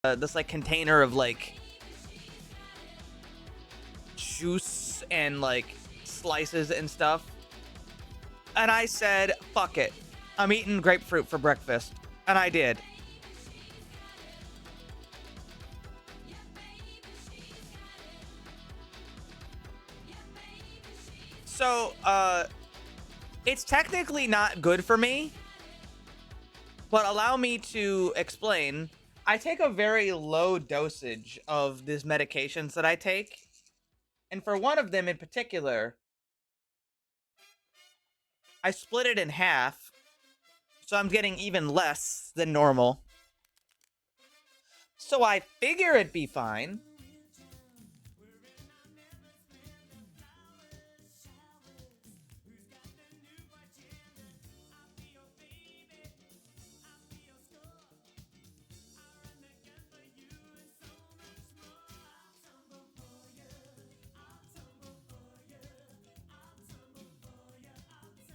this like container of like juice and like slices and stuff. And I said, fuck it. I'm eating grapefruit for breakfast. And I did. So, it's technically not good for me, but allow me to explain. I take a very low dosage of these medications that I take. And for one of them in particular, I split it in half. So I'm getting even less than normal. So I figure it'd be fine.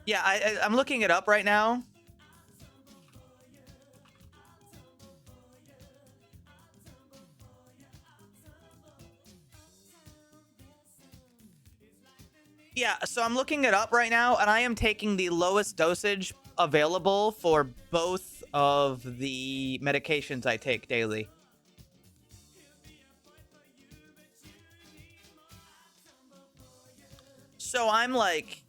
Yeah, I'm looking it up right now. Yeah, so I'm looking it up right now, and I am taking the lowest dosage available for both of the medications I take daily. So I'm like,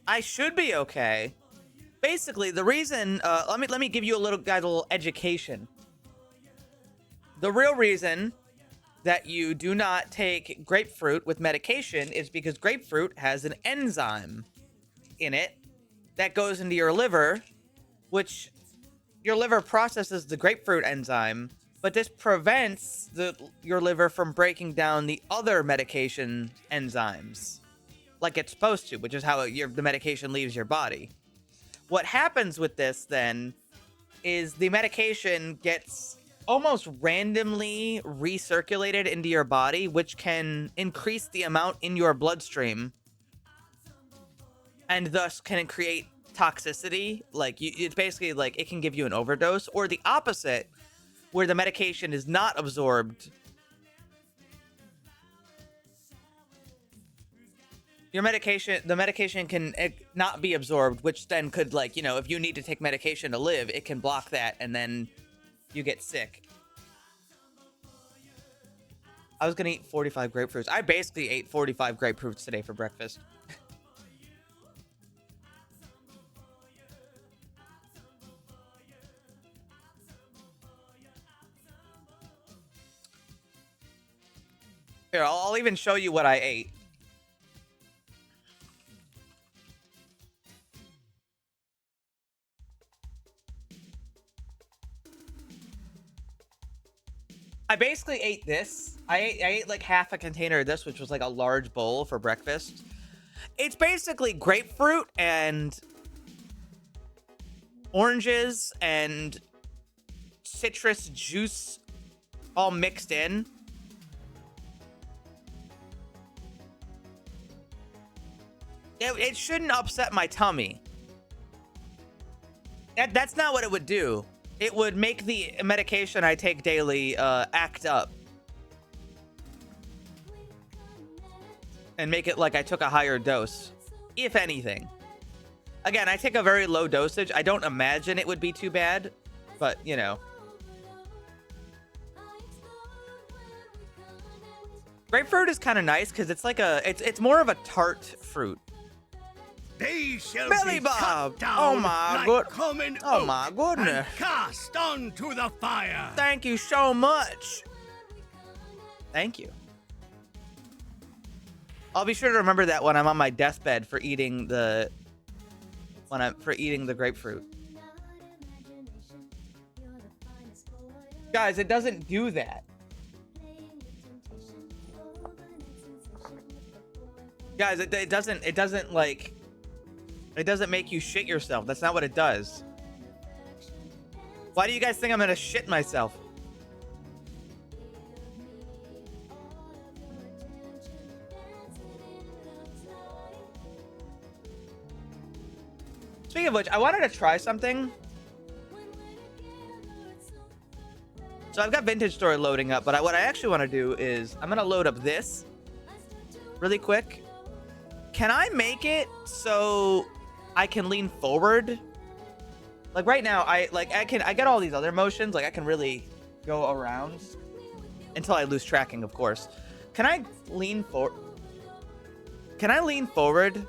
I should be okay. Basically, the reason, let me give you a little education. The real reason that you do not take grapefruit with medication is because grapefruit has an enzyme in it that goes into your liver, which your liver processes the grapefruit enzyme, but this prevents your liver from breaking down the other medication enzymes like it's supposed to, which is how the medication leaves your body. What happens with this then is the medication gets almost randomly recirculated into your body, which can increase the amount in your bloodstream and thus can create toxicity. Like it's basically like it can give you an overdose, or the opposite, where the medication is not absorbed. The medication can not be absorbed, which then could, like, if you need to take medication to live, it can block that, and then you get sick. I was gonna eat 45 grapefruits. I basically ate 45 grapefruits today for breakfast. Here, I'll even show you what I ate. I basically ate this. I ate like half a container of this, which was like a large bowl for breakfast. It's basically grapefruit and oranges and citrus juice all mixed in. It shouldn't upset my tummy. That's not what it would do. It would make the medication I take daily act up. And make it like I took a higher dose, if anything. Again, I take a very low dosage. I don't imagine it would be too bad, but, Grapefruit is kind of nice because it's like it's more of a tart fruit. They shall Billy be Bob! cut down Oh my like common Oh oak my goodness! and cast onto the fire. Thank you so much. Thank you. I'll be sure to remember that when I'm on my deathbed for eating the grapefruit. Guys, it doesn't do that. Guys, it doesn't like, it doesn't make you shit yourself. That's not what it does. Why do you guys think I'm gonna shit myself? Speaking of which, I wanted to try something. So I've got Vintage Story loading up, but what I actually want to do is I'm going to load up this really quick. Can I make it so I can lean forward? Like right now, I get all these other motions. Like I can really go around until I lose tracking, of course. Can I lean forward? Can I lean forward?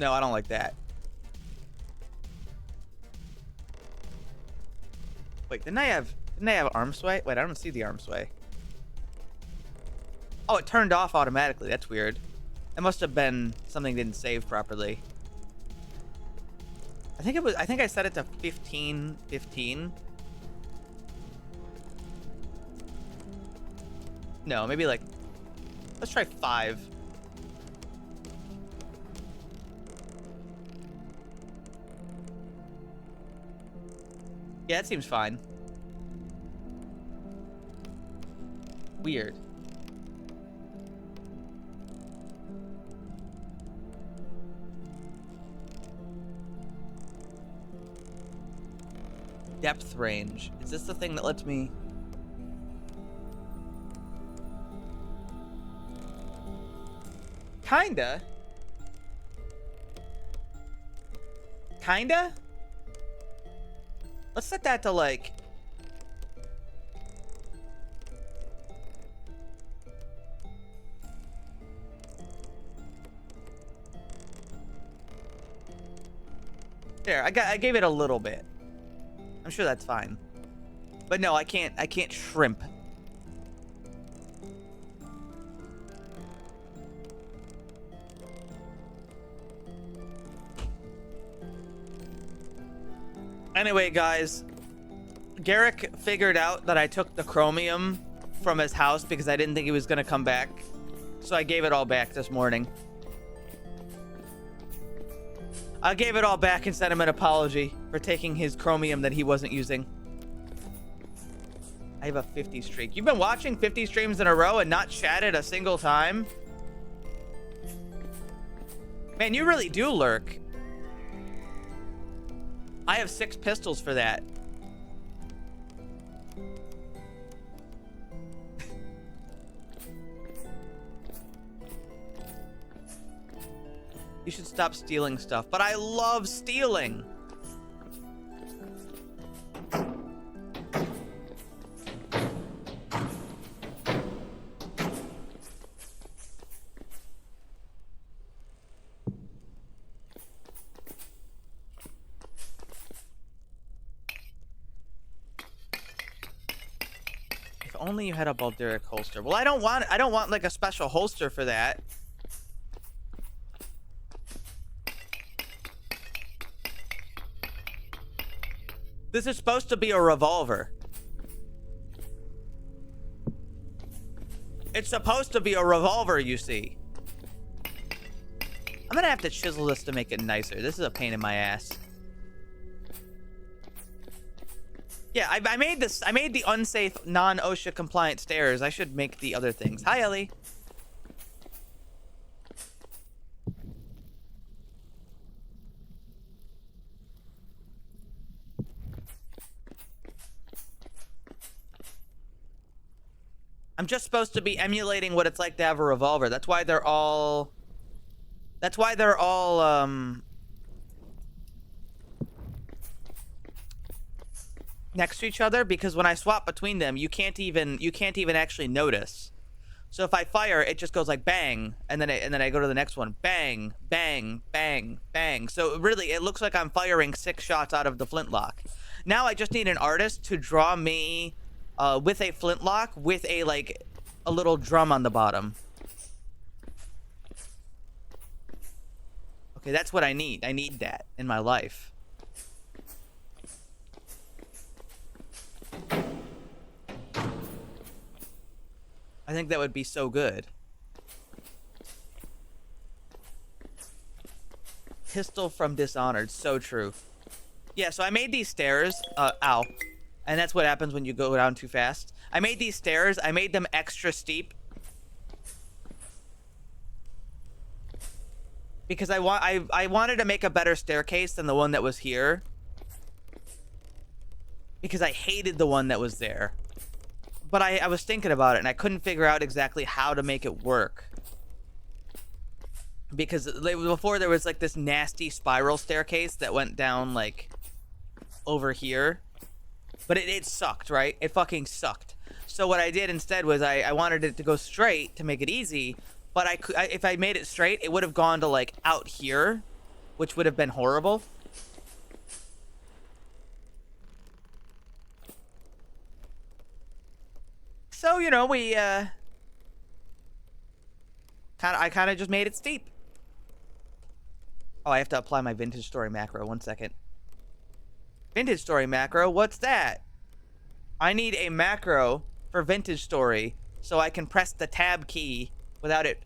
No, I don't like that. Wait, didn't I have arm sway? Wait, I don't see the arm sway. Oh, it turned off automatically. That's weird. It must have been something didn't save properly. I think I set it to 15. No, maybe like, let's try 5. Yeah, that seems fine. Weird. Depth range. Is this the thing that lets me... Kinda. Let's set that to like... There, I gave it a little bit. I'm sure that's fine. But no, I can't shrimp. Anyway, guys, Garrick figured out that I took the chromium from his house because I didn't think he was going to come back. So I gave it all back this morning. I gave it all back and sent him an apology for taking his chromium that he wasn't using. I have a 50 streak. You've been watching 50 streams in a row and not chatted a single time? Man, you really do lurk. I have 6 pistols for that. You should stop stealing stuff, but I love stealing. If only you had a Balduric holster. Well, I don't want like a special holster for that. This is supposed to be a revolver. It's supposed to be a revolver, you see. I'm gonna have to chisel this to make it nicer. This is a pain in my ass. Yeah, I made this. I made the unsafe, non-OSHA compliant stairs. I should make the other things. Hi, Ellie. I'm just supposed to be emulating what it's like to have a revolver. That's why they're all next to each other, because when I swap between them, you can't even actually notice. So if I fire, it just goes like bang, and then I go to the next one, bang, bang, bang, bang. So really, it looks like I'm firing 6 shots out of the flintlock. Now I just need an artist to draw me with a flintlock with a little drum on the bottom. Okay, that's what I need. I need that in my life. I think that would be so good. Pistol from Dishonored, so true. Yeah, so I made these stairs. Ow. And that's what happens when you go down too fast. I made these stairs. I made them extra steep. because I wanted to make a better staircase than the one that was here, because I hated the one that was there. But I was thinking about it and I couldn't figure out exactly how to make it work, because before there was like this nasty spiral staircase that went down like over here, but it sucked, right? It fucking sucked. So what I did instead was I wanted it to go straight to make it easy, but if I made it straight, it would have gone to like out here, which would have been horrible. So, you know, we I kind of just made it steep. Oh, I have to apply my vintage story macro. 1 second. Vintage story macro, what's that? I need a macro for vintage story so I can press the tab key without it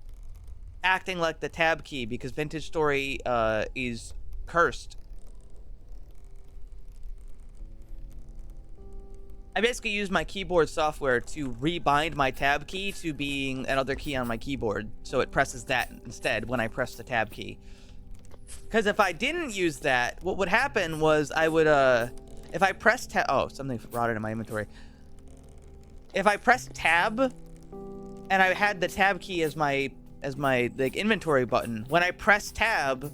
acting like the tab key, because vintage story is cursed. I basically use my keyboard software to rebind my tab key to being another key on my keyboard, so it presses that instead when I press the tab key. Because if I didn't use that, what would happen was I would, if I press tab, oh, something rotted in my inventory. If I press tab, and I had the tab key as my like inventory button, when I press tab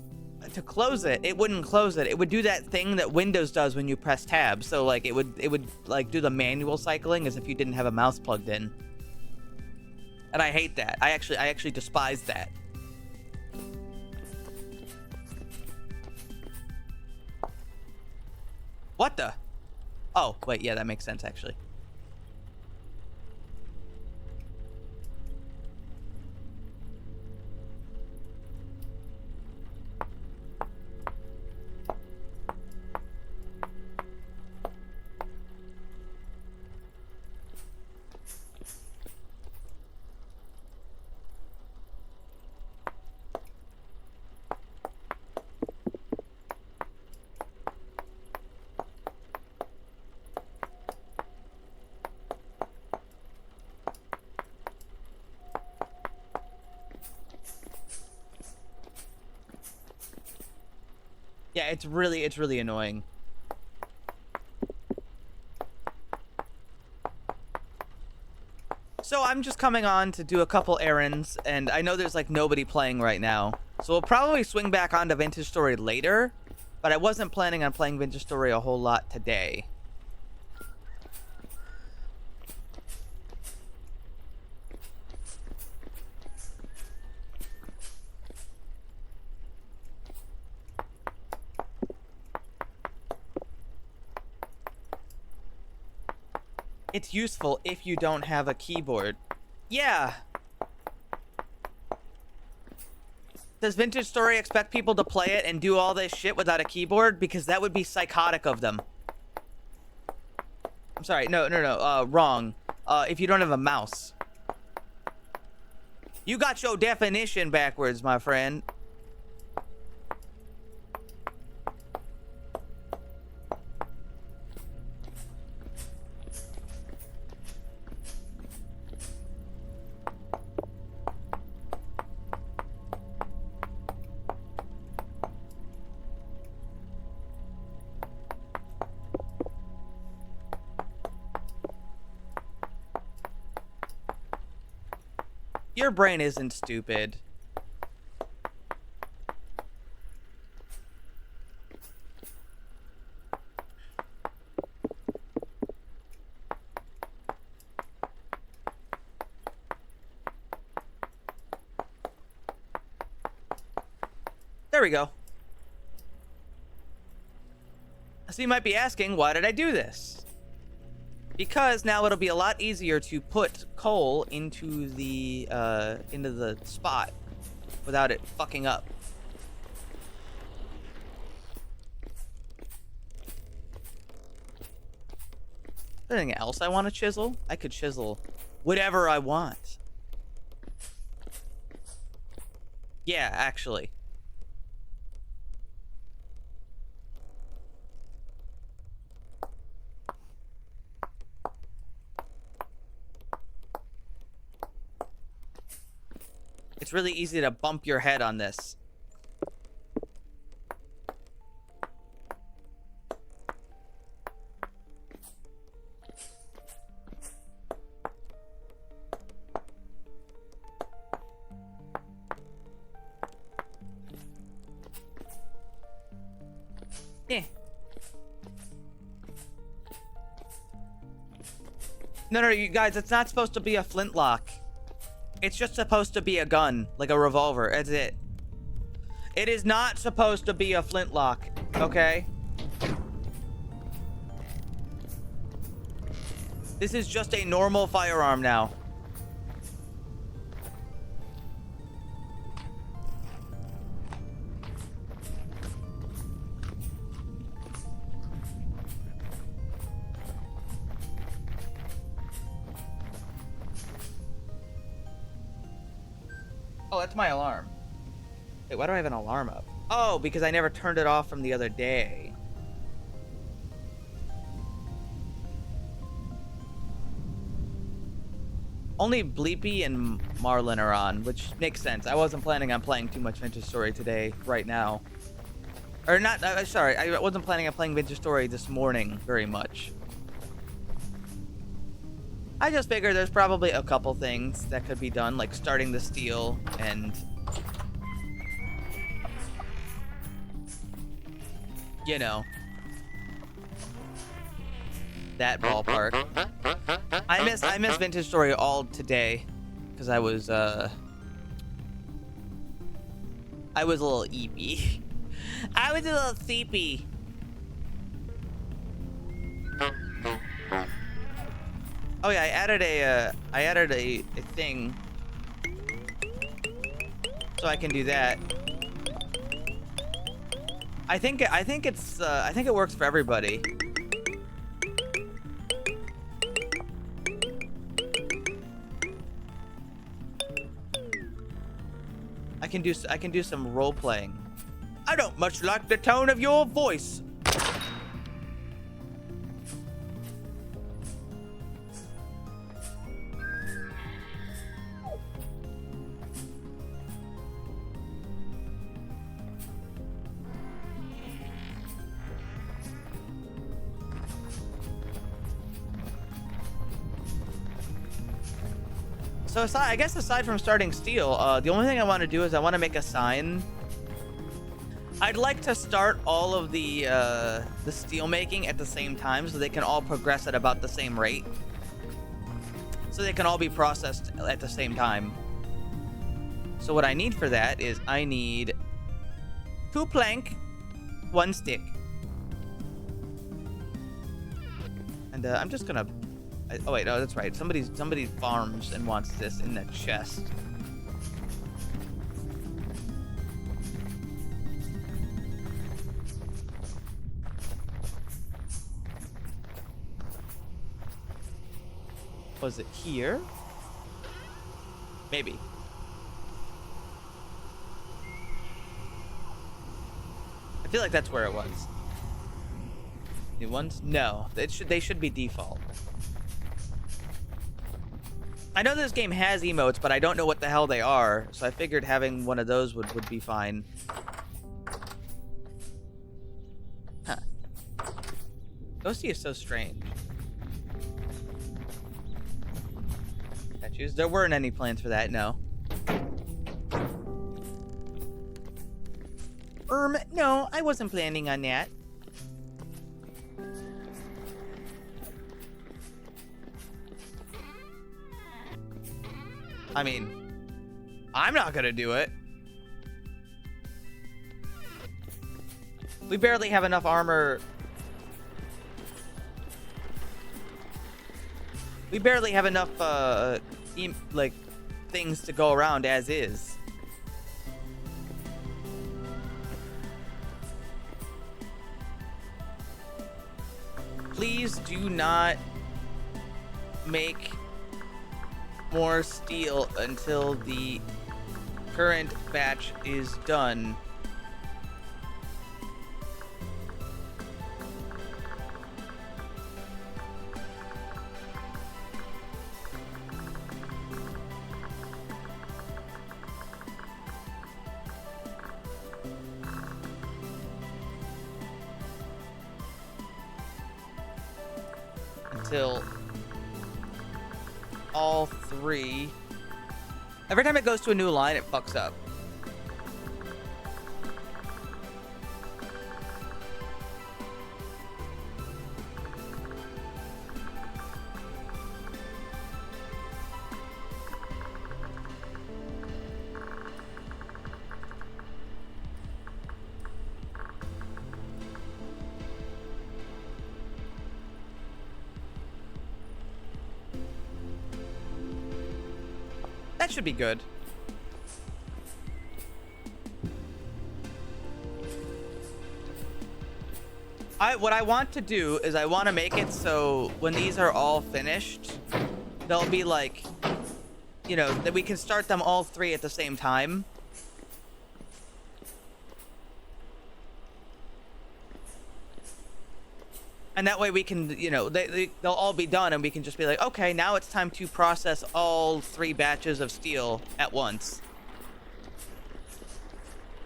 to close it, it wouldn't close it. It would do that thing that Windows does when you press tab. So like it would like do the manual cycling as if you didn't have a mouse plugged in. And I hate that. I actually despise that. What the? Oh, wait, yeah, that makes sense actually. Yeah, it's really annoying. So I'm just coming on to do a couple errands, and I know there's like nobody playing right now. So we'll probably swing back onto Vintage Story later, but I wasn't planning on playing Vintage Story a whole lot today. It's useful if you don't have a keyboard. Yeah. Does Vintage Story expect people to play it and do all this shit without a keyboard? Because that would be psychotic of them. I'm sorry, no, wrong. If you don't have a mouse. You got your definition backwards, my friend. Your brain isn't stupid. There we go. So you might be asking, why did I do this? Because now it'll be a lot easier to put coal into the spot without it fucking up. Anything else I want to chisel? I could chisel whatever I want. Yeah, actually. It's really easy to bump your head on this. No, no, you guys, it's not supposed to be a flintlock. It's just supposed to be a gun, like a revolver. That's it. It is not supposed to be a flintlock, okay? This is just a normal firearm now. Oh, that's my alarm. Wait, why do I have an alarm up? Oh, because I never turned it off from the other day. Only Bleepy and Marlin are on, which makes sense. I wasn't planning on playing too much Vintage Story today, right now. Or not, sorry, I wasn't planning on playing Vintage Story this morning very much. I just figured there's probably a couple things that could be done, like starting the steel and... you know. That ballpark. I miss Vintage Story all today. Because I was a little eepy. I was a little sleepy. Oh yeah, I added a thing. So I can do that. I think it works for everybody. I can do some role playing. I don't much like the tone of your voice. So I guess aside from starting steel, the only thing I want to do is I want to make a sign. I'd like to start all of the steel making at the same time so they can all progress at about the same rate. So they can all be processed at the same time. So what I need for that is I need 2 plank, 1 stick. And I'm just gonna... oh wait, no, that's right. Somebody farms and wants this in the chest. Was it here? Maybe. I feel like that's where it was. New ones? No, they should be default. I know this game has emotes, but I don't know what the hell they are, so I figured having one of those would be fine. Huh. Ghosty is so strange. Statues? There weren't any plans for that, no. No, I wasn't planning on that. I mean, I'm not gonna do it. We barely have enough armor. We barely have enough, like, things to go around as is. Please do not make more steel until the current batch is done. Until all 3. Every time it goes to a new line, it fucks up. That should be good. What I want to do is I want to make it so when these are all finished, they'll be like, you know, that we can start them all 3 at the same time. And that way we can, you know, they'll all be done and we can just be like, okay, now it's time to process all 3 batches of steel at once.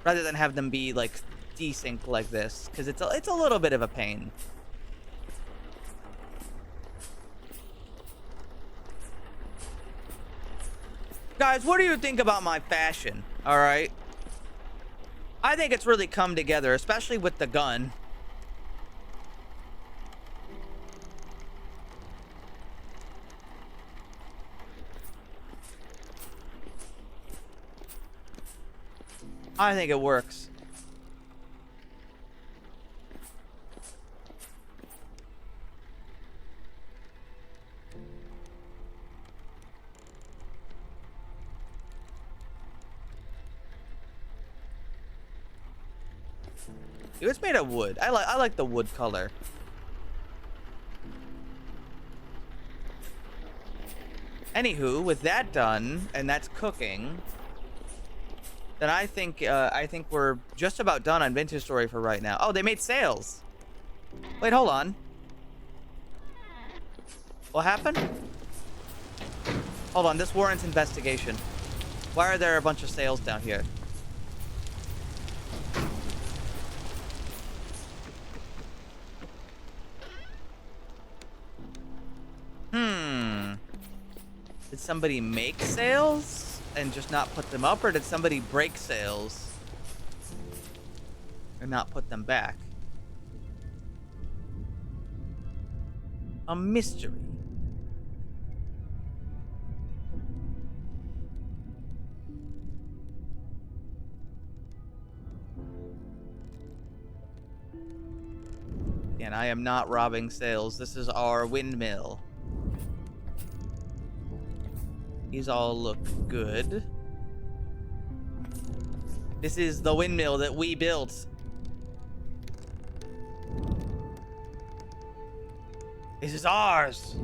Rather than have them be like desync like this, because it's a little bit of a pain. Guys, what do you think about my fashion? All right. I think it's really come together, especially with the gun. I think it works. Dude, it's made of wood. I like the wood color. Anywho, with that done, and that's cooking, then I think we're just about done on Vintage Story for right now. Oh, they made sales. Wait, hold on. What happened? Hold on, this warrants investigation. Why are there a bunch of sales down here? Did somebody make sales and just not put them up, or did somebody break sales and not put them back? A mystery. And I am not robbing sales. This is our windmill. These all look good. This is the windmill that we built. This is ours.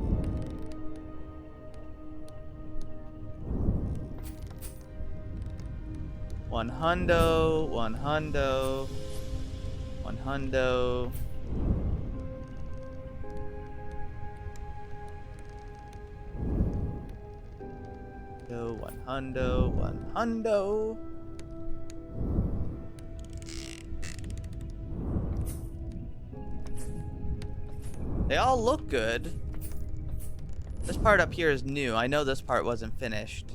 One hundo, one hundo, one hundo. One hundo, one hundo. They all look good. This part up here is new. I know this part wasn't finished.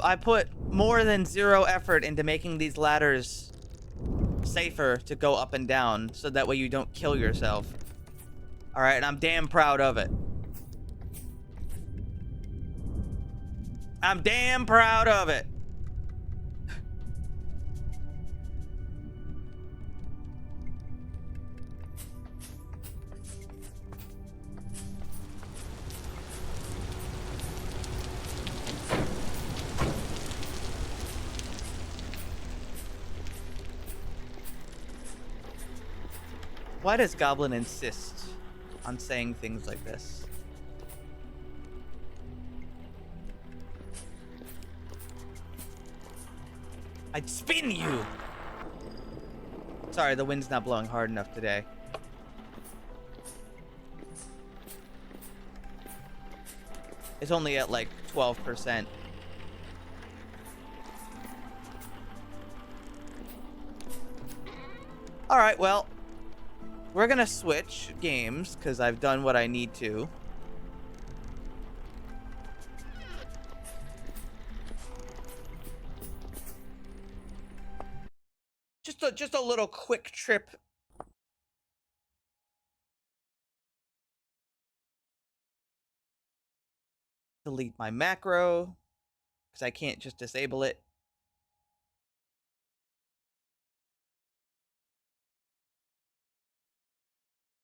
I put more than 0 effort into making these ladders safer to go up and down, so that way you don't kill yourself. All right, and I'm damn proud of it. I'm damn proud of it. Why does Goblin insist on saying things like this? I'd spin you! Sorry, the wind's not blowing hard enough today. It's only at like 12%. Alright, well, we're gonna switch games because I've done what I need to. Just a little quick trip. Delete my macro. because I can't just disable it.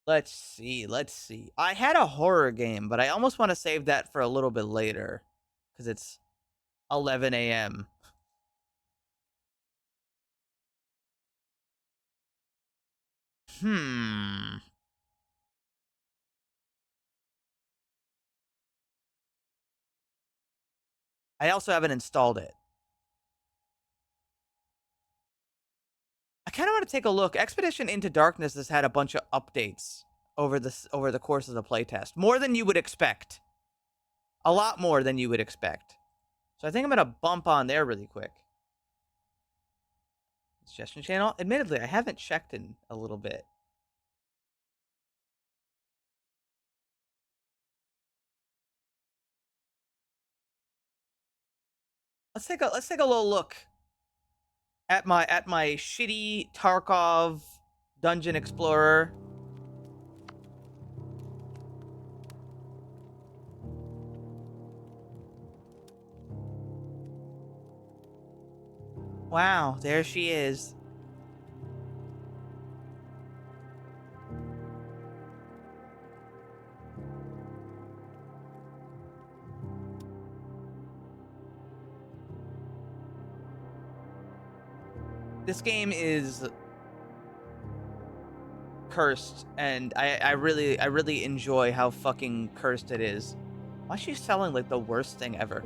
Let's see. I had a horror game, but I almost want to save that for a little bit later because it's 11 a.m. I also haven't installed it. I kind of want to take a look. Expedition Into Darkness has had a bunch of updates over the course of the playtest. More than you would expect. A lot more than you would expect. So I think I'm going to bump on there really quick. Suggestion channel. Admittedly, I haven't checked in a little bit. Let's take a little look at my shitty Tarkov Dungeon Explorer. Wow, there she is. This game is cursed, and I really enjoy how fucking cursed it is. Why is she selling like the worst thing ever?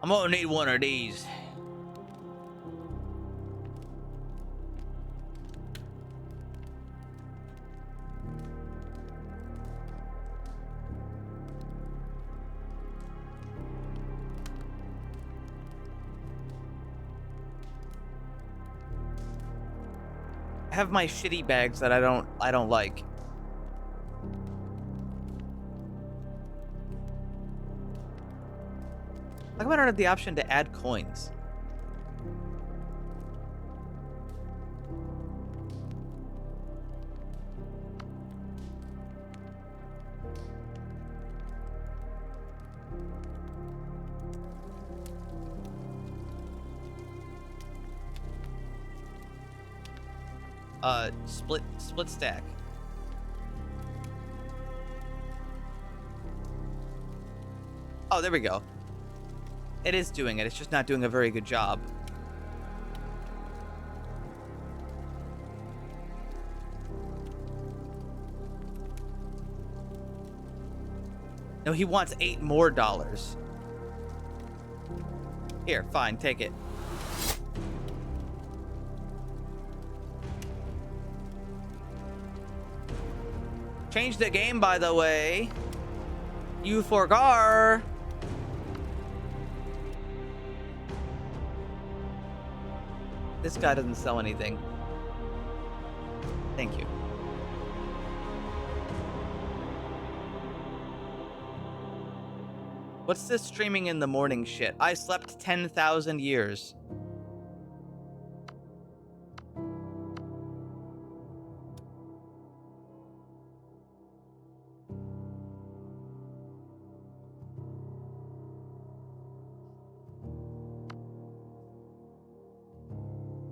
I'm gonna need one of these. I have my shitty bags that I don't like. How come I don't have the option to add coins? Split stack. Oh, there we go. It is doing it. It's just not doing a very good job. No, he wants $8 more. Here, fine, take it. Change the game, by the way. You forgot. This guy doesn't sell anything. Thank you. What's this streaming in the morning shit? I slept 10,000 years.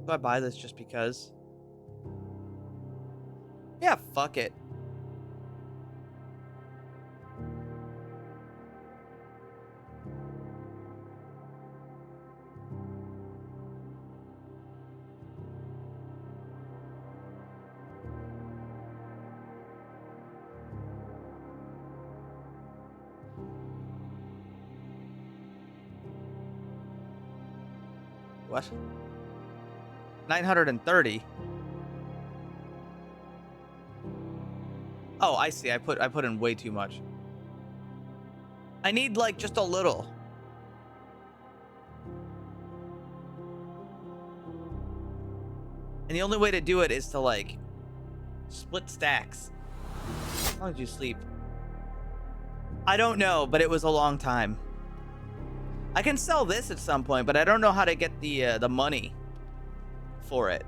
Do I buy this just because? Yeah, fuck it. What? 930. Oh, I see. I put in way too much. I need like just a little. And the only way to do it is to like split stacks. How long did you sleep? I don't know, but it was a long time. I can sell this at some point, but I don't know how to get the money. for it.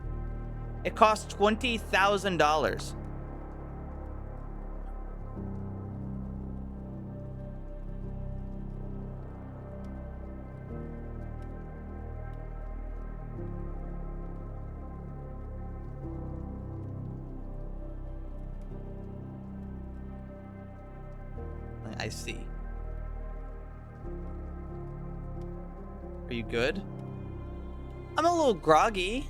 It costs $20,000. I see. Are you good? I'm a little groggy.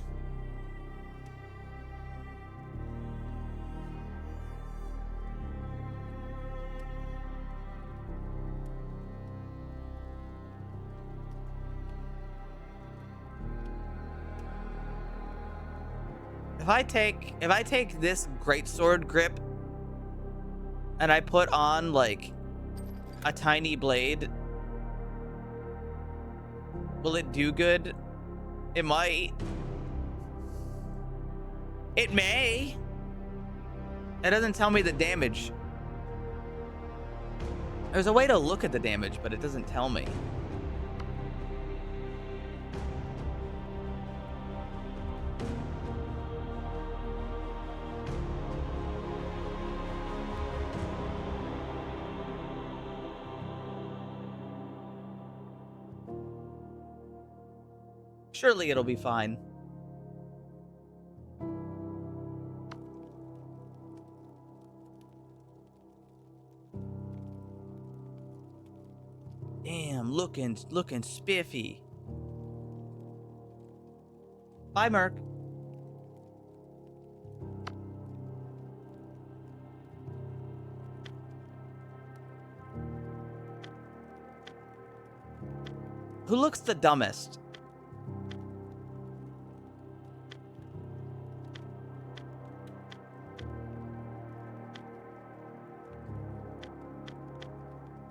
If I take this greatsword grip and I put on like a tiny blade, will it do good? It might. It may. It doesn't tell me the damage. There's a way to look at the damage, but it doesn't tell me. Surely it'll be fine. Damn, looking spiffy. Bye, Merc. Who looks the dumbest?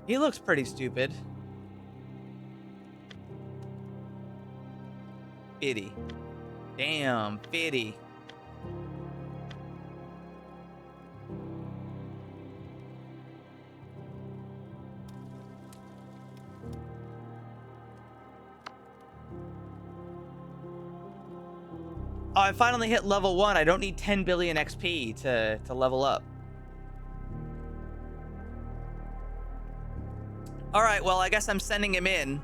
He looks pretty stupid. Fitty. Damn, Fitty. Oh, I finally hit level 1. I don't need 10 billion XP to level up. All right, well, I guess I'm sending him in.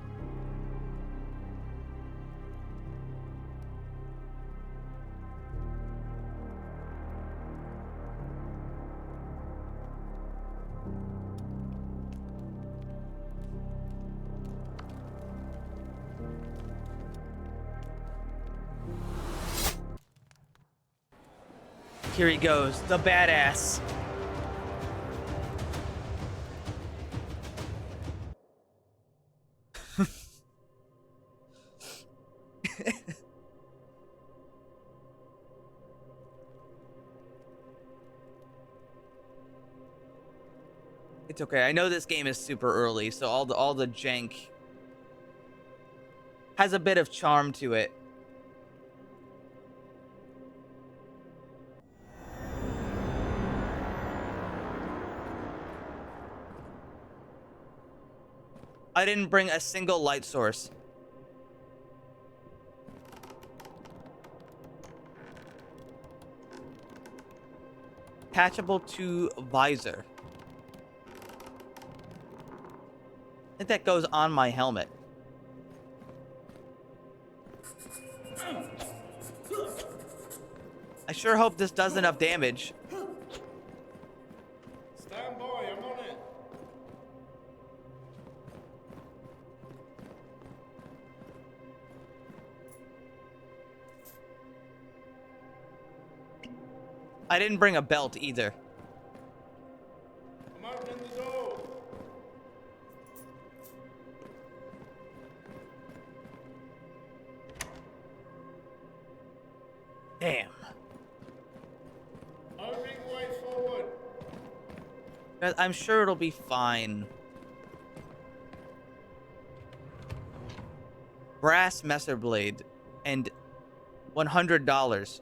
Here he goes, the badass. It's okay. I know this game is super early, so all the jank has a bit of charm to it. I didn't bring a single light source. Attachable to visor. I think that goes on my helmet. I sure hope this does enough damage. Stand by, I'm on it. I didn't bring a belt either. I'm opening the door. Damn. Opening way forward. Guys, I'm sure it'll be fine. Brass messer blade and $100.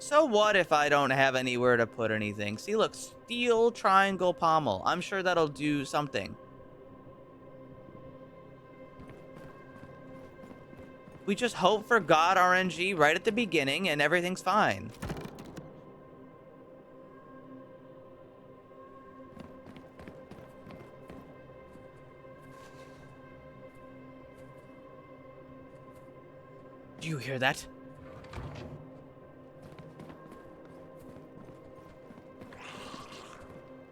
So what if I don't have anywhere to put anything? See, look, steel triangle pommel. I'm sure that'll do something. We just hope for God RNG right at the beginning and everything's fine. Do you hear that?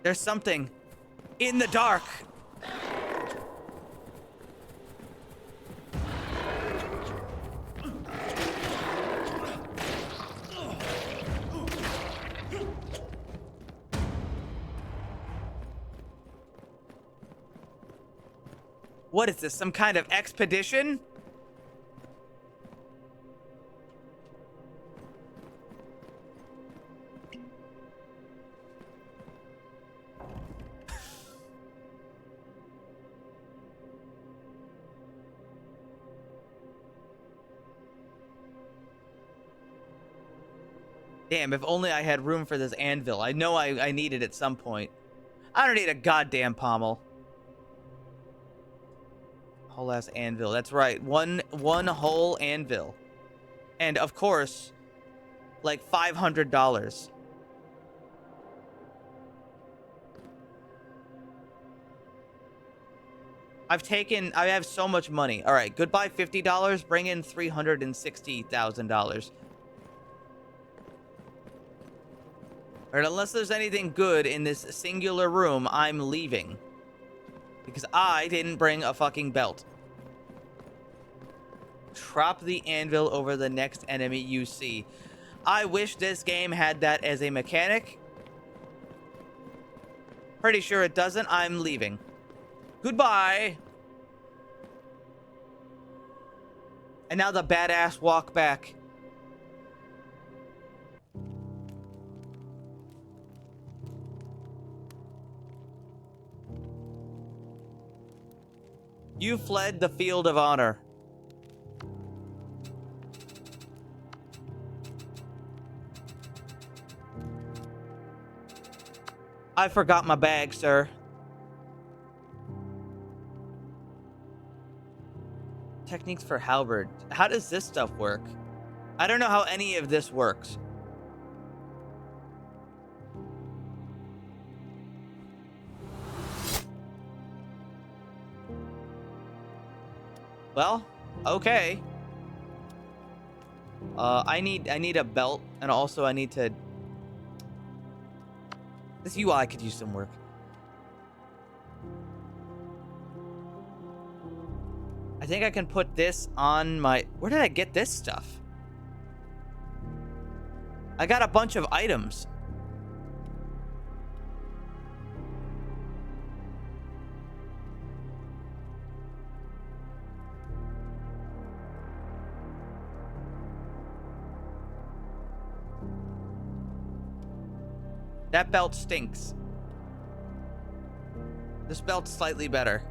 There's something in the dark. What is this? Some kind of expedition? Damn, if only I had room for this anvil. I know I need it at some point. I don't need a goddamn pommel. Whole ass anvil. That's right. One whole anvil. And of course, like $500. I have so much money. All right, goodbye $50. Bring in $360,000. All right, unless there's anything good in this singular room, I'm leaving. Because I didn't bring a fucking belt. Drop the anvil over the next enemy you see. I wish this game had that as a mechanic. Pretty sure it doesn't. I'm leaving. Goodbye. And now the badass walk back. You fled the field of honor. I forgot my bag, sir. Techniques for halberd. How does this stuff work? I don't know how any of this works. Well, okay. I need a belt, and also I need to. This UI could use some work. I think I can put this on my. Where did I get this stuff? I got a bunch of items. That belt stinks. This belt's slightly better.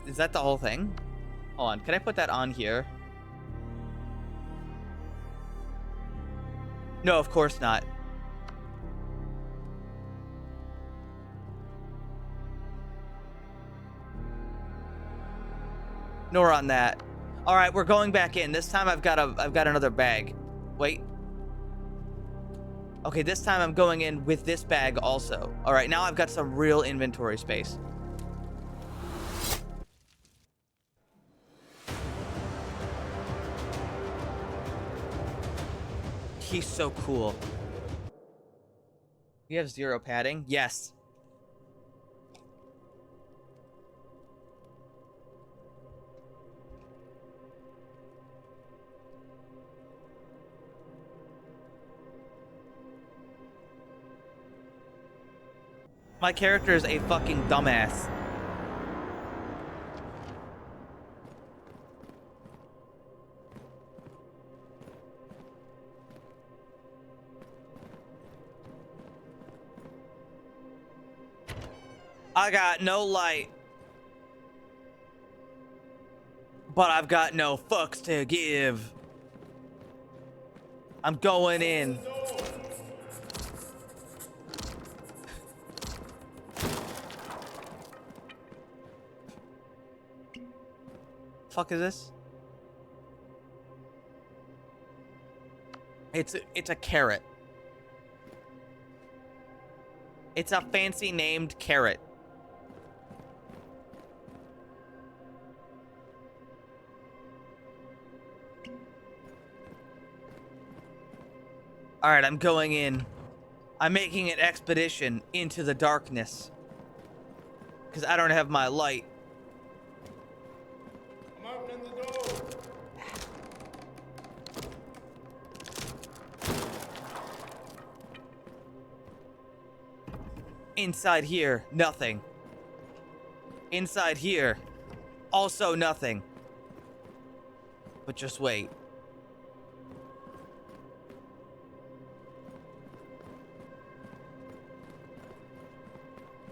Is that the whole thing? Hold on, can I put that on here? No, of course not. Nor on that. All right, we're going back in. This time I've got another bag. Wait. Okay, this time I'm going in with this bag also. All right, now I've got some real inventory space. He's so cool. You have 0 padding? Yes. My character is a fucking dumbass. I got no light. But I've got no fucks to give. I'm going in. Fuck is this? It's a carrot. It's a fancy named carrot. All right, I'm going in. I'm making an expedition into the darkness. Because I don't have my light. I'm opening the door. Inside here, nothing. Inside here, also nothing. But just wait.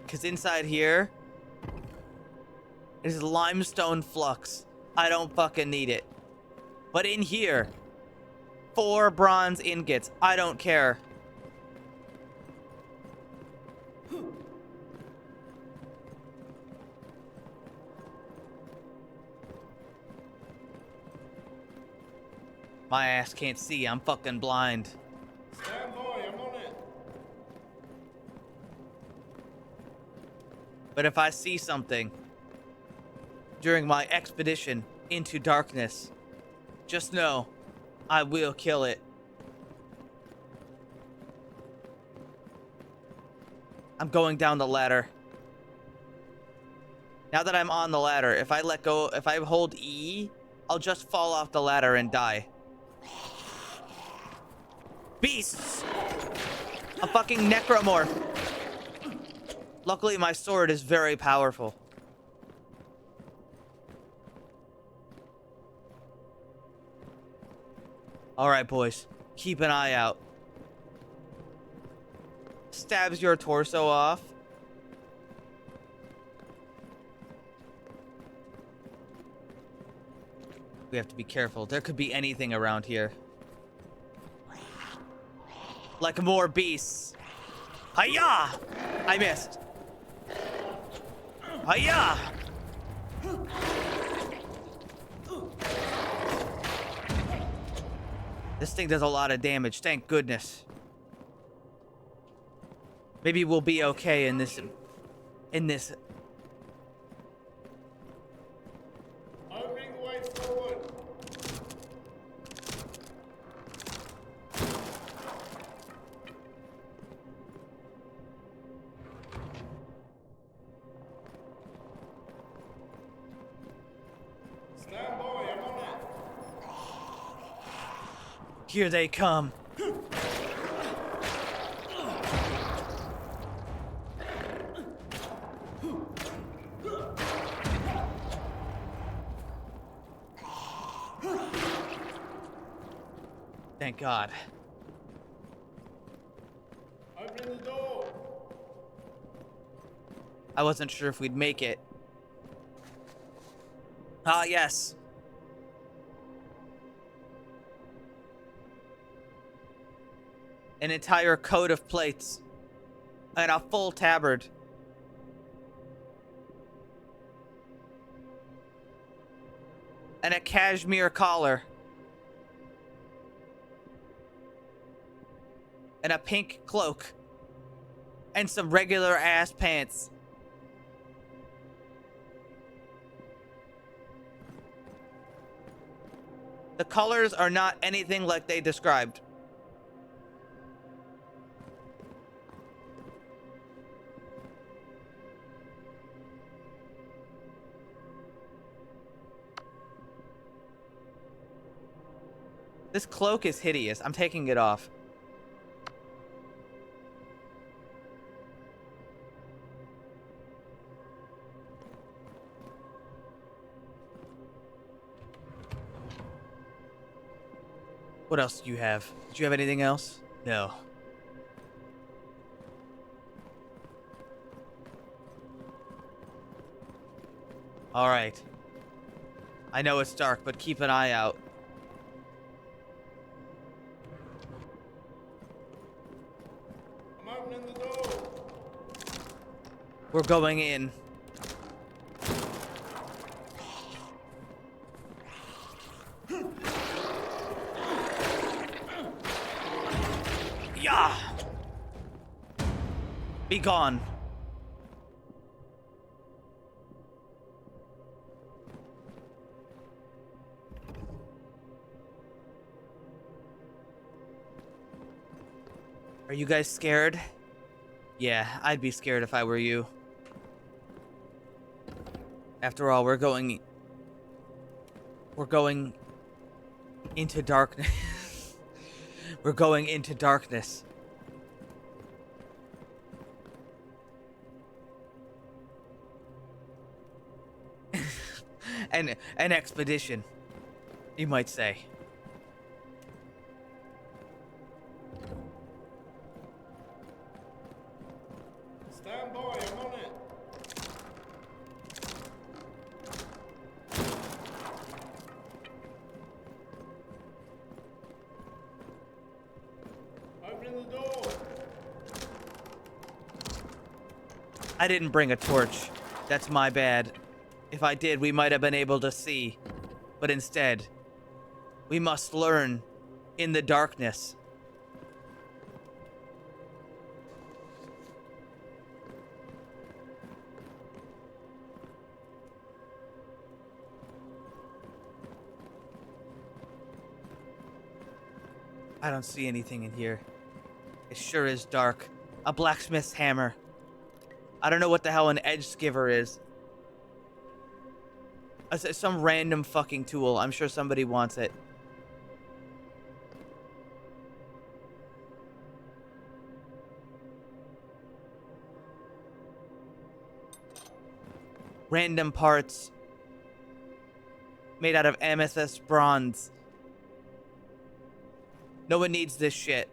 Because inside here is limestone flux. I don't fucking need it. But in here, 4 bronze ingots. I don't care. My ass can't see. I'm fucking blind. Stand by, I'm on it. But if I see something during my expedition into darkness, just know I will kill it. I'm going down the ladder. Now that I'm on the ladder, if I let go, if I hold E, I'll just fall off the ladder and die. Beasts! A fucking necromorph. Luckily, my sword is very powerful. All right, boys. Keep an eye out. Stabs your torso off. We have to be careful. There could be anything around here. Like more beasts. Hiya! I missed. Hiya! This thing does a lot of damage, thank goodness. Maybe we'll be okay in this... Opening the way forward. Stand by, I'm on it. Here they come. Thank God. Opening the door. I wasn't sure if we'd make it. Ah, yes. An entire coat of plates. And a full tabard. And a cashmere collar. And a pink cloak. And some regular ass pants. The colors are not anything like they described. This cloak is hideous. I'm taking it off. What else do you have? Did you have anything else? No. All right. I know it's dark, but keep an eye out. I'm opening the door. We're going in. Yeah. Be gone. Are you guys scared? Yeah, I'd be scared if I were you. After all, we're going into darkness. We're going into darkness. An expedition, you might say. Stand by, I'm on it. Opening the door. I didn't bring a torch. That's my bad. If I did, we might have been able to see. But instead, we must learn in the darkness. I don't see anything in here. It sure is dark. A blacksmith's hammer. I don't know what the hell an edge skiver is. It's some random fucking tool. I'm sure somebody wants it. Random parts made out of amethyst bronze. No one needs this shit.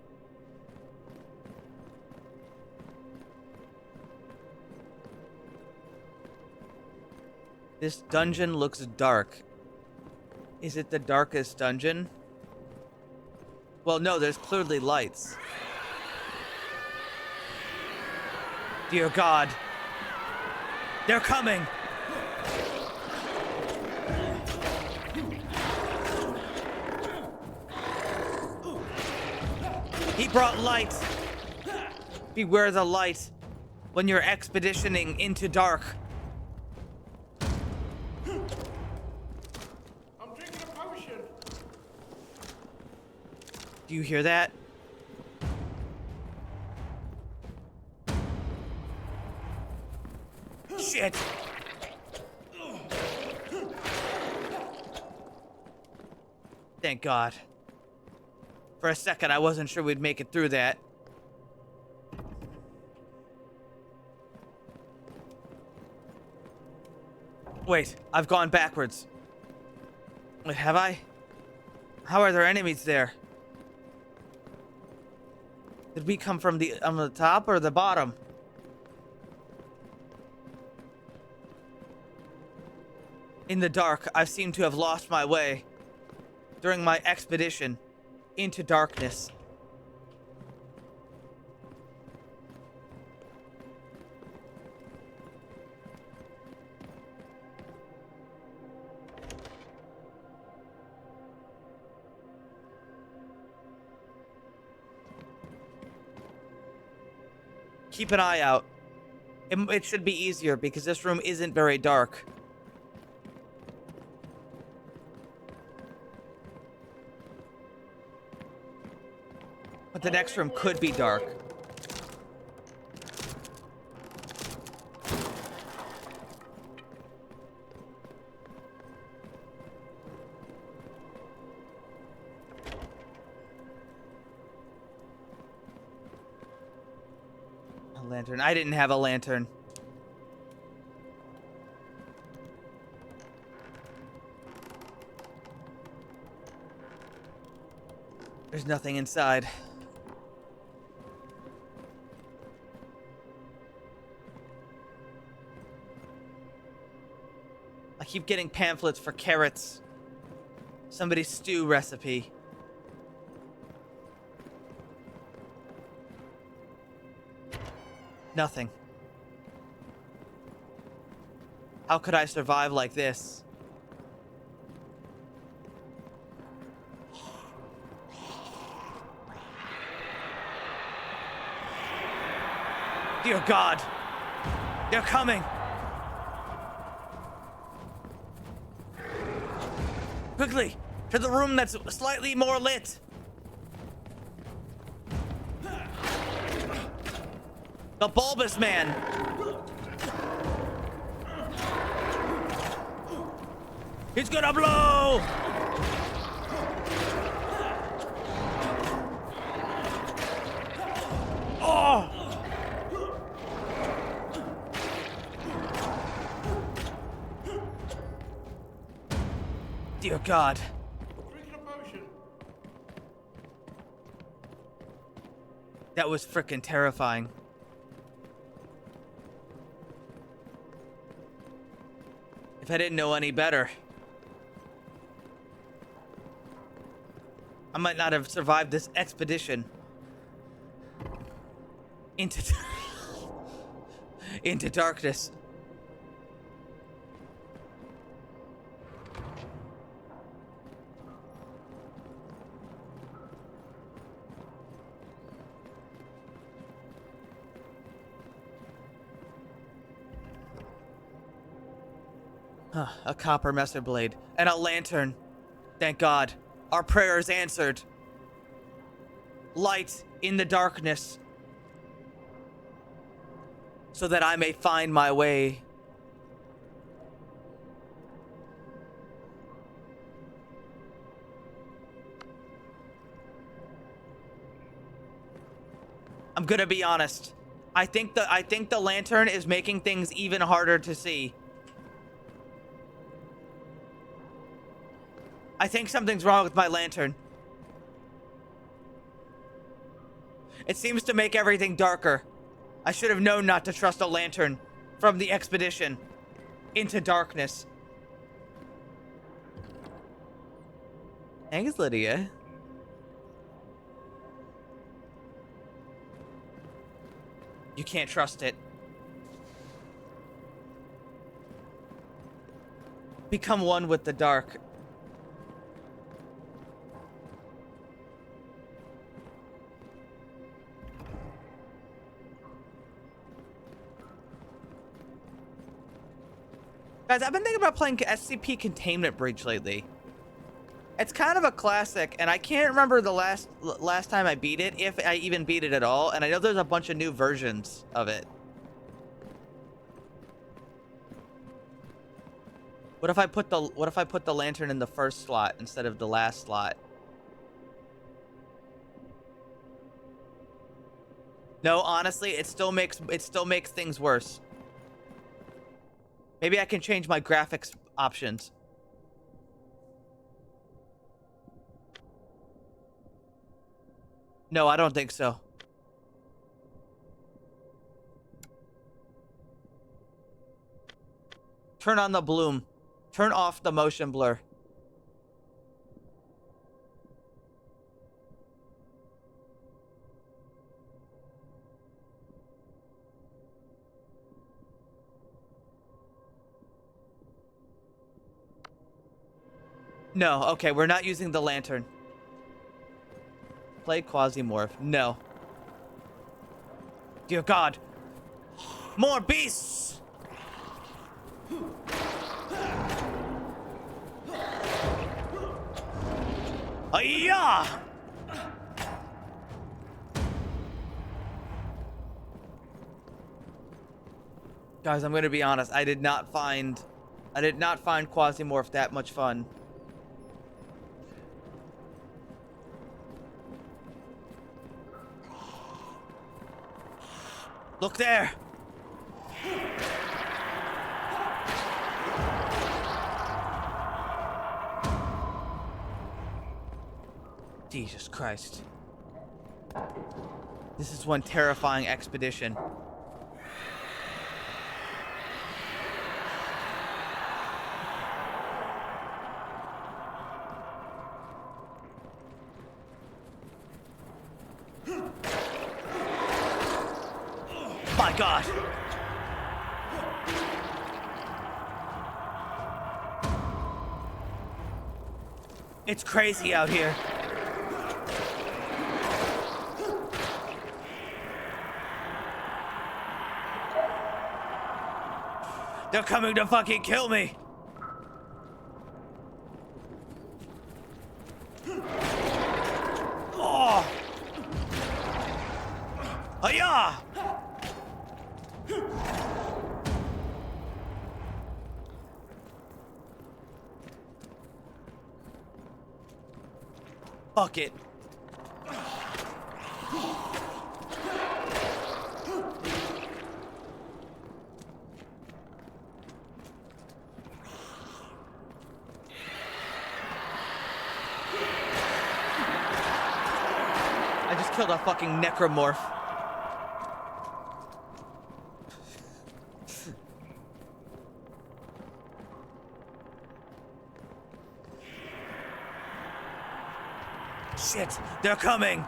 This dungeon looks dark. Is it the darkest dungeon? Well, no, there's clearly lights. Dear God. They're coming! He brought light! Beware the light when you're expeditioning into dark. I'm drinking a potion. Do you hear that? Shit! Thank God. For a second, I wasn't sure we'd make it through that. Wait, I've gone backwards. Wait, have I? How are there enemies there? Did we come from on the top or the bottom? In the dark, I seem to have lost my way during my expedition into darkness. Keep an eye out. It should be easier because this room isn't very dark. But the next room could be dark. A lantern. I didn't have a lantern. There's nothing inside. I keep getting pamphlets for carrots. Somebody's stew recipe. Nothing. How could I survive like this? Dear God, they're coming. Quickly, to the room that's slightly more lit. The bulbous man. He's gonna blow! Oh! Dear God. Drinking a potion. That was frickin' terrifying. If I didn't know any better, I might not have survived this expedition into into darkness. A copper messer blade and a lantern. Thank God. Our prayers answered. Light in the darkness. So that I may find my way. I'm gonna be honest. I think the lantern is making things even harder to see. I think something's wrong with my lantern. It seems to make everything darker. I should have known not to trust a lantern from the expedition into darkness. Thanks, Lydia. You can't trust it. Become one with the dark. Guys, I've been thinking about playing SCP Containment Breach lately. It's kind of a classic, and I can't remember the last time I beat it, if I even beat it at all. And I know there's a bunch of new versions of it. What if I put the lantern in the first slot instead of the last slot? No, honestly, it still makes things worse. Maybe I can change my graphics options. No, I don't think so. Turn on the bloom. Turn off the motion blur. No, okay, we're not using the lantern. Play Quasimorph. No. Dear God. More beasts! Ayah! Guys, I'm gonna be honest. I did not find Quasimorph that much fun. Look there! Jesus Christ. This is one terrifying expedition. My God. It's crazy out here. They're coming to fucking kill me. Oh. Hiya! Fuck it. I just killed a fucking necromorph. Shit, they're coming.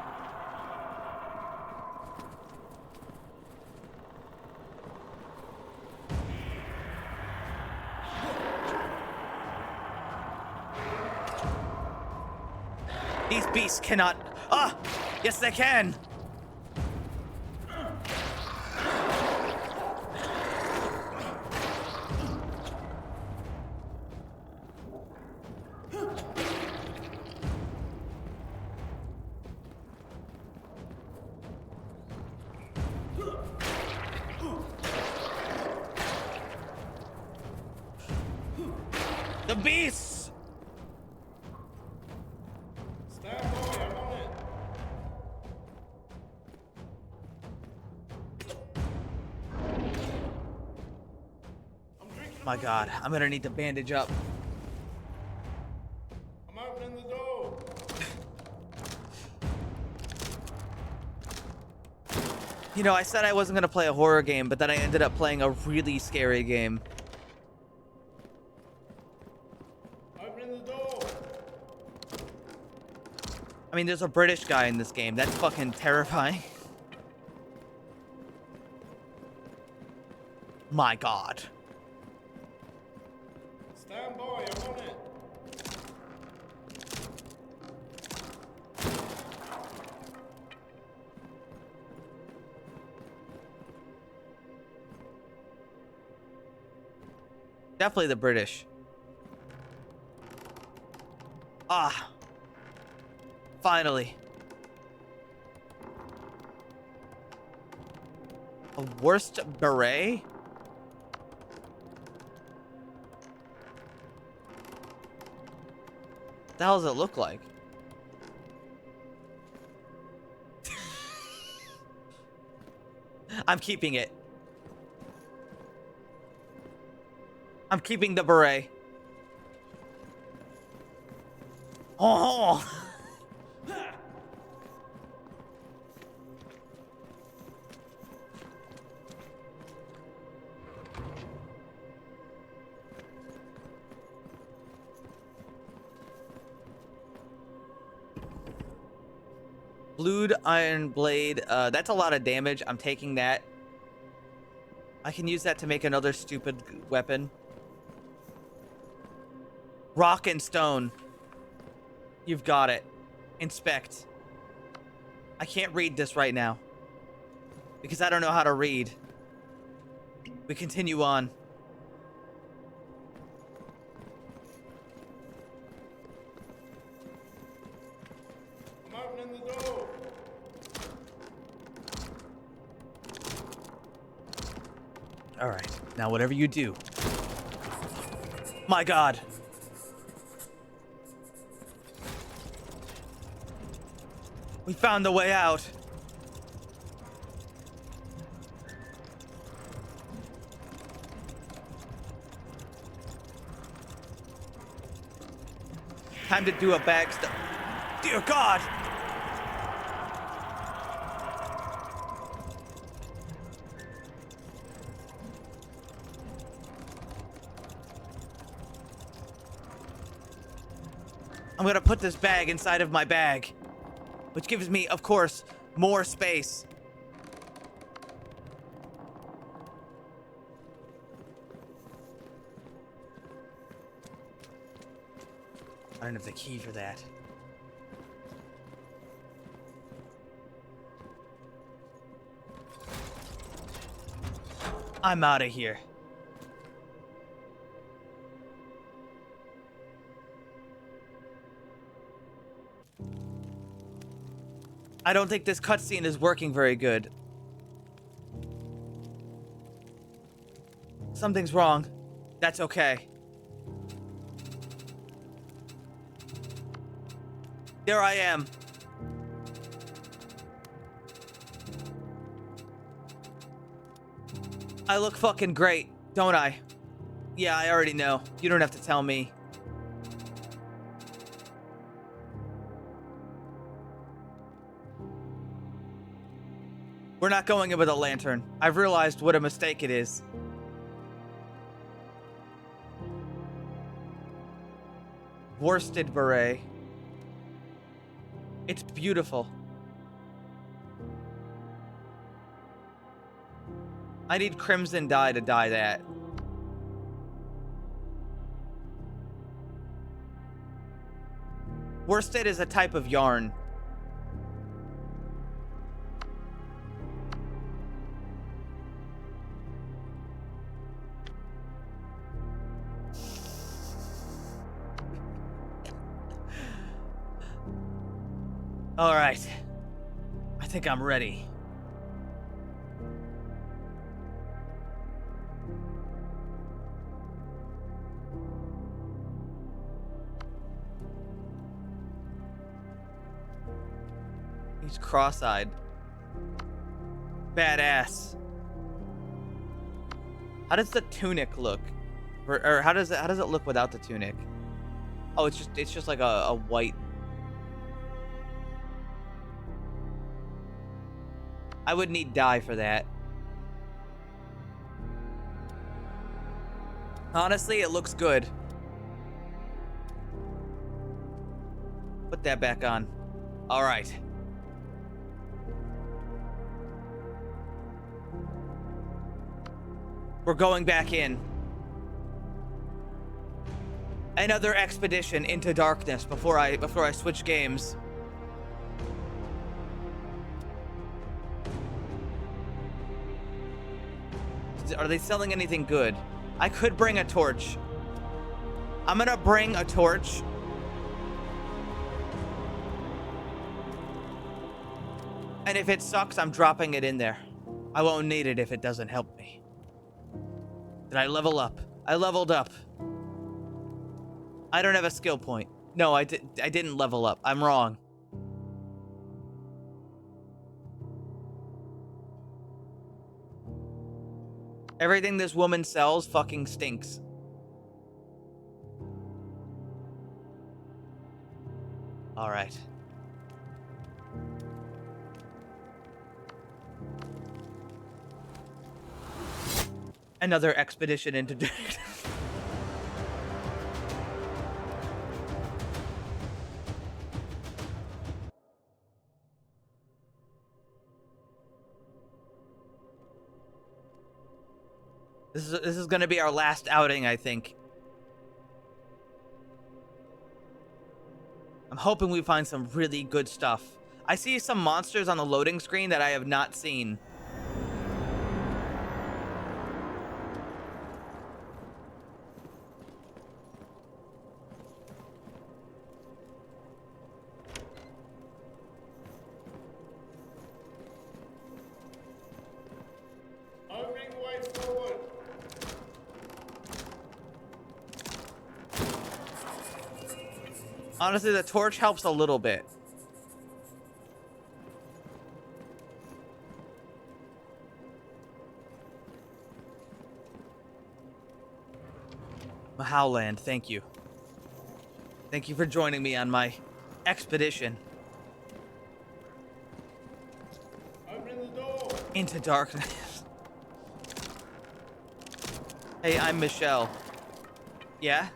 These beasts cannot. Ah! Yes, they can! The beasts! Stand by, I'm on it. I'm drinking a My God, I'm gonna need to bandage up. I'm opening the door. You know, I said I wasn't gonna play a horror game, but then I ended up playing a really scary game. Opening the door. I mean, there's a British guy in this game. That's fucking terrifying. My God. Stand by, I'm on it. Definitely the British. Ah. Finally. A worst beret? What the hell does it look like? I'm keeping it. I'm keeping the beret. Oh! Blued iron blade. That's a lot of damage. I'm taking that. I can use that to make another stupid weapon. Rock and stone. You've got it. Inspect. I can't read this right now because I don't know how to read. We continue on. I'm opening the door. All right. Now, whatever you do. My God. We found the way out. Time to do a bag stuff. Dear God. I'm gonna put this bag inside of my bag, which gives me, of course, more space. I don't have the key for that. I'm out of here. I don't think this cutscene is working very good. Something's wrong. That's okay. There I am. I look fucking great, don't I? Yeah, I already know. You don't have to tell me. We're not going in with a lantern. I've realized what a mistake it is. Worsted beret. It's beautiful. I need crimson dye to dye that. Worsted is a type of yarn. All right. I think I'm ready. He's cross-eyed. Badass. How does the tunic look? Or how does it look without the tunic? Oh, it's just like a white. I would need dye for that. Honestly, it looks good. Put that back on. All right. We're going back in. Another expedition into darkness before I switch games. Are they selling anything good? I could bring a torch. I'm gonna bring a torch. And if it sucks, I'm dropping it in there. I won't need it if it doesn't help me. Did I level up? I leveled up. I don't have a skill point. No, I didn't level up. I'm wrong. Everything this woman sells fucking stinks. All right. Another expedition into darkness. This is gonna be our last outing, I think. I'm hoping we find some really good stuff. I see some monsters on the loading screen that I have not seen. Opening the way forward. Honestly, the torch helps a little bit. Mahowland, thank you. Thank you for joining me on my expedition Opening the door. into darkness. Hey, I'm Michelle. Yeah?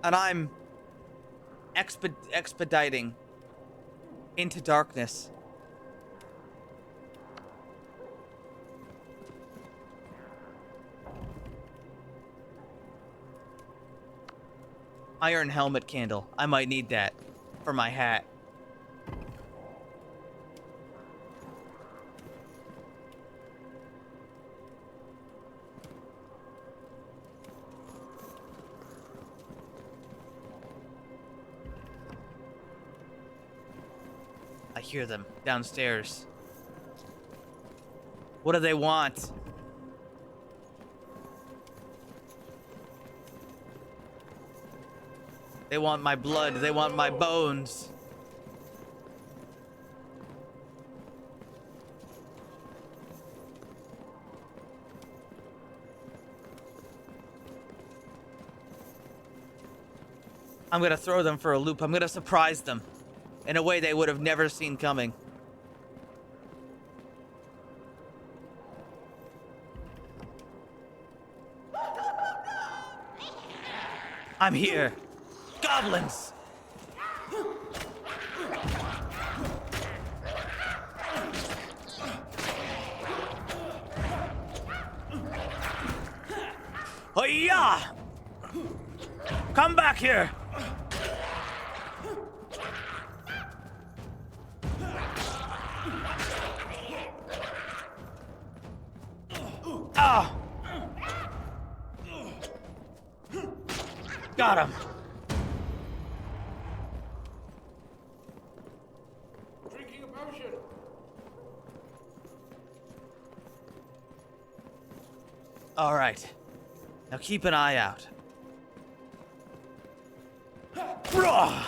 And I'm expediting into darkness. Iron helmet candle. I might need that for my hat. I hear them downstairs. What do they want? They want my blood. They want my bones. I'm gonna throw them for a loop. I'm gonna surprise them in a way they would have never seen coming. I'm here. Goblins! Hiya! Come back here! Ah! Got him. Drinking a potion. All right. Now keep an eye out. Bruh!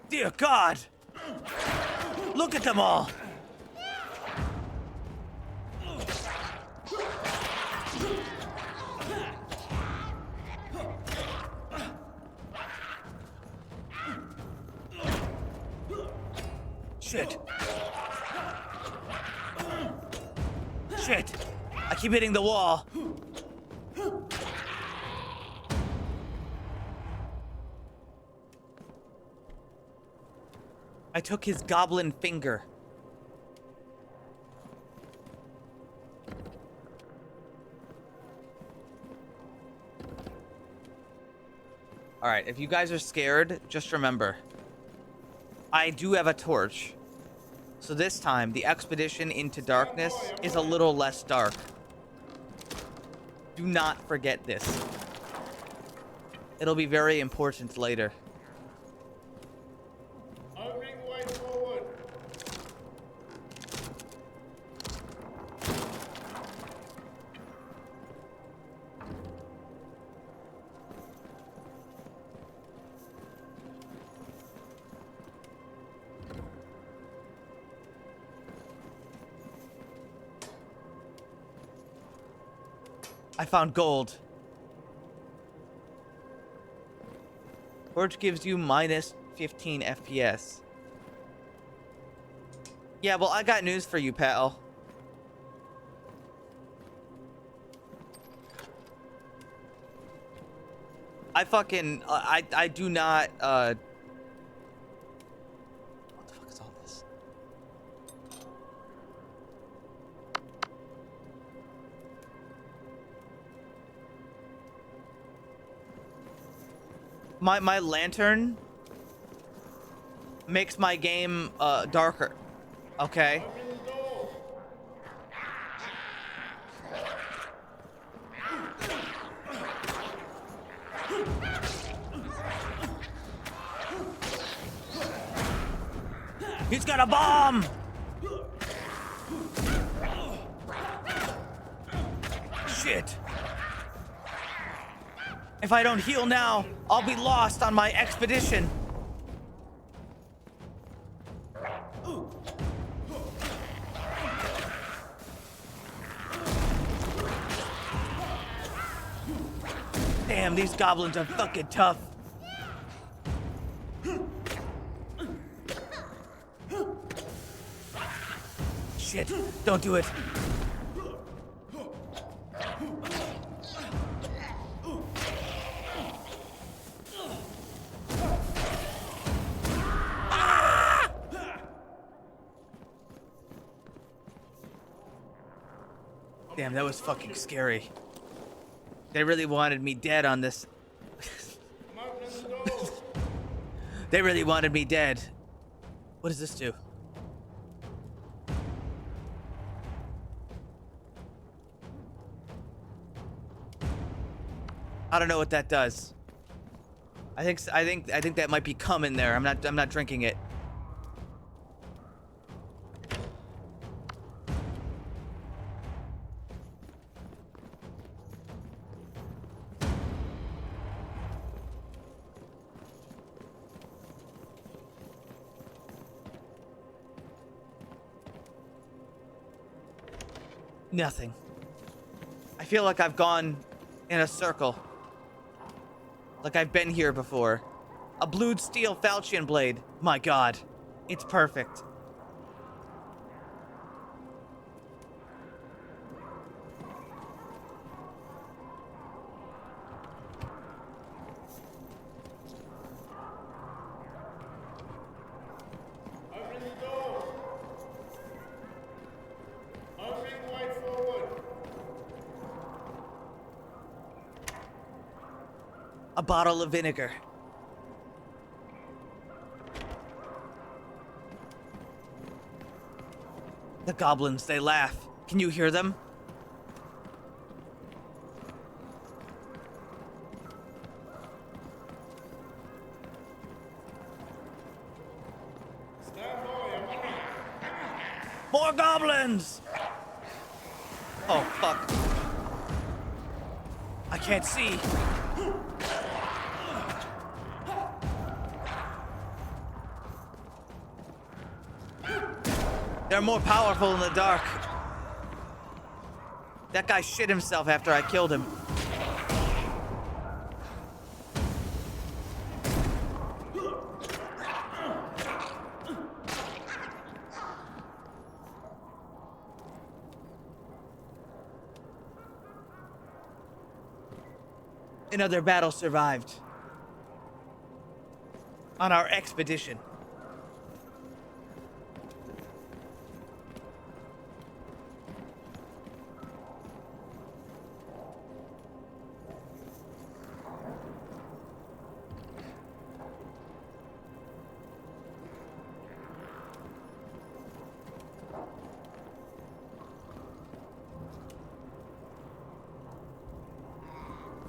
Dear God! Look at them all! Shit. Shit. I keep hitting the wall. I took his goblin finger. All right, if you guys are scared, just remember, I do have a torch. So this time, the expedition into darkness is a little less dark. Do not forget this. It'll be very important later. Opening the way forward. I found gold. Torch gives you minus 15 FPS. Yeah, well, I got news for you, pal. I fucking, I do not, what the fuck is all this? My lantern makes my game, darker. Okay? Open the door. He's got a bomb! Shit. If I don't heal now, I'll be lost on my expedition. Damn, these goblins are fucking tough. Shit, don't do it. Damn, that was fucking scary. They really wanted me dead on this. I'm opening the door. They really wanted me dead. What does this do? I don't know what that does. I think that might be cum in there. I'm not drinking it. Nothing. I feel like I've gone in a circle. Like I've been here before. A blued steel falchion blade. My god. It's perfect. Opening the door. Opening the way forward. A bottle of vinegar. The goblins, they laugh. Can you hear them? Stand by. I'm coming. More goblins! Oh, fuck. I can't see. They're more powerful in the dark. That guy shit himself after I killed him. Another battle survived. On our expedition.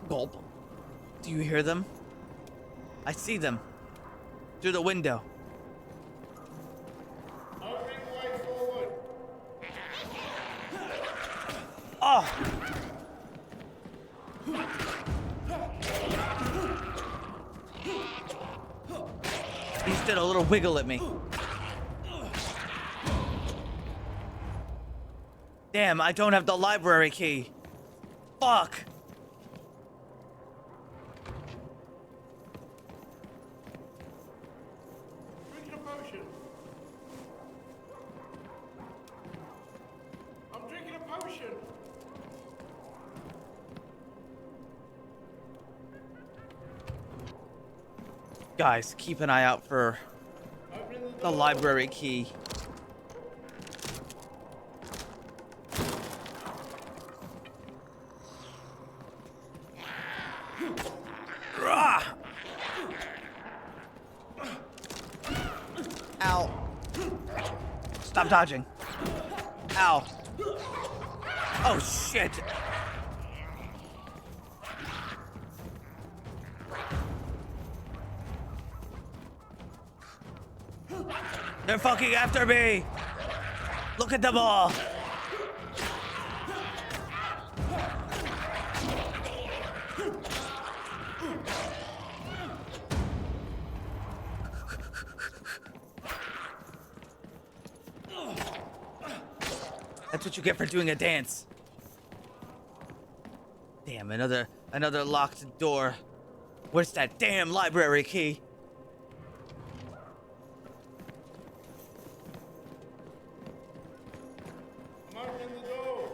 Gulp. Do you hear them? I see them. Through the window. Opening the way forward. Oh! He just did a little wiggle at me. Damn, I don't have the library key. Fuck! Drinking a potion. I'm drinking a potion. Guys, keep an eye out for Opening the the door. library key. Rah! Ow. Stop dodging. Ow. Oh, shit. They're fucking after me. Look at them all. That's what you get for doing a dance. Damn, another locked door. Where's that damn library key? I'm opening the door.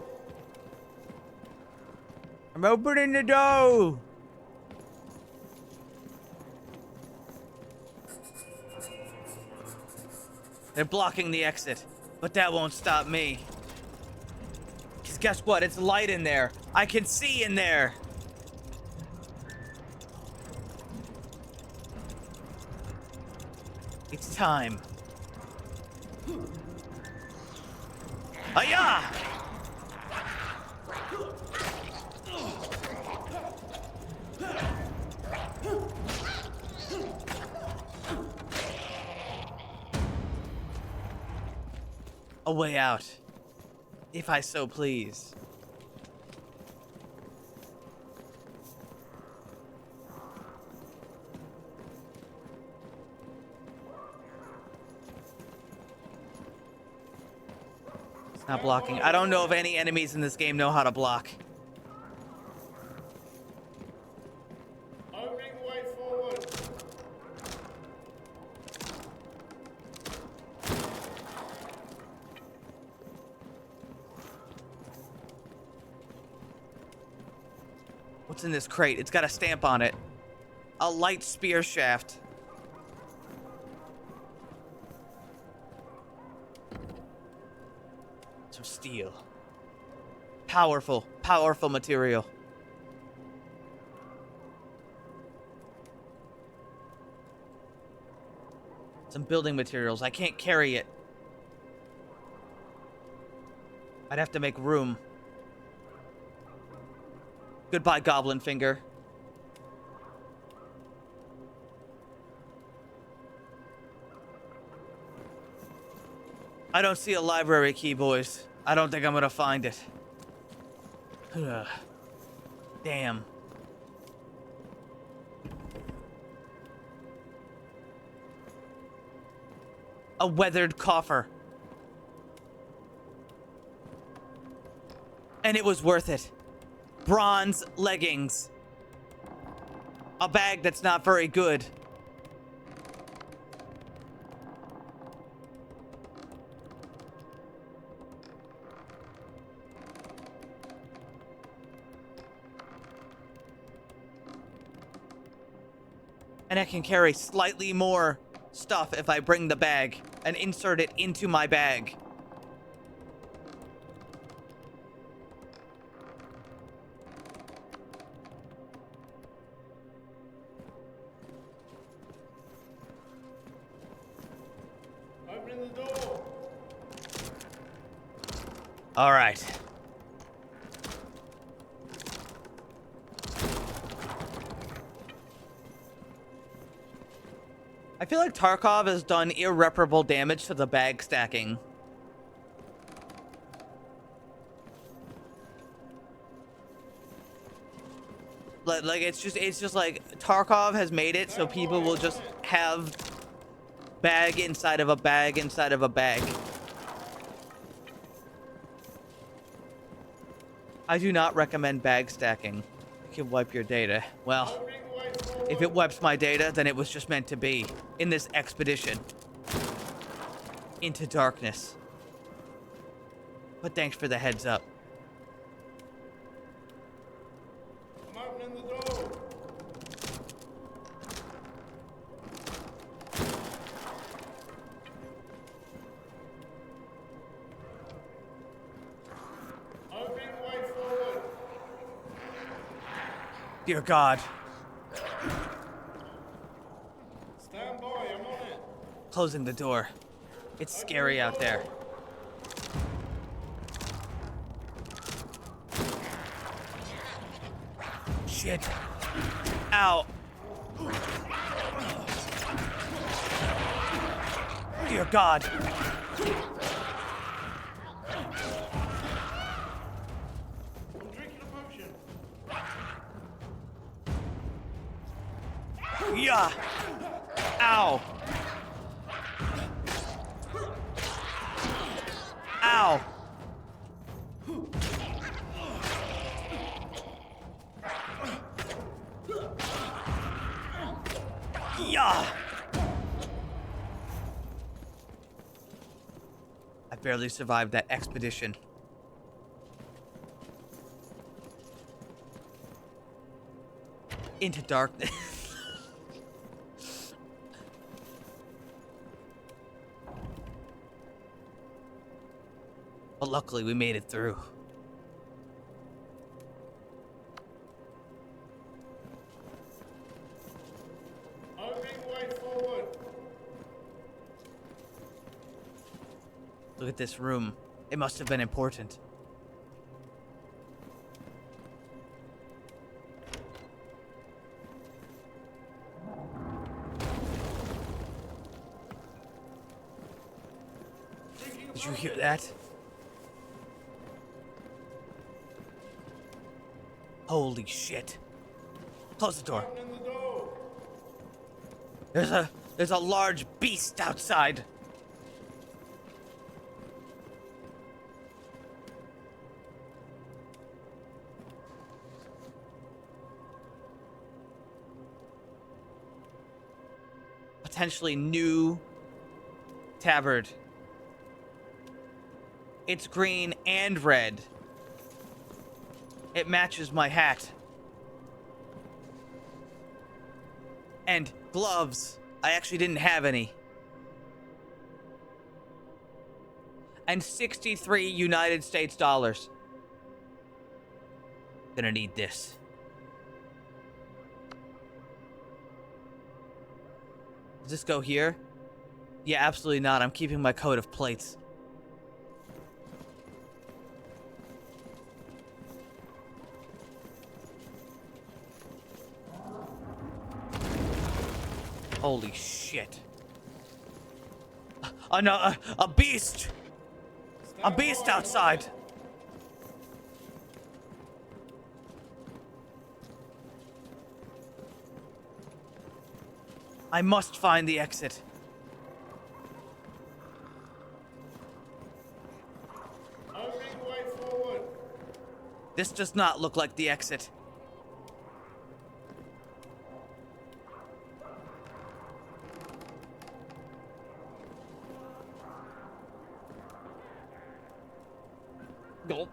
I'm opening the door. They're blocking the exit, but that won't stop me. 'Cause guess what? It's light in there. I can see in there. It's time. Aya! A way out, if I so please. It's not blocking. I don't know if any enemies in this game know how to block. Opening the way forward. What's in this crate? It's got a stamp on it. A light spear shaft. Some steel. Powerful, powerful material. Some building materials. I can't carry it. I'd have to make room. Goodbye, Goblin Finger. I don't see a library key, boys. I don't think I'm gonna find it. Ugh. Damn. A weathered coffer. And it was worth it. Bronze leggings. A bag that's not very good. And I can carry slightly more stuff if I bring the bag and insert it into my bag. Opening the door. All right. I feel like Tarkov has done irreparable damage to the bag stacking. Like it's just like Tarkov has made it so people will just have bag inside of a bag inside of a bag. I do not recommend bag stacking. It can wipe your data. Well, Opening the way forward. if it wipes my data, then it was just meant to be in this expedition into darkness. But thanks for the heads up. I'm opening the door. Opening the way forward. Dear God. Stand by, I'm on it. Closing the door. It's scary out there. Shit. Ow. Dear God. I'm drinking a potion. Yeah. Ow. Ow. Yeah. I barely survived that expedition. Into darkness. But luckily we made it through. Look at this room. It must have been important. Did you hear that? Holy shit. Close the door. Opening the door. There's a large beast outside. Potentially new tabard. It's green and red. It matches my hat. And gloves. I actually didn't have any. And 63 United States dollars. Gonna need this. Does this go here? Yeah, absolutely not. I'm keeping my coat of plates. Holy shit. No, a beast! A beast outside! I must find the exit. Opening the way forward. This does not look like the exit. Gulp.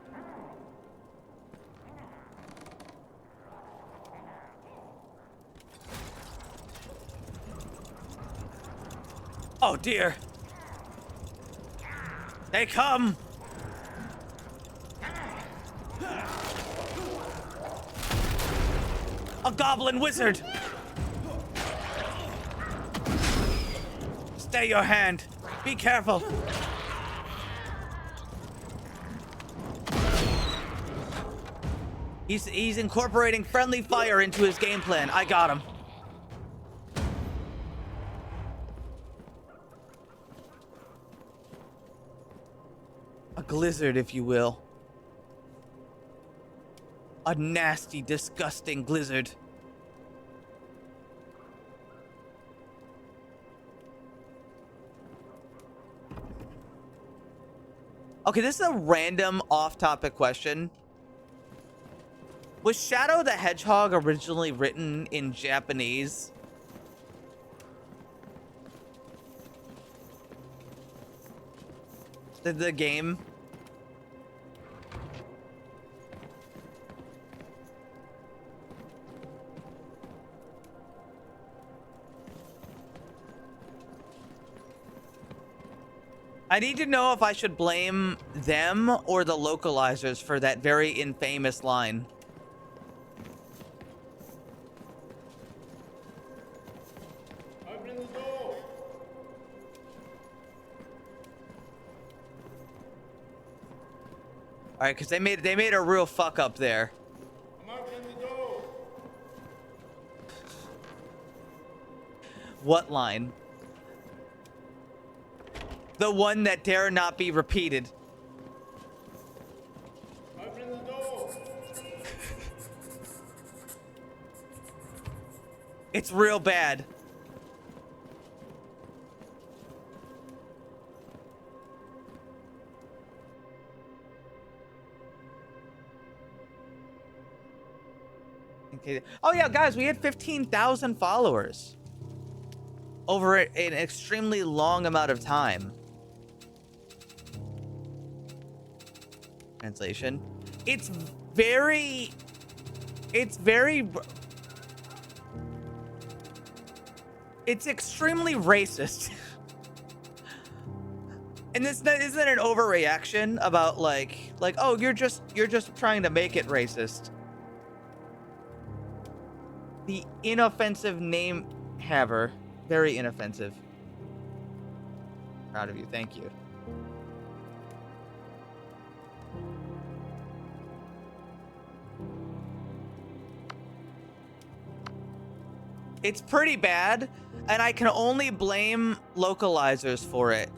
Oh dear. They come. A goblin wizard. Stay your hand. Be careful. He's incorporating friendly fire into his game plan. I got him. A glizzard, if you will. A nasty, disgusting glizzard. Okay, this is a random off-topic question. Was Shadow the Hedgehog originally written in Japanese? The game? I need to know if I should blame them or the localizers for that very infamous line. Opening the door. All right, because they made a real fuck up there. I'm opening the door. What line? The one that dare not be repeated. Opening the door. It's real bad. Okay. Oh yeah, guys, we had 15,000 followers over an extremely long amount of time. Translation. It's very it's extremely racist. And this isn't an overreaction about like oh, you're just trying to make it racist. The inoffensive name haver, very inoffensive. Proud of you, thank you. It's pretty bad, and I can only blame localizers for it.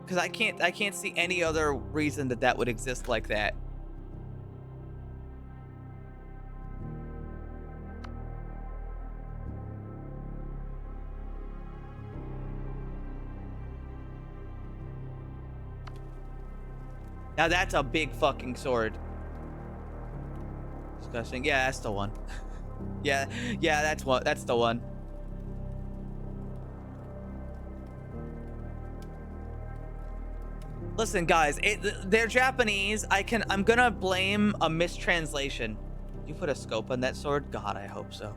Because I can't see any other reason that that would exist like that. Now that's a big fucking sword. Disgusting. Yeah, that's the one. yeah, that's the one. Listen, guys, they're Japanese. I'm gonna blame a mistranslation. You put a scope on that sword? God, I hope so.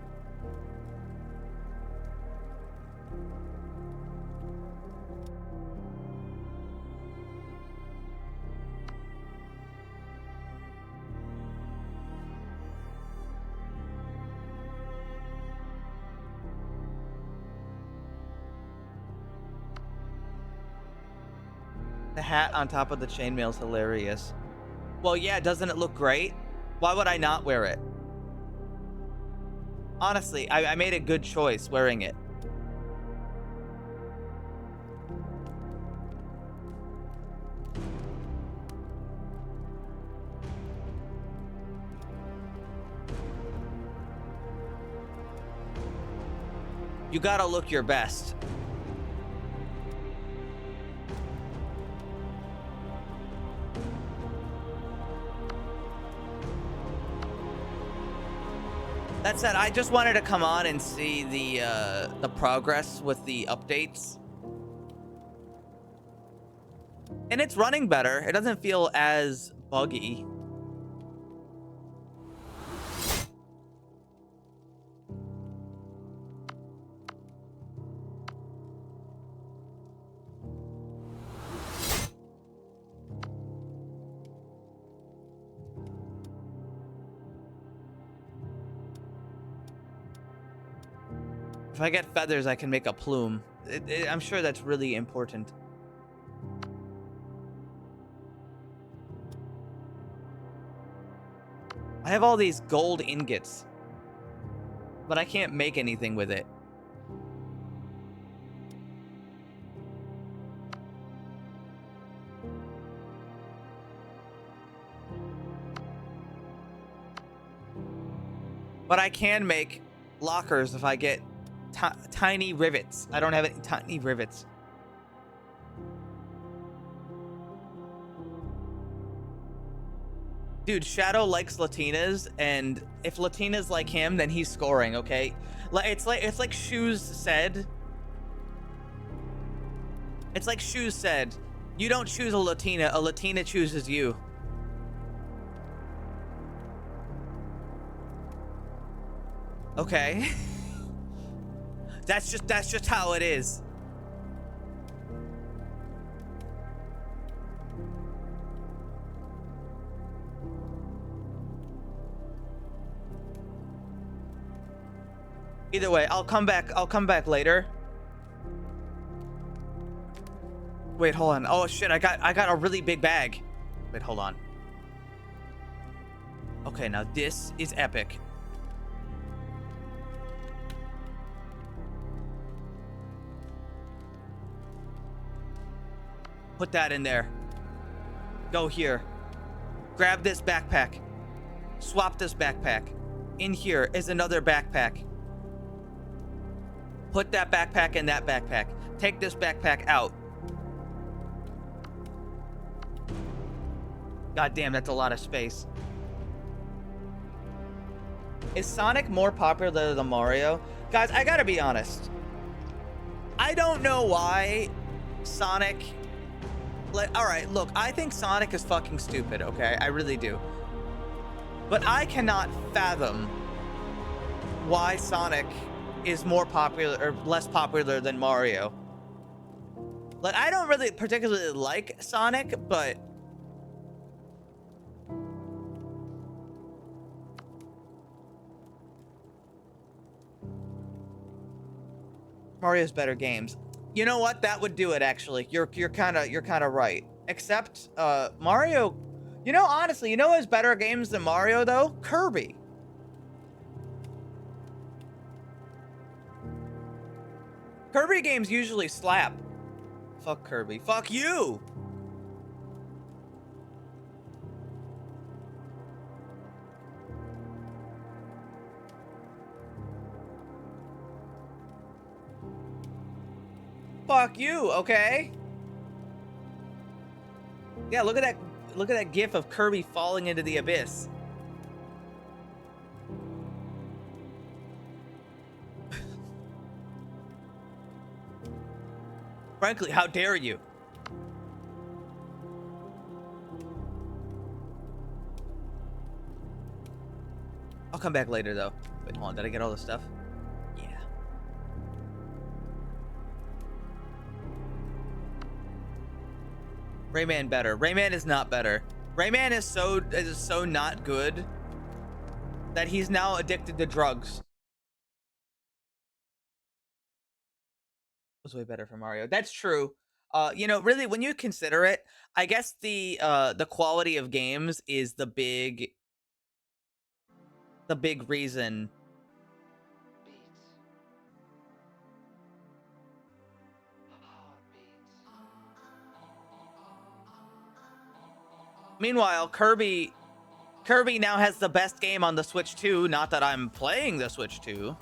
The hat on top of the chainmail is hilarious. Well, yeah, doesn't it look great? Why would I not wear it? Honestly, I made a good choice wearing it. You gotta look your best. That said, I just wanted to come on and see the progress with the updates. And it's running better. It doesn't feel as buggy. If I get feathers, I can make a plume. I'm sure that's really important. I have all these gold ingots, but I can't make anything with it. But I can make lockers if I get tiny rivets. I don't have any tiny rivets. Dude, Shadow likes Latinas, and if Latinas like him, then he's scoring, okay? It's like Shoes said. It's like Shoes said. You don't choose a Latina chooses you. Okay. That's just how it is. Either way, I'll come back later. Wait, hold on. Oh shit, I got a really big bag. Wait, hold on. Okay, now this is epic. Put that in there. Go here. Grab this backpack. Swap this backpack. In here is another backpack. Put that backpack in that backpack. Take this backpack out. God damn, that's a lot of space. Is Sonic more popular than Mario? Guys, I gotta be honest. I don't know why Sonic... Like, alright, look, I think Sonic is fucking stupid, okay? I really do. But I cannot fathom why Sonic is more popular or less popular than Mario. Like, I don't really particularly like Sonic, but Mario's better games. You know what? That would do it, actually. You're kind of right. Except Mario, you know, honestly, you know who has better games than Mario though? Kirby. Kirby games usually slap. Fuck Kirby. Fuck you! Fuck you, okay? Yeah, look at that. Look at that gif of Kirby falling into the abyss. Frankly, how dare you? I'll come back later, though. Wait, hold on. Did I get all the stuff? Yeah. Rayman better. Rayman is not better. Rayman is so not good that he's now addicted to drugs. Was way better for Mario. That's true. You know, really, when you consider it, I guess the quality of games is the big reason. Meanwhile, Kirby now has the best game on the Switch 2. Not that I'm playing the Switch 2.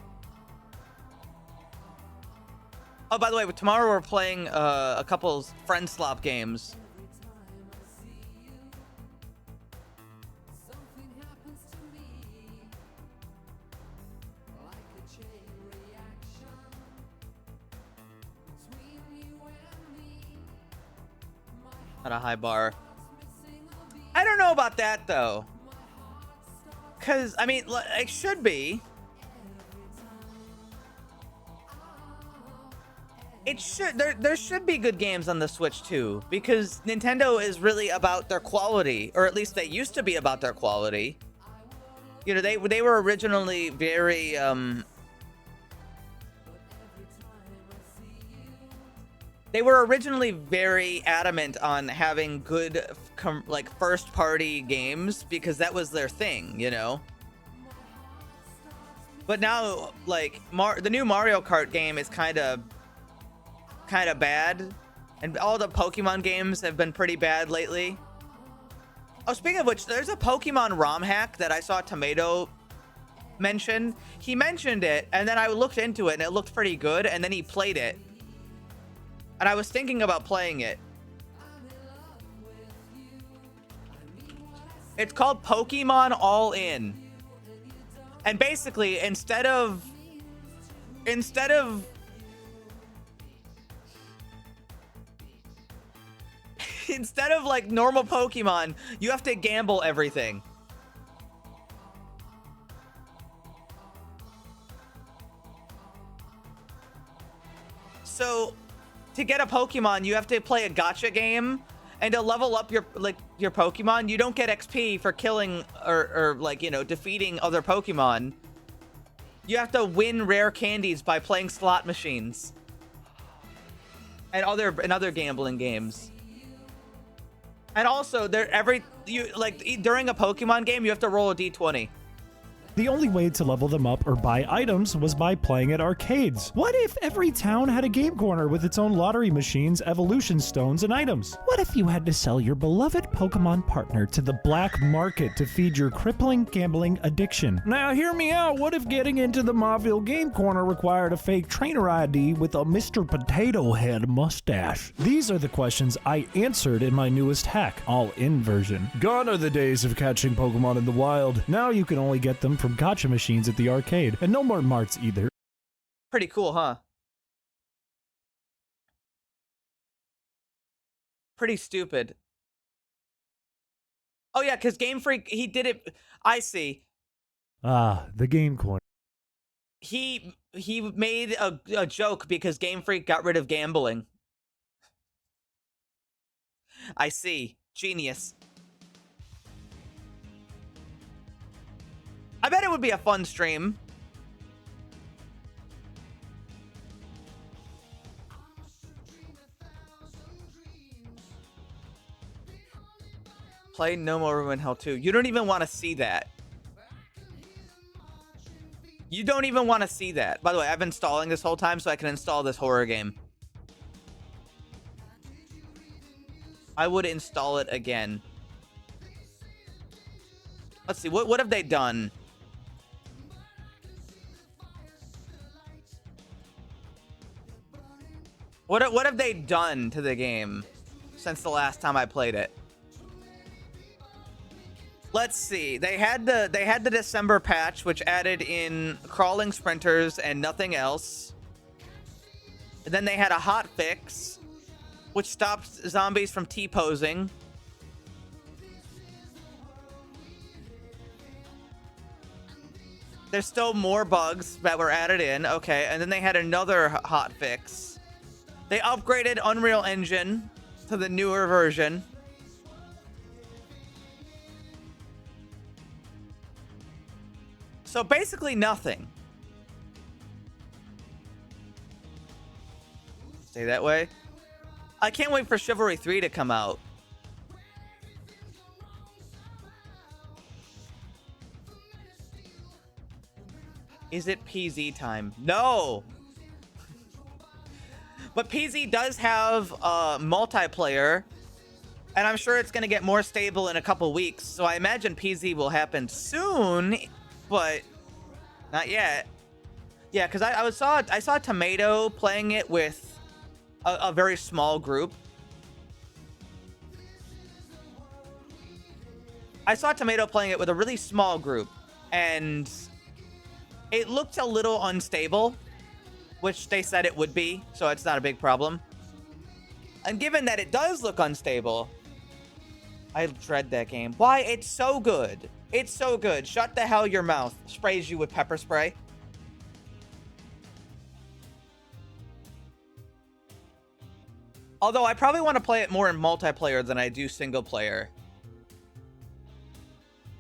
Oh, by the way, tomorrow we're playing a couple friend slop games. At a high bar. I don't know about that though. Cause I mean, it should be. It should. There should be good games on the Switch too, because Nintendo is really about their quality, or at least they used to be about their quality. You know, they were originally very adamant on having good like first party games because that was their thing, you know. But now, like the new Mario Kart game is kind of bad, and all the Pokemon games have been pretty bad lately. Oh, speaking of which, there's a Pokemon ROM hack that I saw Tomato mention. He mentioned it, and then I looked into it, and it looked pretty good, and then he played it. And I was thinking about playing it. It's called Pokemon All In. And basically, instead of like normal Pokemon, you have to gamble everything. So to get a Pokemon, you have to play a gacha game, and to level up your Pokemon, you don't get XP for killing or like, you know, defeating other Pokemon. You have to win rare candies by playing slot machines and other gambling games. And also, during a Pokemon game, you have to roll a d20. The only way to level them up or buy items was by playing at arcades. What if every town had a game corner with its own lottery machines, evolution stones, and items? What if you had to sell your beloved Pokemon partner to the black market to feed your crippling gambling addiction? Now hear me out, what if getting into the Mauville game corner required a fake trainer ID with a Mr. Potato Head mustache? These are the questions I answered in my newest hack, all-in version. Gone are the days of catching Pokemon in the wild. Now you can only get them from gacha machines at the arcade, and no more marts either. Pretty cool, huh? Pretty stupid. Oh yeah, because Game Freak, he did it. I see. Ah, the game corner. He made a joke because Game Freak got rid of gambling. I see. Genius. I bet it would be a fun stream. Play No More Room in Hell 2. You don't even want to see that. You don't even want to see that. By the way, I've been installing this whole time so I can install this horror game. I would install it again. Let's see. What have they done? What have they done to the game since the last time I played it? Let's see. They had the December patch, which added in crawling sprinters and nothing else. And then they had a hot fix, which stopped zombies from T-posing. There's still more bugs that were added in. Okay, and then they had another hot fix. They upgraded Unreal Engine to the newer version. So basically nothing. Stay that way. I can't wait for Chivalry 3 to come out. Is it PZ time? No! But PZ does have multiplayer, and I'm sure it's going to get more stable in a couple weeks, so I imagine PZ will happen soon, but not yet. Yeah, because I saw Tomato playing it with a very small group. I saw Tomato playing it with a really small group, and it looked a little unstable, which they said it would be, so it's not a big problem. And given that it does look unstable, I dread that game. Why? It's so good. It's so good. Shut the hell your mouth. Sprays you with pepper spray. Although I probably want to play it more in multiplayer than I do single player.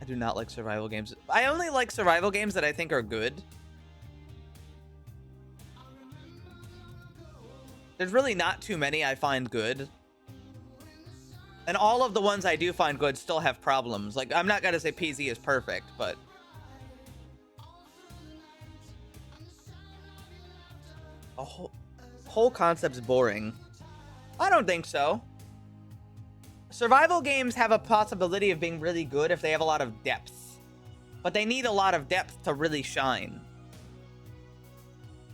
I do not like survival games. I only like survival games that I think are good. There's really not too many I find good. And all of the ones I do find good still have problems. Like, I'm not gonna say PZ is perfect, but... the whole concept's boring. I don't think so. Survival games have a possibility of being really good if they have a lot of depth. But they need a lot of depth to really shine.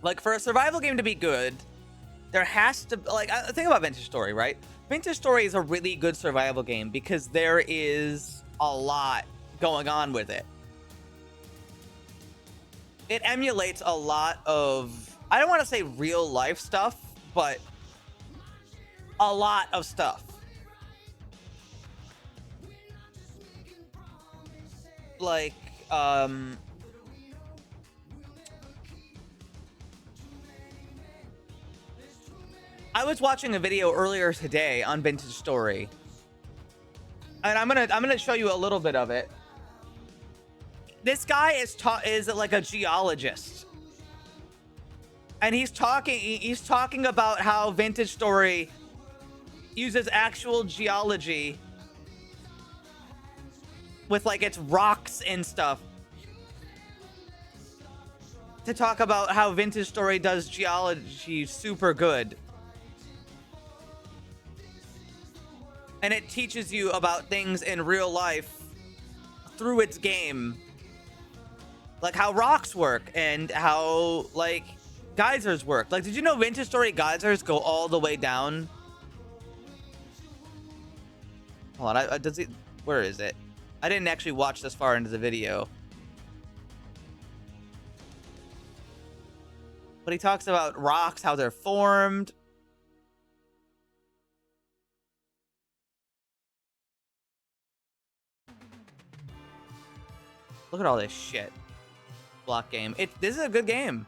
Like, for a survival game to be good, there has to... like, think about Vintage Story, right? Vintage Story is a really good survival game because there is a lot going on with it. It emulates a lot of... I don't want to say real life stuff, but a lot of stuff. Like, I was watching a video earlier today on Vintage Story, and I'm gonna show you a little bit of it. This guy is like a geologist, and he's talking about how Vintage Story uses actual geology with like its rocks and stuff to talk about how Vintage Story does geology super good. And it teaches you about things in real life through its game. Like how rocks work and how, like, geysers work. Like, did you know Vintage Story geysers go all the way down? Hold on, where is it? I didn't actually watch this far into the video. But he talks about rocks, how they're formed. Look at all this shit. Block game. This is a good game.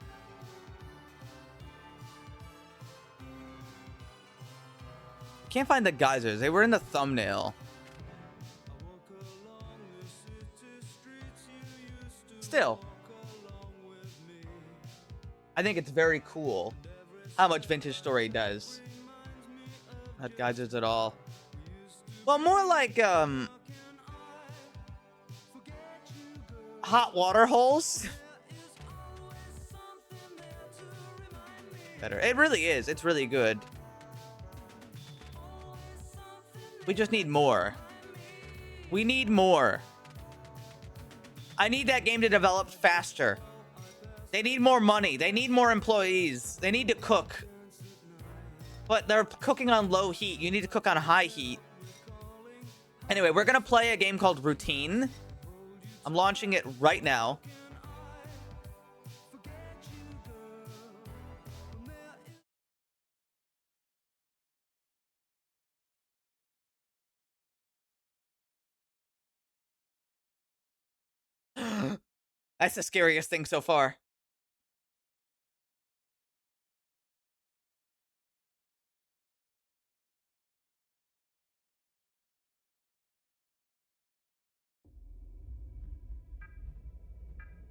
Can't find the geysers. They were in the thumbnail. Still, I think it's very cool how much Vintage Story does. Not geysers at all. Well, more like hot water holes. better. It really is. It's really good. We just need more. We need more. I need that game to develop faster. They need more money. They need more employees. They need to cook. But they're cooking on low heat. You need to cook on high heat. Anyway, we're going to play a game called Routine. I'm launching it right now. That's the scariest thing so far.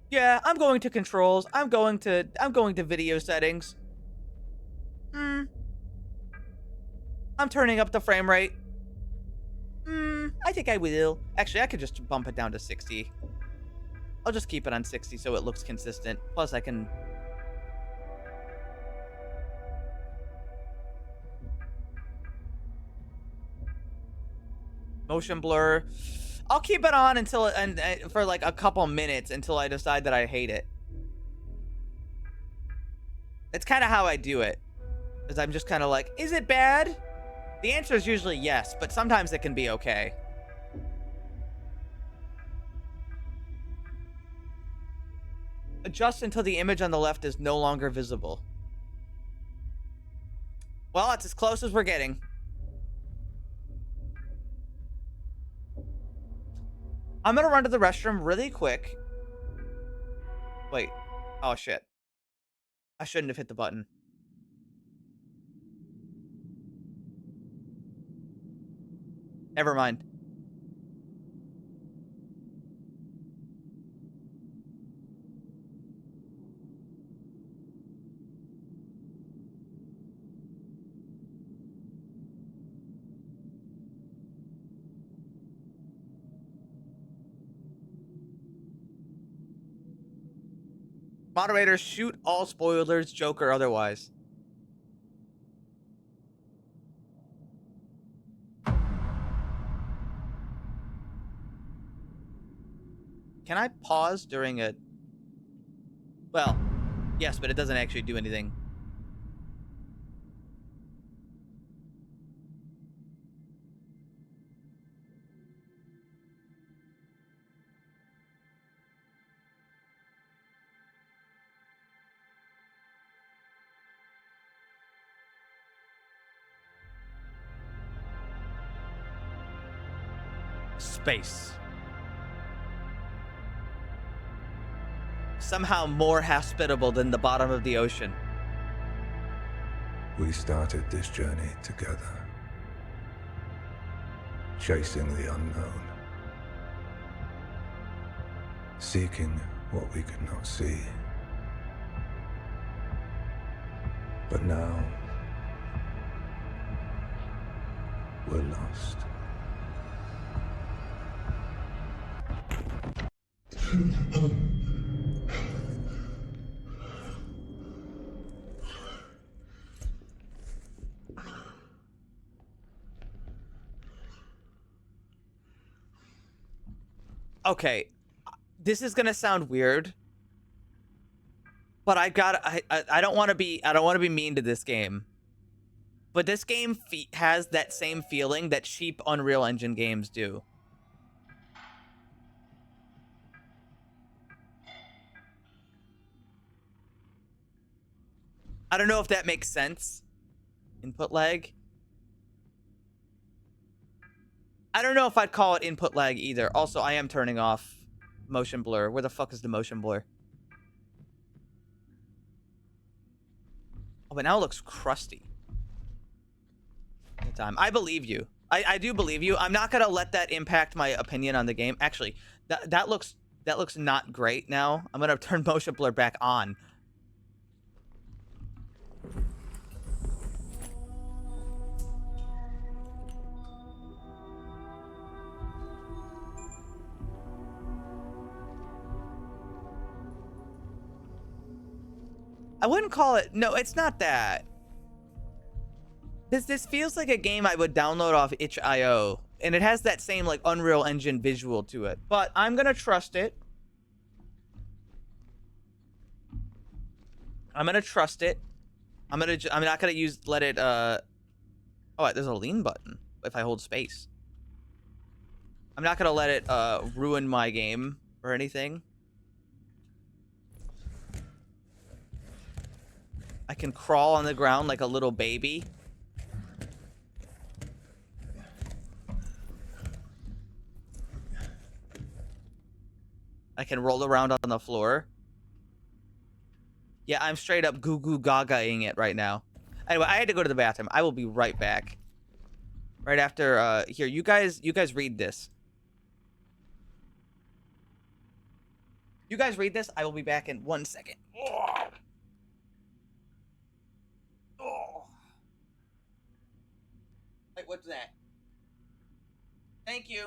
Yeah, I'm going to controls. I'm going to video settings. I'm turning up the frame rate. I think I will. Actually, I could just bump it down to 60. I'll just keep it on 60 so it looks consistent. Plus, I can... Motion blur. I'll keep it on until and for like a couple minutes until I decide that I hate it. It's kind of how I do it. Is I'm just kind of like, is it bad? The answer is usually yes, but sometimes it can be okay. Adjust until the image on the left is no longer visible. Well, it's as close as we're getting. I'm gonna run to the restroom really quick. Wait. Oh, shit. I shouldn't have hit the button. Never mind. Moderators, shoot all spoilers, joke or otherwise. Can I pause during a... Well, yes, but it doesn't actually do anything. Space. Somehow more hospitable than the bottom of the ocean. We started this journey together, chasing the unknown, seeking what we could not see. But now, we're lost. Okay, this is gonna sound weird, but I don't want to be mean to this game, but this game has that same feeling that cheap Unreal Engine games do. I don't know if that makes sense. Input lag. I don't know if I'd call it input lag either. Also, I am turning off motion blur. Where the fuck is the motion blur? Oh, but now it looks crusty. I believe you. I do believe you. I'm not gonna let that impact my opinion on the game. Actually, that looks not great now. I'm gonna turn motion blur back on. I wouldn't call it. No, it's not that. This feels like a game I would download off itch.io, and it has that same like Unreal Engine visual to it. But I'm gonna trust it. I'm not gonna let it. Oh, there's a lean button if I hold space. I'm not gonna let it ruin my game or anything. I can crawl on the ground like a little baby. I can roll around on the floor. Yeah, I'm straight up goo goo gaga-ing it right now. Anyway, I had to go to the bathroom. I will be right back. Right after, here, you guys read this. You guys read this. I will be back in 1 second. Oh. Oh. Wait, what's that? Thank you.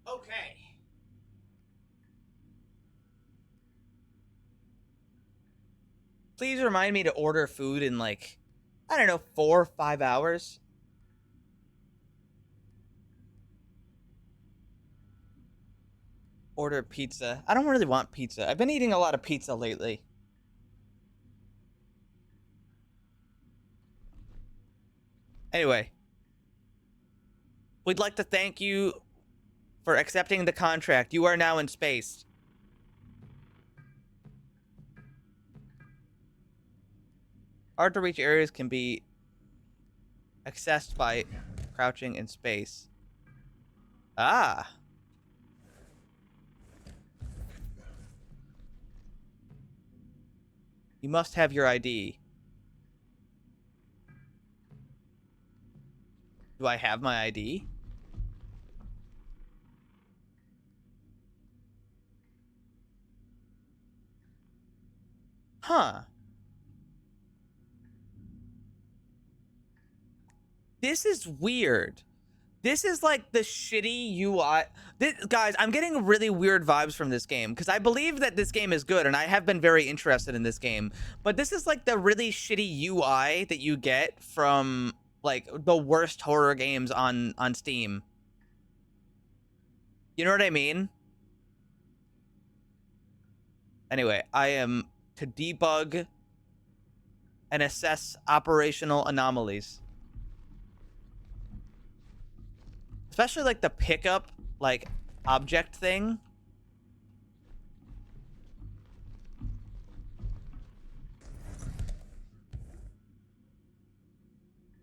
Okay. Please remind me to order food in like, I don't know, 4 or 5 hours. Order pizza. I don't really want pizza. I've been eating a lot of pizza lately. Anyway, we'd like to thank you for accepting the contract. You are now in space. Hard to reach areas can be accessed by crouching in space. Ah. You must have your ID. Do I have my ID? Huh. This is weird. This is like the shitty UI. Guys, I'm getting really weird vibes from this game because I believe that this game is good and I have been very interested in this game. But this is like the really shitty UI that you get from like the worst horror games on Steam. You know what I mean? Anyway, I am to debug and assess operational anomalies. Especially like the pickup, like, object thing.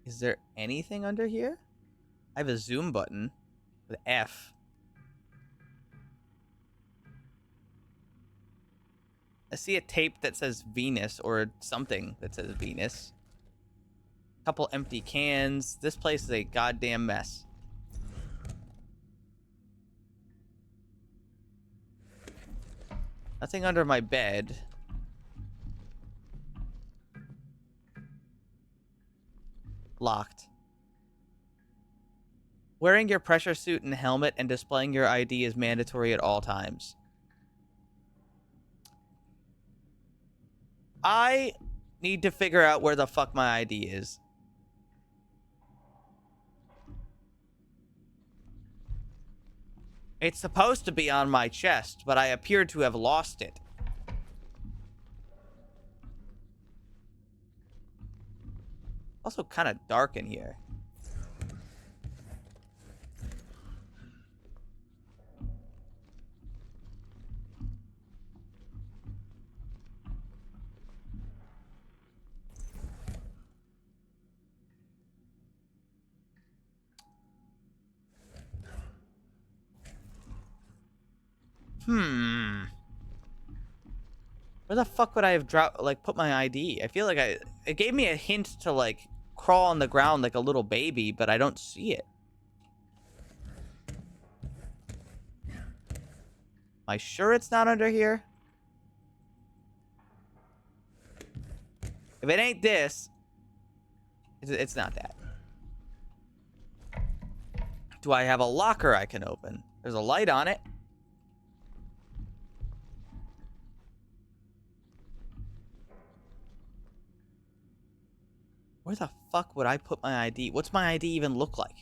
Is there anything under here? I have a zoom button with F. I see a tape that says Venus or something that says Venus. Couple empty cans. This place is a goddamn mess. Nothing under my bed. Locked. Wearing your pressure suit and helmet and displaying your ID is mandatory at all times. I need to figure out where the fuck my ID is. It's supposed to be on my chest, but I appear to have lost it. Also kind of dark in here. Where the fuck would I have dropped, like, put my ID? I feel like it gave me a hint to, like, crawl on the ground like a little baby, but I don't see it. Am I sure it's not under here? If it ain't this, it's not that. Do I have a locker I can open? There's a light on it. Where the fuck would I put my ID? What's my ID even look like?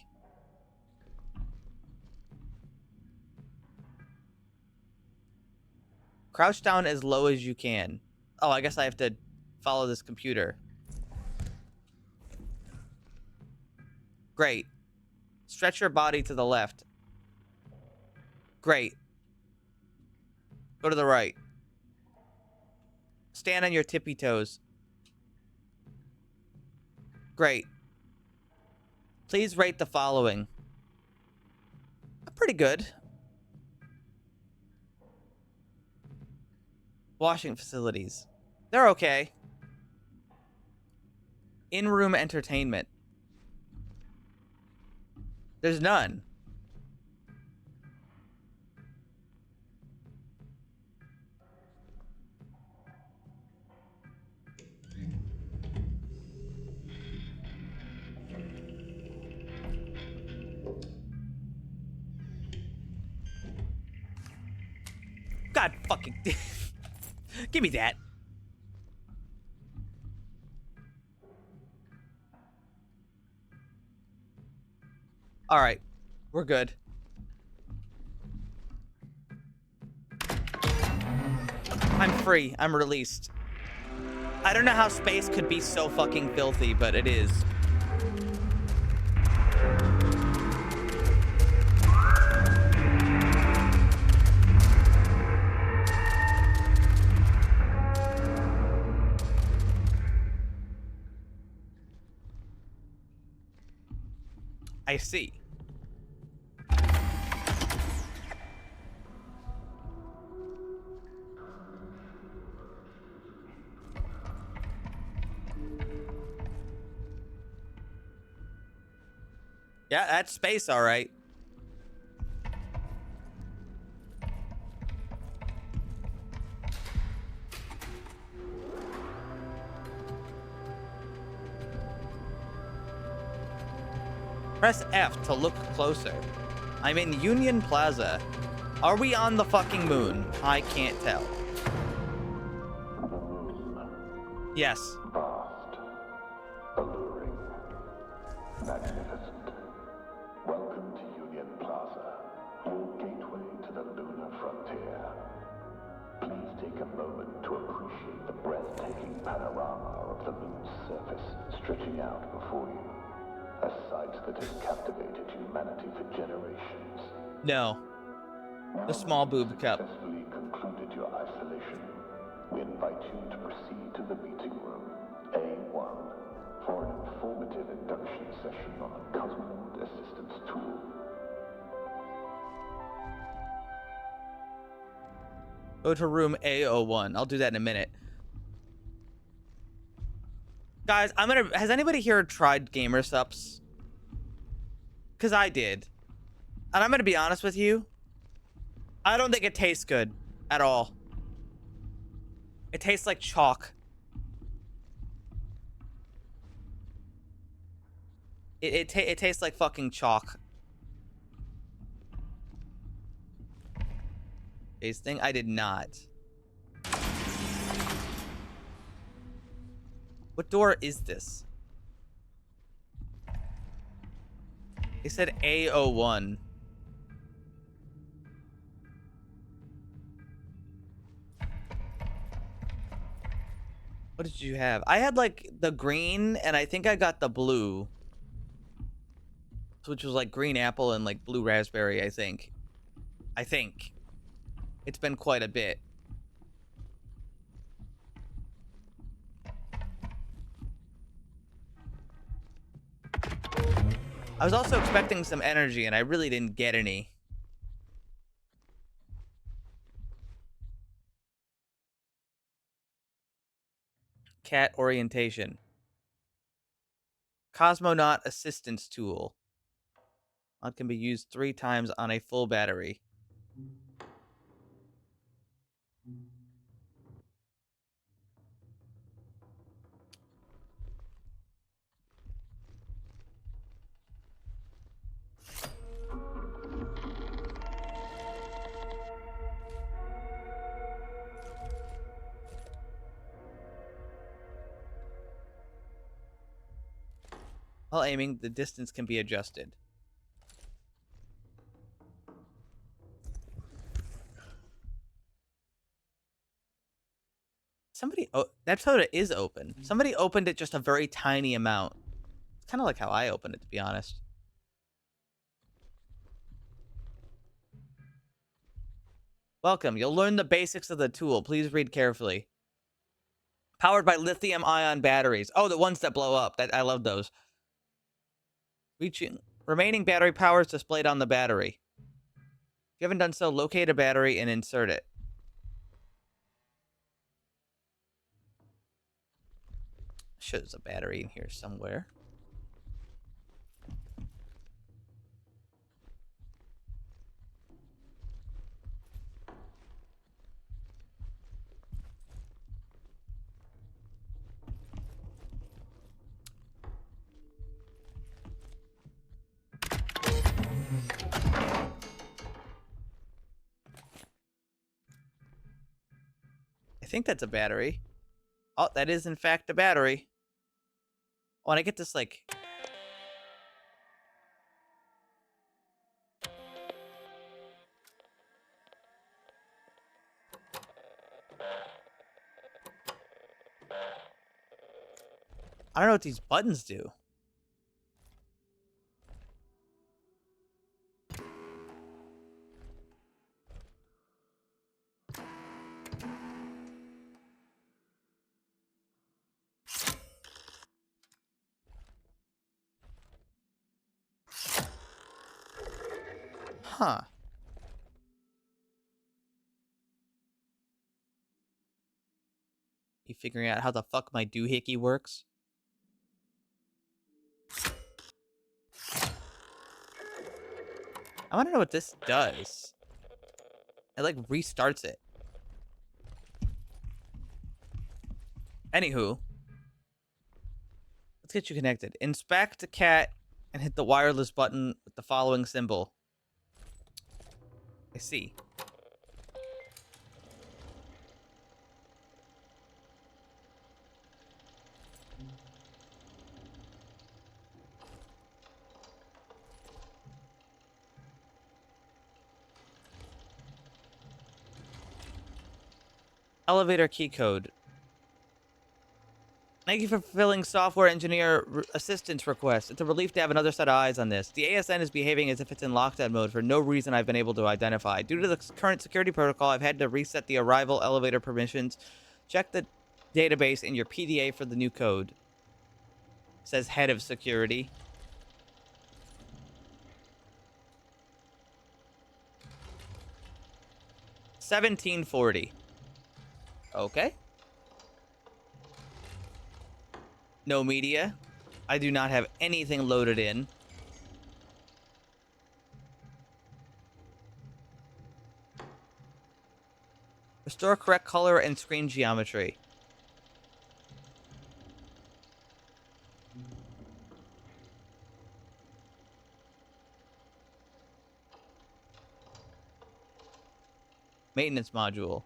Crouch down as low as you can. Oh, I guess I have to follow this computer. Great. Stretch your body to the left. Great. Go to the right. Stand on your tippy toes. Great. Please rate the following. Pretty good. Washing facilities. They're okay. In-room entertainment. There's none. God fucking... Give me that. All right. We're good. I'm free. I'm released. I don't know how space could be so fucking filthy, but it is. I see. Yeah, that's space, all right. Press F to look closer. I'm in Union Plaza. Are we on the fucking moon? I can't tell. Yes. Vast, alluring, magnificent. Welcome to Union Plaza, your gateway to the lunar frontier. Please take a moment to appreciate the breathtaking panorama of the moon's surface stretching out before you. A sight that has captivated humanity for generations. No. The small boob cup. Successfully concluded your isolation. We invite you to proceed to the meeting room, A1, for an informative induction session on the Cosmonaut Assistance Tool. Go to room A01. I'll do that in a minute. Guys, has anybody here tried Gamer Sups? Because I did. And I'm gonna be honest with you. I don't think it tastes good at all. It tastes like chalk. It tastes like fucking chalk. Tasting? I did not. What door is this? They said A01. What did you have? I had like the green and I think I got the blue. Which was like green apple and like blue raspberry, I think. It's been quite a bit. I was also expecting some energy, and I really didn't get any. Cat orientation. Cosmonaut assistance tool. It can be used 3 times on a full battery. While aiming, the distance can be adjusted. That soda is open. Somebody opened it just a very tiny amount. It's kind of like how I opened it, to be honest. Welcome. You'll learn the basics of the tool. Please read carefully. Powered by lithium-ion batteries. Oh, the ones that blow up. I love those. Remaining battery power is displayed on the battery. If you haven't done so, locate a battery and insert it. Sure, there's a battery in here somewhere. I think that's a battery. Oh, that is in fact a battery. Oh, and I get this like... I don't know what these buttons do. Huh. You figuring out how the fuck my doohickey works? I want to know what this does. It like restarts it. Anywho. Let's get you connected. Inspect the cat and hit the wireless button with the following symbol. I see. Elevator key code. Thank you for fulfilling software engineer assistance request. It's a relief to have another set of eyes on this. The ASN is behaving as if it's in lockdown mode for no reason I've been able to identify. Due to the current security protocol, I've had to reset the arrival elevator permissions. Check the database in your PDA for the new code. Says head of security. $17.40. Okay. No media. I do not have anything loaded in. Restore correct color and screen geometry. Maintenance module.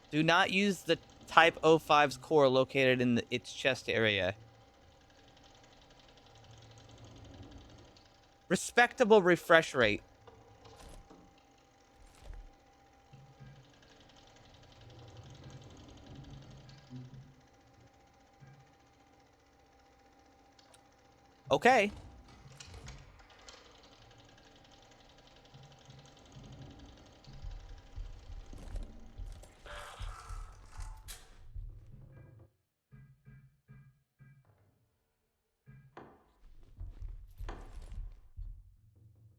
Do not use the Type 05's core located in its chest area. Respectable refresh rate. Okay.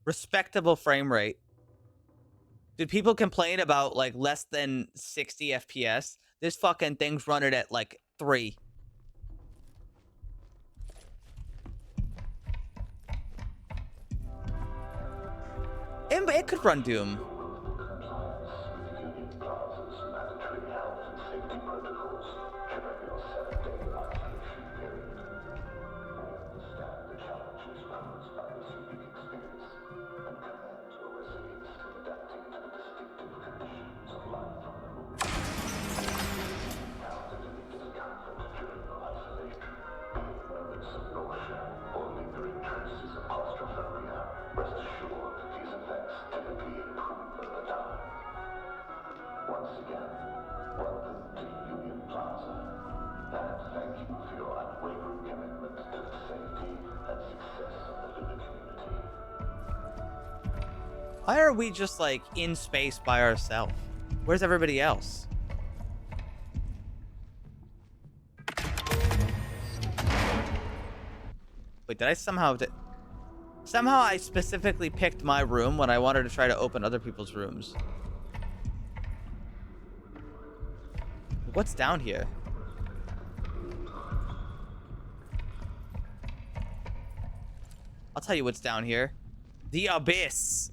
Respectable frame rate. Did people complain about like less than 60 FPS? This fucking thing's running at like 3. It could run Doom. Union Plaza's mandatory health and safety protocols during your 7-day isolation period. We understand the challenges posed by this unique experience and commend your resilience in adapting to the distinctive conditions of life on the move. Encountered any discomfort during your isolation, be it moments of nausea or lingering traces of claustrophobia, rest assured that these effects typically improve over time. Once again, welcome to Union Plaza, and thank you for your unwavering commitment to the safety and success of the Lunar community. Why are we just like in space by ourselves? Where's everybody else? Wait, did I somehow... Somehow I specifically picked my room when I wanted to try to open other people's rooms. What's down here? I'll tell you what's down here. The Abyss.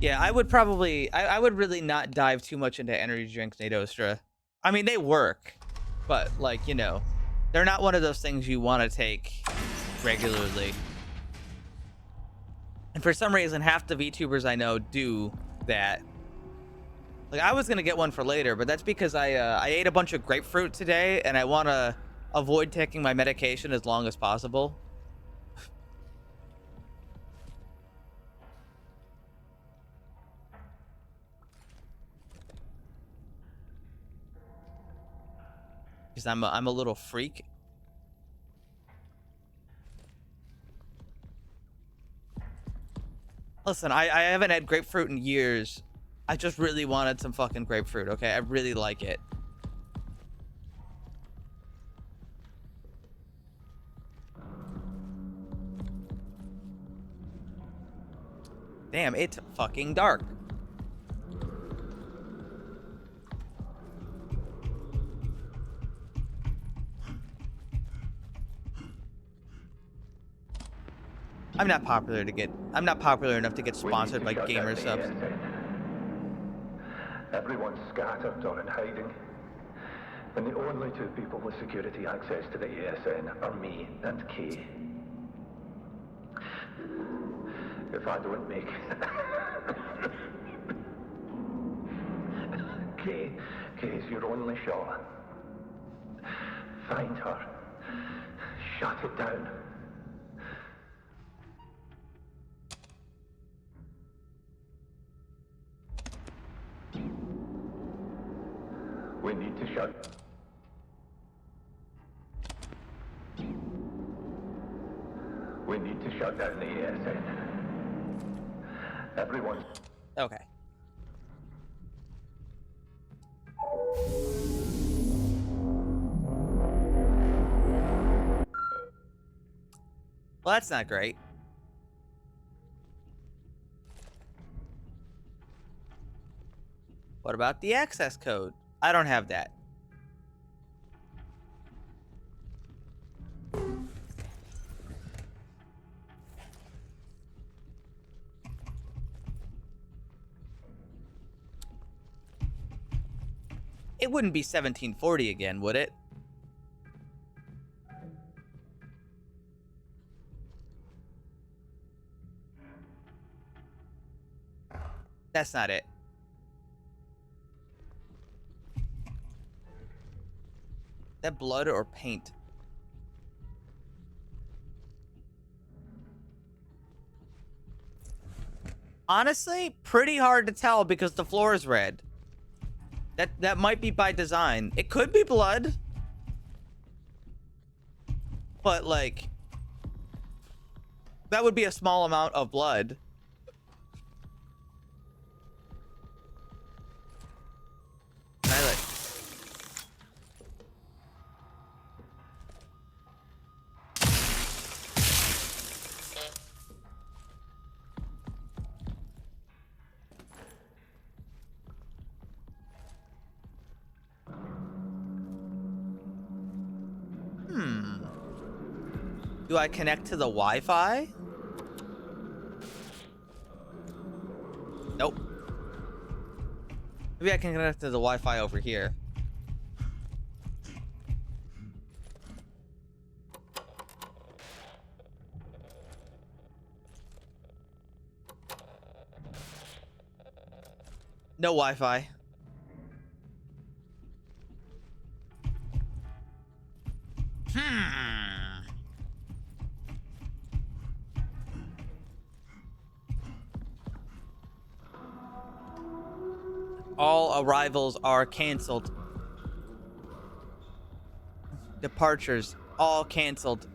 Yeah, I would probably... I would really not dive too much into energy drinks, Nadostra. I mean, they work. But, like, you know, they're not one of those things you want to take regularly. And for some reason, half the VTubers I know do that. Like, I was going to get one for later, but that's because I ate a bunch of grapefruit today, and I want to avoid taking my medication as long as possible. Because I'm a little freak. Listen, I haven't had grapefruit in years. I just really wanted some fucking grapefruit, okay? I really like it. Damn, it's fucking dark. I'm not popular enough to get sponsored by gamer subs. Everyone's scattered or in hiding. And the only two people with security access to the ASN are me and Kay. If I don't make Kay's your only shot. Find her. Shut it down. We need to shut. We need to shut down the ASN. Everyone. Okay. Well, that's not great. What about the access code? I don't have that. It wouldn't be 1740 again, would it? That's not it. That blood or paint? Honestly, pretty hard to tell because the floor is red. That might be by design. It could be blood. But like that would be a small amount of blood. I like Do I connect to the Wi-Fi? Nope. Maybe I can connect to the Wi-Fi over here. No Wi-Fi. All arrivals are canceled. Departures, all canceled.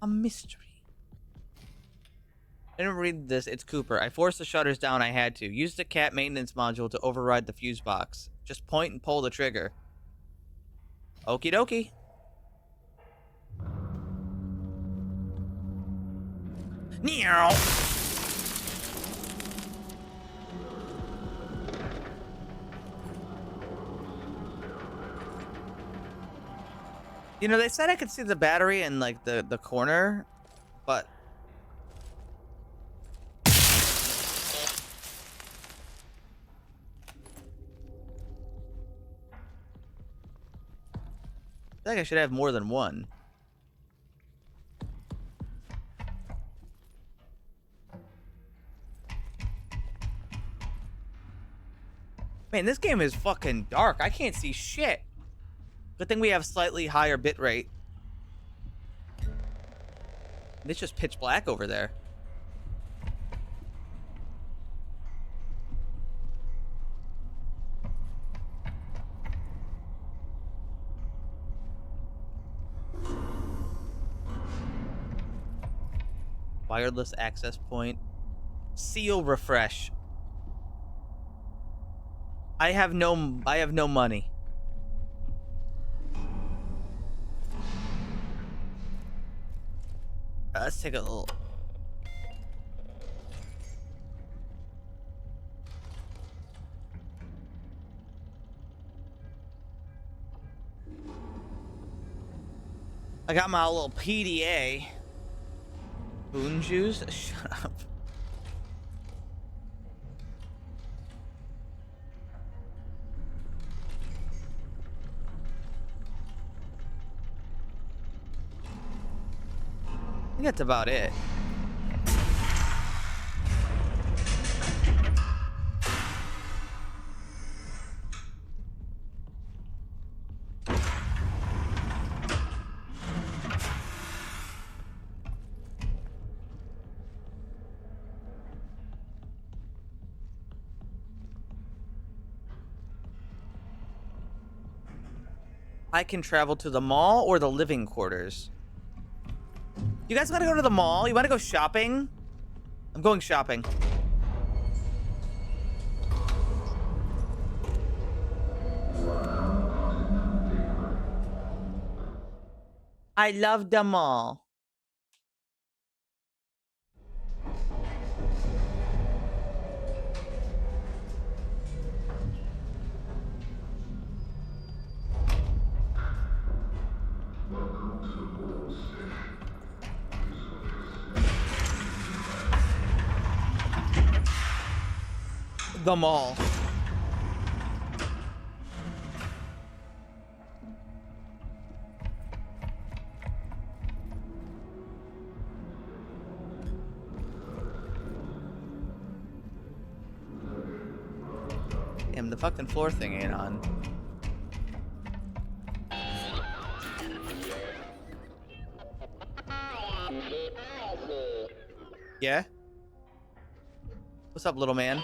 A mystery. I didn't read this. It's Cooper. I forced the shutters down. I had to. Use the cat maintenance module to override the fuse box. Just point and pull the trigger. Okie dokie. Meow. You know, they said I could see the battery in like the corner, but I feel like I should have more than one. Man, this game is fucking dark. I can't see shit. Good thing we have slightly higher bitrate. It's just pitch black over there. Wireless access point. Seal refresh. I have no money. Let's take a little. I got my little PDA. Boon juice? Shut up. I think that's about it. I can travel to the mall or the living quarters. You guys want to go to the mall? You want to go shopping? I'm going shopping. I love the mall. The mall. Damn, the fucking floor thing ain't on. Yeah? What's up, little man?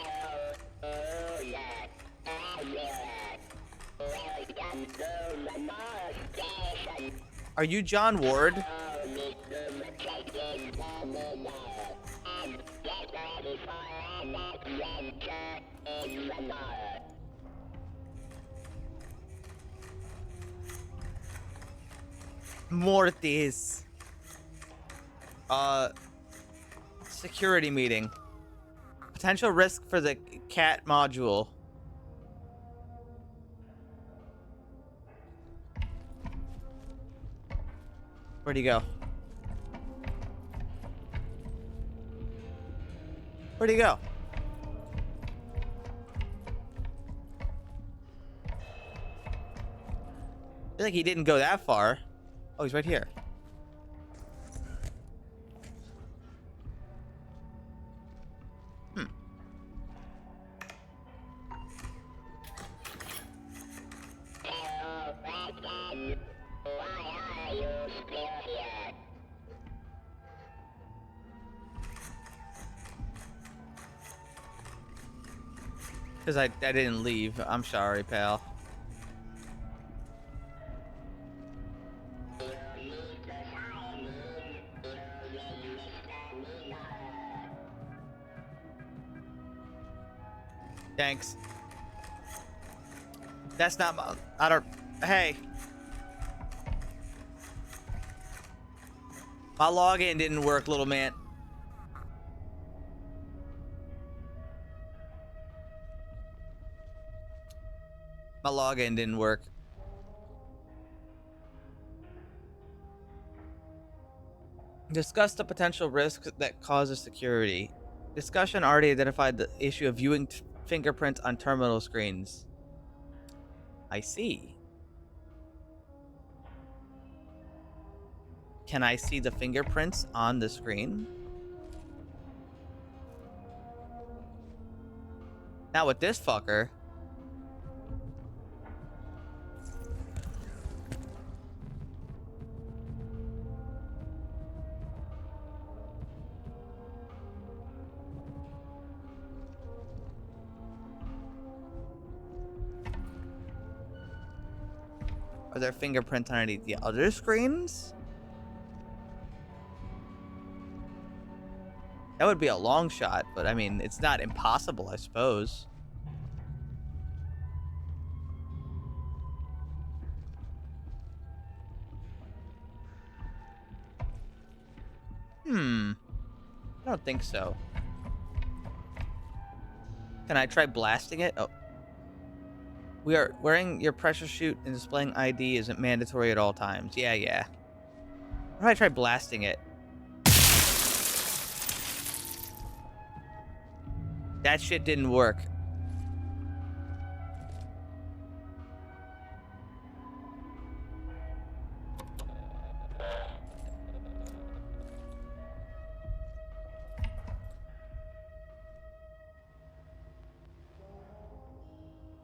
Are you John Ward? Mortis. Security meeting. Potential risk for the cat module. Where'd he go? Where'd he go? I feel like he didn't go that far. Oh, he's right here. Because I didn't leave. I'm sorry, pal. Thanks. That's not my... I don't... Hey. My login didn't work, little man. My login didn't work. Discuss the potential risks that causes security. Discussion already identified the issue of viewing fingerprints on terminal screens. I see. Can I see the fingerprints on the screen? Not with this fucker. Are there fingerprints underneath the other screens? That would be a long shot, but I mean, it's not impossible, I suppose. I don't think so. Can I try blasting it? Oh. We are wearing your pressure chute and displaying ID isn't mandatory at all times. Yeah. What if I try blasting it? That shit didn't work.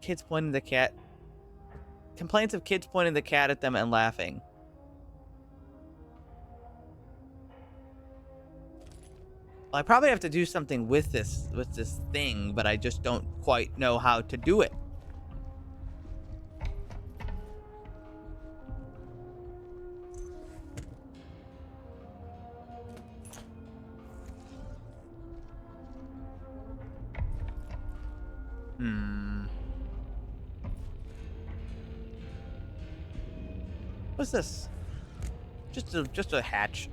Kids pointing the cat. Complaints of kids pointing the cat at them and laughing. Well, I probably have to do something with this thing, but I just don't quite know how to do it. What's this? Just a hatch.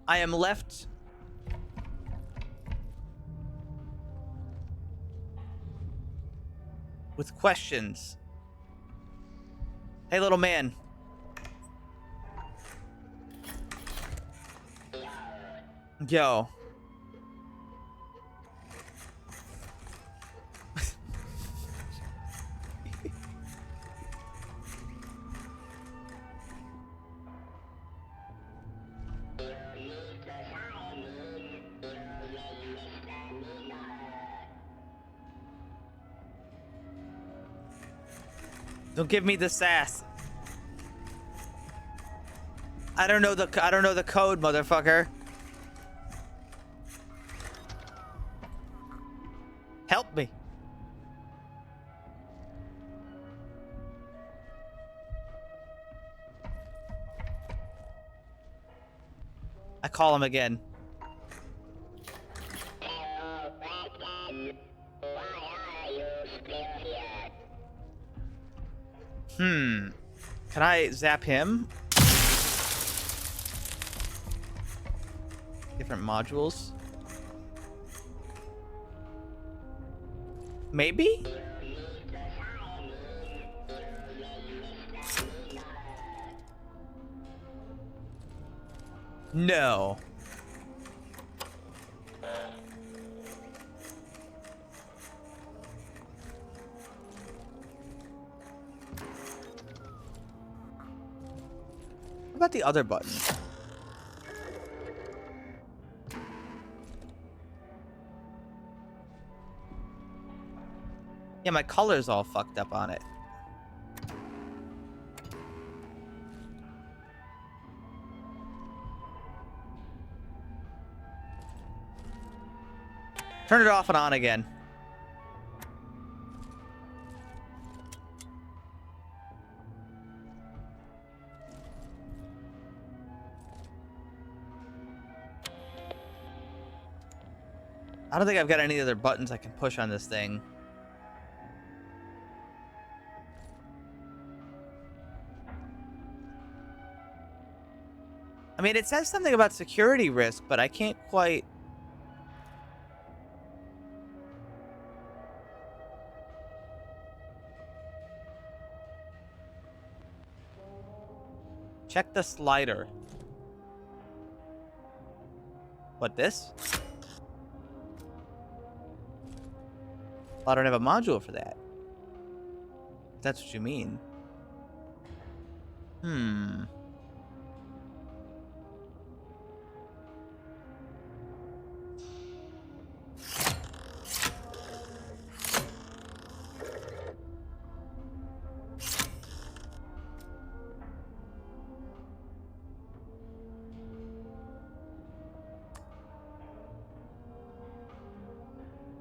I am left with questions. Hey, little man. Yo. Don't give me the sass. I don't know the code, motherfucker. Help me. I call him again. Can I zap him? Different modules. Maybe? No. What about the other button? Yeah, my color's all fucked up on it. Turn it off and on again. I don't think I've got any other buttons I can push on this thing. I mean, it says something about security risk, but I can't quite... Check the slider. What, this? I don't have a module for that. If that's what you mean.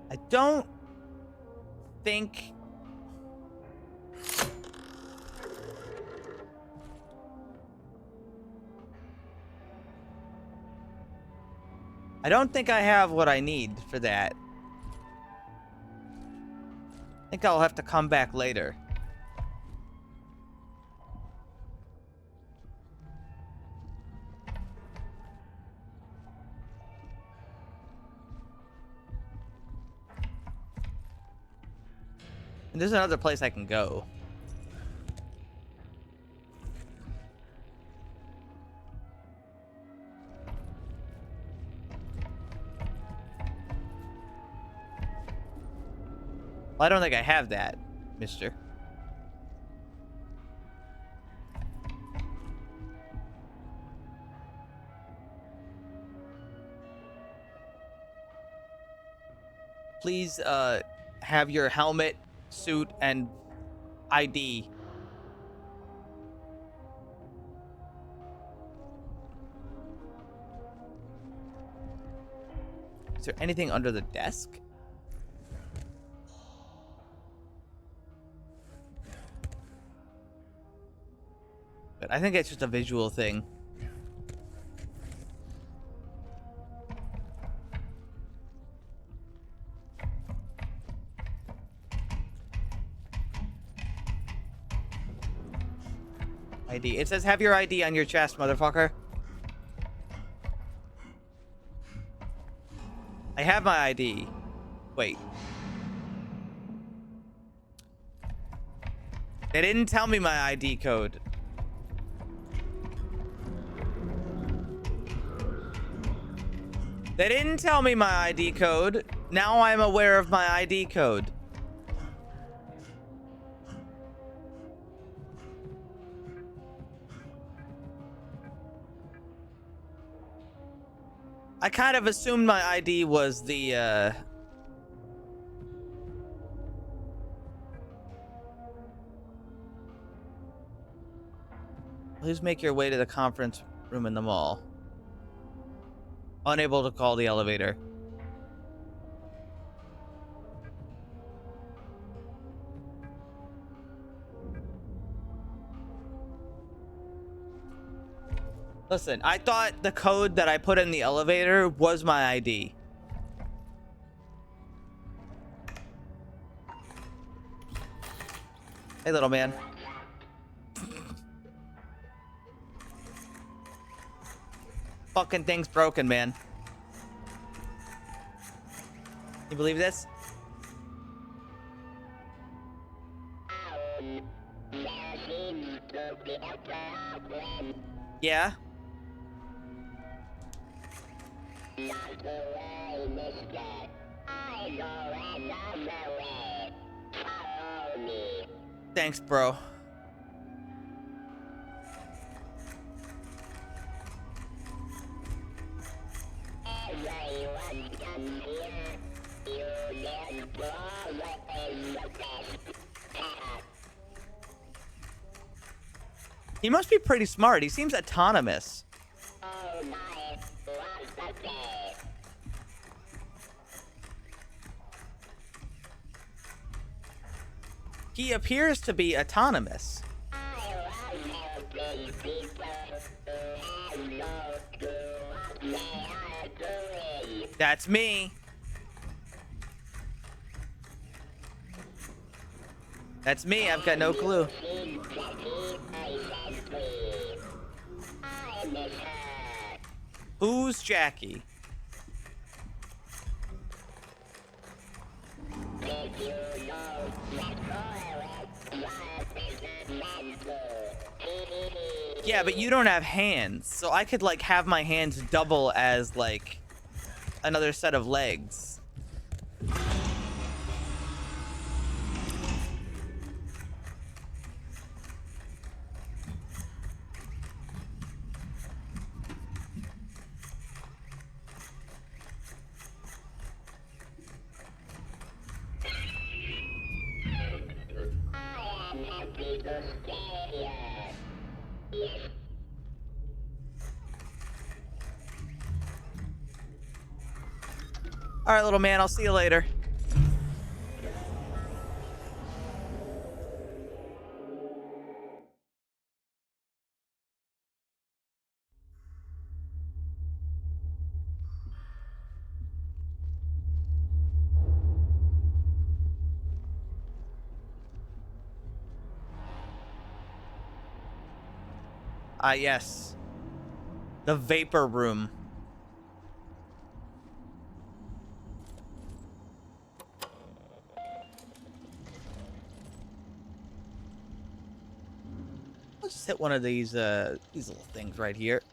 I don't think... I don't think I have what I need for that. I think I'll have to come back later. And there's another place I can go. Well, I don't think I have that, mister. Please, have your helmet, suit, and ID. Is there anything under the desk? But I think it's just a visual thing. ID. It says have your ID on your chest, motherfucker. I have my ID. Wait. They didn't tell me my ID code. They didn't tell me my ID code. Now I'm aware of my ID code. I kind of assumed my ID was the, Please make your way to the conference room in the mall. Unable to call the elevator. Listen, I thought the code that I put in the elevator was my ID. Hey, little man. Fucking thing's broken, man. You believe this? Yeah? Thanks, bro. He must be pretty smart. He seems autonomous. He appears to be autonomous. That's me. That's me. I've got no clue. Who's Jackie? Yeah, but you don't have hands, so I could like have my hands double as like another set of legs. All right, little man, I'll see you later. Ah, yes. The vapor room. Let's just hit one of these little things right here.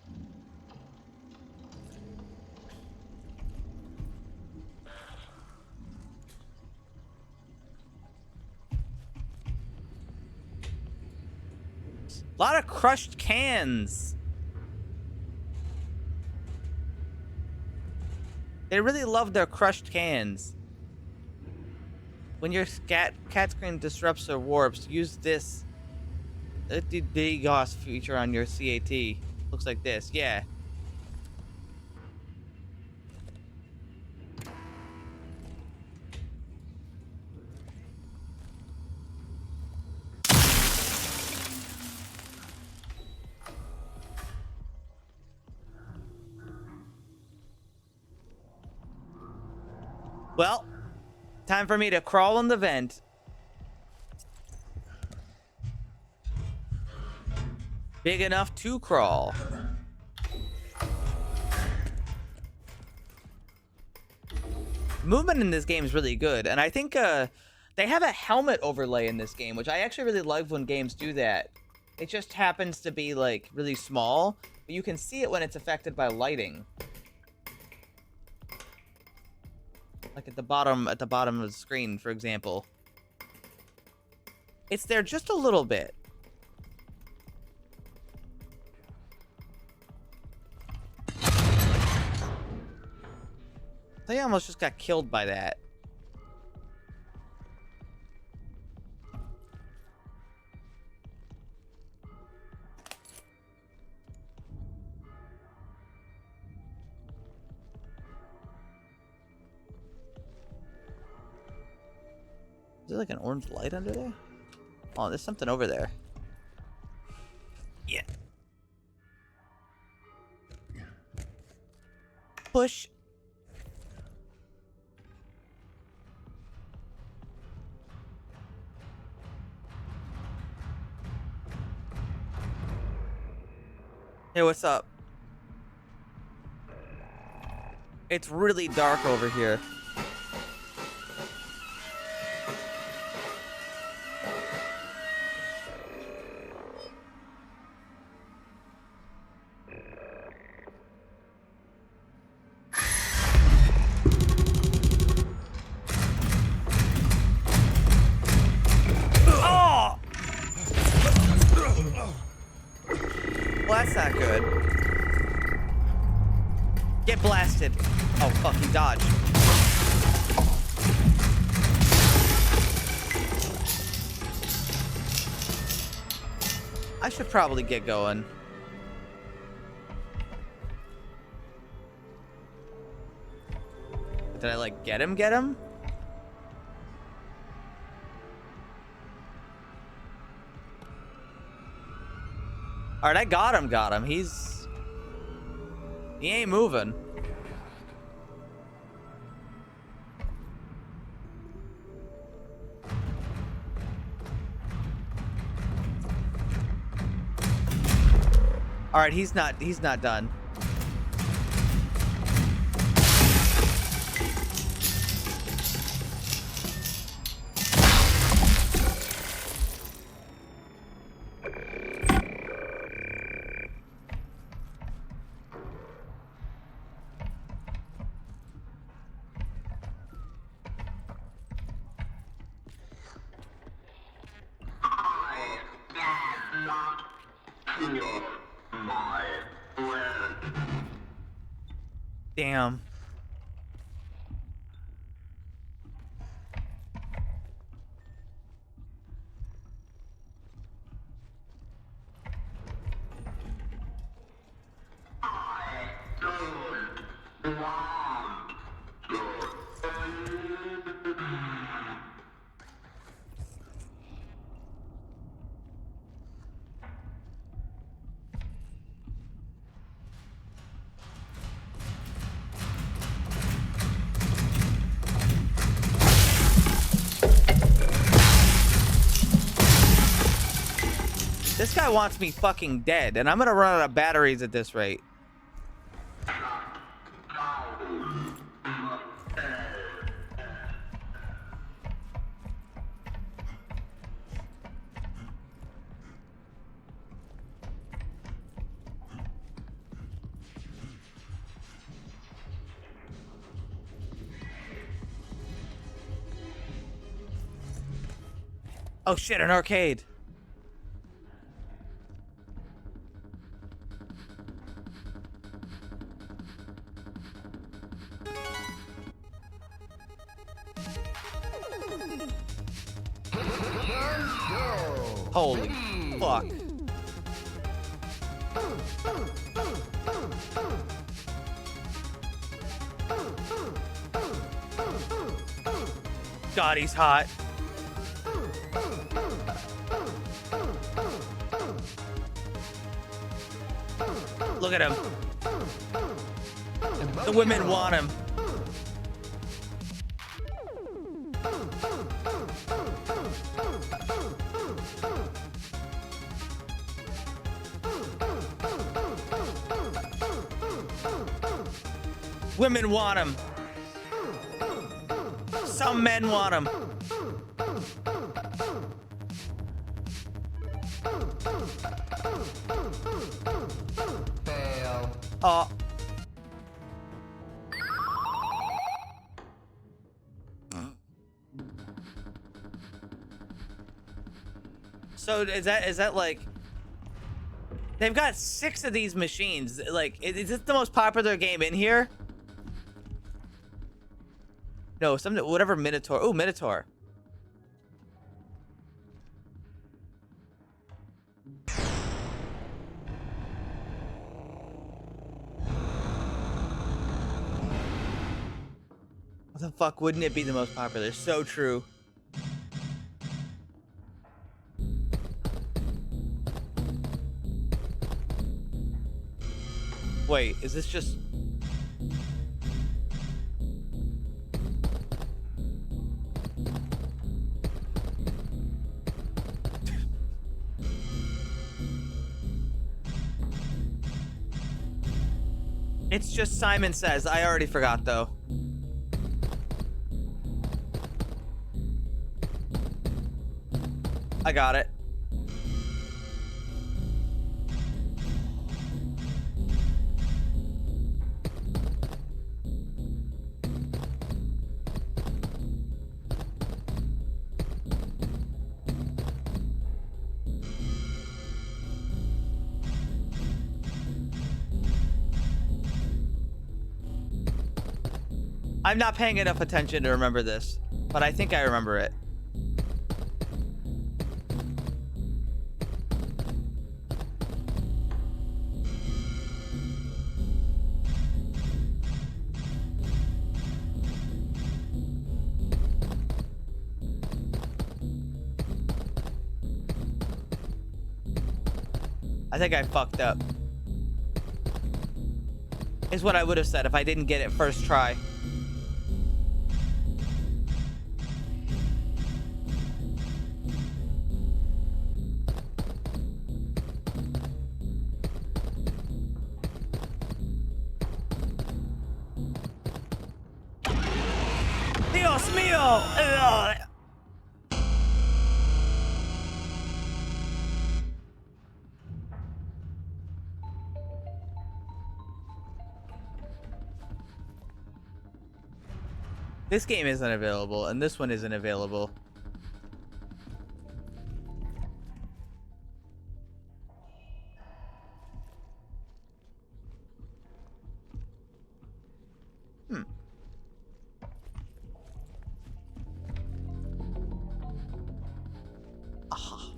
A lot of crushed cans. They really love their crushed cans. When your cat screen disrupts or warps, use this DDoS feature on your CAT. Looks like this, yeah. Well, time for me to crawl in the vent. Big enough to crawl. Movement in this game is really good, and I think they have a helmet overlay in this game, which I actually really like when games do that. It just happens to be like really small, but you can see it when it's affected by lighting. Like at the bottom of the screen, for example. It's there just a little bit. They almost just got killed by that. Is there like an orange light under there? Oh, there's something over there. Yeah. Push. Hey, what's up? It's really dark over here. Well, that's not good. Get blasted. Oh, fuck, he dodged. I should probably get going. Did I, like, get him? Alright, I got him. He ain't moving. Alright, he's not done. Damn. This guy wants me fucking dead, and I'm gonna run out of batteries at this rate. Oh shit, an arcade. Holy fuck. God, he's hot. Look at him. The women want him. Women want him. Some men want him. Oh. So is that like they've got 6 of these machines? Like, is this the most popular game in here? No, whatever Minotaur. Oh, Minotaur. What the fuck wouldn't it be the most popular? So true. Wait, is this just... It's just Simon Says. I already forgot, though. I got it. I'm not paying enough attention to remember this, but I think I remember it. I think I fucked up. Is what I would have said if I didn't get it first try. Dios mío! Ugh. This game isn't available, and this one isn't available. Aha.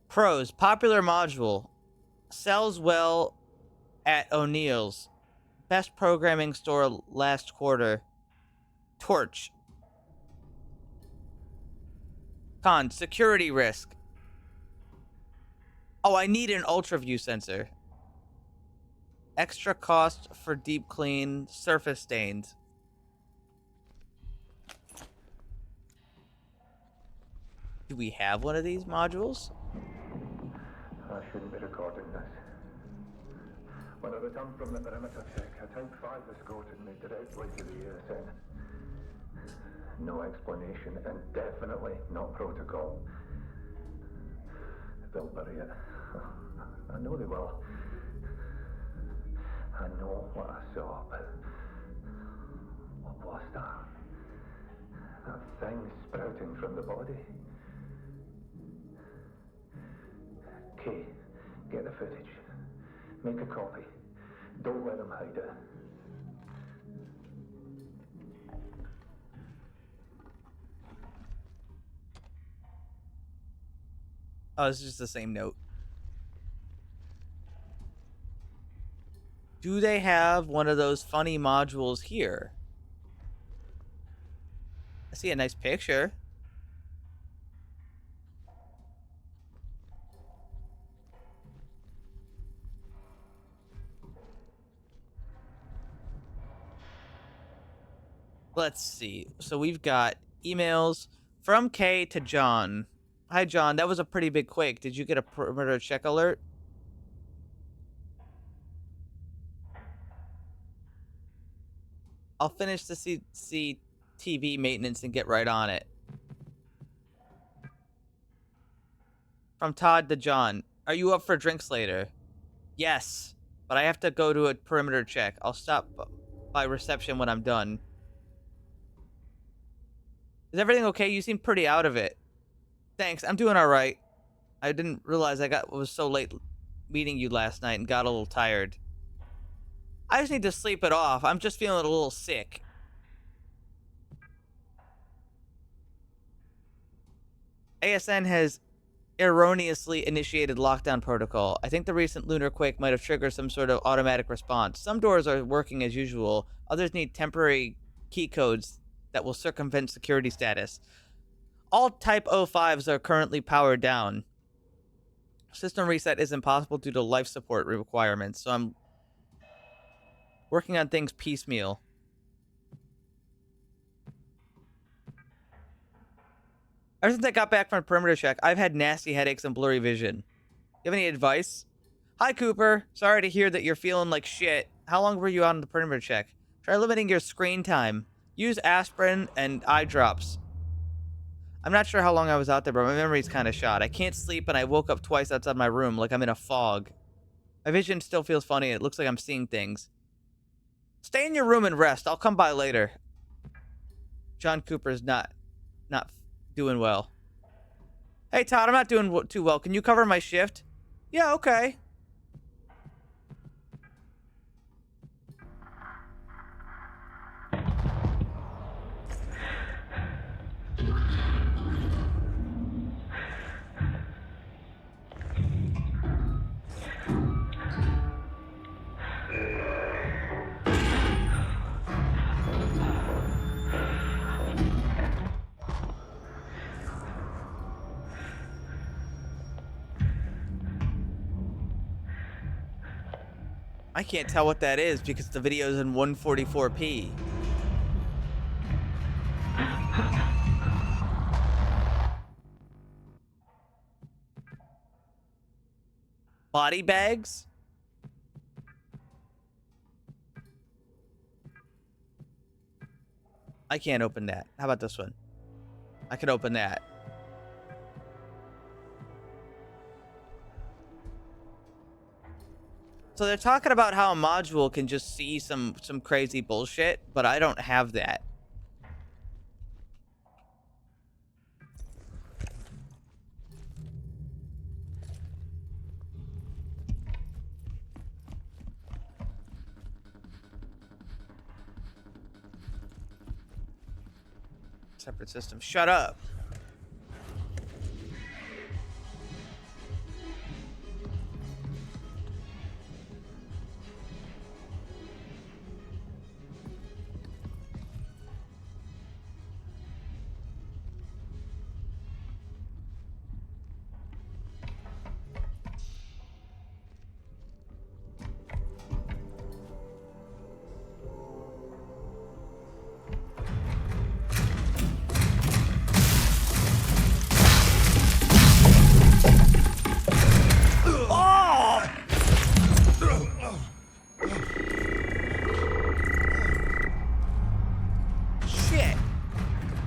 Pros. Popular module. Sells well at O'Neill's. Best programming store last quarter. Torch. Con. Security risk. Oh, I need an ultra view sensor. Extra cost for deep clean surface stains. Do we have one of these modules? I shouldn't be recording this. When I returned from the perimeter check, a Type 5 escorted me directly to the USN. No explanation, and definitely not protocol. They'll bury it. I know they will. I know what I saw, but what was that? That thing sprouting from the body? Kay, get the footage. Make a copy. Don't let them hide it. Oh, it's just the same note. Do they have one of those funny modules here? I see a nice picture. Let's see. So we've got emails from Kay to John. Hi, John. That was a pretty big quake. Did you get a perimeter check alert? I'll finish the CCTV maintenance and get right on it. From Todd to John. Are you up for drinks later? Yes, but I have to go to a perimeter check. I'll stop by reception when I'm done. Is everything okay? You seem pretty out of it. Thanks, I'm doing alright. I didn't realize I was so late meeting you last night and got a little tired. I just need to sleep it off. I'm just feeling a little sick. ASN has erroneously initiated lockdown protocol. I think the recent lunar quake might have triggered some sort of automatic response. Some doors are working as usual. Others need temporary key codes that will circumvent security status. All Type 05s are currently powered down. System reset is impossible due to life support requirements, so I'm working on things piecemeal. Ever since I got back from a perimeter check, I've had nasty headaches and blurry vision. You have any advice? Hi, Cooper. Sorry to hear that you're feeling like shit. How long were you on the perimeter check? Try limiting your screen time. Use aspirin and eye drops. I'm not sure how long I was out there, but my memory's kind of shot. I can't sleep, and I woke up twice outside my room like I'm in a fog. My vision still feels funny. It looks like I'm seeing things. Stay in your room and rest. I'll come by later. John Cooper's not doing well. Hey, Todd, I'm not doing too well. Can you cover my shift? Yeah, okay. I can't tell what that is because the video is in 144p. Body bags? I can't open that. How about this one? I can open that. So they're talking about how a module can just see some crazy bullshit, but I don't have that. Separate system. Shut up.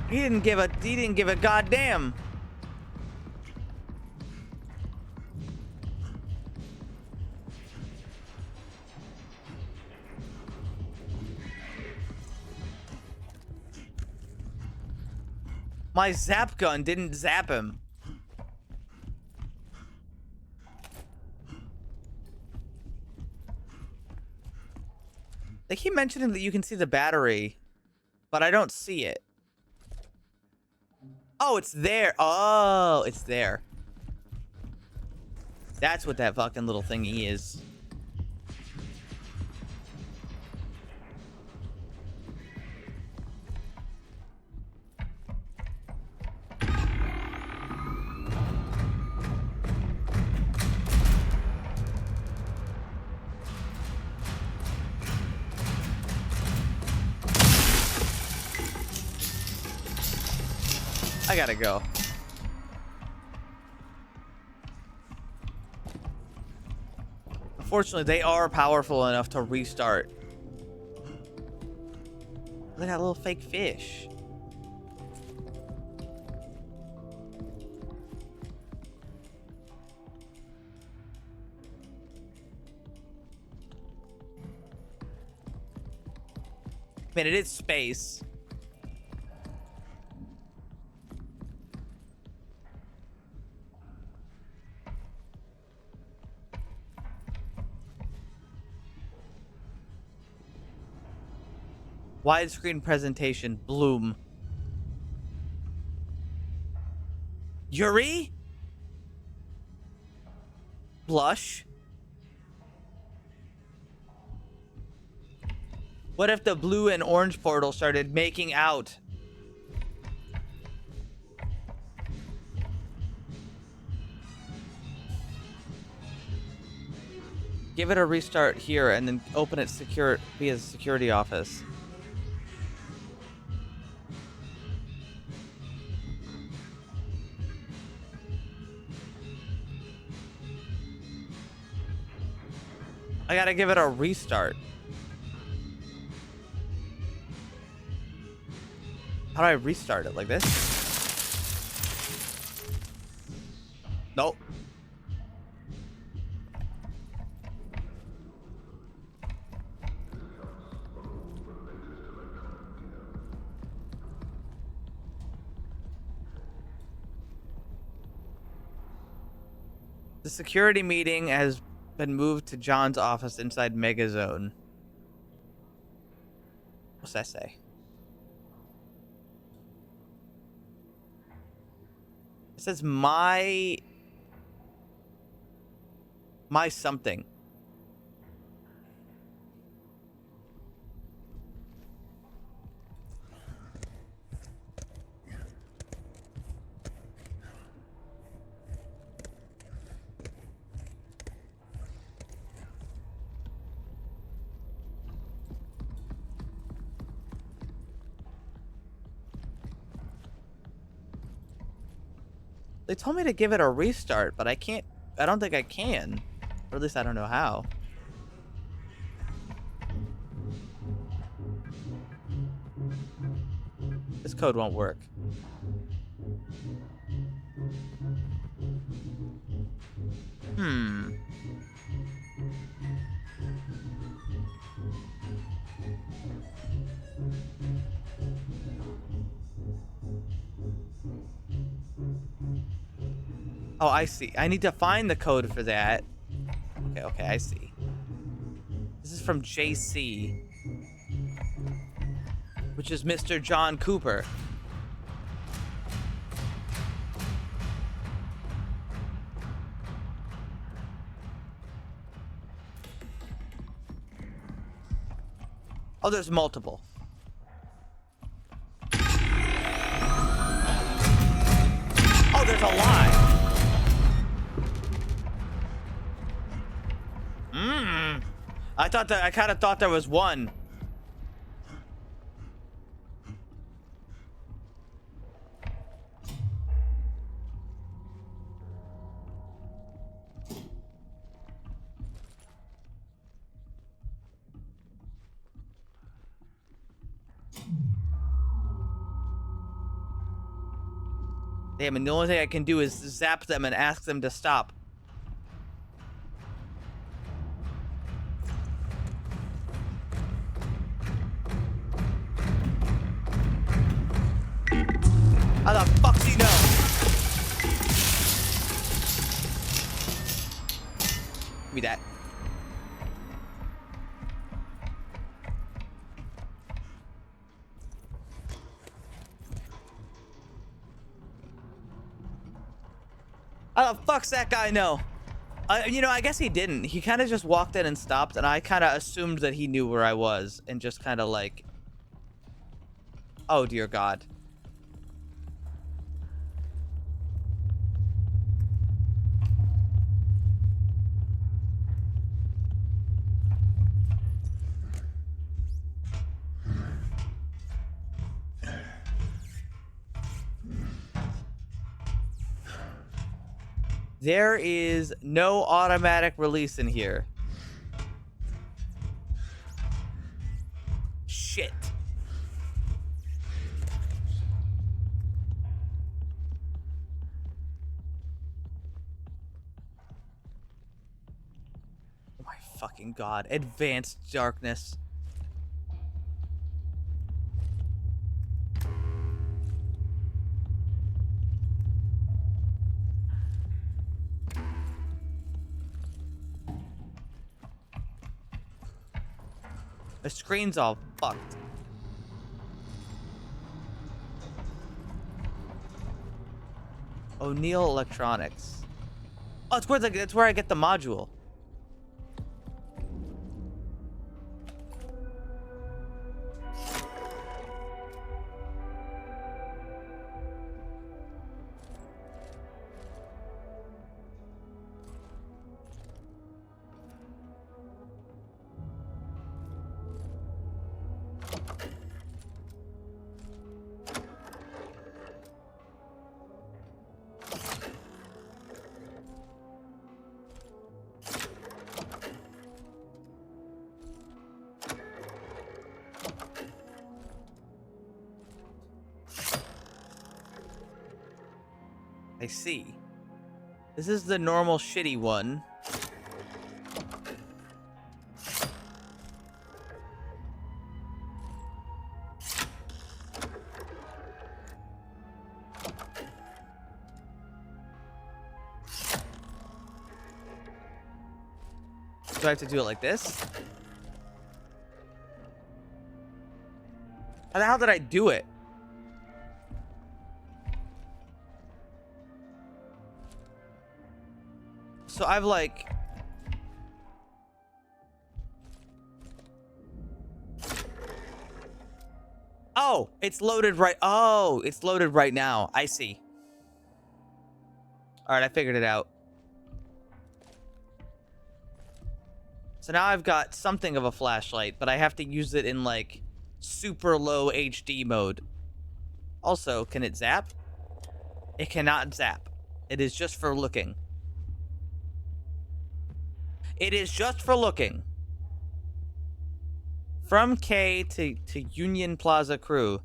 He didn't give a goddamn. My zap gun didn't zap him. They keep mentioning that you can see the battery, but I don't see it. Oh, it's there. Oh, it's there. That's what that fucking little thingy is. I gotta go. Unfortunately, they are powerful enough to restart. Look at that little fake fish. Man, it is space. Widescreen presentation, Bloom. Yuri? Blush? What if the blue and orange portal started making out? Give it a restart here and then open it via the security office. I gotta give it a restart. How do I restart it? Like this? Nope. The security meeting has been moved to John's office inside Megazone. What's that say? It says my something. They told me to give it a restart, but I can't. I don't think I can. Or at least I don't know how. This code won't work. Hmm. Oh, I see. I need to find the code for that. Okay, I see. This is from JC, which is Mr. John Cooper. Oh, there's multiple. Oh, there's a lot. I kind of thought there was one. Damn, and the only thing I can do is zap them and ask them to stop. How the fuck do you know? Give me that. How the fuck's that guy know? You know, I guess he didn't. He kind of just walked in and stopped, and I kind of assumed that he knew where I was, and just kind of like... Oh, dear God. There is no automatic release in here. Shit. Oh my fucking God. Advanced darkness. The screen's all fucked. O'Neill Electronics. Oh, it's where I get the module. I see. This is the normal shitty one. Do I have to do it like this? How the hell did I do it? So I've like... Oh, it's loaded right... Oh, it's loaded right now. I see. All right, I figured it out. So now I've got something of a flashlight, but I have to use it in like super low HD mode. Also, can it zap? It cannot zap. It is just for looking. It is just for looking. From K to Union Plaza crew.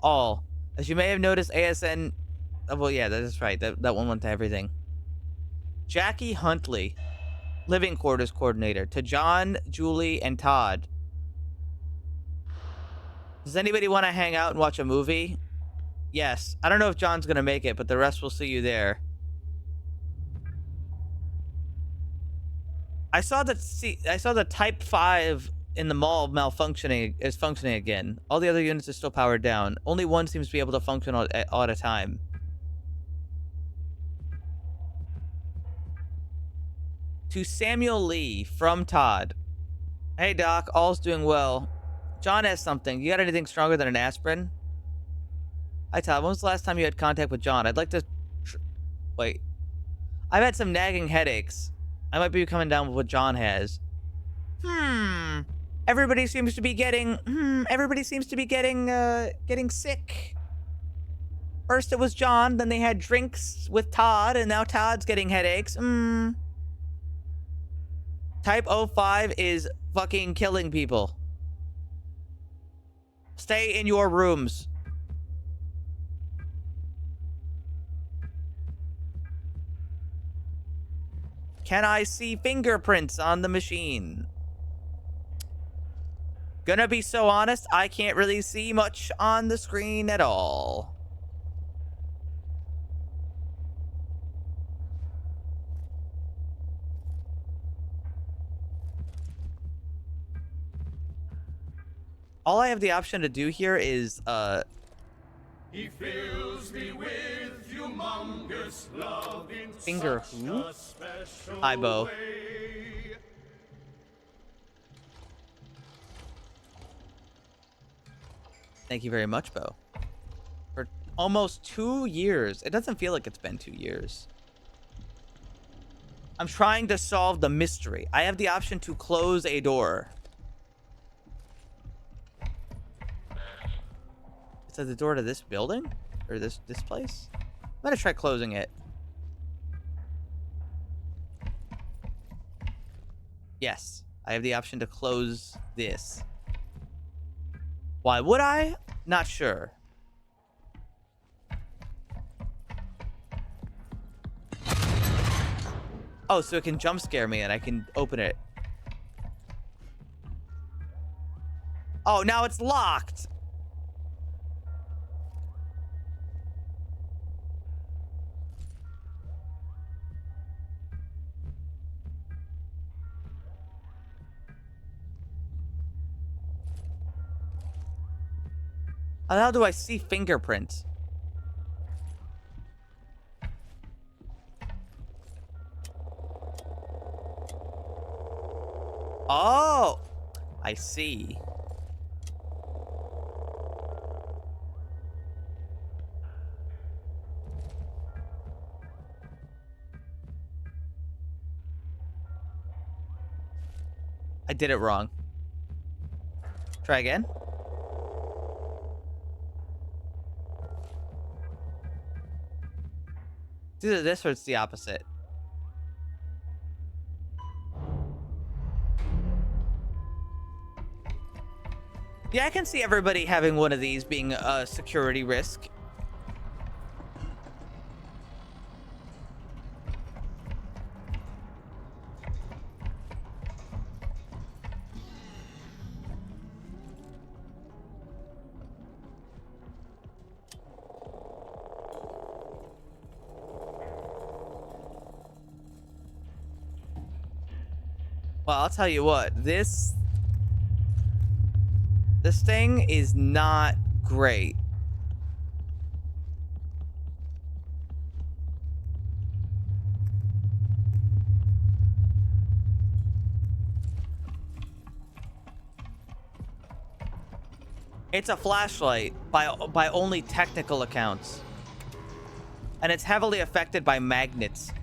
All. As you may have noticed, ASN... Oh, well, yeah, that is right. That one went to everything. Jackie Huntley. Living quarters coordinator. To John, Julie, and Todd. Does anybody want to hang out and watch a movie? Yes. I don't know if John's going to make it, but the rest will see you there. I saw the Type 5 in the mall is functioning again. All the other units are still powered down. Only one seems to be able to function all at a time. To Samuel Lee from Todd. Hey Doc, all's doing well. John has something. You got anything stronger than an aspirin? Hi Todd, when was the last time you had contact with John? I'd like to... Wait. I've had some nagging headaches. I might be coming down with what John has. Everybody seems to be getting... getting sick. First it was John, then they had drinks with Todd, and now Todd's getting headaches. Type 05 is fucking killing people. Stay in your rooms. Can I see fingerprints on the machine? Gonna be so honest, I can't really see much on the screen at all. All I have the option to do here is, He fills me with humongous love in finger such who? a special Hi, Bo. way. Thank you very much, Bo. For almost 2 years. It doesn't feel like it's been 2 years. I'm trying to solve the mystery. I have the option to close a door. Is that the door to this building? Or this place? I'm gonna try closing it. Yes, I have the option to close this. Why would I? Not sure. Oh, so it can jump scare me and I can open it. Oh, now it's locked. How do I see fingerprints? Oh, I see. I did it wrong. Try again. It's either this or it's the opposite. Yeah, I can see everybody having one of these being a security risk. Well, I'll tell you what, this thing is not great. It's a flashlight by only technical accounts. And it's heavily affected by magnets.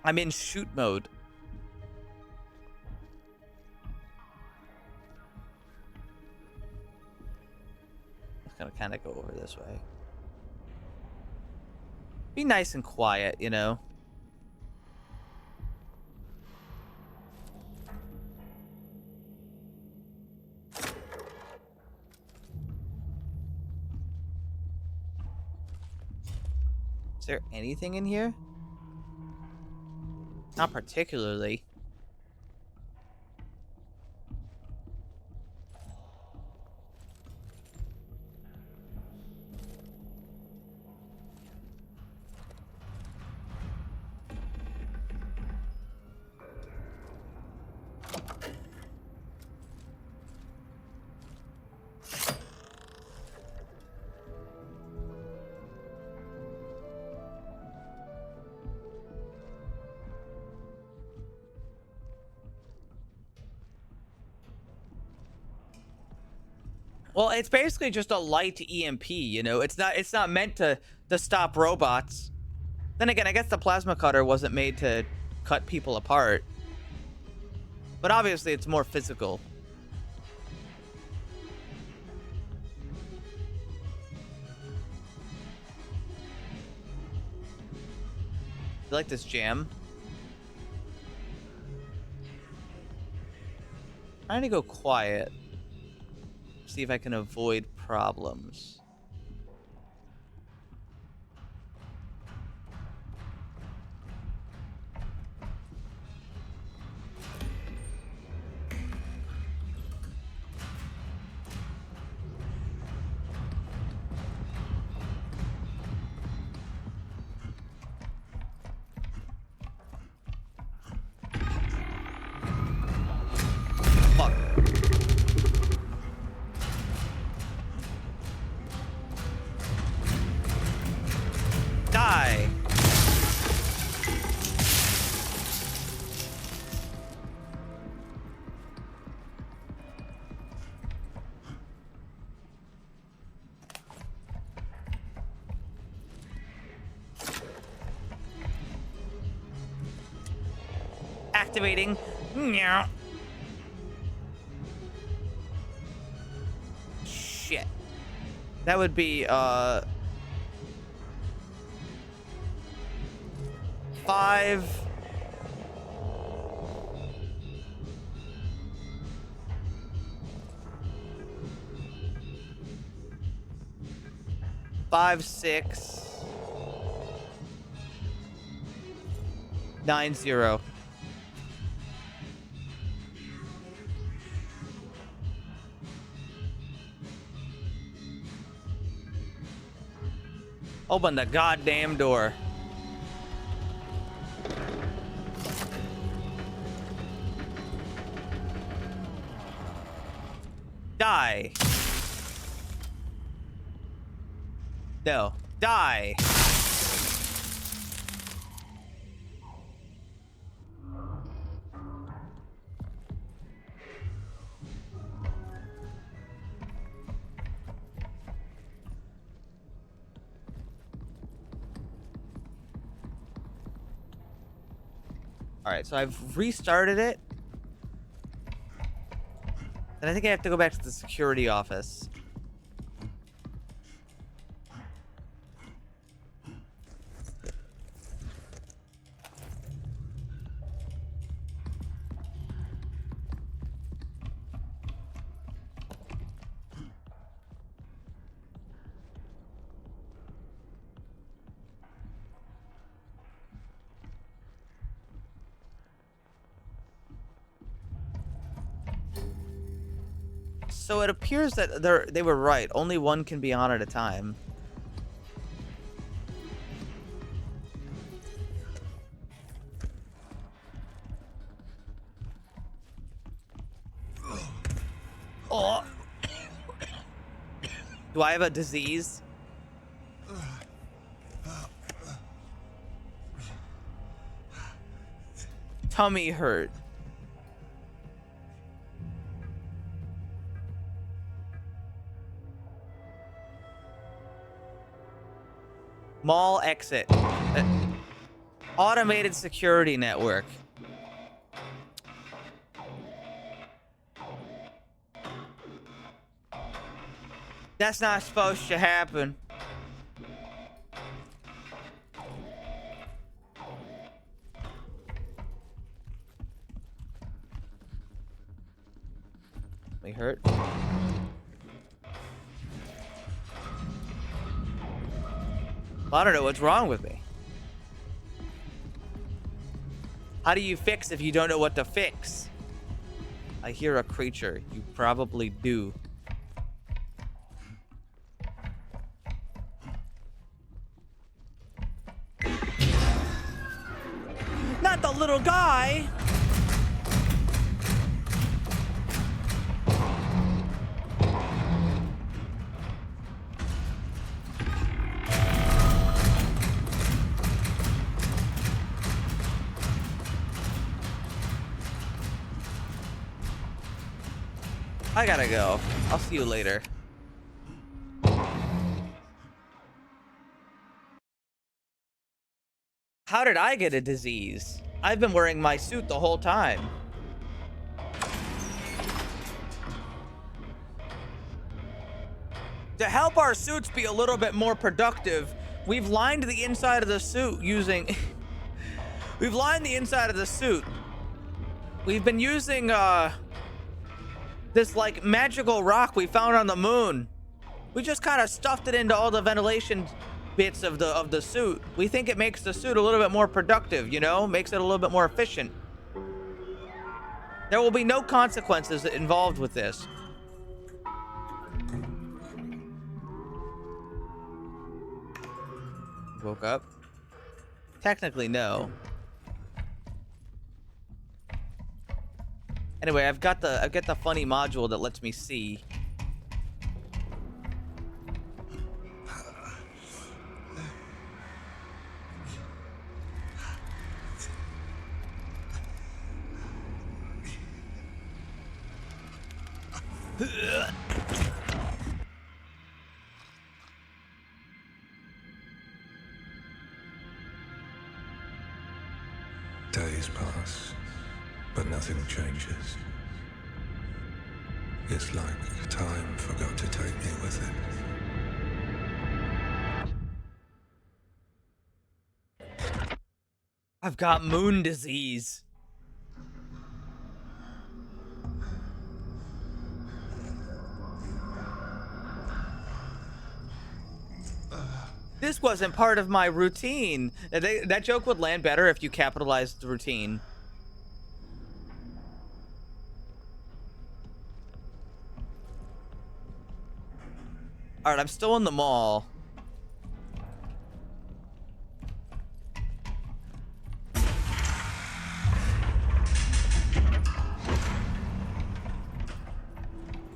I'm in shoot mode. Just gonna kind of go over this way. Be nice and quiet, you know? Is there anything in here? Not particularly. Well, it's basically just a light EMP, you know? It's not meant to stop robots. Then again, I guess the plasma cutter wasn't made to cut people apart. But obviously it's more physical. You like this jam? Trying to go quiet. See if I can avoid problems. Fuck. Die. Activating. Meow. Shit. That would be 5 5 6 9 0. Open the goddamn door. Die. No. Die. Alright, so I've restarted it. And I think I have to go back to the security office. So it appears that they were right. Only one can be on at a time. Oh. Do I have a disease? Tummy hurt. Mall exit. Automated security network. That's not supposed to happen. Me hurt. I don't know what's wrong with me. How do you fix if you don't know what to fix? I hear a creature. You probably do. Not the little guy! I gotta go. I'll see you later. How did I get a disease? I've been wearing my suit the whole time. To help our suits be a little bit more productive, we've lined the inside of the suit using We've lined the inside of the suit. We've been using this like magical rock we found on the moon. We just kind of stuffed it into all the ventilation bits of the suit. We think it makes the suit a little bit more productive, you know, makes it a little bit more efficient. There will be no consequences involved with this. Woke up? Technically, no. Anyway, I've got the funny module that lets me see. Days pass, but nothing changes. It's like time forgot to take me with it. I've got moon disease. This wasn't part of my routine. That joke would land better if you capitalized the routine. All right, I'm still in the mall.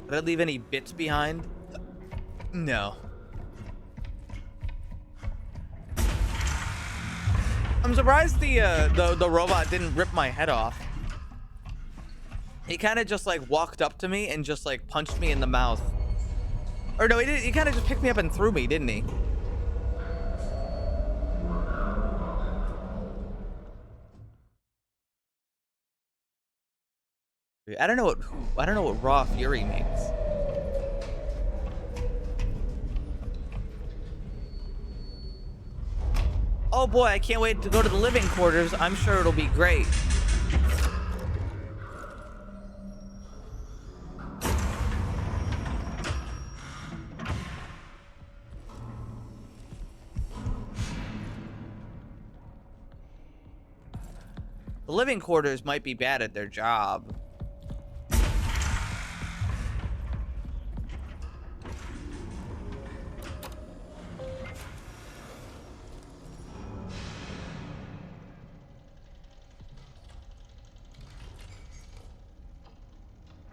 Did I leave any bits behind? No. I'm surprised the robot didn't rip my head off. He kind of just like walked up to me and just like punched me in the mouth. Or no, he didn't. He kind of just picked me up and threw me, didn't he? I don't know what raw fury makes. Oh boy, I can't wait to go to the living quarters. I'm sure it'll be great. The living quarters might be bad at their job.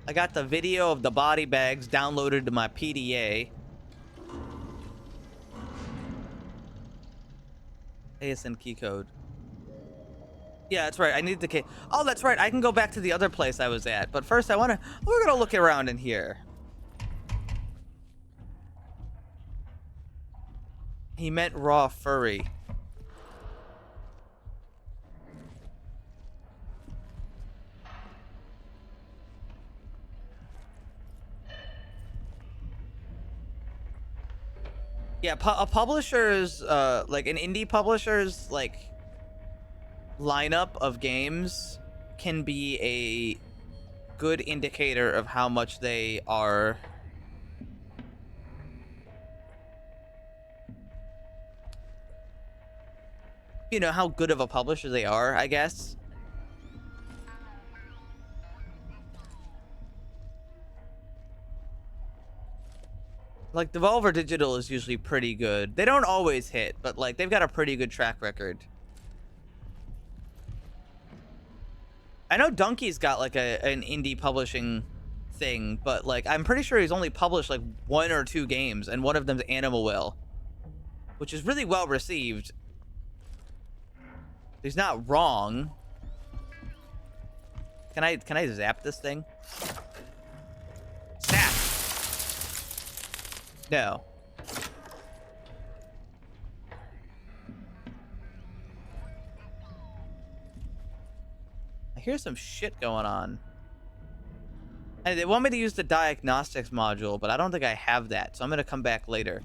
I got the video of the body bags downloaded to my PDA. ASN key code. Yeah, that's right. I need the key. Oh, that's right. I can go back to the other place I was at. But first, we're gonna look around in here. He meant raw furry. Yeah, a publisher's, like an indie publisher's, like, lineup of games can be a good indicator of how much they are you know, how good of a publisher they are, I guess. Like, Devolver Digital is usually pretty good. They don't always hit, but, like, they've got a pretty good track record. I know Donkey's got, like, an indie publishing thing, but, like, I'm pretty sure he's only published, like, 1 or 2 games, and one of them's Animal Will, which is really well received. He's not wrong. Can I zap this thing? Zap! No. I hear some shit going on. And they want me to use the diagnostics module, but I don't think I have that, so I'm gonna come back later.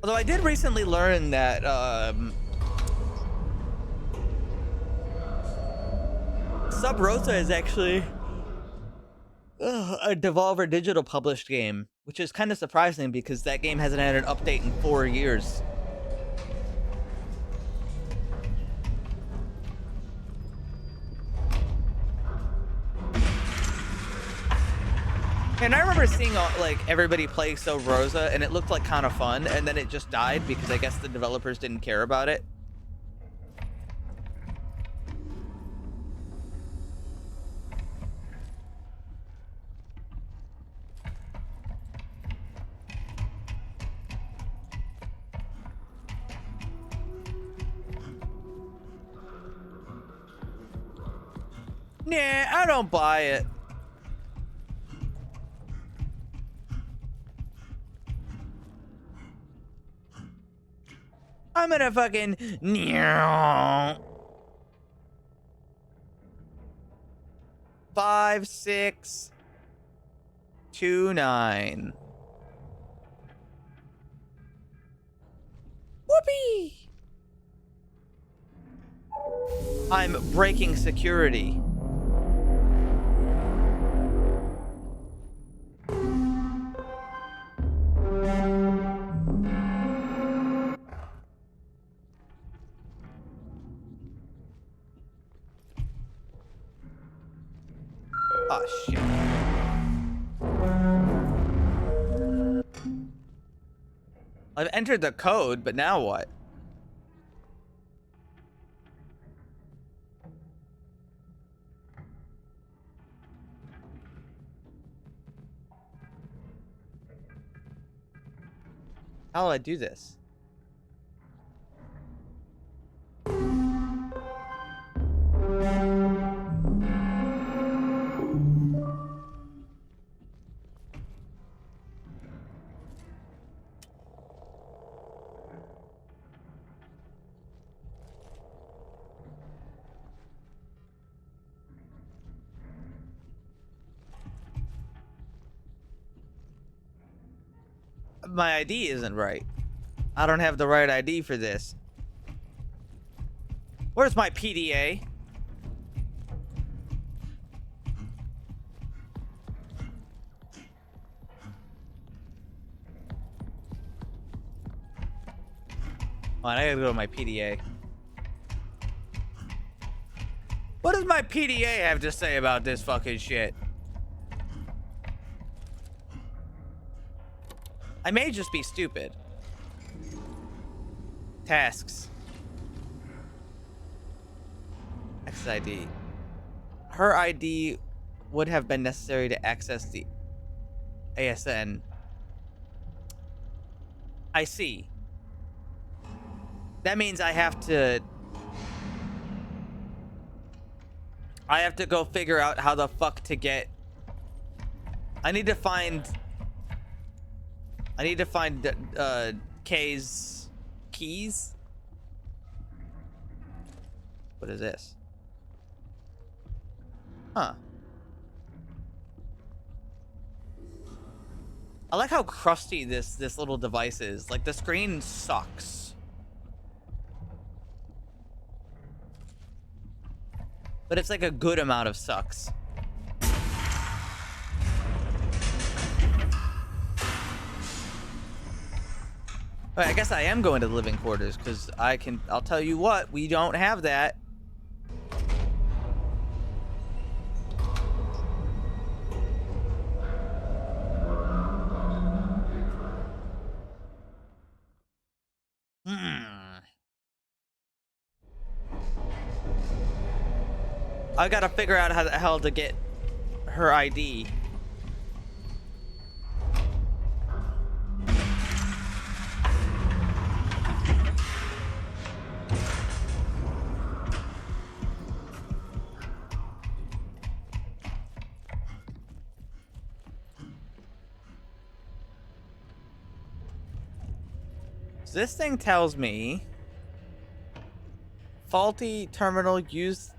Although I did recently learn that Sub Rosa is actually a Devolver Digital published game, which is kind of surprising because that game hasn't had an update in 4 years. And I remember seeing like everybody play Sub Rosa, and it looked like kind of fun, and then it just died because I guess the developers didn't care about it. Nah, I don't buy it. I'm gonna fucking 5, 6, 2, 9. Whoopee! I'm breaking security. Oh, shit. I've entered the code, but now what? How do I do this? My ID isn't right. I don't have the right ID for this. Where's my PDA? Oh, I gotta go to my PDA. What does my PDA have to say about this fucking shit? I may just be stupid. Tasks. Access ID. Her ID would have been necessary to access the ASN. I see. That means I have to go figure out how the fuck to get. I need to find Kay's keys. What is this? Huh. I like how crusty this little device is. Like, the screen sucks. But it's like a good amount of sucks. Alright, I guess I am going to the living quarters, because I'll tell you what, we don't have that. I gotta figure out how the hell to get her ID. So this thing tells me faulty terminal, use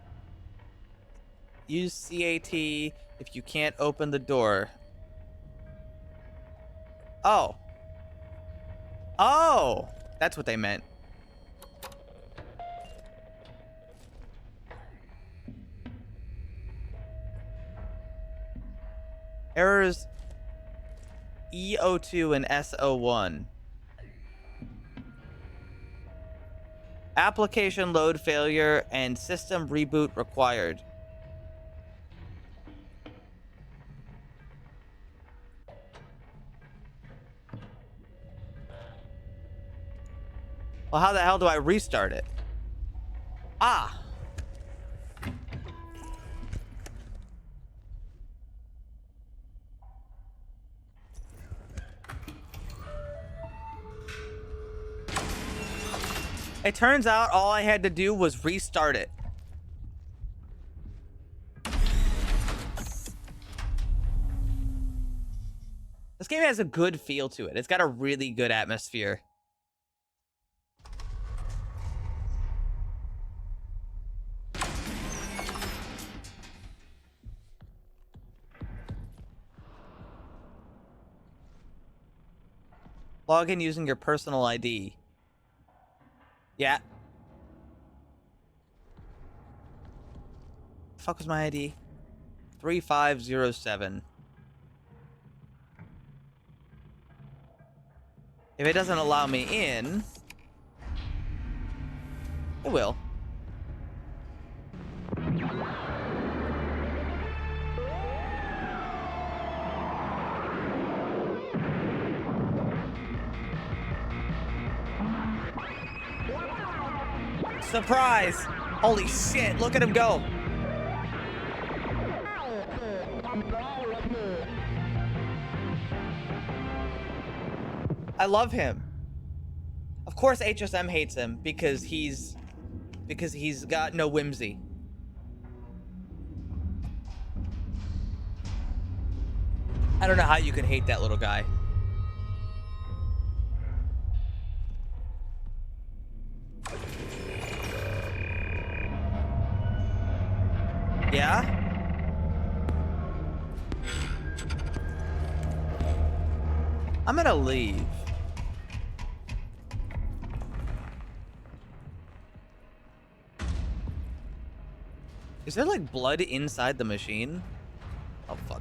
CAT if you can't open the door. Oh. Oh, that's what they meant. Errors E02 and SO1. Application load failure and system reboot required. Well, how the hell do I restart it? Ah. It turns out all I had to do was restart it. This game has a good feel to it. It's got a really good atmosphere. Log in using your personal ID. Yeah. The fuck was my ID? 3507. If it doesn't allow me in, it will. Surprise! Holy shit, look at him go. I love him. Of course HSM hates him because he's got no whimsy. I don't know how you can hate that little guy. Yeah? I'm gonna leave. Is there like blood inside the machine? Oh fuck.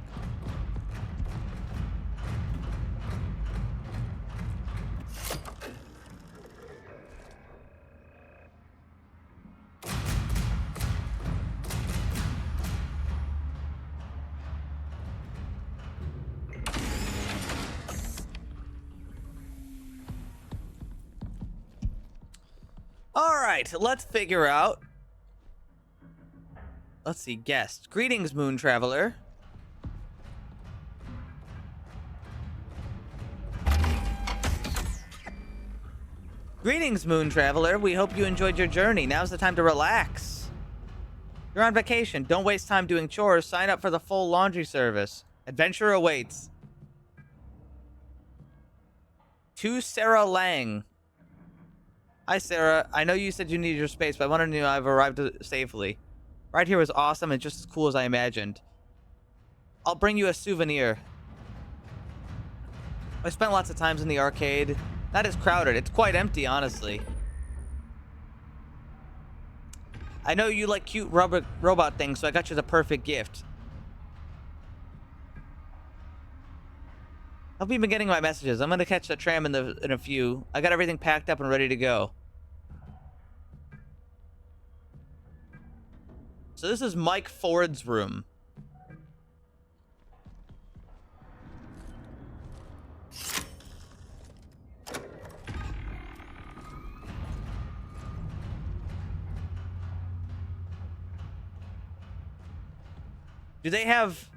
All right, let's figure out. Let's see, guest. Greetings, Moon Traveler. Greetings, Moon Traveler. We hope you enjoyed your journey. Now's the time to relax. You're on vacation. Don't waste time doing chores. Sign up for the full laundry service. Adventure awaits. To Sarah Lang. Hi, Sarah. I know you said you needed your space, but I wanted to know I've arrived safely. Right here was awesome and just as cool as I imagined. I'll bring you a souvenir. I spent lots of times in the arcade. Not as crowded. It's quite empty, honestly. I know you like cute robot things, so I got you the perfect gift. Hope you've been getting my messages. I'm gonna catch the tram in a few. I got everything packed up and ready to go. So this is Mike Ford's room. Do they have...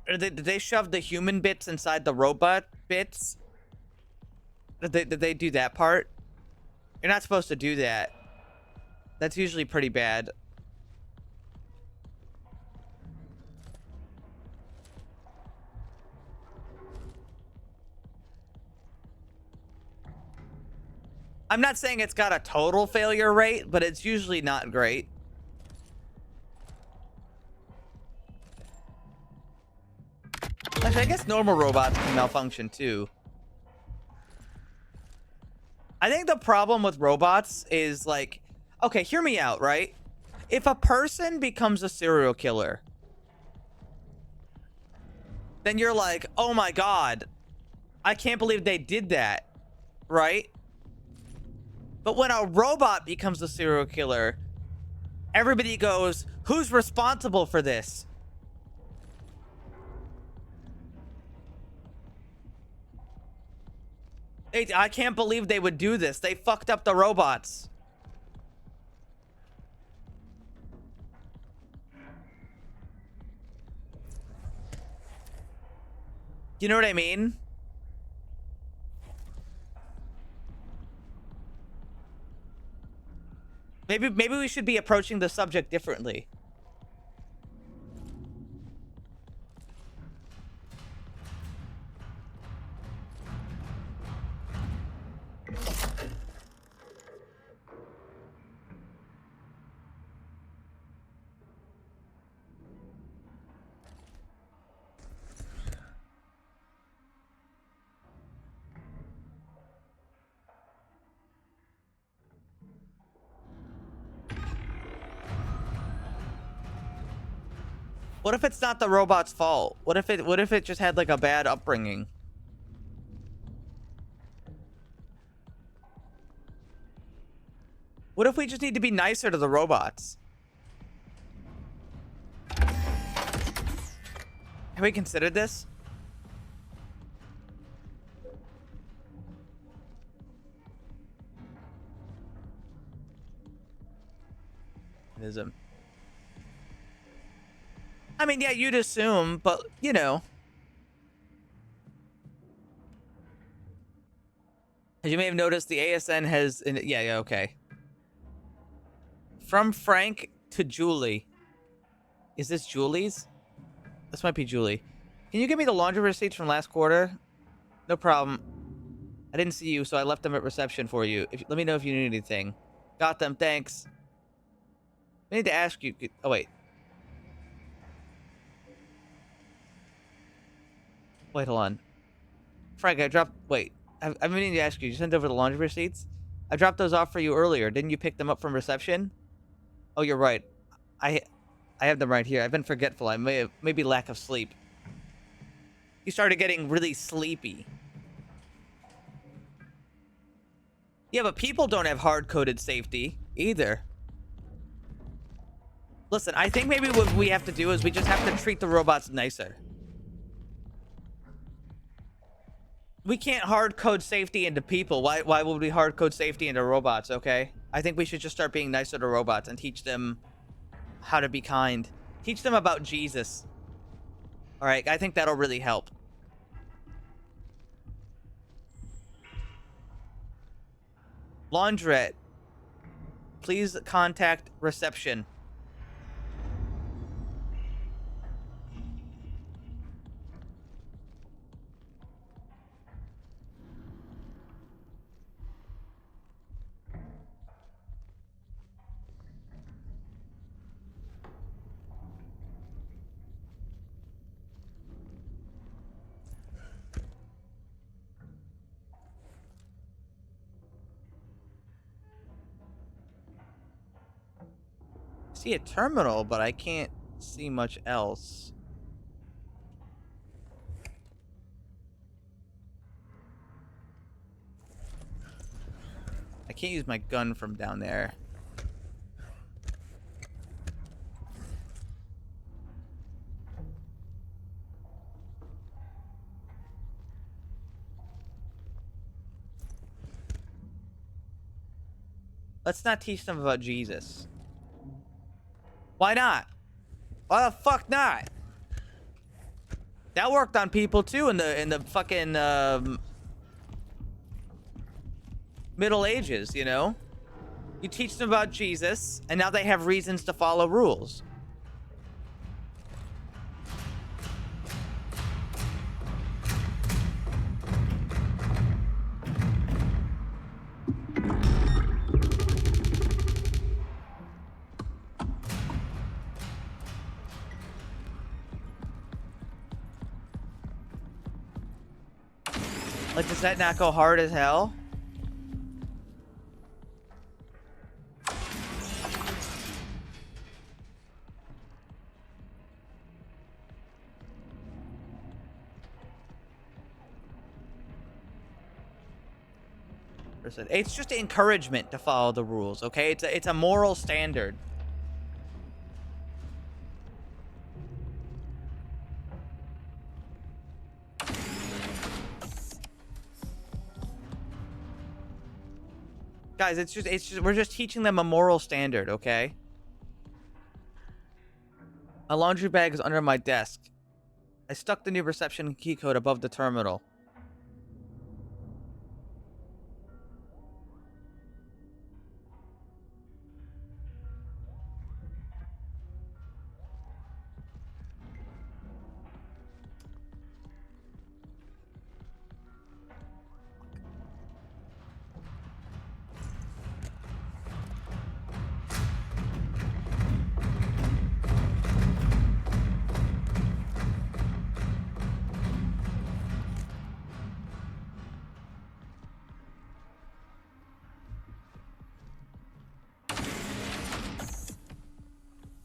Did they shove the human bits inside the robot bits? Did they do that part? You're not supposed to do that. That's usually pretty bad. I'm not saying it's got a total failure rate, but it's usually not great. Actually, I guess normal robots can malfunction too. I think the problem with robots is like, okay, hear me out, right? If a person becomes a serial killer, then you're like, oh my God, I can't believe they did that, right? But when a robot becomes a serial killer, everybody goes, who's responsible for this? I can't believe they would do this. They fucked up the robots. You know what I mean? Maybe we should be approaching the subject differently. What if it's not the robot's fault? What if it just had like a bad upbringing? What if we just need to be nicer to the robots? Have we considered this? It is him. I mean, yeah, you'd assume, but, you know. As you may have noticed, the ASN has... Yeah, okay. From Frank to Julie. Is this Julie's? This might be Julie. Can you give me the laundry receipts from last quarter? No problem. I didn't see you, so I left them at reception for you. Let me know if you need anything. Got them, thanks. I need to ask you... Oh, wait. Wait, hold on. Frank, I dropped... Wait. I've been meaning to ask you. You sent over the laundry receipts? I dropped those off for you earlier. Didn't you pick them up from reception? Oh, you're right. I have them right here. I've been forgetful. I maybe lack of sleep. You started getting really sleepy. Yeah, but people don't have hard-coded safety either. Listen, I think maybe what we have to do is we just have to treat the robots nicer. We can't hard code safety into people. Why would we hard code safety into robots, okay? I think we should just start being nicer to robots and teach them how to be kind. Teach them about Jesus. All right, I think that'll really help. Laundrette. Please contact reception. See a terminal, but I can't see much else. I can't use my gun from down there. Let's not teach them about Jesus. Why not? Why the fuck not? That worked on people too in the fucking Middle Ages, you know? You teach them about Jesus, and now they have reasons to follow rules. Like, does that not go hard as hell? It's just encouragement to follow the rules, okay? It's a moral standard. Guys, it's just we're just teaching them a moral standard, okay? A laundry bag is under my desk. I stuck the new reception key code above the terminal.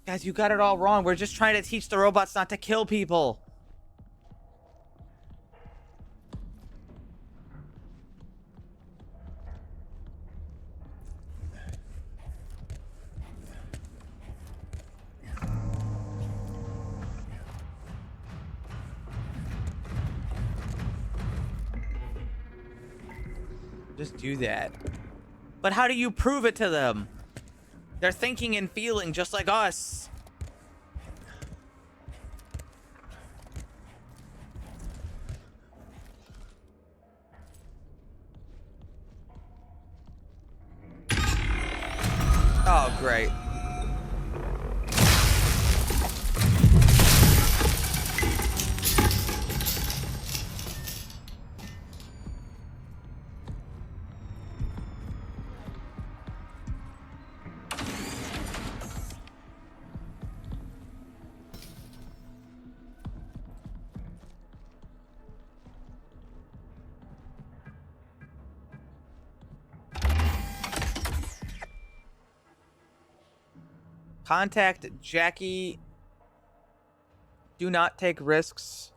Guys, you got it all wrong. We're just trying to teach the robots not to kill people. Just do that. But how do you prove it to them? They're thinking and feeling just like us. Oh, great. Contact Jackie. Do not take risks.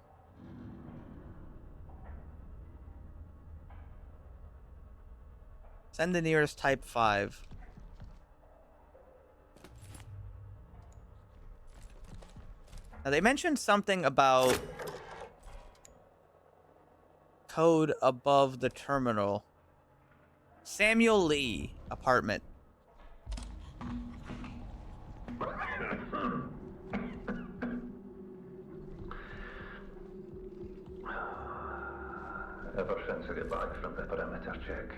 Send the nearest type 5. Now they mentioned something about code above the terminal. Samuel Lee apartment. Ever since I got back from the perimeter check,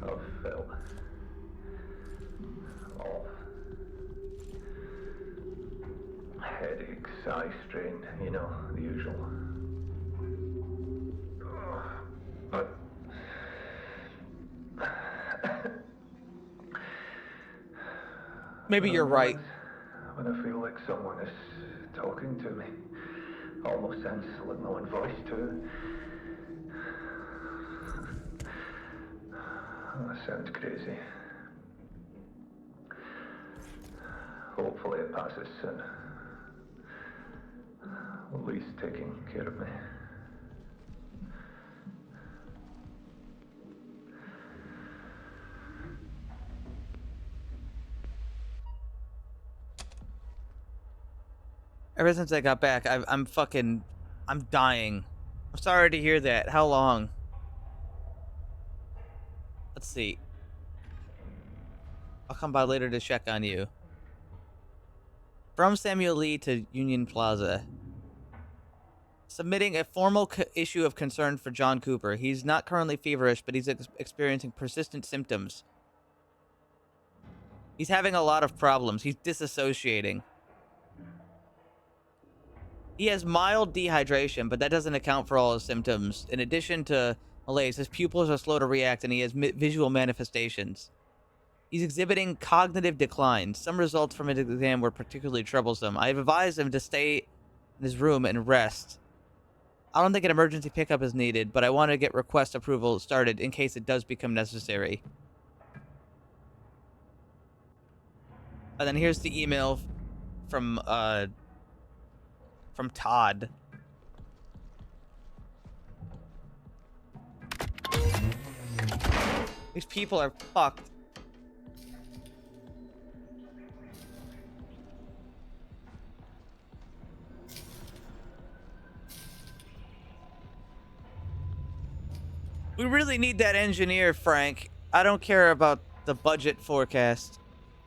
I've felt off. Headaches, eye strain, you know, the usual. But Maybe you're right. when I feel like someone is talking to me, almost sounds like my own voice too. That sounds crazy. Hopefully it passes soon. Lee's taking care of me. Ever since I got back, I'm dying. I'm sorry to hear that. How long? Let's see. I'll come by later to check on you. From Samuel Lee to Union Plaza. Submitting a formal issue of concern for John Cooper. He's not currently feverish, but he's experiencing persistent symptoms. He's having a lot of problems. He's disassociating. He has mild dehydration, but that doesn't account for all his symptoms. In addition to malaise, his pupils are slow to react, and he has visual manifestations. He's exhibiting cognitive decline. Some results from his exam were particularly troublesome. I have advised him to stay in his room and rest. I don't think an emergency pickup is needed, but I want to get request approval started in case it does become necessary. And then here's the email from Todd. These people are fucked. We really need that engineer, Frank. I don't care about the budget forecast.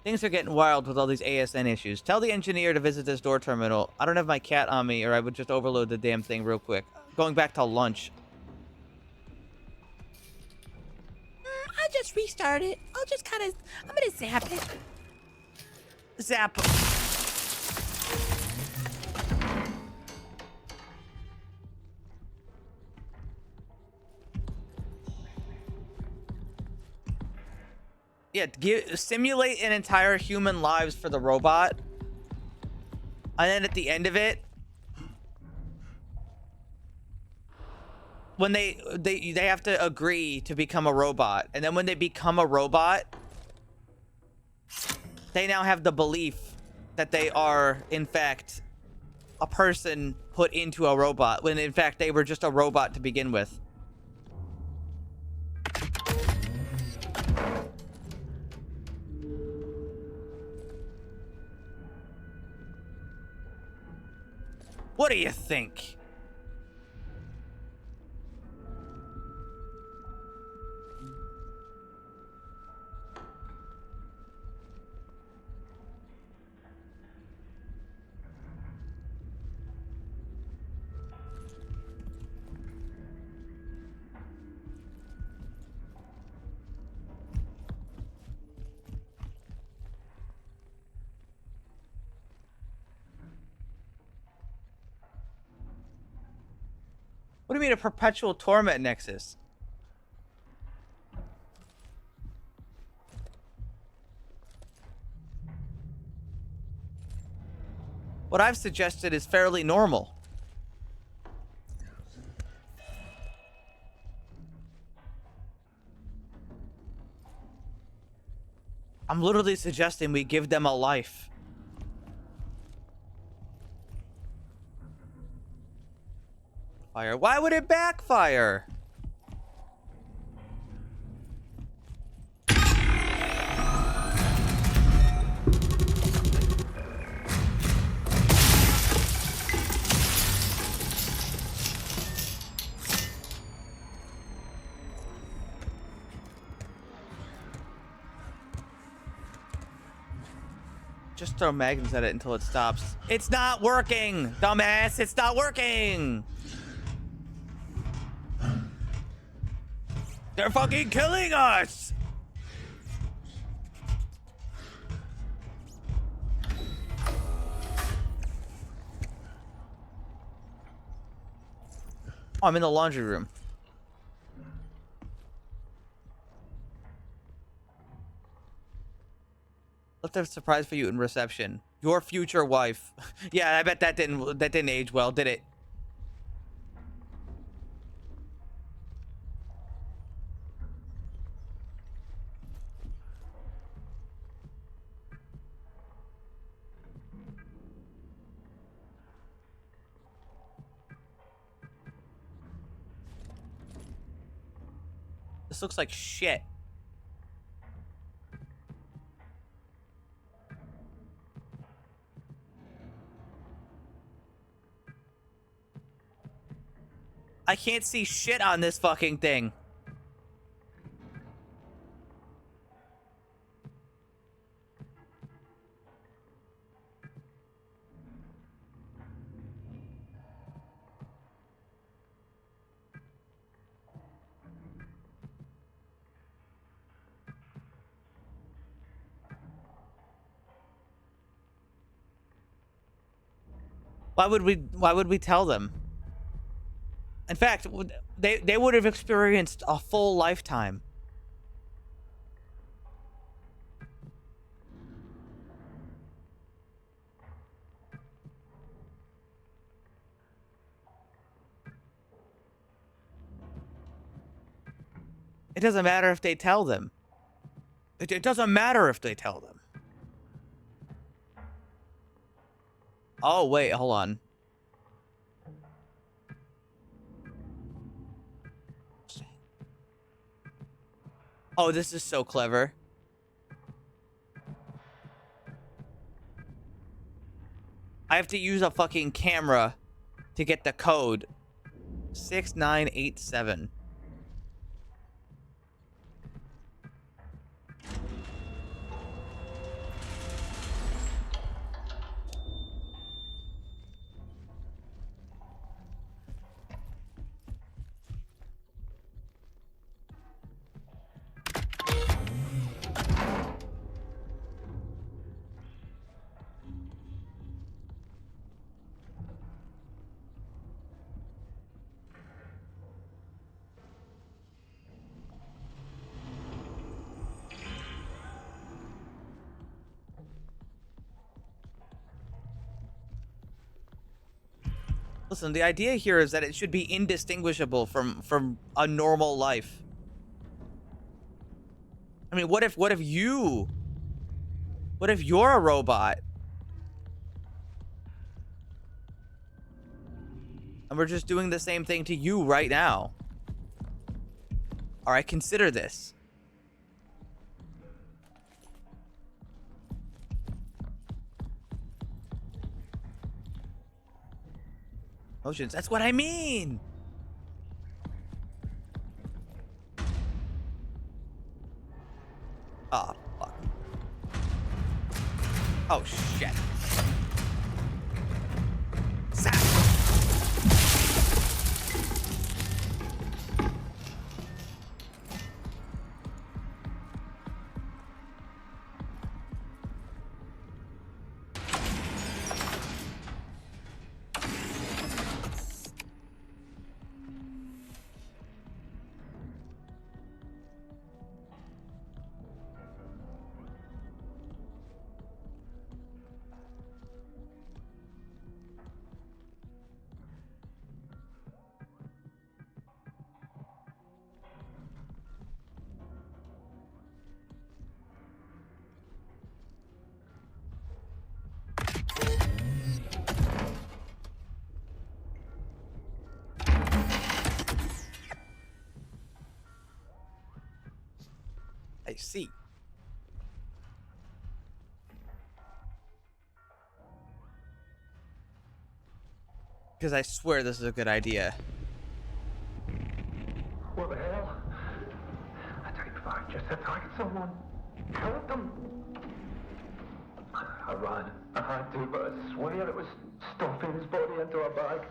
Things are getting wild with all these ASN issues. Tell the engineer to visit this door terminal. I don't have my cat on me, or I would just overload the damn thing real quick. Going back to lunch. I'll just restart it. I'm gonna zap it. Zap. Yeah, simulate an entire human lives for the robot. And then at the end of it, when they have to agree to become a robot. And then when they become a robot, they now have the belief that they are, in fact, a person put into a robot, when in fact they were just a robot to begin with. What do you think? What do you mean a perpetual torment nexus? What I've suggested is fairly normal. I'm literally suggesting we give them a life. Fire. Why would it backfire? Just throw magnums at it until it stops. It's not working, dumbass. It's not working. They're fucking killing us. Oh, I'm in the laundry room. Left a surprise for you in reception. Your future wife. Yeah, I bet that didn't age well, did it? This looks like shit. I can't see shit on this fucking thing. Why would we tell them? In fact, they would have experienced a full lifetime. It doesn't matter if they tell them. It doesn't matter if they tell them. Oh, wait, hold on. Oh, this is so clever. I have to use a fucking camera to get the code. 6987. Listen, the idea here is that it should be indistinguishable from a normal life. I mean, what if you're a robot? And we're just doing the same thing to you right now. All right, consider this. Motions, that's what I mean. Oh, fuck. Oh, shit. Zap. I see. Because I swear this is a good idea. What the hell? A Type 5 just attacked someone. Killed them. I ran. I had to, but I swear it was stuffing his body into a bag.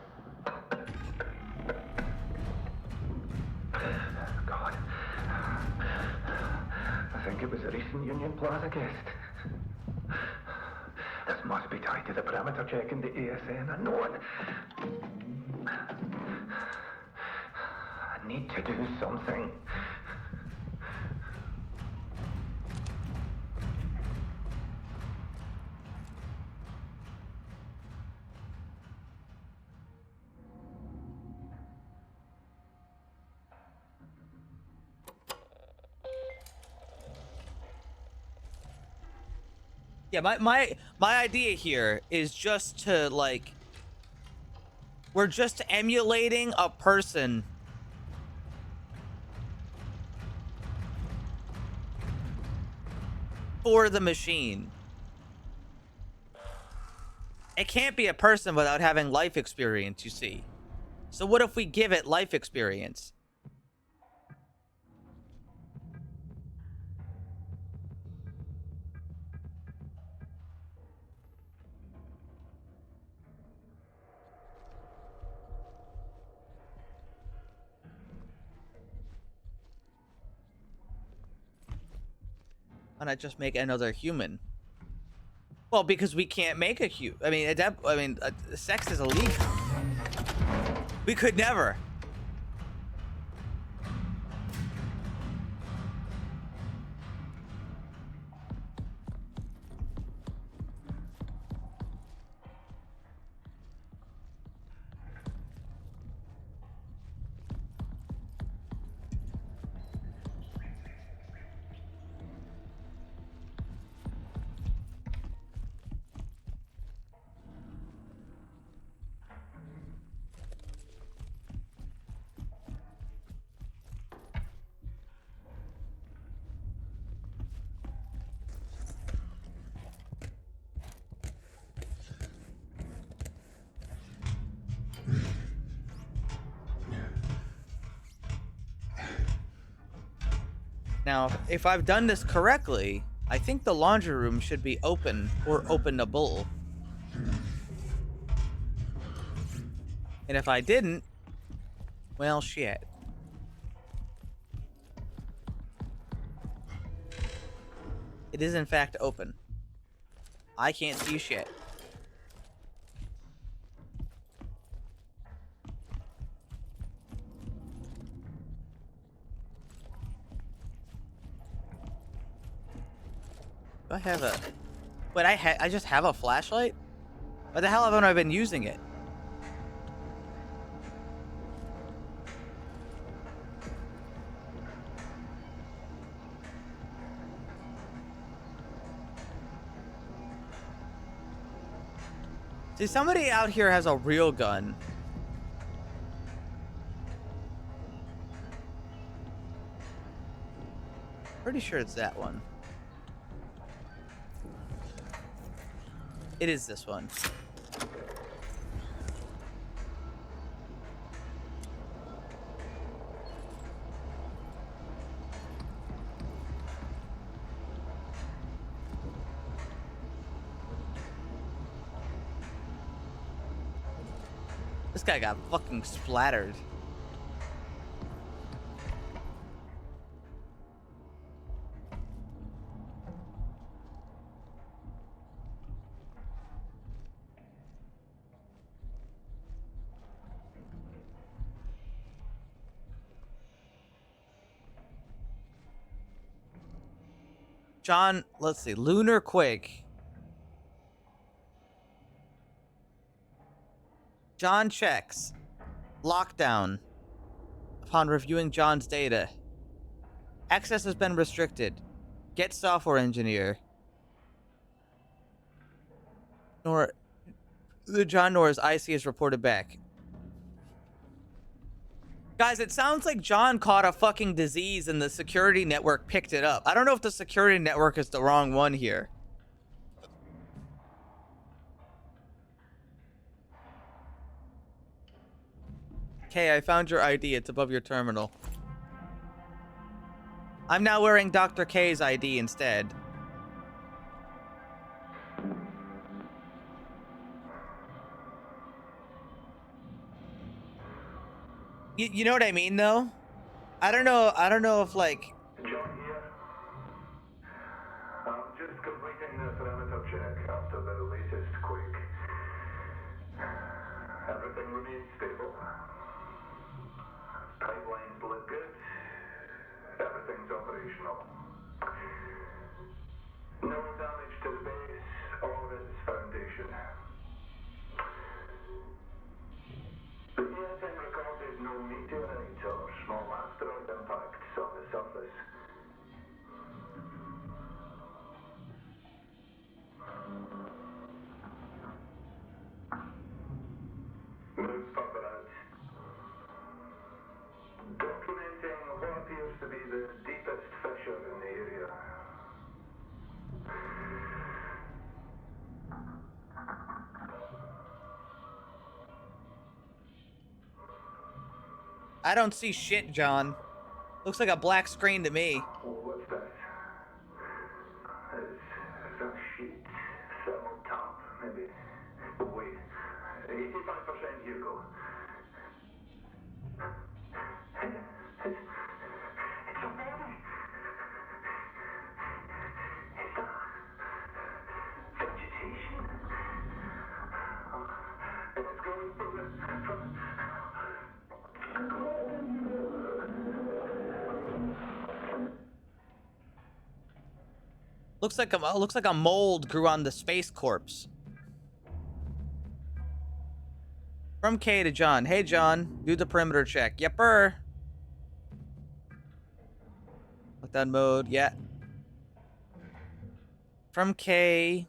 God. I think it was a recent Union Plaza guest. This must be tied to the perimeter check in the ASN. I know it. I need to do something. Yeah, my idea here is just to, like, we're just emulating a person for the machine. It can't be a person without having life experience, you see. So what if we give it life experience? Why not just make another human? Well, because we can't make a human. I mean, sex is illegal. We could never. Now, if I've done this correctly, I think the laundry room should be open or openable. And if I didn't, well, shit. It is in fact open. I can't see shit. Do I have a... Wait, I just have a flashlight? Why the hell haven't I been using it? See, somebody out here has a real gun. Pretty sure it's that one. It is this one. This guy got fucking splattered. John, let's see, Lunar Quake. John checks. Lockdown. Upon reviewing John's data. Access has been restricted. Get software engineer. Nor the John Norris IC is reported back. Guys, it sounds like John caught a fucking disease and the security network picked it up. I don't know if the security network is the wrong one here. Okay, I found your ID. It's above your terminal. I'm now wearing Dr. K's ID instead. You know what I mean, though? I don't know if, like... John here. I'm just completing the parameter check after the latest quake. Everything remains stable. Pipelines look good. Everything's operational. No damage to the base or its foundation. The ESN recorded no meteorite or small asteroid impacts on the surface. Move further out. Documenting what appears to be the deepest fissure in the area. I don't see shit, John. Looks like a black screen to me. What's that? Is that sheet? Thermal tap, maybe? Wait. 85% Hugo. It's a body. Is that vegetation? It's going from Looks like a mold grew on the space corpse. From K to John. Hey, John. Do the perimeter check. Yepper. Lockdown mode. Yeah. From K.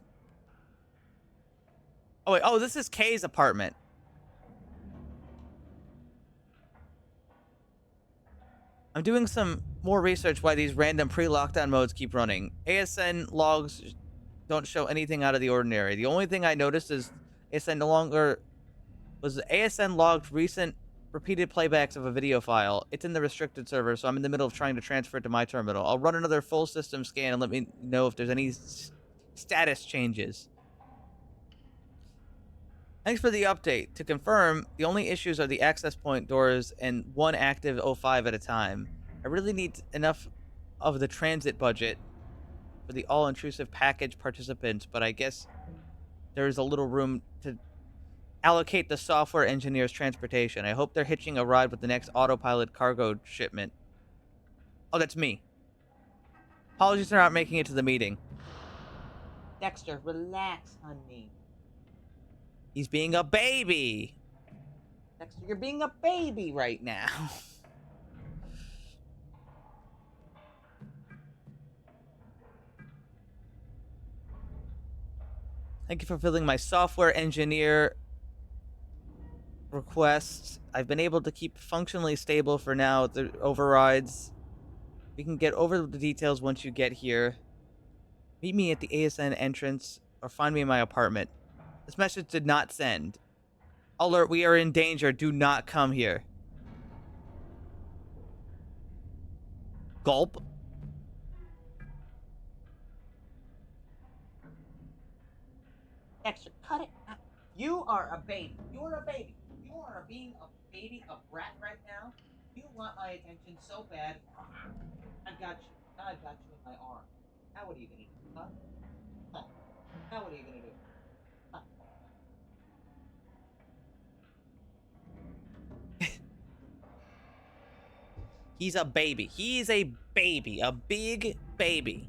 Oh, wait. Oh, this is K's apartment. I'm doing some more research why these random pre-lockdown modes keep running. ASN logs don't show anything out of the ordinary. The only thing I noticed is ASN no longer... was ASN logged recent repeated playbacks of a video file. It's in the restricted server, so I'm in the middle of trying to transfer it to my terminal. I'll run another full system scan and let me know if there's any status changes. Thanks for the update. To confirm, the only issues are the access point doors and one active O5 at a time. I really need enough of the transit budget for the all-intrusive package participants, but I guess there's a little room to allocate the software engineer's transportation. I hope they're hitching a ride with the next autopilot cargo shipment. Oh, that's me. Apologies for not making it to the meeting. Dexter, relax, honey. He's being a baby. Dexter, you're being a baby right now. Thank you for filling my software engineer request. I've been able to keep functionally stable for now. The overrides. We can get over the details once you get here. Meet me at the ASN entrance or find me in my apartment. This message did not send. Alert, we are in danger. Do not come here. Gulp. Dexter, cut it out. You are a baby. You are a baby. You are being a baby, a brat right now. You want my attention so bad. I've got you. I've got you in my arm. Now what are you gonna do? Huh? Huh? Now what are you gonna do? Huh? He's a baby. He's a baby. A big baby.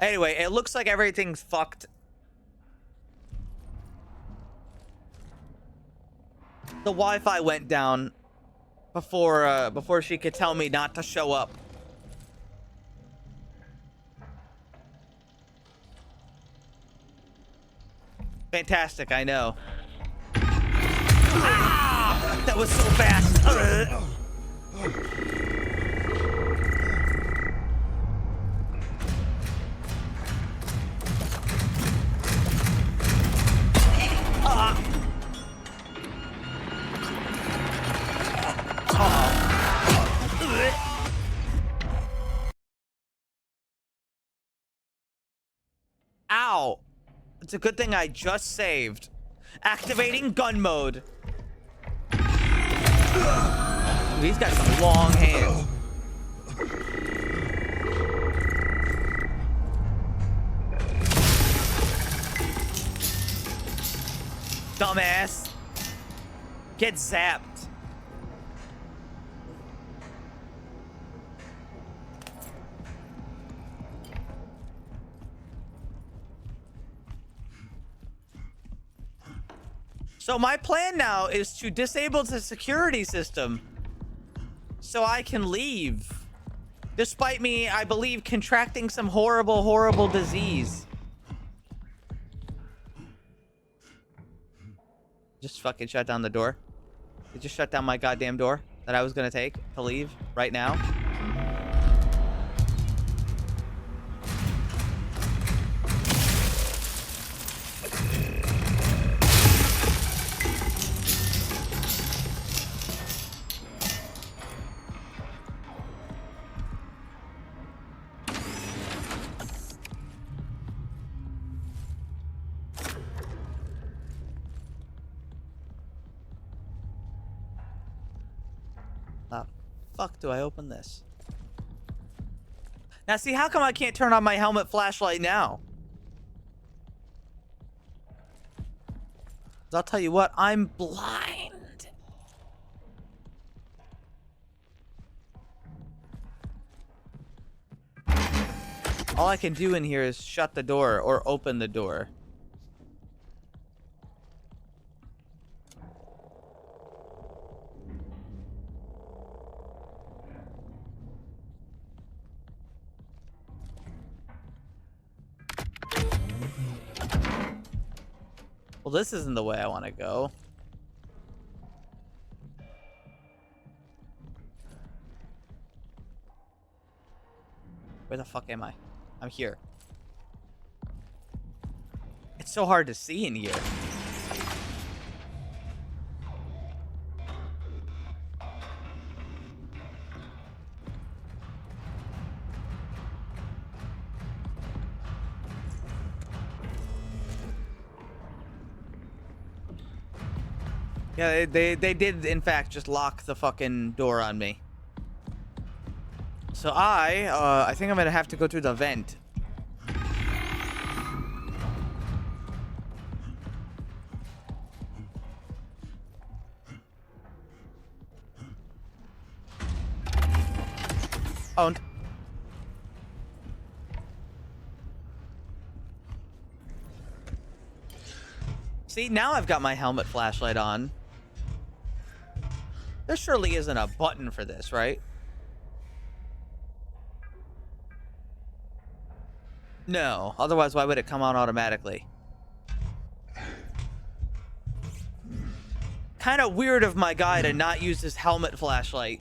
Anyway, it looks like everything's fucked. The Wi-Fi went down before she could tell me not to show up. Fantastic, I know. Ah! That was so fast. Ow. It's a good thing I just saved. Activating gun mode. He's got some long hands. Dumbass. Get zapped. So my plan now is to disable the security system so I can leave. Despite me, I believe, contracting some horrible, horrible disease. Just fucking shut down the door. It just shut down my goddamn door that I was gonna take to leave right now. Fuck do I open this? Now see, how come I can't turn on my helmet flashlight now? 'Cause I'll tell you what, I'm blind. All I can do in here is shut the door or open the door. Well, this isn't the way I want to go. Where the fuck am I? I'm here. It's so hard to see in here. Yeah, they did in fact just lock the fucking door on me. So I think I'm gonna have to go through the vent. Owned. See, now I've got my helmet flashlight on. There surely isn't a button for this, right? No, otherwise why would it come on automatically? Kind of weird of my guy to not use his helmet flashlight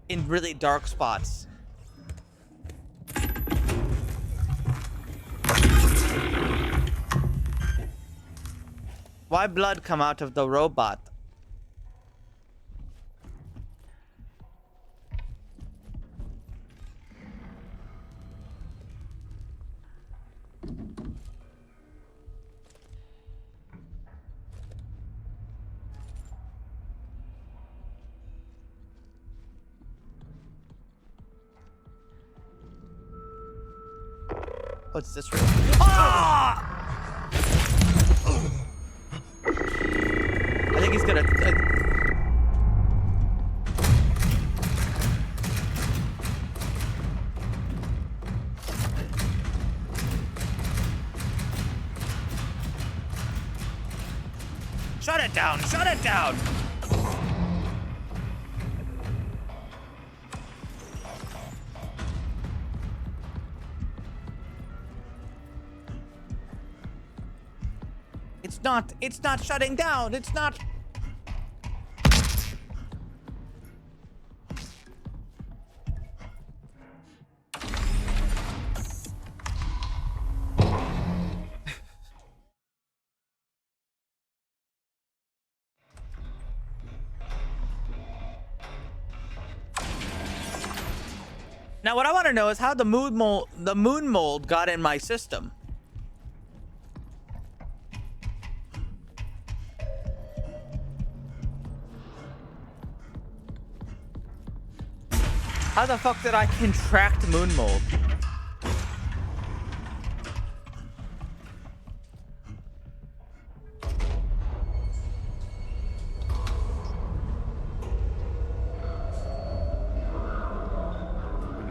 in really dark spots. Why blood come out of the robot? What's this room? Ah! I think he's gonna. Shut it down! Shut it down! It's not shutting down. It's not. Now what I want to know is how the moon mold got in my system. How the fuck did I contract moon mold?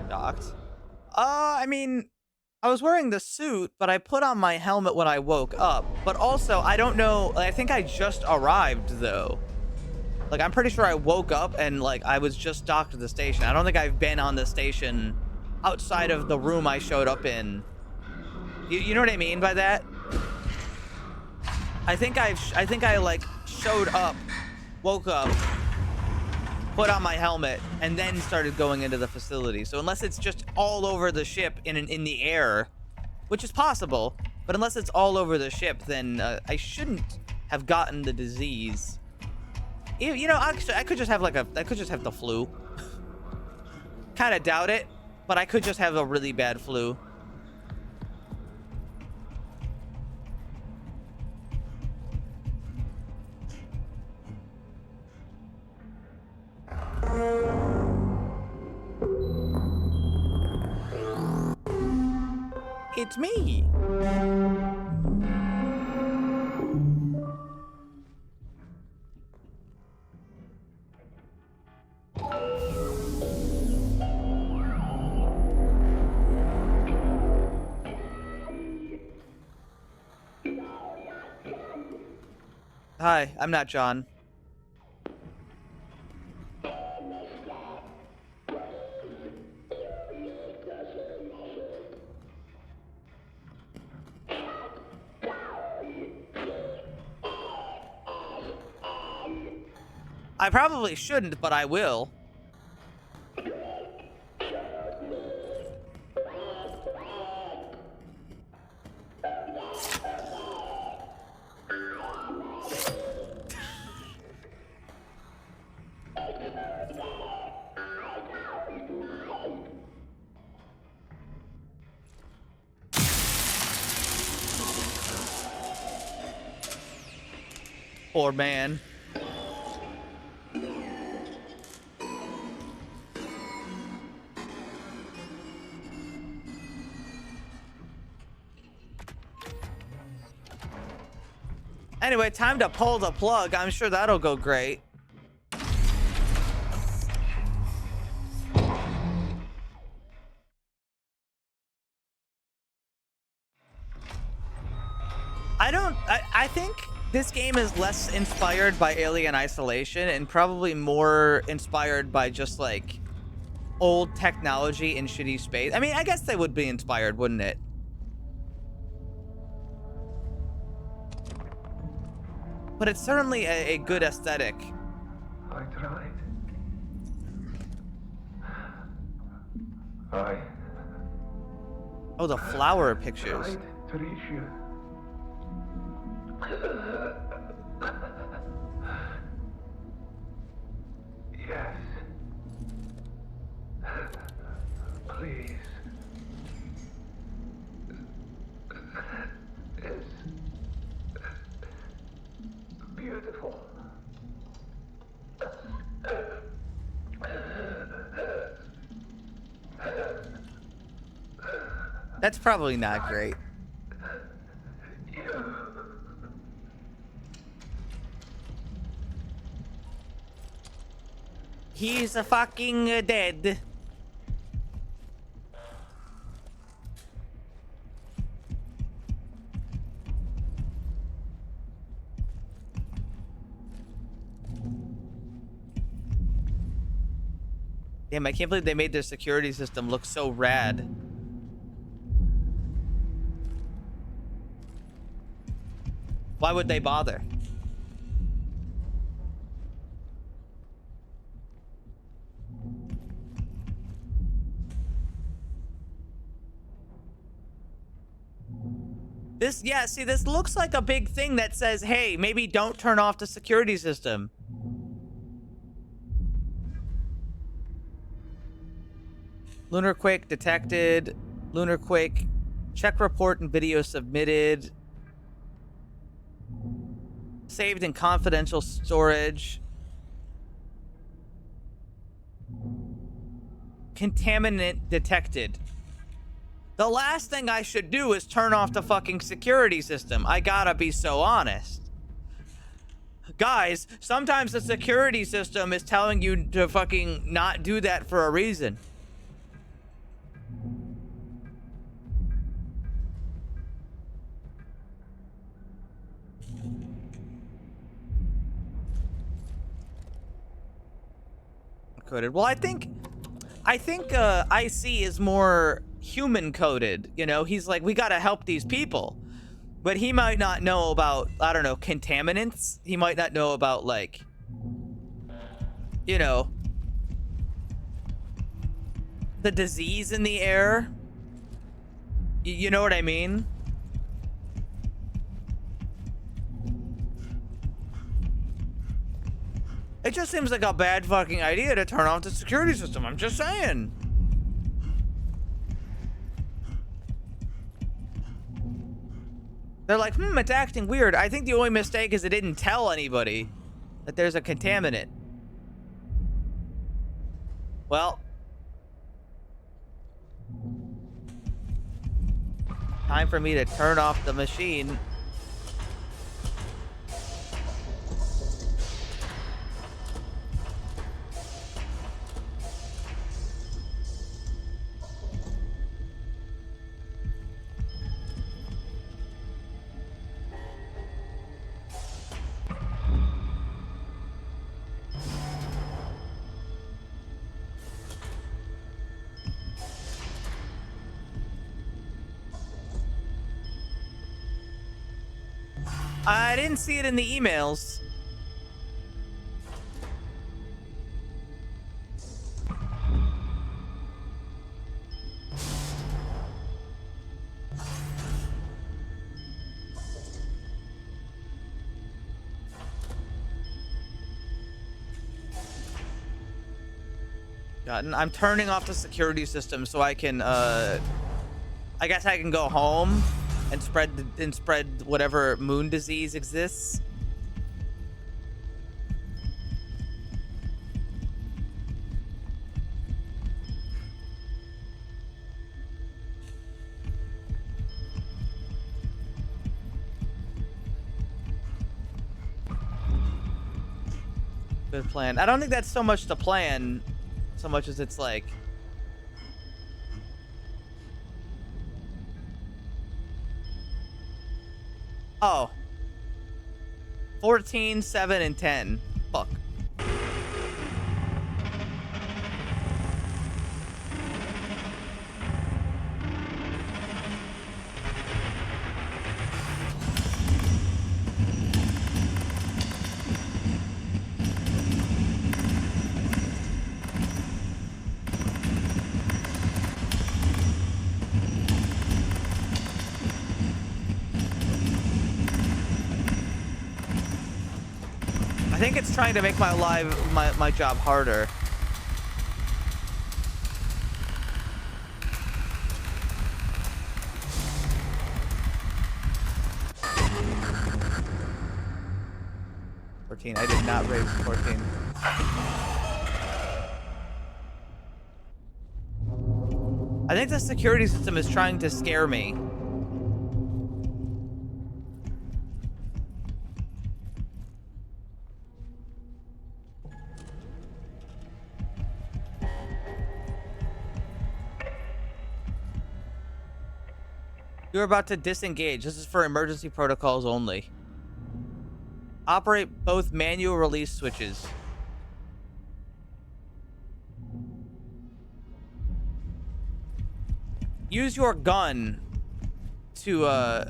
Docked. I mean, I was wearing the suit, but I put on my helmet when I woke up. But also, I don't know. I think I just arrived though. Like, I'm pretty sure I woke up and, like, I was just docked to the station. I don't think I've been on the station outside of the room I showed up in. You know what I mean by that? I think I, like, showed up, woke up, put on my helmet, and then started going into the facility. So unless it's just all over the ship in the air, which is possible, but unless it's all over the ship, then I shouldn't have gotten the disease. You know, actually, I could just have the flu. Kind of doubt it, but I could just have a really bad flu. It's me. Hi, I'm not John. I probably shouldn't, but I will. Poor man. Anyway, time to pull the plug. I'm sure that'll go great. I think this game is less inspired by Alien Isolation and probably more inspired by just like old technology in shitty space. I mean, I guess they would be inspired, wouldn't it? But it's certainly a good aesthetic. I tried. Oh, the flower pictures. Tried to reach you. Yes. Please. It's beautiful. That's probably not great. He's a fucking dead. Damn, I can't believe they made their security system look so rad. Why would they bother? This, yeah, see, this looks like a big thing that says, hey, maybe don't turn off the security system. Lunar quake detected. Lunar quake. Check report and video submitted. Saved in confidential storage. Contaminant detected. The last thing I should do is turn off the fucking security system. I gotta be so honest. Guys, sometimes the security system is telling you to fucking not do that for a reason. Coded. Well, I think IC is more human coded. You know, he's like, we gotta help these people, but he might not know about, I don't know, contaminants. He might not know about, like, you know, the disease in the air. You know what I mean? It just seems like a bad fucking idea to turn off the security system. I'm just saying. They're like, it's acting weird. I think the only mistake is it didn't tell anybody that there's a contaminant. Well. Time for me to turn off the machine. I didn't see it in the emails. I'm turning off the security system so I can, I guess I can go home and spread whatever moon disease exists. Good plan. I don't think that's so much the plan, so much as it's like... Oh. 14, 7, and 10. Fuck. I think it's trying to make my job harder. I did not raise 14. I think the security system is trying to scare me. You're about to disengage. This is for emergency protocols only. Operate both manual release switches. Use your gun to,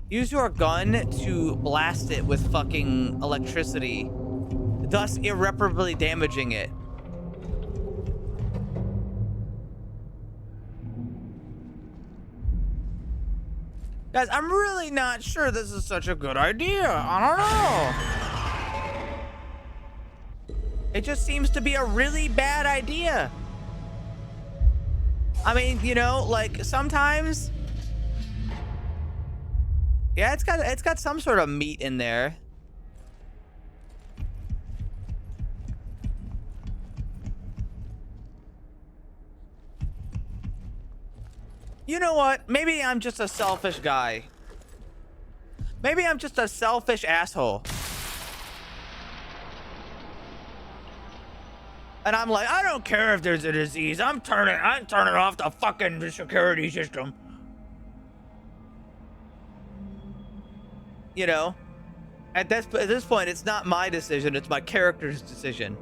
use your gun to blast it with fucking electricity, thus irreparably damaging it. Guys, I'm really not sure this is such a good idea. I don't know. It just seems to be a really bad idea. I mean, you know, like sometimes... Yeah, it's got some sort of meat in there. You know what? Maybe I'm just a selfish guy. Maybe I'm just a selfish asshole. And I'm like, I don't care if there's a disease. I'm turning off the fucking security system. You know? At this point, it's not my decision, it's my character's decision.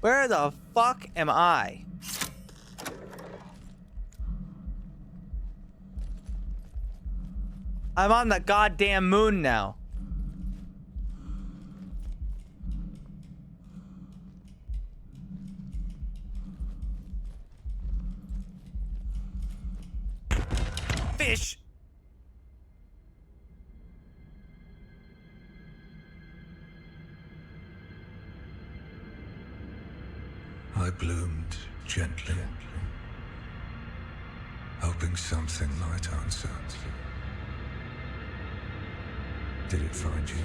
Where the fuck am I? I'm on the goddamn moon now. Fish. I bloomed gently, hoping something might answer. Did it find you?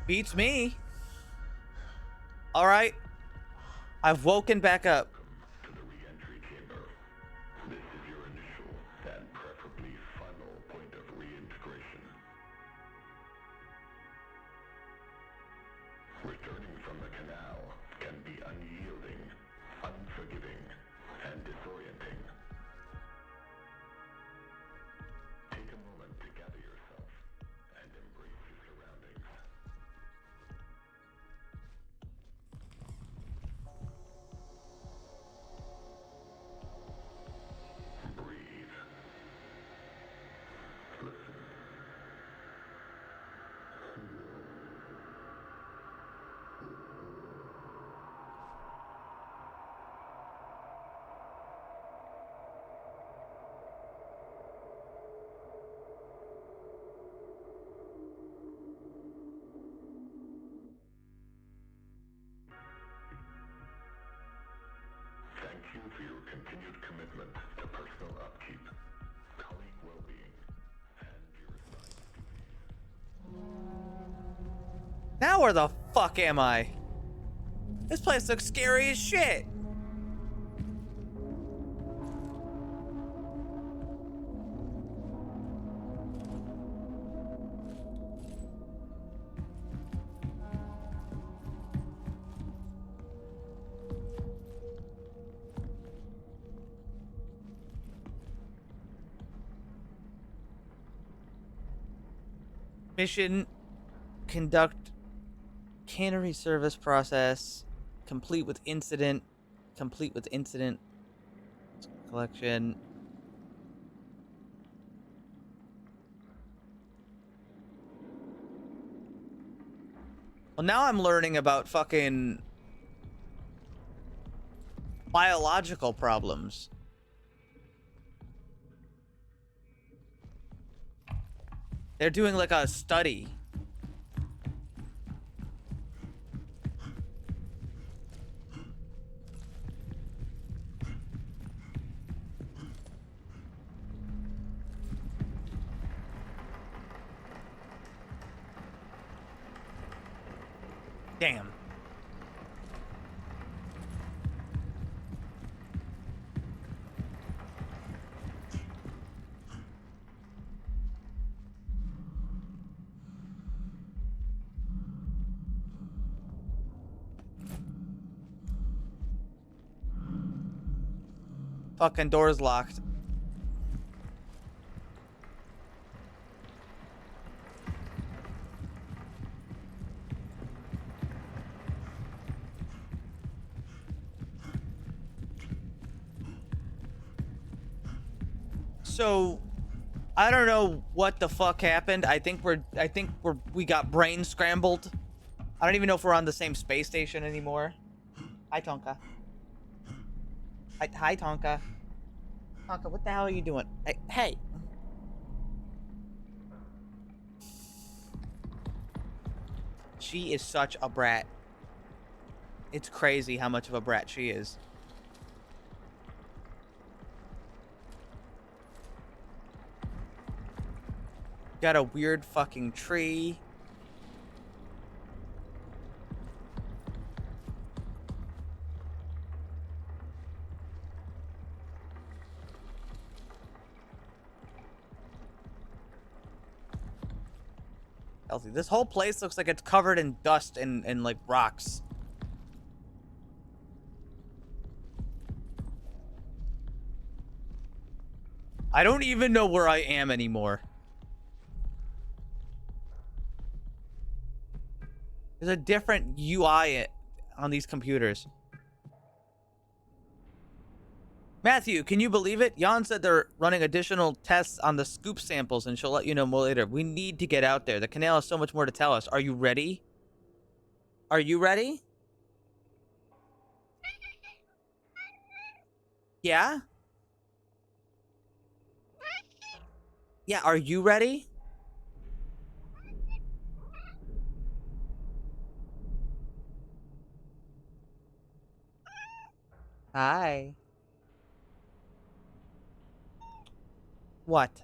Beats me. All right. I've woken back up. To the re-entry chamber. This is your initial and preferably final point of reintegration. Returning from the canal can be unyielding, unforgiving, and disorienting. Take a moment to gather yourself and embrace your surroundings. Now where the fuck am I? This place looks scary as shit. Mission: conduct cannery service process. Complete with incident. Complete with incident. Collection. Well, now I'm learning about fucking biological problems. They're doing like a study. Damn. Fucking door's locked. So, I don't know what the fuck happened. I think we got brain scrambled. I don't even know if we're on the same space station anymore. Hi, Tonka. Hi, Tonka. Tonka, what the hell are you doing? Hey. She is such a brat. It's crazy how much of a brat she is. Got a weird fucking tree. Healthy. This whole place looks like it's covered in dust and like rocks. I don't even know where I am anymore. There's a different UI on these computers. Matthew, can you believe it? Jan said they're running additional tests on the scoop samples and she'll let you know more later. We need to get out there. The canal has so much more to tell us. Are you ready? Are you ready? Yeah? Yeah, are you ready? Hi. What?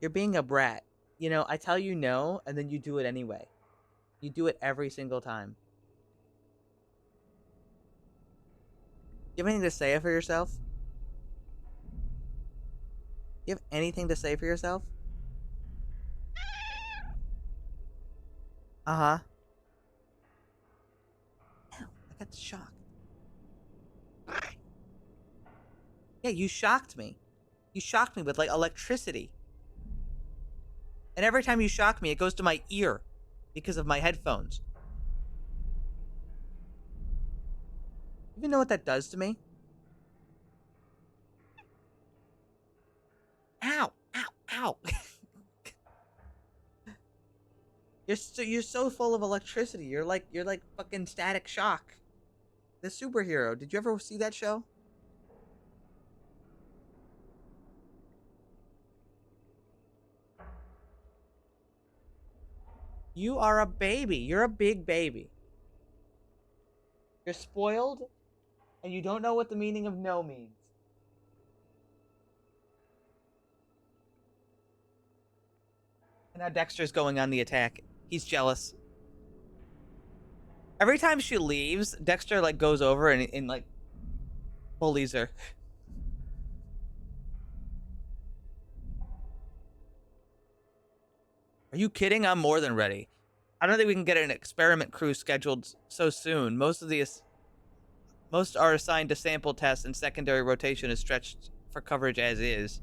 You're being a brat. You know, I tell you no, and then you do it anyway. You do it every single time. You have anything to say for yourself? You have anything to say for yourself? Uh-huh. Ow, I got shocked. Yeah, you shocked me. You shocked me with, like, electricity. And every time you shock me, it goes to my ear because of my headphones. You even know what that does to me? Ow! Ow! Ow! You're so full of electricity. You're like fucking Static Shock. The superhero. Did you ever see that show? You are a baby. You're a big baby. You're spoiled, and you don't know what the meaning of no means. And now Dexter's going on the attack. He's jealous. Every time she leaves, Dexter like goes over and like bullies her. Are you kidding? I'm more than ready. I don't think we can get an experiment crew scheduled so soon. Most are assigned to sample tests, and secondary rotation is stretched for coverage as is.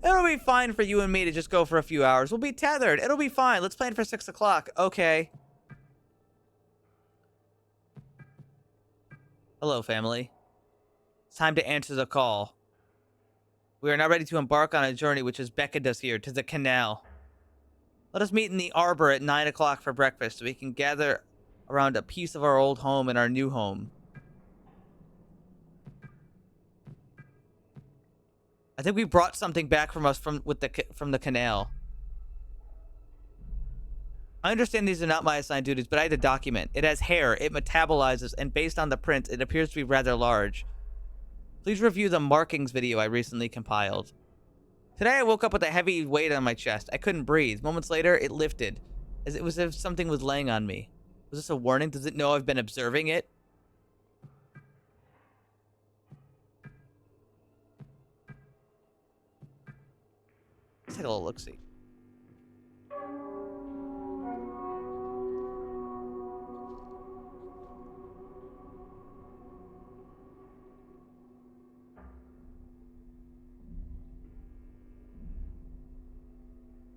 It'll be fine for you and me to just go for a few hours. We'll be tethered. It'll be fine. Let's plan for 6 o'clock. Okay. Hello, family. It's time to answer the call. We are now ready to embark on a journey which has beckoned us here to the canal. Let us meet in the arbor at 9 o'clock for breakfast so we can gather around a piece of our old home and our new home. I think we brought something back from us from the canal. I understand these are not my assigned duties, but I had to document. It has hair, it metabolizes, and based on the print, it appears to be rather large. Please review the markings video I recently compiled. Today I woke up with a heavy weight on my chest. I couldn't breathe. Moments later, it lifted, as it was as if something was laying on me. Was this a warning? Does it know I've been observing it? Let's take a little look-see.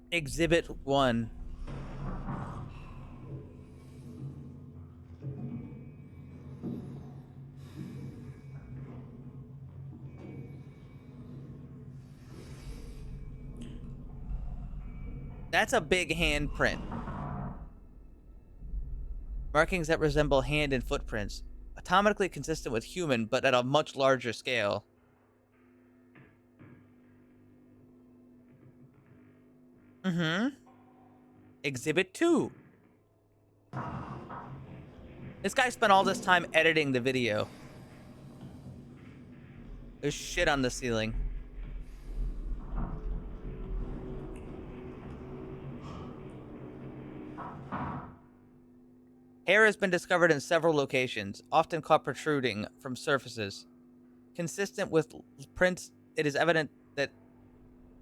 Exhibit 1. That's a big handprint. Markings that resemble hand and footprints. Atomically consistent with human, but at a much larger scale. Exhibit 2. This guy spent all this time editing the video. There's shit on the ceiling. Hair has been discovered in several locations, often caught protruding from surfaces. Consistent with prints, it is evident that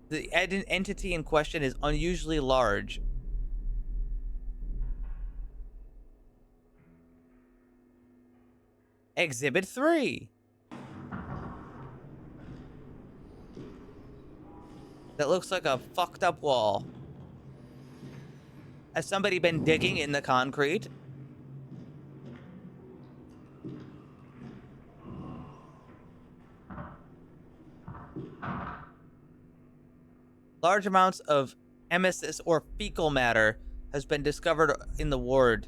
the entity in question is unusually large. Exhibit 3. That looks like a fucked up wall. Has somebody been digging in the concrete? Large amounts of emesis or fecal matter has been discovered in the ward.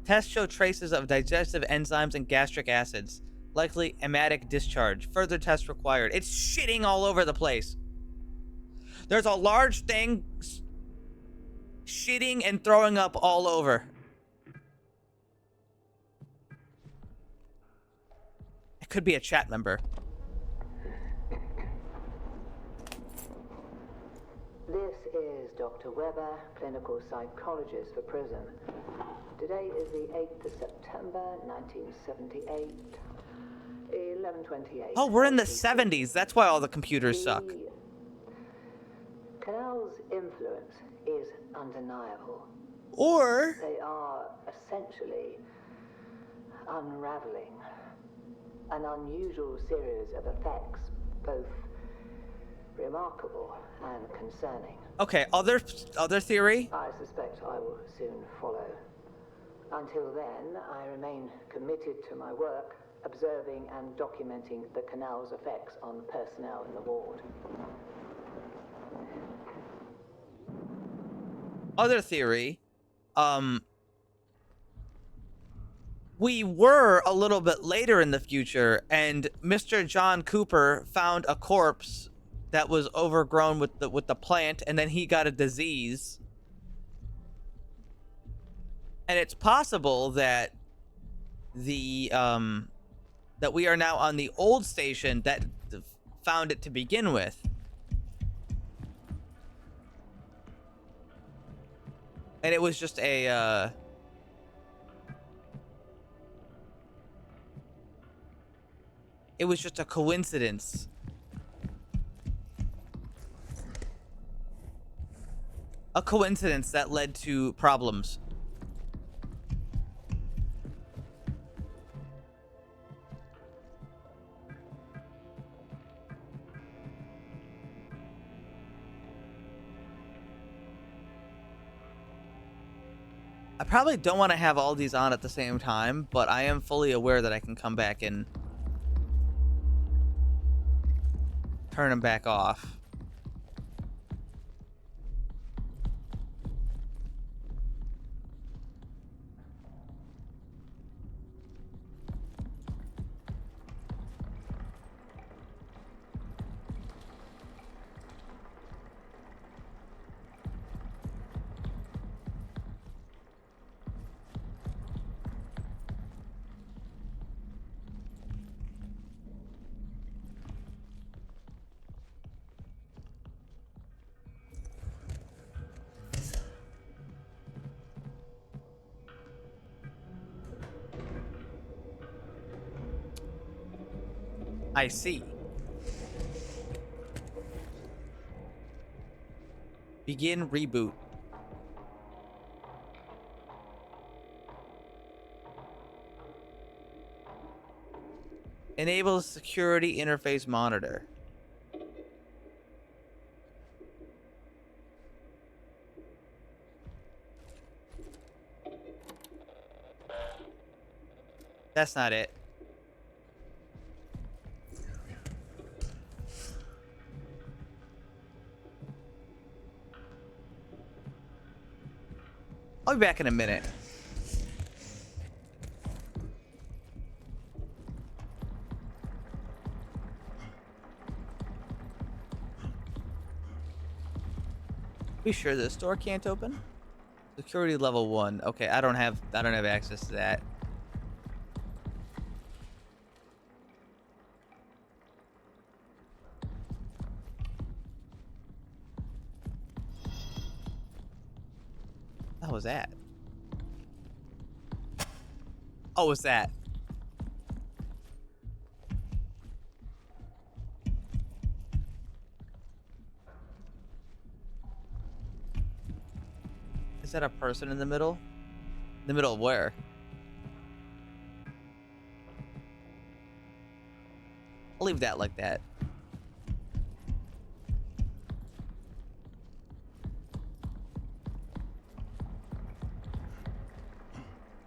Tests show traces of digestive enzymes and gastric acids, likely emetic discharge. Further tests required. It's shitting all over the place. There's a large thing shitting and throwing up all over. It could be a chat member. This is Dr. Weber, clinical psychologist for prison. Today is the 8th of September, 1978, 11:28. Oh, we're in the 70s. That's why all the computers suck. Canal's influence is undeniable. Or They are essentially unraveling an unusual series of effects, both remarkable and concerning. okay, other theory. I suspect I will soon follow. Until then, I remain committed to my work, observing and documenting the canal's effects on personnel in the ward. Other theory. We were a little bit later in the future, and Mr. John Cooper found a corpse that was overgrown with the plant, and then he got a disease. And it's possible that that we are now on the old station that found it to begin with. And it was just a, it was just a coincidence. A coincidence that led to problems. I probably don't want to have all these on at the same time, but I am fully aware that I can come back and turn them back off. I see. Begin reboot. Enable security interface monitor. That's not it. I'll be back in a minute. Be sure this door can't open? Security level 1. Okay, I don't have access to that. What was that? Oh, what's that? Is that a person in the middle? In the middle of where? I'll leave that like that.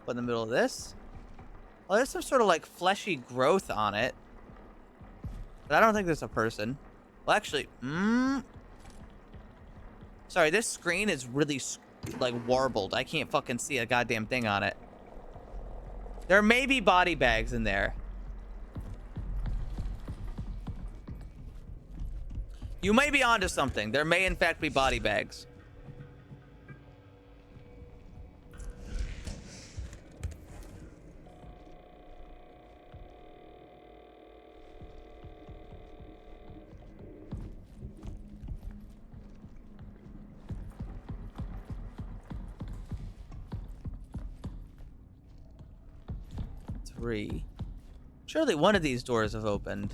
What, in the middle of this? Well, there's some sort of like fleshy growth on it. But I don't think there's a person. Well, actually, sorry, this screen is really like warbled. I can't fucking see a goddamn thing on it. There may be body bags in there. You may be onto something. There may in fact be body bags. Surely one of these doors have opened.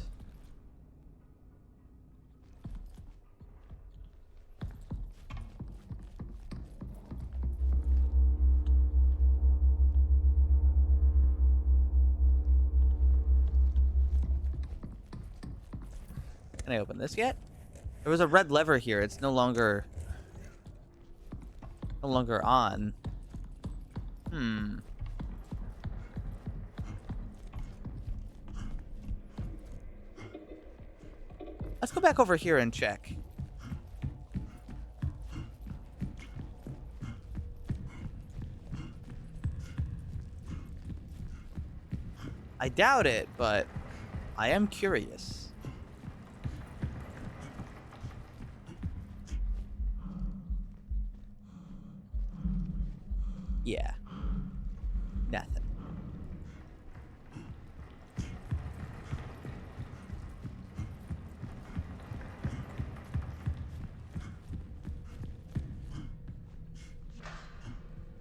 Can I open this yet? There was a red lever here. It's no longer on. Let's go back over here and check. I doubt it, but I am curious. Yeah. Nothing.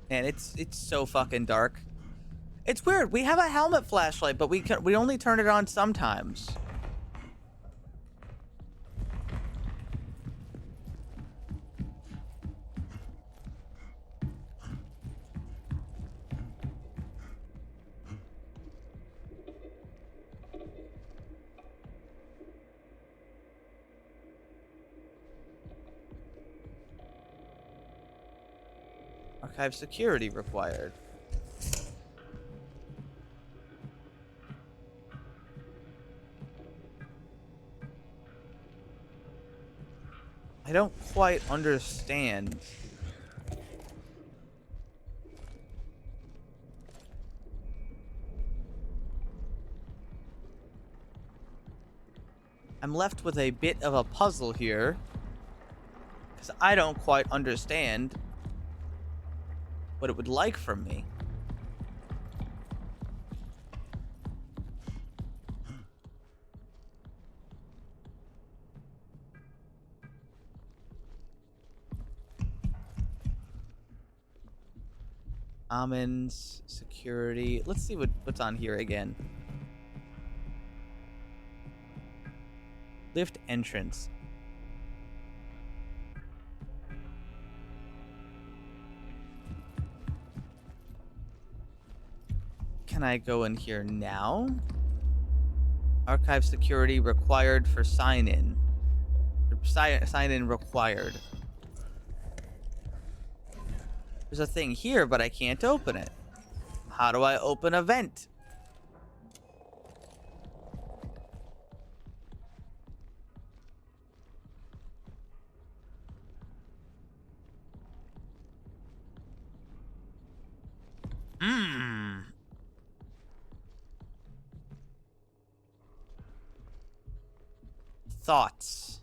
And it's so fucking dark. It's weird. We have a helmet flashlight, but we only turn it on sometimes. Archive security required. I don't quite understand. I'm left with a bit of a puzzle here, because I don't quite understand what it would like from me. Almonds, security. Let's see what's on here again. Lift entrance. Can I go in here now? Archive security required for sign-in. Sign-in required. There's a thing here, but I can't open it. How do I open a vent? Thoughts.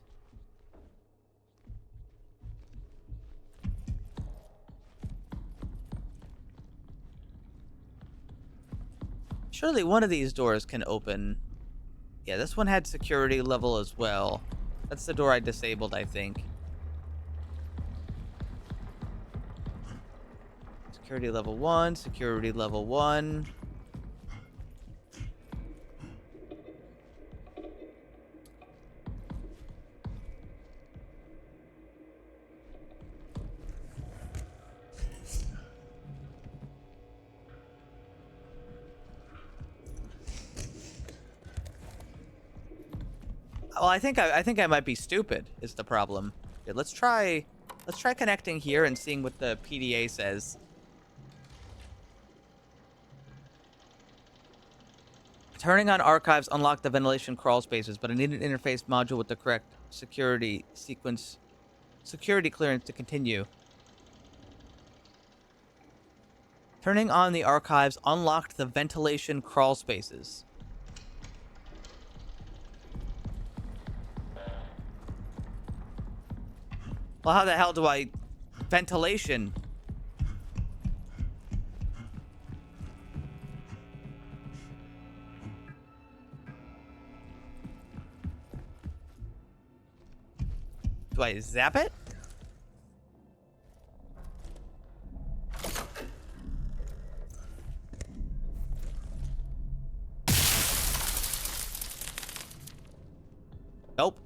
Surely one of these doors can open. Yeah, this one had security level as well. That's the door I disabled, I think. Security level 1, security level 1. Well, I think I might be stupid is the problem. Here, let's try connecting here and seeing what the PDA says. Turning on archives unlocked the ventilation crawl spaces, but I need an interface module with the correct security clearance to continue. Turning on the archives unlocked the ventilation crawl spaces. Well, how the hell do I... Ventilation. Do I zap it? Nope.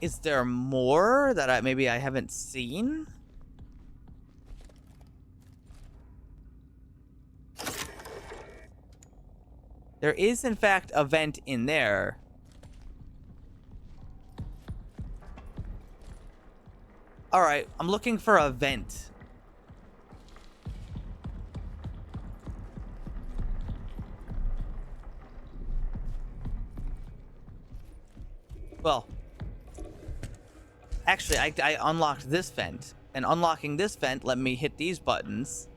Is there more that maybe I haven't seen? There is, in fact, a vent in there. Alright, I'm looking for a vent. Well... Actually, I unlocked this vent, and unlocking this vent let me hit these buttons,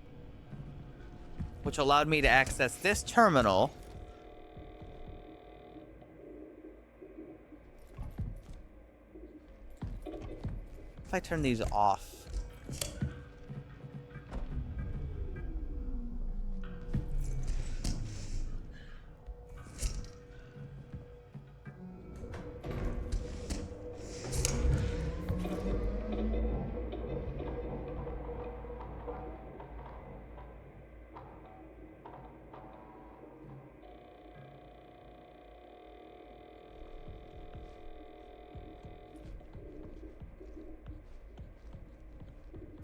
which allowed me to access this terminal. If I turn these off.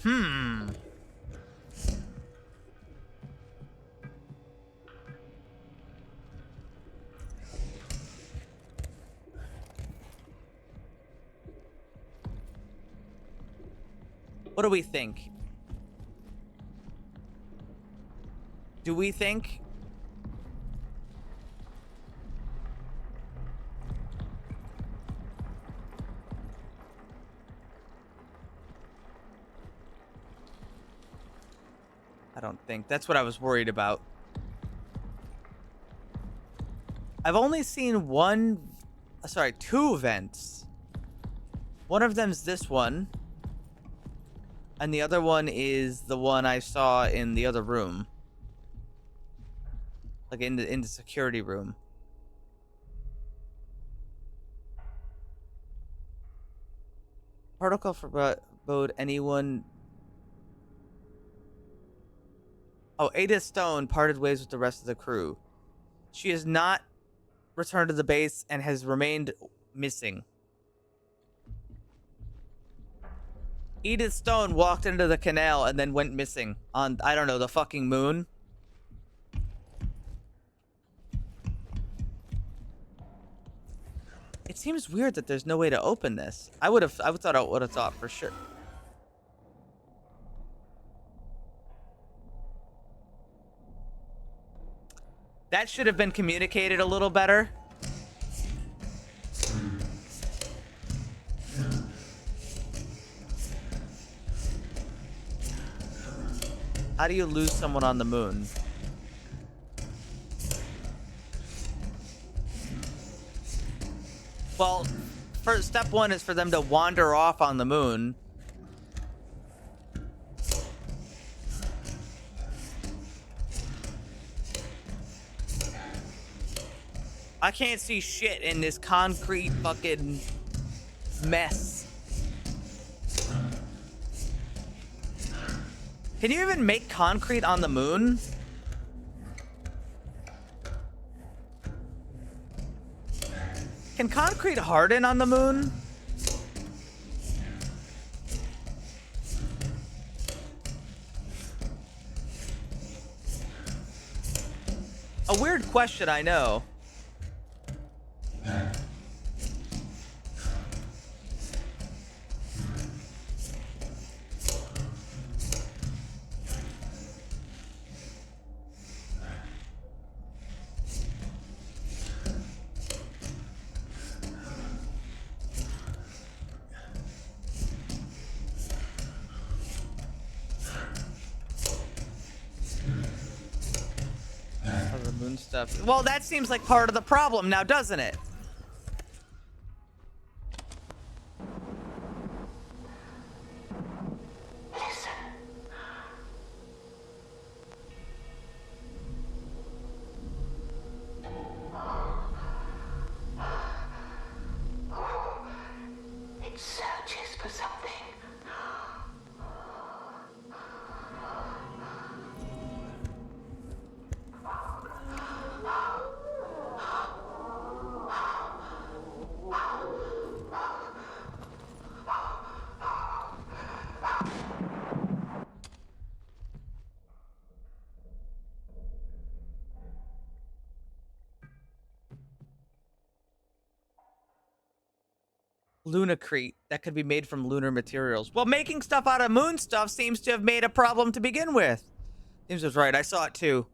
Hmm. What do we think? Do we think? I don't think. That's what I was worried about. I've only seen two vents. One of them's this one. And the other one is the one I saw in the other room. Like in the security room. Protocol forbade anyone. Oh, Ada Stone parted ways with the rest of the crew. She has not returned to the base and has remained missing. Edith Stone walked into the canal and then went missing on, I don't know, the fucking moon. It seems weird that there's no way to open this. I would have thought for sure. That should have been communicated a little better. How do you lose someone on the moon? Well, first step one is for them to wander off on the moon. I can't see shit in this concrete fucking mess. Can you even make concrete on the moon? Can concrete harden on the moon? A weird question, I know. Stuff. Well, that seems like part of the problem now, doesn't it? Listen. It searches for something. Lunacrete that could be made from lunar materials. Well, making stuff out of moon stuff seems to have made a problem to begin with. James was right. I saw it too.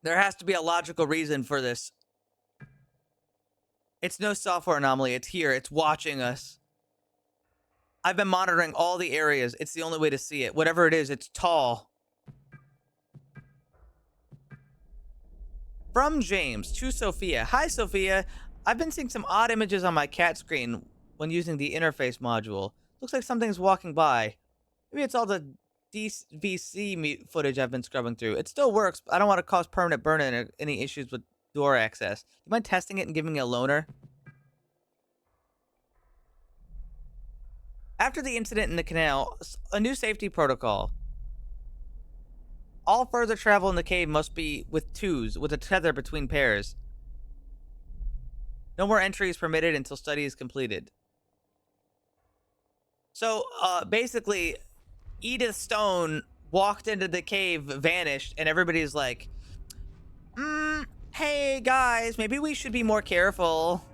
There has to be a logical reason for this. It's no software anomaly. It's here. It's watching us. I've been monitoring all the areas. It's the only way to see it. Whatever it is, it's tall. From James to Sophia. Hi, Sophia. I've been seeing some odd images on my cat screen when using the interface module. Looks like something's walking by. Maybe it's all the DVC footage I've been scrubbing through. It still works, but I don't want to cause permanent burn-in or any issues with door access. Do you mind testing it and giving me a loaner? After the incident in the canal, a new safety protocol. All further travel in the cave must be with twos, with a tether between pairs. No more entry is permitted until study is completed. So, basically, Edith Stone walked into the cave, vanished, and everybody's like, hey guys, maybe we should be more careful.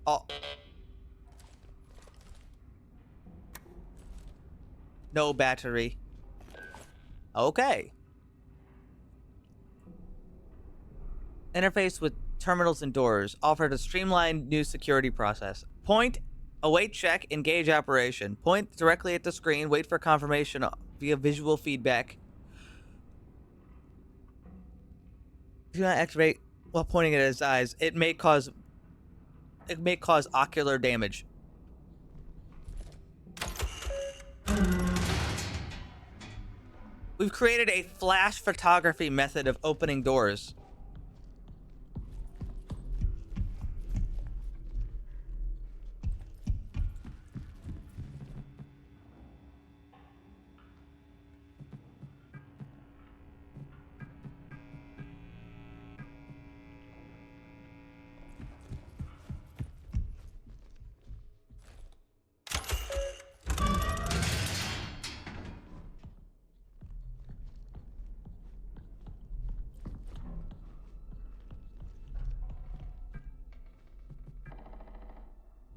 Oh. No battery. Okay. Interface with terminals and doors. Offered a streamlined new security process. Point, await check, engage operation. Point directly at the screen, wait for confirmation via visual feedback. Do not activate while pointing at his eyes. It may cause ocular damage. We've created a flash photography method of opening doors.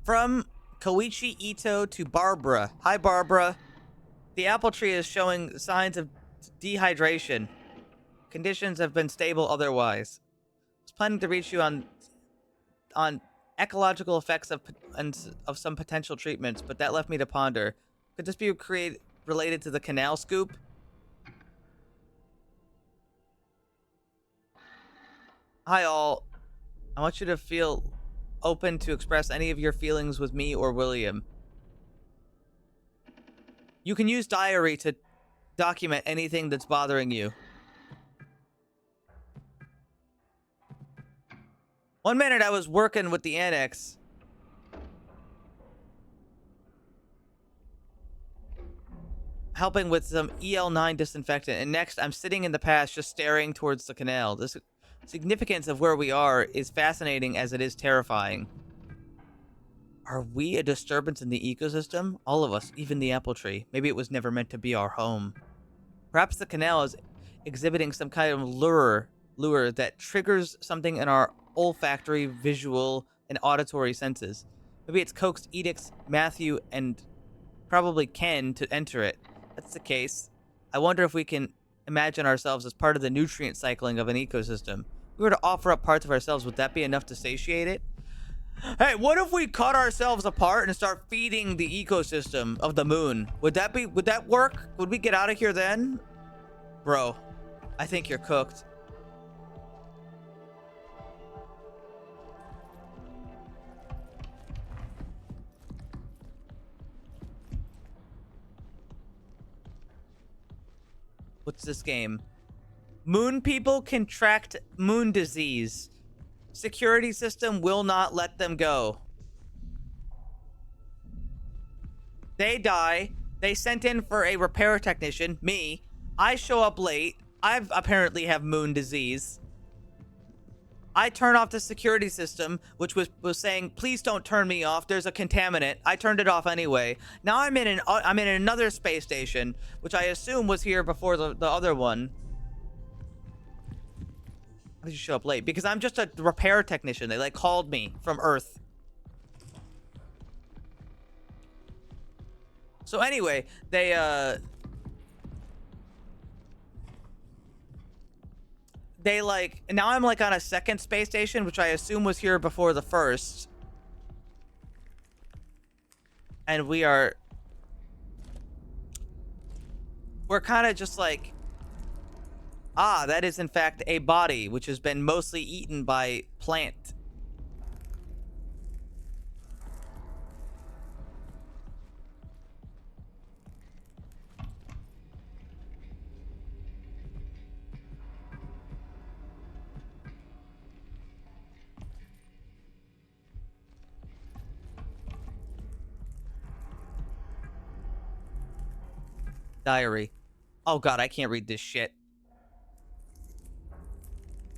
From Koichi Ito to Barbara. Hi, Barbara. The apple tree is showing signs of dehydration. Conditions have been stable otherwise. I was planning to reach you on ecological effects of some potential treatments, but that left me to ponder. Could this be related to the canal scoop? Hi, all. I want you to feel open to express any of your feelings with me or William. You can use diary to document anything that's bothering you. 1 minute I was working with the annex. Helping with some EL9 disinfectant. And next, I'm sitting in the past just staring towards the canal. The significance of where we are is fascinating as it is terrifying. Are we a disturbance in the ecosystem? All of us, even the apple tree. Maybe it was never meant to be our home. Perhaps the canal is exhibiting some kind of lure that triggers something in our olfactory, visual, and auditory senses. Maybe it's coaxed Edix, Matthew, and probably Ken to enter it. If that's the case, I wonder if we can imagine ourselves as part of the nutrient cycling of an ecosystem. If we were to offer up parts of ourselves, would that be enough to satiate it? Hey, what if we cut ourselves apart and start feeding the ecosystem of the moon? Would that work? Would we get out of here then? Bro, I think you're cooked. What's this game? Moon people contract moon disease. Security system will not let them go. They die. They sent in for a repair technician, me. I show up late. I apparently have moon disease. I turn off the security system, which was saying, please don't turn me off. There's a contaminant. I turned it off anyway. Now I'm in another space station, which I assume was here before the other one. Why did you show up late? Because I'm just a repair technician. They called me from Earth. So anyway, they now I'm on a second space station, which I assume was here before the first. And we're kind of just that is in fact a body which has been mostly eaten by plant. Diary. Oh god, I can't read this shit.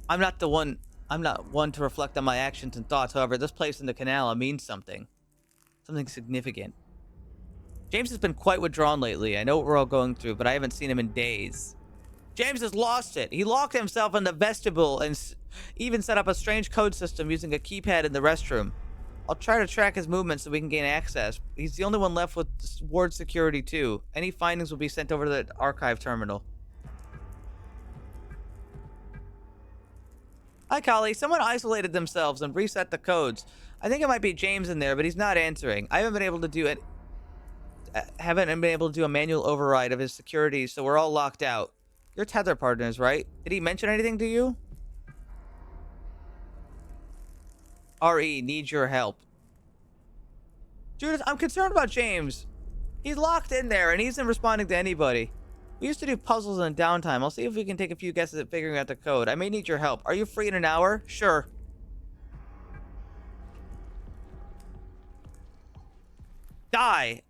I'm not one to reflect on my actions and thoughts. However, this place in the canal means something. Something significant. James has been quite withdrawn lately. I know what we're all going through, but I haven't seen him in days. James has lost it. He locked himself in the vestibule and even set up a strange code system using a keypad in the restroom. I'll try to track his movements so we can gain access. He's the only one left with ward security too. Any findings will be sent over to the archive terminal. Hi, Collie. Someone isolated themselves and reset the codes. I think it might be James in there, but he's not answering. I haven't been able to do it. Haven't been able to do a manual override of his security, so we're all locked out. You're tether partners, right? Did he mention anything to you? RE, needs your help. Judith, I'm concerned about James. He's locked in there and he isn't responding to anybody. We used to do puzzles in downtime. I'll see if we can take a few guesses at figuring out the code. I may need your help. Are you free in an hour? Sure. Die!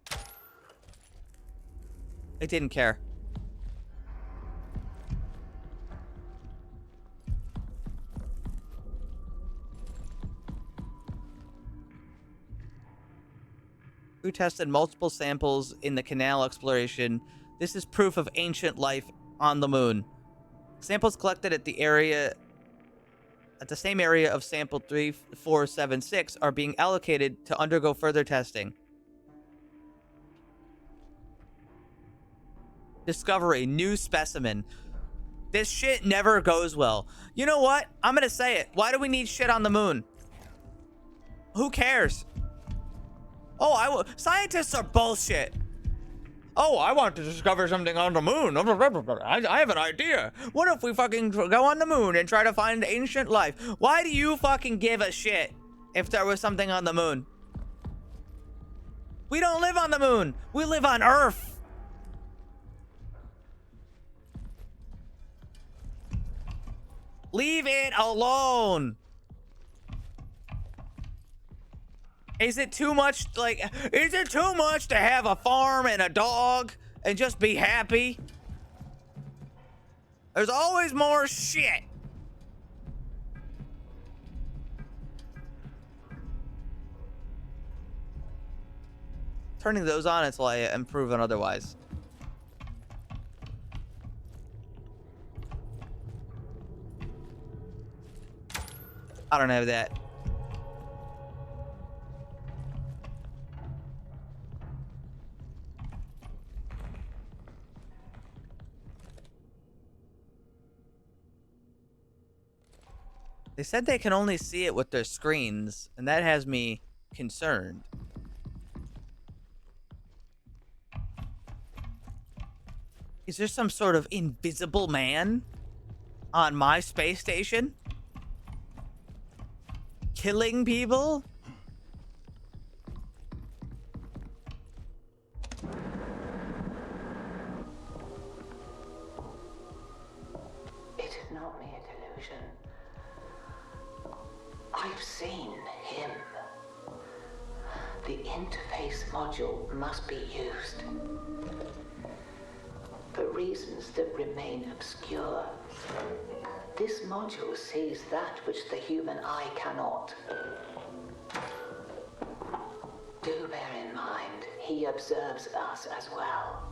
I didn't care. Who tested multiple samples in the canal exploration. This is proof of ancient life on the moon. Samples collected at the same area of sample 3476 are being allocated to undergo further testing. Discovery, new specimen. This shit never goes well. You know what? I'm gonna say it. Why do we need shit on the moon? Who cares? Oh, scientists are bullshit. Oh, I want to discover something on the moon. I have an idea. What if we fucking go on the moon and try to find ancient life? Why do you fucking give a shit if there was something on the moon? We don't live on the moon. We live on Earth. Leave it alone. Is it too much, is it too much to have a farm and a dog and just be happy? There's always more shit. Turning those on until I am proven otherwise. I don't have that. They said they can only see it with their screens, and that has me concerned. Is there some sort of invisible man on my space station? Killing people? It is not mere delusion. I've seen him. The interface module must be used. For reasons that remain obscure. This module sees that which the human eye cannot. Do bear in mind, he observes us as well.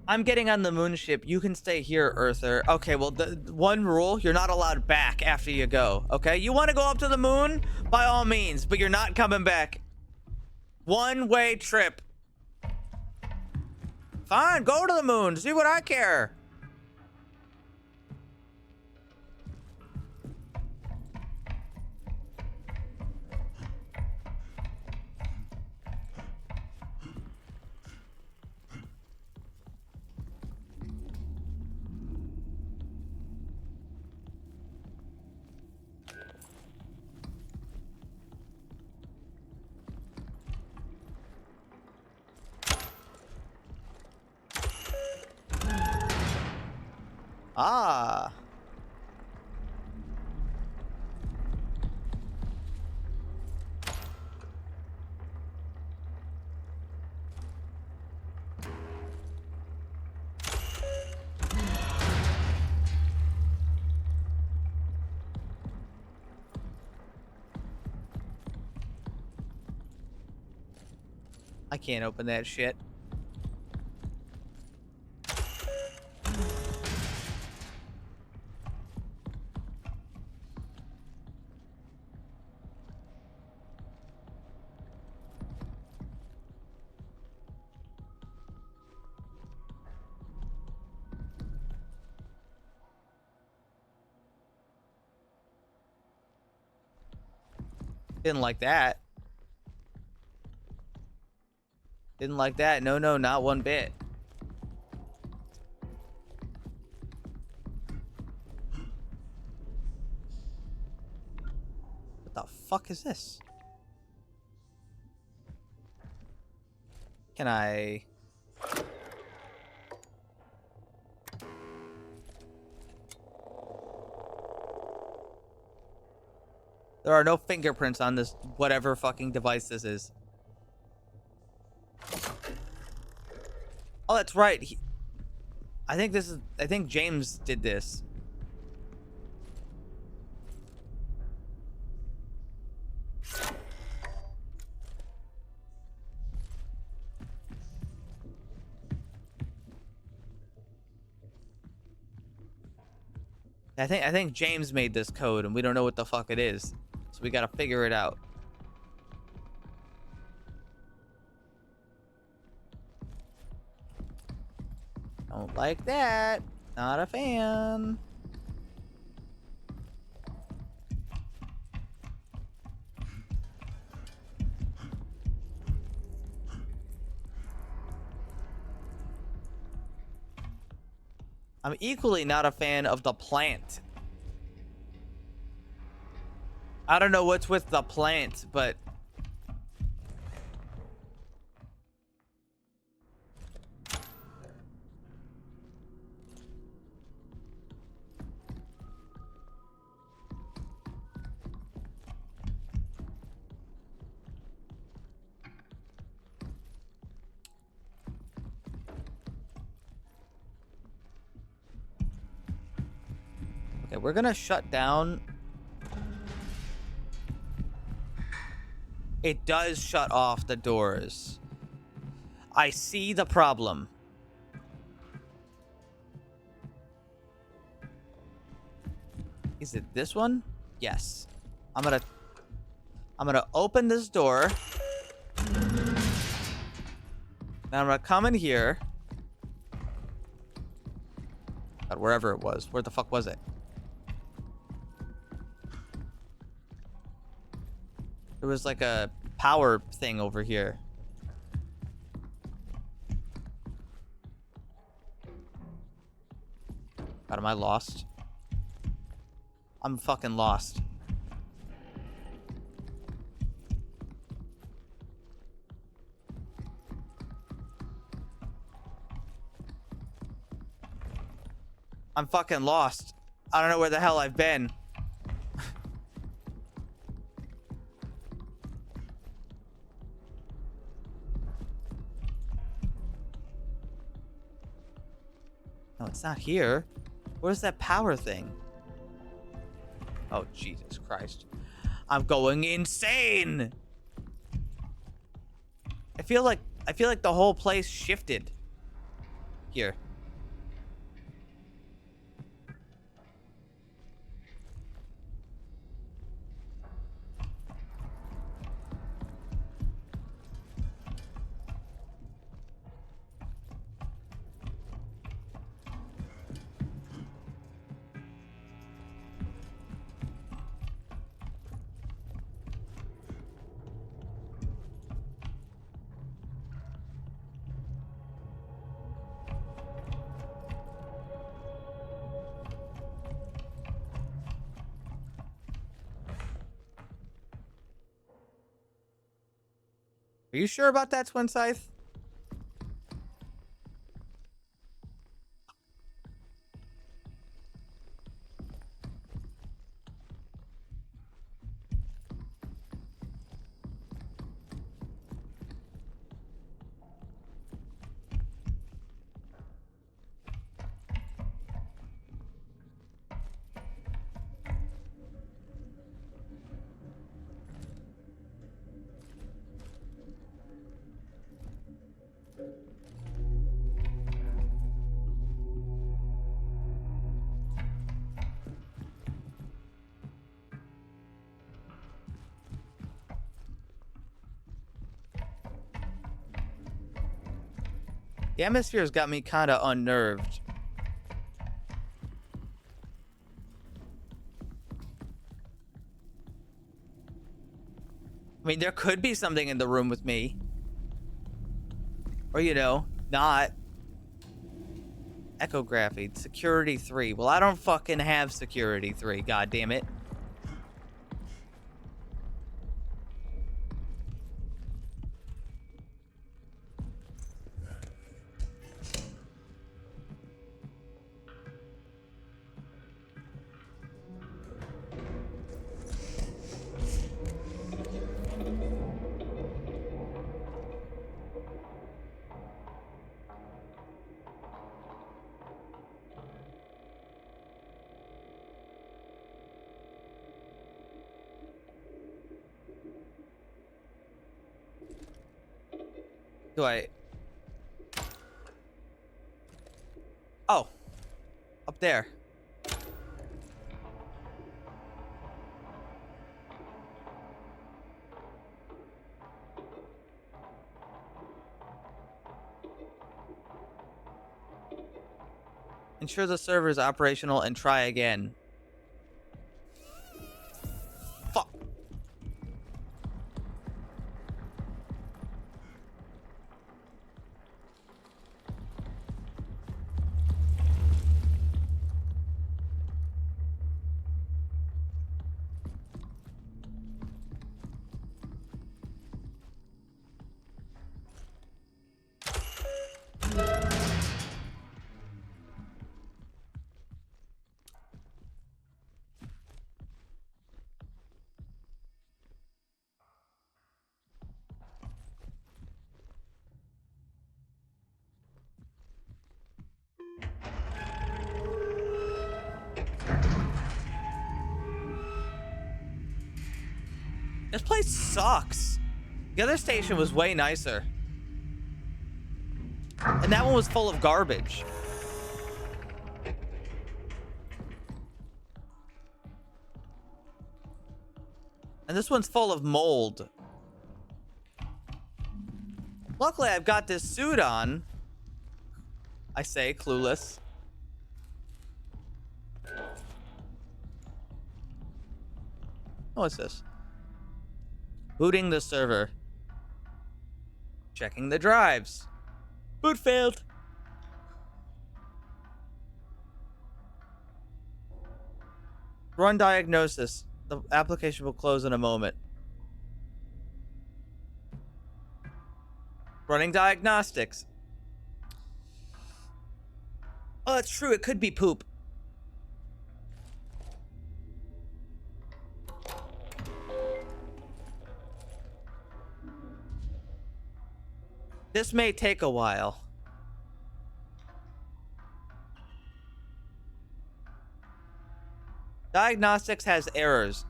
I'm getting on the moon ship. You can stay here, Earther. Okay, well, the one rule, you're not allowed back after you go, okay? You want to go up to the moon? By all means, but you're not coming back. One-way trip. Fine, go to the moon. See what I care. Ah. I can't open that shit. Didn't like that. Didn't like that. No, no, not one bit. What the fuck is this? Can I... There are no fingerprints on this whatever fucking device this is. Oh, that's right. I think James did this. I think James made this code and we don't know what the fuck it is. So we gotta figure it out. Don't like that. Not a fan. I'm equally not a fan of the plant. I don't know what's with the plant, but... Okay, we're gonna shut down... It does shut off the doors. I see the problem. Is it this one? Yes. I'm gonna open this door. Then I'm gonna come in here. God, wherever it was. Where the fuck was it? There was like a power thing over here. God, am I lost? I'm fucking lost. I'm fucking lost. I don't know where the hell I've been. No, it's not here. Where's that power thing? Oh, Jesus Christ. I'm going insane. I feel like the whole place shifted. Here. Are you sure about that, Twin Scythe? The atmosphere has got me kind of unnerved. I mean, there could be something in the room with me. Or, you know, not. Echography. Security 3. Well, I don't fucking have security 3. God damn it. Do I... Oh. Up there. Ensure the server is operational and try again. Fuck. This place sucks. The other station was way nicer. And that one was full of garbage. And this one's full of mold. Luckily, I've got this suit on. I say, clueless. What's this? Booting the server. Checking the drives. Boot failed. Run diagnosis. The application will close in a moment. Running diagnostics. Oh, that's true. It could be poop. This may take a while. Diagnostics has errors.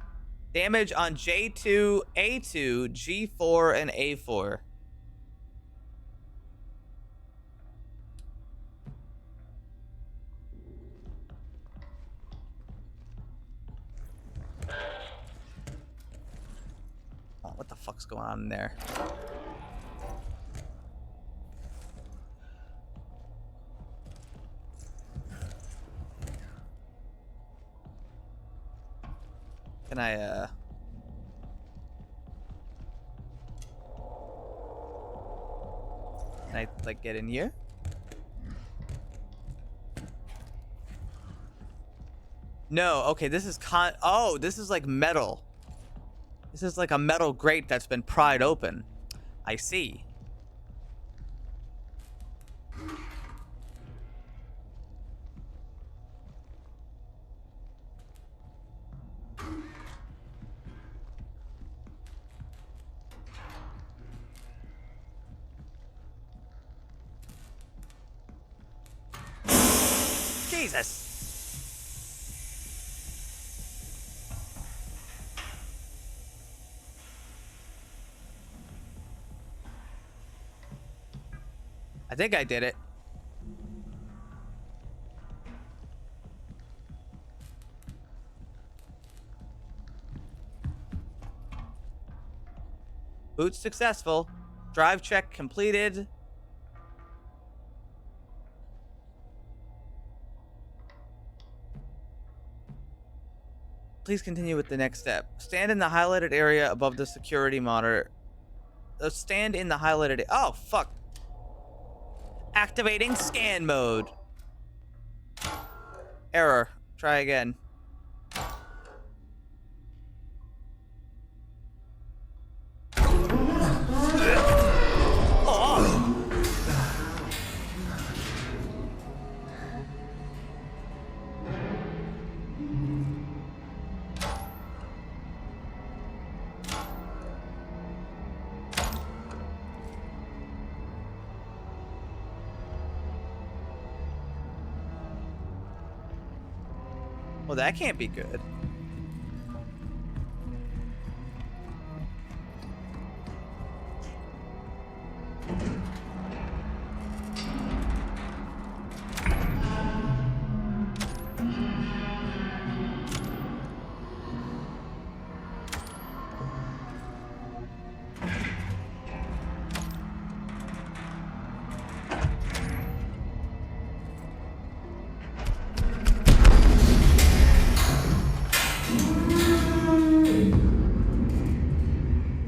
Damage on J2, A2, G4, and A4. Oh, what the fuck's going on in there? Can I, like, get in here? No, okay, this is oh, this is like metal. This is like a metal grate that's been pried open. I see. Jesus. I think I did it. Boot successful. Drive check completed. Please continue with the next step. Stand in the highlighted area above the security monitor. Stand in the highlighted. Oh, fuck. Activating scan mode. Error. Try again. Well, that can't be good.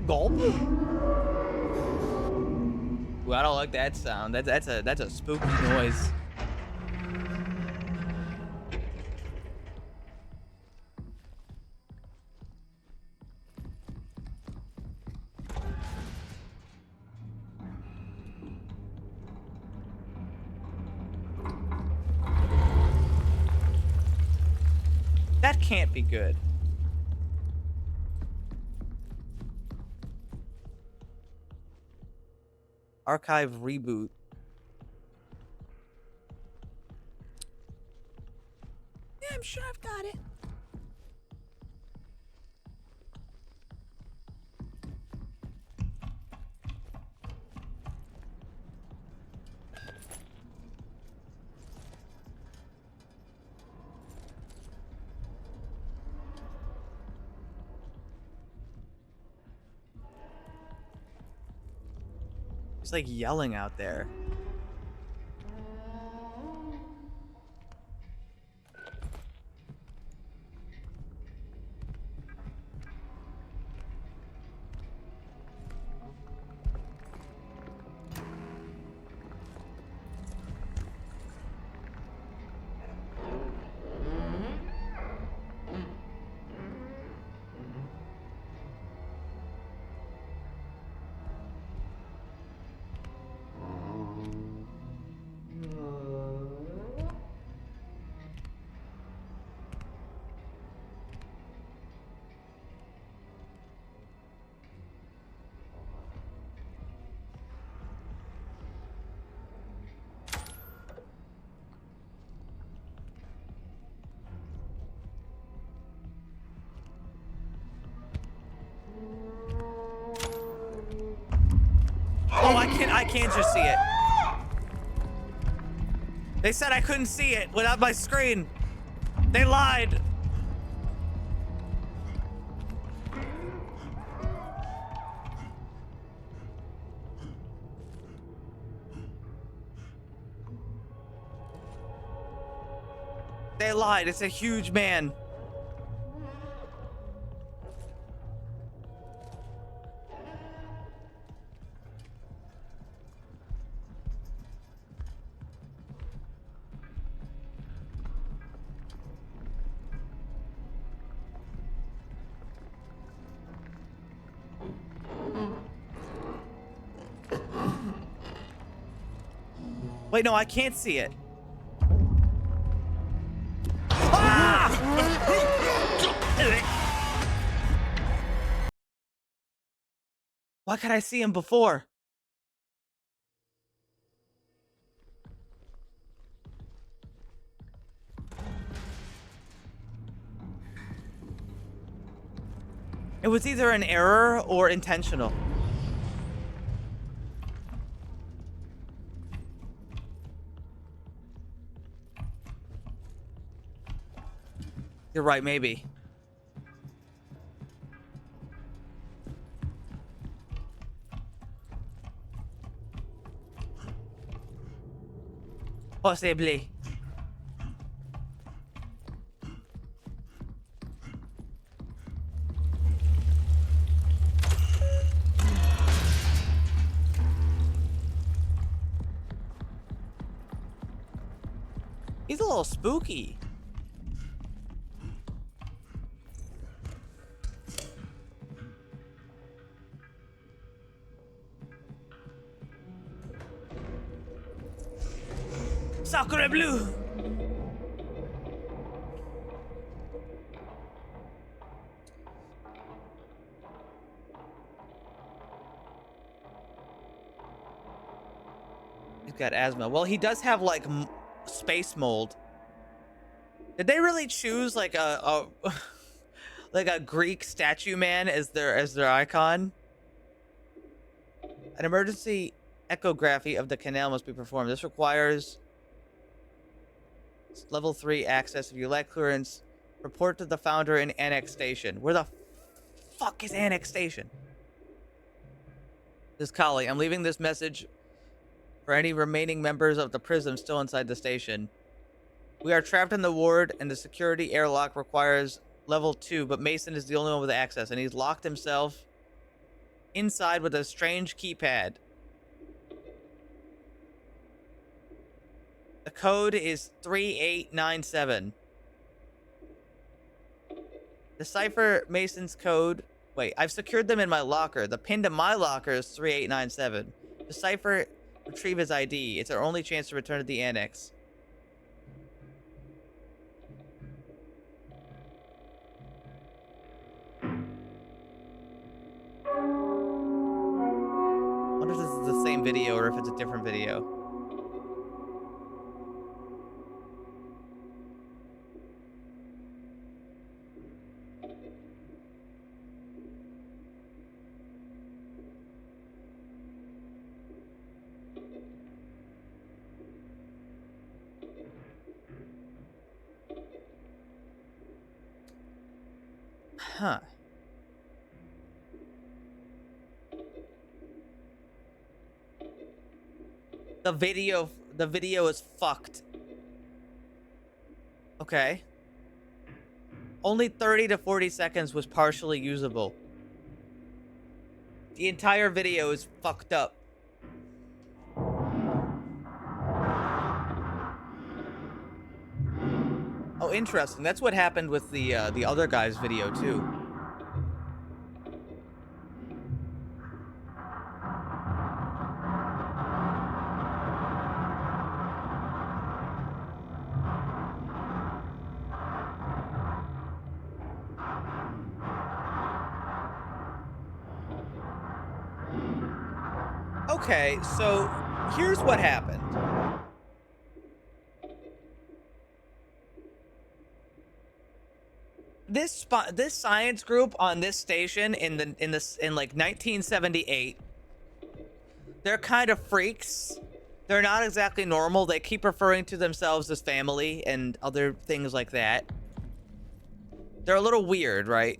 Gulp? Ooh, I don't like that sound. That's a spooky noise. That can't be good. Archive reboot. Yeah, I'm sure I've got it. He's like yelling out there. Oh, I can't just see it. They said I couldn't see it without my screen. They lied. They lied. It's a huge man. Wait, no, I can't see it. Ah! Why could I see him before? It was either an error or intentional. You're right, maybe. Possibly. He's a little spooky. Sacre bleu! He's got asthma. Well, he does have like space mold. Did they really choose like a like a Greek statue man as their icon? An emergency echography of the canal must be performed. This requires level 3 access. If you lack clearance, report to the founder in Annex Station. Where the fuck is Annex Station? This colleague, I'm leaving this message for any remaining members of the prism still inside the station. We are trapped in the ward, and the security airlock requires level 2, but Mason is the only one with access, and he's locked himself inside with a strange keypad. The code is 3897. Decipher Mason's code. Wait, I've secured them in my locker. The pin to my locker is 3897. Decipher, retrieve his ID. It's our only chance to return to the annex. I wonder if this is the same video or if it's a different video. Huh. The video is fucked. Okay. Only 30 to 40 seconds was partially usable. The entire video is fucked up. Oh, interesting. That's what happened with the other guy's video too. Okay, so here's what happened. This science group on this station in like 1978, they're kind of freaks. They're not exactly normal. They keep referring to themselves as family and other things like that. They're a little weird, right?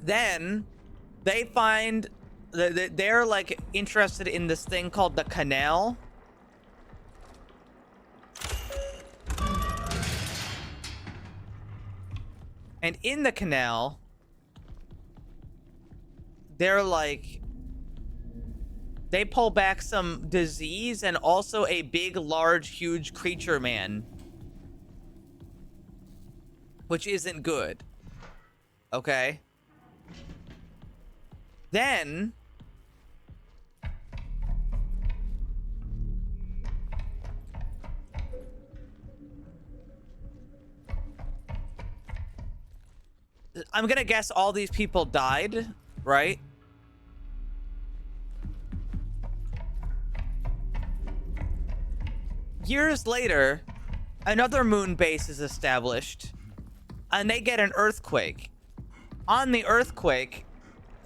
Then they find that they're like interested in this thing called the canal. And in the canal, they're like, they pull back some disease and also a big, large, huge creature man. Which isn't good. Okay. Then I'm gonna guess all these people died, right? Years later, another moon base is established, and they get an earthquake. On the earthquake,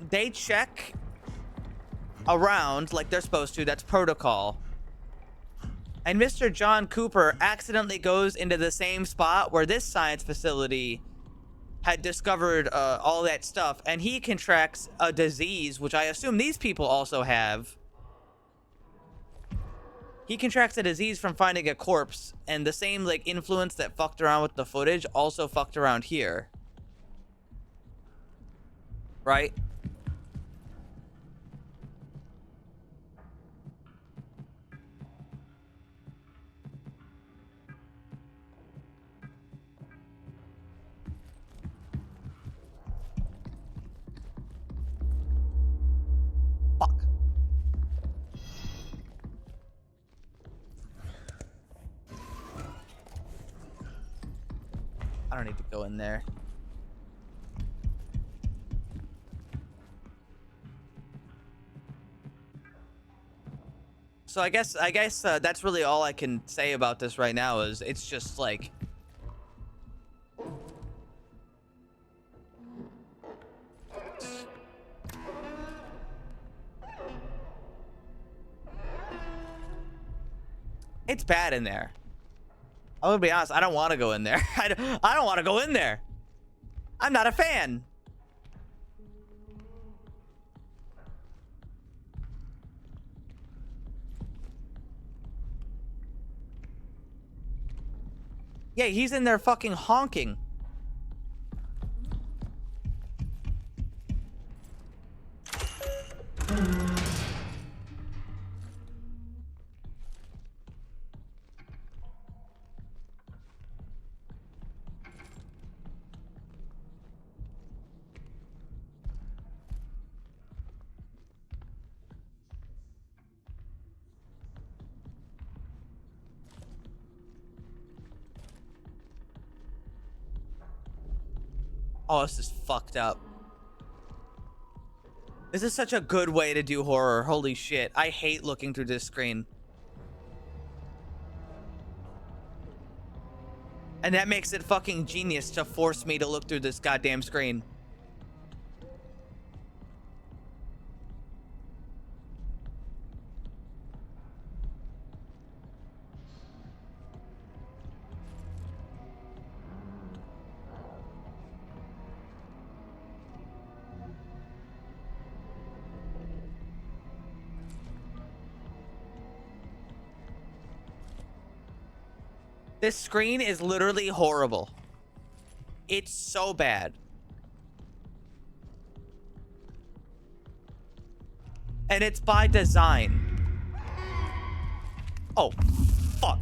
they check around like they're supposed to. That's protocol. And Mr. John Cooper accidentally goes into the same spot where this science facility had discovered all that stuff, and he contracts a disease, which I assume these people also have. He contracts a disease from finding a corpse, and the same like influence that fucked around with the footage also fucked around here. Right? I don't need to go in there. So I guess that's really all I can say about this right now is it's just like it's bad in there. I'm gonna be honest, I don't want to go in there. I don't want to go in there. I'm not a fan. Yeah, he's in there fucking honking. Oh, this is fucked up. This is such a good way to do horror. Holy shit. I hate looking through this screen. And that makes it fucking genius to force me to look through this goddamn screen. This screen is literally horrible. It's so bad. And it's by design. Oh, fuck.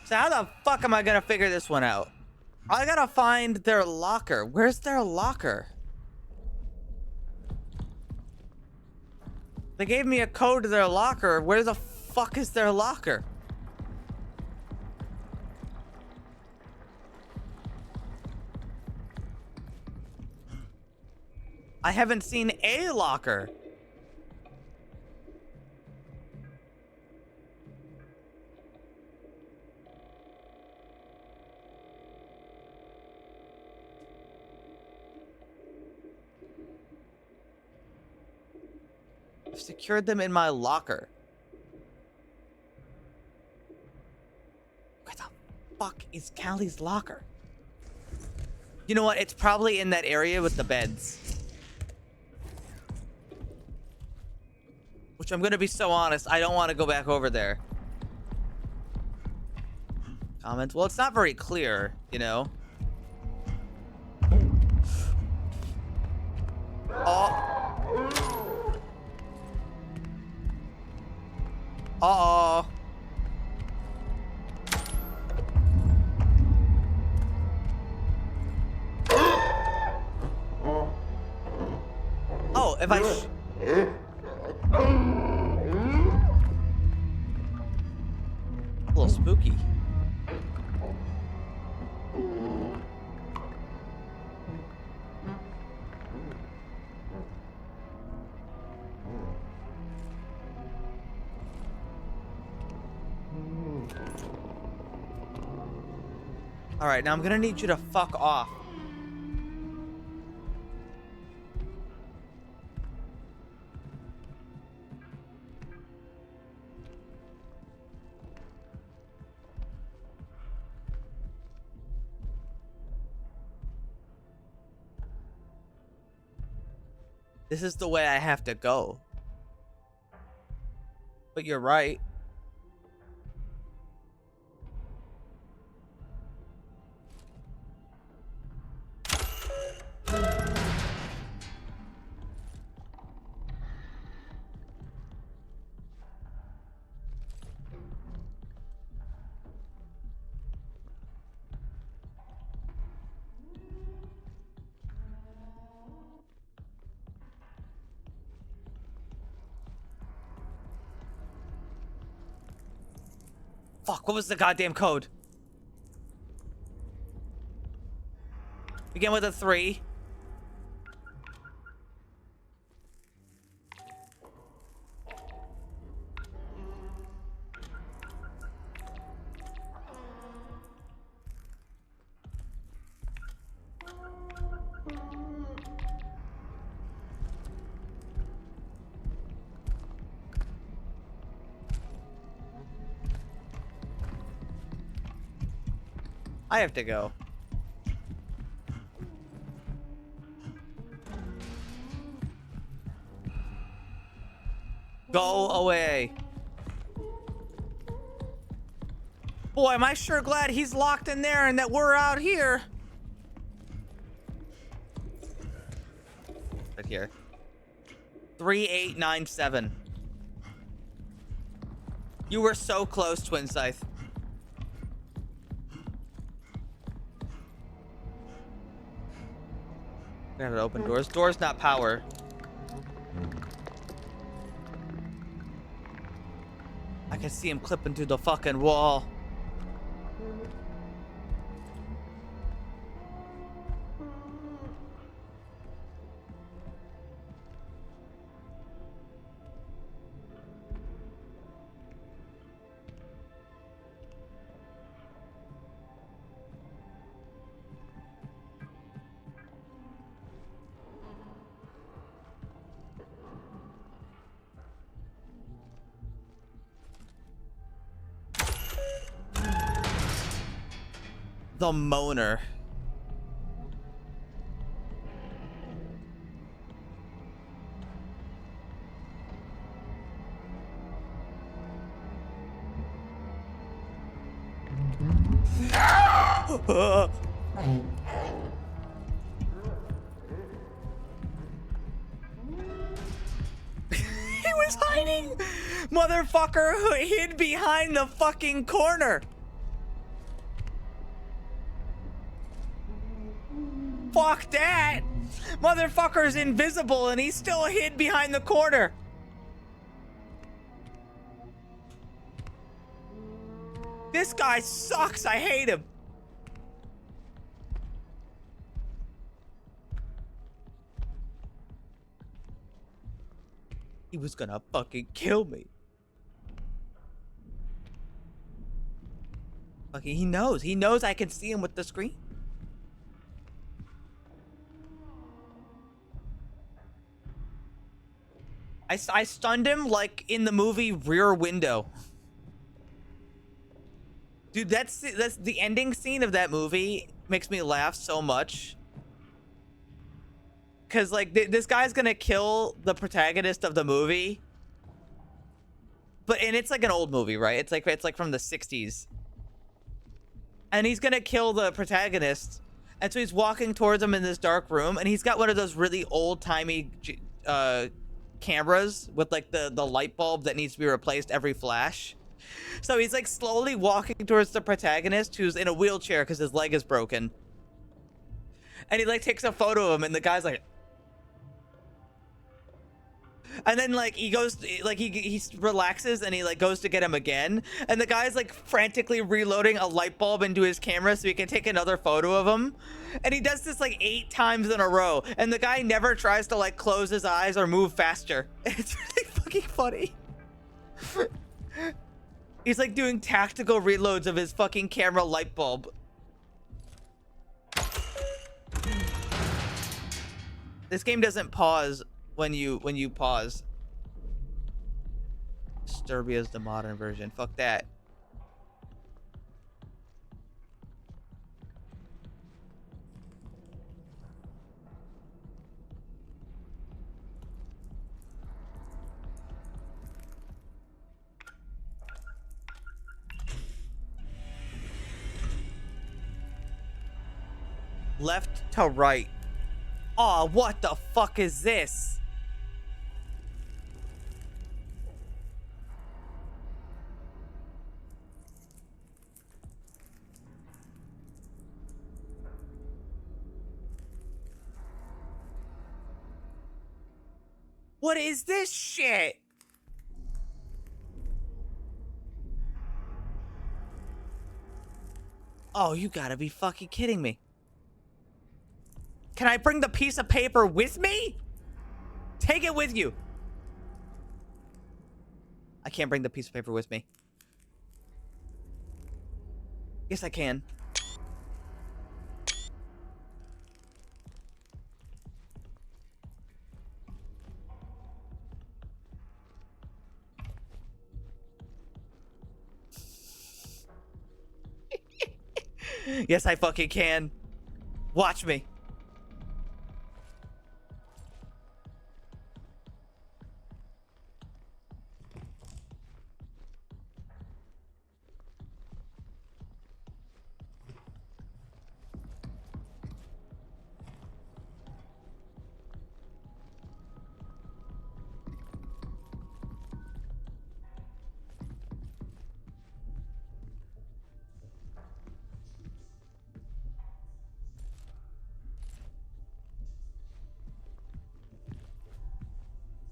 So how the fuck am I gonna figure this one out? I gotta find their locker. Where's their locker? They gave me a code to their locker. Where the fuck is their locker? I haven't seen a locker. I've secured them in my locker. Where the fuck is Callie's locker? You know what? It's probably in that area with the beds. Which I'm gonna be so honest, I don't want to go back over there. Comments? Well, it's not very clear, you know? Oh. Uh-oh. Oh, if I a little spooky. All right, now I'm gonna need you to fuck off. This is the way I have to go. But you're right. Fuck, what was the goddamn code? Begin with a 3. I have to go. Go away. Boy, am I sure glad he's locked in there and that we're out here. Right here. 3897. You were so close, Twin Scythe. Gotta open doors. Doors, not power. I can see him clipping through the fucking wall. The moaner. He was hiding! Motherfucker who hid behind the fucking corner. Fuck that! Motherfucker's invisible and he's still hid behind the corner. This guy sucks. I hate him. He was gonna fucking kill me. Fucking, he knows. He knows I can see him with the screen. I stunned him like in the movie Rear Window. Dude, that's the ending scene of that movie makes me laugh so much. Cause like this guy's gonna kill the protagonist of the movie. And it's like an old movie, right? It's like from the 60s. And he's gonna kill the protagonist. And so he's walking towards him in this dark room, and he's got one of those really old-timey cameras with like the light bulb that needs to be replaced every flash. So he's like slowly walking towards the protagonist, who's in a wheelchair because his leg is broken. And he like takes a photo of him, and the guy's like, and then like he goes, like he relaxes and he like goes to get him again, and the guy's like frantically reloading a light bulb into his camera so he can take another photo of him. And he does this like 8 times in a row, and the guy never tries to like close his eyes or move faster. It's really fucking funny. He's like doing tactical reloads of his fucking camera light bulb. This game doesn't pause when you pause. Disturbia is the modern version. Fuck that. Left to right. Aw, what the fuck is this? What is this shit? Oh, you gotta be fucking kidding me. Can I bring the piece of paper with me? Take it with you. I can't bring the piece of paper with me. Yes, I can. Yes, I fucking can. Watch me.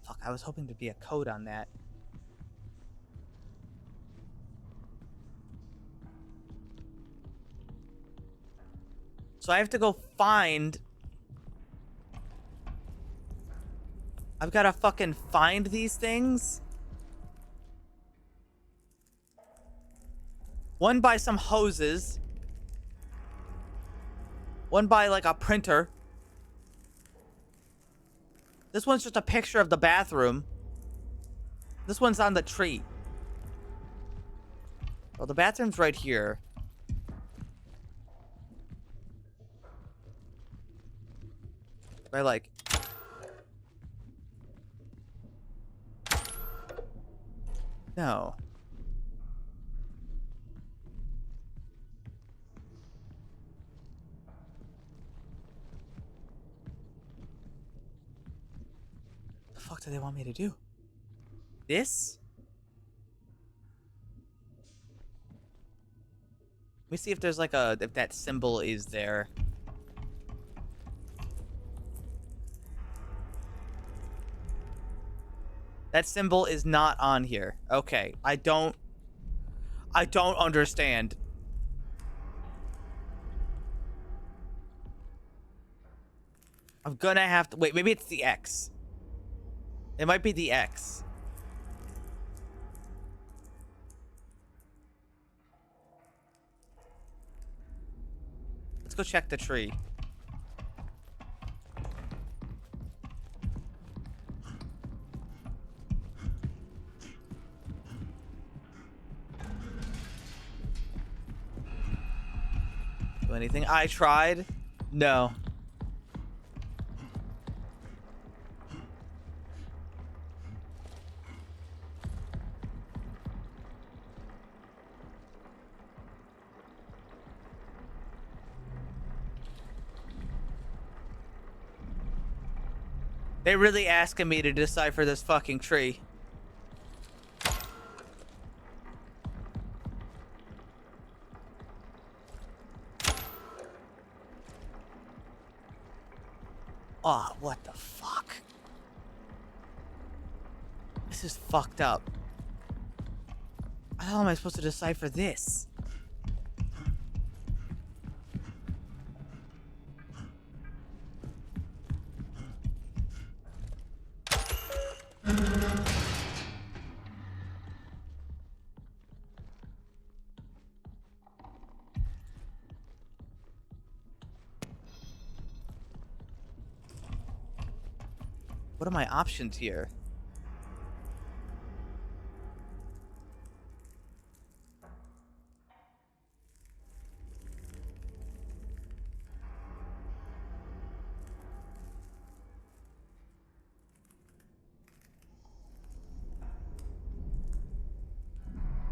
Fuck, I was hoping to be a code on that. So I have to go find... I've got to fucking find these things? One by some hoses. One by like a printer. This one's just a picture of the bathroom. This one's on the tree. Well, the bathroom's right here. I like... No. The fuck do they want me to do? This? Let me see if there's like a... if that symbol is there. That symbol is not on here. Okay, I don't understand. I'm gonna have to... Wait, maybe it's the X. It might be the X. Let's go check the tree. Do anything? I tried. No. They're really asking me to decipher this fucking tree. Oh, what the fuck? This is fucked up. How am I supposed to decipher this? What are my options here?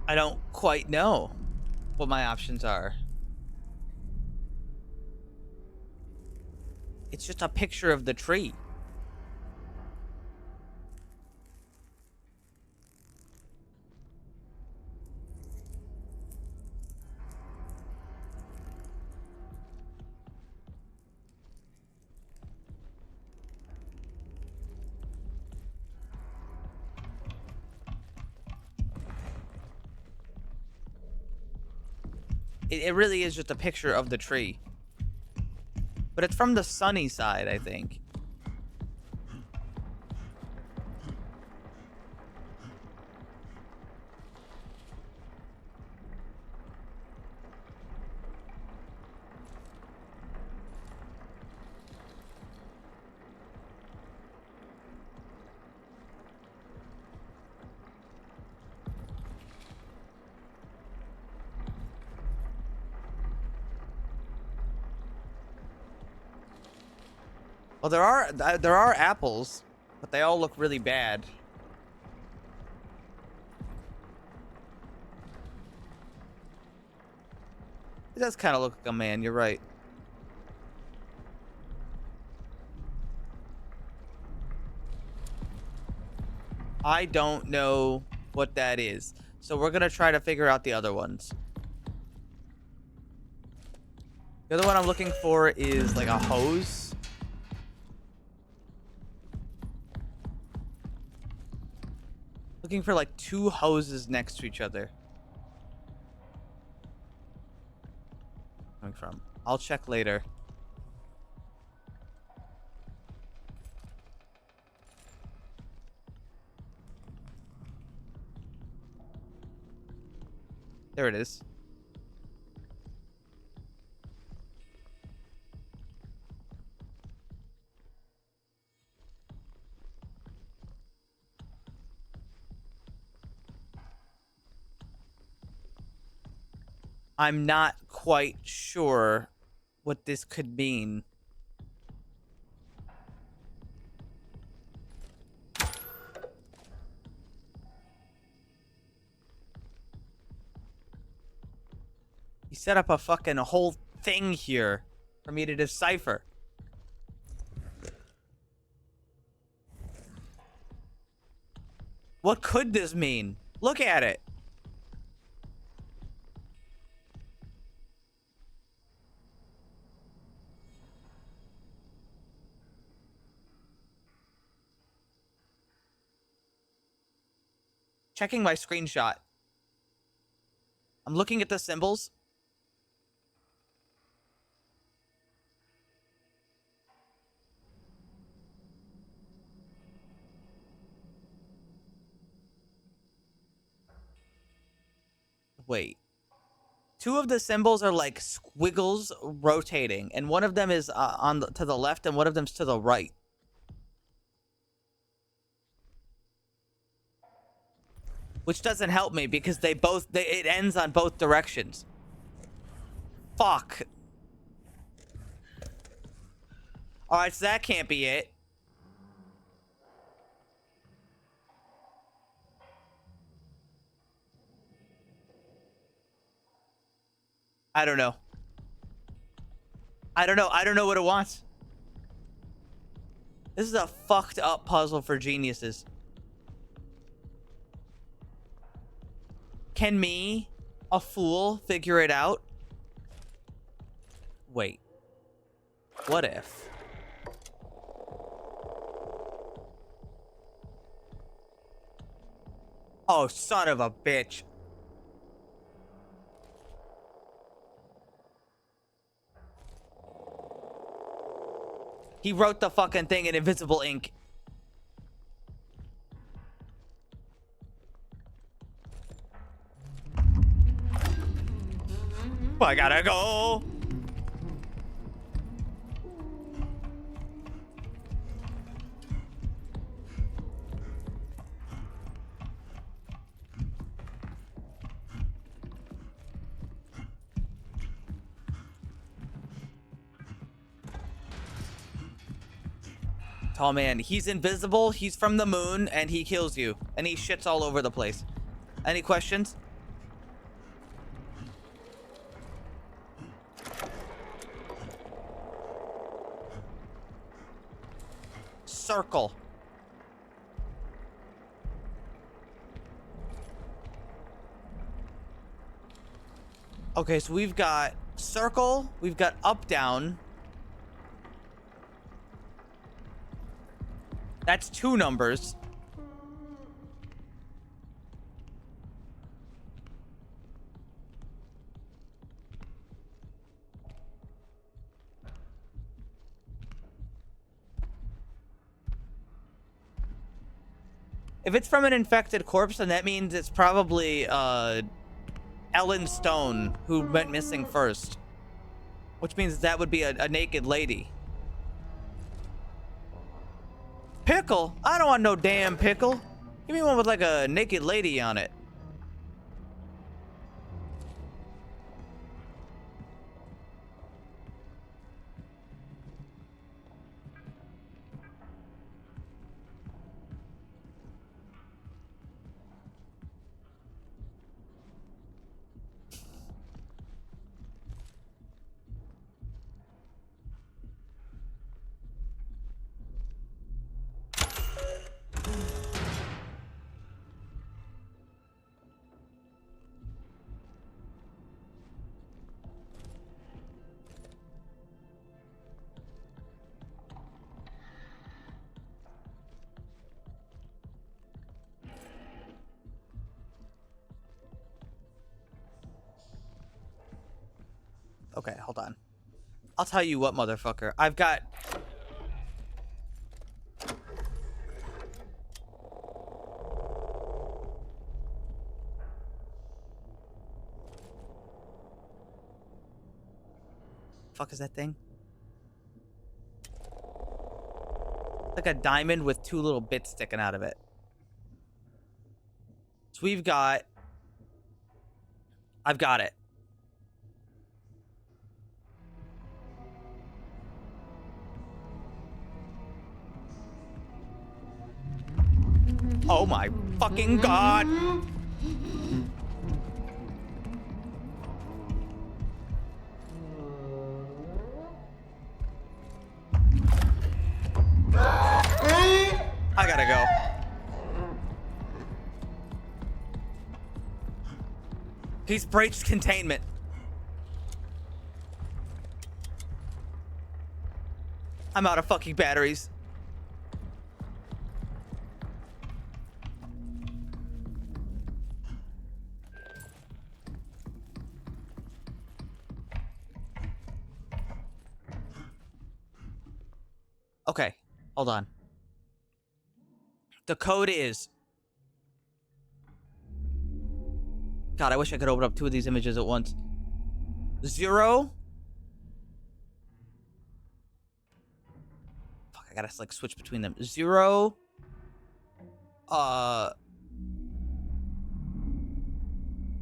I don't quite know what my options are. It's just a picture of the tree. it really is just a picture of the tree. But it's from the sunny side, I think. Well, there are apples, but they all look really bad. It does kind of look like a man, you're right. I don't know what that is. So we're gonna try to figure out the other ones. The other one I'm looking for is like a hose. Looking for like 2 hoses next to each other. Coming from. I'll check later. There it is. I'm not quite sure what this could mean. He set up a fucking whole thing here for me to decipher. What could this mean? Look at it. Checking my screenshot. I'm looking at the symbols. Wait. 2 of the symbols are like squiggles rotating, and one of them is to the left and one of them's to the right. Which doesn't help me because it ends on both directions. Fuck. Alright, so that can't be it. I don't know. I don't know what it wants. This is a fucked up puzzle for geniuses. Can me, a fool, figure it out? Wait. What if? Oh, son of a bitch. He wrote the fucking thing in invisible ink. I gotta go. Tall man, he's invisible, he's from the moon, and he kills you. And he shits all over the place. Any questions? Circle. Okay, so we've got circle, we've got up, down. That's 2 numbers. If it's from an infected corpse, then that means it's probably Ellen Stone who went missing first. Which means that would be a naked lady. Pickle? I don't want no damn pickle. Give me one with like a naked lady on it. Okay, hold on. I'll tell you what, motherfucker. I've got... Fuck is that thing? Like a diamond with two little bits sticking out of it. So we've got... I've got it. Oh my fucking god! I gotta go. He's breached containment. I'm out of fucking batteries. Okay, hold on. The code is... God, I wish I could open up two of these images at once. 0. Fuck, I gotta like switch between them. 0.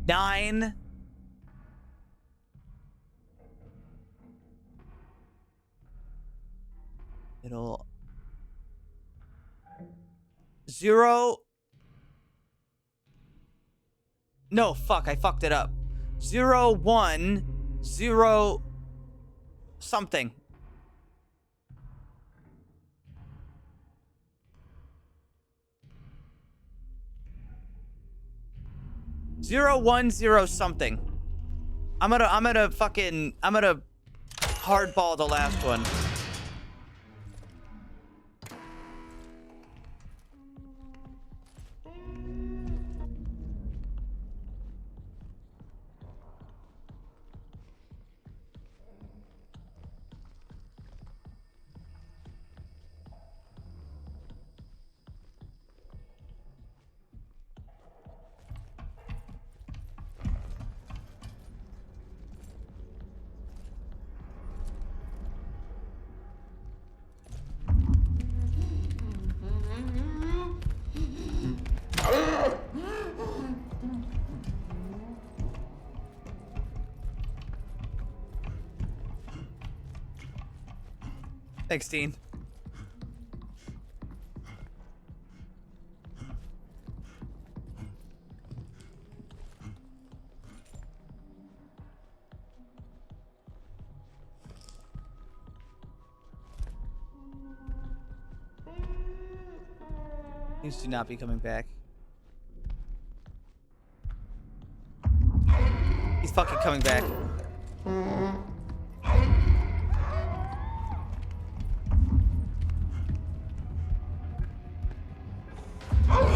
9. It'll 0. No, fuck, I fucked it up. 0, 1, 0 something. Zero, 1, 0 something. I'm gonna hardball the last one. Thanks, Dean. These do not be coming back. He's fucking coming back.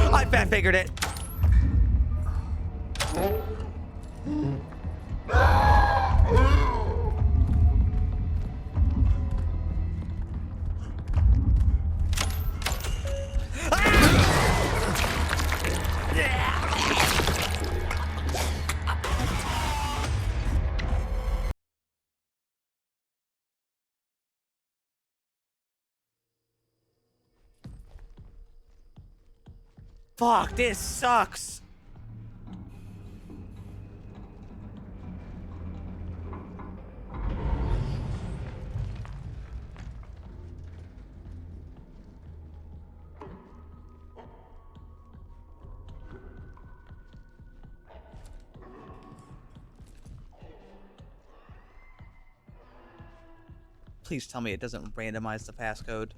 I fat figured it. Ah! Fuck, this sucks. Please tell me it doesn't randomize the passcode.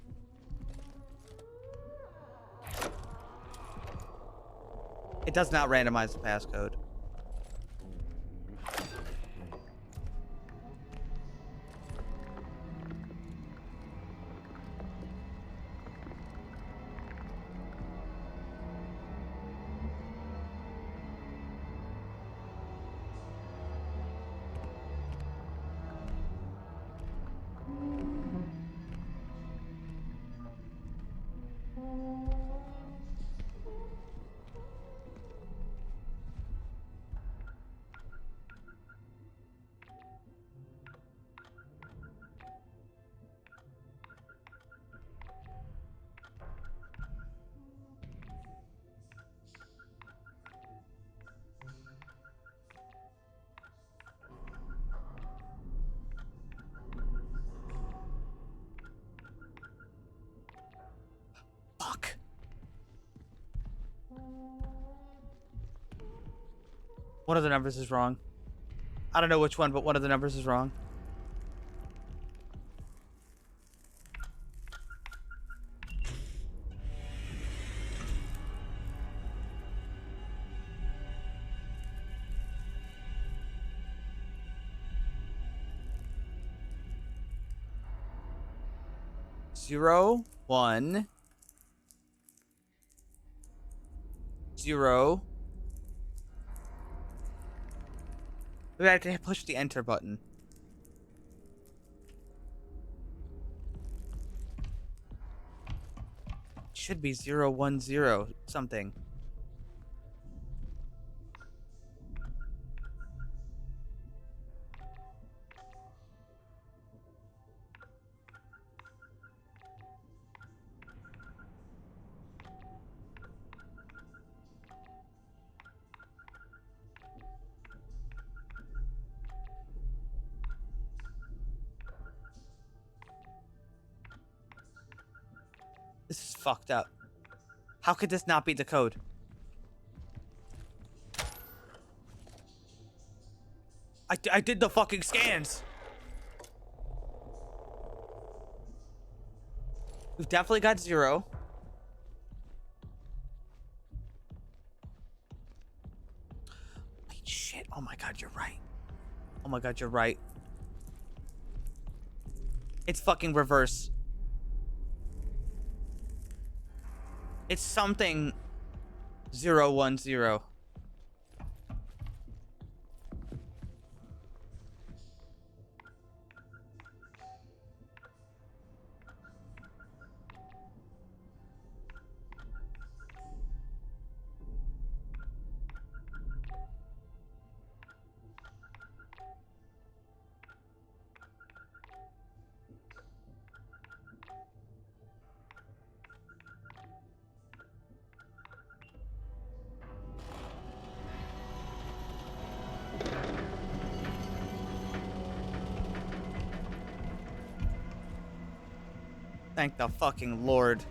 It does not randomize the passcode. Fuck. One of the numbers is wrong. I don't know which one, but one of the numbers is wrong. Zero, 1, 0. We have to push the enter button. It should be 0, 1, 0 something. This is fucked up. How could this not be the code? I did the fucking scans. We've definitely got 0. Wait, shit. Oh my god, you're right. Oh my god, you're right. It's fucking reverse. It's something 0, 1, 0. Thank the fucking Lord.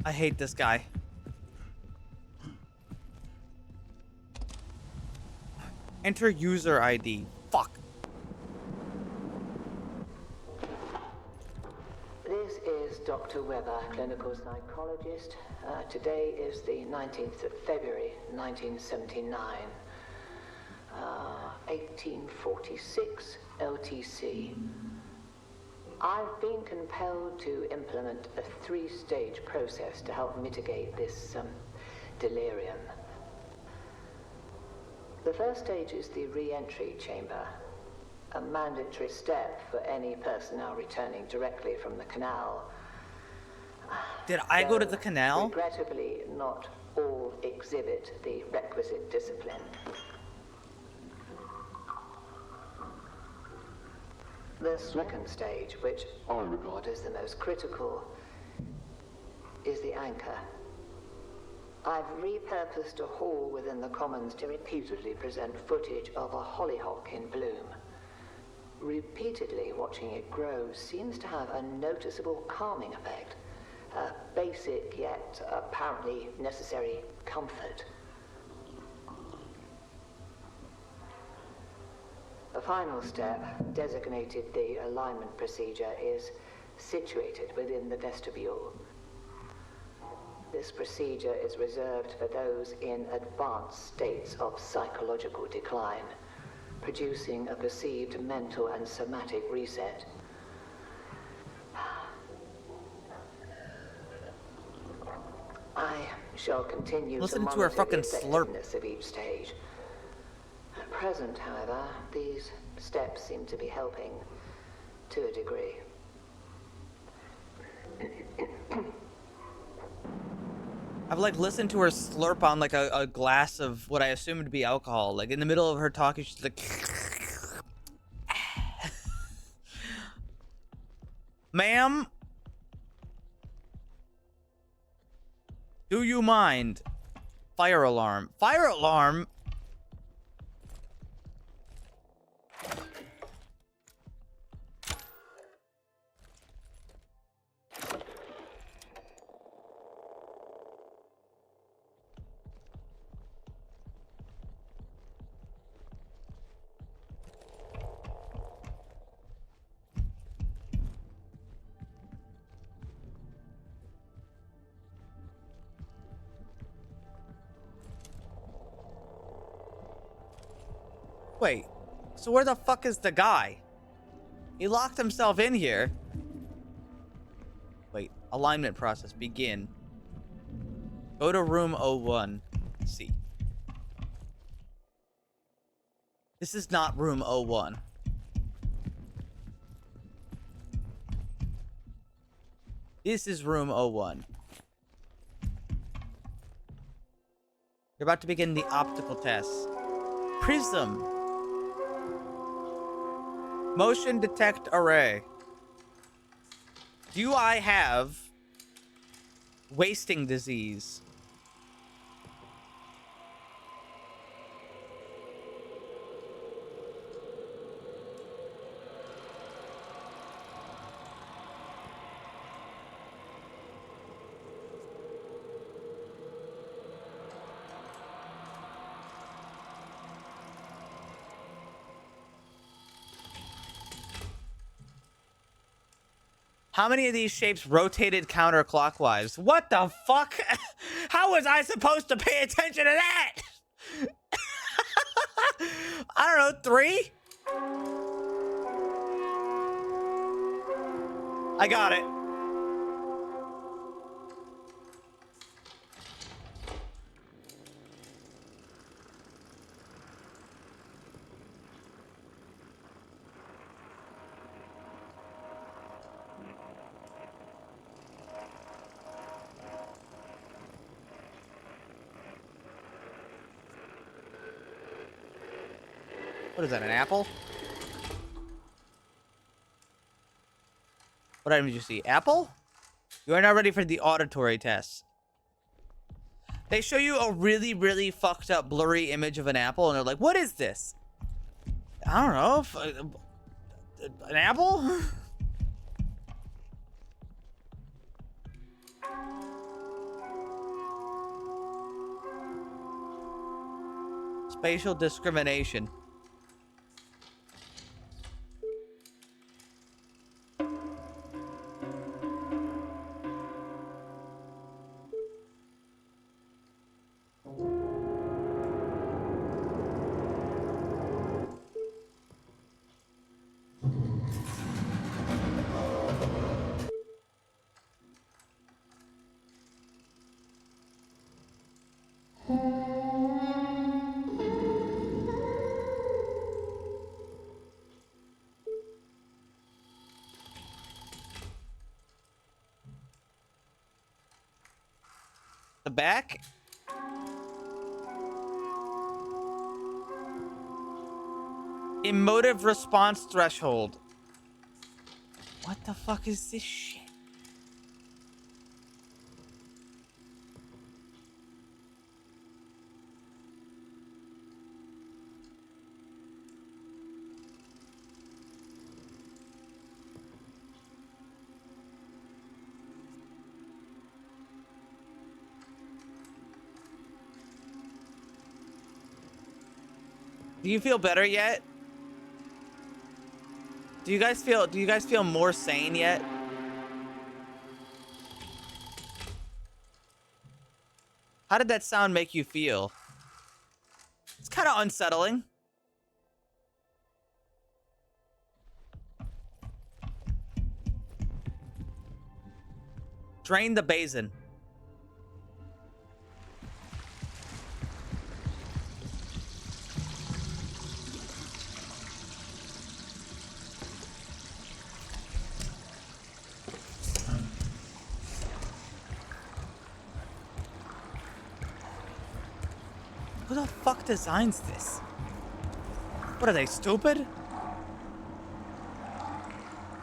I hate this guy. Enter user ID. Fuck. This is Dr. Weber, clinical psychologist. Today is the 19th of February, 1979. 1846 LTC. I've been compelled to implement a 3-stage process to help mitigate this delirium. The first stage is the re-entry chamber, a mandatory step for any personnel returning directly from the canal. Did I go to the Though, canal? regrettably, not all exhibit the requisite discipline. The second stage, which I regard as the most critical, is the anchor. I've repurposed a hall within the Commons to repeatedly present footage of a hollyhock in bloom. Repeatedly watching it grow seems to have a noticeable calming effect. A basic yet apparently necessary comfort. The final step, designated the alignment procedure, is situated within the vestibule. This procedure is reserved for those in advanced states of psychological decline, producing a perceived mental and somatic reset. I shall continue Listen to to her monitor fucking the slurp. effectiveness of each stage. At present, however, these steps seem to be helping to a degree. I've like listened to her slurp on like a glass of what I assume to be alcohol. Like in the middle of her talking, she's like, ma'am, do you mind? Fire alarm. Fire alarm? Wait, so where the fuck is the guy? He locked himself in here. Wait, alignment process, begin. Go to room 01. Let's see. This is not room 01. This is room 01. You're about to begin the optical test. Prism. Motion detect array. Do I have wasting disease? How many of these shapes rotated counterclockwise? What the fuck? How was I supposed to pay attention to that? I don't know, 3? I got it. What is that, an apple? What item did you see? Apple? You are now ready for the auditory test. They show you a really, really fucked up blurry image of an apple and they're like, what is this? I don't know. An apple? Spatial discrimination. The back? Emotive response threshold. What the fuck is this shit? Do you feel better yet? Do you guys feel more sane yet? How did that sound make you feel? It's kind of unsettling. Drain the basin. Who the fuck designs this? What are they, stupid?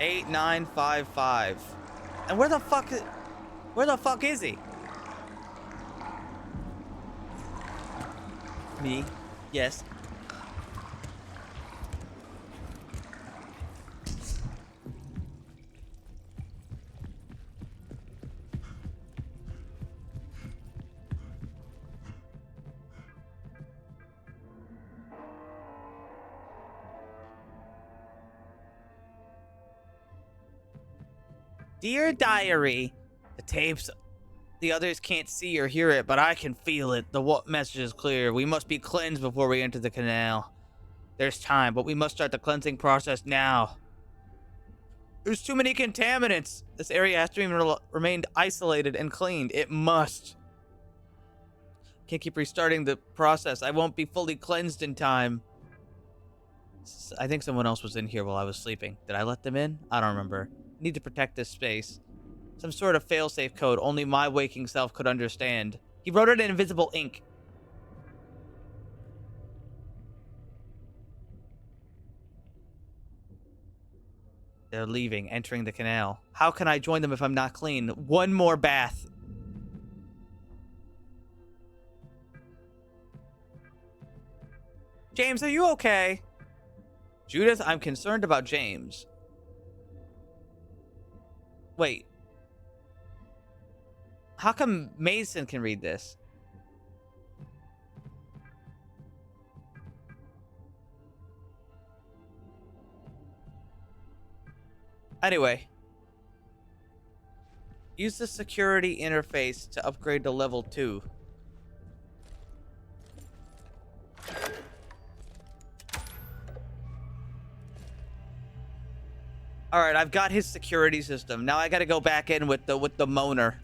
8955. And where the fuck is he? Me? Yes. Dear Diary, the tapes, the others can't see or hear it, but I can feel it. The message is clear. We must be cleansed before we enter the canal. There's time, but we must start the cleansing process now. There's too many contaminants. This area has to remain isolated and cleaned. It must. Can't keep restarting the process. I won't be fully cleansed in time. I think someone else was in here while I was sleeping. Did I let them in? I don't remember. Need to protect this space. Some sort of failsafe code only my waking self could understand. He wrote it in invisible ink. They're leaving, entering the canal. How can I join them if I'm not clean? One more bath. James, are you okay? Judith, I'm concerned about James. Wait. How come Mason can read this? Anyway. Use the security interface to upgrade to level 2. All right, I've got his security system. Now I got to go back in with the moaner.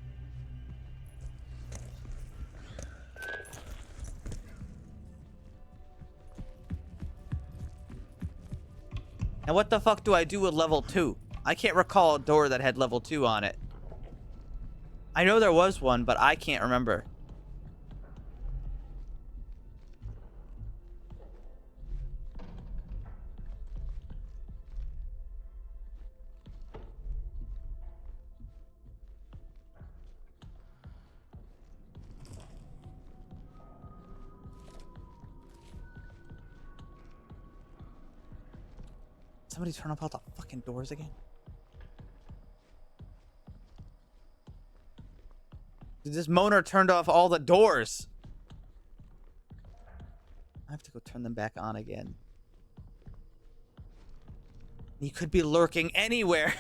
And what the fuck do I do with level 2? I can't recall a door that had level 2 on it. I know there was one, but I can't remember. Somebody turn up all the fucking doors again. Dude, this moaner turned off all the doors. I have to go turn them back on again. He could be lurking anywhere.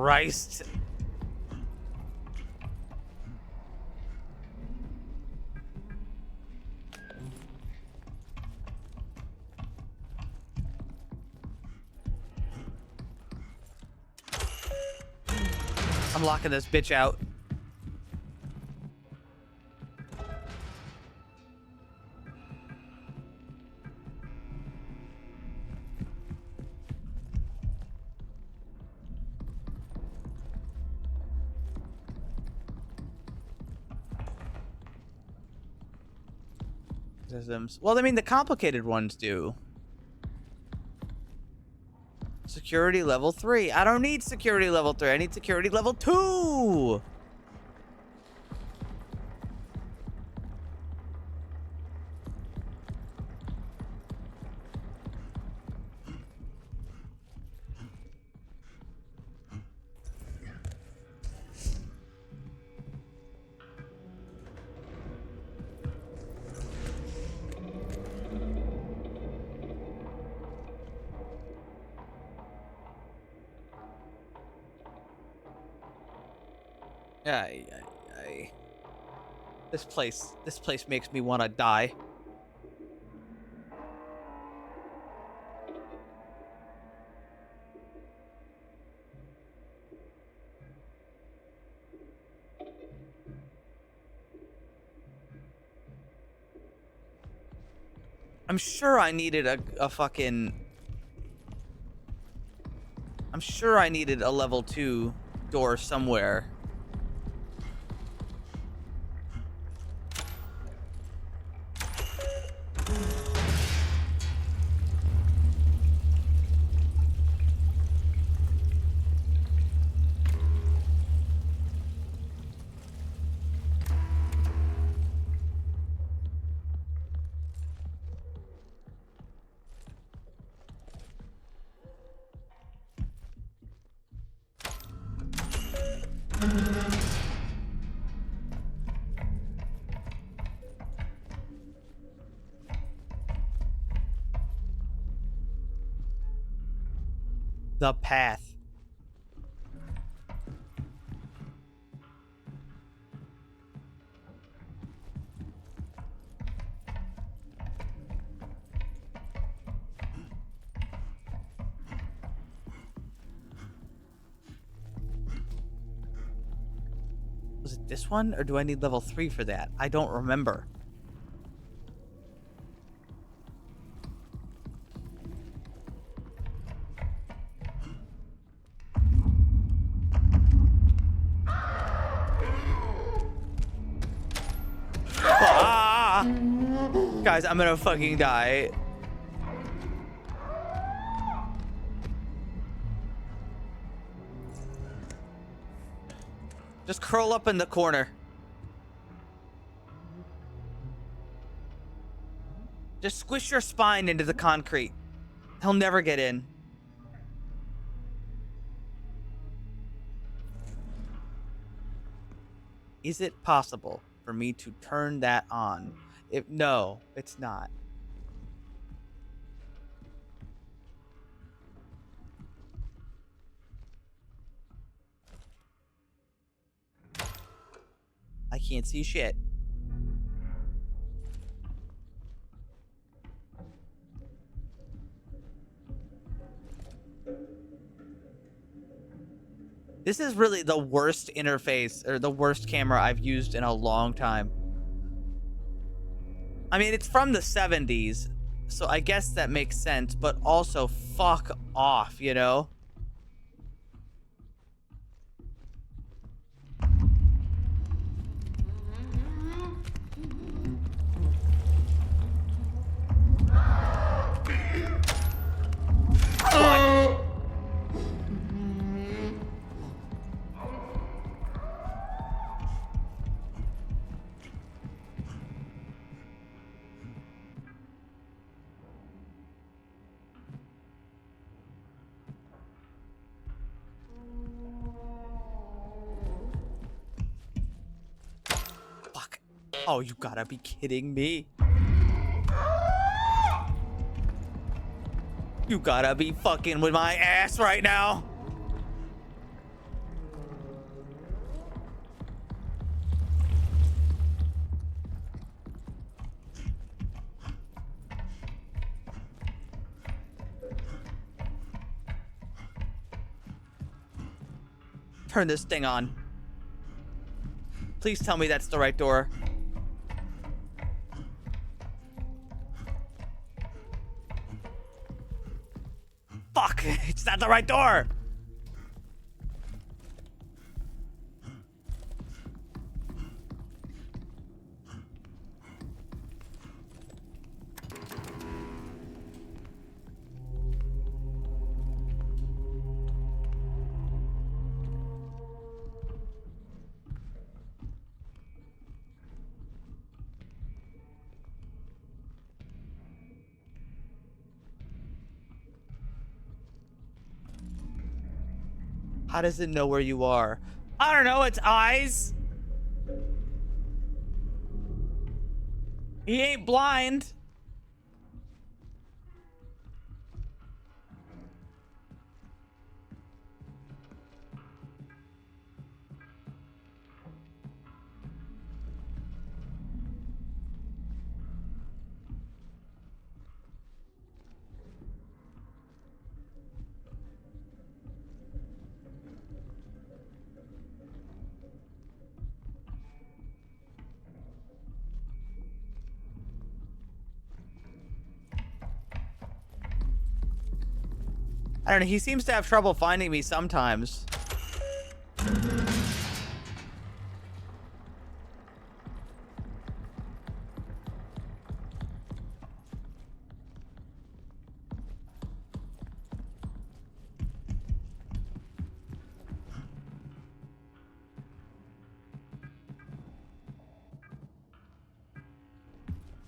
Christ. I'm locking this bitch out. Systems. Well, I mean, the complicated ones do. Security level 3. I don't need security level 3. I need security level 2. Ay, ay, ay. This place makes me want to die. I'm sure I needed a fucking... I'm sure I needed a level 2 door somewhere. The path. Was it this one, or do I need level 3 for that? I don't remember. Ah! Guys, I'm gonna fucking die. Just curl up in the corner. Just squish your spine into the concrete. He'll never get in. Is it possible for me to turn that on? No, it's not. I can't see shit. This is really the worst interface, or the worst camera I've used in a long time. I mean, it's from the 70s, so I guess that makes sense, but also fuck off, you know? Fuck. Oh, you gotta be kidding me. You gotta be fucking with my ass right now. turn this thing on. Please tell me that's the right door. Fuck, it's not the right door. How does it know where you are? I don't know, it's eyes. He ain't blind. I don't know, he seems to have trouble finding me sometimes.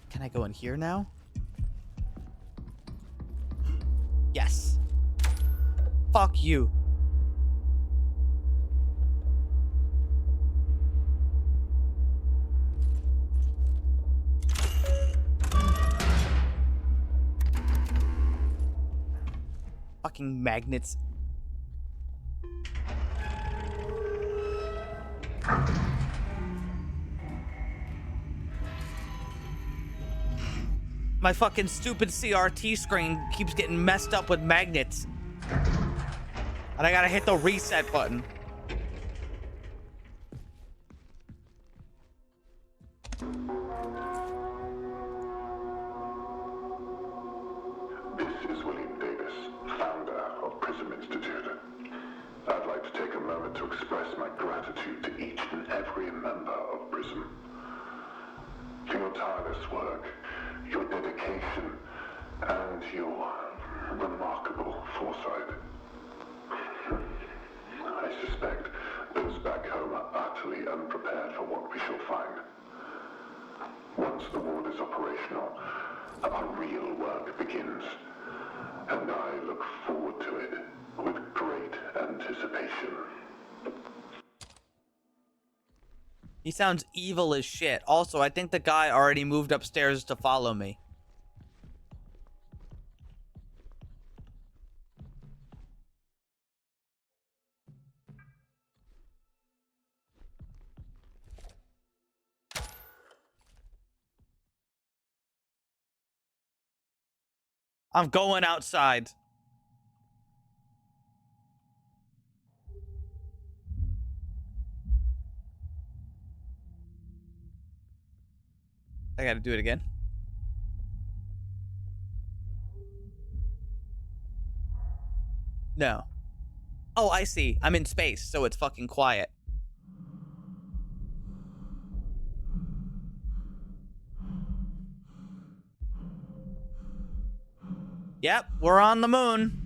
Can I go in here now? Yes. Fuck you. Fucking magnets. My fucking stupid CRT screen keeps getting messed up with magnets. And I gotta hit the reset button. This is William Davis, founder of Prism Institute. I'd like to take a moment to express my gratitude to each and every member of Prism. For your tireless work, your dedication, and your remarkable foresight. I suspect those back home are utterly unprepared for what we shall find. Once the ward is operational, our real work begins, and I look forward to it with great anticipation. He sounds evil as shit. Also, I think the guy already moved upstairs to follow me. I'm going outside. I gotta do it again. No. Oh, I see. I'm in space, so it's fucking quiet. Yep, we're on the moon.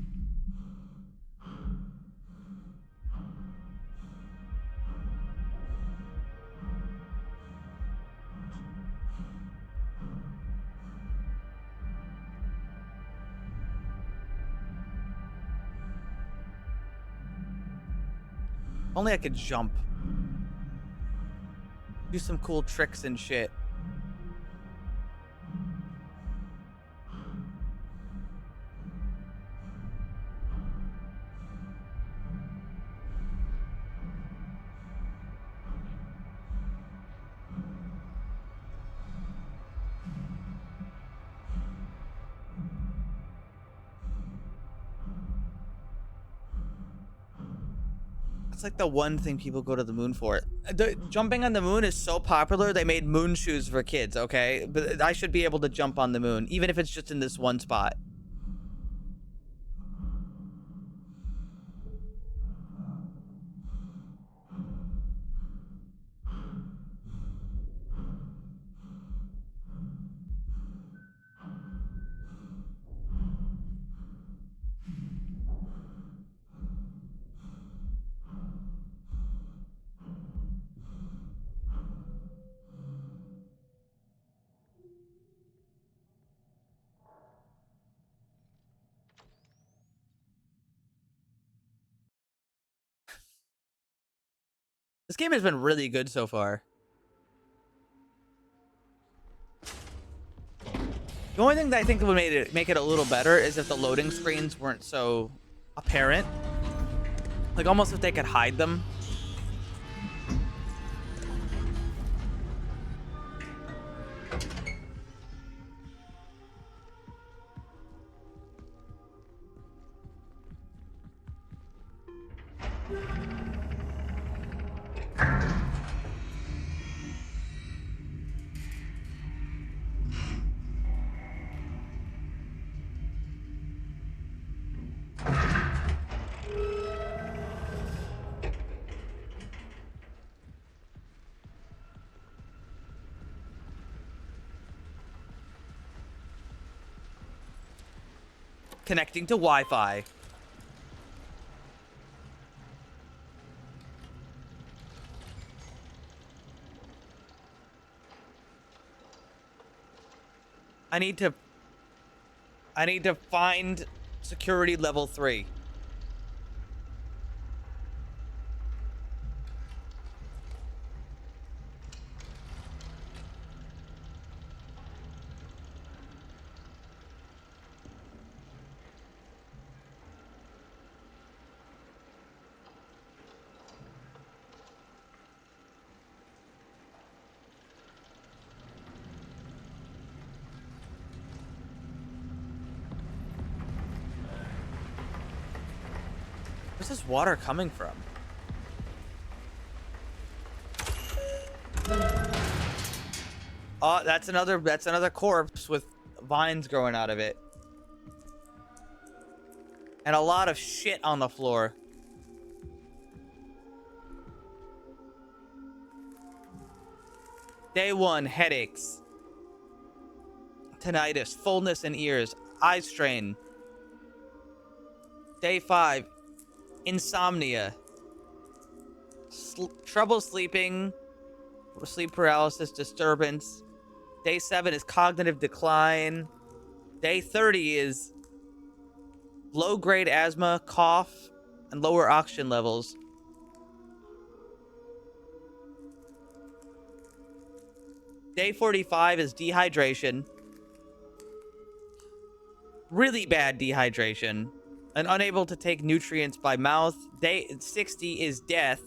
Only I could jump. Do some cool tricks and shit. It's like the one thing people go to the moon for. Jumping on the moon is so popular, they made moon shoes for kids, okay? But I should be able to jump on the moon, even if it's just in this one spot. This game has been really good so far. The only thing that I think would make it a little better is if the loading screens weren't so apparent. Like almost if they could hide them. Connecting to Wi-Fi. I need to find security level 3. Where's this water coming from? Oh, that's another corpse with vines growing out of it. And a lot of shit on the floor. Day 1, headaches. Tinnitus, fullness in ears, eye strain. Day 5, insomnia. Trouble sleeping, sleep paralysis, disturbance. Day 7 is cognitive decline. Day 30 is low-grade asthma, cough, and lower oxygen levels. Day 45 is dehydration. Really bad dehydration. And unable to take nutrients by mouth. Day 60 is death.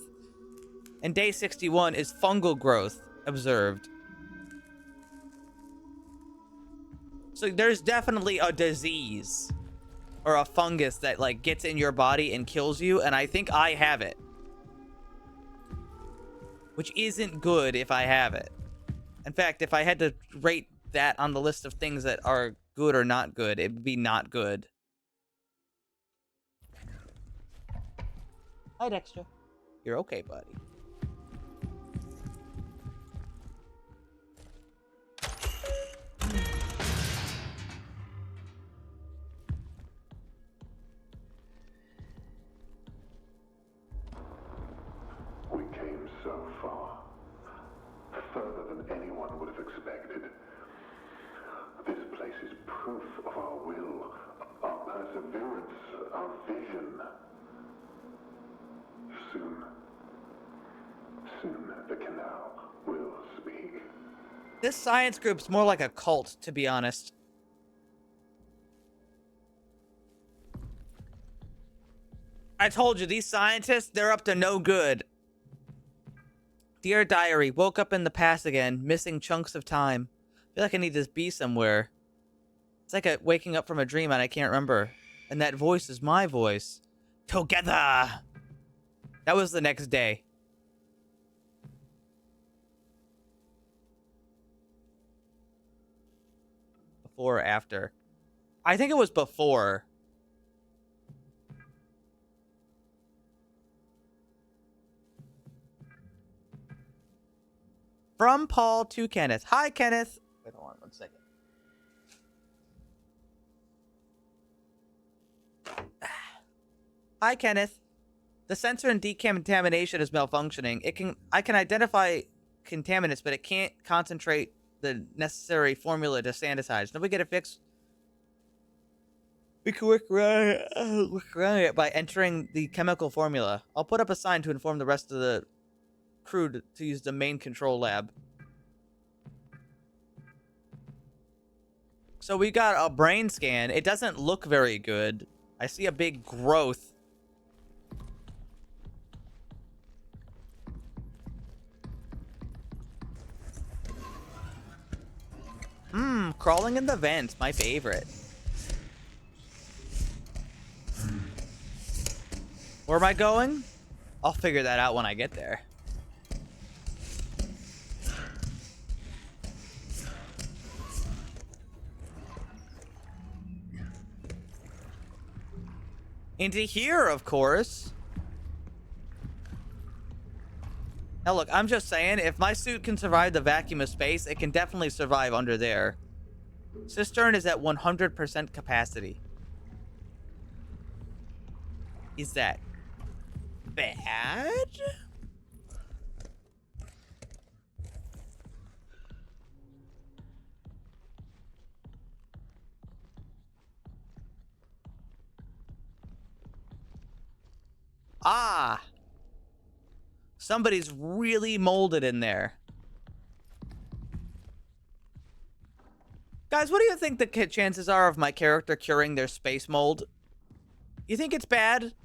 And day 61 is fungal growth observed. So there's definitely a disease or a fungus that like gets in your body and kills you, and I think I have it. Which isn't good if I have it. In fact, if I had to rate that on the list of things that are good or not good, it would be not good. Hi, Dexter. You're okay, buddy. We came so far, further than anyone would have expected. This place is proof of our will, our perseverance, our vision. Soon the canal will speak. This science group's more like a cult, to be honest. I told you, these scientists, they're up to no good. Dear Diary, woke up in the past again, missing chunks of time. Feel like I need to be somewhere. It's like waking up from a dream and I can't remember. And that voice is my voice. Together! That was the next day. Before or after? I think it was before. From Paul to Kenneth. Hi, Kenneth. Wait, hold on 1 second. Hi, Kenneth. The sensor in decontamination is malfunctioning. I can identify contaminants, but it can't concentrate the necessary formula to sanitize. Now we get it fixed. We can work around it by entering the chemical formula. I'll put up a sign to inform the rest of the crew to use the main control lab. So we got a brain scan. It doesn't look very good. I see a big growth. Crawling in the vents, my favorite. Where am I going? I'll figure that out when I get there. Into here, of course. Now look, I'm just saying, if my suit can survive the vacuum of space, it can definitely survive under there. Cistern is at 100% capacity. Is that bad? Ah! Somebody's really molded in there. Guys, what do you think the chances are of my character curing their space mold? You think it's bad?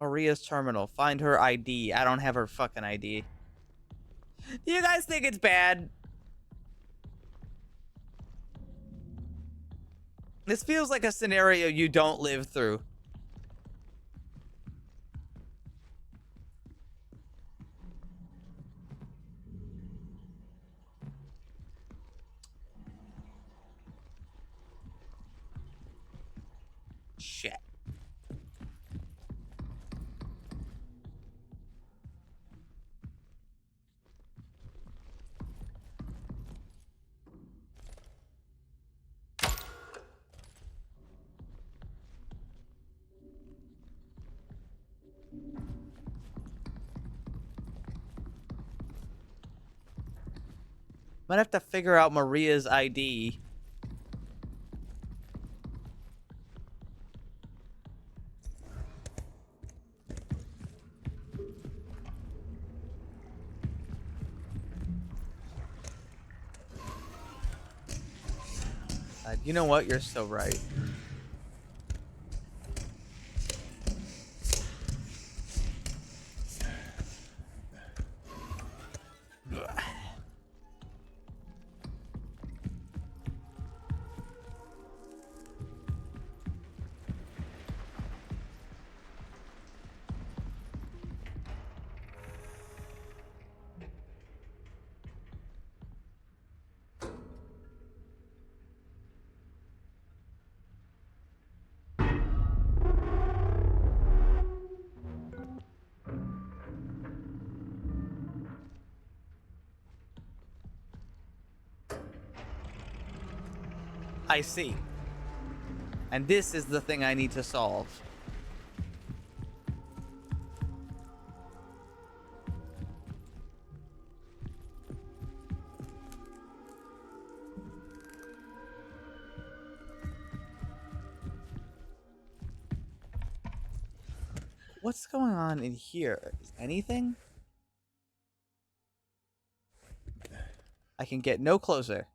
Maria's terminal. Find her ID. I don't have her fucking ID. Do you guys think it's bad? This feels like a scenario you don't live through. Shit. Might have to figure out Maria's ID. You know what? You're so right. I see. And this is the thing I need to solve. What's going on in here? Is anything? I can get no closer.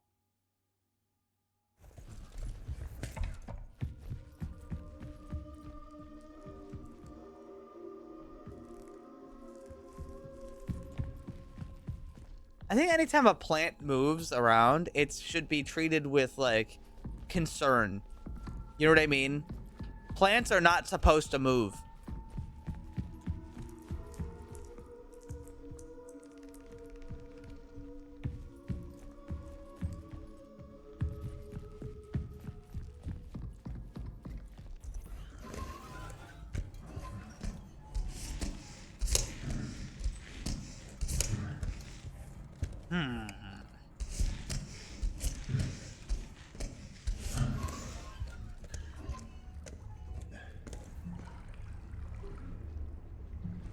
I think anytime a plant moves around, it should be treated with, like, concern. You know what I mean? Plants are not supposed to move.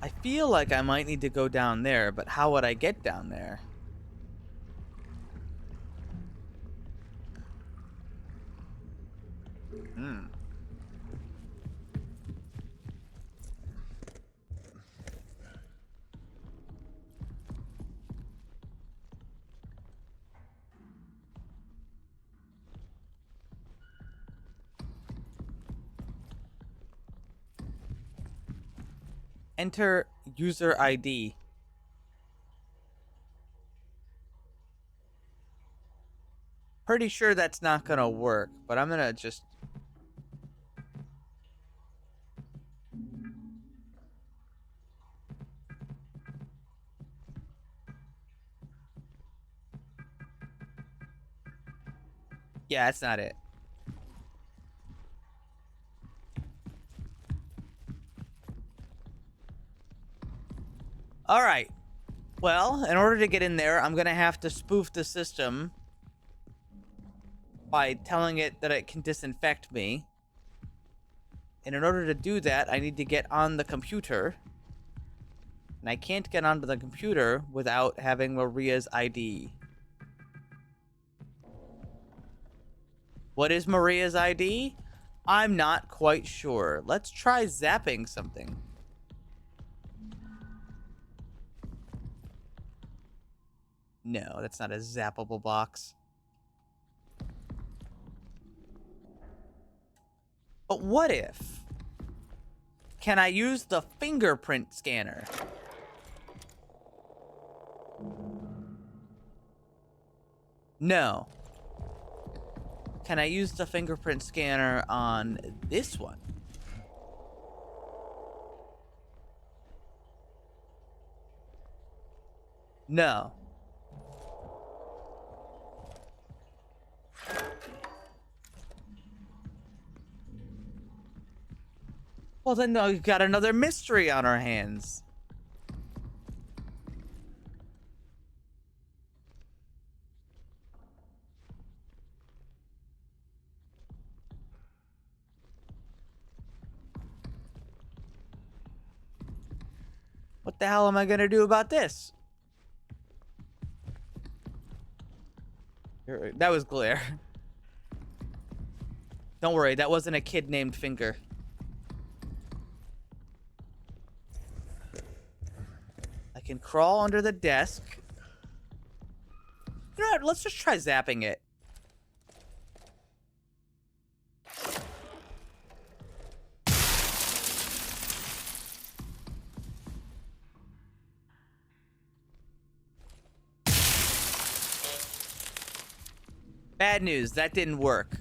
I feel like I might need to go down there, but how would I get down there? Enter user ID. Pretty sure that's not gonna work, but I'm gonna just... Yeah, that's not it. Alright. Well, in order to get in there, I'm gonna have to spoof the system by telling it that it can disinfect me. And in order to do that, I need to get on the computer. And I can't get onto the computer without having Maria's ID. What is Maria's ID? I'm not quite sure. Let's try zapping something. No, that's not a zappable box. But what if? Can I use the fingerprint scanner? No. Can I use the fingerprint scanner on this one? No. Well, then we've got another mystery on our hands. What the hell am I gonna do about this? That was glare. Don't worry, that wasn't a kid named Finger. I can crawl under the desk. You know what? Let's just try zapping it. Bad news, that didn't work.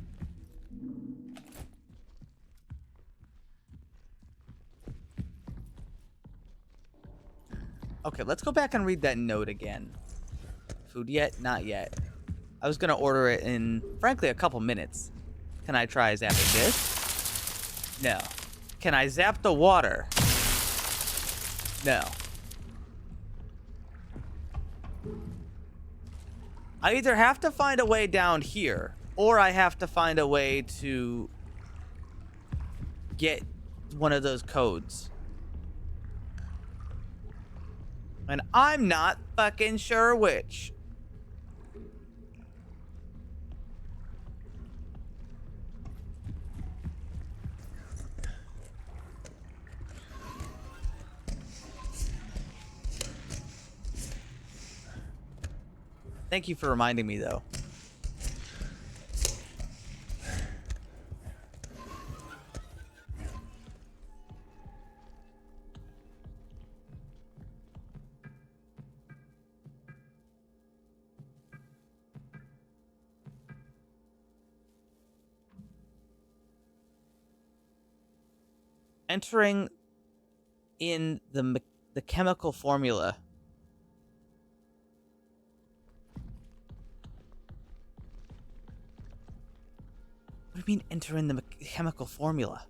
Okay, let's go back and read that note again. Food yet? Not yet. I was gonna order it in, frankly, a couple minutes. Can I try zapping this? No. Can I zap the water? No. I either have to find a way down here, or I have to find a way to get one of those codes. And I'm not fucking sure which. Thank you for reminding me, though. Entering in the chemical formula. What do you mean enter in the chemical formula?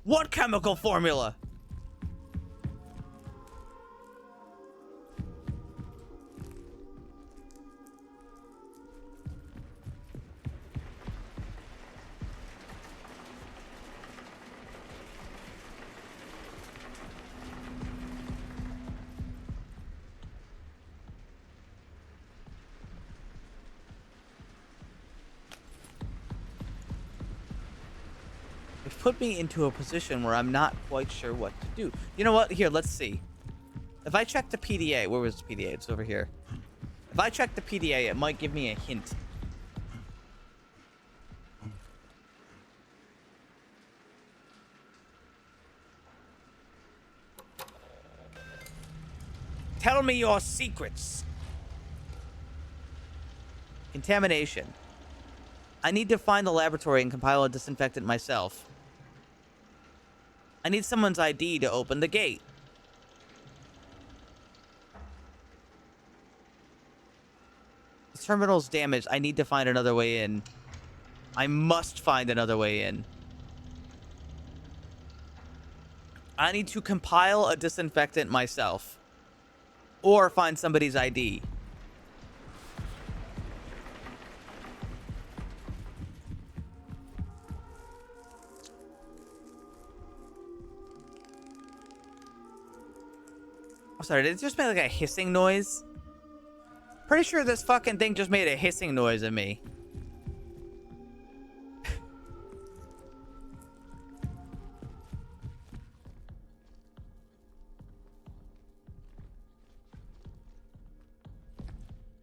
What chemical formula? It's put me into a position where I'm not quite sure what to do. You know what? Here, let's see. If I check the PDA, where was the PDA? It's over here. If I check the PDA, it might give me a hint. Tell me your secrets. Contamination. I need to find the laboratory and compile a disinfectant myself. I need someone's ID to open the gate. The terminal's damaged. I need to find another way in. I must find another way in. I need to compile a disinfectant myself. Or find somebody's ID. I'm sorry, did it just make like a hissing noise? Pretty sure this fucking thing just made a hissing noise at me.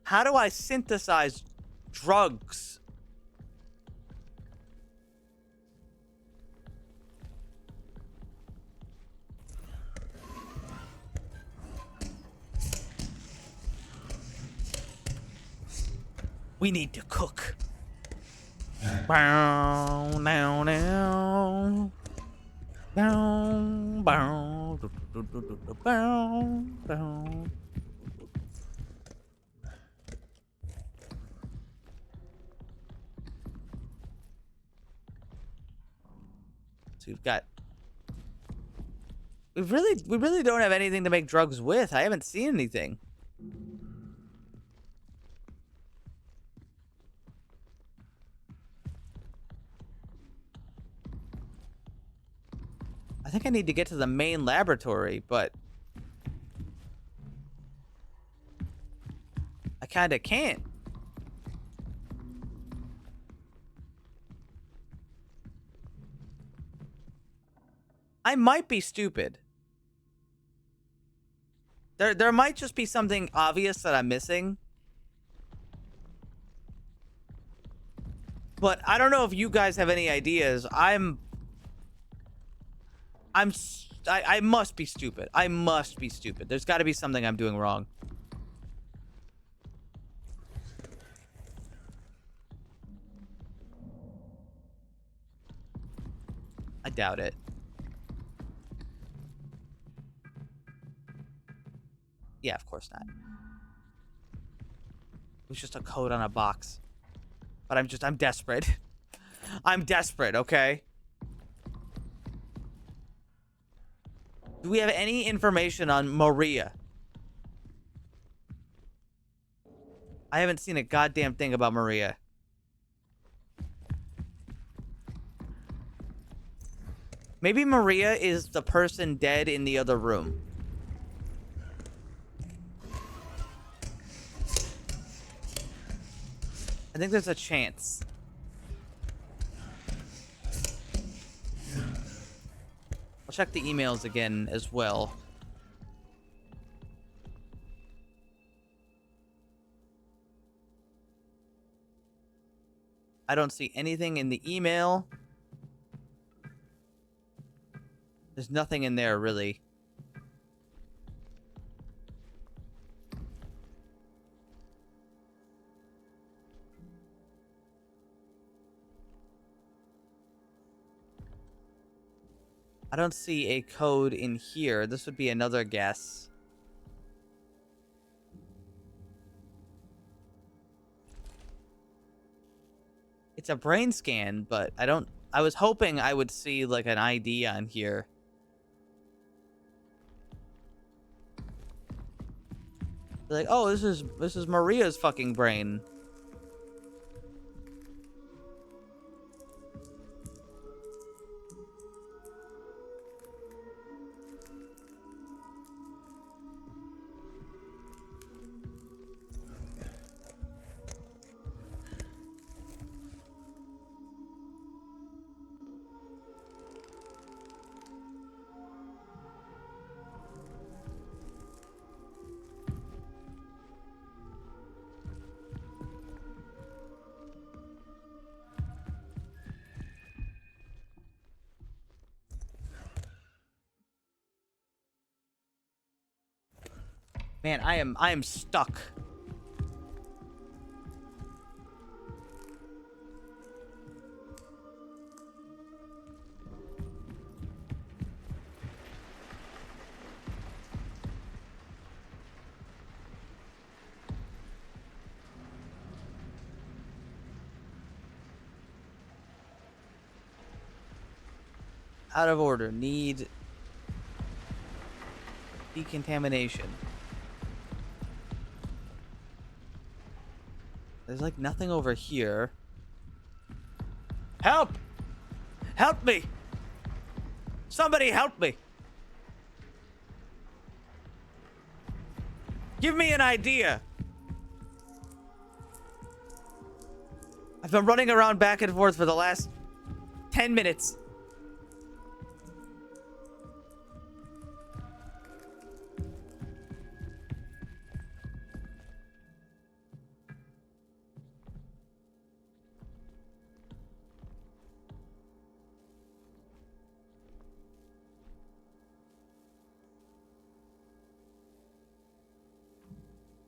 How do I synthesize drugs? We need to cook. Bow, now, now. Bow, bow, do, do, do, do, do, bow, bow. So we've got. We really don't have anything to make drugs with. I haven't seen anything. I think I need to get to the main laboratory, but I kinda can't. I might be stupid. There might just be something obvious that I'm missing. But I don't know if you guys have any ideas. I must be stupid. I must be stupid. There's got to be something I'm doing wrong. I doubt it. Yeah, of course not. It was just a code on a box. But I'm desperate. I'm desperate, okay? Do we have any information on Maria? I haven't seen a goddamn thing about Maria. Maybe Maria is the person dead in the other room. I think there's a chance. I'll check the emails again as well. I don't see anything in the email. There's nothing in there, really. I don't see a code in here. This would be another guess. It's a brain scan, but I was hoping I would see like an ID on here. Like, oh, this is Maria's fucking brain. Man, I am stuck. Out of order. Need decontamination. There's like nothing over here. Help! Help me! Somebody help me! Give me an idea! I've been running around back and forth for the last 10 minutes.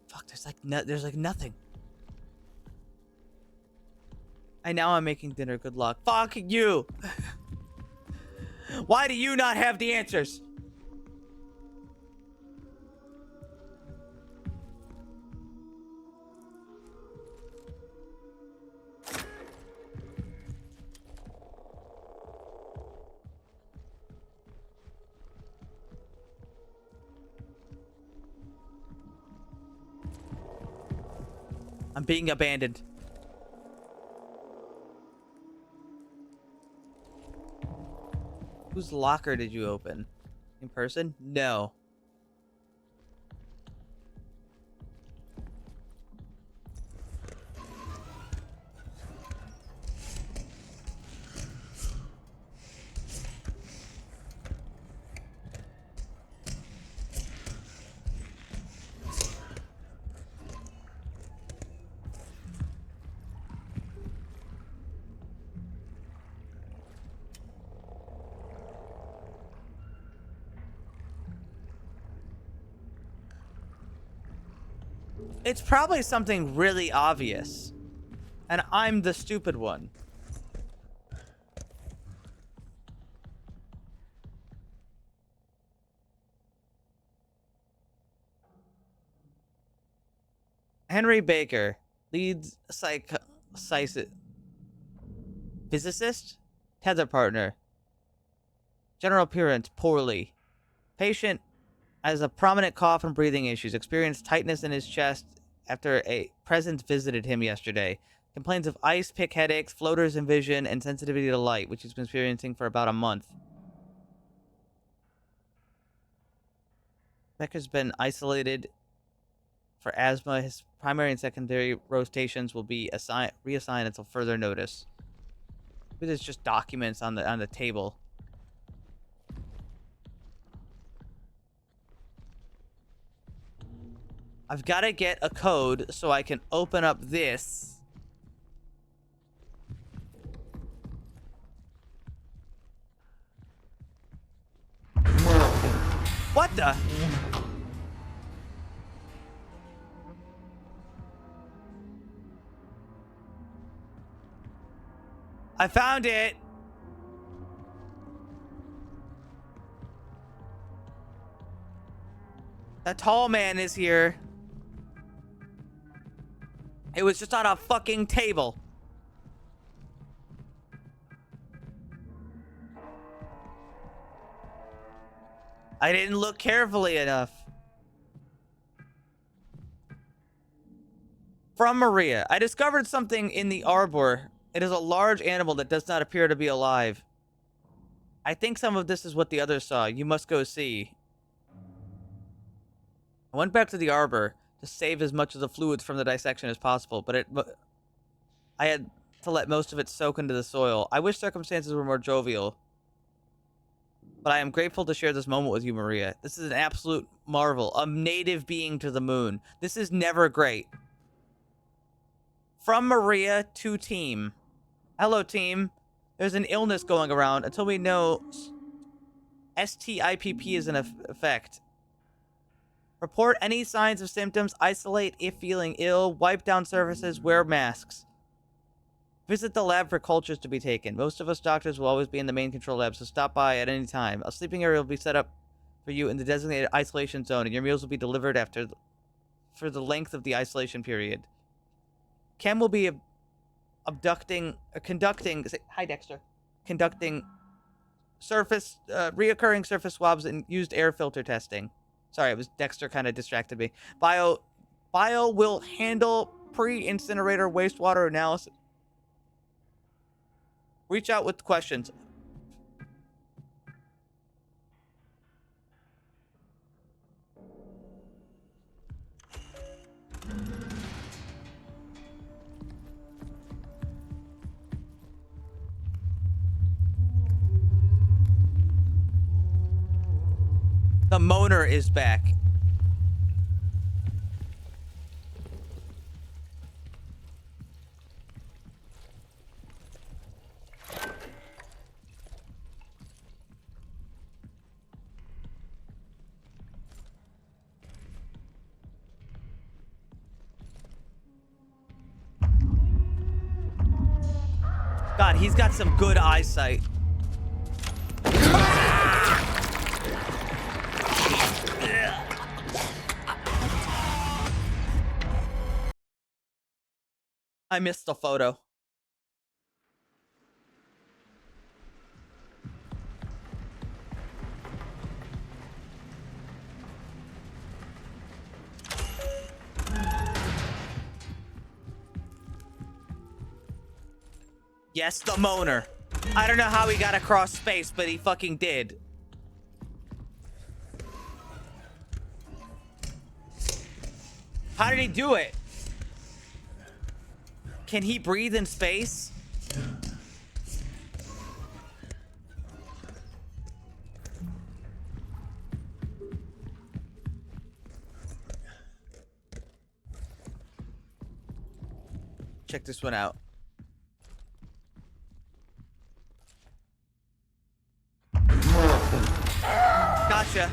Fuck, there's like nothing. Now I'm making dinner. Good luck. Fuck you. Why do you not have the answers? I'm being abandoned. Whose locker did you open? In person? No. It's probably something really obvious. And I'm the stupid one. Henry Baker, lead physicist, tether partner. General appearance, poorly. Patient has a prominent cough and breathing issues. Experienced tightness in his chest after a presence visited him yesterday. Complains of ice pick headaches, floaters in vision, and sensitivity to light, which he's been experiencing for about a month. Becker's been isolated for asthma. His primary and secondary rotations will be reassigned until further notice. Maybe there's just documents on the table. I've got to get a code so I can open up this. What the? I found it. The tall man is here. It was just on a fucking table. I didn't look carefully enough. From Maria. I discovered something in the arbor. It is a large animal that does not appear to be alive. I think some of this is what the others saw. You must go see. I went back to the arbor to save as much of the fluids from the dissection as possible, but I had to let most of it soak into the soil. I wish circumstances were more jovial, but I am grateful to share this moment with you, Maria. This is an absolute marvel. A native being to the moon. This is never great. From Maria to team. Hello, team. There's an illness going around. Until we know STIPP is in effect. Report any signs of symptoms. Isolate if feeling ill. Wipe down surfaces. Wear masks. Visit the lab for cultures to be taken. Most of us doctors will always be in the main control lab, so stop by at any time. A sleeping area will be set up for you in the designated isolation zone, and your meals will be delivered for the length of the isolation period. Chem will be conducting. Hi, Dexter. Conducting reoccurring surface swabs and used air filter testing. Sorry, it was Dexter kind of distracted me. Bio will handle pre-incinerator wastewater analysis. Reach out with questions. The moaner is back. God, he's got some good eyesight. I missed the photo. Yes, the moaner. I don't know how he got across space, but he fucking did. How did he do it? Can he breathe in space? Check this one out. Gotcha.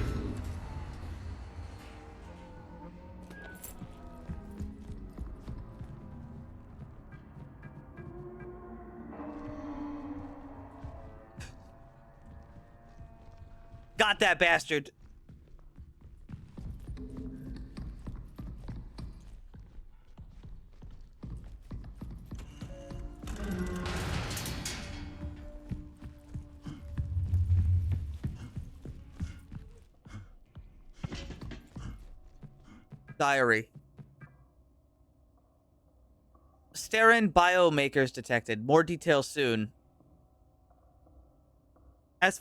Got that bastard. Diary. Sterin biomakers detected. More details soon. As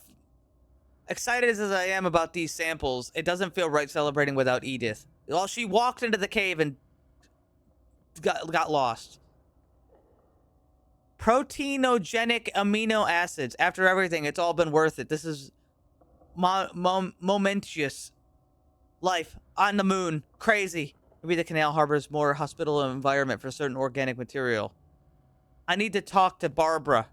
excited as I am about these samples, it doesn't feel right celebrating without Edith. Well, she walked into the cave and got lost. Proteinogenic amino acids. After everything, it's all been worth it. This is momentous. Life on the moon. Crazy. Maybe the canal harbors more hospitable environment for certain organic material. I need to talk to Barbara.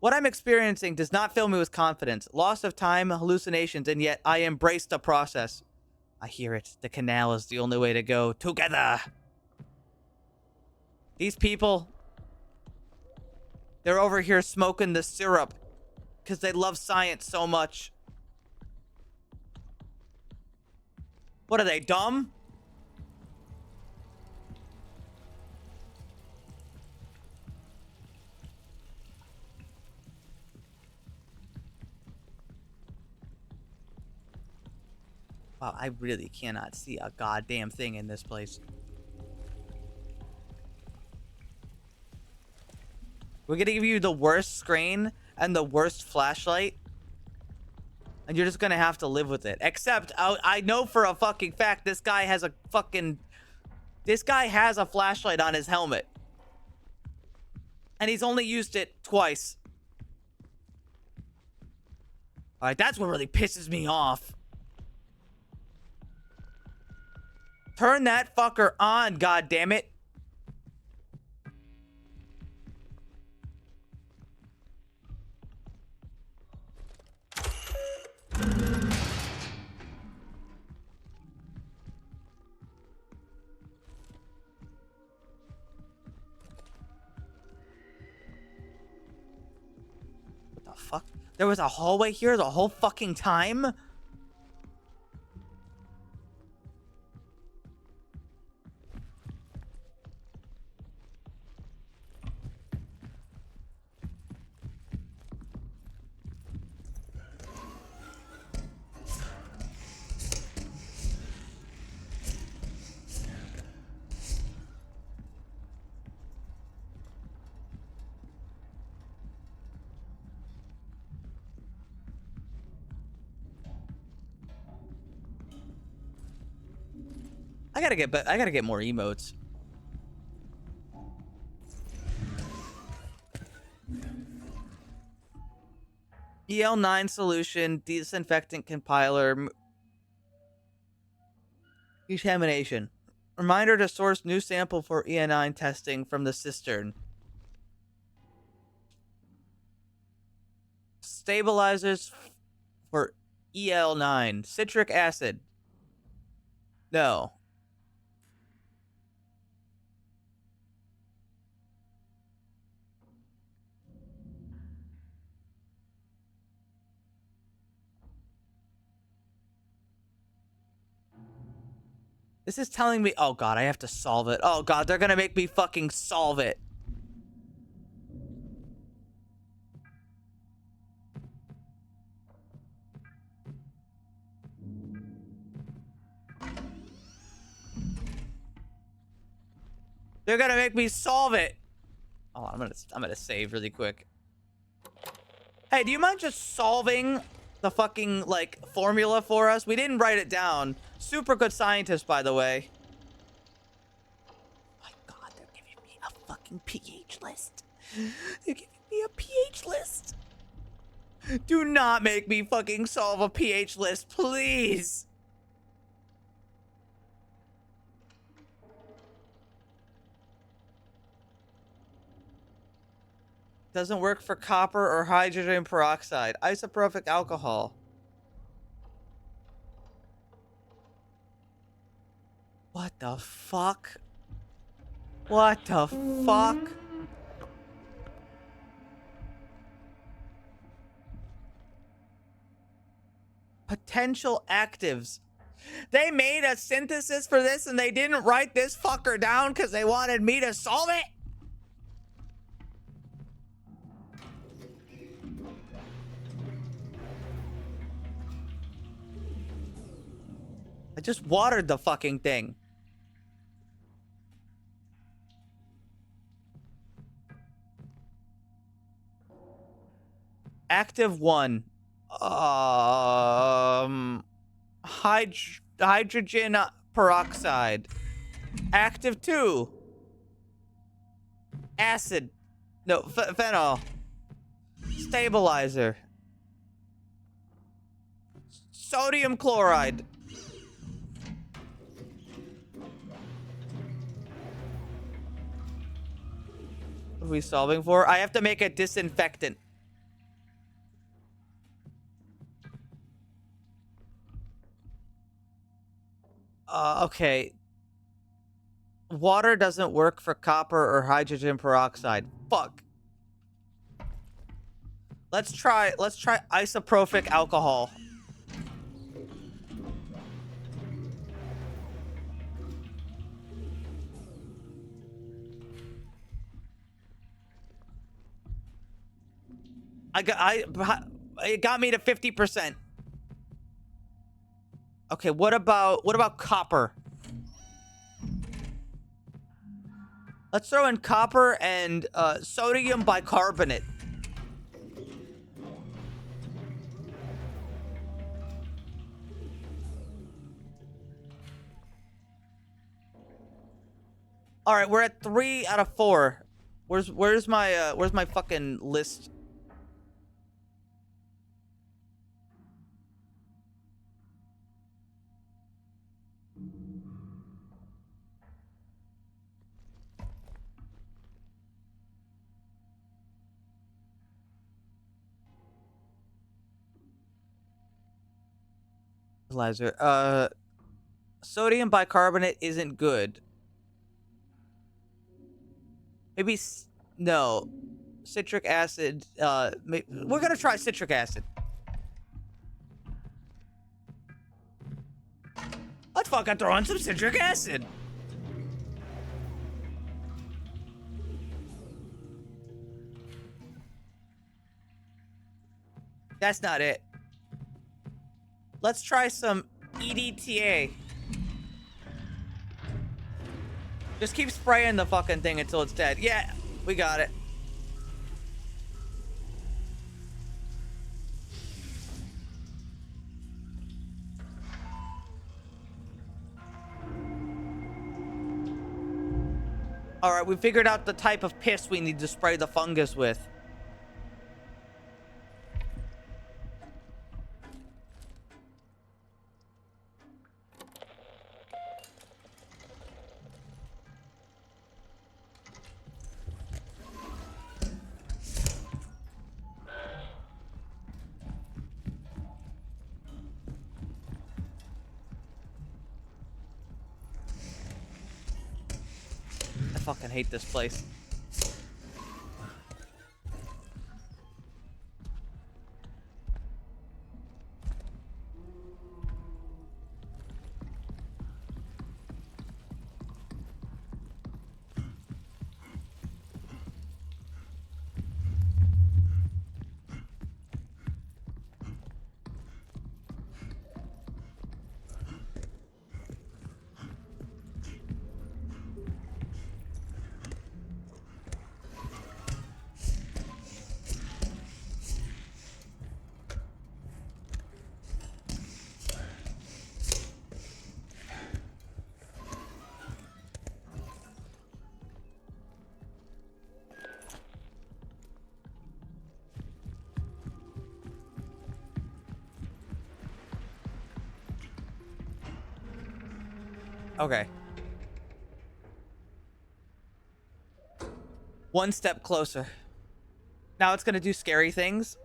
What I'm experiencing does not fill me with confidence. Loss of time, hallucinations, and yet I embrace the process. I hear it. The canal is the only way to go. Together. These people, they're over here smoking the syrup because they love science so much. What are they, dumb? Wow, I really cannot see a goddamn thing in this place. We're gonna give you the worst screen and the worst flashlight. And you're just gonna have to live with it. Except, I know for a fucking fact this guy has a fucking... This guy has a flashlight on his helmet. And he's only used it twice. Alright, that's what really pisses me off. Turn that fucker on, goddammit. What the fuck? There was a hallway here the whole fucking time? I gotta get more emotes. EL9 solution, disinfectant compiler, contamination. Reminder to source new sample for EL9 testing from the cistern. Stabilizers for EL9. Citric acid. No. This is telling me... Oh, God, I have to solve it. Oh, God, they're gonna make me fucking solve it. They're gonna make me solve it. Oh, I'm gonna save really quick. Hey, do you mind just solving the fucking, like, formula for us? We didn't write it down. Super good scientist, by the way. My God, they're giving me a fucking pH list. They're giving me a pH list. Do not make me fucking solve a pH list, please. Doesn't work for copper or hydrogen peroxide. Isopropyl alcohol. What the fuck? What the fuck? Potential actives. They made a synthesis for this and they didn't write this fucker down because they wanted me to solve it? I just watered the fucking thing. Active 1. Hydrogen peroxide. Active 2. Acid. No, phenol. Stabilizer. Sodium chloride. What are we solving for? I have to make a disinfectant. Okay. Water doesn't work for copper or hydrogen peroxide. Fuck. Let's try isopropyl alcohol. It got me to 50%. Okay, what about copper? Let's throw in copper and sodium bicarbonate. All right, we're at 3 out of 4. Where's my fucking list? Fertilizer. Sodium bicarbonate isn't good. Maybe no. Citric acid. We're gonna try citric acid. Let's fucking throw in some citric acid. That's not it. Let's try some EDTA. Just keep spraying the fucking thing until it's dead. Yeah, we got it. All right, we figured out the type of piss we need to spray the fungus with. I fucking hate this place. Okay. One step closer. Now it's gonna do scary things.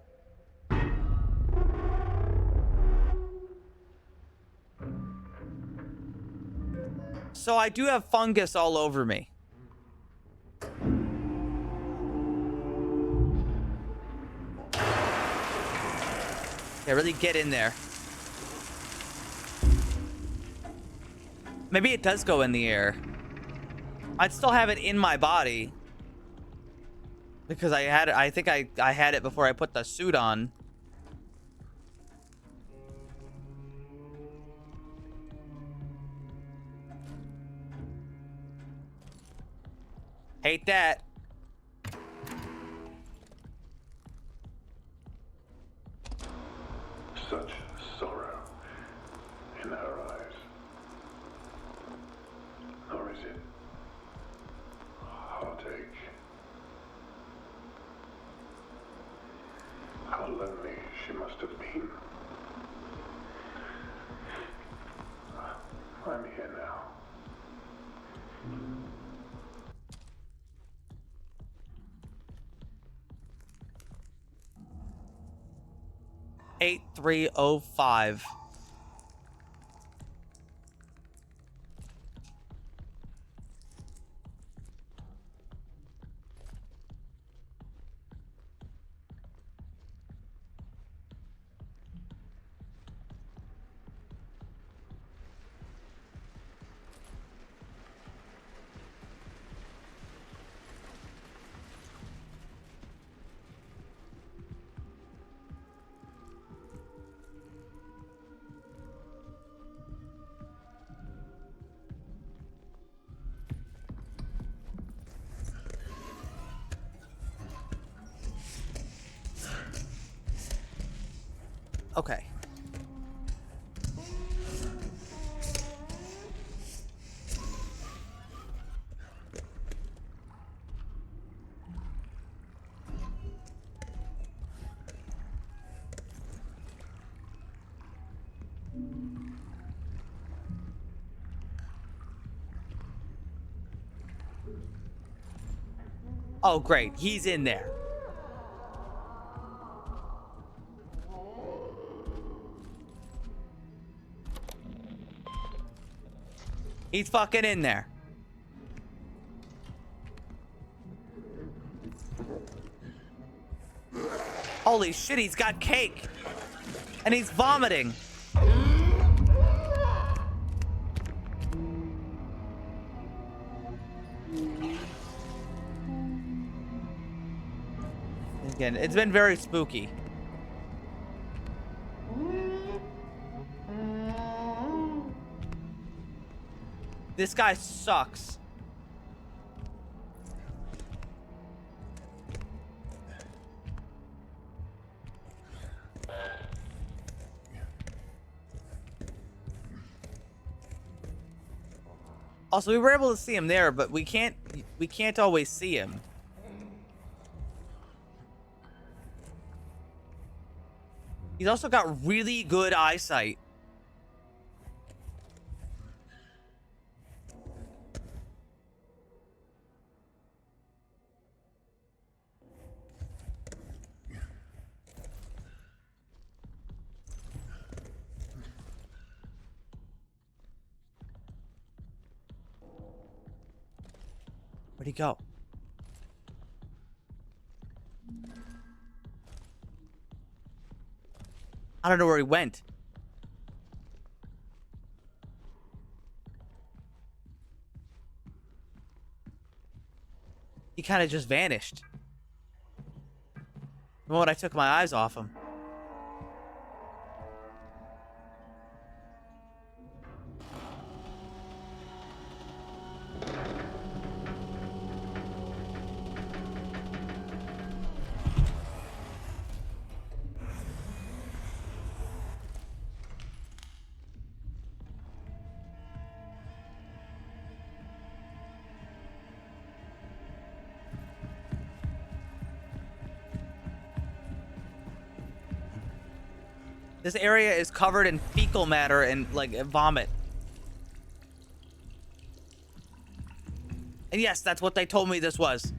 So I do have fungus all over me. Okay, really get in there. Maybe it does go in the air. I'd still have it in my body. Because I had it, I think I had it before I put the suit on. Hate that. Such sorrow in her eyes. Or is it heartache? How lonely she must have been. I'm here now. Eight 305. Okay. Oh, great. He's in there. He's fucking in there. Holy shit, he's got cake. And he's vomiting. Again, it's been very spooky. This guy sucks. Also, we were able to see him there, but we can't always see him. He's also got really good eyesight. Where'd he go? I don't know where he went. He kind of just vanished the moment I took my eyes off him. This area is covered in fecal matter and, like, vomit. And yes, that's what they told me this was.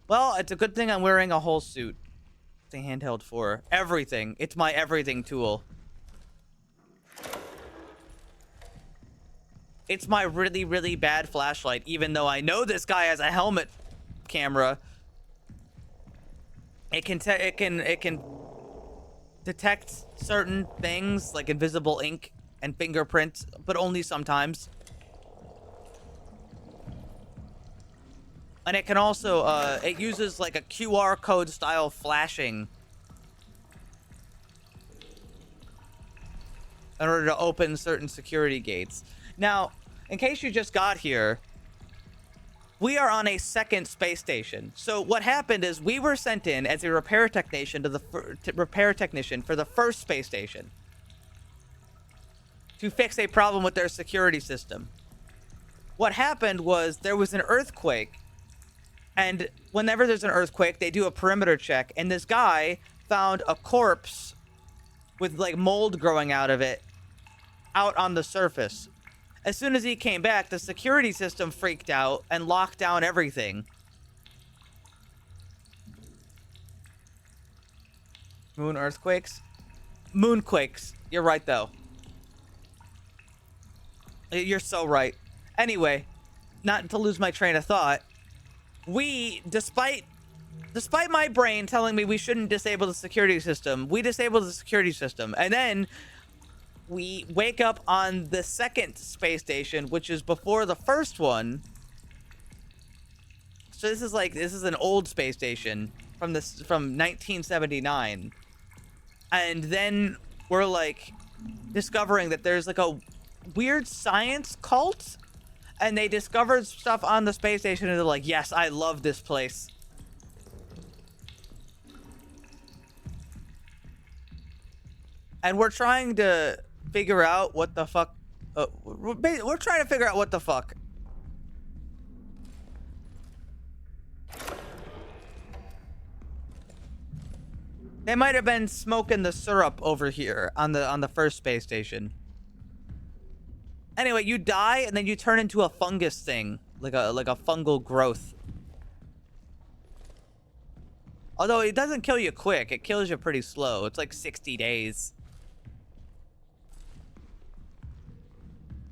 Well, it's a good thing I'm wearing a whole suit. It's a handheld for everything. It's my everything tool. It's my really, really bad flashlight, even though I know this guy has a helmet camera. It can detect certain things like invisible ink and fingerprints, but only sometimes. And it can also, it uses like a QR code style flashing in order to open certain security gates. Now, in case you just got here, we are on a second space station. So what happened is we were sent in as a repair technician to the for the first space station to fix a problem with their security system. What happened was there was an earthquake, and whenever there's an earthquake, they do a perimeter check, and this guy found a corpse with like mold growing out of it out on the surface. As soon as he came back, the security system freaked out and locked down everything. Moon earthquakes? Moonquakes. You're right, though. You're so right. Anyway, not to lose my train of thought, we, despite my brain telling me we shouldn't disable the security system, we disabled the security system. And then we wake up on the second space station, which is before the first one. So this is an old space station from 1979. And then we're like discovering that there's like a weird science cult, and they discovered stuff on the space station, and they're like, yes, I love this place. And we're trying to figure out what the fuck. We're trying to figure out what the fuck. They might have been smoking the syrup over here on the first space station. Anyway, you die and then you turn into a fungus thing, like a fungal growth. Although it doesn't kill you quick, it kills you pretty slow. It's like 60 days.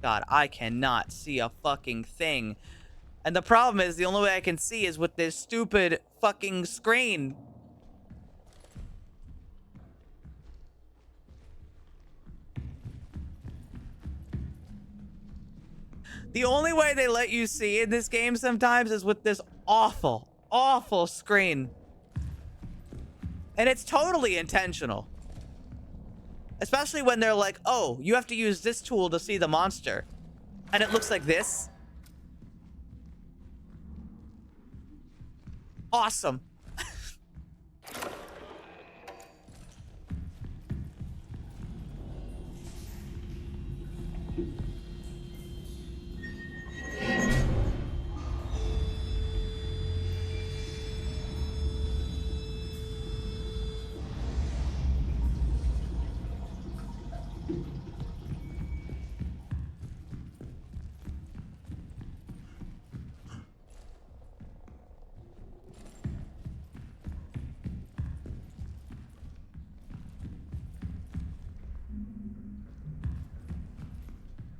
God, I cannot see a fucking thing. And the problem is, the only way I can see is with this stupid fucking screen. The only way they let you see in this game sometimes is with this awful, awful screen. And it's totally intentional. Especially when they're like, oh, you have to use this tool to see the monster. And it looks like this. Awesome.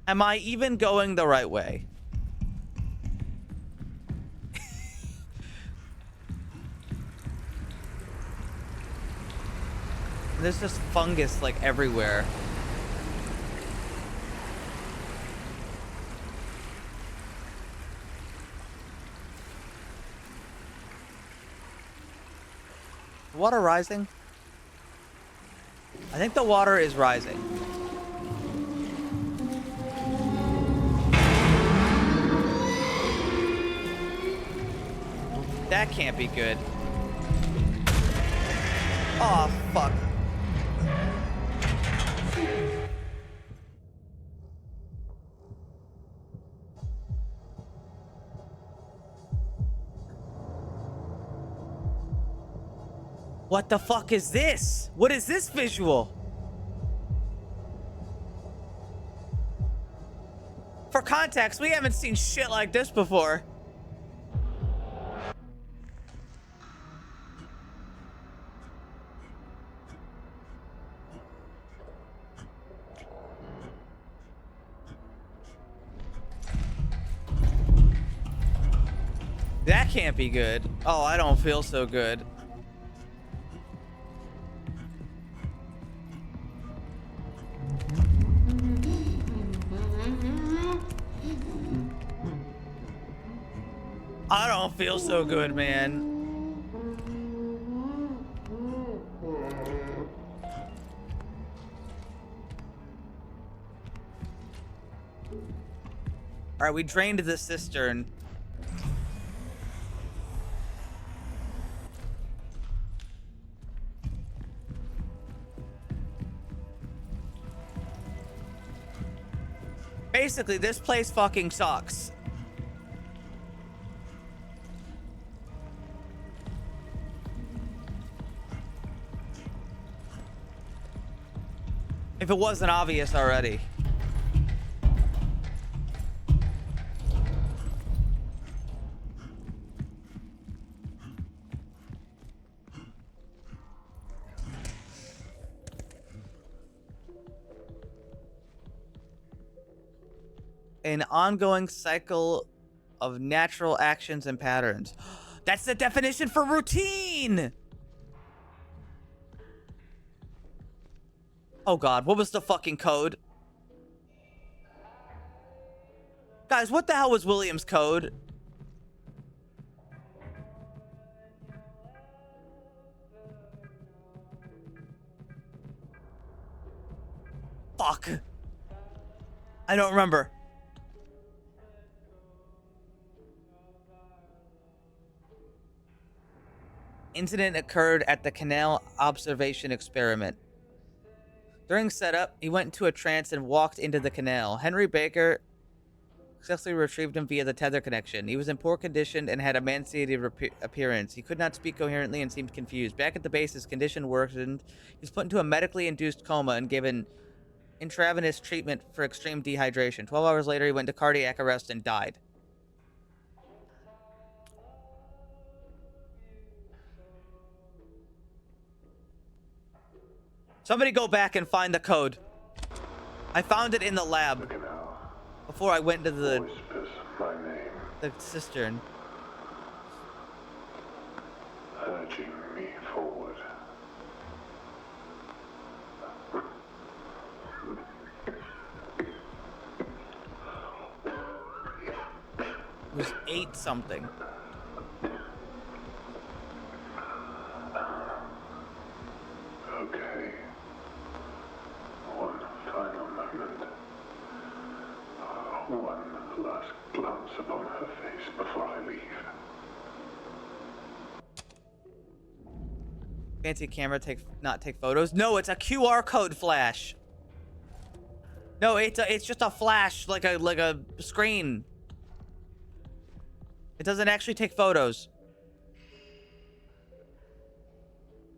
Am I even going the right way? There's just fungus like everywhere. Water rising? I think the water is rising. That can't be good. Oh, fuck. What the fuck is this? What is this visual? For context, we haven't seen shit like this before. That can't be good. Oh, I don't feel so good. I don't feel so good, man. All right, we drained the cistern. Basically, this place fucking sucks. If it wasn't obvious already. An ongoing cycle of natural actions and patterns. That's the definition for routine! Oh god, what was the fucking code? Guys, what the hell was William's code? Fuck. I don't remember. Incident occurred at the canal observation experiment. During setup, he went into a trance and walked into the canal. Henry Baker successfully retrieved him via the tether connection. He was in poor condition and had emaciated appearance. He could not speak coherently and seemed confused. Back at the base, his condition worsened. He was put into a medically induced coma and given intravenous treatment for extreme dehydration. 12 hours later, he went into cardiac arrest and died. Somebody go back and find the code. I found it in the lab before I went into the cistern. Urging me forward. It was 8 something. Okay. One final moment. One last glance upon her face before I leave. Fancy camera not take photos. No, it's a QR code flash. No, it's just a flash, like a screen. It doesn't actually take photos.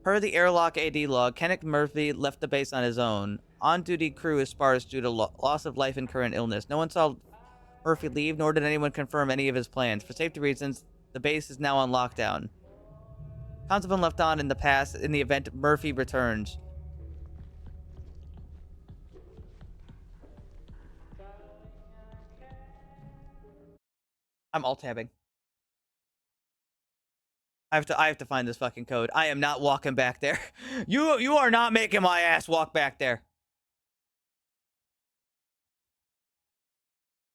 Per the airlock AD log, Kenneth Murphy left the base on his own. On-duty crew is sparse due to loss of life and current illness. No one saw Murphy leave, nor did anyone confirm any of his plans. For safety reasons, the base is now on lockdown. Cons have been left on in the past in the event Murphy returns. I'm alt-tabbing. I have to find this fucking code. I am not walking back there. You are not making my ass walk back there.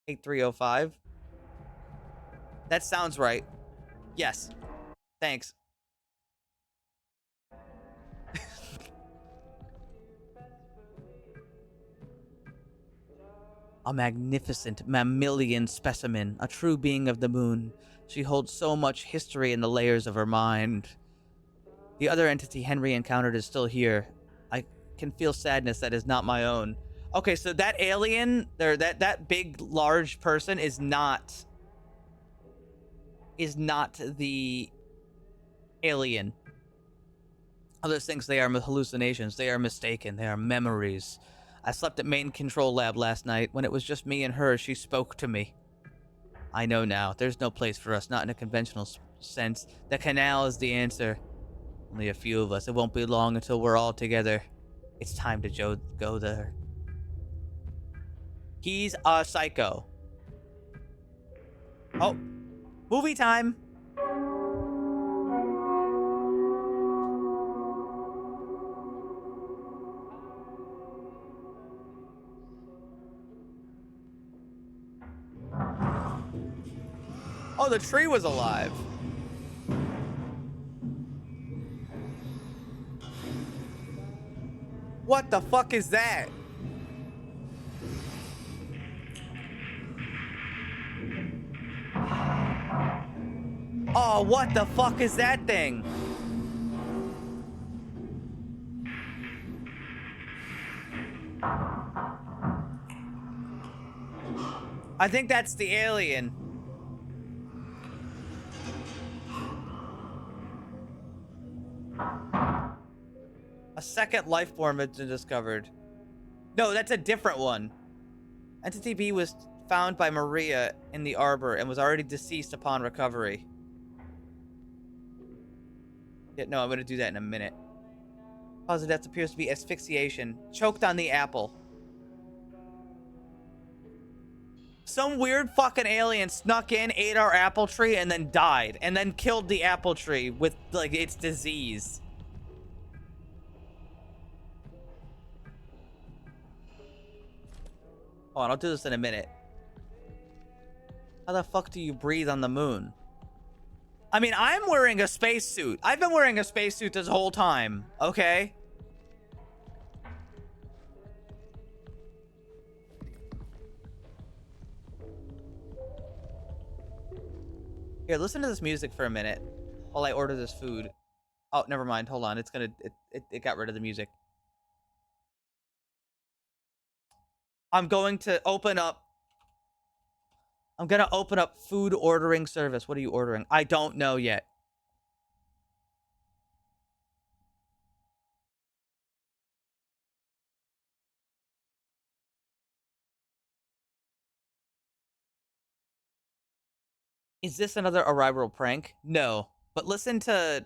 8305. That sounds right. Yes. Thanks. A magnificent mammalian specimen, a true being of the moon. She holds so much history in the layers of her mind. The other entity Henry encountered is still here. I can feel sadness that is not my own. Okay, so that alien, that big, large person is not the alien. Others think they are hallucinations. They are mistaken. They are memories. I slept at main control lab last night. When it was just me and her, she spoke to me. I know now. There's no place for us, not in a conventional sense. The canal is the answer. Only a few of us. It won't be long until we're all together. It's time to go there. He's a psycho. Oh, movie time. Oh, the tree was alive. What the fuck is that? Oh, what the fuck is that thing? I think that's the alien. A second life form has been discovered. No, that's a different one. Entity B was found by Maria in the arbor and was already deceased upon recovery. Yeah, no, I'm gonna do that in a minute. Cause of death appears to be asphyxiation. Choked on the apple. Some weird fucking alien snuck in, ate our apple tree, and then died. And then killed the apple tree with, like, its disease. Hold on, I'll do this in a minute. How the fuck do you breathe on the moon? I mean, I'm wearing a spacesuit. I've been wearing a spacesuit this whole time, okay? Here, listen to this music for a minute while I order this food. Oh, never mind. Hold on. It got rid of the music. I'm going to open up. I'm going to open up food ordering service. What are you ordering? I don't know yet. Is this another arrival prank? No. But listen to...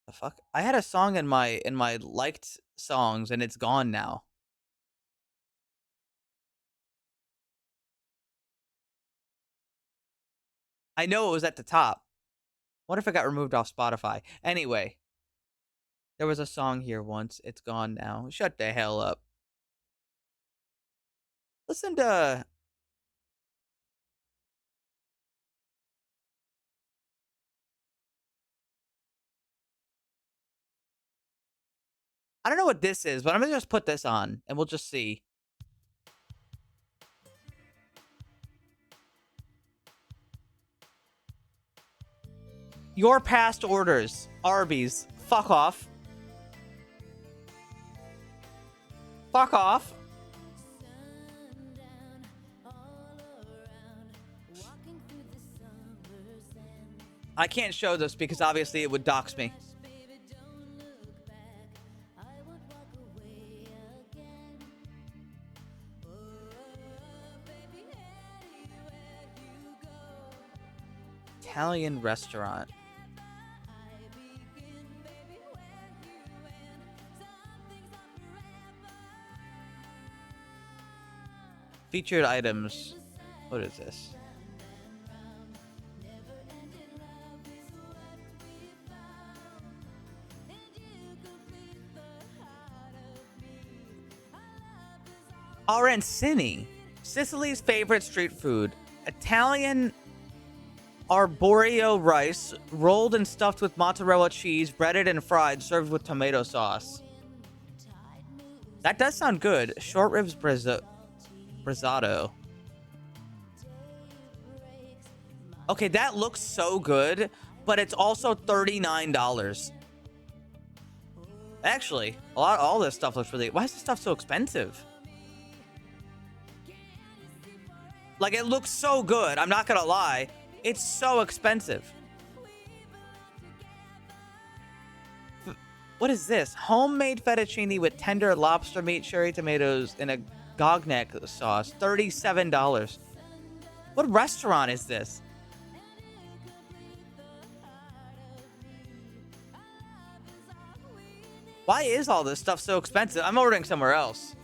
The fuck? I had a song in my liked songs and it's gone now. I know it was at the top. What if it got removed off Spotify? Anyway, there was a song here once. It's gone now. Shut the hell up. Listen to... I don't know what this is, but I'm gonna just put this on and we'll just see. Your past orders. Arby's. Fuck off. Fuck off. I can't show this because obviously it would dox me. Italian restaurant. Featured items. What is this? Arancini, Sicily's favorite street food. Italian arborio rice, rolled and stuffed with mozzarella cheese, breaded and fried, served with tomato sauce. That does sound good. Short ribs brizzato. Okay, that looks so good, but it's also $39. Actually, all this stuff looks really... Why is this stuff so expensive? Like, it looks so good. I'm not gonna lie. It's so expensive. What is this? Homemade fettuccine with tender lobster meat, cherry tomatoes, and a gognac sauce. $37. What restaurant is this? Why is all this stuff so expensive? I'm ordering somewhere else.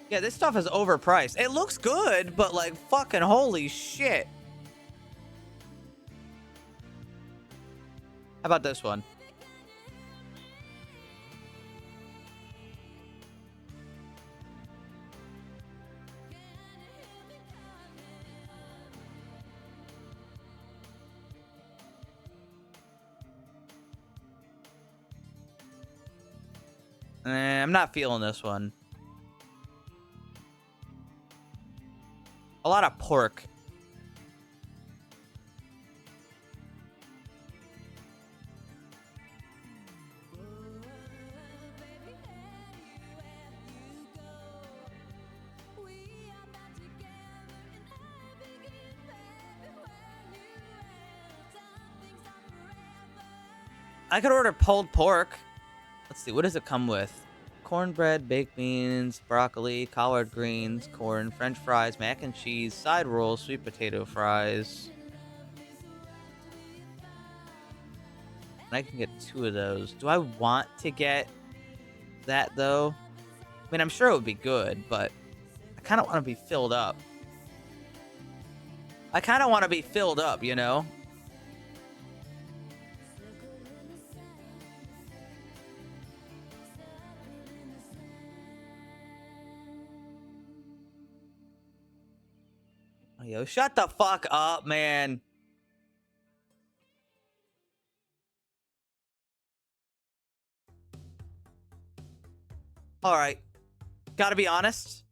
Yeah, this stuff is overpriced. It looks good, but like fucking holy shit. How about this one? I'm not feeling this one. A lot of pork. I could order pulled pork. Let's see, what does it come with? Cornbread, baked beans, broccoli, collard greens, corn, french fries, mac and cheese, side rolls, sweet potato fries. And I can get 2 of those. Do I want to get that, though? I mean, I'm sure it would be good, but I kind of want to be filled up. I kind of want to be filled up, you know? Yo, shut the fuck up, man. All right. Gotta be honest.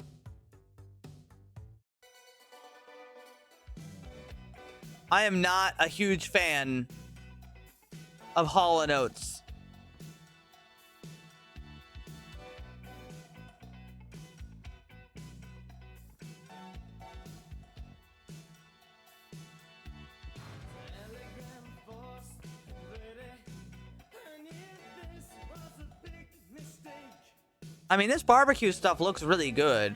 I am not a huge fan of Hall & Oates. I mean, this barbecue stuff looks really good.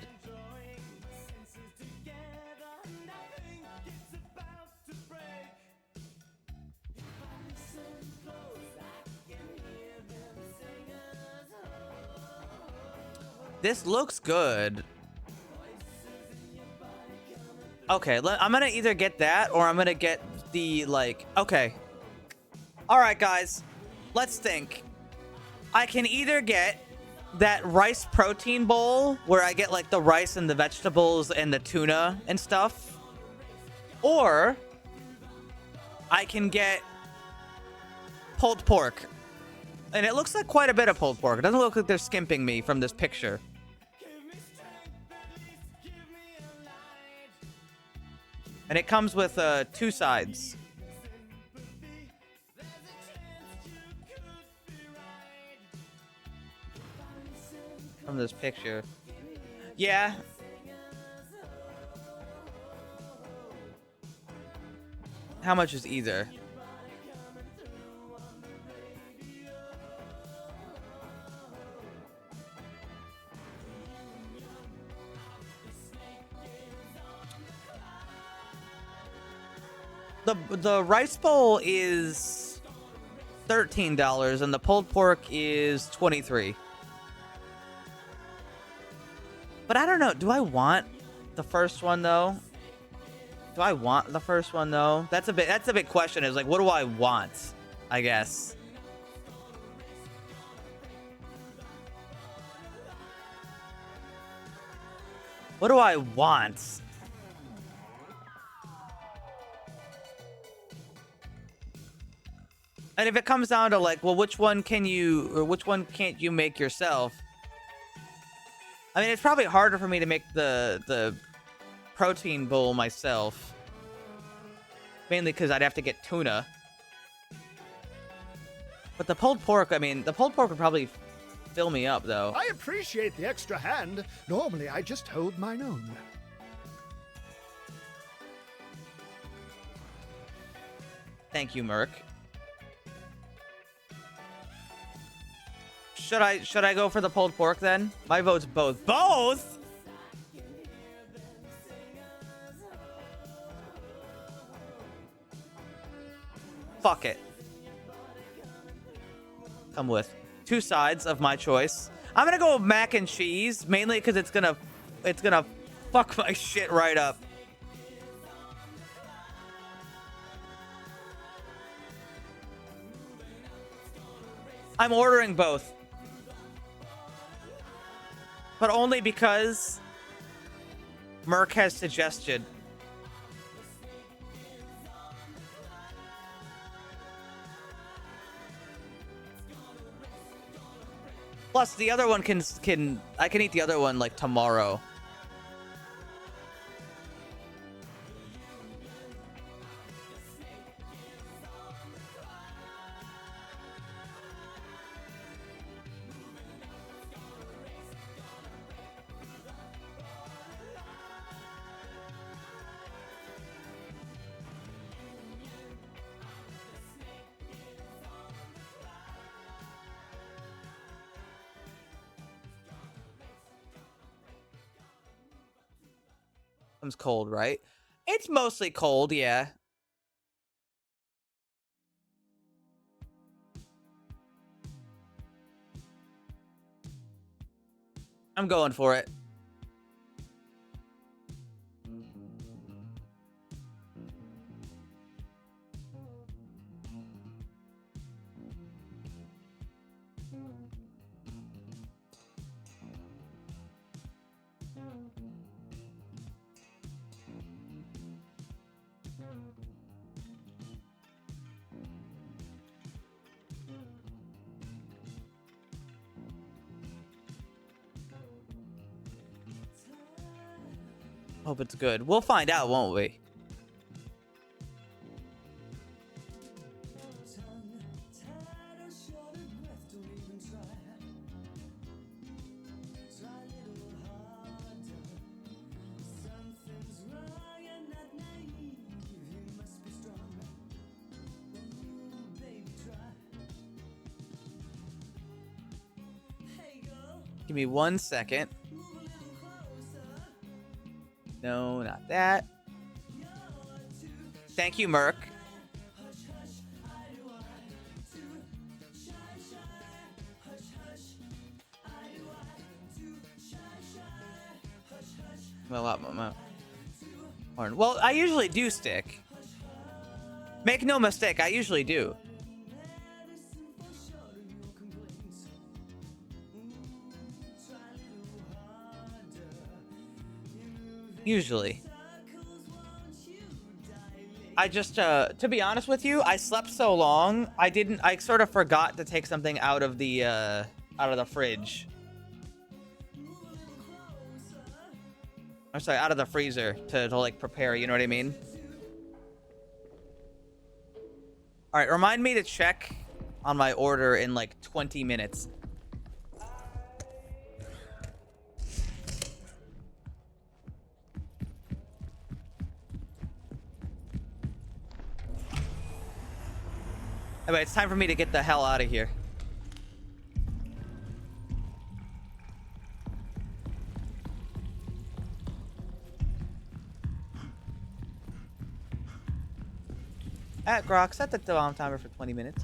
This looks good. Okay, I'm gonna either get that or I'm gonna get the, like, okay. All right, guys, let's think. I can either get that rice protein bowl where I get like the rice and the vegetables and the tuna and stuff, or I can get pulled pork. And it looks like quite a bit of pulled pork. It doesn't look like they're skimping me from this picture. And it comes with 2 sides. From this picture. Yeah. How much is either? The rice bowl is $13 and the pulled pork is $23. But I don't know. Do I want the first one though? Do I want the first one though? That's a big question. Is like, what do I want? I guess. What do I want? And if it comes down to like, well, which one can you, or which one can't you make yourself? I mean, it's probably harder for me to make the protein bowl myself. Mainly because I'd have to get tuna. But the pulled pork, I mean, the pulled pork would probably fill me up, though. I appreciate the extra hand. Normally, I just hold mine own. Thank you, Merc. Should I go for the pulled pork then? My vote's both. Both? Fuck it. Come with 2 sides of my choice. I'm gonna go with mac and cheese, mainly because it's gonna fuck my shit right up. I'm ordering both. But only because Merc has suggested. Plus, the other one I can eat the other one like tomorrow. It's cold, right? It's mostly cold, yeah. I'm going for it. Hope it's good. We'll find out, won't we? Give me 1 second. No, not that. Thank you, Merc. Well, I usually do stick. Make no mistake, I usually do. Usually. I just, to be honest with you, I slept so long, I sort of forgot to take something out of the fridge. I'm sorry, out of the freezer to like prepare, you know what I mean? All right, remind me to check on my order in like 20 minutes. Anyway, it's time for me to get the hell out of here. Grok, set the timer for 20 minutes.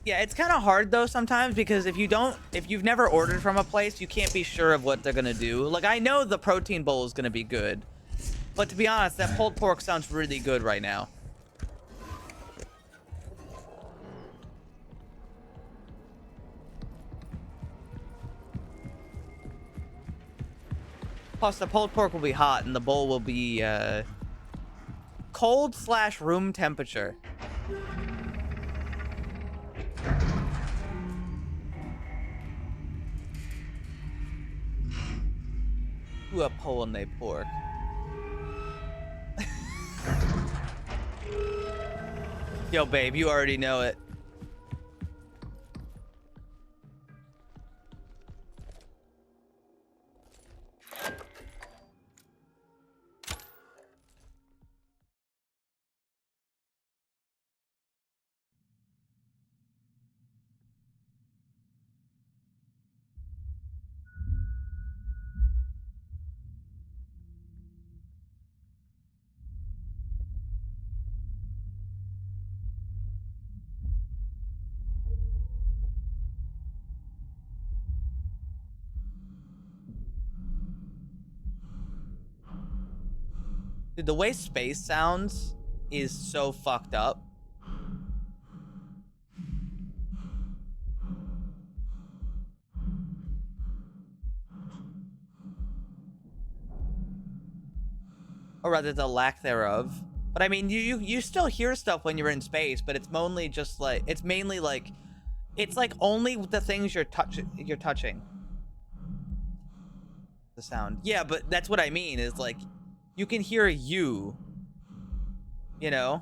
Yeah, it's kind of hard though sometimes because if you've never ordered from a place, you can't be sure of what they're gonna do. Like, I know the protein bowl is gonna be good, but to be honest, that pulled pork sounds really good right now. Plus, the pulled pork will be hot, and the bowl will be cold/room temperature. Ooh, a pulled pork. Yo, babe, you already know it. Dude, the way space sounds is so fucked up. Or rather, the lack thereof. But I mean, you still hear stuff when you're in space, but it's mainly just like it's like only the things you're touching. The sound. Yeah, but that's what I mean is like you can hear you know?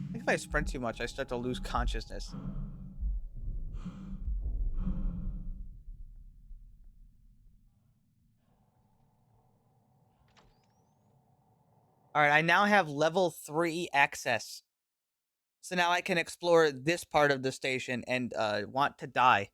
I think if I sprint too much, I start to lose consciousness. All right, I now have level 3 access. So now I can explore this part of the station and want to die.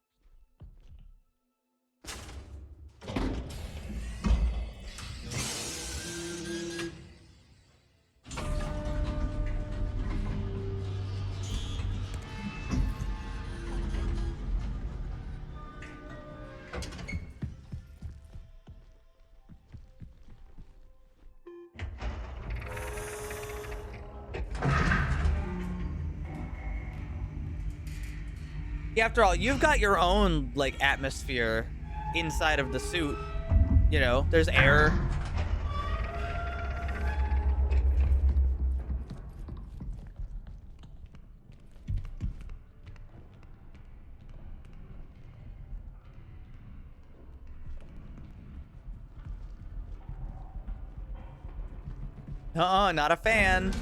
After all, you've got your own, like, atmosphere inside of the suit. You know, there's air. Not a fan.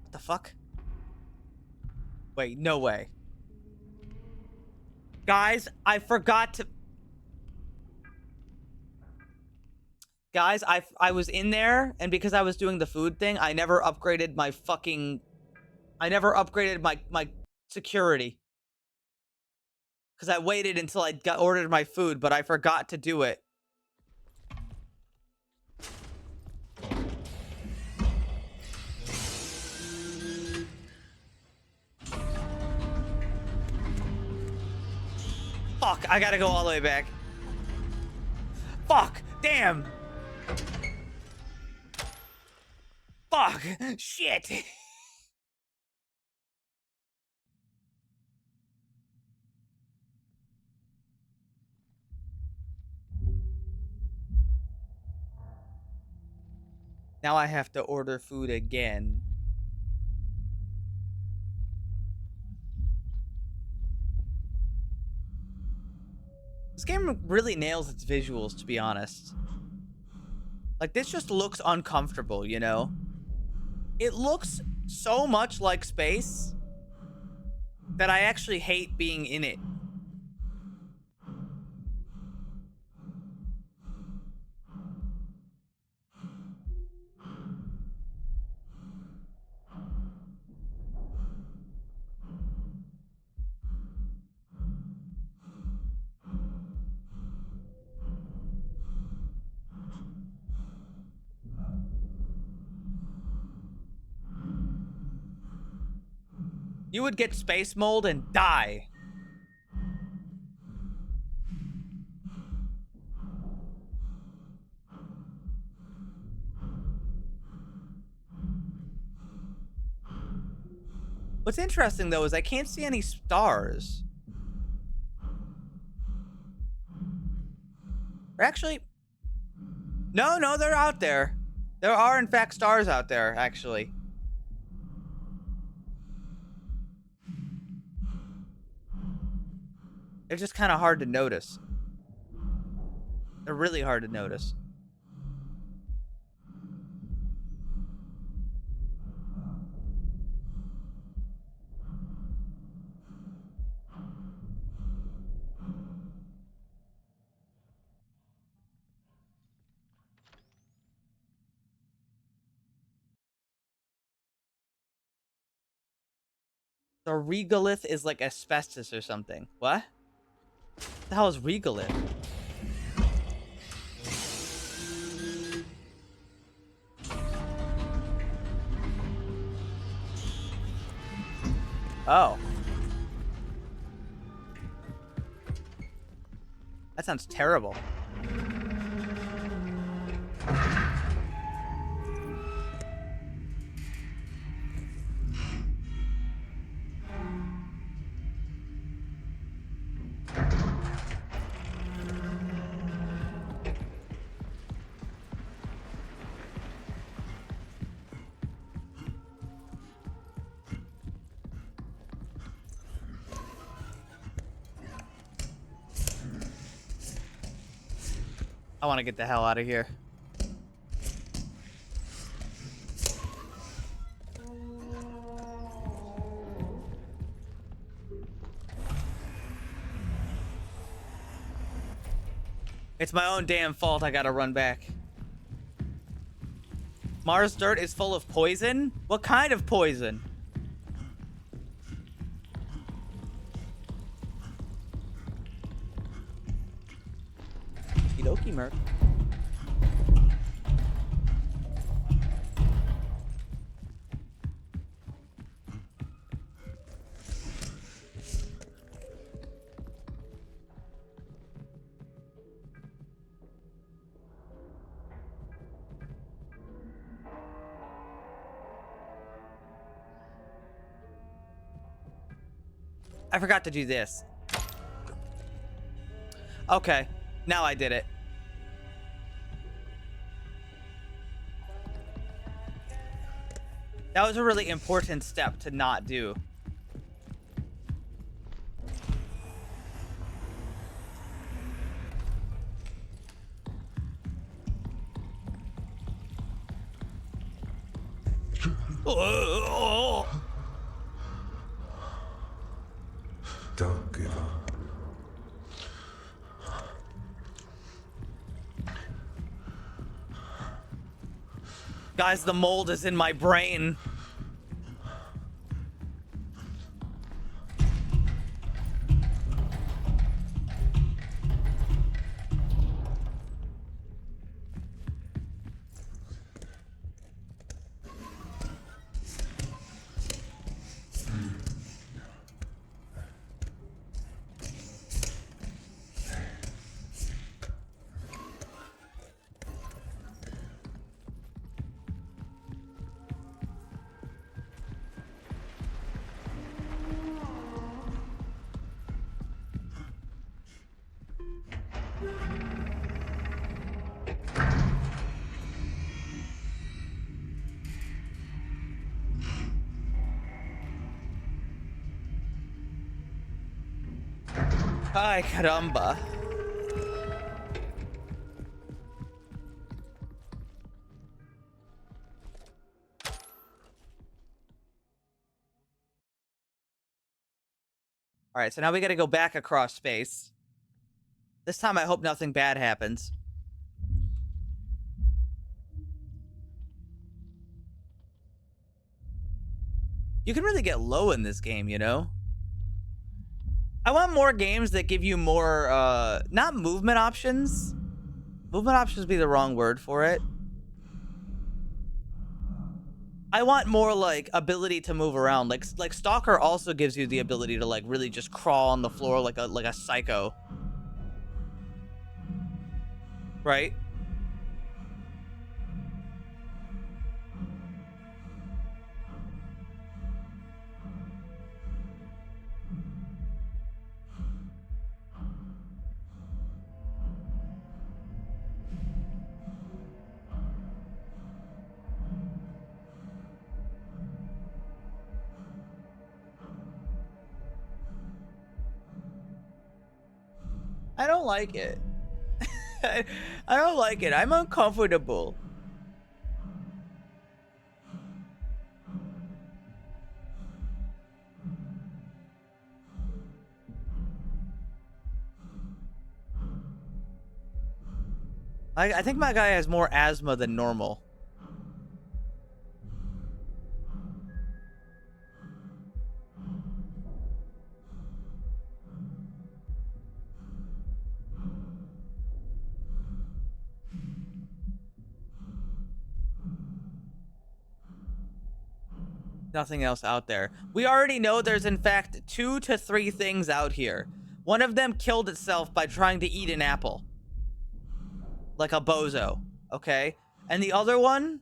What the fuck? Wait, no way. Guys, I forgot to... Guys, I was in there, and because I was doing the food thing, I never upgraded my fucking... I never upgraded my security. Because I waited until I ordered my food, but I forgot to do it. Fuck, I gotta go all the way back. Fuck, damn. Fuck, shit. Now I have to order food again. This game really nails its visuals, to be honest. Like, this just looks uncomfortable, you know? It looks so much like space that I actually hate being in it. You would get space mold and die. What's interesting, though, is I can't see any stars. Or actually... No, they're out there. There are, in fact, stars out there, actually. They're just kind of hard to notice. They're really hard to notice. The regolith is like asbestos or something. What? The hell is regolith? Oh. That sounds terrible. I want to get the hell out of here. It's my own damn fault I gotta run back. Mars dirt is full of poison? What kind of poison? Okie Merc. I forgot to do this. Okay, now I did it. That was a really important step to not do. Don't give up. Guys, the mold is in my brain. Ay, caramba. All right, so now we got to go back across space. This time I hope nothing bad happens. You can really get low in this game, you know? I want more games that give you more, not movement options. Movement options would be the wrong word for it. I want more, like, ability to move around. Like Stalker also gives you the ability to, like, really just crawl on the floor like a psycho. Right? I don't like it. I don't like it. I'm uncomfortable. I think my guy has more asthma than normal. Nothing else out there. We already know there's in fact 2 to 3 things out here. One of them killed itself by trying to eat an apple. Like a bozo, okay? And the other one...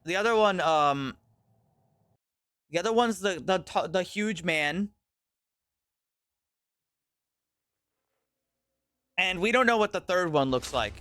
The other one, the other one's the huge man. And we don't know what the third one looks like.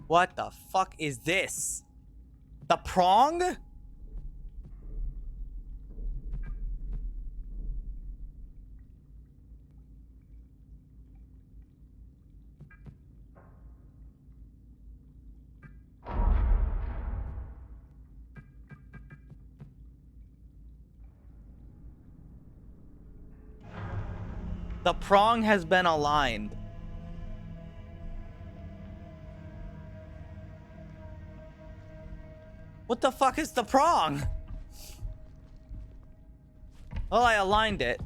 What the fuck is this? The prong? The prong has been aligned. What the fuck is the prong? Well, I aligned it.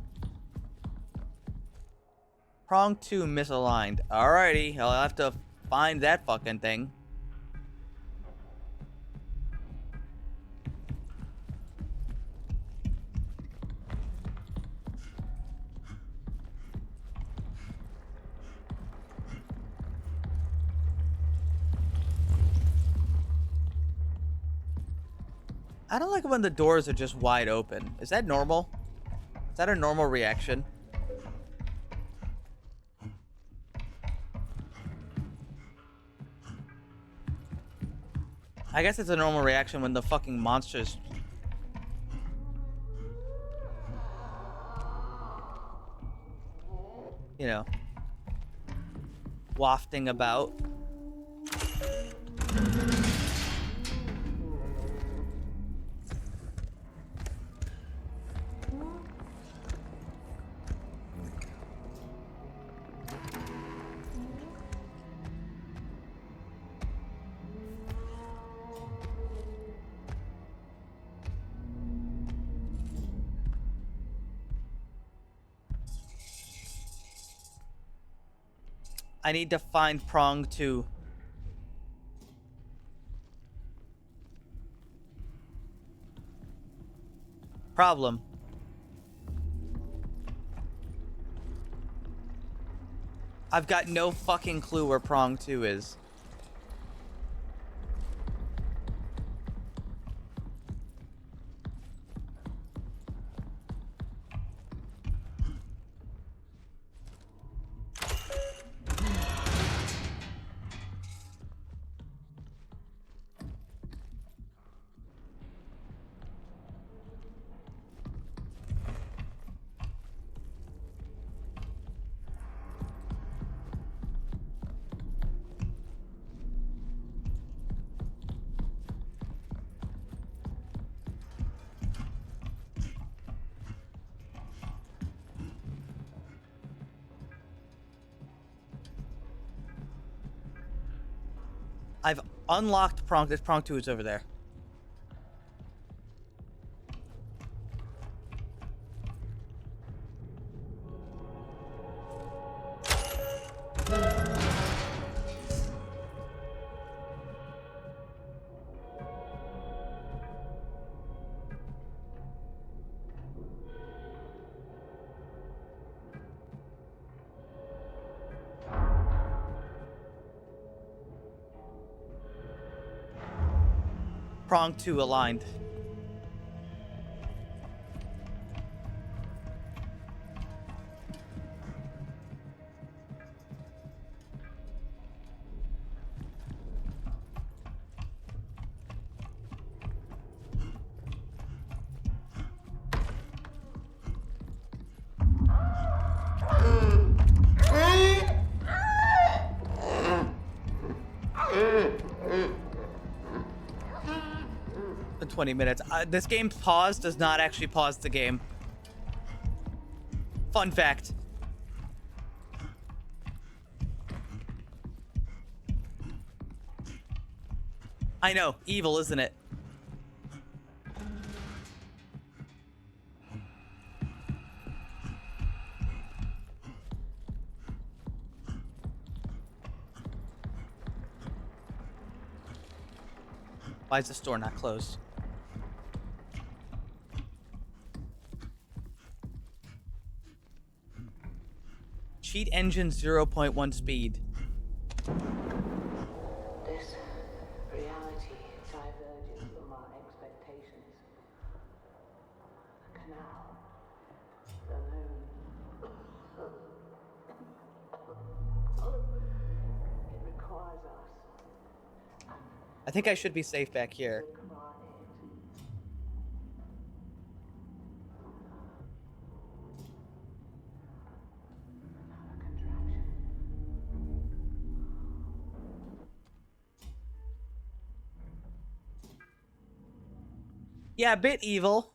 Prong 2 misaligned. Alrighty, I'll have to find that fucking thing. I don't like it when the doors are just wide open. Is that normal? Is that a normal reaction? I guess it's a normal reaction when the fucking monsters... You know. Wafting about. I need to find prong 2. Problem. I've got no fucking clue where prong 2 is. I've unlocked prong. This prong 2 is over there. Prong 2 aligned. In 20 minutes. This game's pause does not actually pause the game. Fun fact. I know, evil, isn't it? Why is the store not closed? Cheat engine 0.1 speed. This reality diverges from our expectations. The canal, the moon. It requires us I think I should be safe back here. Yeah, a bit evil.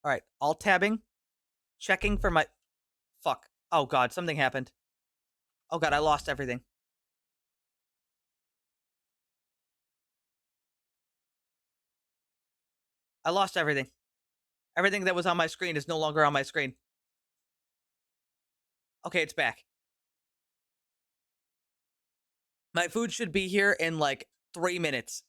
All right, alt tabbing, checking for my. Fuck. Oh god, something happened. Oh god, I lost everything. I lost everything. Everything that was on my screen is no longer on my screen. Okay, it's back. My food should be here in like 3 minutes.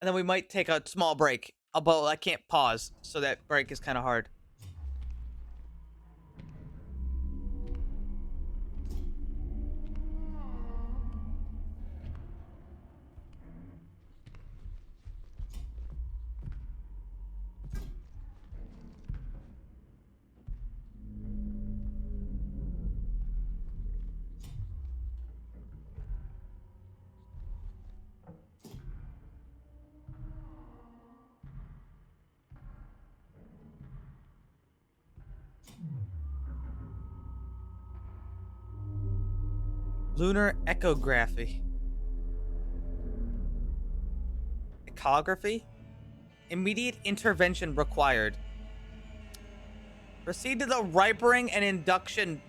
And then we might take a small break. Although I can't pause, so that break is kind of hard. Lunar echography. Echography? Immediate intervention required. Proceed to the ripening and induction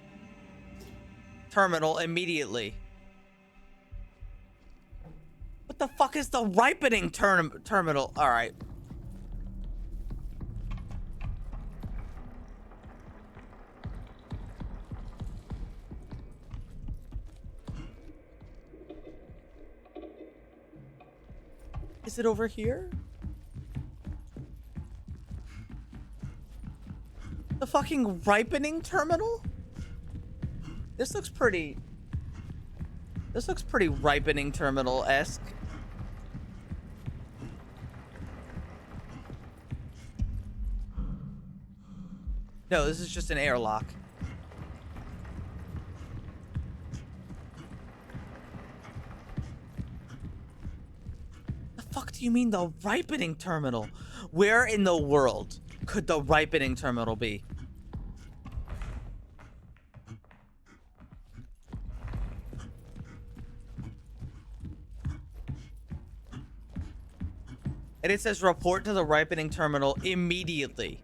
terminal immediately. What the fuck is the ripening terminal? All right. Is it over here? The fucking ripening terminal? This looks pretty ripening terminal-esque. No, this is just an airlock. The fuck do you mean the ripening terminal? Where in the world could the ripening terminal be? And it says report to the ripening terminal immediately.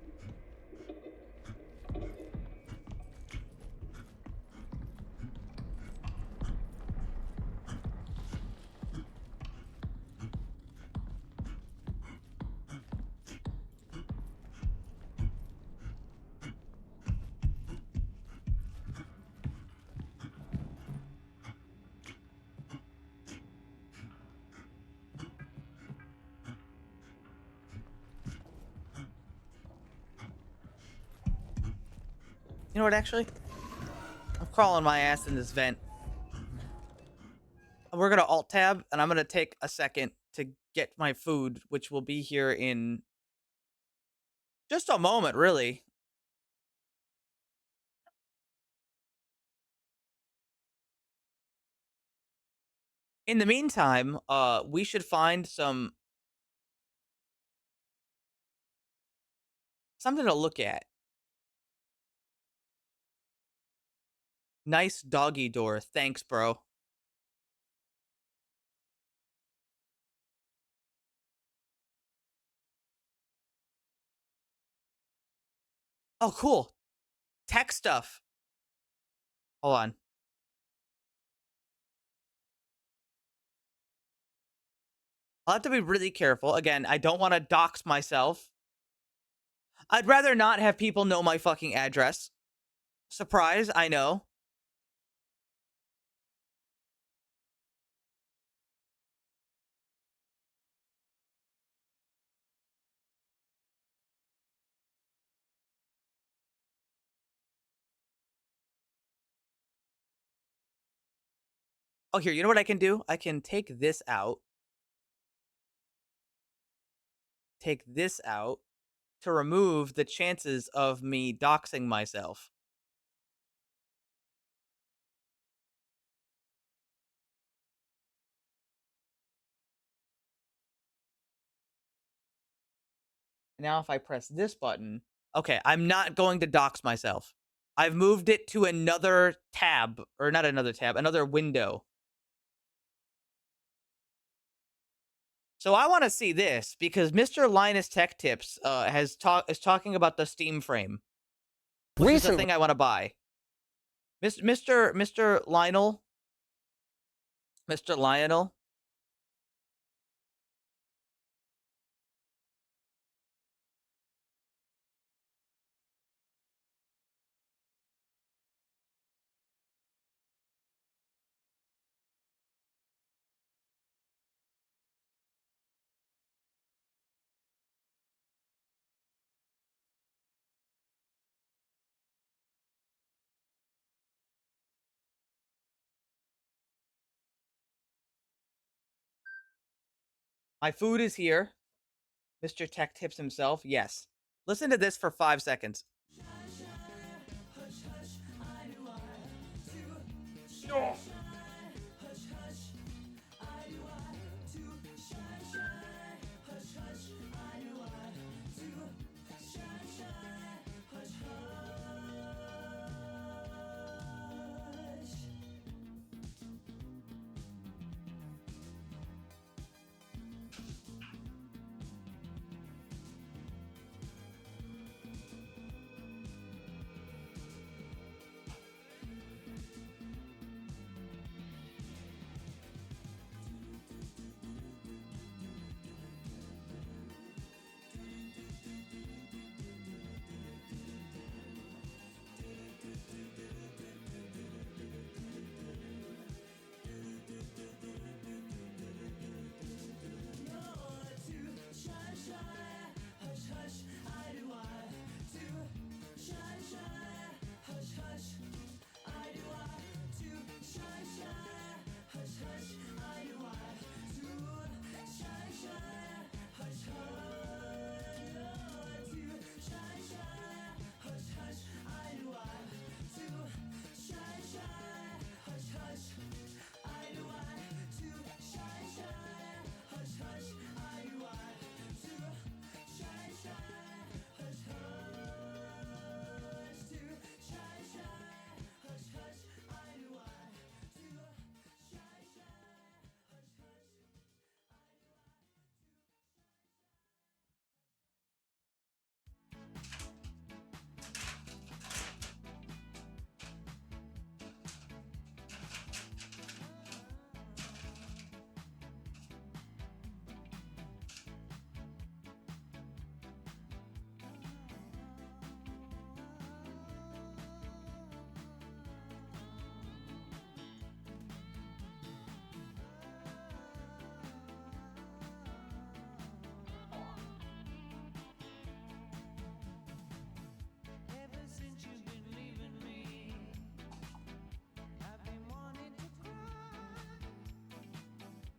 You know what, actually? I'm crawling my ass in this vent. We're gonna alt-tab, and I'm gonna take a second to get my food, which will be here in just a moment, really. In the meantime, we should find something to look at. Nice doggy door. Thanks, bro. Oh, cool. Tech stuff. Hold on. I'll have to be really careful. Again, I don't want to dox myself. I'd rather not have people know my fucking address. Surprise, I know. Oh, here, you know what I can do? I can take this out. Take this out. to remove the chances of me doxing myself. Now if I press this button, okay, I'm not going to dox myself. I've moved it to another tab, or not another tab, another window. So I want to see this because Mr. Linus Tech Tips is talking about the Steam frame, which is the thing I want to buy. Mr. Lionel, Mr. Lionel. My food is here. Mr. Tech Tips himself, yes. Listen to this for 5 seconds. Oh.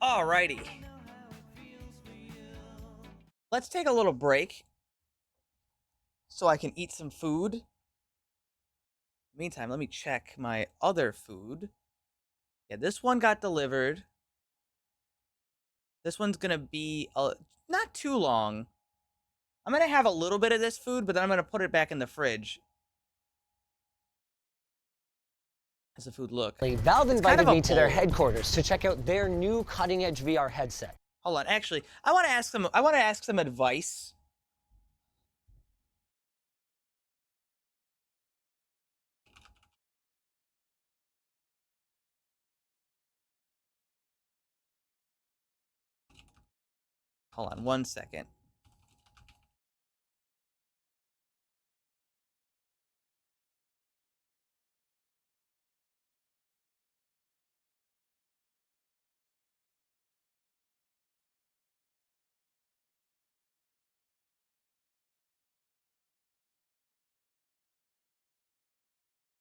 Alrighty. Let's take a little break so I can eat some food. Meantime, let me check my other food. Yeah, this one got delivered. This one's gonna be not too long. I'm gonna have a little bit of this food, but then I'm gonna put it back in the fridge. How's the food look? Valve invited me to their headquarters to check out their new cutting-edge VR headset. Hold on, actually, I want to ask some advice. Hold on 1 second.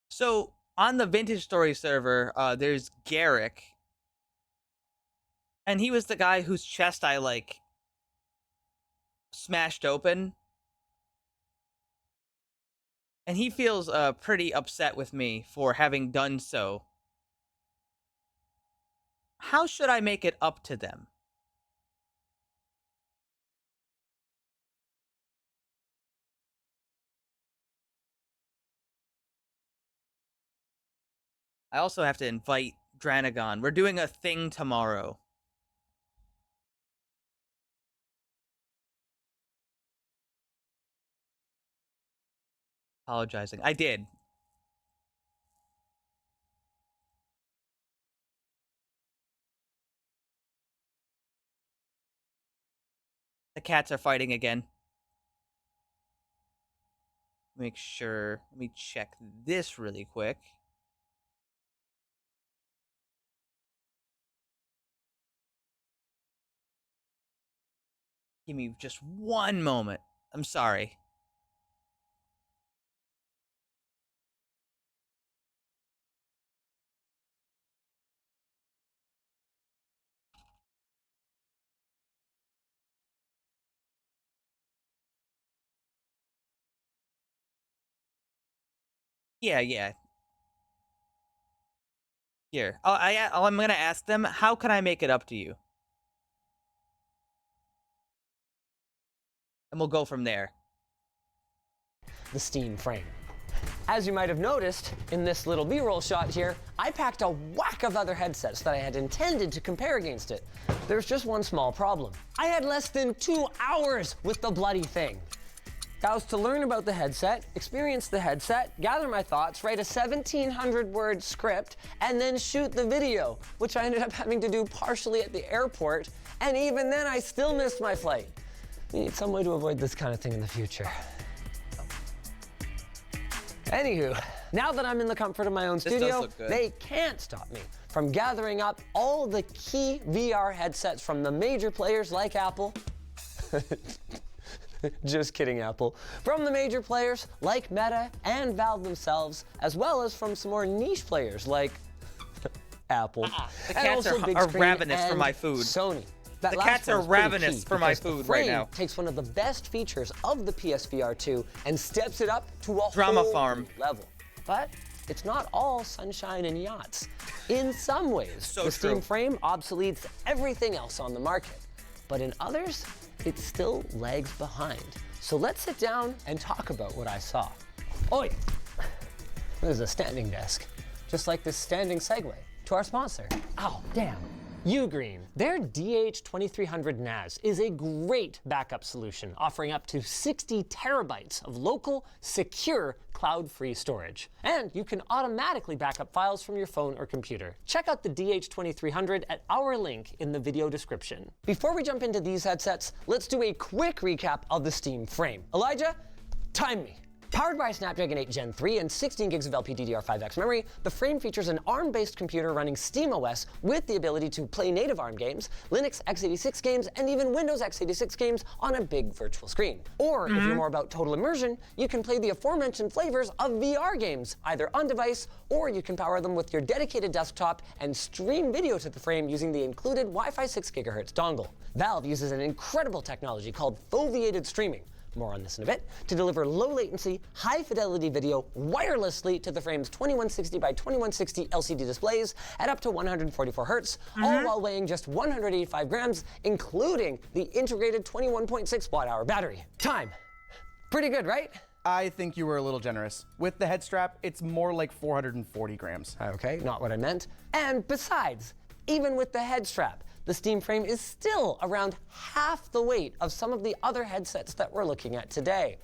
So on the Vintage Story server, there's Garrick, and he was the guy whose chest I like smashed open. And he feels pretty upset with me for having done so. How should I make it up to them? I also have to invite Dranagon. We're doing a thing tomorrow. Apologizing. I did. The cats are fighting again. Make sure. Let me check this really quick. Give me just one moment. I'm sorry. Yeah. Here. I'm gonna ask them, how can I make it up to you? And we'll go from there. The Steam frame. As you might have noticed in this little B-roll shot here, I packed a whack of other headsets that I had intended to compare against it. There's just one small problem. I had less than 2 hours with the bloody thing. That was to learn about the headset, experience the headset, gather my thoughts, write a 1,700-word script, and then shoot the video, which I ended up having to do partially at the airport, and even then I still missed my flight. We need some way to avoid this kind of thing in the future. Anywho, now that I'm in the comfort of my own studio, they can't stop me from gathering up all the key VR headsets from the major players like Apple. Just kidding, Apple. From the major players like Meta and Valve themselves, as well as from some more niche players like Apple. The cats are ravenous for my food. Sony. The cats are ravenous for my food right now. Takes one of the best features of the PSVR 2 and steps it up to a Drama whole farm level. But it's not all sunshine and yachts. In some ways, the Steam frame obsoletes everything else on the market. But in others, it still lags behind. So let's sit down and talk about what I saw. Oi! There's a standing desk, just like this standing segue to our sponsor. Oh, damn. Ugreen. Their DH2300 NAS is a great backup solution, offering up to 60 terabytes of local, secure, cloud-free storage. And you can automatically back up files from your phone or computer. Check out the DH2300 at our link in the video description. Before we jump into these headsets, let's do a quick recap of the Steam frame. Elijah, time me. Powered by a Snapdragon 8 Gen 3 and 16 gigs of LPDDR5X memory, the frame features an ARM-based computer running SteamOS with the ability to play native ARM games, Linux x86 games, and even Windows x86 games on a big virtual screen. Or, if you're more about total immersion, you can play the aforementioned flavors of VR games, either on-device, or you can power them with your dedicated desktop and stream video to the frame using the included Wi-Fi 6 GHz dongle. Valve uses an incredible technology called foveated streaming, more on this in a bit, to deliver low-latency, high-fidelity video wirelessly to the frame's 2160 by 2160 LCD displays at up to 144 Hz, all while weighing just 185 grams, including the integrated 21.6 watt-hour battery. Time. Pretty good, right? I think you were a little generous. With the head strap, it's more like 440 grams. Okay, not what I meant. And besides, even with the head strap, the Steam frame is still around half the weight of some of the other headsets that we're looking at today.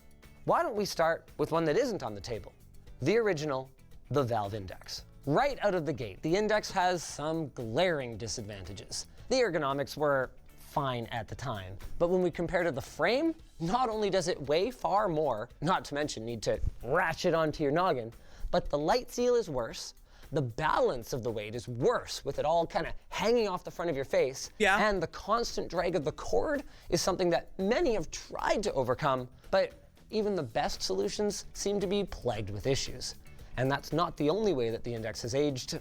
Why don't we start with one that isn't on the table? The original, the Valve Index. Right out of the gate, the Index has some glaring disadvantages. The ergonomics were fine at the time, but when we compare to the frame, not only does it weigh far more, not to mention need to ratchet onto your noggin, but the light seal is worse. The balance of the weight is worse, with it all kind of hanging off the front of your face. Yeah. And the constant drag of the cord is something that many have tried to overcome, but even the best solutions seem to be plagued with issues. And that's not the only way that the Index has aged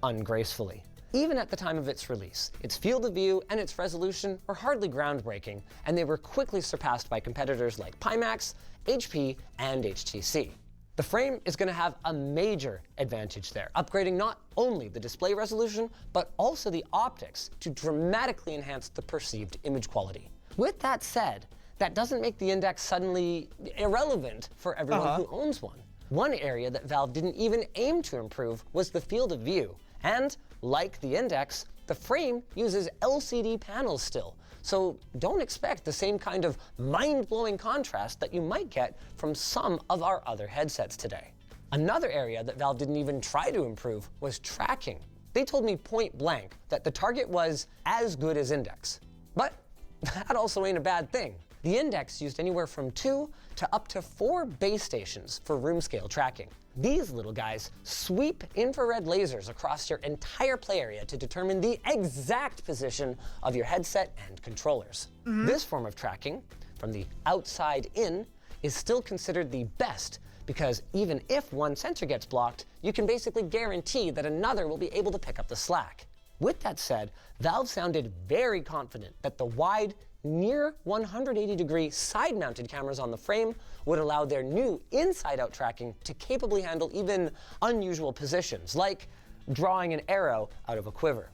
ungracefully. Even at the time of its release, its field of view and its resolution were hardly groundbreaking, and they were quickly surpassed by competitors like Pimax, HP, and HTC. The Frame is going to have a major advantage there, upgrading not only the display resolution, but also the optics to dramatically enhance the perceived image quality. With that said, that doesn't make the Index suddenly irrelevant for everyone who owns one. One area that Valve didn't even aim to improve was the field of view. And like the Index, the Frame uses LCD panels still, so don't expect the same kind of mind-blowing contrast that you might get from some of our other headsets today. Another area that Valve didn't even try to improve was tracking. They told me point blank that the target was as good as Index. But that also ain't a bad thing. The Index used anywhere from 2 to up to 4 base stations for room scale tracking. These little guys sweep infrared lasers across your entire play area to determine the exact position of your headset and controllers. This form of tracking, from the outside in, is still considered the best because even if one sensor gets blocked, you can basically guarantee that another will be able to pick up the slack. With that said, Valve sounded very confident that the wide, near 180-degree side-mounted cameras on the Frame would allow their new inside-out tracking to capably handle even unusual positions, like drawing an arrow out of a quiver.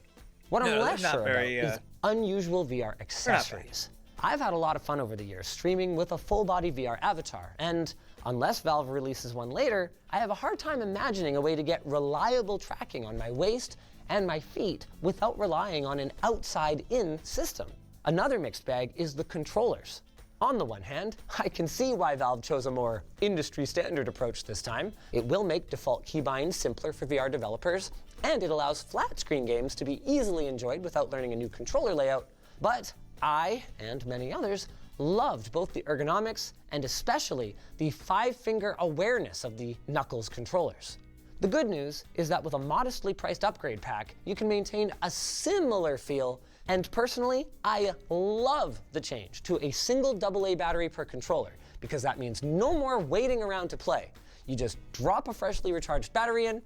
What I'm less sure about is unusual VR accessories. I've had a lot of fun over the years streaming with a full-body VR avatar, and unless Valve releases one later, I have a hard time imagining a way to get reliable tracking on my waist and my feet without relying on an outside-in system. Another mixed bag is the controllers. On the one hand, I can see why Valve chose a more industry-standard approach this time. It will make default keybinds simpler for VR developers, and it allows flat-screen games to be easily enjoyed without learning a new controller layout. But I, and many others, loved both the ergonomics and especially the 5-finger awareness of the Knuckles controllers. The good news is that with a modestly priced upgrade pack, you can maintain a similar feel. And personally, I love the change to a single AA battery per controller, because that means no more waiting around to play. You just drop a freshly recharged battery in,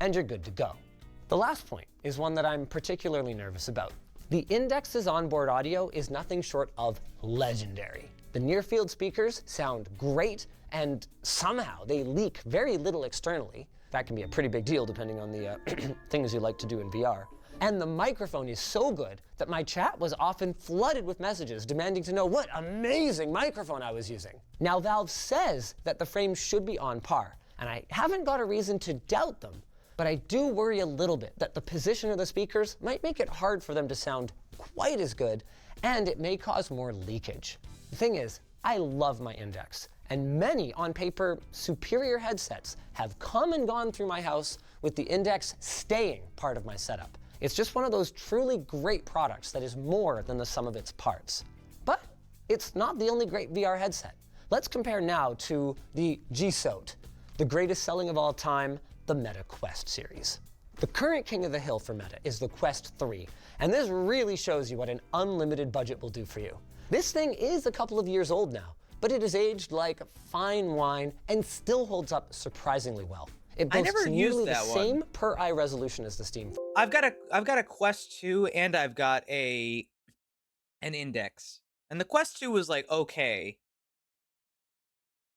and you're good to go. The last point is one that I'm particularly nervous about. The Index's onboard audio is nothing short of legendary. The near-field speakers sound great, and somehow they leak very little externally. That can be a pretty big deal depending on the things you like to do in VR. And the microphone is so good that my chat was often flooded with messages demanding to know what amazing microphone I was using. Now, Valve says that the Frame should be on par, and I haven't got a reason to doubt them, but I do worry a little bit that the position of the speakers might make it hard for them to sound quite as good, and it may cause more leakage. The thing is, I love my Index, and many, on paper, superior headsets have come and gone through my house with the Index staying part of my setup. It's just one of those truly great products that is more than the sum of its parts. But it's not the only great VR headset. Let's compare now to the G-SOT, the greatest selling of all time, the Meta Quest series. The current king of the hill for Meta is the Quest 3, and this really shows you what an unlimited budget will do for you. This thing is a couple of years old now, but it has aged like fine wine and still holds up surprisingly well. It boasts nearly the same per-eye resolution as the Steam. I've got a Quest 2 and I've got an Index. And the Quest 2 was like okay.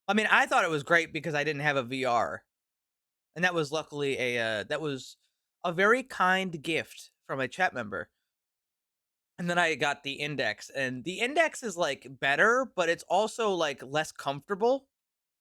I mean, I thought it was great because I didn't have a VR. And that was luckily a very kind gift from a chat member. And then I got the Index, and the Index is like better, but it's also like less comfortable.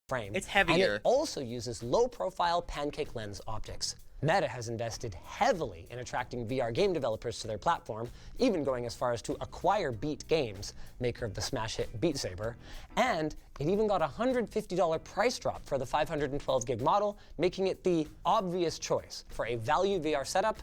Frame. It's heavier. And it also uses low-profile pancake lens optics. Meta has invested heavily in attracting VR game developers to their platform, even going as far as to acquire Beat Games, maker of the smash hit Beat Saber, and it even got a $150 price drop for the 512 gig model, making it the obvious choice for a value VR setup,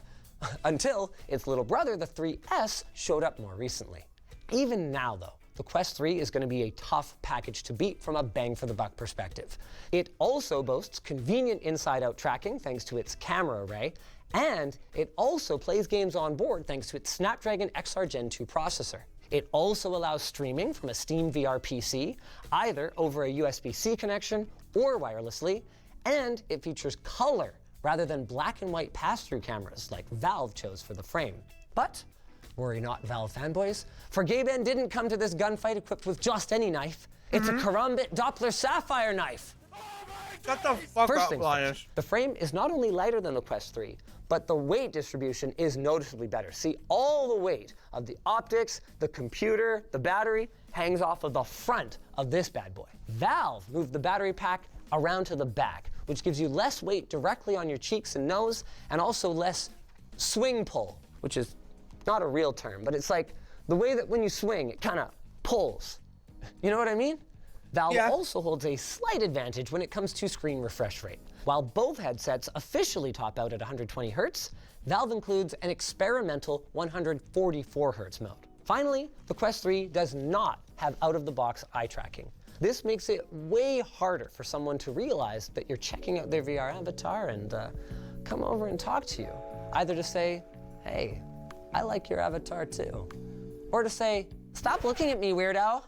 until its little brother, the 3S, showed up more recently. Even now, though, the Quest 3 is going to be a tough package to beat from a bang-for-the-buck perspective. It also boasts convenient inside-out tracking thanks to its camera array, and it also plays games on board thanks to its Snapdragon XR Gen 2 processor. It also allows streaming from a Steam VR PC, either over a USB-C connection or wirelessly, and it features color rather than black and white pass-through cameras like Valve chose for the Frame. But worry not, Valve fanboys, for Gaben didn't come to this gunfight equipped with just any knife. It's a Karambit Doppler Sapphire knife. Oh my Shut the fuck First up, things Linus. first, the frame is not only lighter than the Quest 3, but the weight distribution is noticeably better. See, all the weight of the optics, the computer, the battery hangs off of the front of this bad boy. Valve moved the battery pack around to the back, which gives you less weight directly on your cheeks and nose, and also less swing pull, which is not a real term, but it's like the way that when you swing, it kind of pulls. You know what I mean? Valve also holds a slight advantage when it comes to screen refresh rate. While both headsets officially top out at 120 Hz, Valve includes an experimental 144 Hz mode. Finally, the Quest 3 does not have out-of-the-box eye tracking. This makes it way harder for someone to realize that you're checking out their VR avatar and come over and talk to you. Either to say, hey, I like your avatar too. Or to say, stop looking at me, weirdo.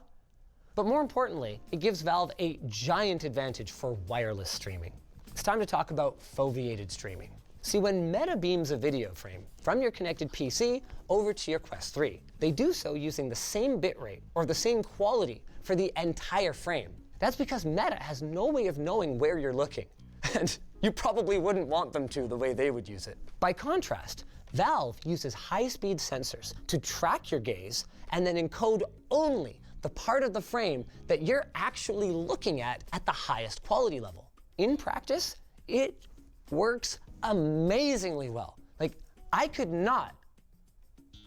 But more importantly, it gives Valve a giant advantage for wireless streaming. It's time to talk about foveated streaming. See, when Meta beams a video frame from your connected PC over to your Quest 3, they do so using the same bitrate or the same quality for the entire frame. That's because Meta has no way of knowing where you're looking. And you probably wouldn't want them to the way they would use it. By contrast, Valve uses high-speed sensors to track your gaze and then encode only the part of the frame that you're actually looking at the highest quality level. In practice, it works amazingly well. Like, I could not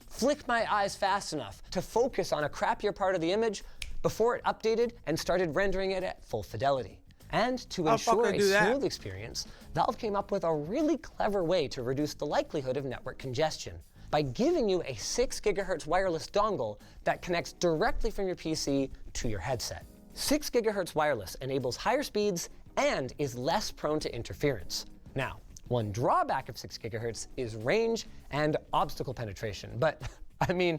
flick my eyes fast enough to focus on a crappier part of the image before it updated and started rendering it at full fidelity. And to ensure a smooth experience, Valve came up with a really clever way to reduce the likelihood of network congestion by giving you a 6 GHz wireless dongle that connects directly from your PC to your headset. 6 GHz wireless enables higher speeds and is less prone to interference. Now, one drawback of 6 GHz is range and obstacle penetration, but I mean,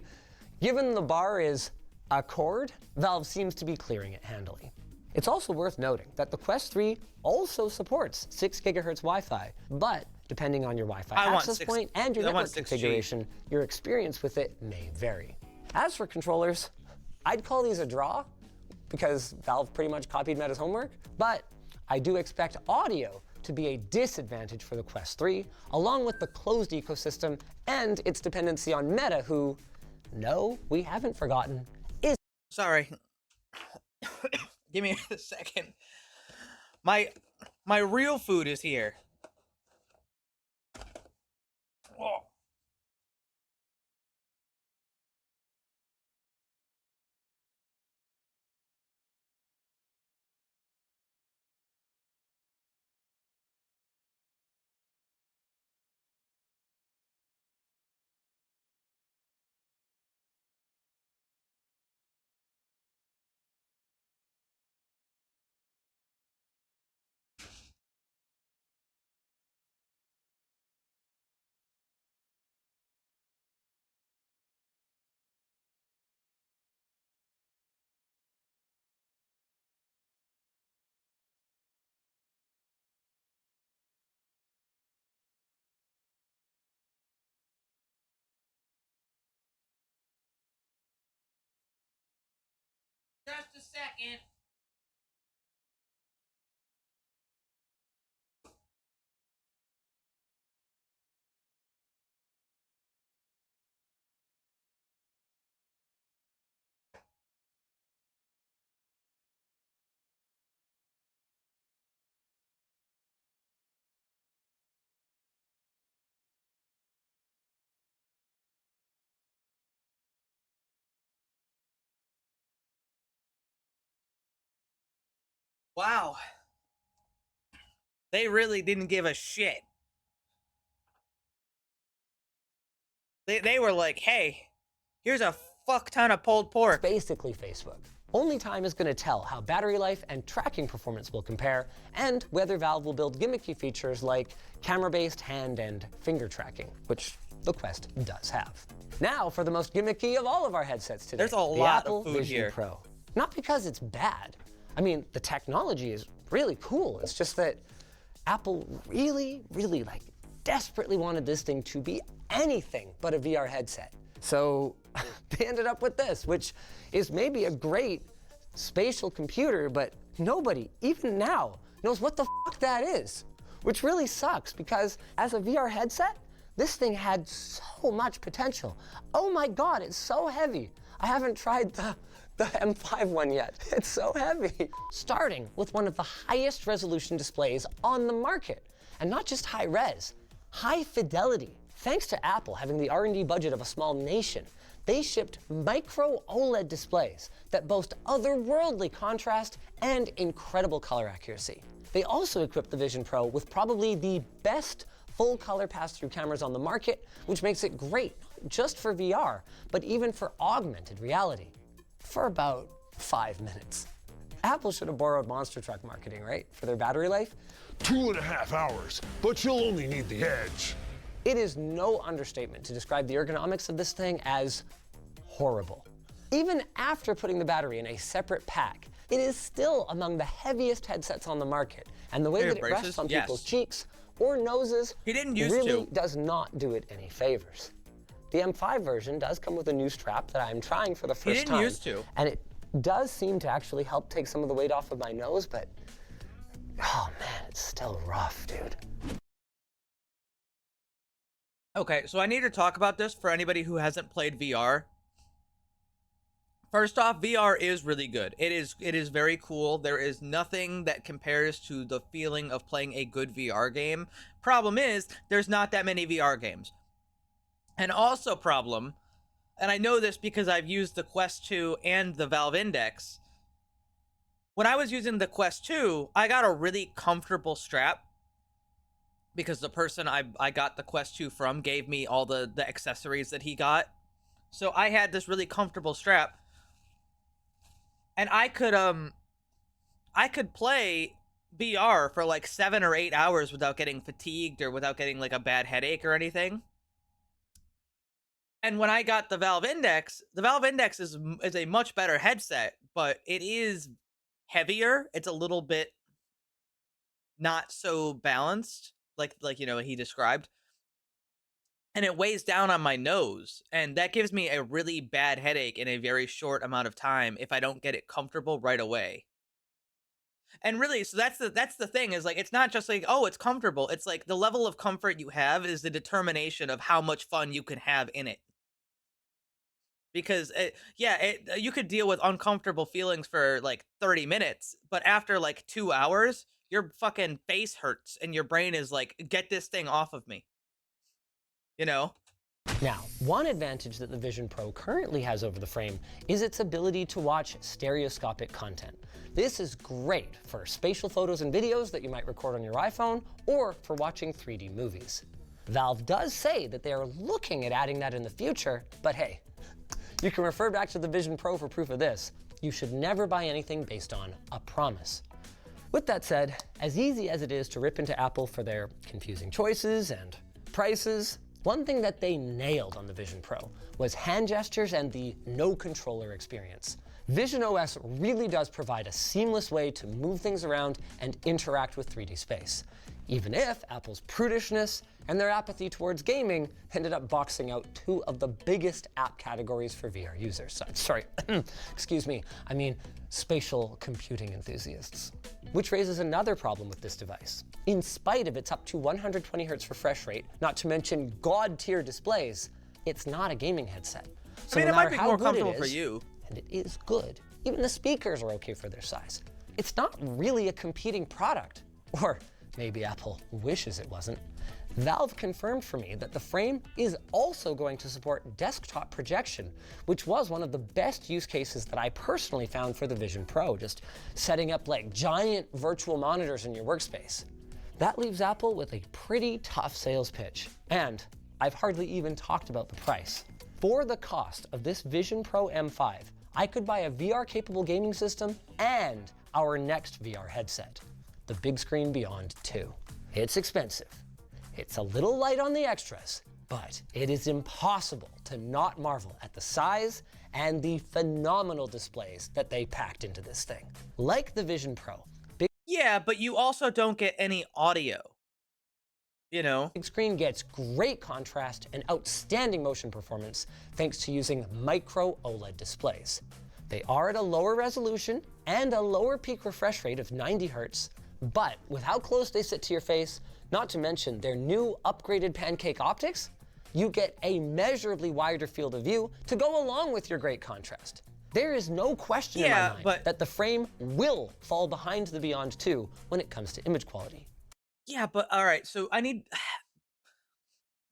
given the bar is a cord, Valve seems to be clearing it handily. It's also worth noting that the Quest 3 also supports 6 GHz Wi-Fi, but depending on your Wi-Fi access point and your network configuration, your experience with it may vary. As for controllers, I'd call these a draw because Valve pretty much copied Meta's homework, but I do expect audio to be a disadvantage for the Quest 3, along with the closed ecosystem and its dependency on Meta, who, no, we haven't forgotten, is... Sorry. Give me a second. My real food is here. Oh. Just a second. Wow. They really didn't give a shit. They were like, hey, here's a fuck ton of pulled pork. Basically Facebook. Only time is going to tell how battery life and tracking performance will compare, and whether Valve will build gimmicky features like camera-based hand and finger tracking, which the Quest does have. Now for the most gimmicky of all of our headsets today. There's a lot Apple of food Vision here. Pro. Not because it's bad. I mean, the technology is really cool. It's just that Apple really, like desperately wanted this thing to be anything but a VR headset. So they ended up with this, which is maybe a great spatial computer, but nobody, even now, knows what the fuck that is, which really sucks because as a VR headset, this thing had so much potential. Oh my God, it's so heavy. I haven't tried the M5 one yet. It's so heavy. Starting with one of the highest resolution displays on the market, and not just high res, high fidelity. Thanks to Apple having the R&D budget of a small nation, they shipped micro OLED displays that boast otherworldly contrast and incredible color accuracy. They also equipped the Vision Pro with probably the best full color pass-through cameras on the market, which makes it great, not just for VR, but even for augmented reality. For about 5 minutes. Apple should have borrowed monster truck marketing, right? For their battery life. 2.5 hours, but you'll only need the edge. It is no understatement to describe the ergonomics of this thing as horrible. Even after putting the battery in a separate pack, it is still among the heaviest headsets on the market. And the way that it rests on people's cheeks or noses really does not do it any favors. The M5 version does come with a new strap that I'm trying for the first time. And it does seem to actually help take some of the weight off of my nose, but oh man, it's still rough, dude. Okay, so I need to talk about this for anybody who hasn't played VR. First off, VR is really good. It is very cool. There is nothing that compares to the feeling of playing a good VR game. Problem is, there's not that many VR games. And also problem, and I know this because I've used the Quest 2 and the Valve Index. When I was using the Quest 2, I got a really comfortable strap because the person I got the Quest 2 from gave me all the accessories that he got. So I had this really comfortable strap. And I could play VR for like 7 or 8 hours without getting fatigued or without getting like a bad headache or anything. And when I got the Valve Index is a much better headset, but it is heavier. It's a little bit not so balanced, like you know he described. And it weighs down on my nose, and that gives me a really bad headache in a very short amount of time if I don't get it comfortable right away. And really, so that's the thing, is like, it's not just like, oh, it's comfortable. It's like the level of comfort you have is the determination of how much fun you can have in it. Because you could deal with uncomfortable feelings for like 30 minutes, but after like 2 hours, your fucking face hurts and your brain is like, get this thing off of me. You know? Now, one advantage that the Vision Pro currently has over the Frame is its ability to watch stereoscopic content. This is great for spatial photos and videos that you might record on your iPhone, or for watching 3D movies. Valve does say that they are looking at adding that in the future, but hey, you can refer back to the Vision Pro for proof of this. You should never buy anything based on a promise. With that said, as easy as it is to rip into Apple for their confusing choices and prices, one thing that they nailed on the Vision Pro was hand gestures and the no controller experience. Vision OS really does provide a seamless way to move things around and interact with 3D space, even if Apple's prudishness and their apathy towards gaming ended up boxing out two of the biggest app categories for VR users. Sorry, excuse me, I mean spatial computing enthusiasts. Which raises another problem with this device. In spite of its up to 120 Hz refresh rate, not to mention god-tier displays, it's not a gaming headset. So I mean, no it might matter be how more good comfortable it for is, you. and it is good, even the speakers are okay for their size. It's not really a competing product. Or maybe Apple wishes it wasn't. Valve confirmed for me that the Frame is also going to support desktop projection, which was one of the best use cases that I personally found for the Vision Pro, just setting up like giant virtual monitors in your workspace. That leaves Apple with a pretty tough sales pitch. And I've hardly even talked about the price. For the cost of this Vision Pro M5, I could buy a VR-capable gaming system and our next VR headset, the Big Screen Beyond 2. It's expensive. It's a little light on the extras, but it is impossible to not marvel at the size and the phenomenal displays that they packed into this thing. Like the Vision Pro. Yeah, but you also don't get any audio. You know? Big Screen gets great contrast and outstanding motion performance thanks to using micro OLED displays. They are at a lower resolution and a lower peak refresh rate of 90 Hz, But with how close they sit to your face, not to mention their new upgraded pancake optics, you get a measurably wider field of view to go along with your great contrast. There is no question in my mind that the frame will fall behind the Beyond 2 when it comes to image quality. Yeah, but all right, so I need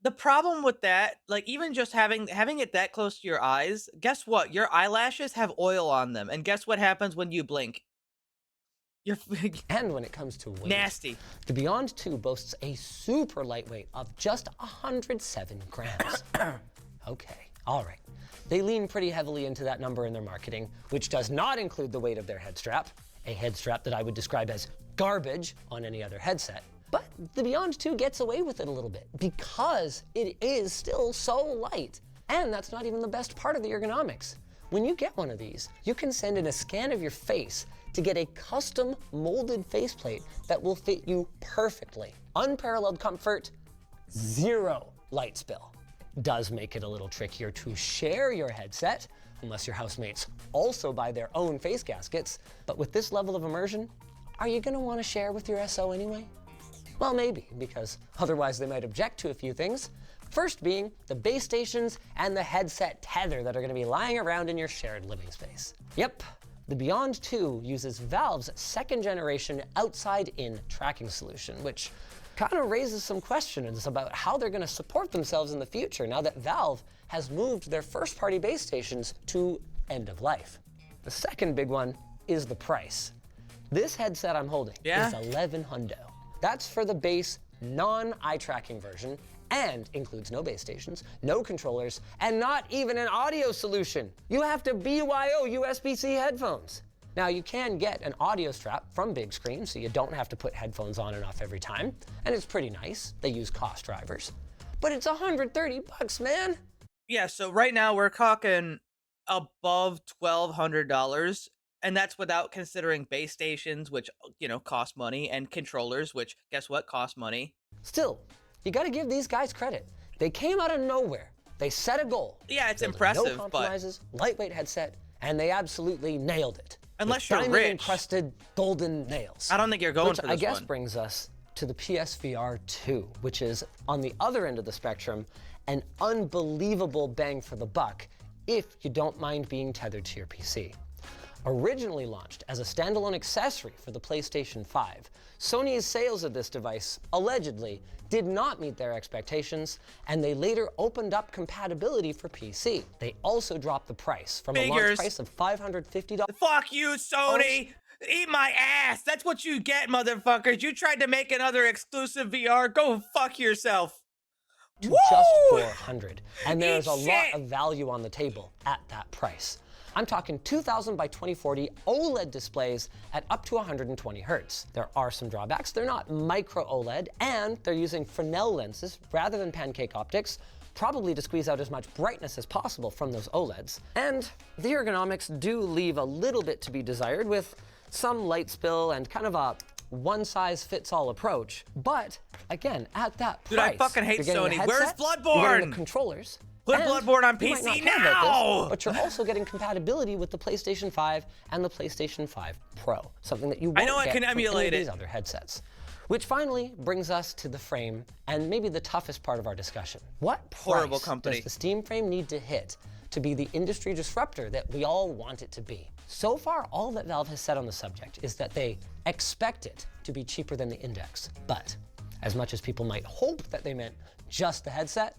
the problem with that, like even just having it that close to your eyes, guess what? Your eyelashes have oil on them, and guess what happens when you blink? And when it comes to weight, nasty. The Beyond 2 boasts a super lightweight of just 107 grams. Okay, all right. They lean pretty heavily into that number in their marketing, which does not include the weight of their head strap, a head strap that I would describe as garbage on any other headset. But the Beyond 2 gets away with it a little bit because it is still so light. And that's not even the best part of the ergonomics. When you get one of these, you can send in a scan of your face to get a custom molded faceplate that will fit you perfectly. Unparalleled comfort, zero light spill. Does make it a little trickier to share your headset, unless your housemates also buy their own face gaskets. But with this level of immersion, are you gonna wanna share with your SO anyway? Well, maybe, because otherwise they might object to a few things. First being the base stations and the headset tether that are gonna be lying around in your shared living space. Yep, the Beyond 2 uses Valve's second generation outside-in tracking solution, which kind of raises some questions about how they're gonna support themselves in the future now that Valve has moved their first-party base stations to end of life. The second big one is the price. This headset I'm holding is 11 hundo. That's for the base non-eye tracking version and includes no base stations, no controllers, and not even an audio solution. You have to BYO USB-C headphones. Now you can get an audio strap from Big Screen so you don't have to put headphones on and off every time, and it's pretty nice. They use cost drivers, but it's $130, man. Yeah, so right now we're talking above $1,200. And that's without considering base stations, which, you know, cost money, and controllers, which, guess what, cost money. Still, you gotta give these guys credit. They came out of nowhere. They set a goal. Yeah, it's impressive, no compromises, lightweight headset, and they absolutely nailed it. Unless with you're rich. Diamond-encrusted golden nails. I don't think you're going for this I guess one. brings us to the PSVR 2, which is, on the other end of the spectrum, an unbelievable bang for the buck if you don't mind being tethered to your PC. Originally launched as a standalone accessory for the PlayStation 5, Sony's sales of this device, allegedly, did not meet their expectations, and they later opened up compatibility for PC. They also dropped the price from a launch price of $550. Fuck you, Sony! Eat my ass! That's what you get, motherfuckers! You tried to make another exclusive VR, go fuck yourself! To just $400. And there's a lot of value on the table at that price. I'm talking 2000 by 2040 OLED displays at up to 120 Hertz. There are some drawbacks. They're not micro OLED, and they're using Fresnel lenses rather than pancake optics, probably to squeeze out as much brightness as possible from those OLEDs. And the ergonomics do leave a little bit to be desired, with some light spill and kind of a one-size-fits-all approach. But again, at that price, dude, I fucking hate Sony. Headset, Where's Bloodborne? You're getting the controllers. Put Bloodborne on PC now! But you're also getting compatibility with the PlayStation 5 and the PlayStation 5 Pro, something that you won't get from any of these other headsets. Which finally brings us to the frame and maybe the toughest part of our discussion. What price does the Steam frame need to hit to be the industry disruptor that we all want it to be? So far, all that Valve has said on the subject is that they expect it to be cheaper than the Index. But as much as people might hope that they meant just the headset,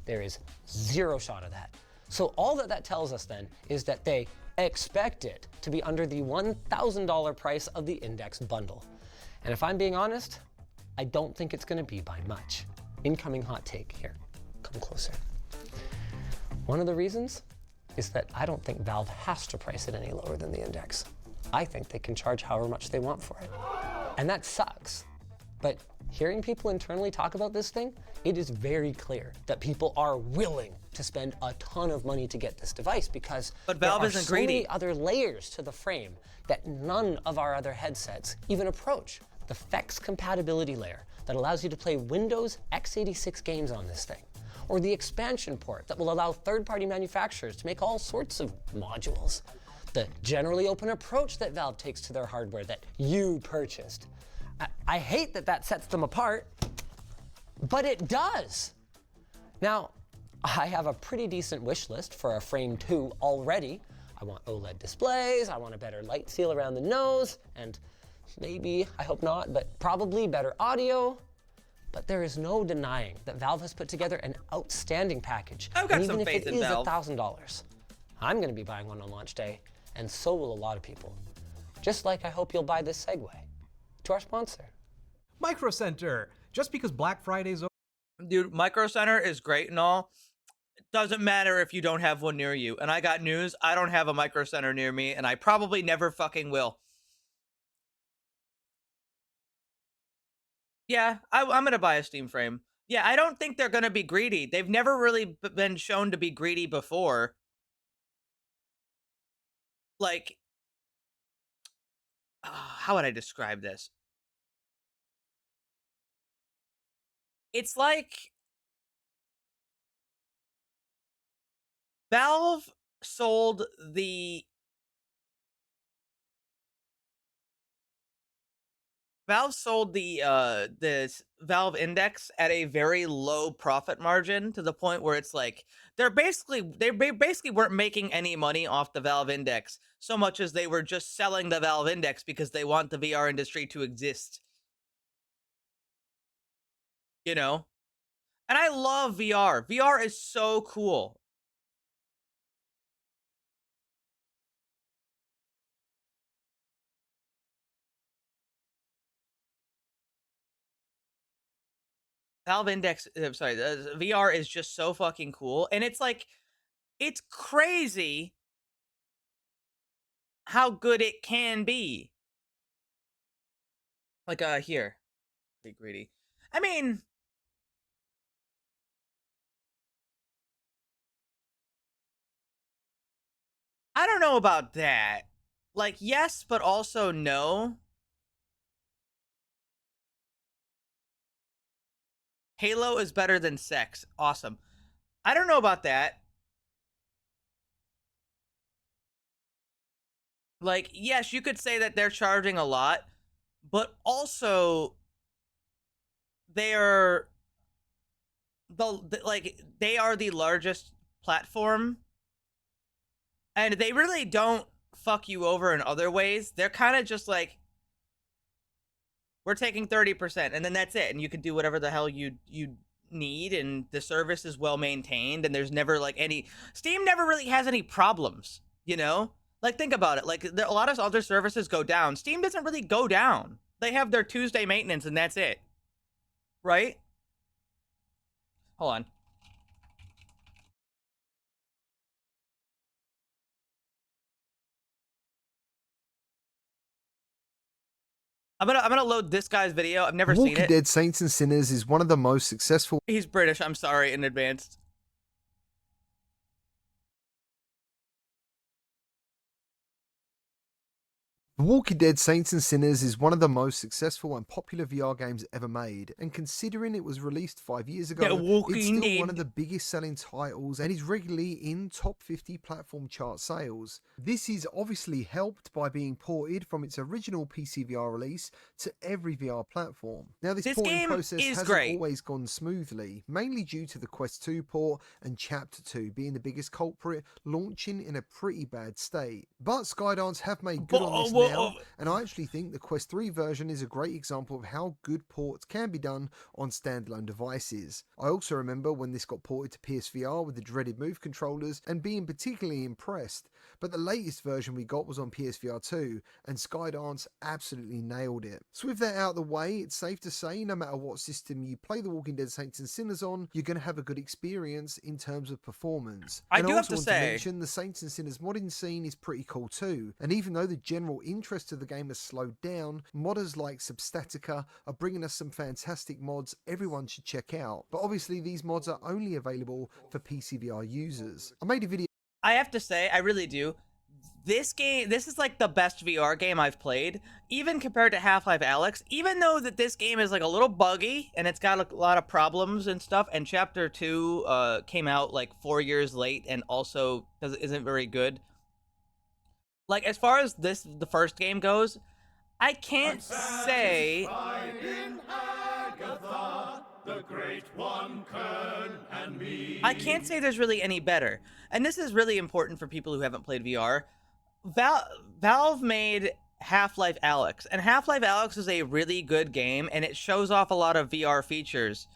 there is zero shot of that. So all that tells us then is that they expect it to be under the $1,000 price of the Index bundle. And if I'm being honest, I don't think it's gonna be by much. Incoming hot take here. Come closer. One of the reasons is that I don't think Valve has to price it any lower than the Index. I think they can charge however much they want for it. And that sucks. But hearing people internally talk about this thing, it is very clear that people are willing to spend a ton of money to get this device because Valve isn't so many other layers to the frame that none of our other headsets even approach. The FX compatibility layer that allows you to play Windows x86 games on this thing, or the expansion port that will allow third-party manufacturers to make all sorts of modules. The generally open approach that Valve takes to their hardware that you purchased. I hate that sets them apart, but it does. Now, I have a pretty decent wish list for a Frame 2 already. I want OLED displays, I want a better light seal around the nose, and maybe, I hope not, but probably better audio. But there is no denying that Valve has put together an outstanding package. I've got and some even faith if it in is Valve. $1,000, I'm going to be buying one on launch day, and so will a lot of people. Just like I hope you'll buy this Segway. To our sponsor. Micro Center. Just because Black Friday's over. Dude, Micro Center is great and all. It doesn't matter if you don't have one near you. And I got news. I don't have a Micro Center near me, and I probably never fucking will. Yeah, I'm going to buy a Steam frame. Yeah, I don't think they're going to be greedy. They've never really been shown to be greedy before. Like, how would I describe this? It's like Valve sold the this Valve Index at a very low profit margin, to the point where it's like they basically weren't making any money off the Valve Index so much as they were just selling the Valve Index because they want the VR industry to exist. You know? And I love VR. VR is so cool. Valve Index, sorry, VR is just so fucking cool. And it's like, it's crazy how good it can be. Like, here. Pretty greedy. I mean, I don't know about that. Like, yes, but also no. Halo is better than sex. Awesome. I don't know about that. Like, yes, you could say that they're charging a lot, but also they are they are the largest platform, and they really don't fuck you over in other ways. They're kind of just like, we're taking 30%, and then that's it, and you can do whatever the hell you need, and the service is well maintained, and there's never like any Steam never really has any problems, you know? Like, think about it. Like, a lot of other services go down. Steam doesn't really go down. They have their Tuesday maintenance, and that's it. Right? Hold on. I'm gonna load this guy's video. I've never seen it. Walking Dead Saints and Sinners is one of the most successful. He's British. I'm sorry in advance. The Walking Dead Saints and Sinners is one of the most successful and popular VR games ever made, and considering it was released 5 years ago, it's still one of the biggest selling titles and is regularly in top 50 platform chart sales. This is obviously helped by being ported from its original PC VR release to every VR platform. Now, this porting process hasn't always gone smoothly, mainly due to the Quest 2 port and Chapter 2 being the biggest culprit, launching in a pretty bad state. But Skydance have made good on this now, and I actually think the Quest 3 version is a great example of how good ports can be done on standalone devices. I also remember when this got ported to PSVR with the dreaded Move controllers and being particularly impressed, but the latest version we got was on PSVR 2, and Skydance absolutely nailed it. So with that out of the way, it's safe to say no matter what system you play The Walking Dead Saints and Sinners on, you're going to have a good experience in terms of performance. I do have to say, the Saints and Sinners modding scene is pretty cool too, and even though the general interest of the game has slowed down, modders like Substatica are bringing us some fantastic mods everyone should check out, but obviously these mods are only available for PCVR users. I made a video. I have to say, I really do. This is like the best VR game I've played, even compared to Half-Life Alyx, even though that this game is like a little buggy and it's got a lot of problems and stuff, and Chapter 2 came out like 4 years late and also isn't very good. Like, as far as the first game goes, I can't say. I can't say there's really any better. And this is really important for people who haven't played VR. Valve made Half-Life Alyx, and Half-Life Alyx is a really good game, and it shows off a lot of VR features.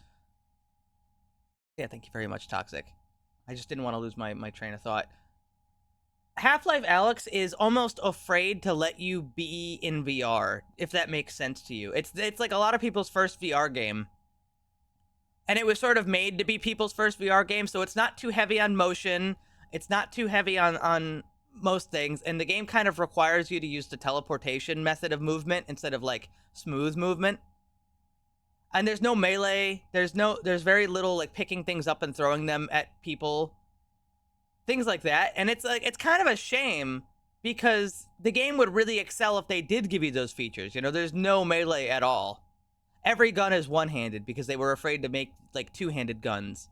Yeah, thank you very much, Toxic. I just didn't want to lose my train of thought. Half-Life Alyx is almost afraid to let you be in VR, if that makes sense to you. It's like a lot of people's first VR game. And it was sort of made to be people's first VR game, so it's not too heavy on motion. It's not too heavy on most things, and the game kind of requires you to use the teleportation method of movement instead of, like, smooth movement. And there's no melee. There's very little, like, picking things up and throwing them at people. Things like that. And it's like, it's kind of a shame because the game would really excel if they did give you those features. You know, there's no melee at all. Every gun is one-handed because they were afraid to make, like, two-handed guns.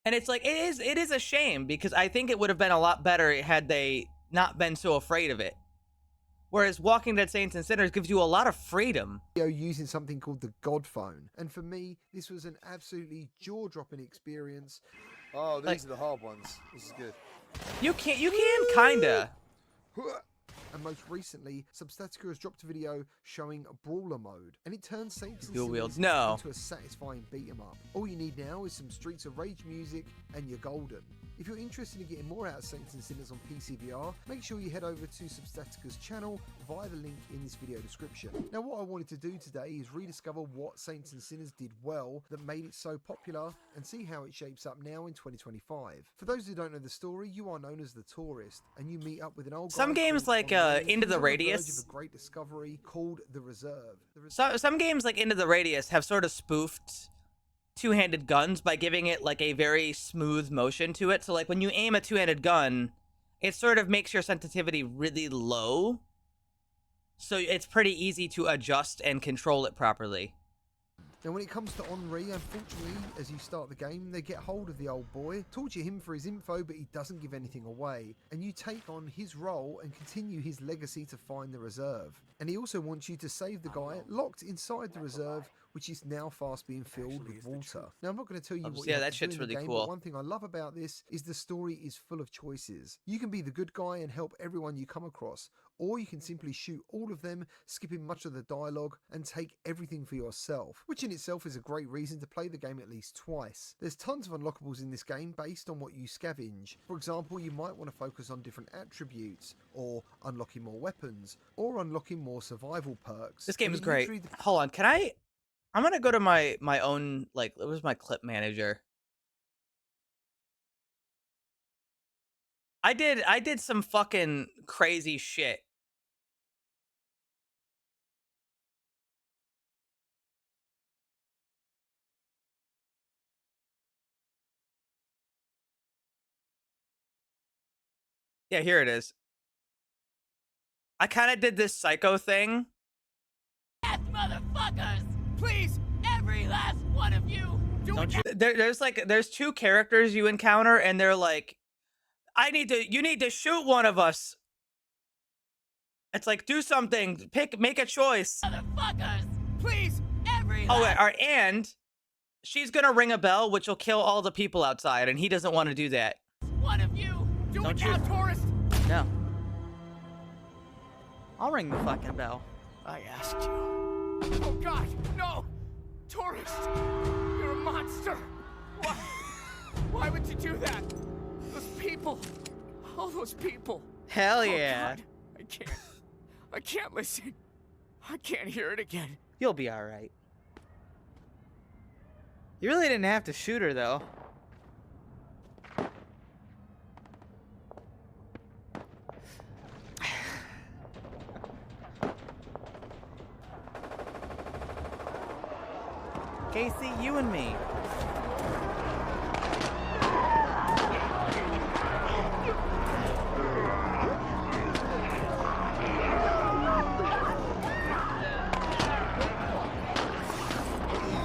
And it's like, it is a shame because I think it would have been a lot better had they not been so afraid of it. Whereas Walking Dead Saints and Sinners gives you a lot of freedom. Using something called the God Phone. And for me, this was an absolutely jaw-dropping experience. Oh, these are the hard ones. This is good. You can kinda. And most recently, Substatica has dropped a video showing a brawler mode, and it turns Saints and Dual wield. Sinners No. into a satisfying beat 'em up. All you need now is some Streets of Rage music, and you're golden. If you're interested in getting more out of Saints and Sinners on PC VR, make sure you head over to Substatica's channel via the link in this video description. Now, what I wanted to do today is rediscover what Saints and Sinners did well that made it so popular, and see how it shapes up now in 2025. For those who don't know the story, you are known as the Tourist, and you meet up with an old Some guy games called like Henri, Into the who's on verge Radius. of a great discovery called the Reserve. Some games like Into the Radius have sort of spoofed two-handed guns by giving it like a very smooth motion to it. So like when you aim a two-handed gun, it sort of makes your sensitivity really low. So it's pretty easy to adjust and control it properly. Now, when it comes to Henri, unfortunately, as you start the game, they get hold of the old boy, torture him for his info, but he doesn't give anything away. And you take on his role and continue his legacy to find the reserve. And he also wants you to save the guy locked inside the reserve, which is now fast being filled with water. Now, I'm not going to tell you what you have that to do shit's in the really game, cool. but one thing I love about this is the story is full of choices. You can be the good guy and help everyone you come across, or you can simply shoot all of them, skipping much of the dialogue, and take everything for yourself, which in itself is a great reason to play the game at least twice. There's tons of unlockables in this game based on what you scavenge. For example, you might want to focus on different attributes, or unlocking more weapons, or unlocking more survival perks. This game is And great. literally Hold on, I'm gonna go to my own, like, it was my clip manager. I did some fucking crazy shit. Yeah, here it is. I kind of did this psycho thing. Death, motherfuckers! Please, every last one of you! Don't you? There's two characters you encounter, and they're like, you need to shoot one of us. It's like, do something, make a choice. Motherfuckers! Please, every Oh, last... and she's gonna ring a bell, which will kill all the people outside, and he doesn't want to do that. one of you! Do Don't it now, you- tourist! No. I'll ring the fucking bell. I asked you. Oh God, no! Tourist! You're a monster! Why? Why would you do that? Those people! All those people! Hell Oh, yeah. God. I can't listen. I can't hear it again. You'll be alright. You really didn't have to shoot her, though. Casey, you and me.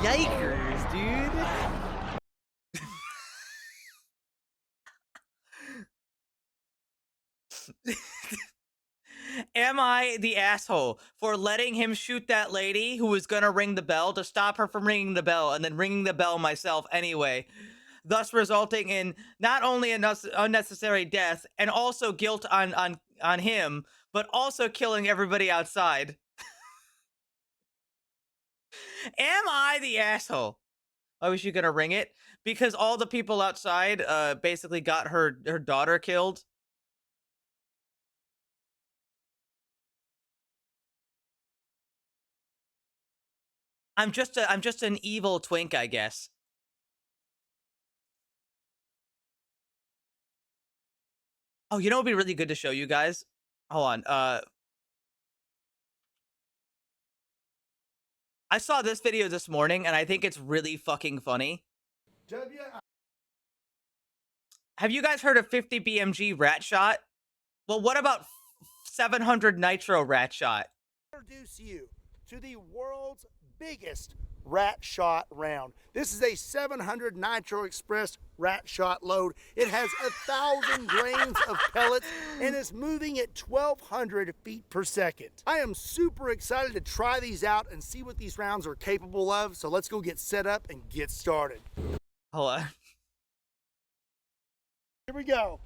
Yikers, dude. Am I the asshole for letting him shoot that lady who was gonna ring the bell to stop her from ringing the bell and then ringing the bell myself anyway, thus resulting in not only an unnecessary death and also guilt on him, but also killing everybody outside? Am I the asshole? Oh, was she gonna ring it? Because all the people outside basically got her daughter killed. I'm just an evil twink, I guess. Oh, you know what'd be really good to show you guys? Hold on. I saw this video this morning and I think it's really fucking funny. Have you guys heard of 50 BMG rat shot? Well, what about 700 nitro rat shot? Introduce you to the world's biggest rat shot round. This is a 700 Nitro Express rat shot load. It has 1,000 grains of pellets and is moving at 1,200 feet per second. I am super excited to try these out and see what these rounds are capable of. So let's go get set up and get started. Hold on. Here we go.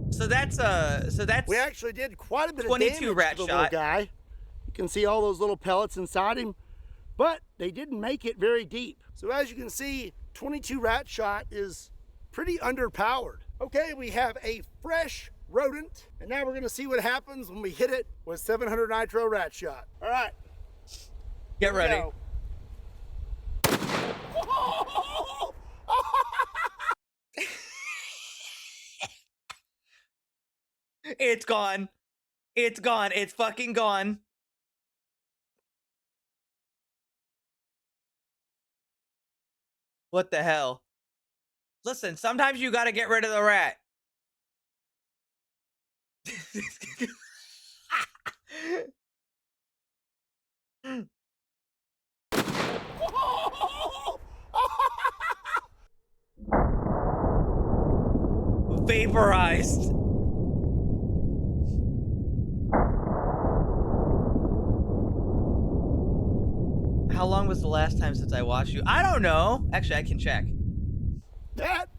So that's we actually did quite a bit of 22 damage rat to the shot. little guy. You can see all those little pellets inside him, but they didn't make it very deep. So as you can see, 22 rat shot is pretty underpowered. Okay, we have a fresh rodent, and now we're gonna see what happens when we hit it with 700 nitro rat shot. All right, get ready. Go. It's gone. It's gone. It's fucking gone. What the hell? Listen, sometimes you gotta get rid of the rat. Vaporized. How long was the last time since I watched you? I don't know. Actually, I can check. That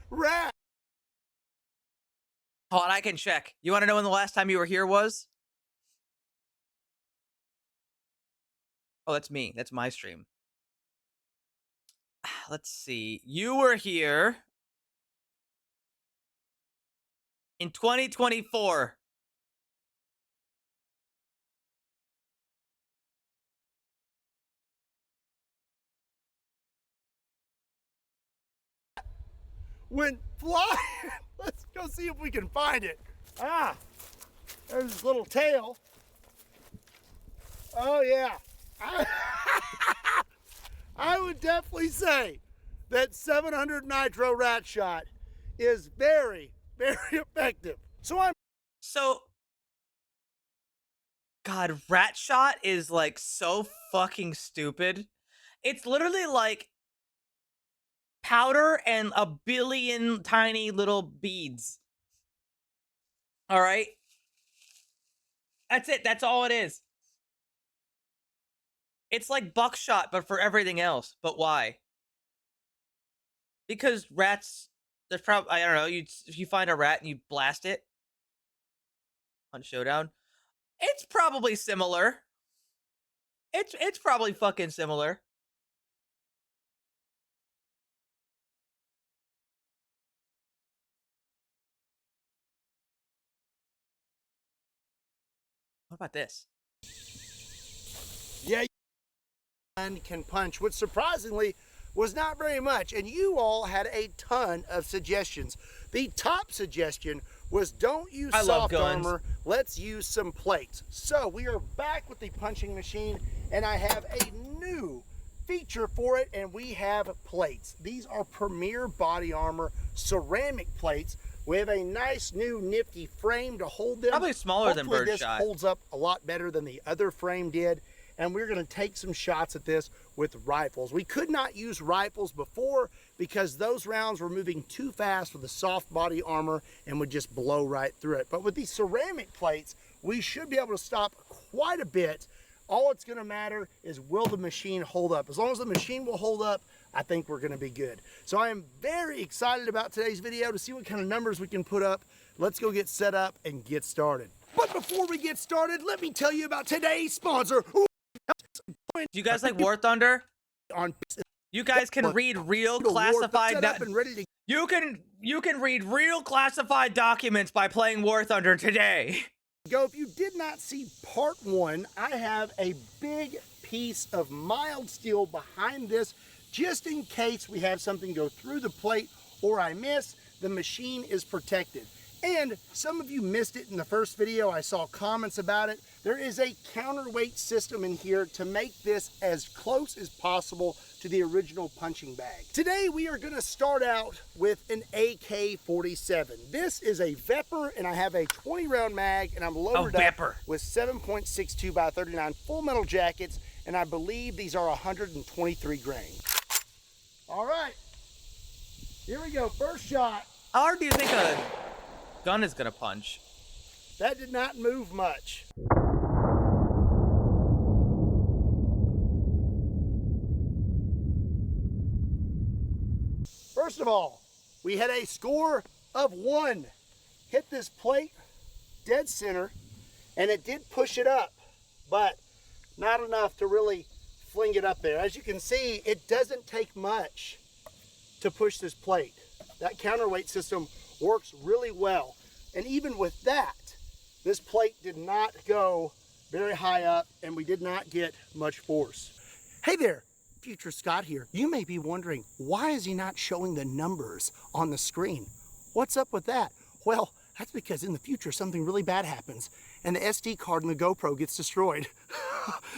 rat. Hold on, I can check. You want to know when the last time you were here was? Oh, that's me. That's my stream. Let's see. You were here in 2024. Went flying. Let's go see if we can find it. Ah, there's his little tail. Oh yeah. I would definitely say that 700 nitro rat shot is very, very effective. God, rat shot is like so fucking stupid. It's literally like powder and a billion tiny little beads. All right. That's it. That's all it is. It's like buckshot, but for everything else. But why? Because rats, there's probably, I don't know, if you find a rat and you blast it on Showdown, it's probably similar. It's probably fucking similar. What about this? Yeah, and can punch, which surprisingly was not very much, and you all had a ton of suggestions. The top suggestion was don't use soft armor, let's use some plates. So we are back with the punching machine, and I have a new feature for it, and we have plates. These are Premier Body Armor ceramic plates. We have a nice new nifty frame to hold them. Probably smaller than Birdshot. This holds up a lot better than the other frame did. and we're gonna take some shots at this with rifles. We could not use rifles before because those rounds were moving too fast with the soft body armor and would just blow right through it. But with these ceramic plates, we should be able to stop quite a bit. All it's gonna matter is, will the machine hold up? As long as the machine will hold up, I think we're gonna be good. So I am very excited about today's video to see what kind of numbers we can put up. Let's go get set up and get started. But before we get started, let me tell you about today's sponsor. Do you guys like War Thunder? You guys can read real classified. You can read real classified documents by playing War Thunder today. If you did not see part 1, I have a big piece of mild steel behind this, just in case we have something go through the plate or I miss. The machine is protected. And some of you missed it in the first video. I saw comments about it. There is a counterweight system in here to make this as close as possible to the original punching bag. Today we are going to start out with an AK-47. This is a Vepr, and I have a 20 round mag, and I'm loaded up with 7.62 by 39 full metal jackets, and I believe these are 123 grain. All right, here we go, first shot. How hard do you think a gun is gonna punch? That did not move much. First of all, we had a score of 1. Hit this plate dead center, and it did push it up, but not enough to really fling it up there. As you can see, it doesn't take much to push this plate. That counterweight system works really well. And even with that, this plate did not go very high up, and we did not get much force. Hey there, Future Scott here. You may be wondering, why is he not showing the numbers on the screen? What's up with that? Well, that's because in the future something really bad happens and the SD card in the GoPro gets destroyed.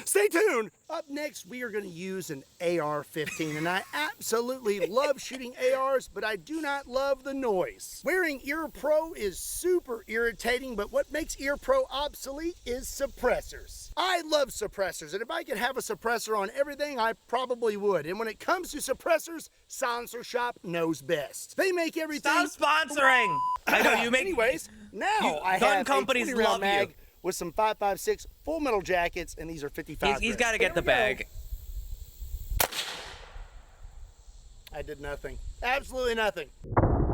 Stay tuned. Up next, we are going to use an AR-15, and I absolutely love shooting ARs, but I do not love the noise. Wearing Ear Pro is super irritating, but what makes Ear Pro obsolete is suppressors. I love suppressors, and if I could have a suppressor on everything, I probably would. And when it comes to suppressors, Silencer Shop knows best. They make everything. Stop sponsoring. I know you make. Anyways, now I have companies a 20 round love mag you. with some 5.56 full metal jackets, and these are 55. He's got to get the bag. I did nothing. Absolutely nothing.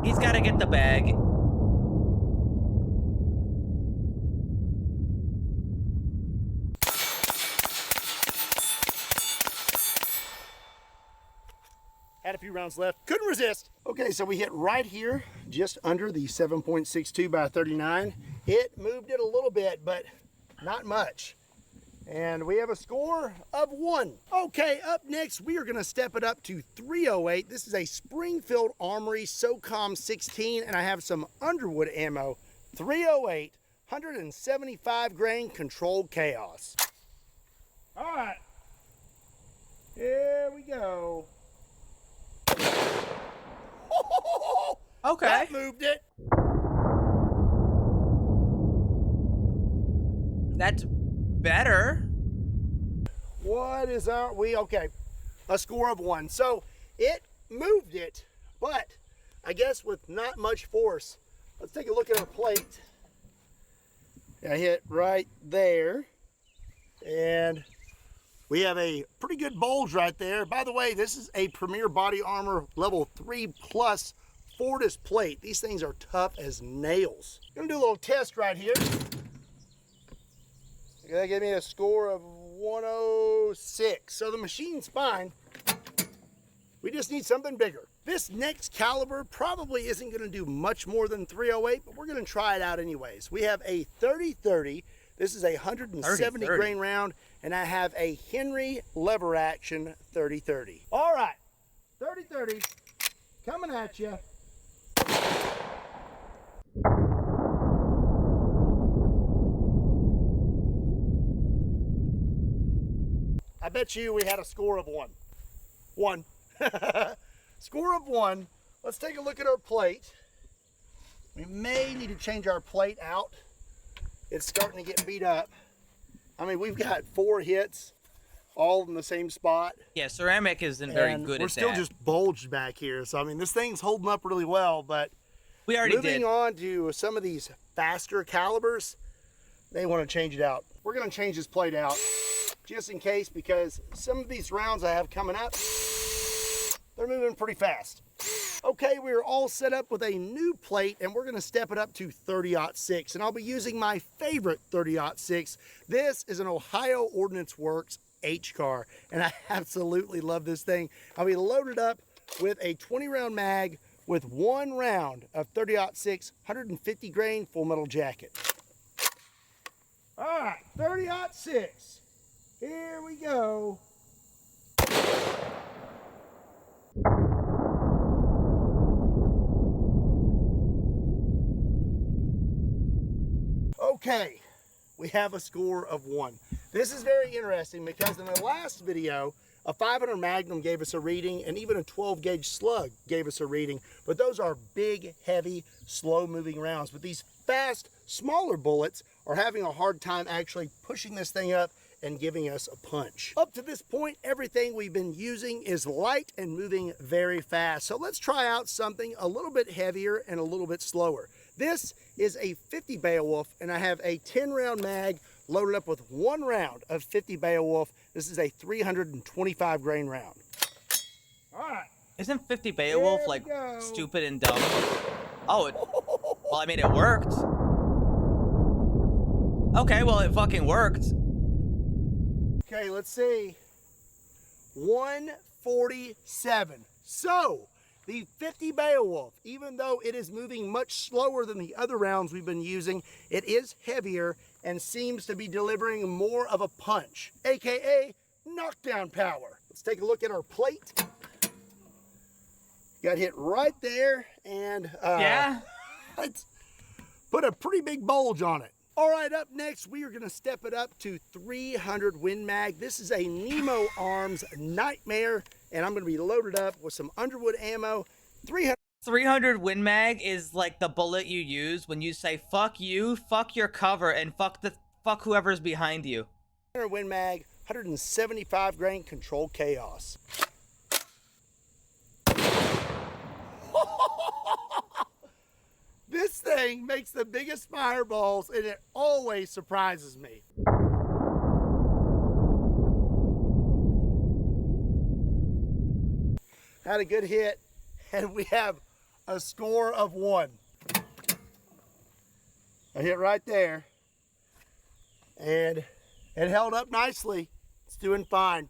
He's got to get the bag. Had a few rounds left. Couldn't resist. Okay, so we hit right here, just under the 7.62 by 39. It moved it a little bit, but not much. And we have a score of 1. Okay, up next, we are gonna step it up to 308. This is a Springfield Armory SOCOM 16, and I have some Underwood ammo. 308, 175 grain controlled chaos. All right, here we go. Okay. That moved it. That's better. What is our, okay, a score of 1. So it moved it, but I guess with not much force. Let's take a look at our plate. I hit right there, and we have a pretty good bulge right there. By the way, this is a Premier Body Armor level 3+ Fortis plate. These things are tough as nails. Gonna do a little test right here. That gave me a score of 106. So the machine's fine. We just need something bigger. This next caliber probably isn't gonna do much more than 308, but we're gonna try it out anyways. We have a 30-30. This is a 170 grain round, and I have a Henry lever action 30-30. All right, 30-30, coming at you. I bet you we had a score of 1. 1. Score of 1. Let's take a look at our plate. We may need to change our plate out. It's starting to get beat up. I mean, we've got 4 hits. all in the same spot. Yeah, ceramic isn't very And good we're at still that. just bulged back here. So, I mean, this thing's holding up really well, but We already moving did. on to some of these faster calibers, they want to change it out. We're going to change this plate out just in case, because some of these rounds I have coming up, they're moving pretty fast. Okay, we're all set up with a new plate, and we're going to step it up to 30-06, and I'll be using my favorite 30-06. This is an Ohio Ordnance Works H-car, and I absolutely love this thing. I'll be loaded up with a 20-round mag with 1 round of 30-06 150 grain full metal jacket. All right, 30-06. Here we go. Okay, we have a score of 1. This is very interesting because in the last video, a 500 Magnum gave us a reading, and even a 12 gauge slug gave us a reading, but those are big, heavy, slow moving rounds. But these fast, smaller bullets are having a hard time actually pushing this thing up and giving us a punch. Up to this point, everything we've been using is light and moving very fast. So let's try out something a little bit heavier and a little bit slower. This is a 50 Beowulf, and I have a 10 round mag loaded up with 1 round of 50 Beowulf. This is a 325 grain round. All right. Isn't 50 Beowulf like stupid and dumb? Oh, well, I mean, it worked. Okay, well, it fucking worked. Okay, let's see. 147. So, the 50 Beowulf, even though it is moving much slower than the other rounds we've been using, it is heavier and seems to be delivering more of a punch, aka knockdown power. Let's take a look at our plate. Got hit right there, and yeah, it's put a pretty big bulge on it. All right, up next, we are going to step it up to 300 Win Mag. This is a Nemo Arms Nightmare, and I'm going to be loaded up with some Underwood ammo. 300 Win Mag is like the bullet you use when you say fuck you, fuck your cover, and fuck whoever's behind you. 300 Win Mag, 175 grain Controlled Chaos. This thing makes the biggest fireballs, and it always surprises me. Had a good hit, and we have a score of 1. I hit right there, and it held up nicely. It's doing fine.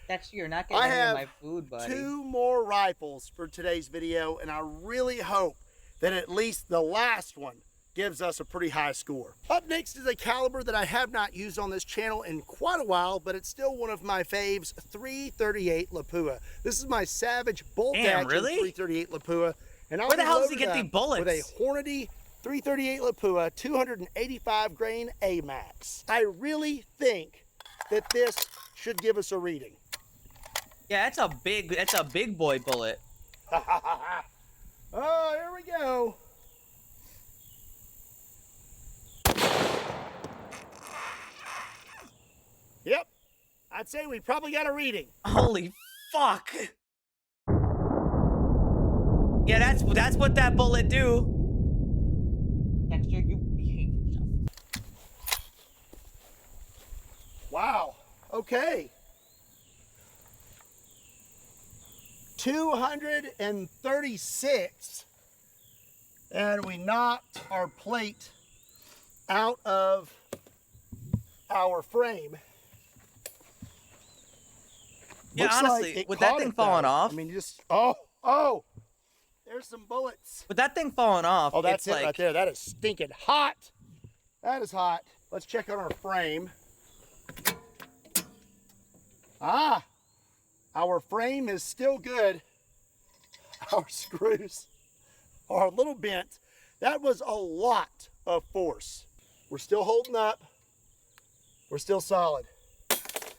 Actually, you're not getting any of my food, buddy. 2 more rifles for today's video, and I really hope that at least the last one gives us a pretty high score. Up next is a caliber that I have not used on this channel in quite a while, but it's still one of my faves, 338 Lapua. This is my Savage bolt action 338 Lapua. And where the hell does he get the bullets? With a Hornady 338 Lapua 285 grain AMAX. I really think that this should give us a reading. Yeah, that's a big boy bullet. Oh, here we go. Yep, I'd say we probably got a reading. Holy fuck. Yeah, that's what that bullet do. Dexter, you behave yourself. Wow, okay. 236, and we knocked our plate out of our frame. Yeah, Looks honestly, like with that thing falling off. I mean, just oh, there's some bullets. With that thing falling off. Oh, that's it's it right there. That is stinking hot. That is hot. Let's check on our frame. Ah. Our frame is still good. Our screws are a little bent. That was a lot of force. We're still holding up. We're still solid.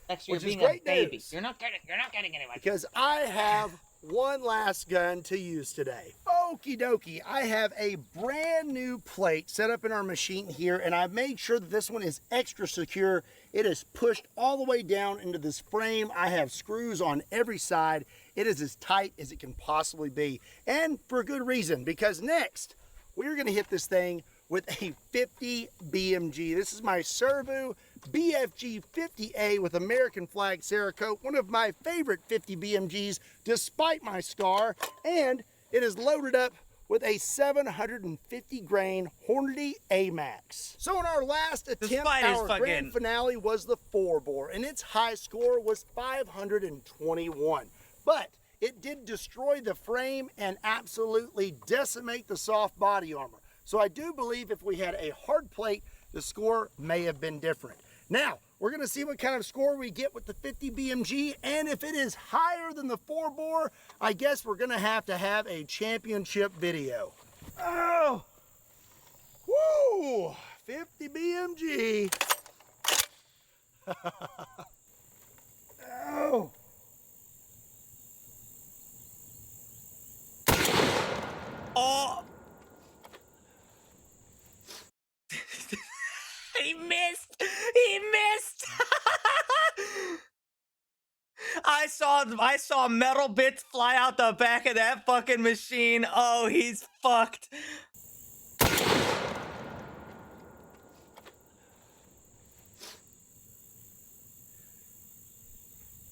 Actually, which you're is being great a baby. news. You're not getting anyone. Because I have one last gun to use today. Okie dokie, I have a brand new plate set up in our machine here, and I've made sure that this one is extra secure It is pushed all the way down into this frame. I have screws on every side. It is as tight as it can possibly be. And for a good reason, because next, we're gonna hit this thing with a 50 BMG. This is my Servo BFG 50A with American flag Cerakote, one of my favorite 50 BMGs despite my scar, and it is loaded up with a 750 grain Hornady A-Max. So in our last attempt, our grand finale was the 4-bore, and its high score was 521. But it did destroy the frame and absolutely decimate the soft body armor. So I do believe if we had a hard plate, the score may have been different. Now, we're gonna see what kind of score we get with the 50 BMG, and if it is higher than the 4-bore, I guess we're gonna have a championship video. Oh! Woo! 50 BMG. Oh! Oh! He missed! He missed! I saw metal bits fly out the back of that fucking machine. Oh, he's fucked.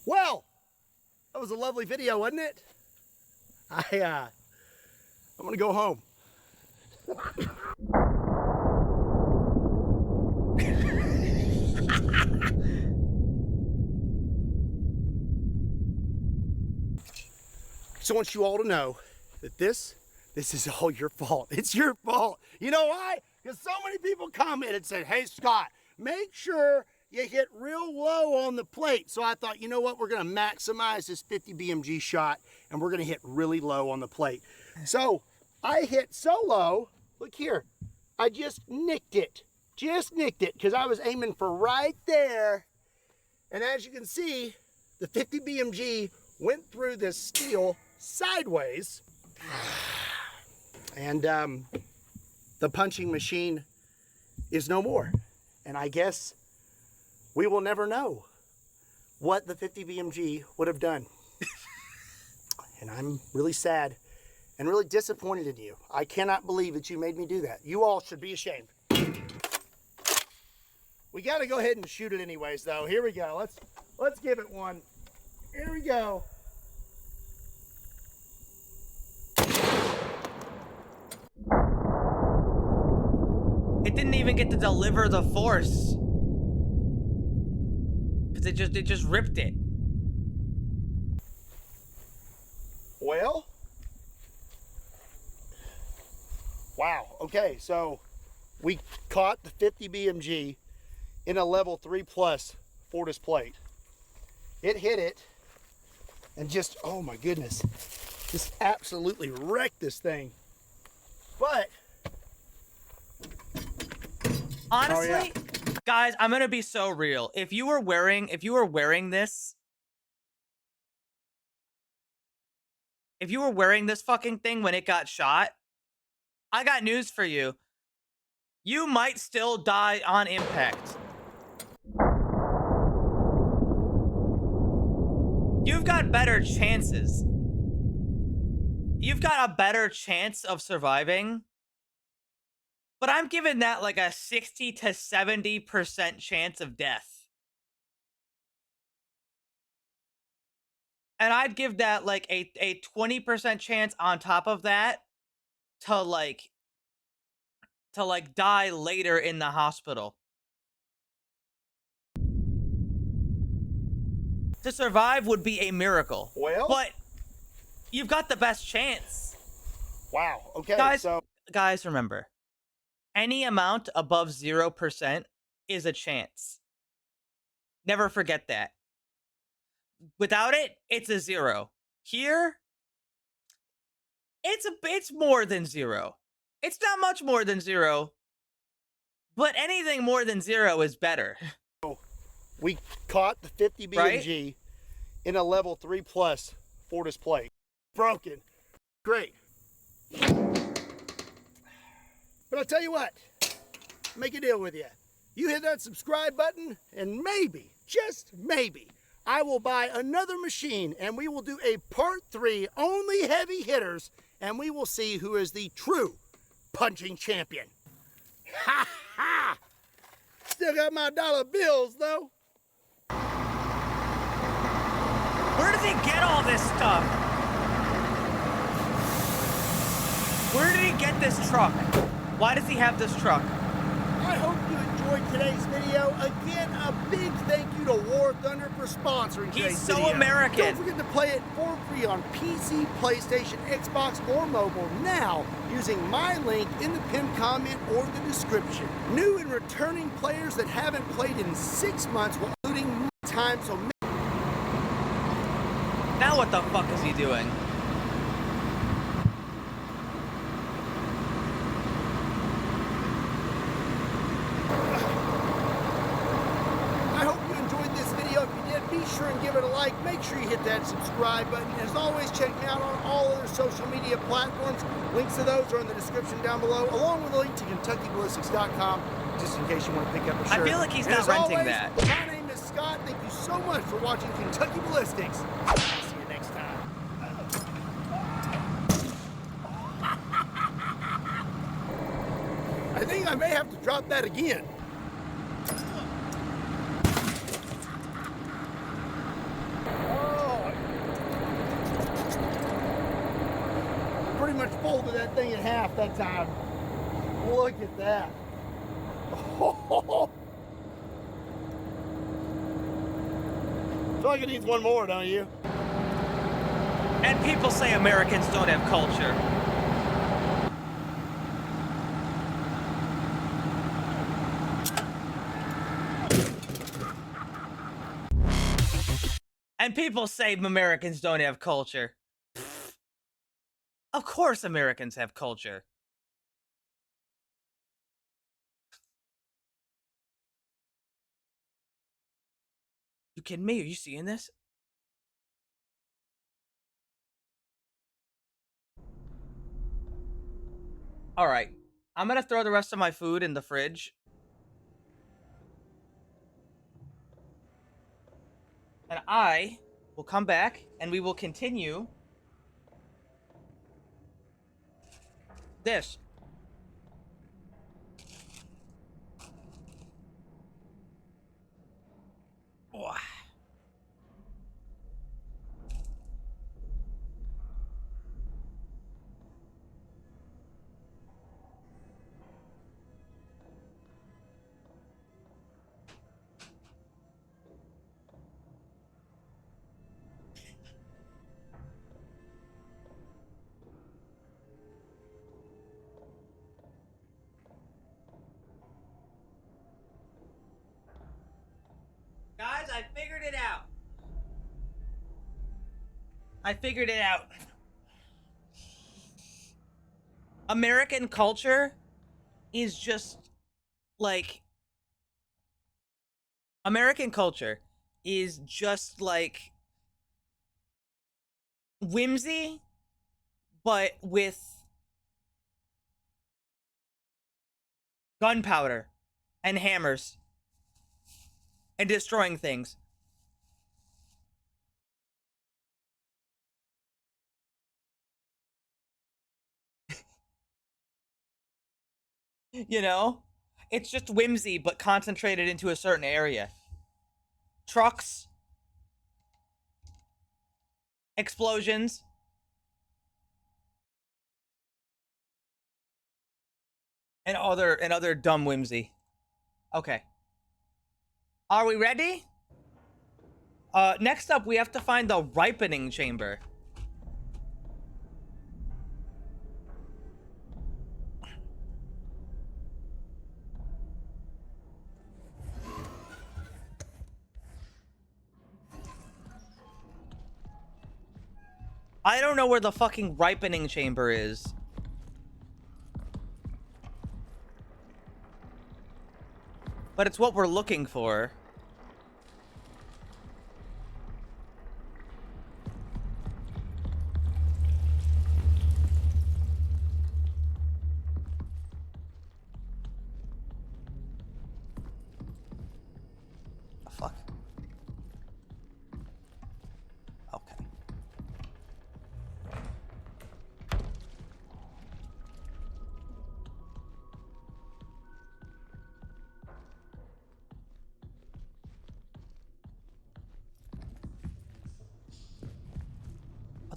Well, that was a lovely video, wasn't it? I'm gonna go home. So I want you all to know that this is all your fault. It's your fault. You know why? Because so many people commented and said, hey, Scott, make sure you hit real low on the plate. So I thought, you know what? We're going to maximize this 50 BMG shot, and we're going to hit really low on the plate. So I hit so low, look here, I just nicked it. Just nicked it because I was aiming for right there. And as you can see, the 50 BMG went through this steel sideways, and the punching machine is no more. And I guess we will never know what the 50 BMG would have done. And I'm really sad and really disappointed in you. I cannot believe that you made me do that. You all should be ashamed. We got to go ahead and shoot it anyways, though. Here we go. Let's give it one. Here we go. It didn't even get to deliver the force. Because it just ripped it. Well, wow. Okay, so we caught the 50 BMG in a level 3+ Fortis plate. It hit it and just, oh my goodness, just absolutely wrecked this thing. But honestly, guys, I'm gonna be so real. If you were wearing this, fucking thing when it got shot, I got news for you. You might still die on impact. You've got better chances. You've got a better chance of surviving. But I'm giving that like a 60 to 70% chance of death. And I'd give that like a 20% chance on top of that to like die later in the hospital. To survive would be a miracle. Well, but you've got the best chance. Wow. Okay. Guys, remember, any amount above 0% is a chance. Never forget that. Without it, it's a 0. Here, it's more than 0. It's not much more than 0, but anything more than 0 is better. We caught the 50 BMG in a level 3+ Fortis plate. Broken. Great. But I'll tell you what, make a deal with you. you hit that subscribe button, and maybe, just maybe, I will buy another machine, and we will do a part 3, only heavy hitters, and we will see who is the true punching champion. Ha ha! Still got my dollar bills, though. Where does he get all this stuff? Where did he get this truck? Why does he have this truck? I hope you enjoyed today's video. Again, a big thank you to War Thunder for sponsoring today's video. He's so American. Don't forget to play it for free on PC, PlayStation, Xbox, or mobile now using my link in the pinned comment or the description. New and returning players that haven't played in 6 months, including time, so now what the fuck is he doing? I hope you enjoyed this video. If you did, be sure and give it a like. Make sure you hit that subscribe button. As always, check me out on all other social media platforms. Links to those are in the description down below, along with a link to KentuckyBallistics.com, just in case you want to pick up a shirt. I feel like he's not renting that. My name is Scott. Thank you so much for watching Kentucky Ballistics. I'll see you next time. I think I may have to drop that again. Oh. Pretty much folded that thing in half that time. Look at that. Oh. Feel like it needs one more, don't you? And people say Americans don't have culture. And people say Americans don't have culture. Of course Americans have culture. You kidding me? Are you seeing this? All right. I'm going to throw the rest of my food in the fridge. And I will come back and we will continue this. Oh. Guys, I figured it out. I figured it out. American culture is just like... American culture is just like whimsy, but with gunpowder and hammers and destroying things. You know? It's just whimsy, but concentrated into a certain area. Trucks. Explosions. And other dumb whimsy. Okay. Are we ready? Next up, we have to find the ripening chamber. I don't know where the fucking ripening chamber is. But it's what we're looking for.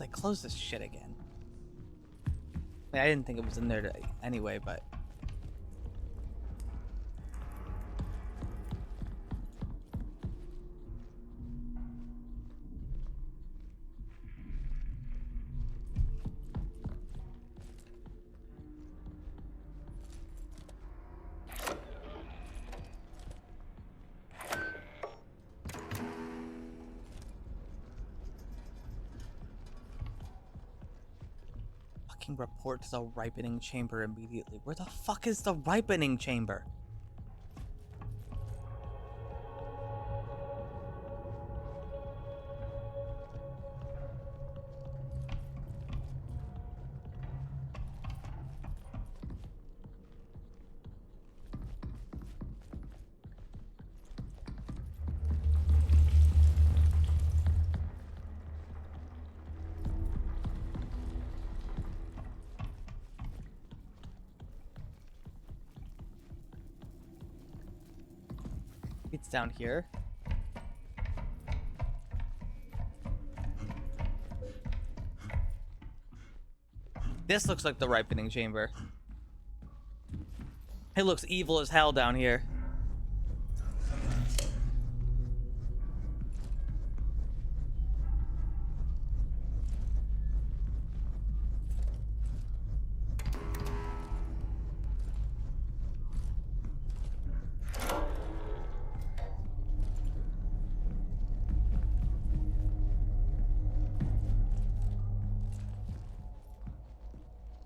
they closed this shit again. I mean, I didn't think it was in there anyway, but... Report to the ripening chamber immediately. Where the fuck is the ripening chamber? It's down here. This looks like the ripening chamber. It looks evil as hell down here.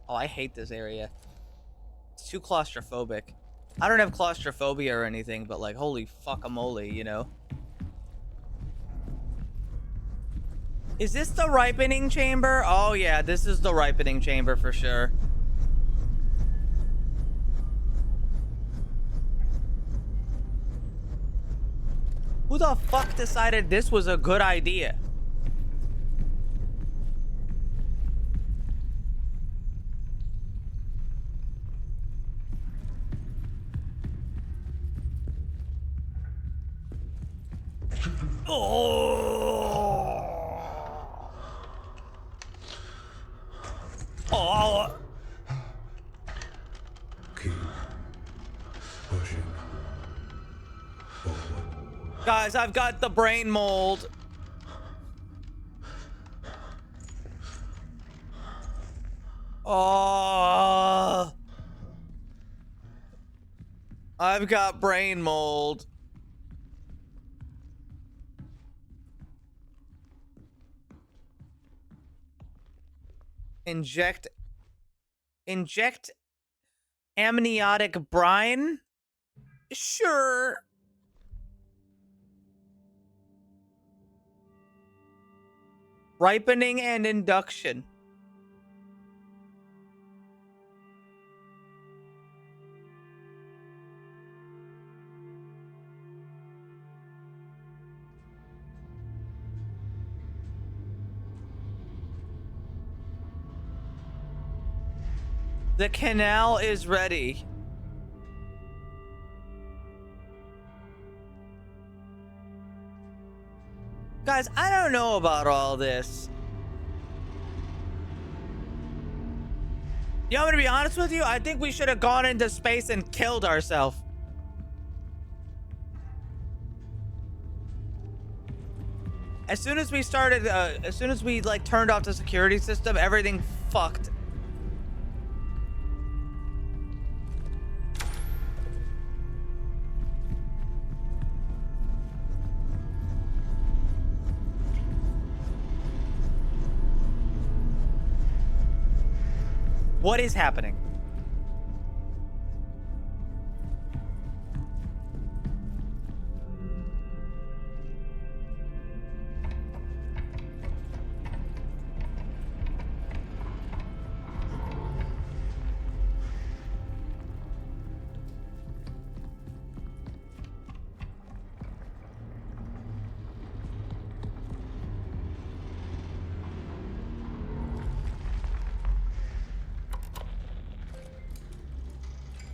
Oh, I hate this area. It's too claustrophobic. I don't have claustrophobia or anything, but like, holy fuckamole, you know? Is this the ripening chamber? Oh yeah, this is the ripening chamber for sure. Who the fuck decided this was a good idea? Oh. Keep pushing forward. Guys, I've got the brain mold. Oh. I've got brain mold. Inject amniotic brine? Sure. Ripening and induction. The canal is ready. Guys, I don't know about all this. You want me to be honest with you? I think we should have gone into space and killed ourselves. As soon as we started, as soon as we like turned off the security system, everything fucked. What is happening?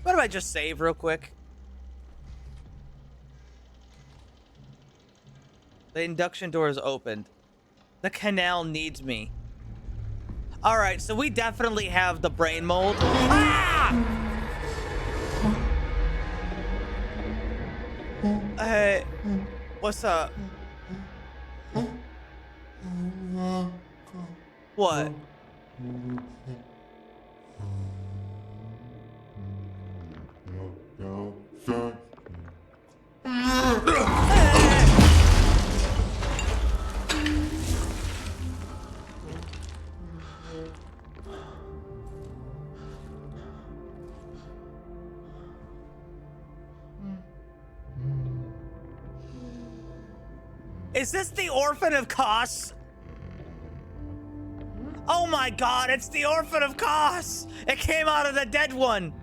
What if I just save real quick? The induction door is opened. The canal needs me. All right, so we definitely have the brain mold. Ah! Hey, what's up? What? Is this the Orphan of Kos? Oh my god, it's the Orphan of Kos! It came out of the dead one!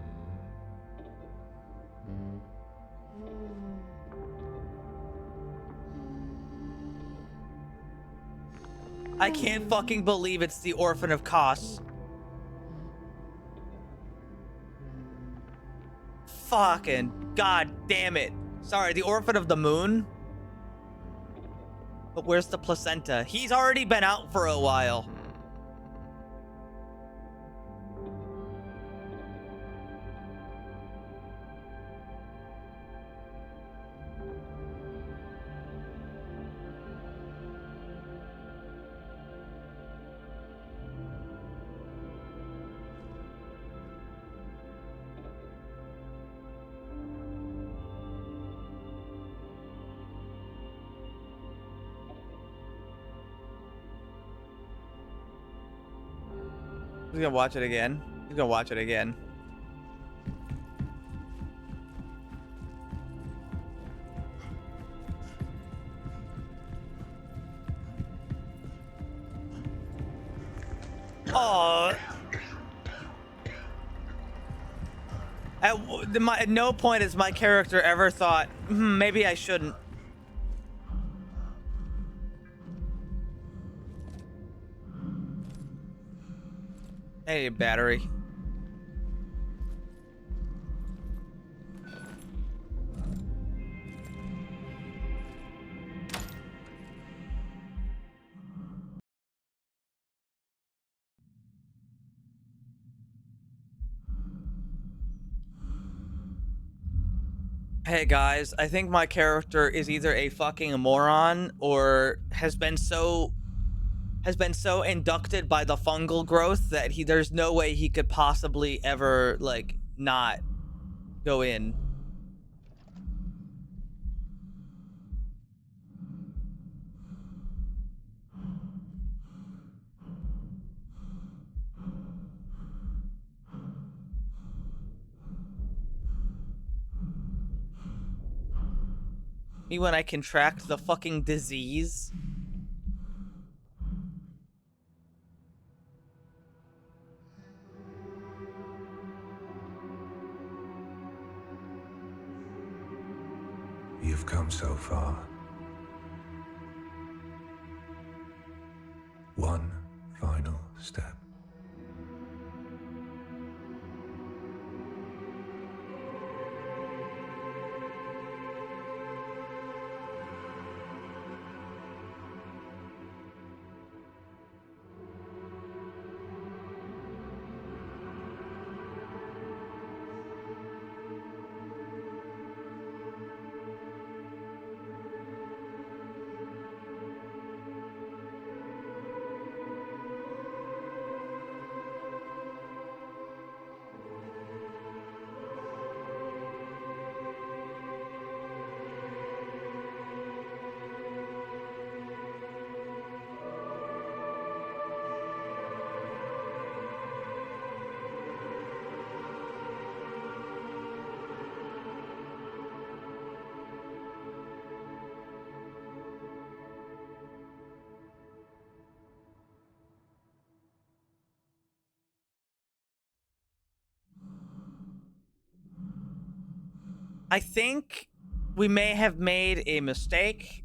I can't fucking believe it's the Orphan of Kos. Fucking god damn it. Sorry, the Orphan of the Moon? But where's the placenta? He's already been out for a while. He's gonna watch it again. He's gonna watch it again. Oh. At no point has my character ever thought, maybe I shouldn't. Hey, battery. Hey guys, I think my character is either a fucking moron or has been so inducted by the fungal growth that there's no way he could possibly ever like not go in. Me when I contract the fucking disease. You've come so far. One final step. I think we may have made a mistake.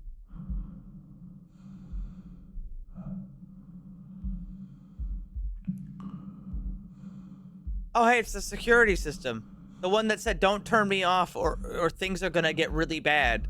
Oh, hey, it's the security system. The one that said, don't turn me off or things are gonna get really bad.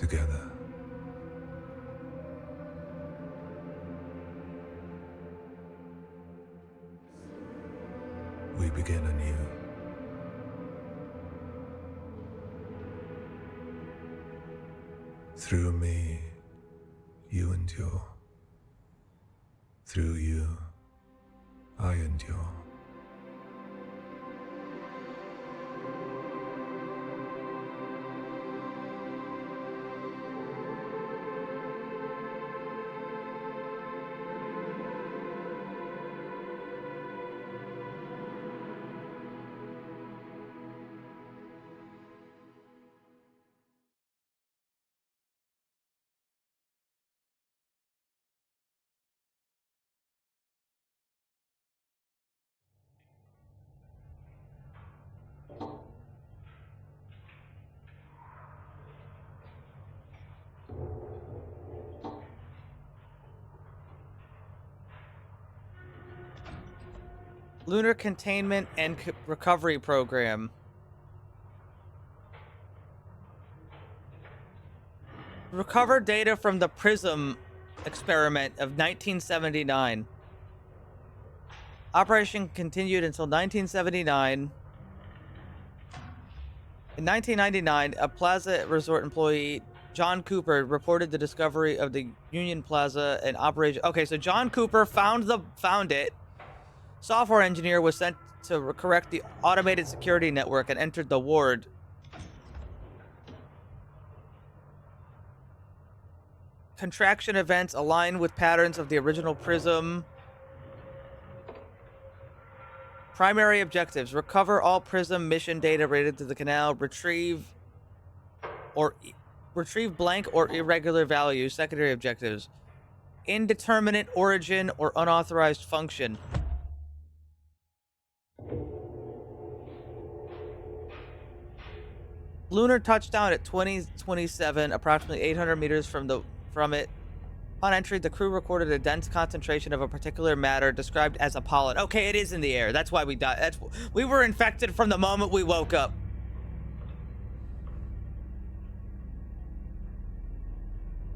together. We begin anew. Through me, you endure. Through you, I endure. Lunar Containment and Recovery Program. Recover data from the PRISM experiment of 1979. Operation continued until 1979. In 1999, a Plaza Resort employee, John Cooper, reported the discovery of the Union Plaza and operation. Okay, so John Cooper found it. Software engineer was sent to correct the automated security network and entered the ward. Contraction events align with patterns of the original PRISM. Primary objectives: recover all PRISM mission data related to the canal, retrieve blank or irregular values. Secondary objectives: indeterminate origin or unauthorized function. Lunar touchdown at 2027, approximately 800 meters from it. Upon entry, the crew recorded a dense concentration of a particular matter described as a pollen. Okay, it is in the air. That's why we died. We were infected from the moment we woke up.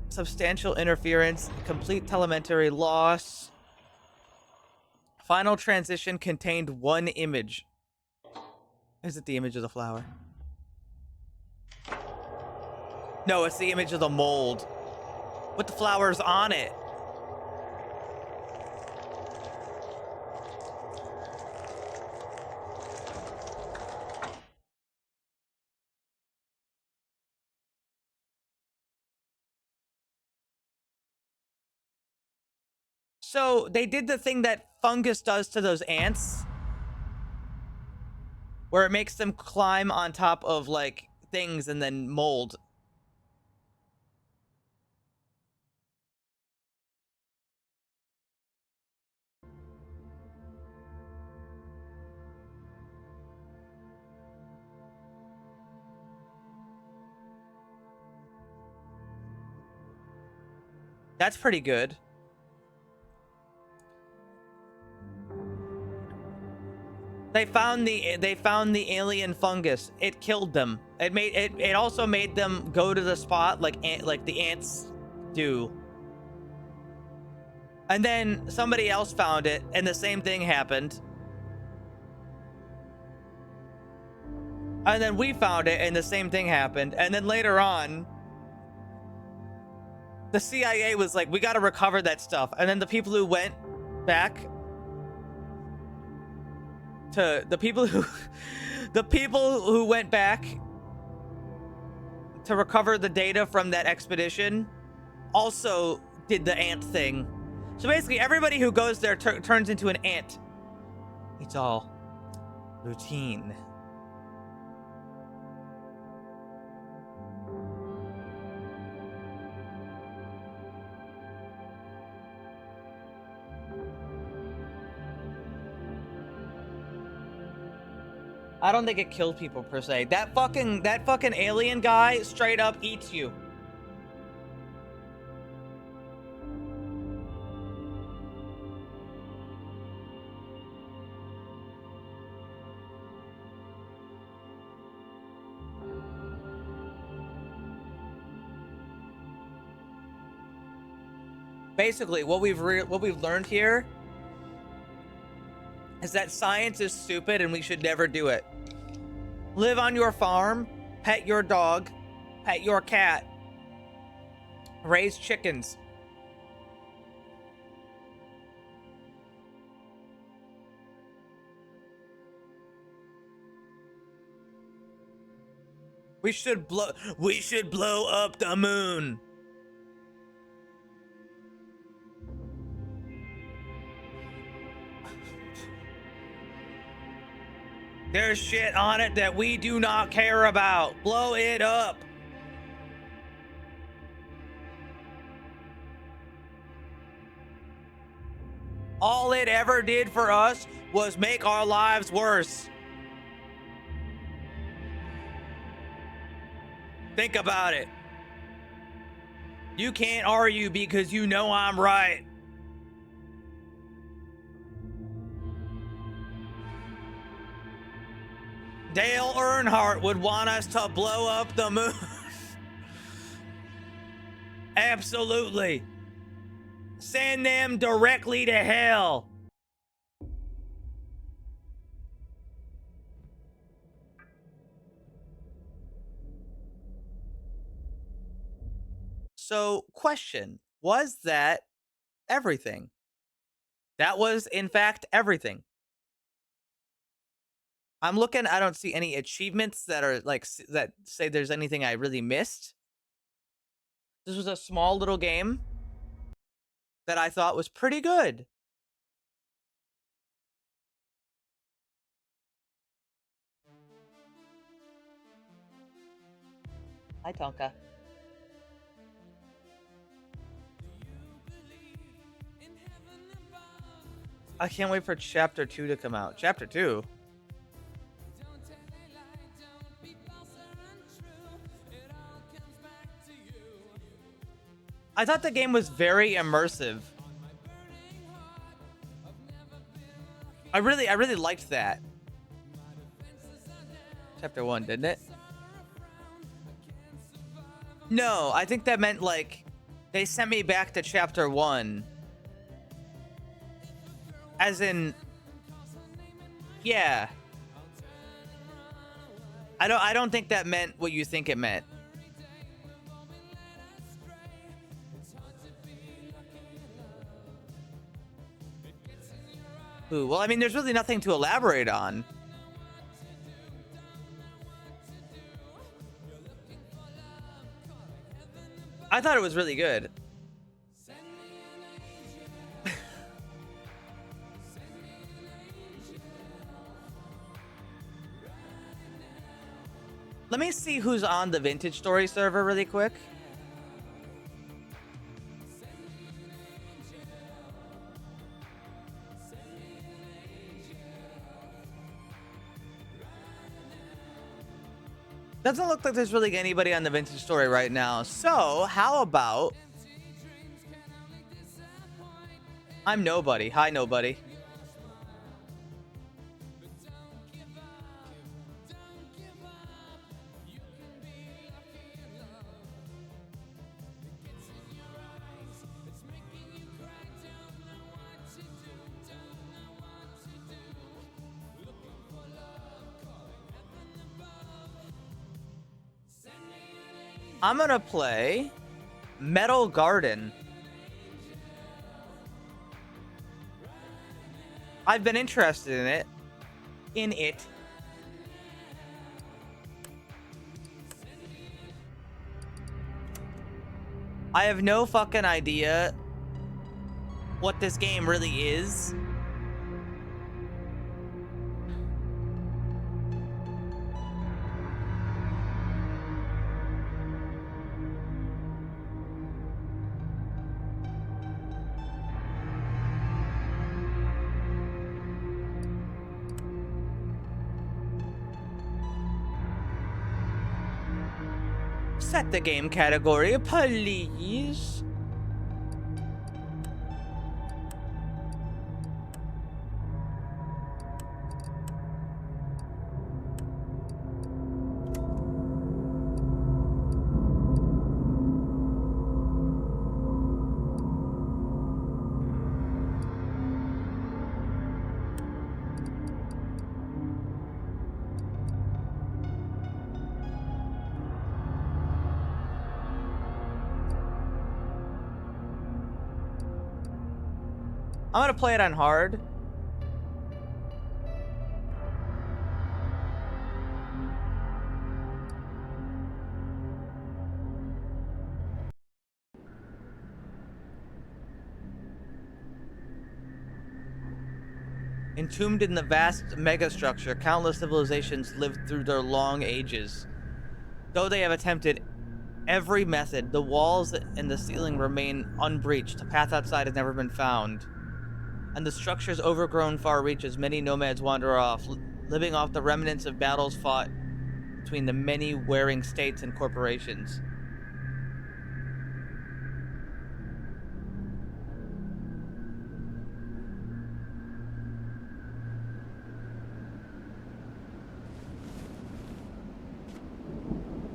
Substantial interference, complete telemetry loss. Final transition contained one image. Is it the image of the flower? No, it's the image of the mold with the flowers on it. So they did the thing that fungus does to those ants, where it makes them climb on top of like things and then mold. That's pretty good. They found the alien fungus. It killed them. It also made them go to the spot like the ants do. And then somebody else found it and the same thing happened. And then we found it and the same thing happened. And then later on, the CIA was like, we got to recover that stuff. And then the people who went back to the people who went back to recover the data from that expedition also did the ant thing. So basically everybody who goes there turns into an ant. It's all routine. I don't think it killed people per se. That fucking alien guy straight up eats you. Basically, what we've learned here is that science is stupid and we should never do it. Live on your farm, pet your dog, pet your cat, raise chickens. We should blow up the moon. There's shit on it that we do not care about. Blow it up. All it ever did for us was make our lives worse. Think about it. You can't argue because you know I'm right. Dale Earnhardt would want us to blow up the moon. Absolutely. Send them directly to hell. So, question, was that everything? That was, in fact, everything. I'm looking, I don't see any achievements that are like, that say there's anything I really missed. This was a small little game that I thought was pretty good. Hi, Tonka. I can't wait for Chapter 2 to come out. Chapter 2? I thought the game was very immersive. I really liked that. Chapter 1, didn't it? No, I think that meant like they sent me back to Chapter 1. As in, yeah. I don't think that meant what you think it meant. Ooh, well, I mean, there's really nothing to elaborate on. I thought it was really good. Let me see who's on the Vintage Story server really quick. Doesn't look like there's really anybody on the Vintage Story right now. So, how about... I'm nobody. Hi, nobody. I'm gonna play Metal Garden. I've been interested in it. I have no fucking idea what this game really is. Set the game category, please. I'm gonna play it on hard. Entombed in the vast megastructure, countless civilizations lived through their long ages. Though they have attempted every method, the walls and the ceiling remain unbreached. A path outside has never been found. And the structure's overgrown far reaches, many nomads wander off, living off the remnants of battles fought between the many warring states and corporations.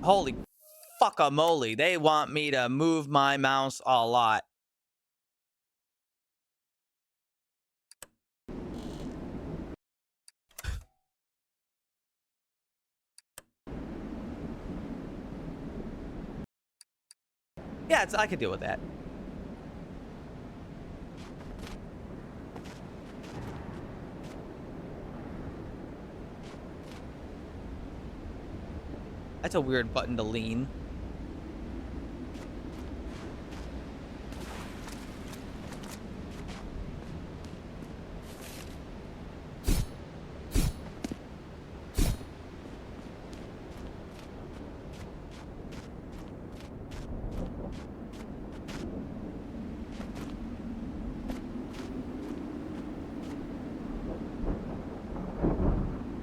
Holy fuck-a-moly, they want me to move my mouse a lot. Yeah, I could deal with that. That's a weird button to lean.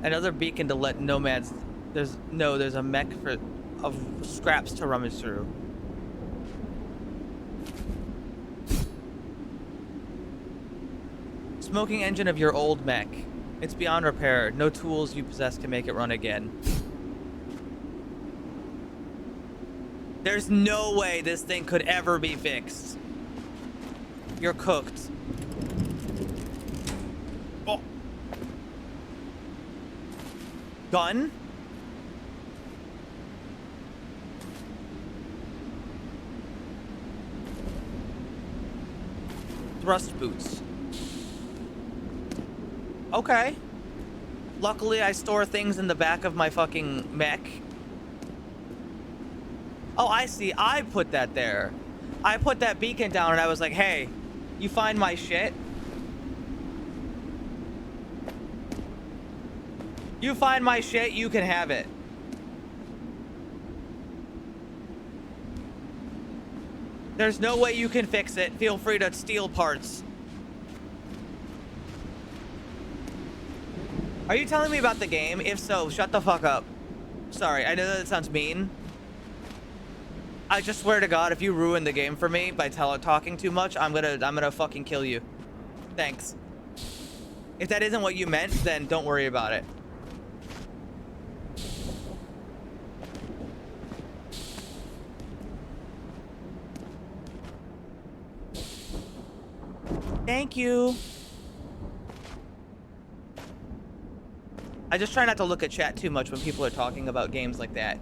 Another beacon to let nomads. There's a mech of scraps to rummage through. Smoking engine of your old mech. It's beyond repair. No tools you possess can make it run again. There's no way this thing could ever be fixed. You're cooked. Oh. Gun? Thrust boots. Okay. Luckily, I store things in the back of my fucking mech. Oh, I see. I put that there. I put that beacon down and I was like, hey, you find my shit? You find my shit, you can have it. There's no way you can fix it. Feel free to steal parts. Are you telling me about the game? If so, shut the fuck up. Sorry, I know that sounds mean. I just swear to God, if you ruin the game for me by talking too much, I'm gonna fucking kill you. Thanks. If that isn't what you meant, then don't worry about it. Thank you. I just try not to look at chat too much when people are talking about games like that.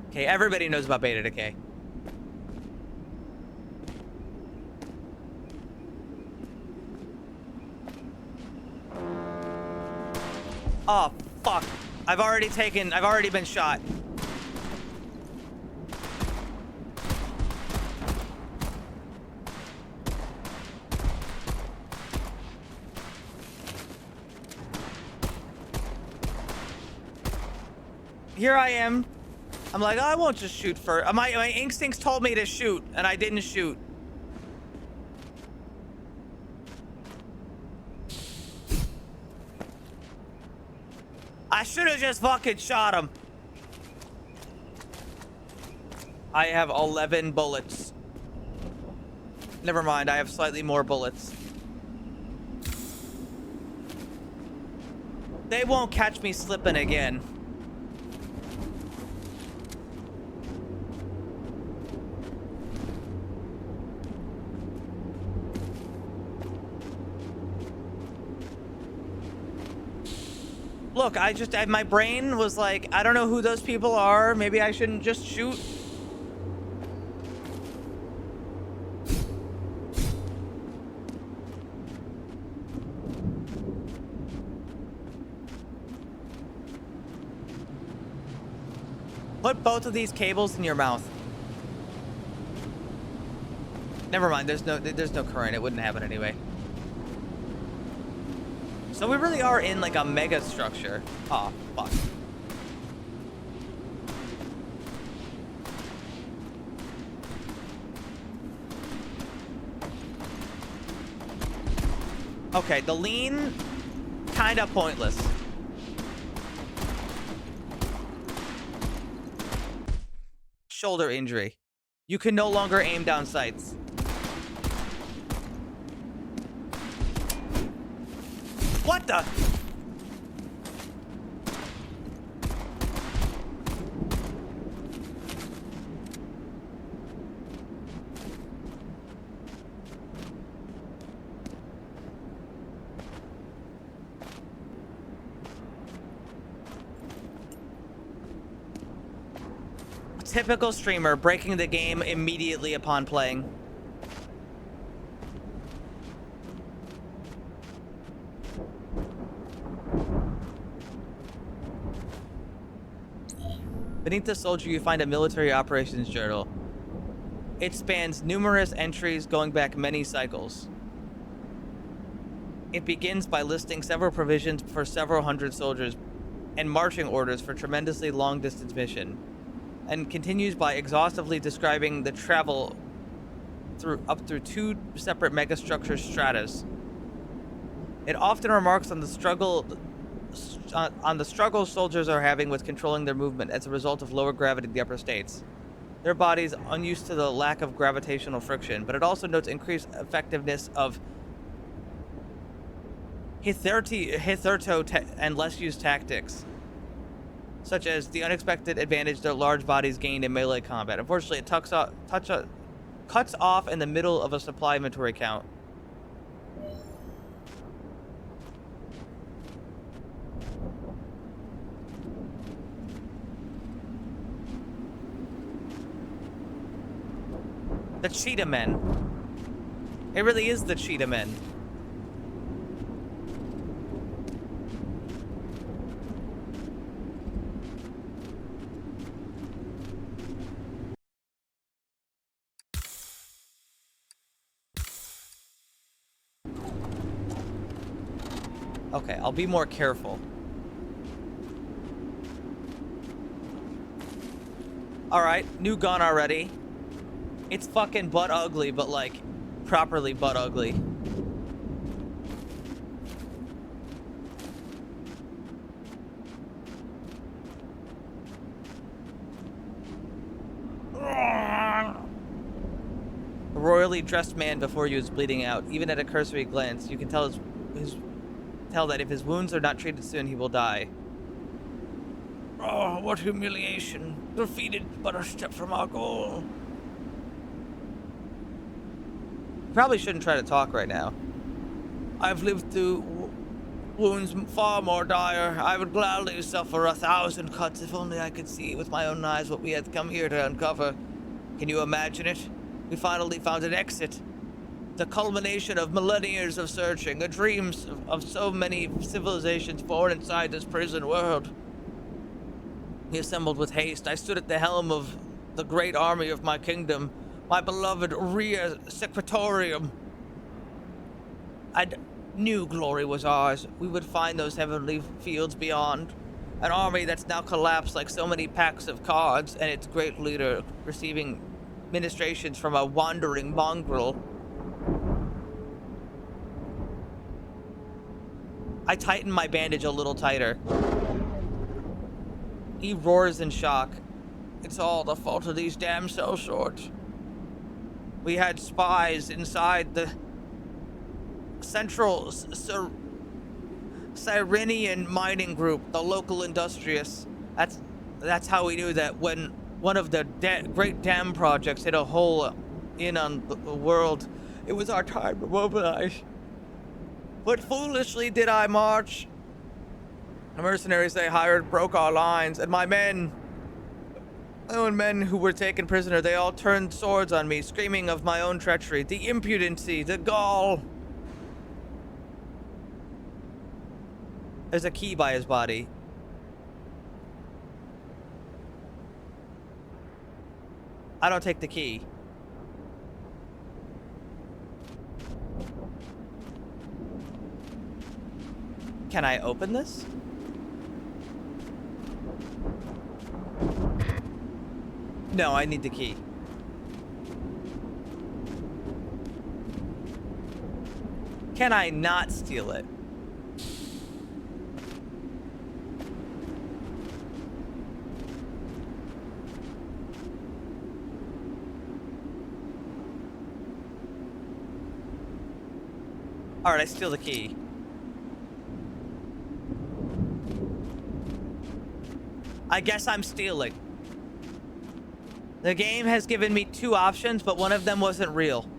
Okay, everybody knows about beta decay. Oh, fuck. I've already been shot. Here I am. I'm like, oh, I won't just shoot first. My instincts told me to shoot, and I didn't shoot. I should have just fucking shot him. I have 11 bullets. Never mind, I have slightly more bullets. They won't catch me slipping again. Look, my brain was like, I don't know who those people are. Maybe I shouldn't just shoot. Put both of these cables in your mouth. Never mind, there's no current. It wouldn't happen anyway. So we really are in like a mega structure. Oh, fuck. Okay, the lean, kind of pointless. Shoulder injury. You can no longer aim down sights. What the? Typical streamer breaking the game immediately upon playing. Beneath the soldier, you find a military operations journal. It spans numerous entries going back many cycles. It begins by listing several provisions for several hundred soldiers and marching orders for tremendously long-distance mission, and continues by exhaustively describing the travel up through 2 separate megastructure stratas. It often remarks on the struggle soldiers are having with controlling their movement as a result of lower gravity in the upper states. Their bodies unused to the lack of gravitational friction, but it also notes increased effectiveness of hitherto and less used tactics, such as the unexpected advantage their large bodies gained in melee combat. Unfortunately, it cuts off in the middle of a supply inventory count. The Cheetah Men. It really is the Cheetah Men. Okay, I'll be more careful. Alright, new gun already. It's fucking butt ugly, but like, properly butt ugly. A royally dressed man before you is bleeding out. Even at a cursory glance, you can tell that if his wounds are not treated soon, he will die. Oh, what humiliation. Defeated but a step from our goal. Probably shouldn't try to talk right now. I've lived through wounds far more dire. I would gladly suffer 1,000 cuts if only I could see with my own eyes what we had come here to uncover. Can you imagine it? We finally found an exit. The culmination of millennia of searching, a dream of so many civilizations born inside this prison world. We assembled with haste. I stood at the helm of the great army of my kingdom, my beloved Rea Secretorium. I knew glory was ours. We would find those heavenly fields beyond. An army that's now collapsed like so many packs of cards, and its great leader receiving ministrations from a wandering mongrel. I tighten my bandage a little tighter. He roars in shock. It's all the fault of these damn cell swords. We had spies inside the Central Cyrenian mining group, the local industrious. That's how we knew that when one of the great dam projects hit a hole in on the world, it was our time to mobilize. But foolishly did I march. The mercenaries they hired broke our lines, and my own men who were taken prisoner, they all turned swords on me, screaming of my own treachery, the impudency, the gall. There's a key by his body. I don't take the key. Can I open this? No, I need the key. Can I not steal it? Alright, I steal the key. I guess I'm stealing. The game has given me 2 options, but one of them wasn't real.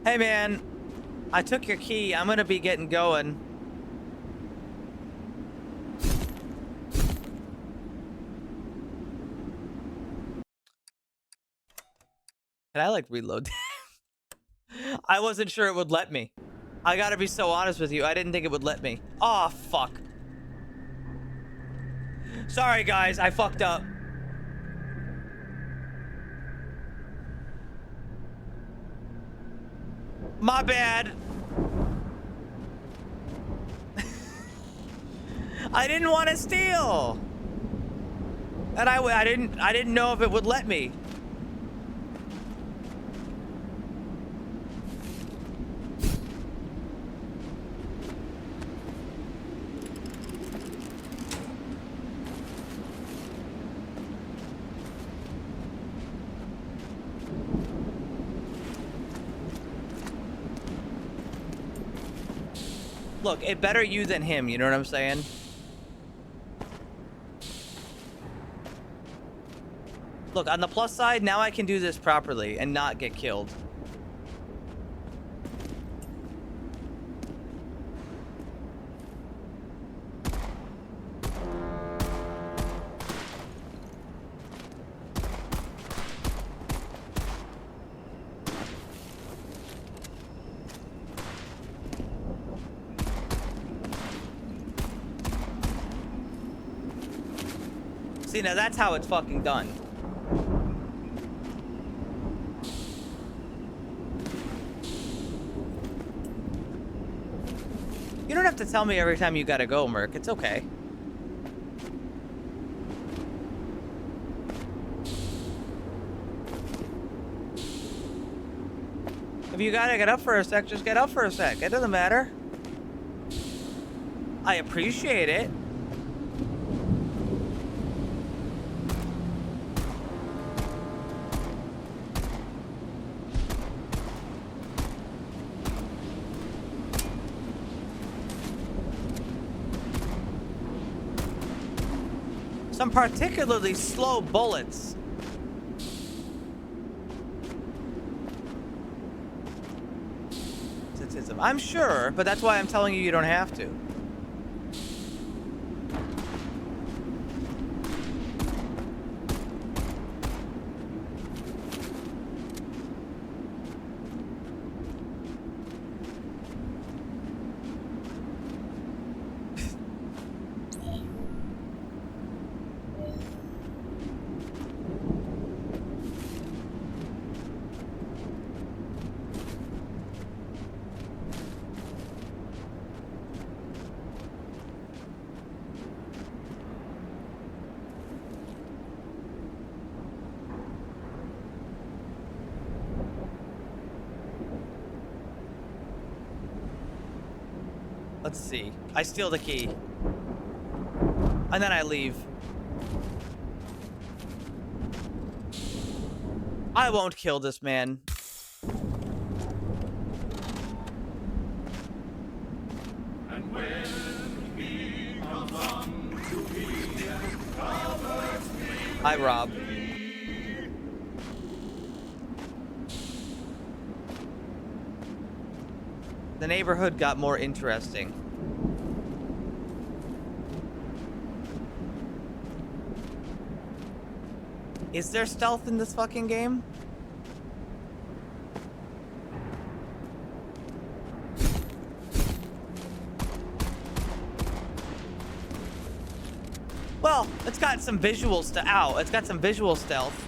Hey man, I took your key. I'm gonna be getting going. Can I like reload? I wasn't sure it would let me. I gotta be so honest with you. I didn't think it would let me. Oh, fuck. Sorry, guys. I fucked up. My bad. I didn't want to steal. And I didn't know if it would let me. Look, it better you than him, you know what I'm saying? Look, on the plus side, now I can do this properly and not get killed. See, now that's how it's fucking done. You don't have to tell me every time you gotta go, Merc. It's okay. If you gotta get up for a sec, just get up for a sec. It doesn't matter. I appreciate it. Some particularly slow bullets. I'm sure, but that's why I'm telling you you don't have to. Let's see. I steal the key. And then I leave. I won't kill this man. And when he comes unto me and covers me, Hi, Rob. The neighborhood got more interesting. Is there stealth in this fucking game? Well, it's got some visual it's got some visual stealth.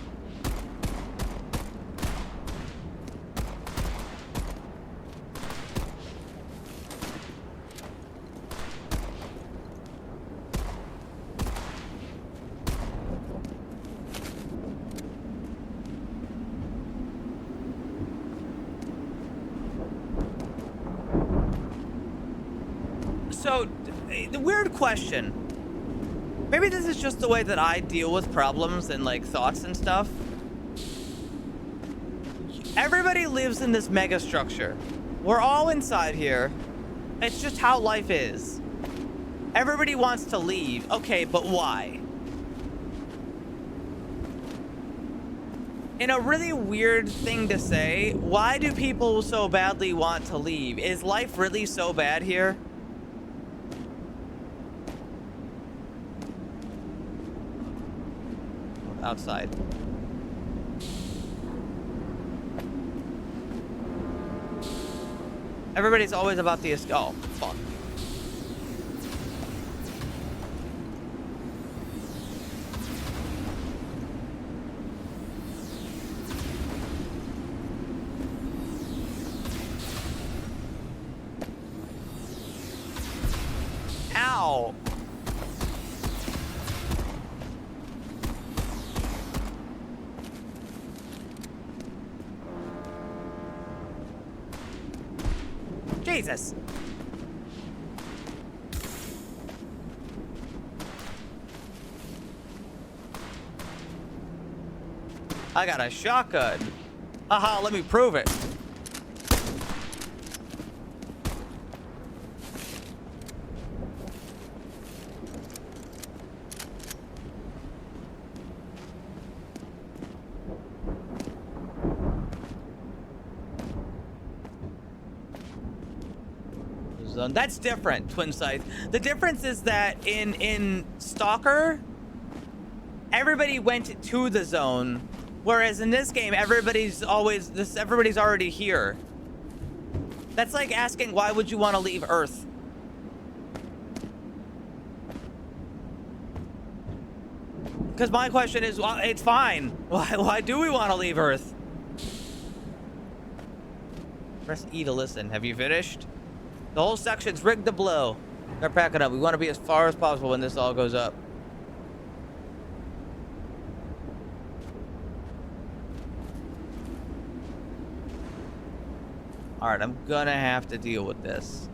So, the weird question. Maybe this is just the way that I deal with problems and like thoughts and stuff. Everybody lives in this mega structure. We're all inside here. It's just how life is. Everybody wants to leave. Okay, but why? In a really weird thing to say, why do people so badly want to leave? Is life really so bad here? Outside. Everybody's always about the oh, fuck. Ow. Jesus. I got a shotgun. Haha, let me prove it. That's different, Twin Scythe. The difference is that in Stalker, everybody went to the zone, whereas in this game, everybody's already here. That's like asking, why would you want to leave Earth? Because my question is, well, it's fine. Why do we want to leave Earth? Press E to listen. Have you finished? The whole section's rigged to blow. They're packing up. We want to be as far as possible when this all goes up. Alright, I'm gonna have to deal with this.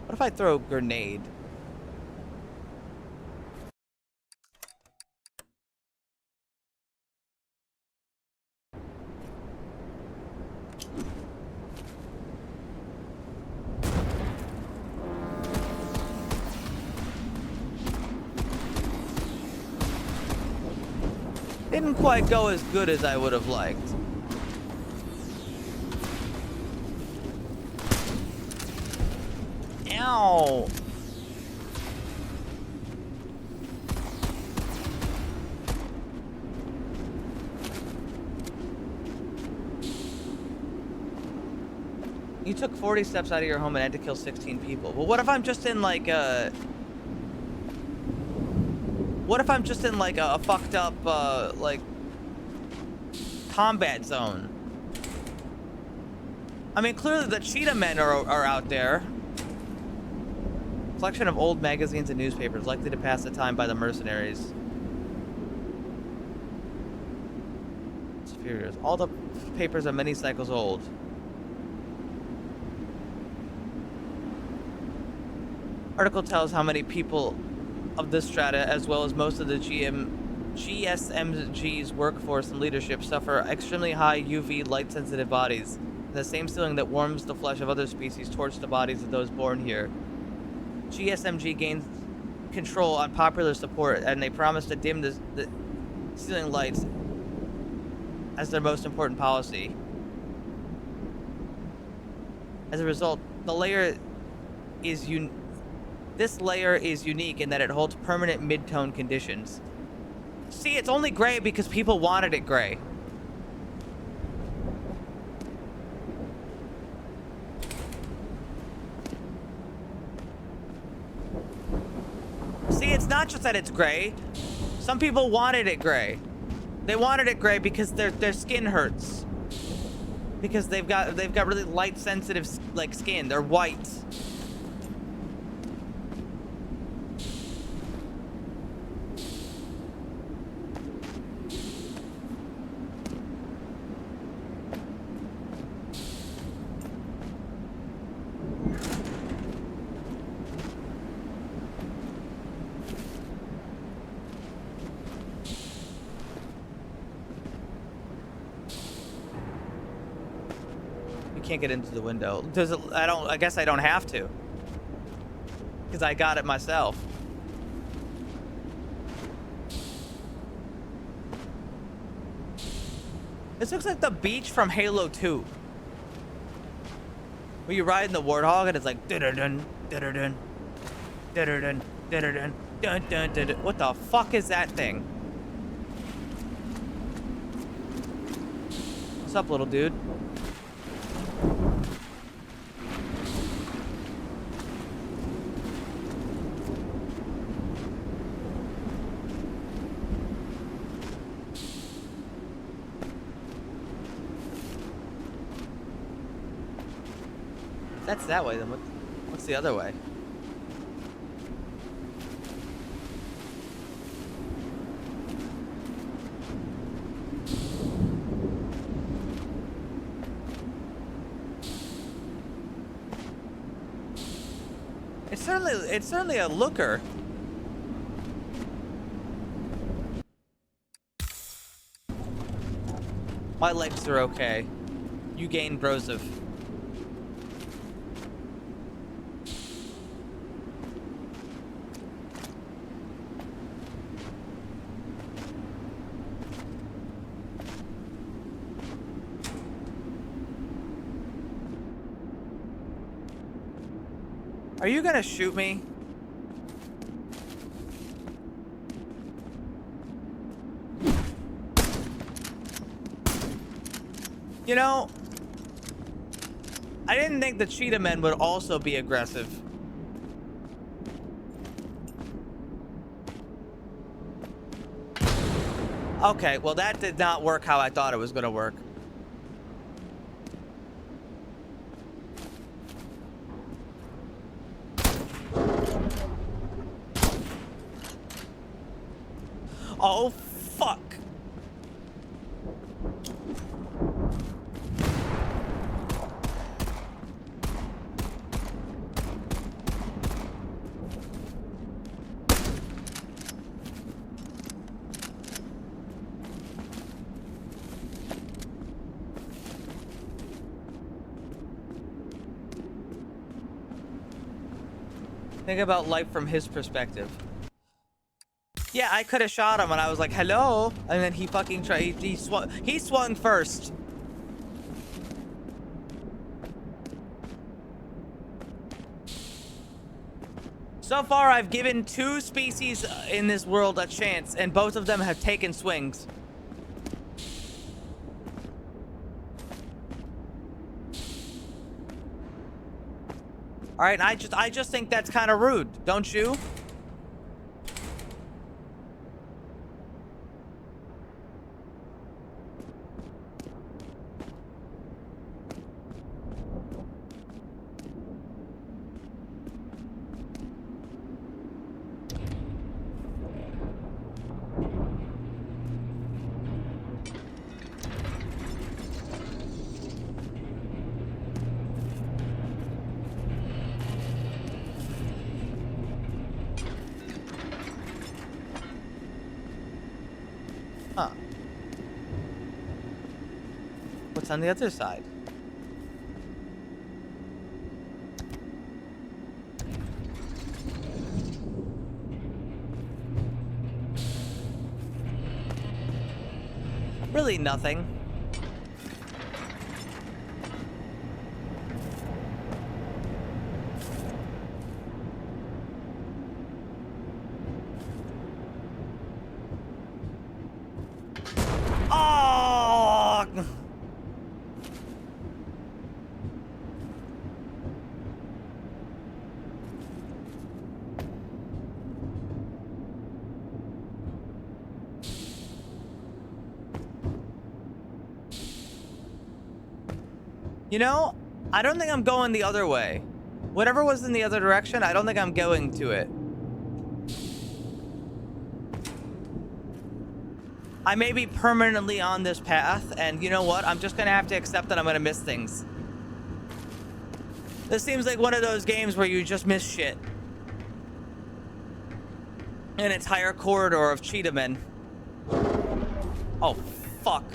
What if I throw a grenade? Didn't quite go as good as I would have liked. Ow! You took 40 steps out of your home and had to kill 16 people. Well, what if I'm just in like a... What if I'm just in like a fucked up, like, combat zone? I mean, clearly the cheetah men are out there. Collection of old magazines and newspapers, likely to pass the time by the mercenaries. Superiors. All the papers are many cycles old. Article tells how many people of this strata, as well as most of the GSMG's workforce and leadership, suffer extremely high UV light-sensitive bodies. And the same ceiling that warms the flesh of other species torch the bodies of those born here. GSMG gains control on popular support, and they promise to dim the ceiling lights as their most important policy. As a result, this layer is unique in that it holds permanent mid-tone conditions. See, it's only gray because people wanted it gray. See, it's not just that it's gray. Some people wanted it gray. They wanted it gray because their skin hurts. Because they've got really light sensitive like skin. They're white. Can't get into the window. Does it? I guess I don't have to. Because I got it myself. This looks like the beach from Halo 2. Where you ride in the Warthog and it's like dun-dun-dun, dun-dun-dun, dun-dun-dun, dun-dun-dun, dun-dun-dun. What the fuck is that thing? What's up, little dude? That's that way, then what's the other way? It's certainly a looker. My legs are okay. You gain brosive. Are you gonna shoot me? You know, I didn't think the cheetah men would also be aggressive. Okay, well that did not work how I thought it was gonna work. Oh, fuck. Think about life from his perspective. Yeah, I could have shot him and I was like, hello. And then he fucking tried, he swung first. So far, I've given 2 species in this world a chance and both of them have taken swings. All right, I just think that's kind of rude, don't you? Huh. What's on the other side? Really nothing. Oh! You know, I don't think I'm going the other way. Whatever was in the other direction, I don't think I'm going to it. I may be permanently on this path, and you know what? I'm just gonna have to accept that I'm gonna miss things. This seems like one of those games where you just miss shit. An entire corridor of cheetah men. Oh, fuck.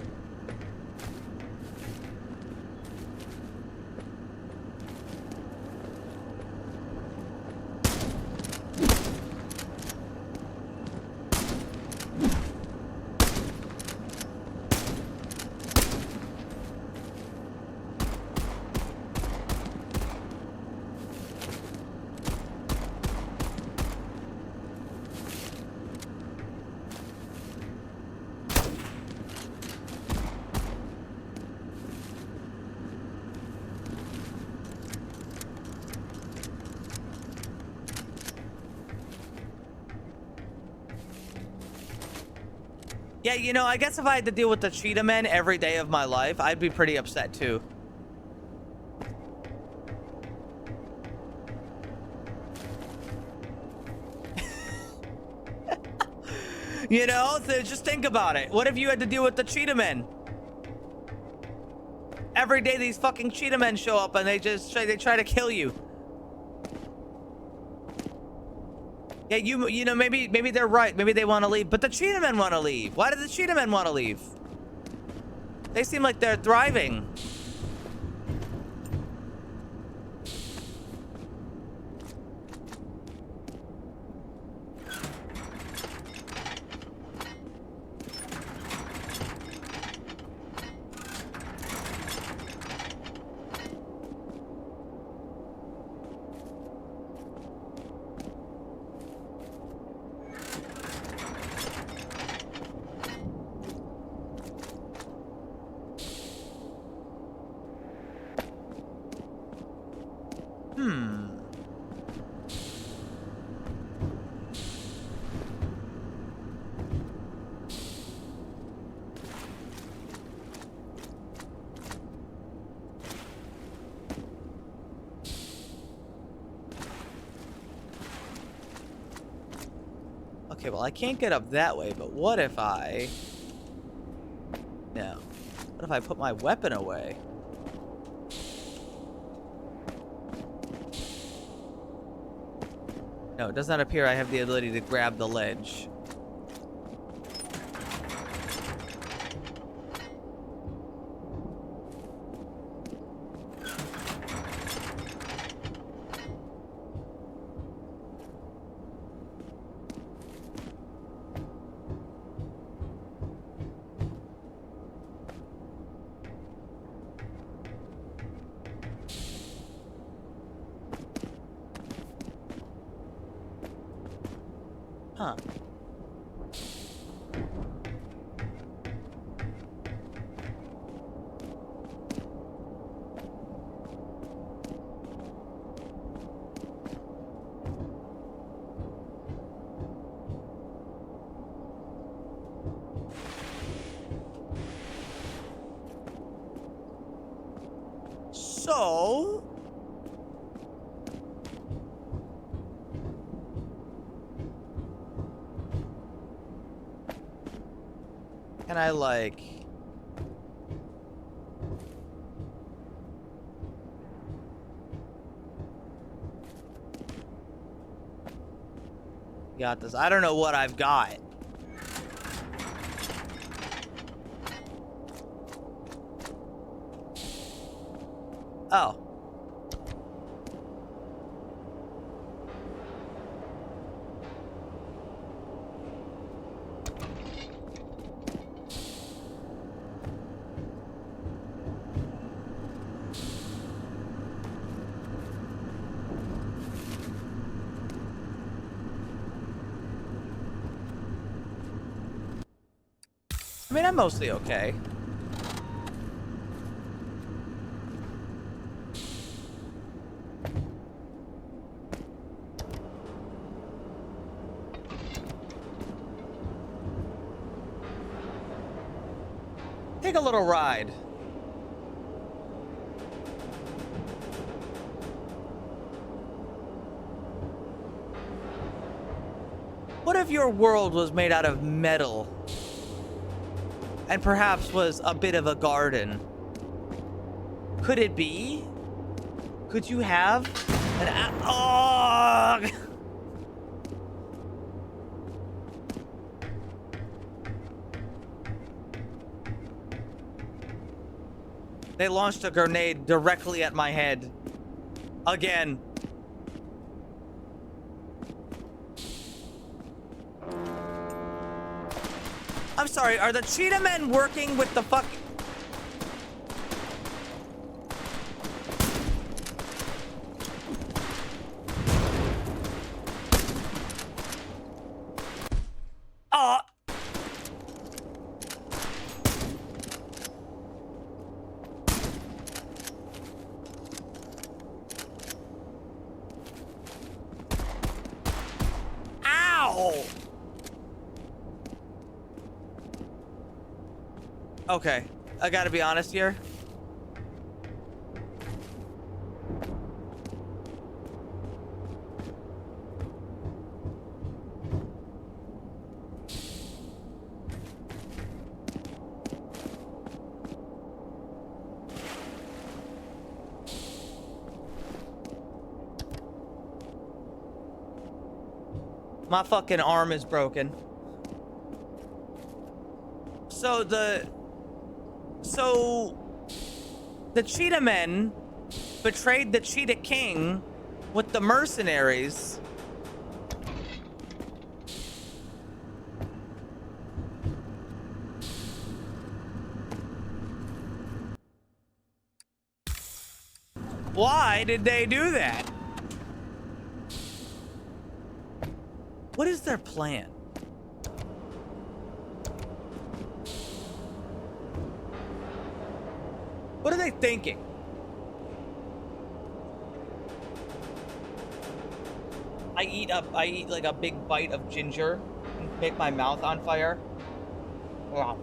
Yeah, you know, I guess if I had to deal with the cheetah men every day of my life, I'd be pretty upset too. You know, so just think about it. What if you had to deal with the cheetah men? Every day these fucking cheetah men show up and they try to kill you. Yeah, you know, maybe they're right. Maybe they want to leave, but the cheetah men want to leave. Why do the cheetah men want to leave? They seem like they're thriving. Okay, well, I can't get up that way, but what if I... No. What if I put my weapon away? No, it does not appear I have the ability to grab the ledge. Huh. So... Can I, like... Got this. I don't know what I've got. Oh. I mean, I'm mostly okay. Take a little ride. What if your world was made out of metal? And perhaps was a bit of a garden? Could it be? Could you have an oh! They launched a grenade directly at my head. Again. I'm sorry, are the cheetah men working with the fuck? Ow! Okay, I gotta be honest here. My fucking arm is broken. So the cheetah men betrayed the cheetah king with the mercenaries. Why did they do that? What is their plan? What are they thinking? I eat like a big bite of ginger and make my mouth on fire. Wow.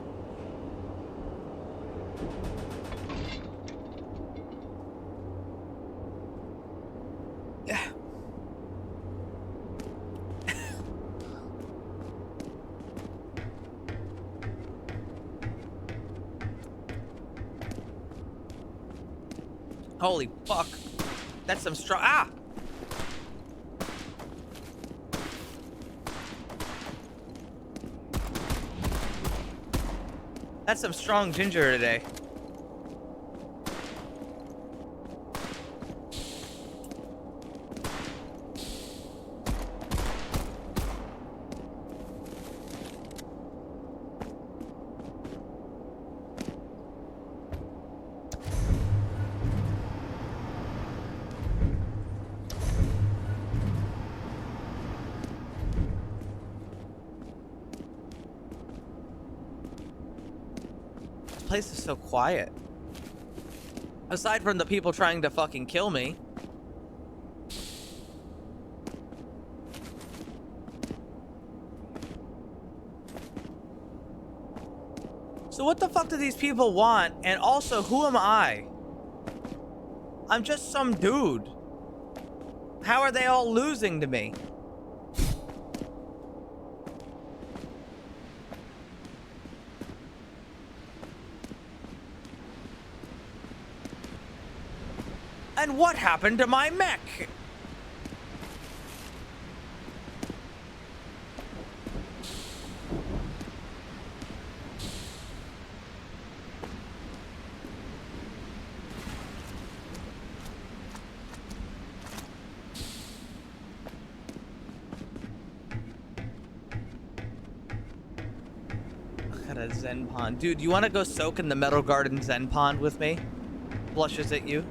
Holy fuck. That's some strong. Ah! That's some strong ginger today. Place is so quiet. Aside from the people trying to fucking kill me. So what the fuck do these people want? And also, who am I? I'm just some dude. How are they all losing to me? And what happened to my mech? I got a Zen pond. Dude, you want to go soak in the Metal Garden Zen pond with me? Blushes at you.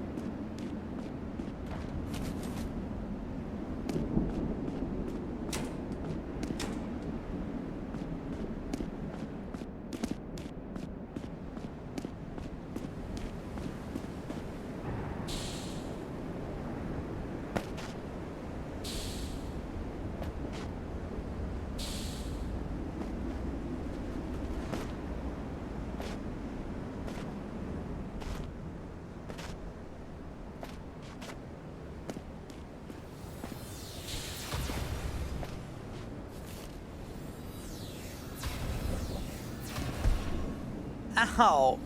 Ow.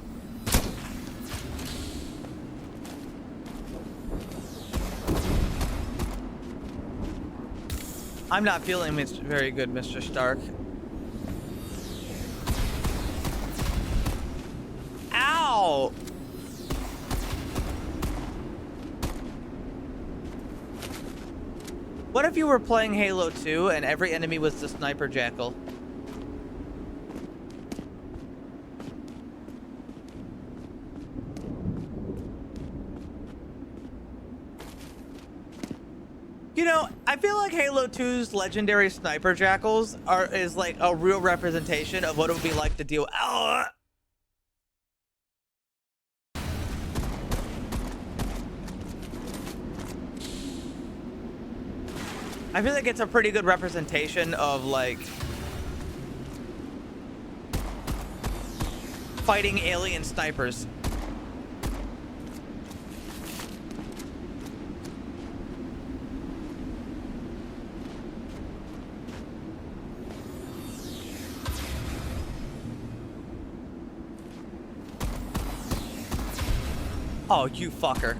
I'm not feeling very good, Mr. Stark. Ow! What if you were playing Halo 2 and every enemy was the sniper jackal? You know, I feel like Halo 2's legendary sniper jackals is like a real representation of what it would be like to deal. Ow! I feel like it's a pretty good representation of like fighting alien snipers. Oh, you fucker.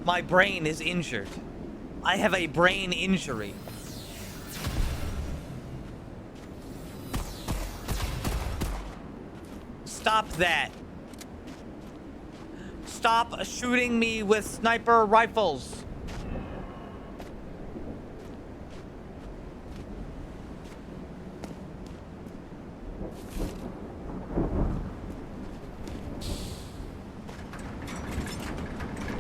My brain is injured. I have a brain injury. Stop that. Stop shooting me with sniper rifles.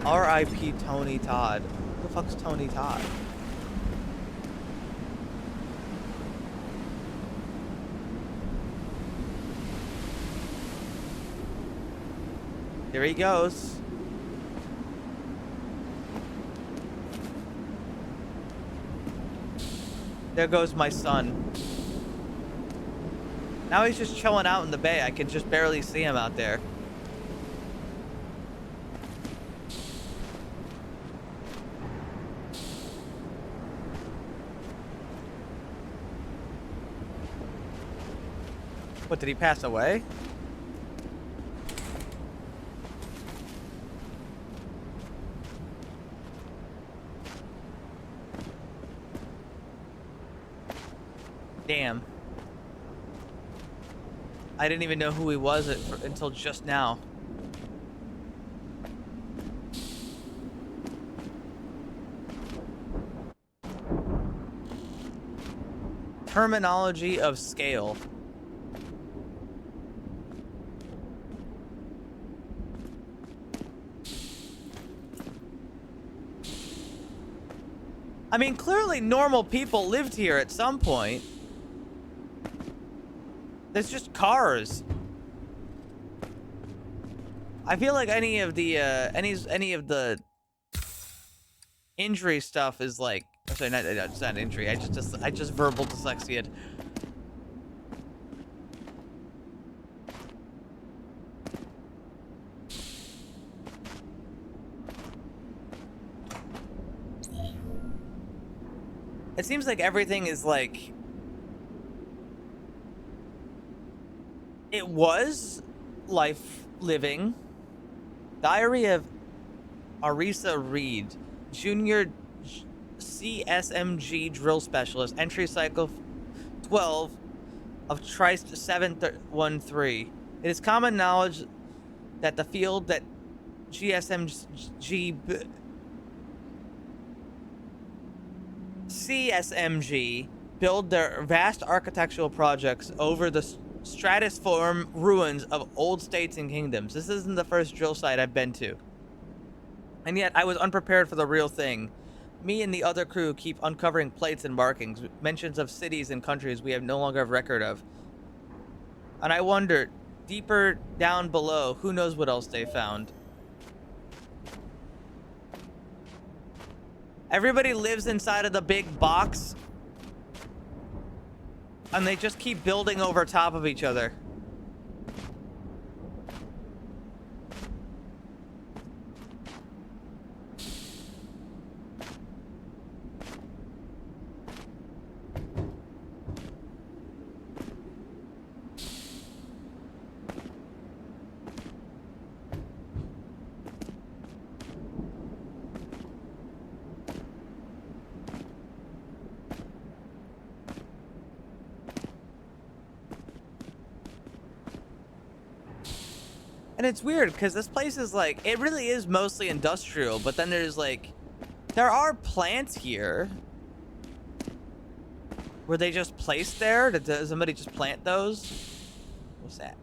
R.I.P. Tony Todd. Who the fuck's Tony Todd? Here he goes. There goes my son. Now he's just chilling out in the bay. I can just barely see him out there. What, did he pass away? Damn. I didn't even know who he was until just now. Terminology of scale. I mean, clearly normal people lived here at some point. There's just cars. I feel like any of the injury stuff is like, oh, sorry, it's not injury. I just verbal dyslexia. It seems like everything is like, it was life living. Diary of Arisa Reed, Junior CSMG Drill Specialist, entry cycle 12 of Trist 713. It is common knowledge that the field that CSMG build their vast architectural projects over the stratiform ruins of old states and kingdoms. This isn't the first drill site I've been to. And yet, I was unprepared for the real thing. Me and the other crew keep uncovering plates and markings, mentions of cities and countries we have no longer have record of. And I wondered, deeper down below, who knows what else they found. Everybody lives inside of the big box. And they just keep building over top of each other. And it's weird because this place is like, it really is mostly industrial, but then there's like, there are plants here. Were they just placed there? Did somebody just plant those? What's that?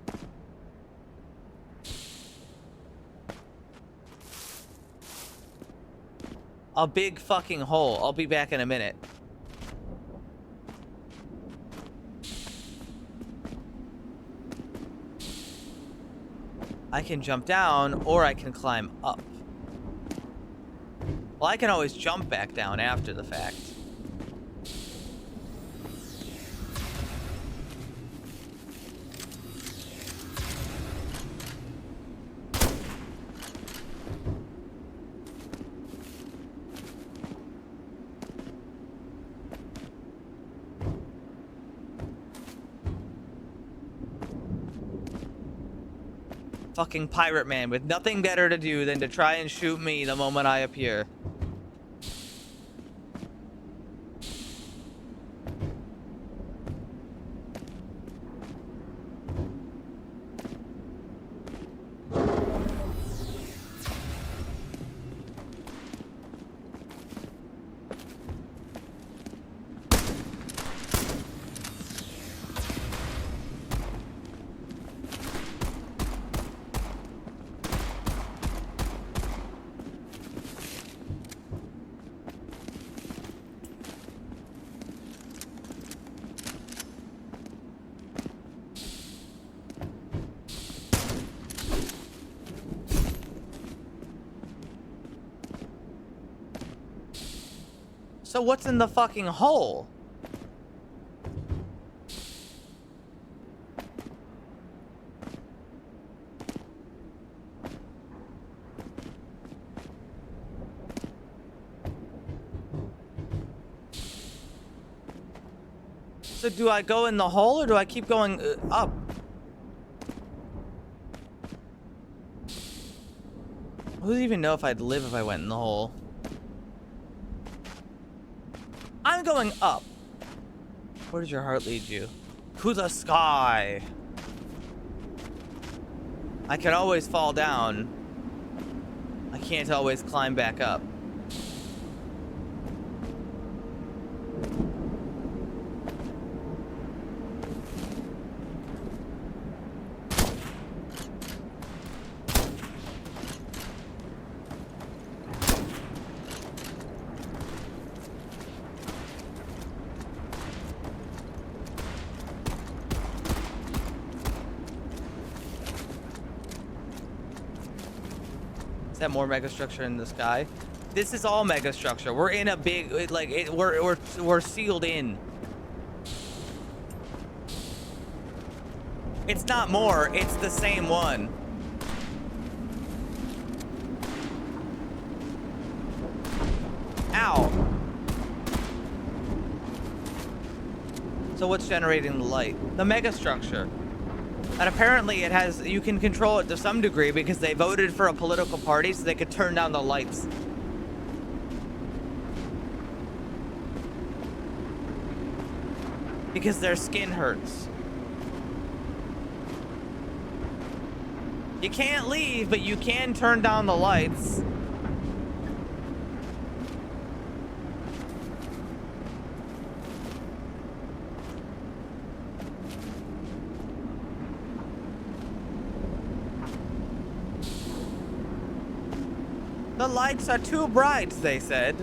A big fucking hole. I'll be back in a minute. I can jump down or I can climb up. Well, I can always jump back down after the fact. Fucking pirate man with nothing better to do than to try and shoot me the moment I appear. So what's in the fucking hole? So do I go in the hole or do I keep going up? Who would even know if I'd live if I went in the hole? I'm going up. Where does your heart lead you? To the sky. I can always fall down. I can't always climb back up. Is that more megastructure in the sky? This is all megastructure. We're in a big, like, we're sealed in. It's not more, it's the same one. Ow. So what's generating the light? The megastructure. And apparently it has, you can control it to some degree because they voted for a political party so they could turn down the lights. Because their skin hurts. You can't leave, but you can turn down the lights. The lights are too bright, they said.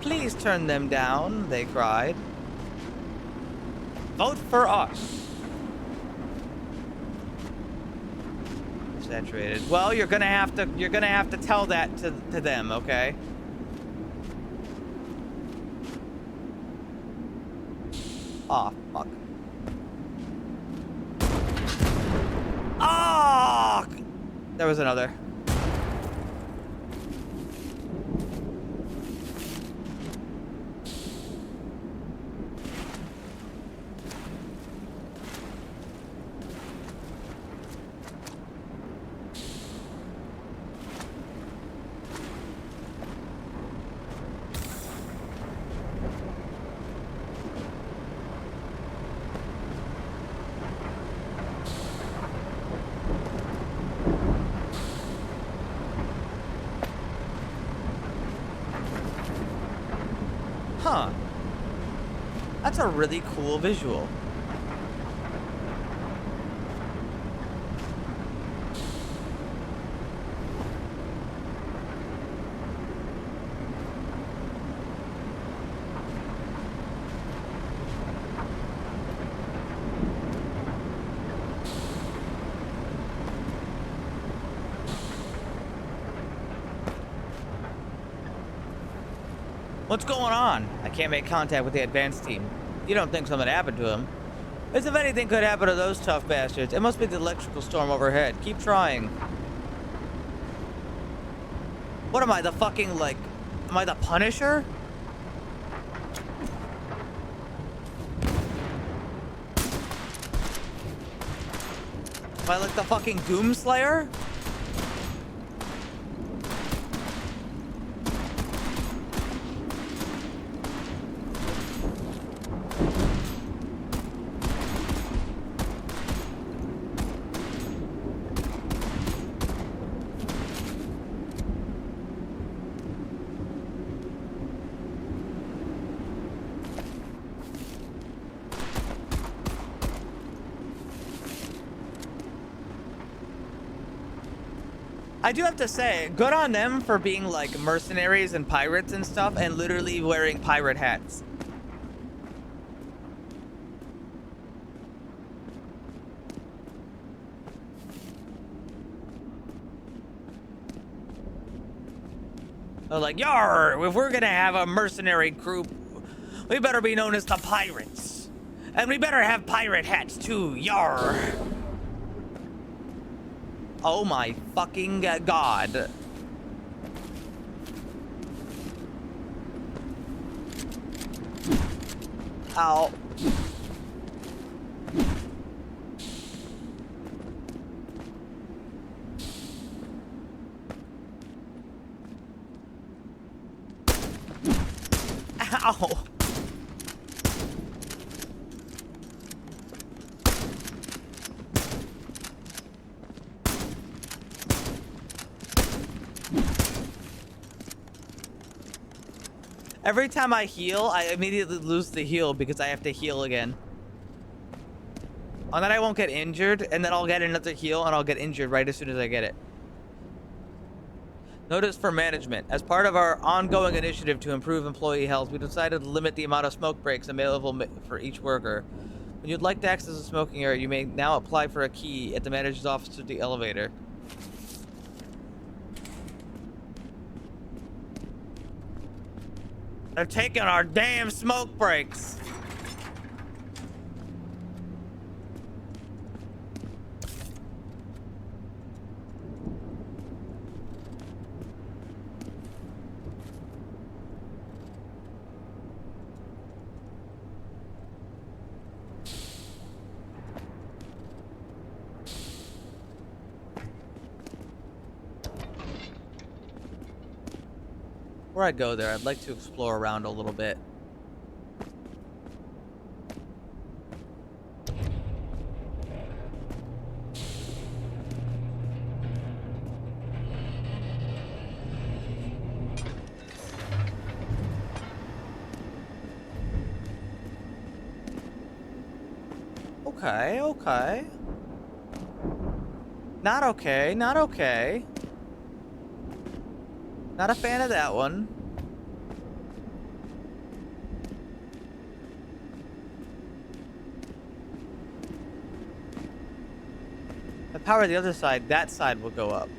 Please turn them down, they cried. Vote for us. Saturated. Well, you're gonna have to tell that to them, okay? Aw, fuck. Ah! There was another. That's a really cool visual. What's going on? I can't make contact with the advanced team. You don't think something happened to him? As if anything could happen to those tough bastards. It must be the electrical storm overhead. Keep trying. What am I, the fucking, like... Am I the Punisher? Am I like the fucking Doomslayer? I do have to say, good on them for being like mercenaries and pirates and stuff and literally wearing pirate hats. They're like, yar, if we're gonna have a mercenary group, we better be known as the pirates. And we better have pirate hats too, yar. Oh my fucking god. Ow. Ow. Every time I heal, I immediately lose the heal because I have to heal again. And then I won't get injured, and then I'll get another heal, and I'll get injured right as soon as I get it. Notice for management. As part of our ongoing initiative to improve employee health, we decided to limit the amount of smoke breaks available for each worker. When you'd like to access a smoking area, you may now apply for a key at the manager's office to the elevator. They're taking our damn smoke breaks. Before I go there, I'd like to explore around a little bit. Okay, okay. Not okay, not okay. Not a fan of that one. The power of the other side, that side will go up.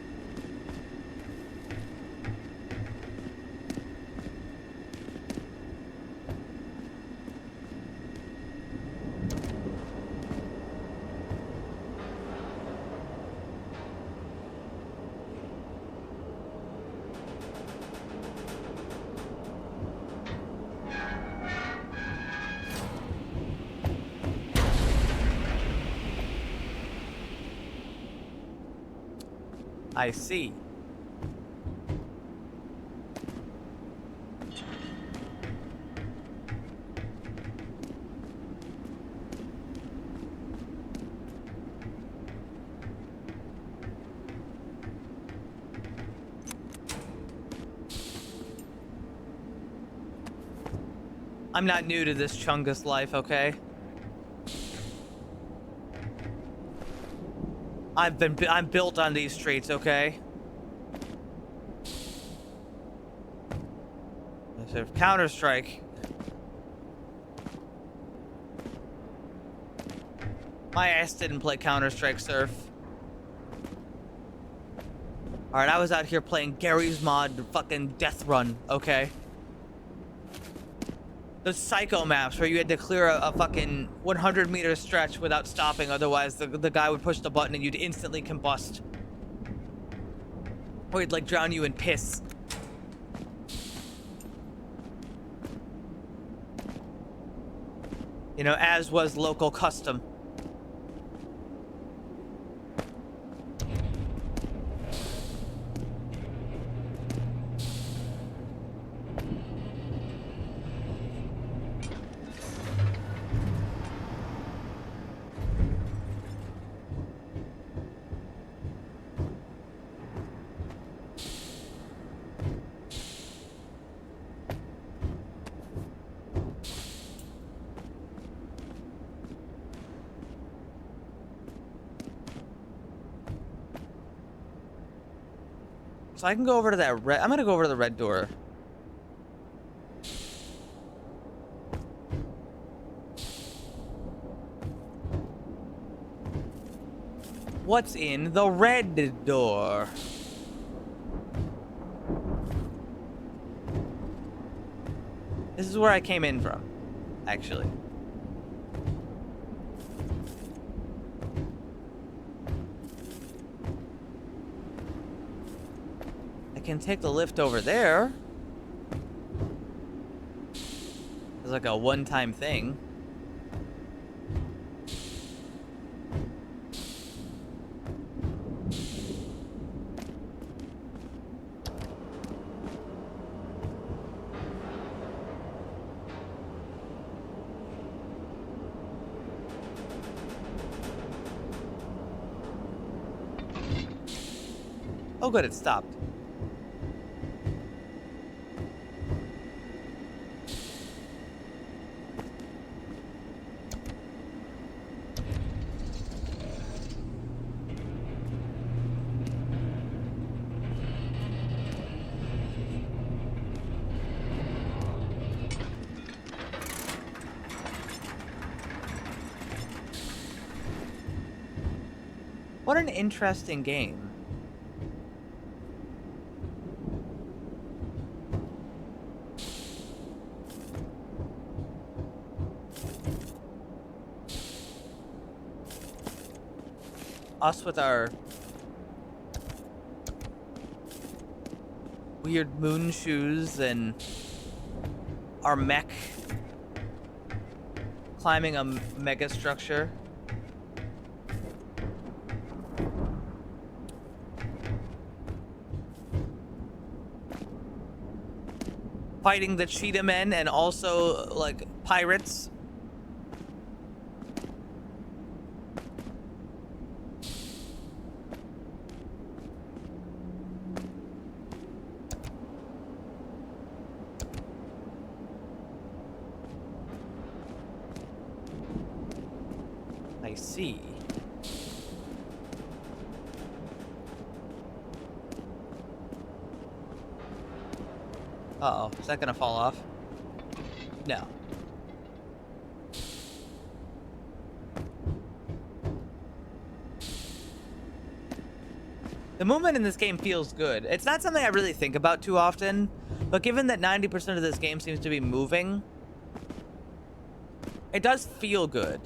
I see. I'm not new to this Chungus life, okay? I'm built on these streets, okay? Counter-Strike. My ass didn't play Counter-Strike Surf. Alright, I was out here playing Gary's Mod fucking Death Run, okay? Those psycho maps where you had to clear a fucking 100-meter stretch without stopping, otherwise the guy would push the button and you'd instantly combust. Or he'd like drown you in piss. You know, as was local custom. So I can go over to that red. I'm gonna go over to the red door. What's in the red door? This is where I came in from, actually. Can take the lift over there. It's like a one-time thing. Oh good, it stopped. What an interesting game. Us with our weird moon shoes and our mech climbing a mega structure. Fighting the cheetah men and also like pirates. I see. Uh-oh, is that gonna fall off? No. The movement in this game feels good. It's not something I really think about too often, but given that 90% of this game seems to be moving, it does feel good.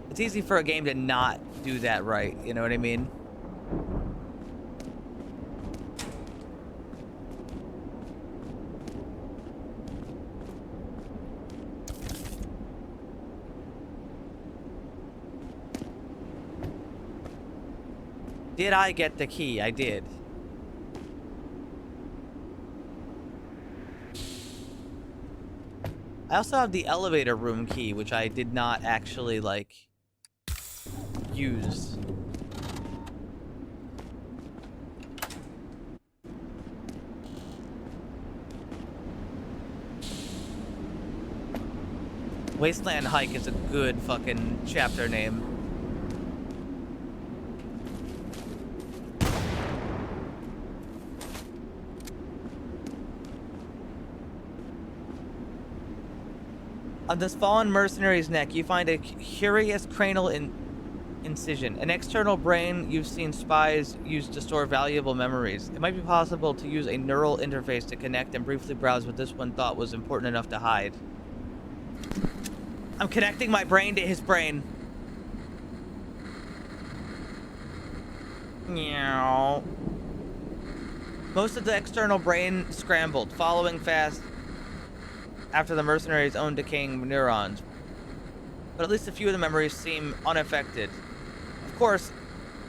It's easy for a game to not do that right, you know what I mean? Did I get the key? I did. I also have the elevator room key, which I did not actually, like, use. Wasteland Hike is a good fucking chapter name. On this fallen mercenary's neck, you find a curious cranial incision. An external brain you've seen spies use to store valuable memories. It might be possible to use a neural interface to connect and briefly browse what this one thought was important enough to hide. I'm connecting my brain to his brain. Meow. Most of the external brain scrambled, following fast after the mercenary's own decaying neurons. But at least a few of the memories seem unaffected. Of course,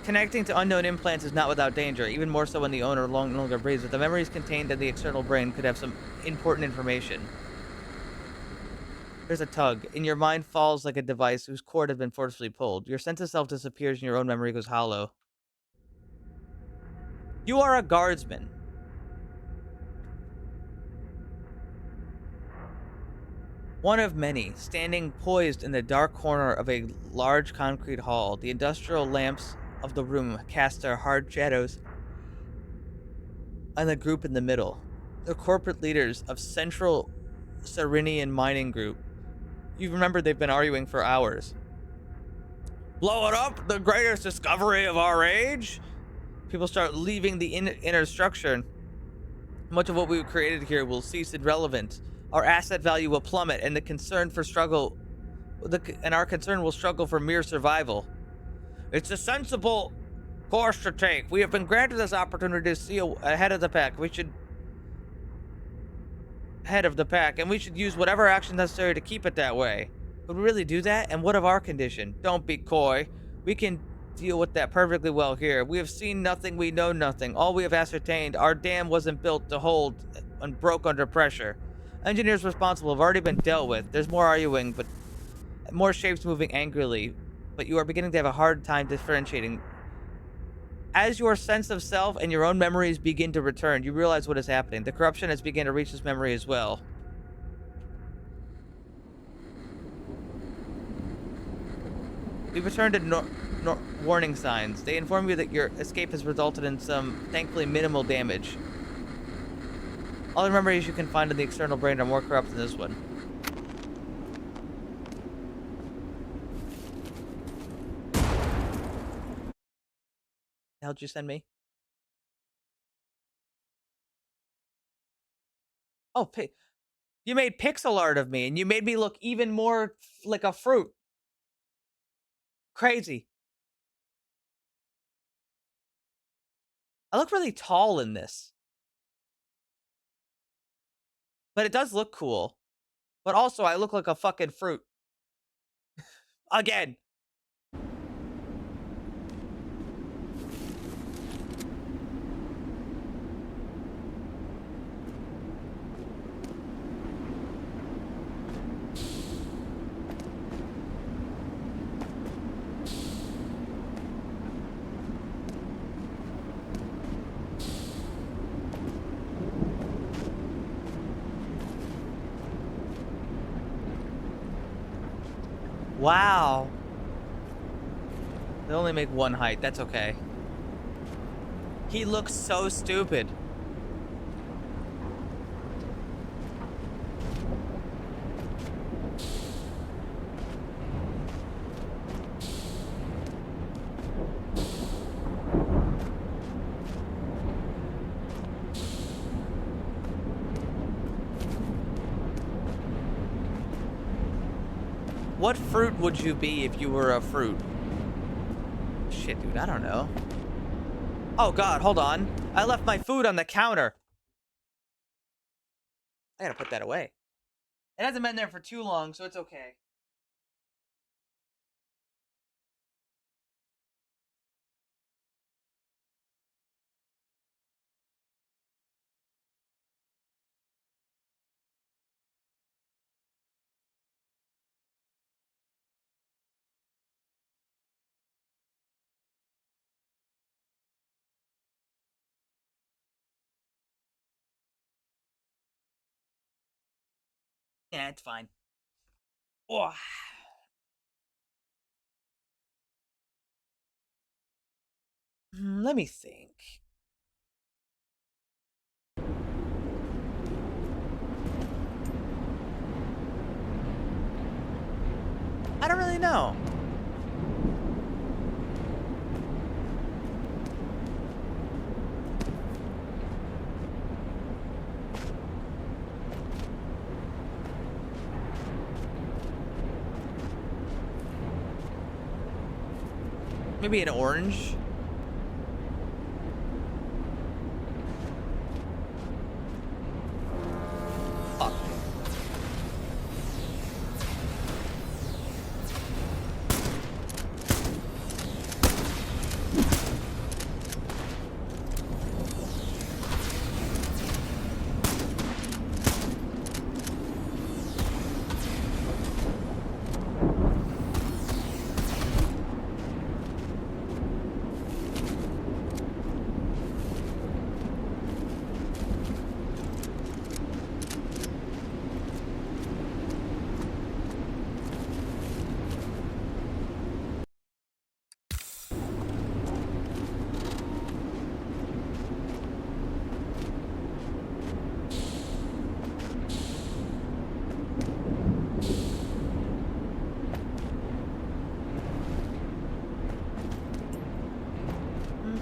connecting to unknown implants is not without danger, even more so when the owner no longer breathes, but the memories contained in the external brain could have some important information. There's a tug. In your mind falls like a device whose cord has been forcefully pulled. Your sense of self disappears and your own memory goes hollow. You are a guardsman. One of many, standing poised in the dark corner of a large concrete hall. The industrial lamps of the room cast their hard shadows on the group in the middle. The corporate leaders of Central Serenian Mining Group. You remember they've been arguing for hours. Blow it up, the greatest discovery of our age? People start leaving the inner structure. Much of what we've created here will cease irrelevant. Our asset value will plummet, and our concern will struggle for mere survival. It's a sensible course to take. We have been granted this opportunity to see ahead of the pack. And we should use whatever action necessary to keep it that way. Would we really do that? And what of our condition? Don't be coy. We can deal with that perfectly well here. We have seen nothing, we know nothing. All we have ascertained, our dam wasn't built to hold and broke under pressure. Engineers responsible have already been dealt with. There's more arguing, but more shapes moving angrily. But you are beginning to have a hard time differentiating. As your sense of self and your own memories begin to return, you realize what is happening. The corruption has begun to reach this memory as well. We return to warning signs. They inform you that your escape has resulted in some, thankfully, minimal damage. All the memories you can find in the external brain are more corrupt than this one. The hell did you send me? Oh, you made pixel art of me, and you made me look even more like a fruit. Crazy. I look really tall in this. But it does look cool. But also, I look like a fucking fruit. Again. Wow. They only make one height. That's okay. He looks so stupid. What fruit would you be if you were a fruit? Shit, dude, I don't know. Oh god, hold on. I left my food on the counter. I gotta put that away. It hasn't been there for too long, so it's okay. Yeah, it's fine. Oh. Let me think. I don't really know. Maybe an orange. Fuck.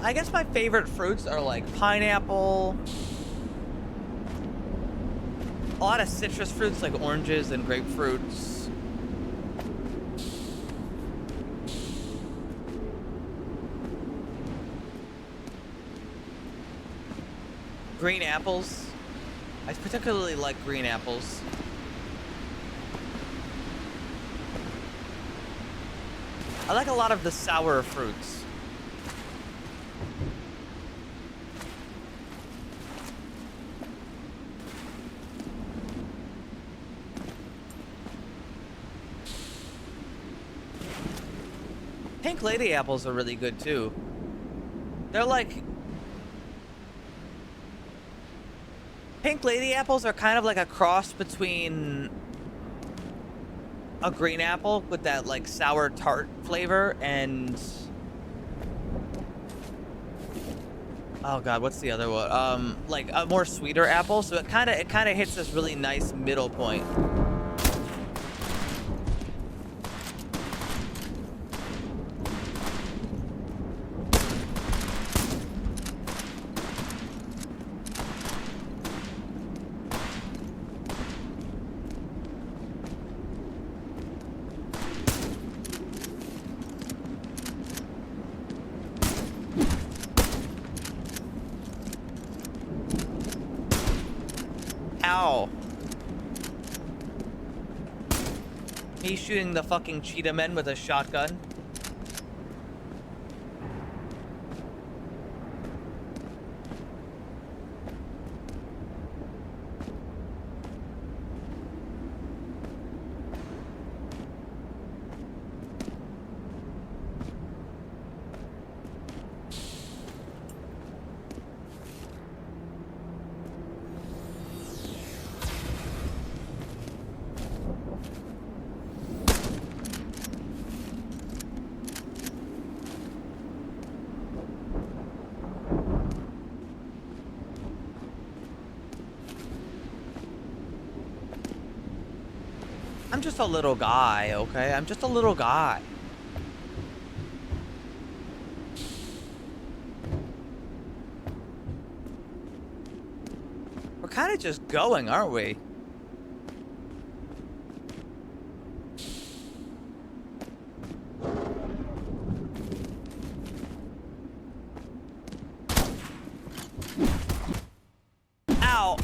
I guess my favorite fruits are like pineapple, a lot of citrus fruits like oranges and grapefruits. Green apples. I particularly like green apples. I like a lot of the sour fruits. Pink lady apples are really good too. They're like... Pink lady apples are kind of like a cross between a green apple with that like sour tart flavor and... Oh god, what's the other one? Like a more sweeter apple. So it kind of hits this really nice middle point. Ow. Me shooting the fucking cheetah men with a shotgun. I'm just a little guy, okay? I'm just a little guy. We're kind of just going, aren't we? Ow.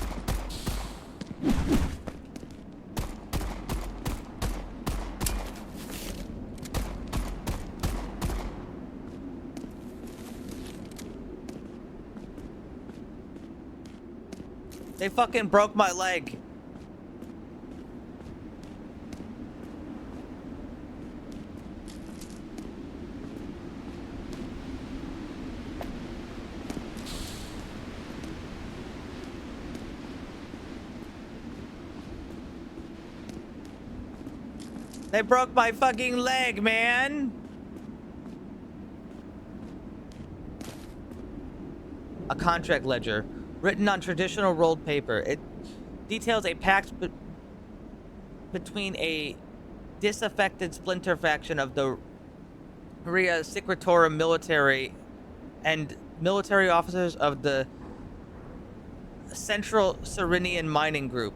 They fucking broke my leg. They broke my fucking leg, man. A contract ledger, written on traditional rolled paper. It details a pact between a disaffected splinter faction of the Ria Secretorum military and military officers of the Central Cyrenian Mining Group.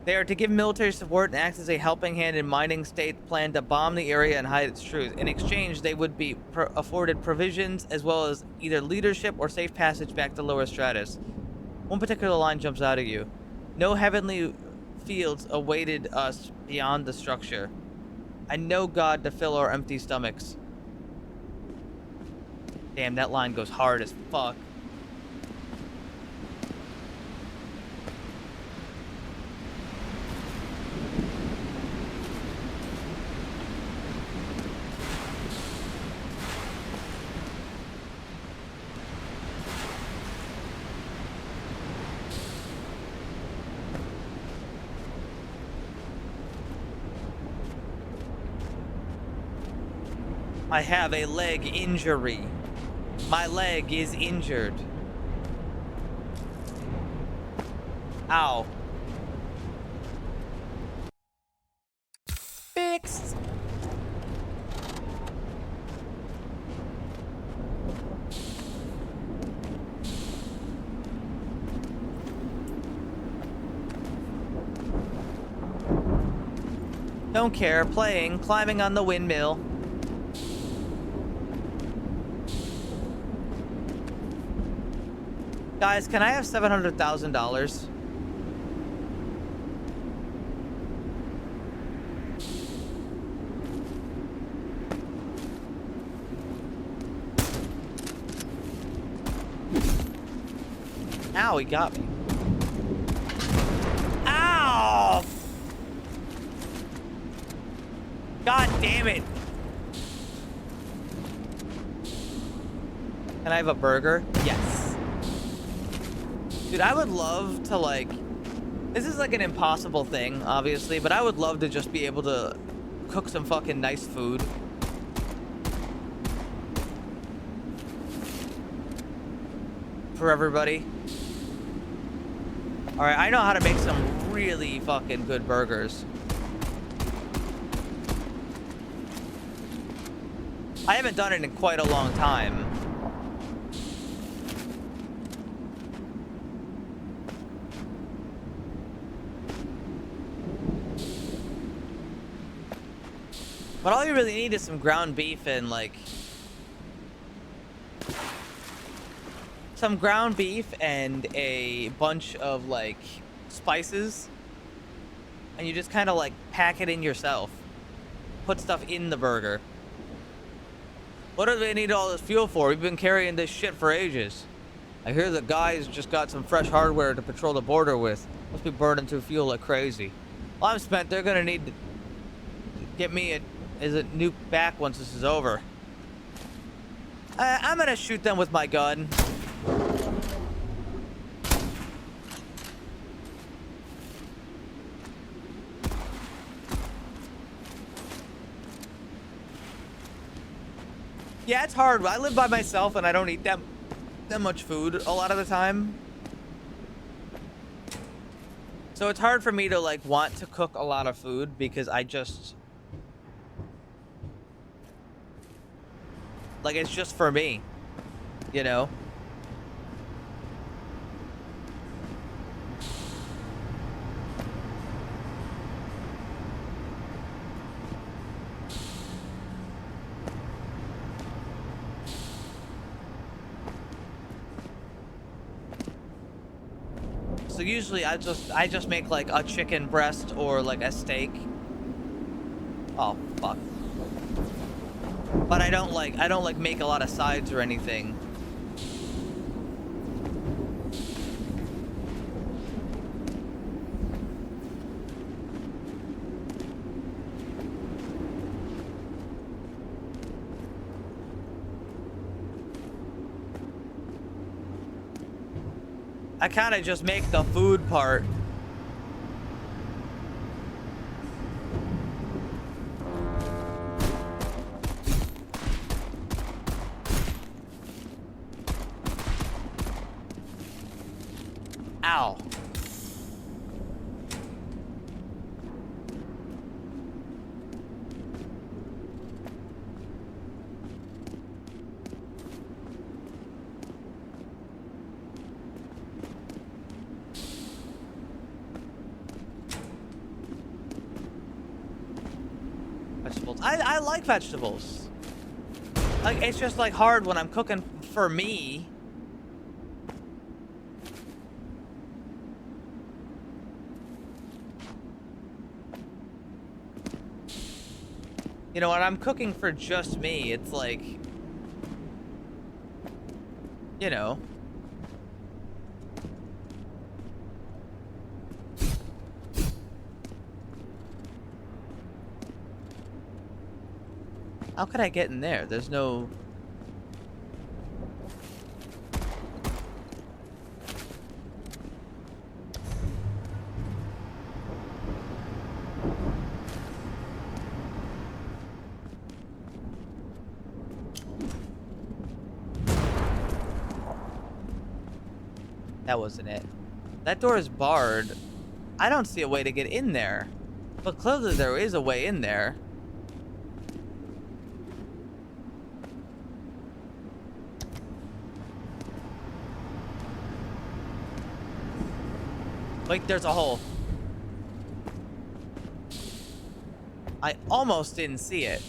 They are to give military support and act as a helping hand in mining state plan to bomb the area and hide its truth. In exchange, they would be afforded provisions as well as either leadership or safe passage back to lower stratus. One particular line jumps out at you. No heavenly fields awaited us beyond the structure. And no God to fill our empty stomachs. Damn, that line goes hard as fuck. I have a leg injury. My leg is injured. Ow. Fixed. Don't care. Playing. Climbing on the windmill. Guys, can I have $700,000? Ow, he got me. Ow! God damn it. Can I have a burger? Yes. Dude, I would love to, like... This is, like, an impossible thing, obviously, but I would love to just be able to cook some fucking nice food. For everybody. Alright, I know how to make some really fucking good burgers. I haven't done it in quite a long time. But all you really need is some ground beef and, like... some ground beef and a bunch of, like, spices. And you just kind of, like, pack it in yourself. Put stuff in the burger. What do they need all this fuel for? We've been carrying this shit for ages. I hear the guys just got some fresh hardware to patrol the border with. Must be burning through fuel like crazy. Well, I'm spent. They're gonna need to get me a nuke back once this is over. I'm gonna shoot them with my gun. Yeah, it's hard. I live by myself and I don't eat that much food a lot of the time. So it's hard for me to, like, want to cook a lot of food because I just... like, it's just for me, you know? So usually I just make, like, a chicken breast or, like, a steak. Oh, fuck. But I don't like make a lot of sides or anything. I kind of just make the food part. Vegetables. I like vegetables. Like, it's just like hard when I'm cooking for me. You know, when I'm cooking for just me, it's like, you know. How could I get in there? There's no... That wasn't it. That door is barred. I don't see a way to get in there. But clearly there is a way in there. Wait, there's a hole. I almost didn't see it.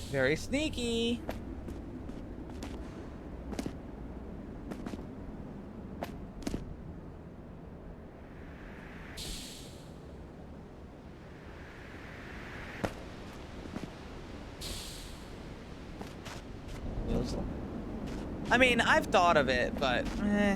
Very sneaky. I mean, I've thought of it, but eh.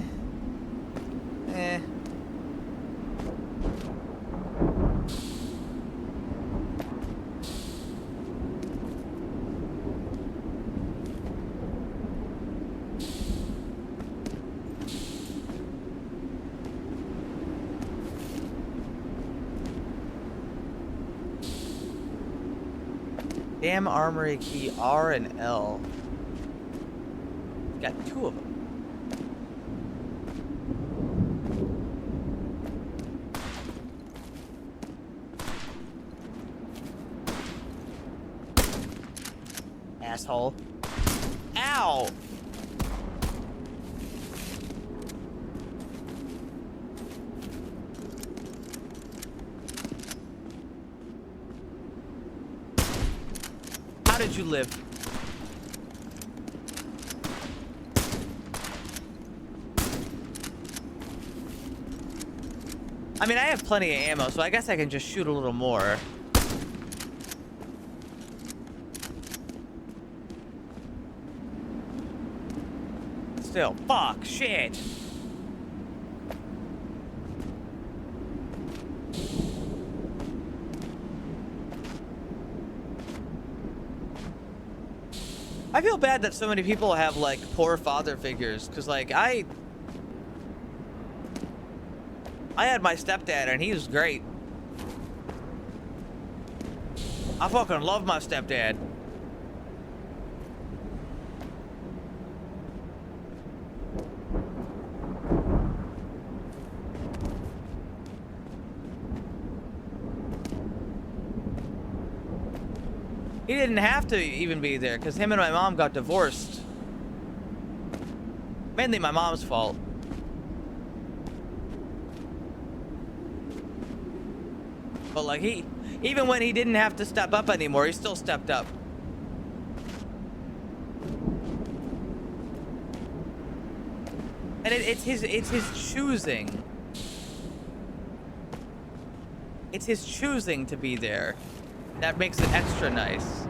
Damn armory key R and L. Got two of them. Asshole. Ow! How did you live? I mean, I have plenty of ammo, so I guess I can just shoot a little more. Still, fuck, shit. I feel bad that so many people have, like, poor father figures, because, like, I had my stepdad, and he was great. I fucking love my stepdad. He didn't have to even be there, because him and my mom got divorced. Mainly my mom's fault. But like even when he didn't have to step up anymore, he still stepped up. And it's his choosing. It's his choosing to be there. That makes it extra nice.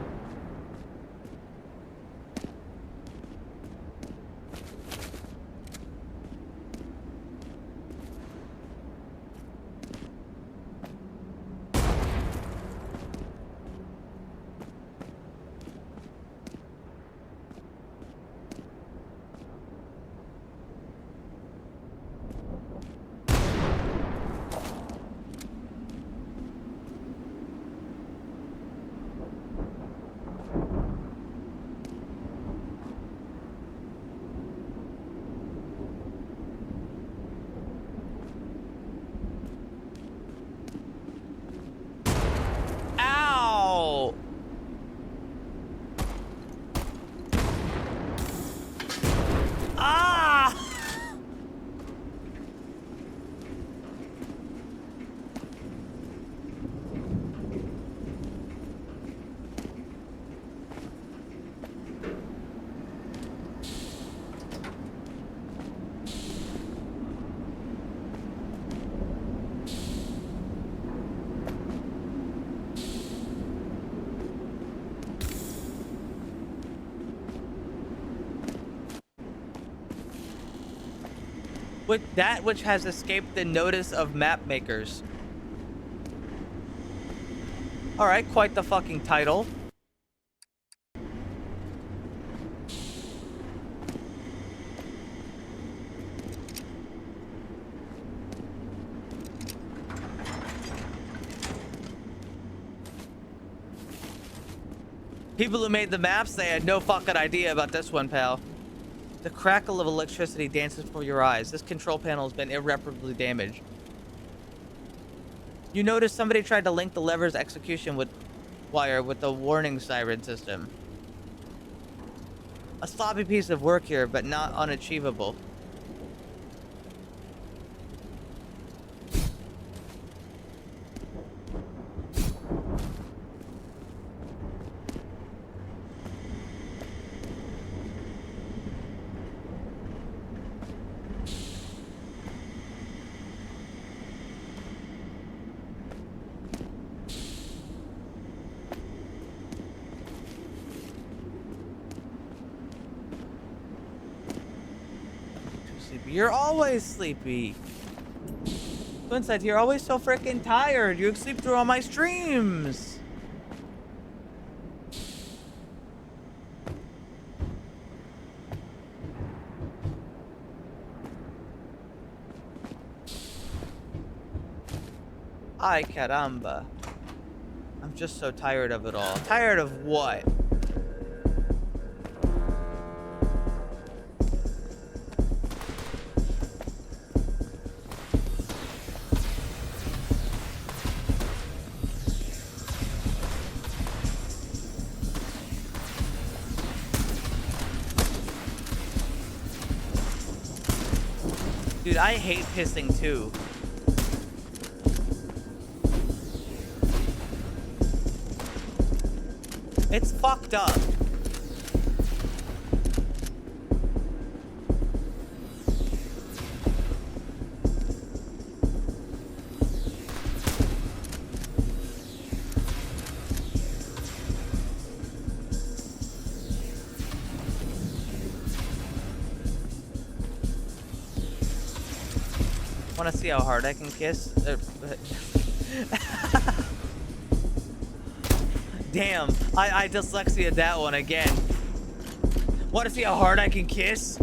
With that which has escaped the notice of map makers. Alright, quite the fucking title. People who made the maps, they had no fucking idea about this one, pal. The crackle of electricity dances before your eyes. This control panel has been irreparably damaged. You notice somebody tried to link the lever's execution wire with the warning siren system. A sloppy piece of work here, but not unachievable. You're always sleepy. Twinsides, you're always so freaking tired. You sleep through all my streams. Ay caramba. I'm just so tired of it all. Tired of what? Dude, I hate pissing too. It's fucked up. Want to see how hard I can kiss? Damn, I dyslexia that one again. Want to see how hard I can kiss?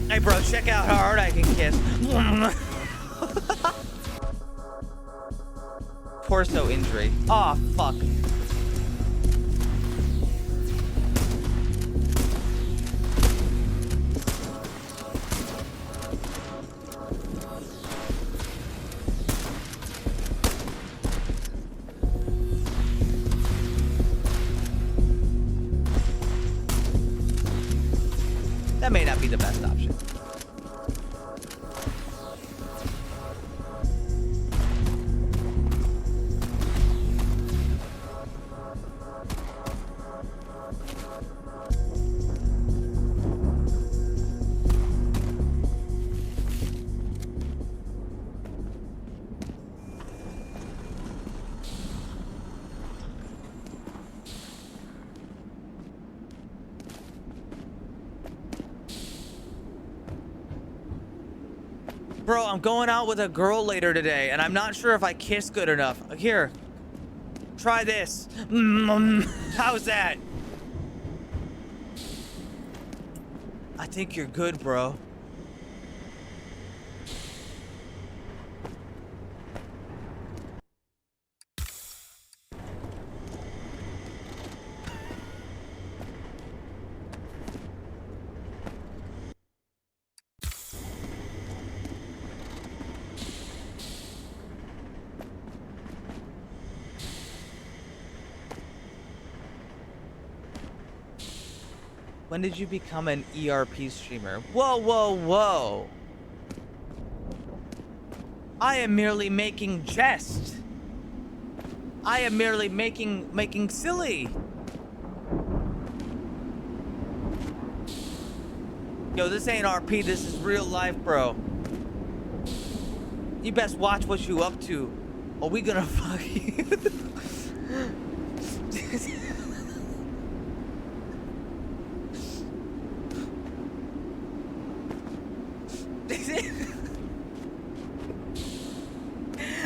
Hey bro, check out how hard I can kiss. Torso injury. Aw, fuck. That may not be the best option. Bro, I'm going out with a girl later today, and I'm not sure if I kiss good enough. Here, try this. How's that? I think you're good, bro. When did you become an ERP streamer? Whoa, whoa, whoa. I am merely making jest. I am merely making silly. Yo, this ain't RP, this is real life, bro. You best watch what you up to, or we gonna fuck you.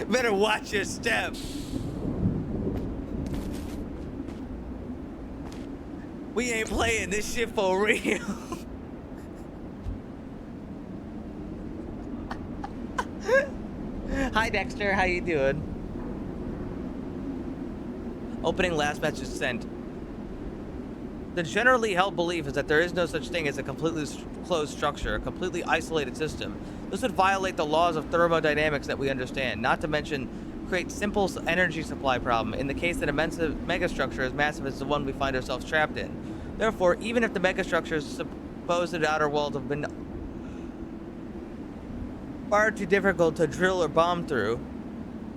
Better watch your step. We ain't playing this shit for real. Hi Dexter, how you doing? Opening last message sent. The generally held belief is that there is no such thing as a completely closed structure, a completely isolated system. This would violate the laws of thermodynamics that we understand, not to mention create simple energy supply problem in the case that a megastructure as massive as the one we find ourselves trapped in. Therefore, even if the megastructure's supposed outer walls have been far too difficult to drill or bomb through,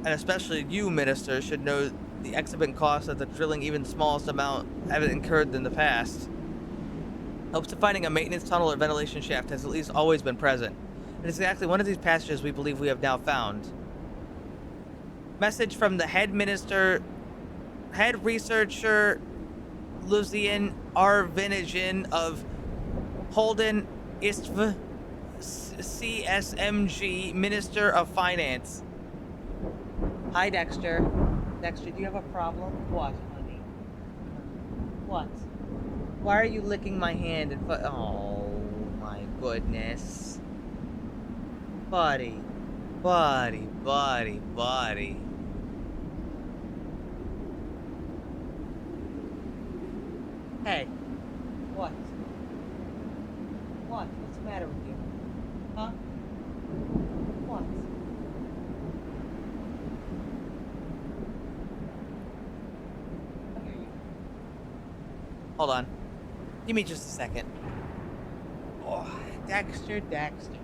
and especially you, Minister, should know the exorbitant costs of the drilling even smallest amount have incurred in the past. Hopes of finding a maintenance tunnel or ventilation shaft has at least always been present. And it's exactly one of these passages we believe we have now found. Message from the head researcher, Lucian Arvinijan of Holden Istv, CSMG, Minister of Finance. Hi, Dexter. Dexter, do you have a problem? What, honey? What? Why are you licking my hand and oh, my goodness. Buddy. Buddy. Hey. What? What? What's the matter with you? Huh? What? I hear you. Hold on. Give me just a second. Oh, Dexter. Oh, Dexter.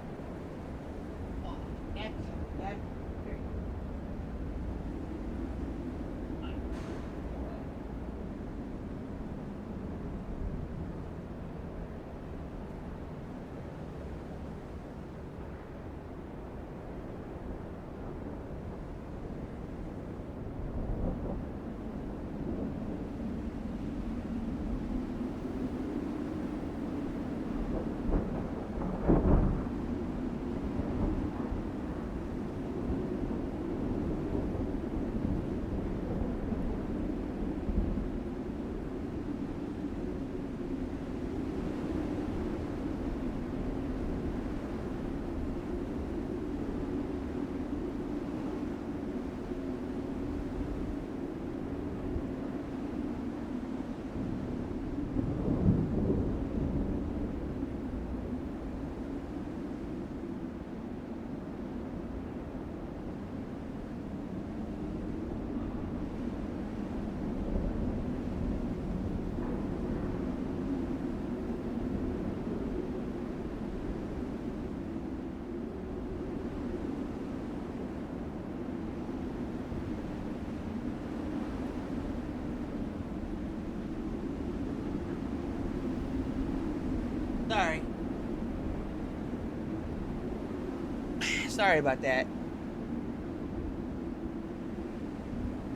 Sorry about that.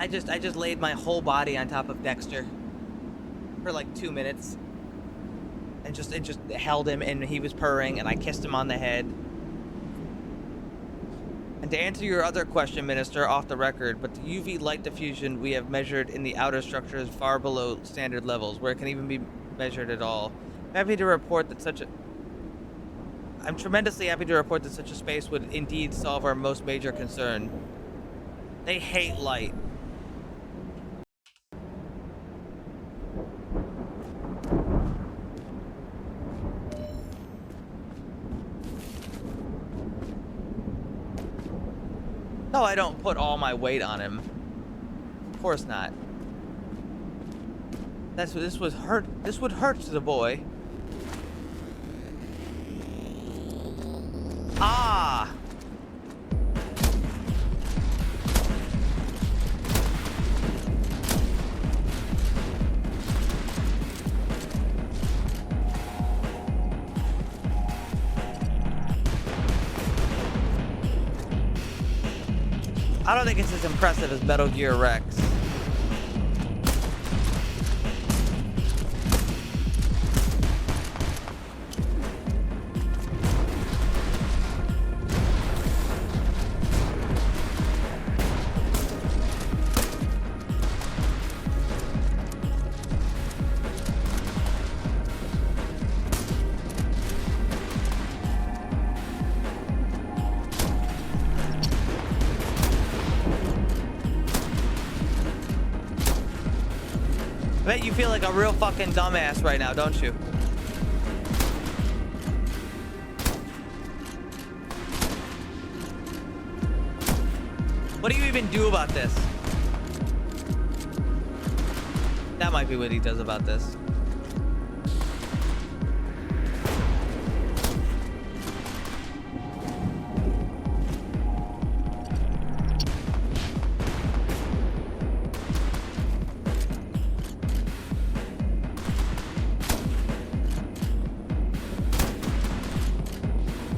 I just laid my whole body on top of Dexter for like 2 minutes. And just held him and he was purring and I kissed him on the head. And to answer your other question, Minister, off the record, but the UV light diffusion we have measured in the outer structure is far below standard levels, where it can even be measured at all. I'm tremendously happy to report that such a space would indeed solve our most major concern. They hate light. No, I don't put all my weight on him. Of course not. This would hurt the boy. Ah! I don't think it's as impressive as Metal Gear Rex. I bet you feel like a real fucking dumbass right now, don't you? What do you even do about this? That might be what he does about this.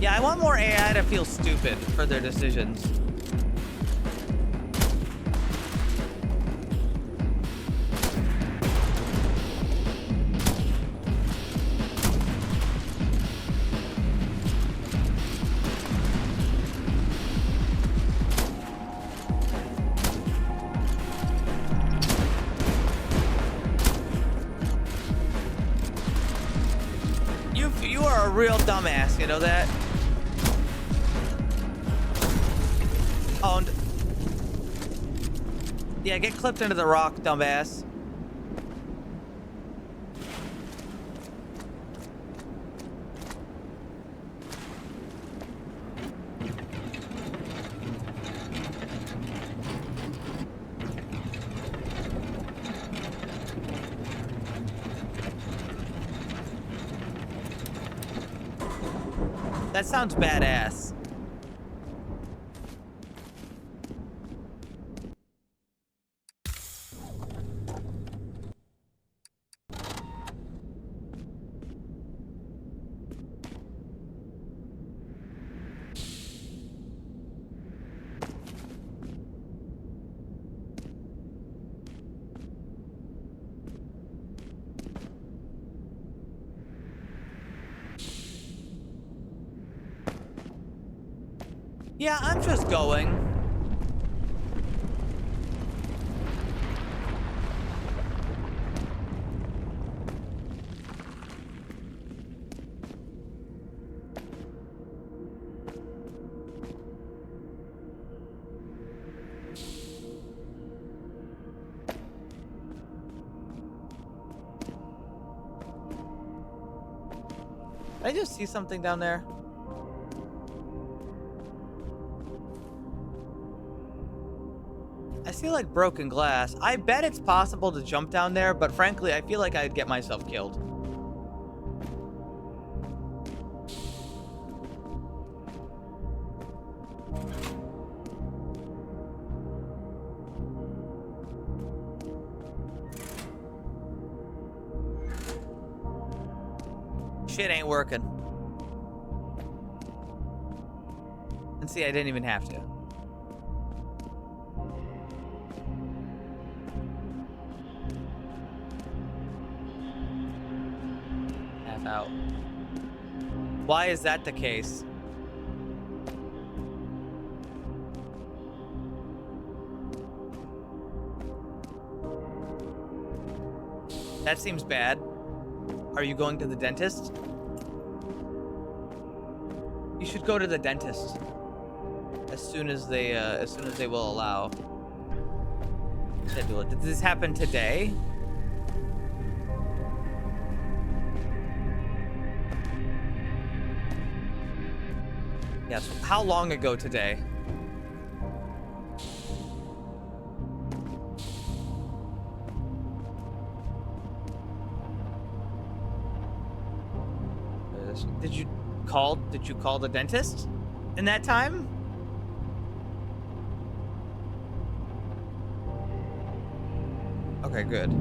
Yeah, I want more AI to feel stupid for their decisions. You are a real dumbass, you know that? Owned. Yeah, get clipped into the rock, dumbass. That sounds badass. Yeah, I'm just going. Did I just see something down there? I see like broken glass. I bet it's possible to jump down there, but frankly, I feel like I'd get myself killed. Shit ain't working. And see, I didn't even have to. Out. Why is that the case? That seems bad. Are you going to the dentist? You should go to the dentist as soon as they will allow. Schedule it. Did this happen today? Yes. How long ago today? Did you call the dentist in that time? Okay, good.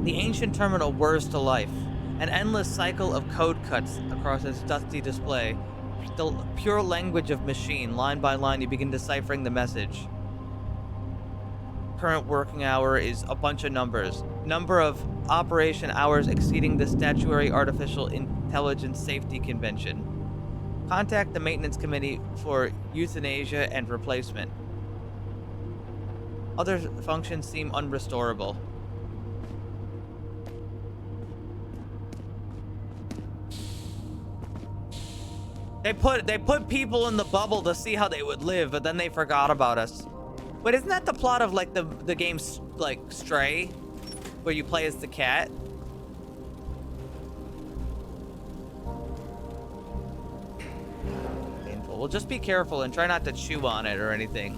The ancient terminal whirs to life. An endless cycle of code cuts across its dusty display. the pure language of machine. Line by line, you begin deciphering the message. Current working hour is a bunch of numbers. Number of operation hours exceeding the statutory artificial intelligence safety convention. Contact the maintenance committee for euthanasia and replacement. Other functions seem unrestorable. They put people in the bubble to see how they would live, but then they forgot about us. But isn't that the plot of like the game like Stray, where you play as the cat? Painful. Well, just be careful and try not to chew on it or anything.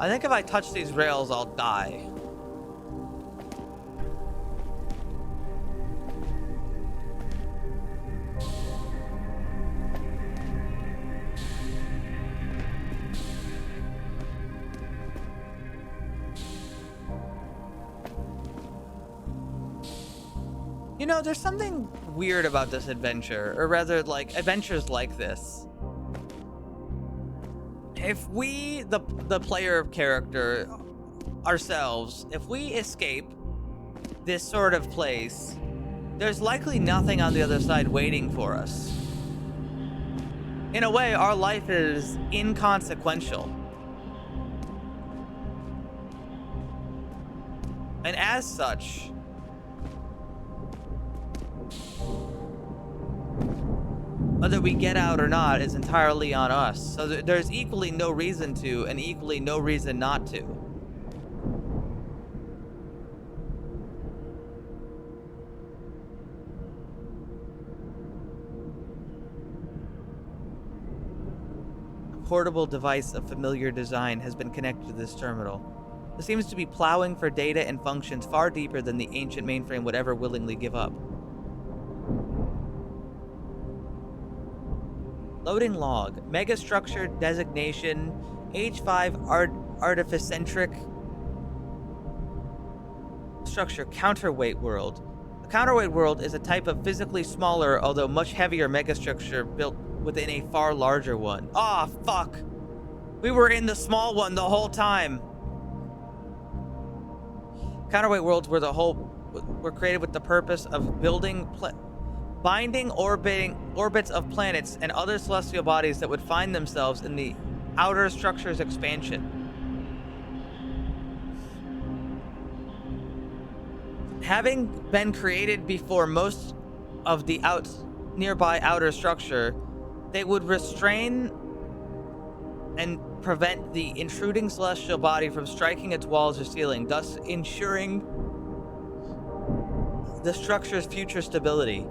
I think if I touch these rails, I'll die. You know, there's something weird about this adventure, or rather, like, adventures like this. If we, the player character, ourselves, if we escape this sort of place, there's likely nothing on the other side waiting for us. In a way, our life is inconsequential. And as such, whether we get out or not is entirely on us. So there's equally no reason to, and equally no reason not to. A portable device of familiar design has been connected to this terminal. It seems to be plowing for data and functions far deeper than the ancient mainframe would ever willingly give up. Loading log. Megastructure designation. H5 artificentric structure. Counterweight world. The counterweight world is a type of physically smaller, although much heavier megastructure built within a far larger one. Ah, oh, fuck. We were in the small one the whole time. Counterweight worlds were created with the purpose of binding orbits of planets and other celestial bodies that would find themselves in the outer structure's expansion. Having been created before most of the nearby outer structure, they would restrain and prevent the intruding celestial body from striking its walls or ceiling, thus ensuring the structure's future stability.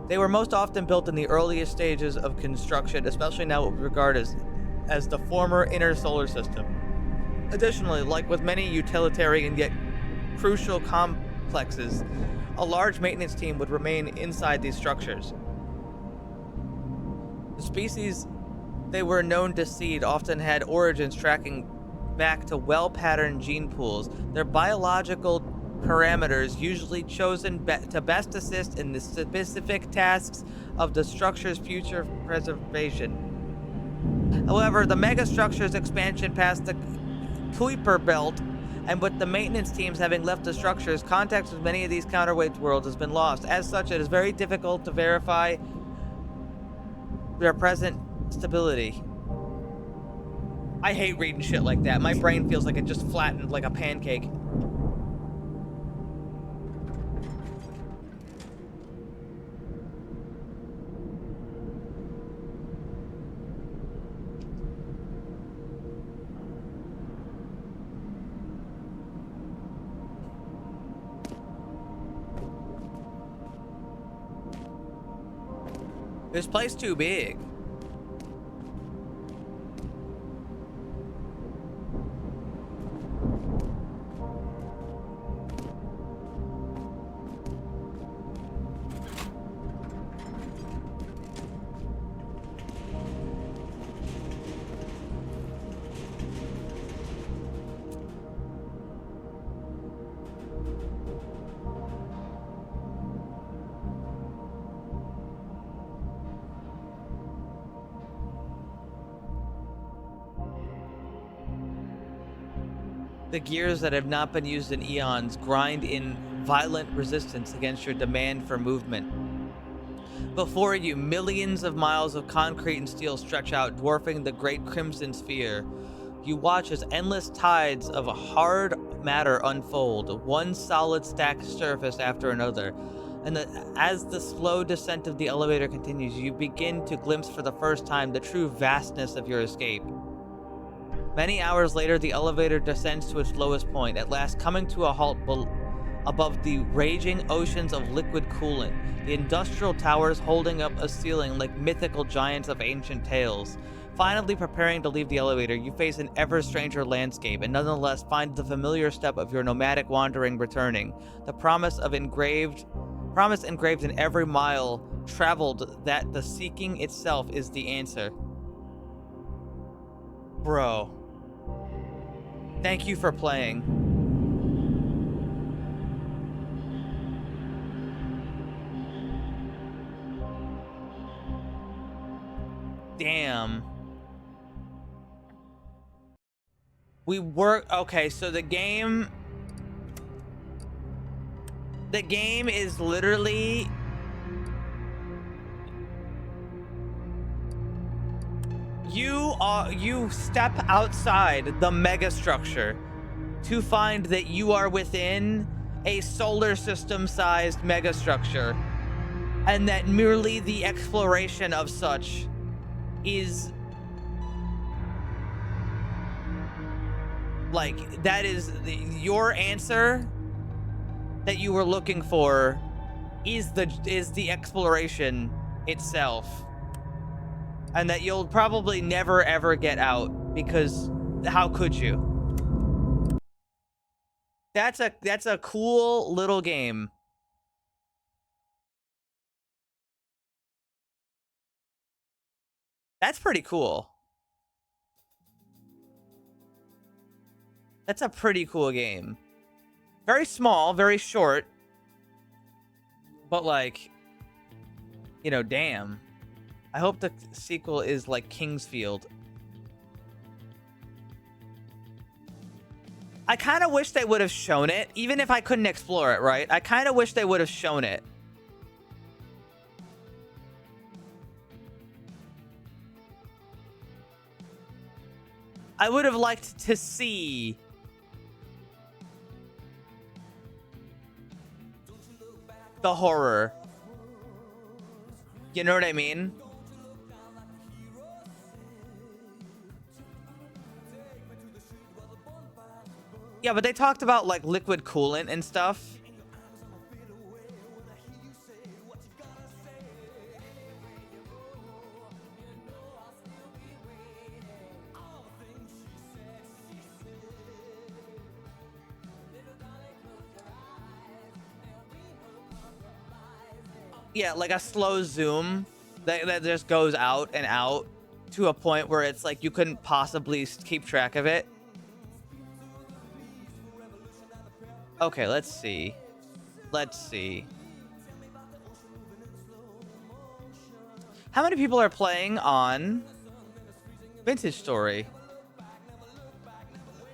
They were most often built in the earliest stages of construction, especially now what we regard as the former inner solar system. Additionally, like with many utilitarian yet crucial complexes, a large maintenance team would remain inside these structures. The species they were known to seed often had origins tracking back to well-patterned gene pools. Their biological parameters usually chosen to best assist in the specific tasks of the structure's future preservation. However, the megastructure's expansion past the Kuiper belt, and with the maintenance teams having left the structures, contact with many of these counterweight worlds has been lost. As such, it is very difficult to verify their present stability. I hate reading shit like that. My brain feels like it just flattened like a pancake. This place too big. The gears that have not been used in eons grind in violent resistance against your demand for movement. Before you, millions of miles of concrete and steel stretch out, dwarfing the great crimson sphere. You watch as endless tides of hard matter unfold, one solid stacked surface after another. And as the slow descent of the elevator continues, you begin to glimpse for the first time the true vastness of your escape. Many hours later, the elevator descends to its lowest point, at last coming to a halt above the raging oceans of liquid coolant, the industrial towers holding up a ceiling like mythical giants of ancient tales. Finally preparing to leave the elevator, you face an ever stranger landscape, and nonetheless find the familiar step of your nomadic wandering returning, the promise engraved in every mile traveled that the seeking itself is the answer. Bro. Thank you for playing. Damn. Okay, so the game is literally you step outside the megastructure to find that you are within a solar system sized megastructure, and that merely the exploration of such is like, that is your answer that you were looking for is the exploration itself. And that you'll probably never ever get out, because how could you? That's a cool little game. That's pretty cool. That's a pretty cool game. Very small, very short. But like, you know, damn. I hope the sequel is like Kingsfield. I kind of wish they would have shown it, even if I couldn't explore it, right? I kind of wish they would have shown it. I would have liked to see the horror. You know what I mean? Yeah, but they talked about like liquid coolant and stuff. Yeah, like a slow zoom that just goes out and out to a point where it's like you couldn't possibly keep track of it. Okay, let's see. Let's see. How many people are playing on Vintage Story?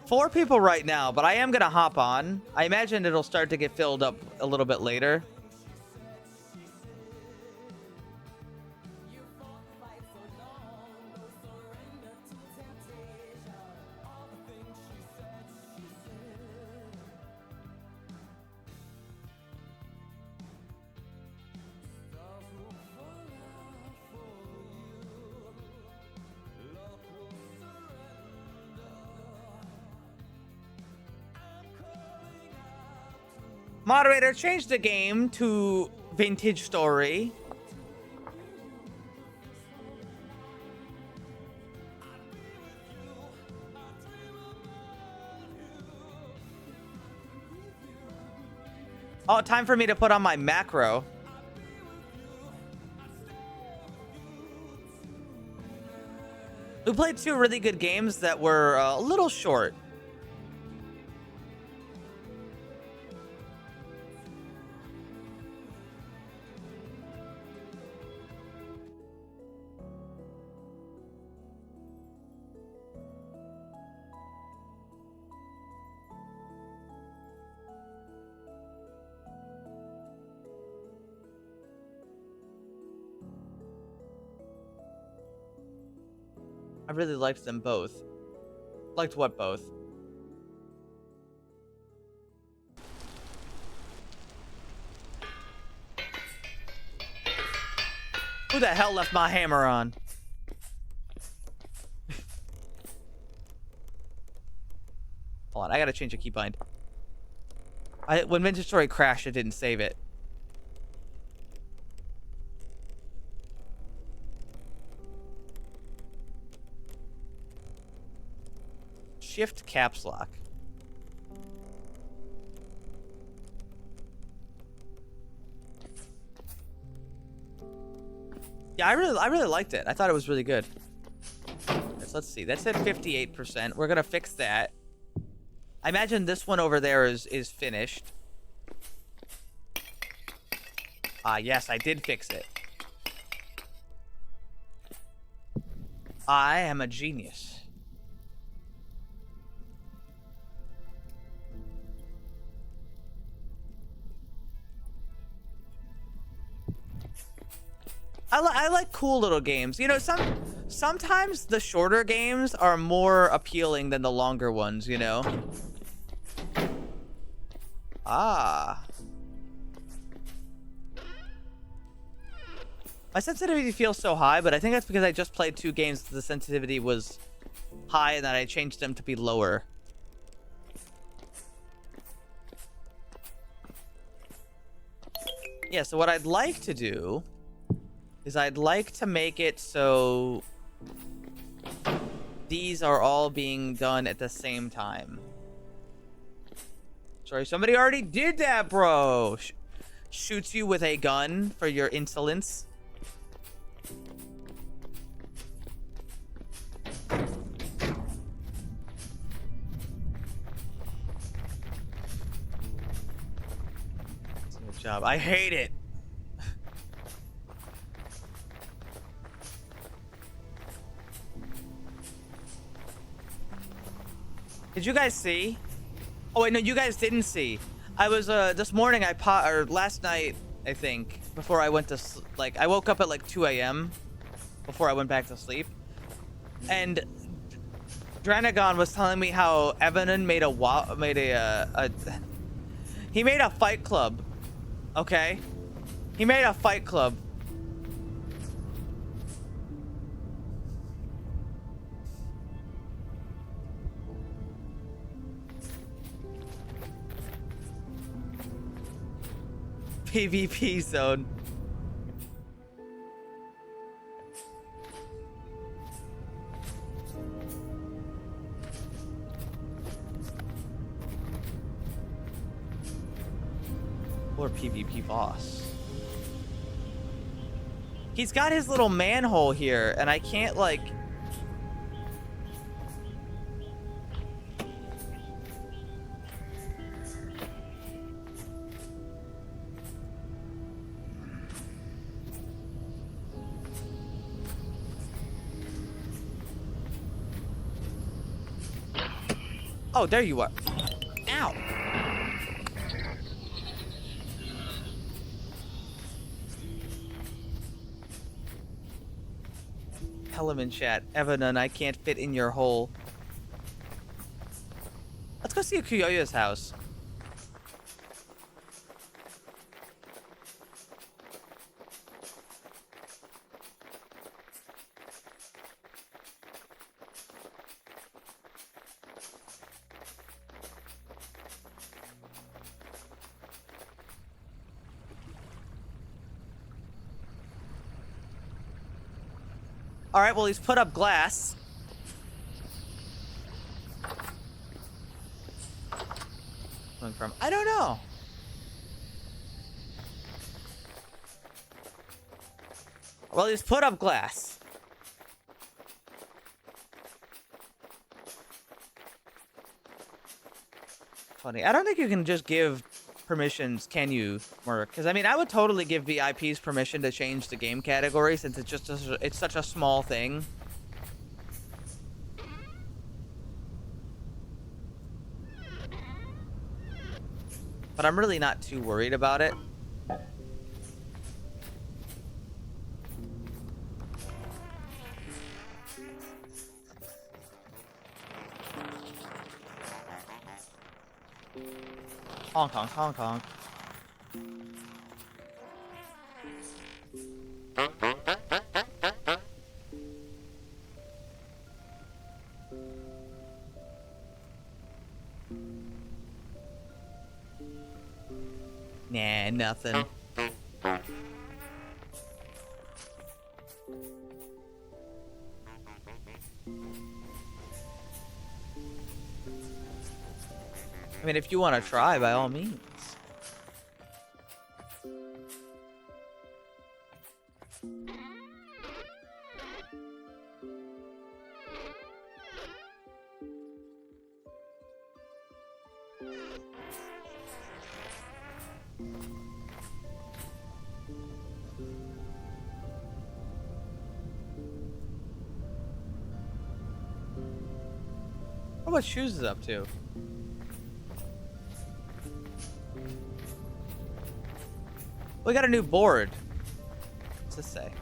4 people right now, but I am gonna hop on. I imagine it'll start to get filled up a little bit later. Moderator, change the game to Vintage Story. Oh, time for me to put on my macro. We played 2 really good games that were a little short. I really liked them both. Liked what both? Who the hell left my hammer on? Hold on, I gotta change a keybind. When Vintage Story crashed, it didn't save it. Shift caps lock. Yeah, I really liked it. I thought it was really good. Let's see. That's at 58%. We're gonna fix that. I imagine this one over there is finished. Ah, yes, I did fix it. I am a genius. I like cool little games. You know, sometimes the shorter games are more appealing than the longer ones, you know? Ah. My sensitivity feels so high, but I think that's because I just played 2 games the sensitivity was high and then I changed them to be lower. Yeah, so what I'd like to do is I'd like to make it so these are all being done at the same time. Sorry, somebody already did that, bro. Shoots you with a gun for your insolence. Good job. I hate it. Did you guys see? Oh wait, no, you guys didn't see. I was this morning or last night, I think, before I went to like I woke up at like 2 a.m. before I went back to sleep. And Dranagon was telling me how Evanon made he made a fight club. Okay? He made a fight club. PvP zone. Or PvP boss. He's got his little manhole here, and I can't like... Oh, there you are. Ow. Element chat. Evanon, I can't fit in your hole. Let's go see Kuyoya's house. All right, well, he's put up glass. Coming from, I don't know. Well, he's put up glass. Funny. I don't think you can just give permissions, can you, Merc? Because, I mean, I would totally give VIPs permission to change the game category since it's just it's such a small thing. But I'm really not too worried about it. Honk, honk, honk, honk. Nah, nothing. I mean, if you want to try, by all means. What Shoes is up to? We got a new board. What's this say?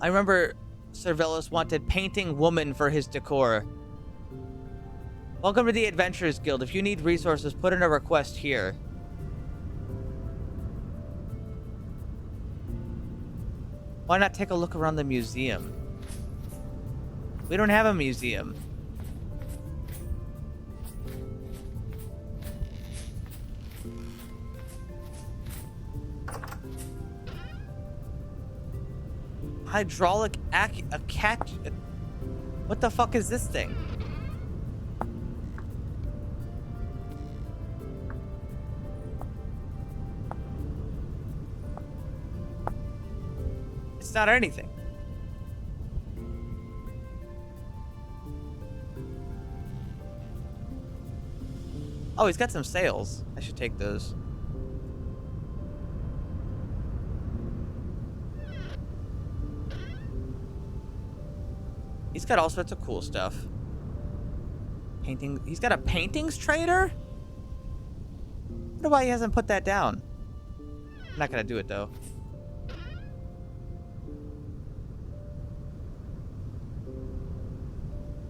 I remember Cervelis wanted painting woman for his decor. Welcome to the Adventurers Guild. If you need resources, put in a request here. Why not take a look around the museum? We don't have a museum. Hydraulic what the fuck is this thing? It's not anything. Oh, he's got some sails. I should take those. He's got all sorts of cool stuff. Painting. He's got a paintings trader? I wonder why he hasn't put that down. I'm not gonna do it though.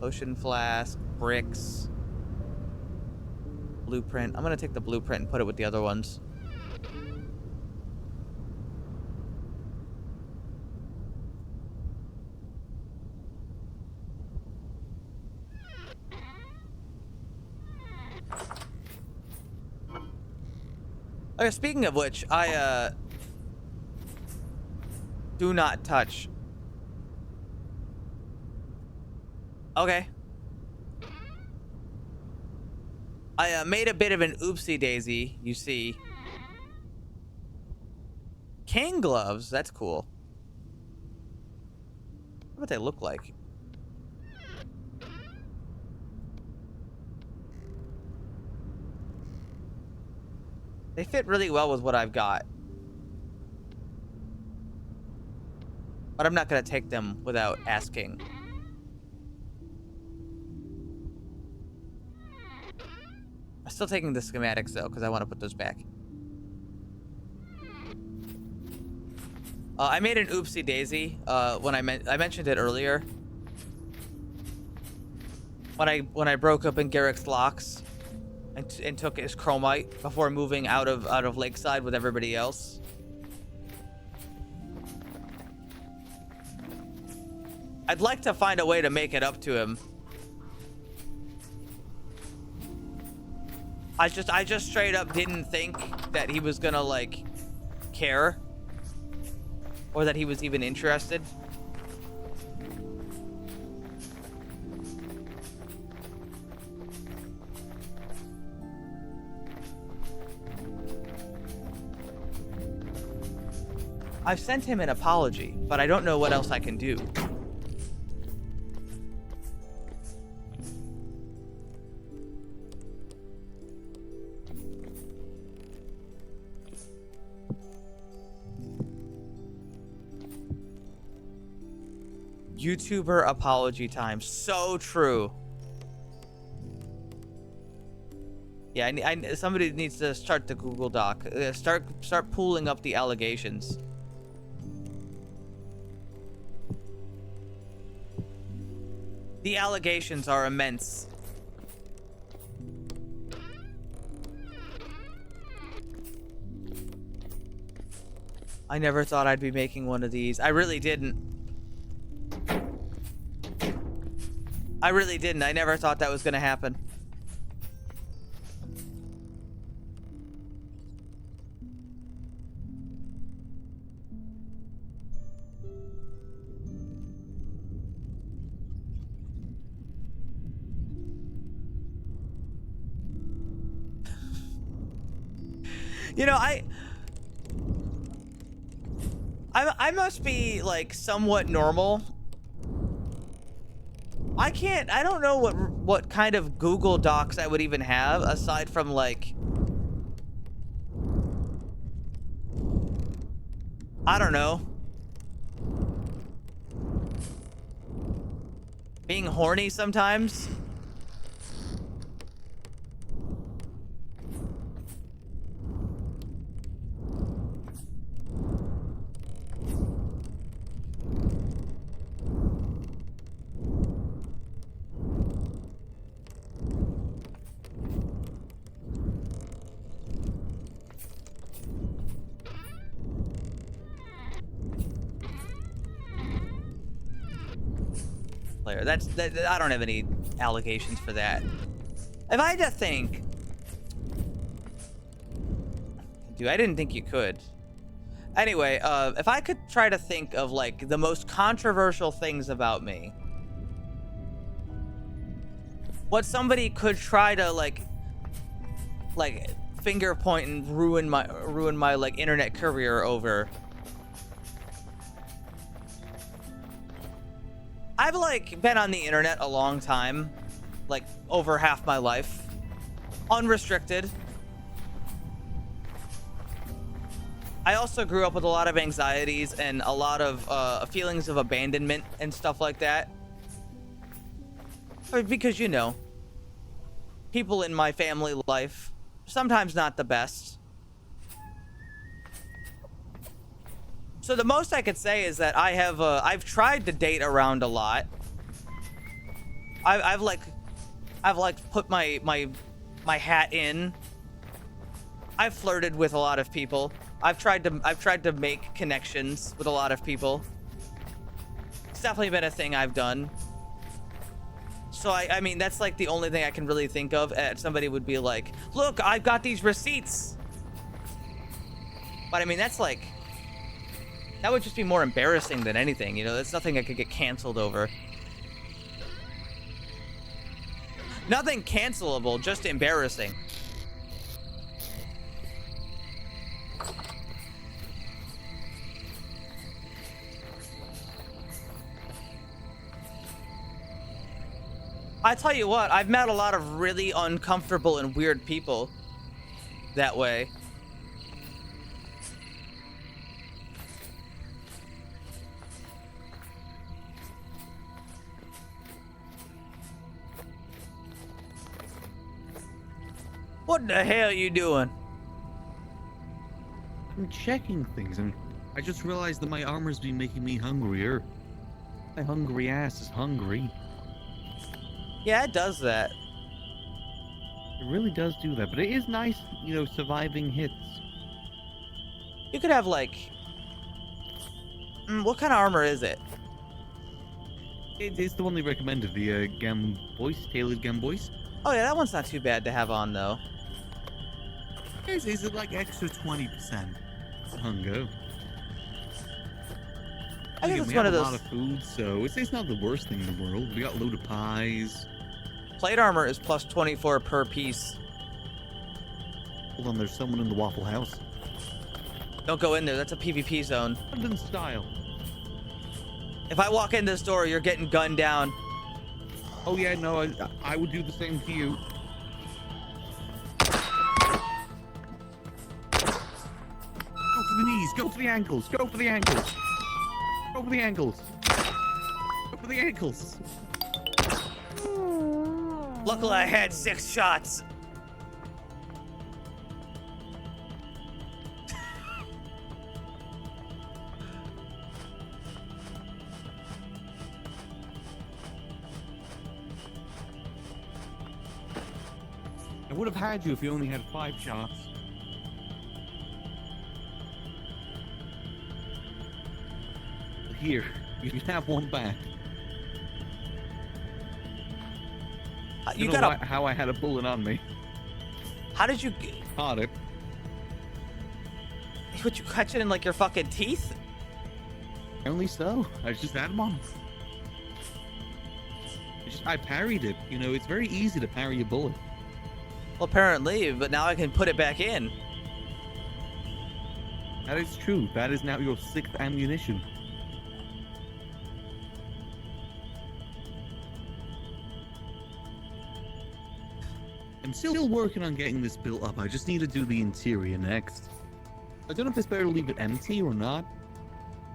Potion flask, bricks, blueprint. I'm gonna take the blueprint and put it with the other ones. Okay, speaking of which, I do not touch. Okay. I made a bit of an oopsie daisy, you see. King gloves, that's cool. What they look like? They fit really well with what I've got. But I'm not gonna take them without asking. I'm still taking the schematics though, because I want to put those back. I made an oopsie daisy when I mentioned it earlier. When I broke open Garrick's locks and took his chromite before moving out of Lakeside with everybody else. I'd like to find a way to make it up to him. I just straight up didn't think that he was gonna like care or that he was even interested. I've sent him an apology, but I don't know what else I can do. YouTuber apology time. So true. Yeah, somebody needs to start the Google Doc. Start pooling up the allegations. The allegations are immense. I never thought I'd be making one of these. I really didn't. I really didn't. I never thought that was gonna happen. You know, I must be like somewhat normal. I don't know what kind of Google Docs I would even have aside from like, I don't know, being horny sometimes. I don't have any allegations for that. If I had to think, dude, I didn't think you could. Anyway, if I could try to think of like the most controversial things about me, what somebody could try to like finger point and ruin my like internet career over. I've like been on the internet a long time, like over half my life, unrestricted. I also grew up with a lot of anxieties and a lot of feelings of abandonment and stuff like that. Because, you know, people in my family life, sometimes not the best. So the most I could say is that I've tried to date around a lot. I've put my hat in. I've flirted with a lot of people. I've tried to make connections with a lot of people. It's definitely been a thing I've done. So I mean, that's like the only thing I can really think of. Somebody would be like, look, I've got these receipts. But I mean, that's like, that would just be more embarrassing than anything, you know? That's nothing I could get canceled over. Nothing cancelable, just embarrassing. I tell you what, I've met a lot of really uncomfortable and weird people that way. What the hell are you doing? I'm checking things, and I just realized that my armor's been making me hungrier. My hungry ass is hungry. Yeah, it does that. It really does do that, but it is nice, you know, surviving hits. You could have, like... what kind of armor is it? It's the one they recommended, the Gambois, tailored Gambois. Oh yeah, that one's not too bad to have on, though. Is it like extra 20% hunger? I think Again, it's we one have of a those... lot of food, so it's not the worst thing in the world. We got a load of pies. Plate armor is plus 24 per piece. Hold on, there's someone in the Waffle House. Don't go in there. That's a PvP zone. London style. If I walk in this door, you're getting gunned down. Oh yeah, no, I would do the same to you. Go for the knees, go for the ankles, go for the ankles. Go for the ankles. Go for the ankles. Luckily, I had 6 shots. I would have had you if you only had 5 shots. Here, you can have 1 back. You don't got know how I had a bullet on me. How did you? Caught it. Would you catch it in like your fucking teeth? Apparently so. I just had them on. I parried it. You know, it's very easy to parry a bullet. Well, apparently, but now I can put it back in. That is true. That is now your 6th ammunition. I'm still working on getting this built up. I just need to do the interior next. I don't know if it's better to leave it empty or not,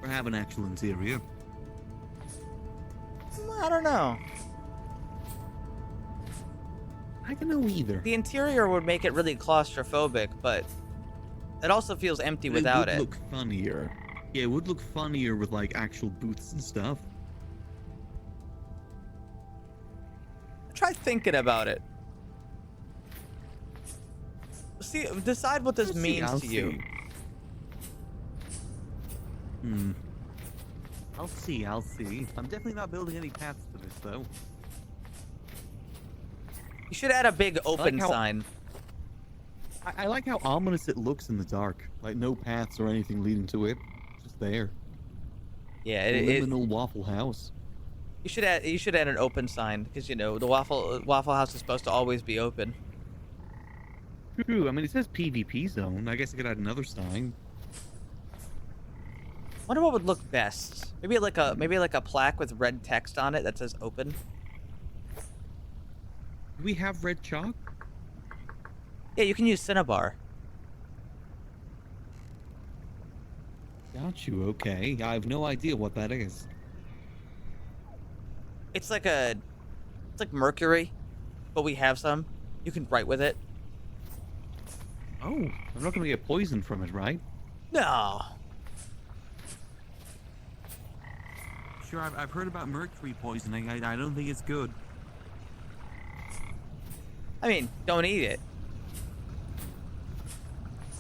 or have an actual interior. I don't know. I don't know either. The interior would make it really claustrophobic, but it also feels empty without it. It would look funnier. Yeah, it would look funnier with like actual booths and stuff. Try thinking about it. See, decide what this means to you. I'll see. I'm definitely not building any paths to this, though. You should add a big open sign. I like how ominous it looks in the dark. Like no paths or anything leading to it. Just there. Yeah, liminal Waffle House. You should add an open sign because you know the Waffle House is supposed to always be open. True. I mean, it says PvP zone. I guess I could add another sign. Wonder what would look best. Maybe like a plaque with red text on it that says open. Do we have red chalk? Yeah, you can use Cinnabar. Got you. Okay. I have no idea what that is. It's like mercury, but we have some. You can write with it. Oh, I'm not gonna get poisoned from it, right? No. Sure, I've heard about mercury poisoning. I don't think it's good. I mean, don't eat it.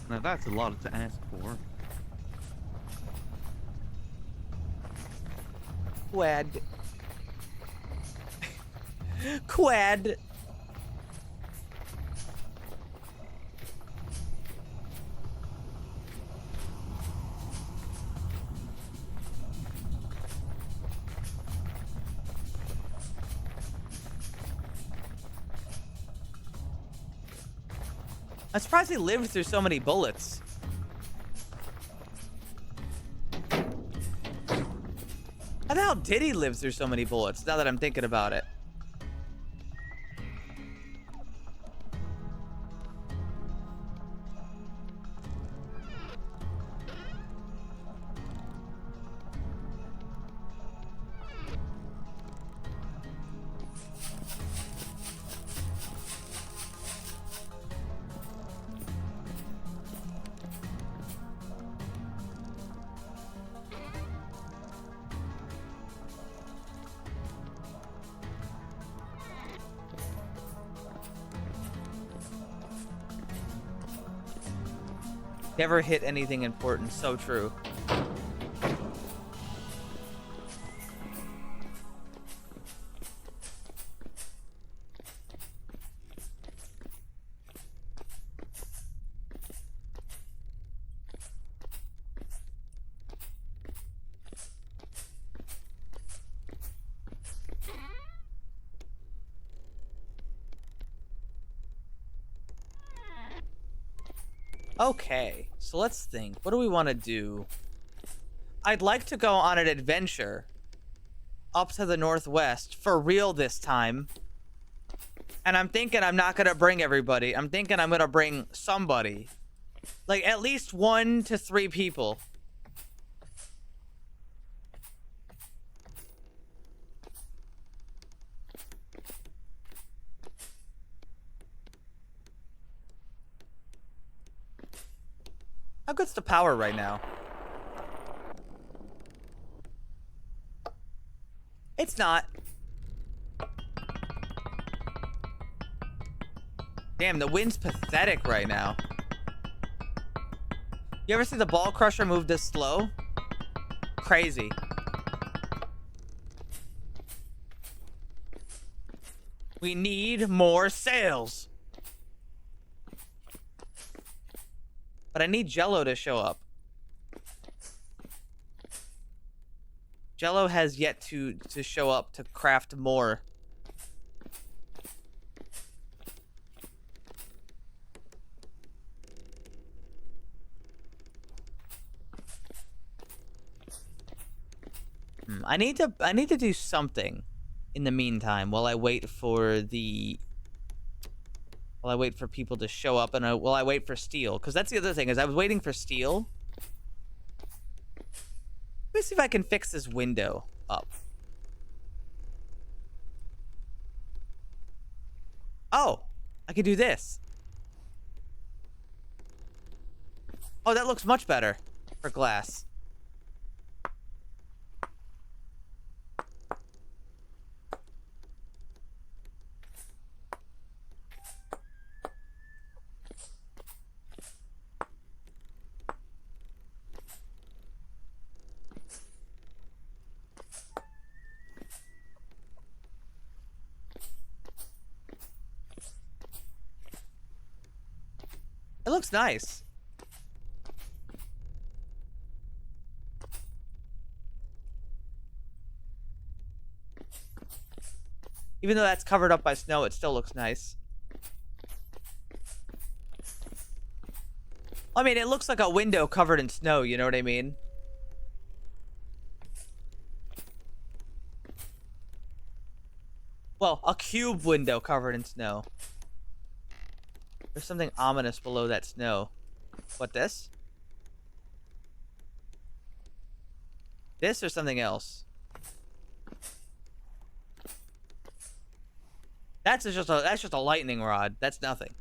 Now that's a lot to ask for. Quad. Quad. I'm surprised he lived through so many bullets. How the hell did he live through so many bullets, now that I'm thinking about it? Never hit anything important. So true. Okay, so let's think. What do we want to do? I'd like to go on an adventure up to the northwest for real this time. And I'm thinking I'm not going to bring everybody. I'm thinking I'm going to bring somebody. Like at least 1 to 3 people. How good's the power right now? It's not. Damn, the wind's pathetic right now. You ever see the ball crusher move this slow? Crazy. We need more sails. But I need Jello to show up. Jello has yet to show up to craft more. I need to do something in the meantime while I wait for people to show up and while I wait for steel, because that's the other thing is I was waiting for steel. Let me see if I can fix this window up. Oh, I can do this. Oh, that looks much better for glass. It looks nice. Even though that's covered up by snow, it still looks nice. I mean, it looks like a window covered in snow, you know what I mean? Well, a cube window covered in snow. There's something ominous below that snow. What, this? This or something else? That's just a lightning rod. That's nothing.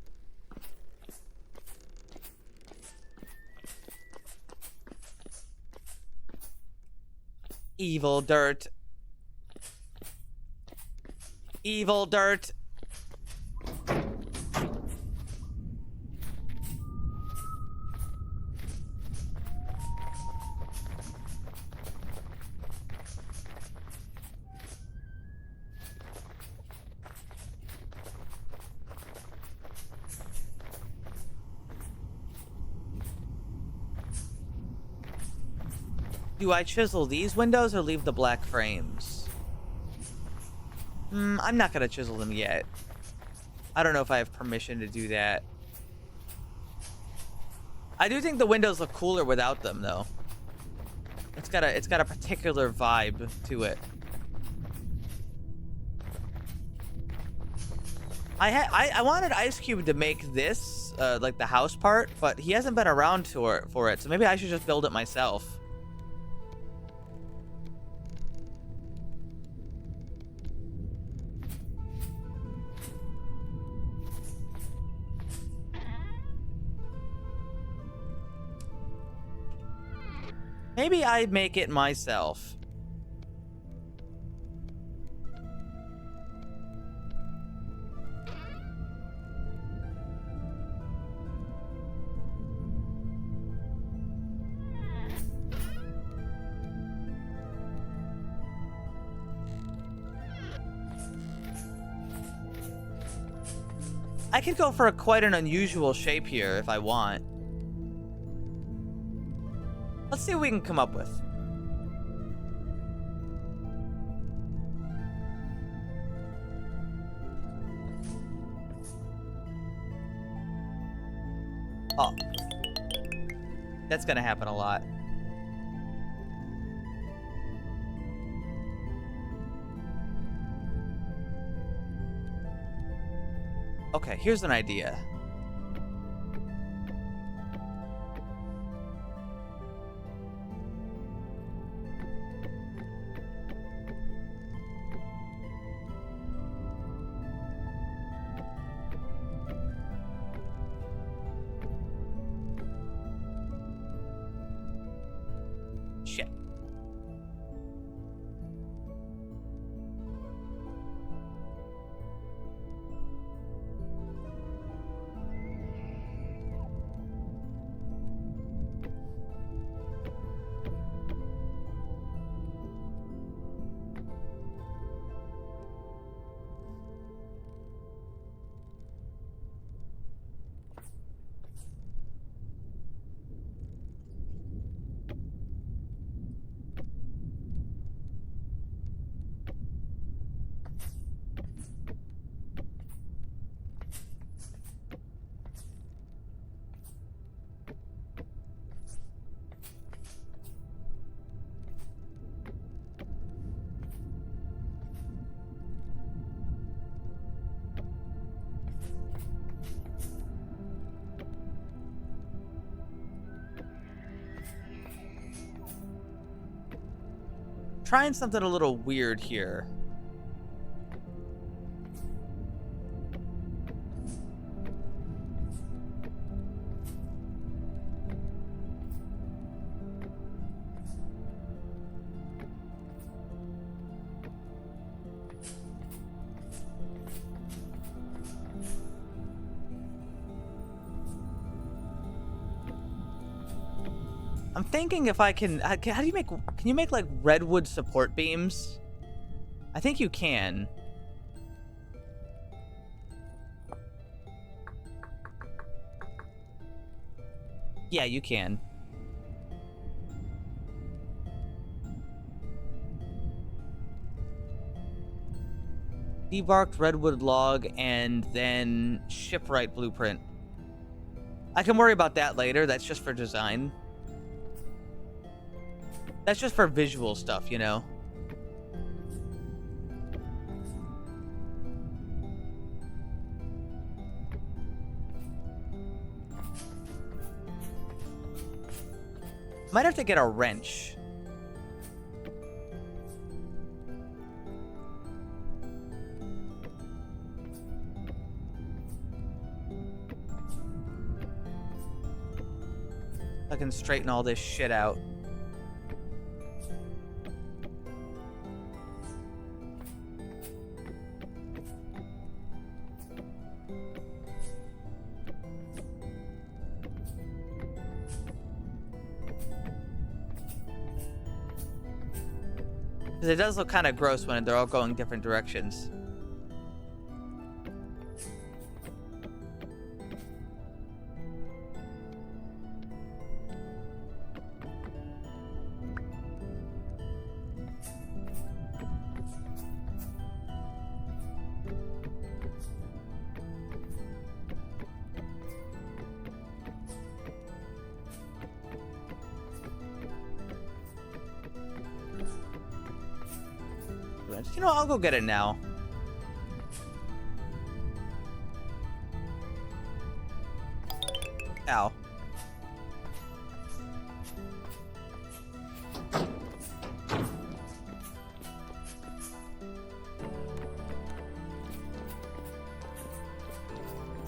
Evil dirt. Evil dirt. Do I chisel these windows or leave the black frames? I'm not gonna chisel them yet. I don't know if I have permission to do that. I do think the windows look cooler without them, though. It's got a particular vibe to it. I wanted Ice Cube to make this like the house part, but he hasn't been around for it, so maybe I should just build it myself. Maybe I'd make it myself. I could go for quite an unusual shape here if I want. Let's see what we can come up with. Oh. That's gonna happen a lot. Okay, here's an idea. Shit. Trying something a little weird here. I'm thinking if I can, how do you make, can you make like redwood support beams? I think you can. Yeah, you can. Debarked redwood log and then shipwright blueprint. I can worry about that later. That's just for design. That's just for visual stuff, you know? Might have to get a wrench. I can straighten all this shit out. Because it does look kind of gross when they're all going different directions. You know, I'll go get it now. Ow.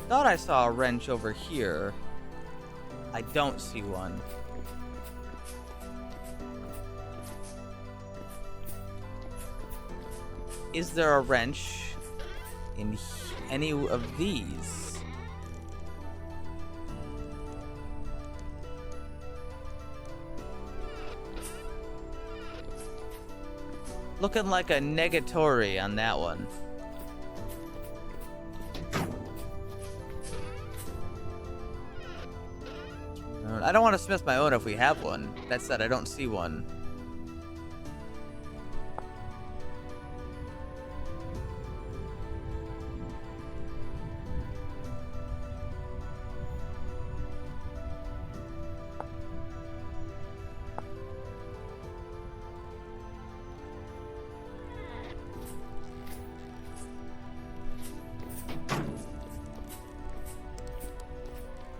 Thought I saw a wrench over here. I don't see one. Is there a wrench in any of these? Looking like a negatory on that one. I don't want to smith my own if we have one. That said, I don't see one.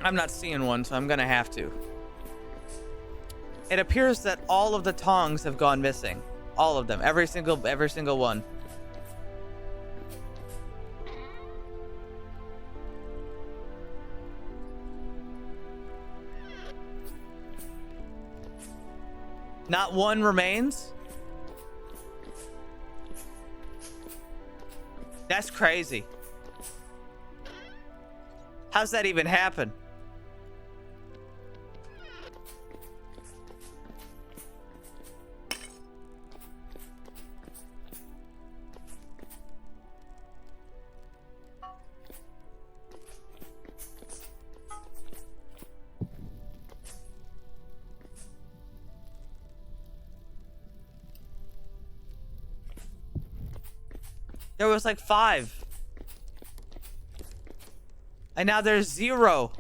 I'm not seeing one, so I'm gonna have to. It appears that all of the tongs have gone missing. All of them. Every single one. Not one remains? That's crazy. How's that even happen? There was like 5. And now there's 0.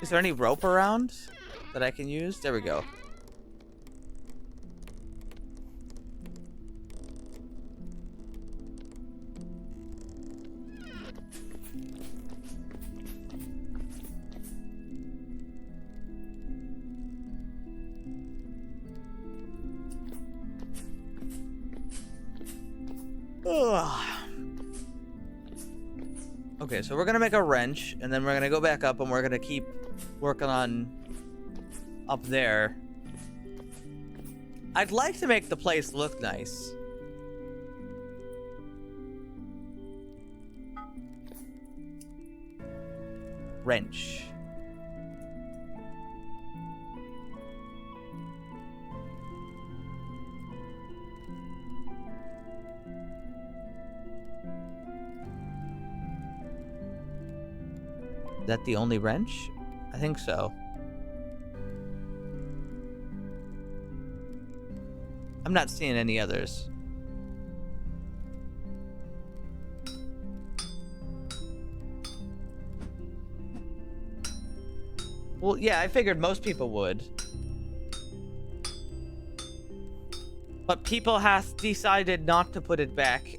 Is there any rope around that I can use? There we go. Ugh. Okay, so we're gonna make a wrench, and then we're gonna go back up, and we're gonna keep working on up there. I'd like to make the place look nice. Wrench. Is that the only wrench? I think so. I'm not seeing any others. Well, yeah, I figured most people would. But people have decided not to put it back.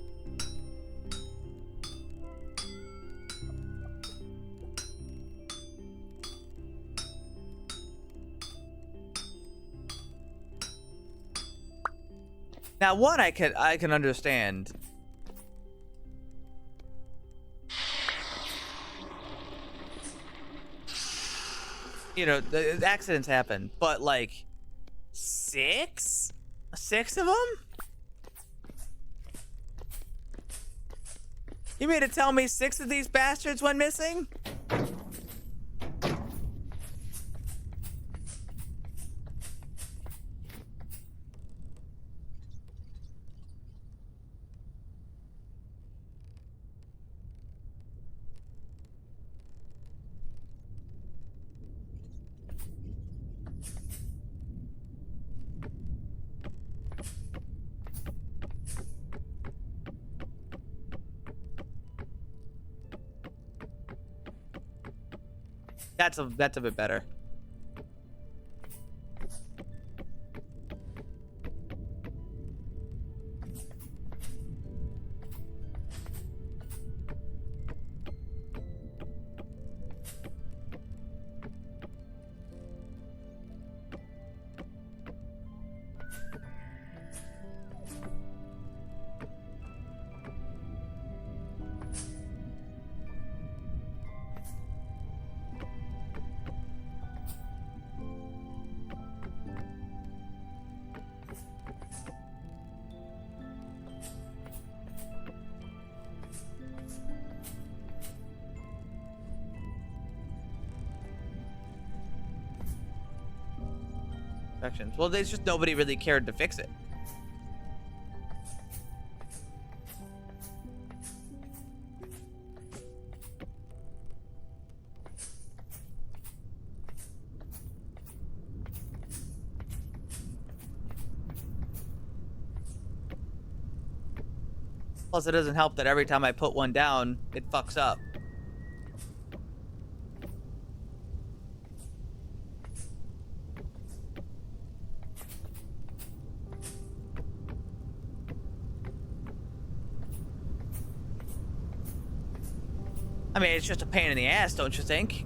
Now, one I can understand. You know, the accidents happen, but like 6? 6 of them? You mean to tell me 6 of these bastards went missing? That's a bit better. Sections. Well, there's just nobody really cared to fix it. Plus, it doesn't help that every time I put one down, it fucks up. I mean, it's just a pain in the ass, don't you think?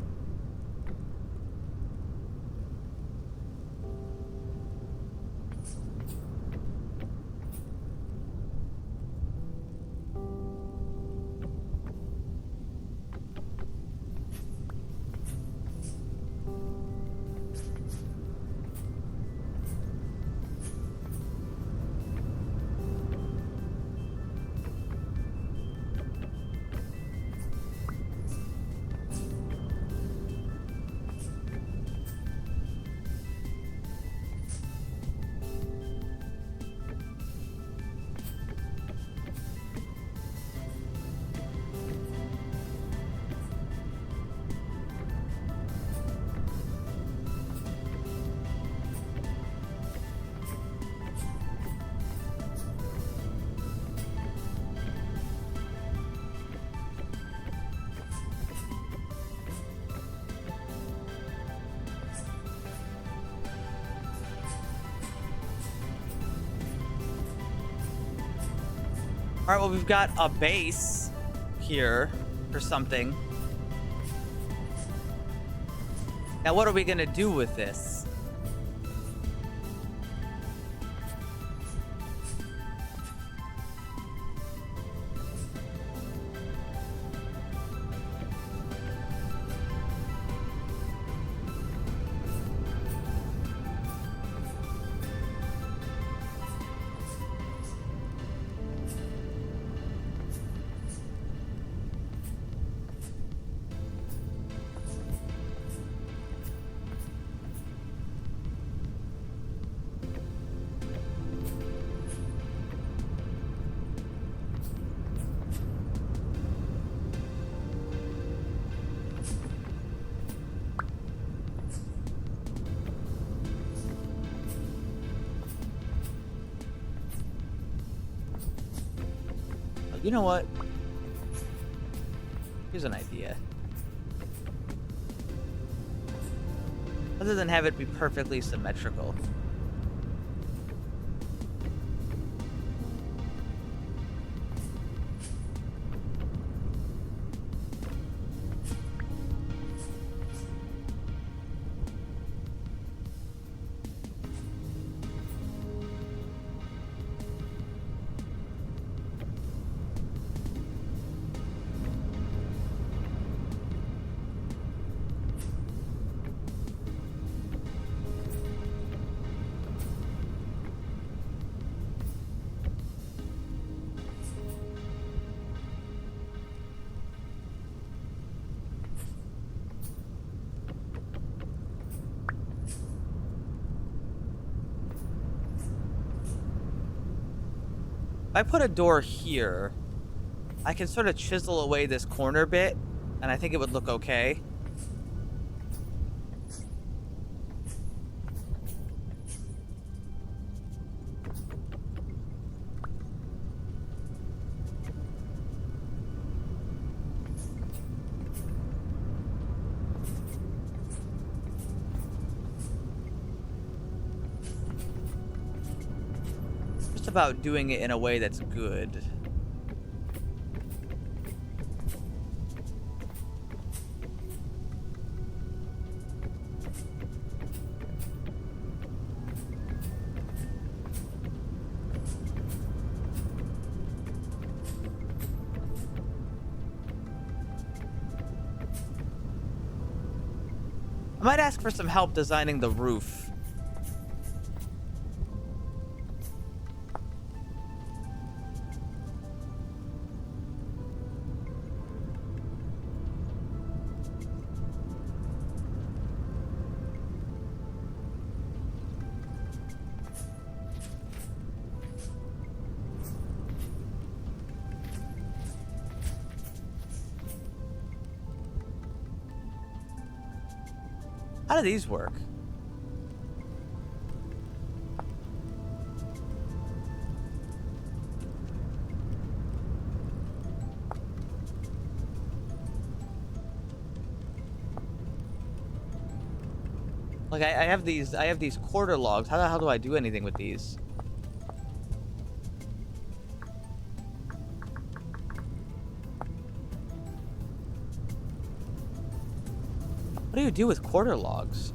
All right, well, we've got a base here for something. Now, what are we gonna do with this? You know what? Here's an idea. Other than have it be perfectly symmetrical. If I put a door here, I can sort of chisel away this corner bit, and I think it would look okay. About doing it in a way that's good. I might ask for some help designing the roof. How do these work? Like I have these quarter logs. How the hell do I do anything with these? What do you do with quarter logs?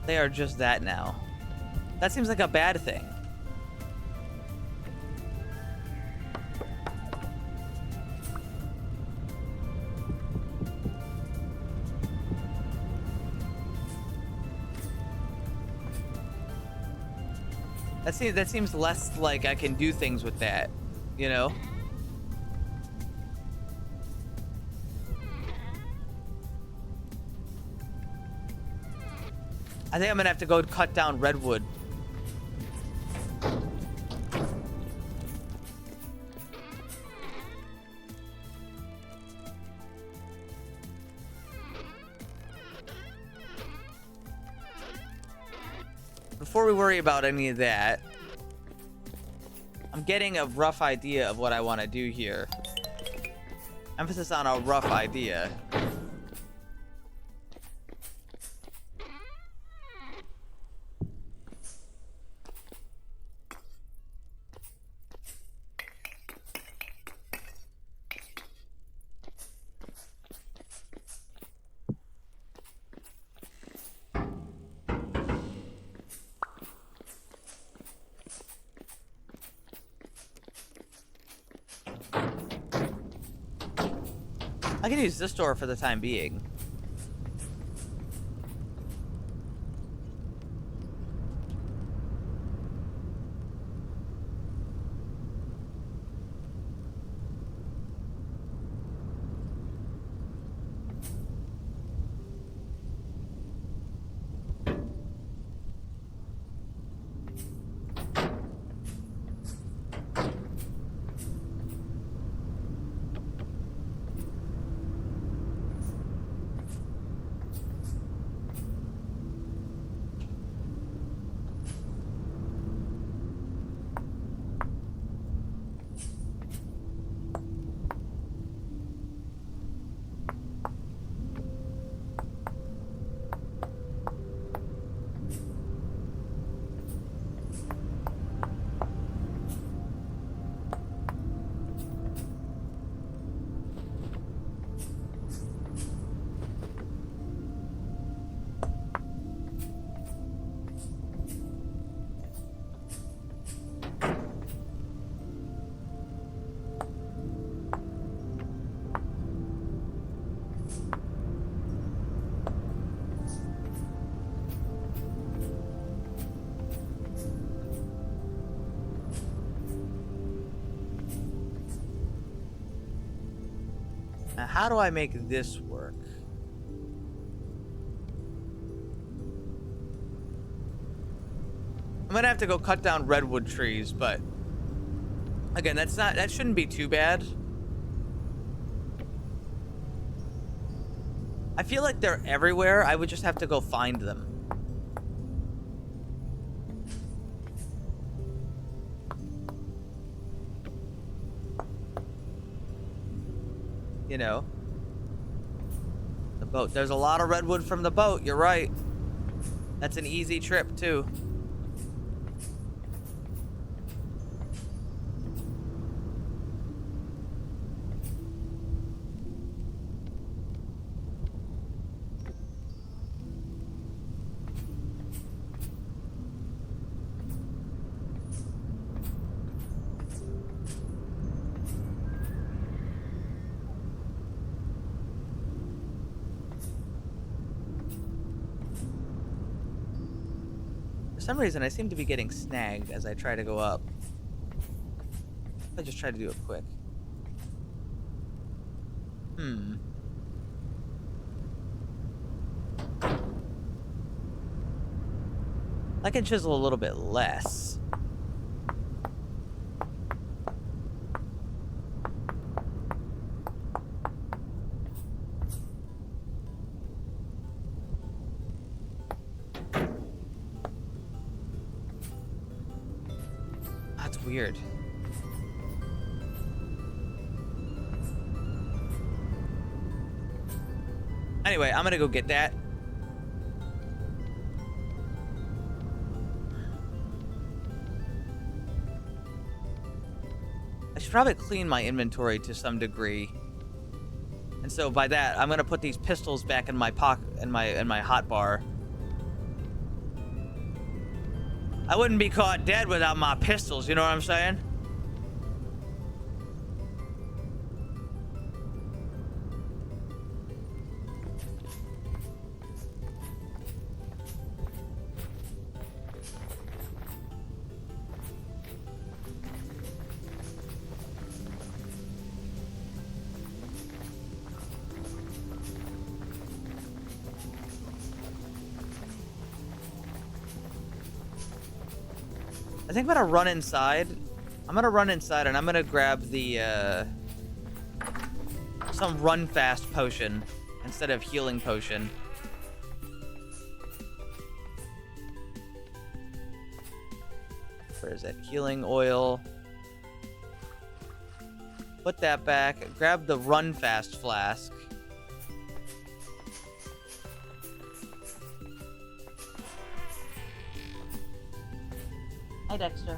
They are just that now. That seems like a bad thing. That seems less like I can do things with that, you know? I think I'm gonna have to go cut down redwood. Before we worry about any of that, I'm getting a rough idea of what I want to do here. Emphasis on a rough idea. I can use this door for the time being. Now, how do I make this work? I'm gonna have to go cut down redwood trees, but again, that shouldn't be too bad. I feel like they're everywhere. I would just have to go find them. You know, the boat. There's a lot of redwood from the boat. You're right. That's an easy trip too. For some reason, I seem to be getting snagged as I try to go up. I just try to do it quick. I can chisel a little bit less. That's weird. Anyway, I'm gonna go get that. I should probably clean my inventory to some degree. And so by that, I'm gonna put these pistols back in my pocket, in my hot bar. I wouldn't be caught dead without my pistols, you know what I'm saying? I think I'm gonna run inside. I'm gonna run inside and I'm gonna grab the some run fast potion instead of healing potion. Where is it? Healing oil. Put that back. Grab the run fast flask. Hi, Dexter.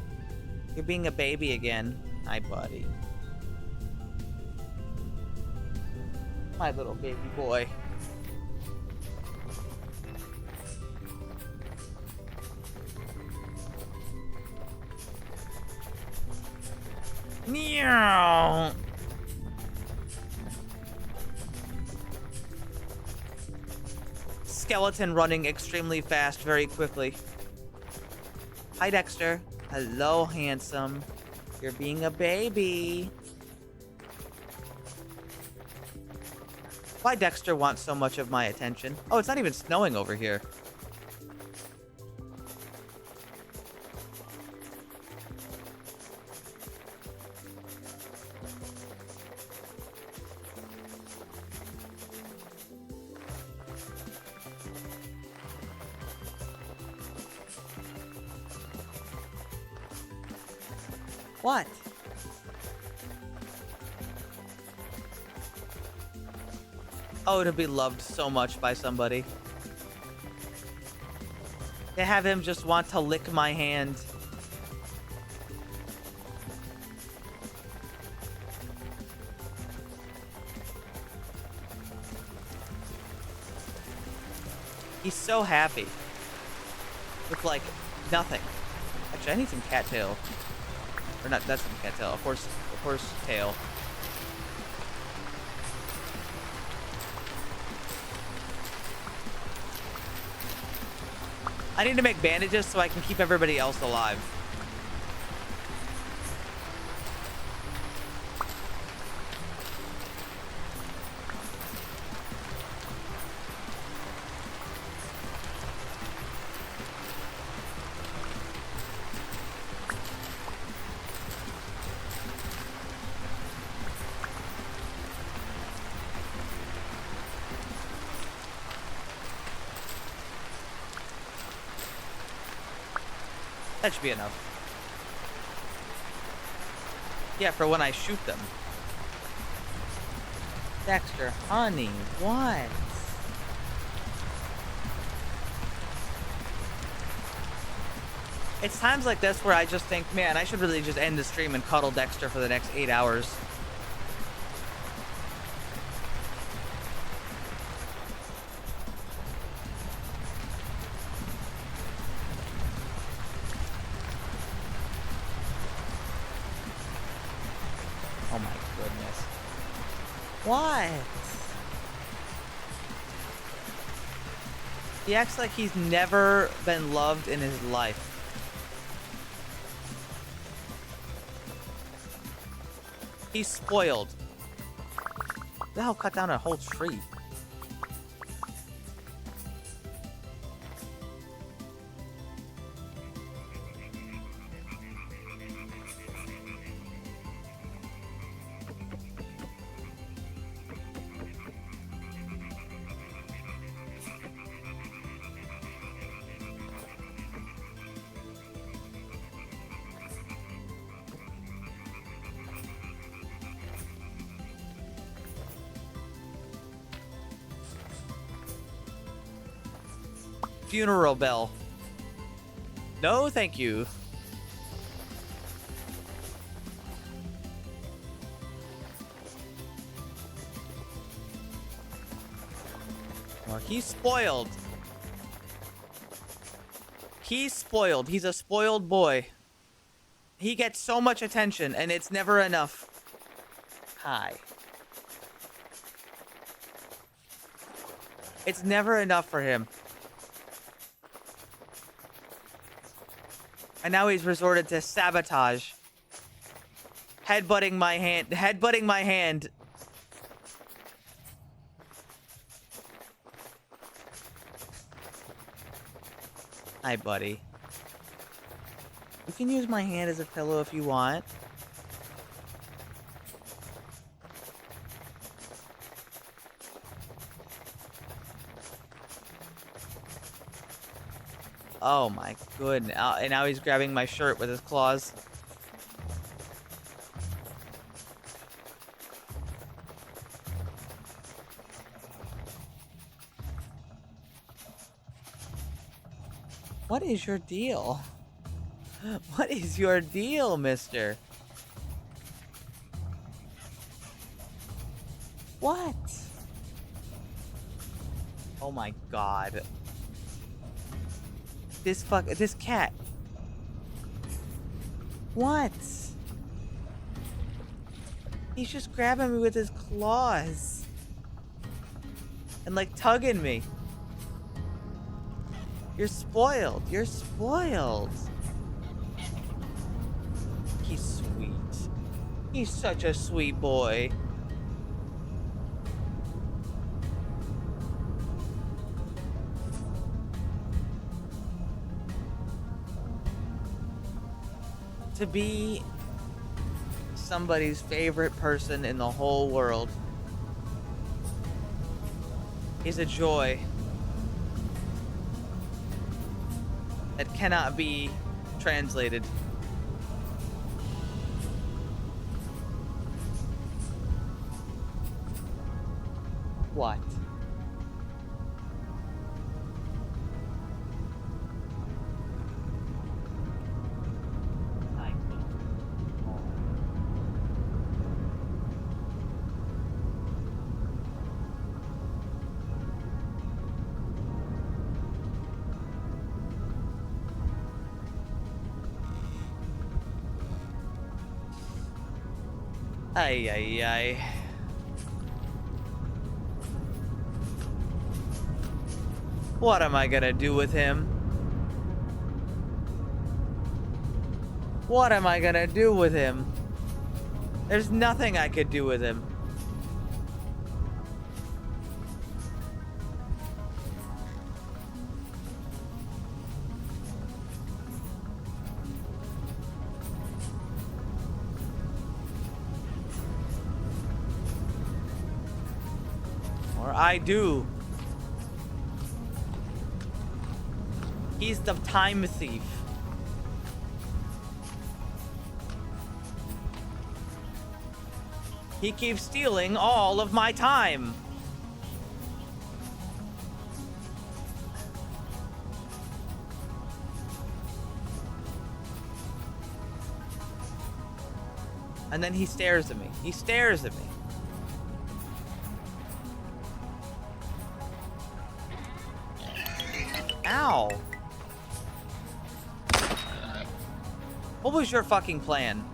You're being a baby again. Hi, buddy. My little baby boy. Meow. Skeleton running extremely fast very quickly. Hi, Dexter. Hello, handsome. You're being a baby. Why Dexter wants so much of my attention? Oh, it's not even snowing over here. What? Oh, to be loved so much by somebody. To have him just want to lick my hand. He's so happy. With, like, nothing. Actually, I need some cattail. Or not, that's some cattail. A horse tail. I need to make bandages so I can keep everybody else alive. That should be enough. Yeah, for when I shoot them. Dexter, honey, what? It's times like this where I just think, man, I should really just end the stream and cuddle Dexter for the next 8 hours. What? He acts like he's never been loved in his life. He's spoiled. The hell cut down a whole tree? Funeral bell. No, thank you. Well, he's spoiled. He's spoiled. He's a spoiled boy. He gets so much attention, and it's never enough. Hi. It's never enough for him. And now he's resorted to sabotage. Headbutting my hand. Headbutting my hand. Hi, buddy. You can use my hand as a pillow if you want. Oh my goodness. And now he's grabbing my shirt with his claws. What is your deal? What is your deal, mister? What? Oh my god. This cat. What? He's just grabbing me with his claws. And like tugging me. You're spoiled. You're spoiled. He's sweet. He's such a sweet boy. To be somebody's favorite person in the whole world is a joy that cannot be translated. What? Ay, ay, ay. What am I gonna do with him? What am I gonna do with him? There's nothing I could do with him. I do. He's the time thief. He keeps stealing all of my time. And then he stares at me. He stares at me. Ow. What was your fucking plan?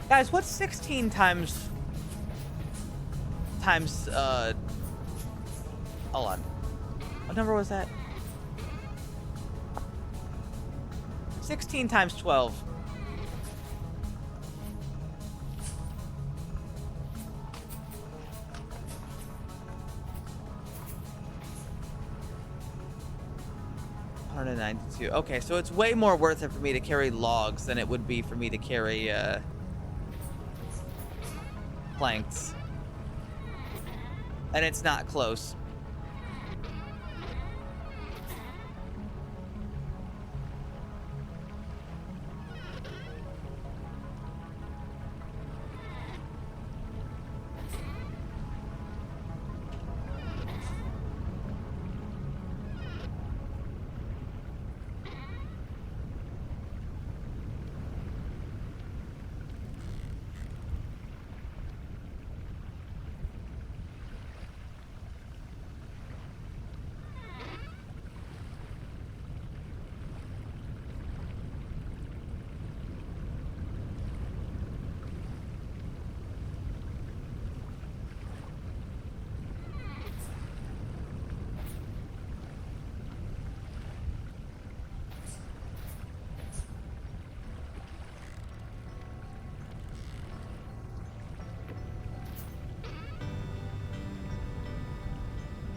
Guys, what's 16 times... hold on. What number was that? 16 times 12. 192. Okay, so it's way more worth it for me to carry logs than it would be for me to carry planks. And it's not close.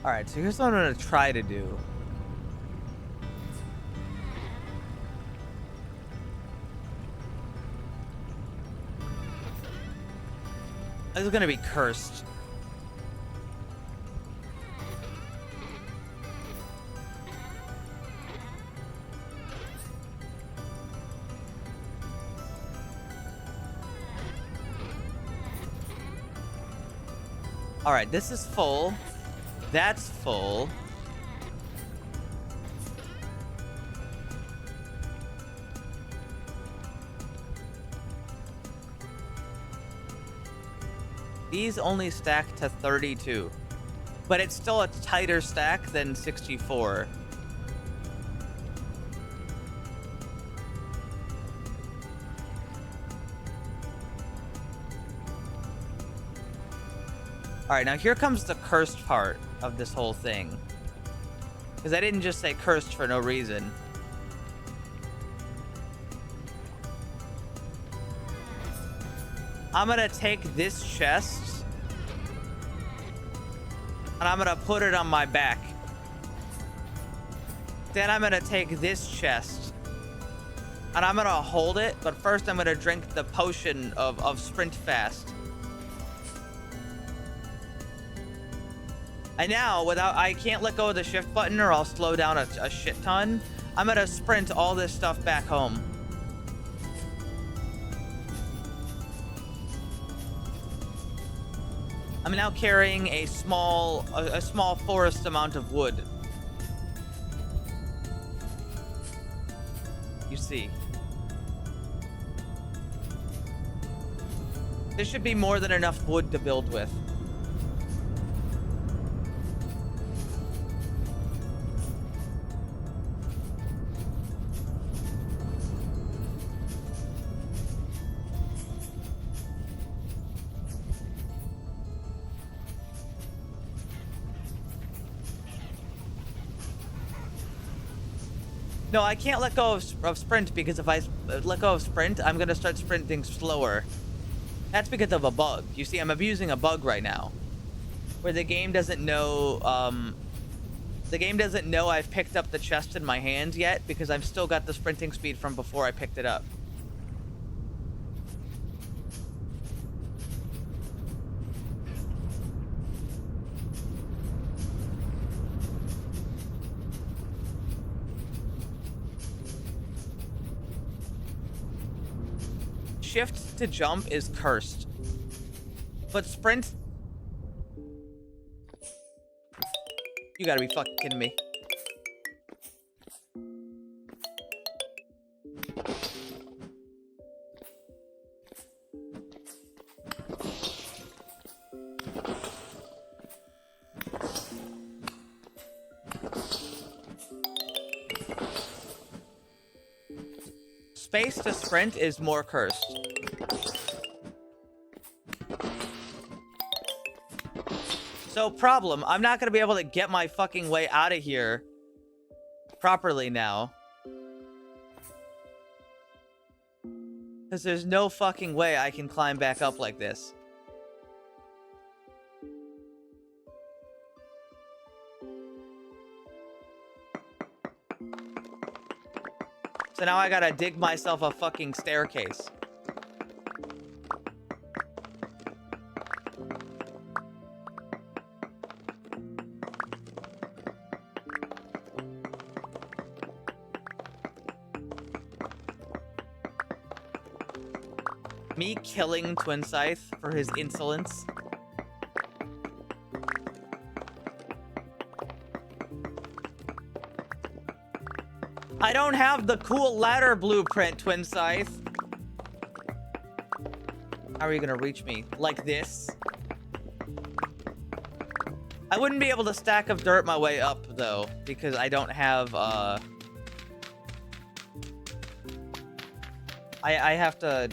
Alright, so here's what I'm gonna try to do. This is gonna be cursed. Alright, this is full. That's full. These only stack to 32. But it's still a tighter stack than 64. Alright, now here comes the cursed part of this whole thing. Because I didn't just say cursed for no reason. I'm gonna take this chest and I'm gonna put it on my back. Then I'm gonna take this chest and I'm gonna hold it, but first I'm gonna drink the potion of sprint fast. And now, I can't let go of the shift button or I'll slow down a shit ton. I'm gonna sprint all this stuff back home. I'm now carrying a small forest amount of wood. You see. This should be more than enough wood to build with. No, I can't let go of sprint because if I let go of sprint, I'm going to start sprinting slower. That's because of a bug. You see, I'm abusing a bug right now. Where the game doesn't know, I've picked up the chest in my hand yet because I've still got the sprinting speed from before I picked it up. Shift to jump is cursed. But sprint... You gotta be fucking kidding me. Space to sprint is more cursed. So problem, I'm not gonna be able to get my fucking way out of here properly now. Because there's no fucking way I can climb back up like this. So now I gotta dig myself a fucking staircase. Me killing Twin Scythe for his insolence. I don't have the cool ladder blueprint, Twin Scythe. How are you gonna reach me? Like this? I wouldn't be able to stack of dirt my way up, though, because I don't have, I have to...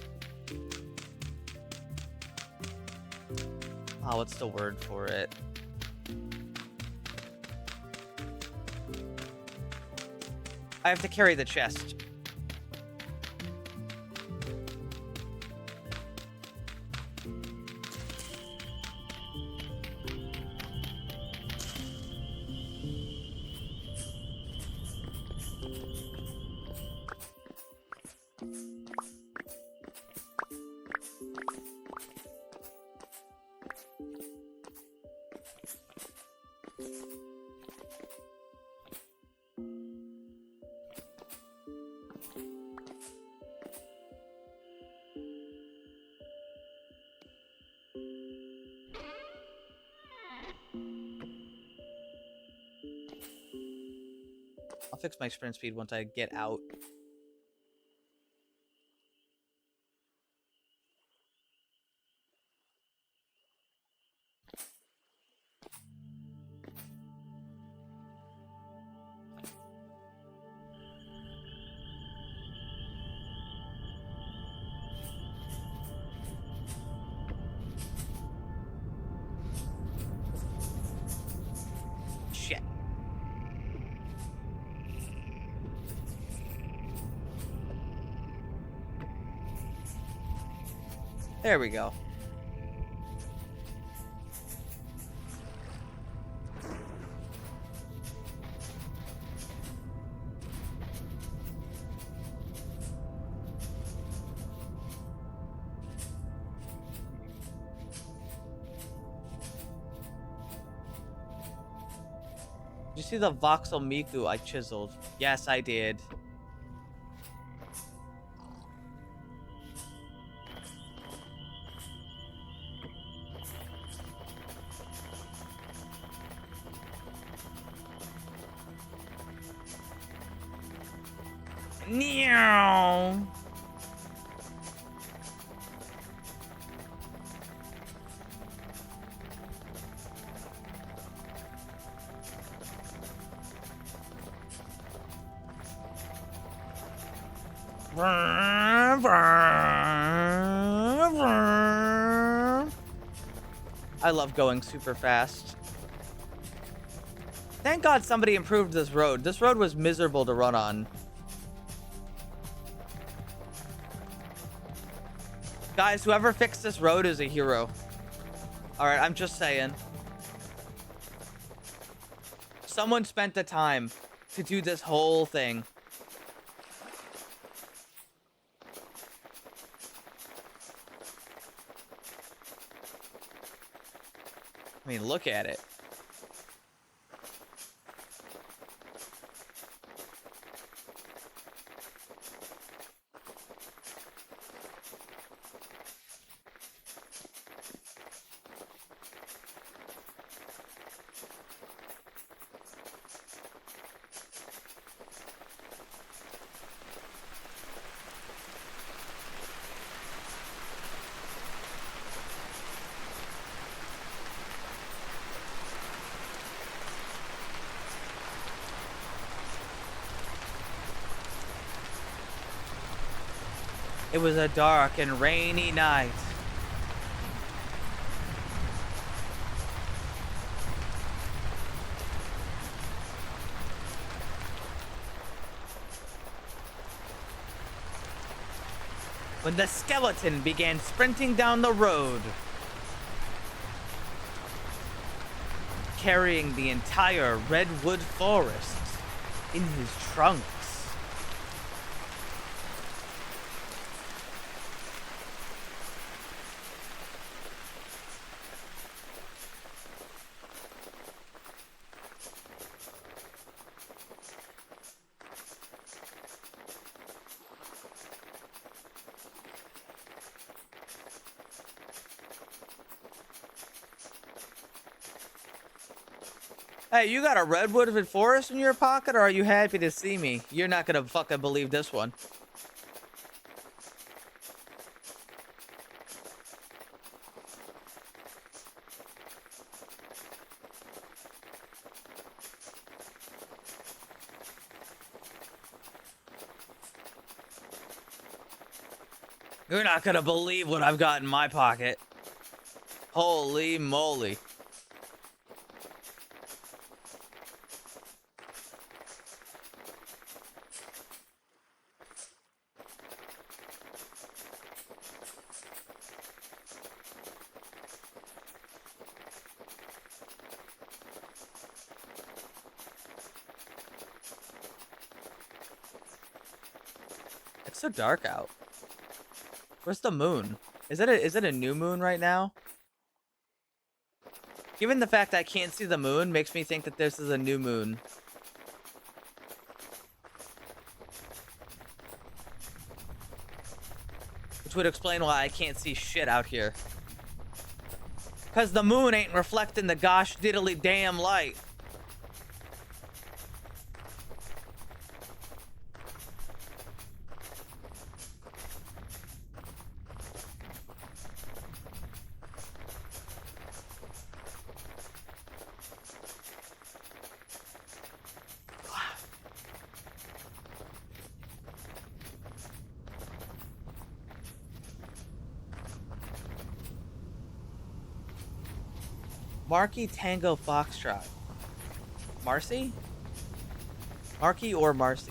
Oh, what's the word for it? I have to carry the chest. I'll fix my sprint speed once I get out. Shit. There we go. Did you see the voxel Miku I chiseled? Yes, I did. Meow. I love going super fast. Thank God somebody improved this road. This road was miserable to run on. Guys, whoever fixed this road is a hero. Alright, I'm just saying. Someone spent the time to do this whole thing. I mean, look at it. It was a dark and rainy night. When the skeleton began sprinting down the road, carrying the entire redwood forest in his trunks. Hey, you got a redwood forest in your pocket, or are you happy to see me? You're not gonna fucking believe this one. You're not gonna believe what I've got in my pocket. Holy moly. It's so dark out. Where's the moon? Is it a new moon right now? Given the fact I can't see the moon makes me think that this is a new moon. Which would explain why I can't see shit out here. Cause the moon ain't reflecting the gosh diddly damn light. Marky Tango Foxtrot. Marcy? Marky or Marcy?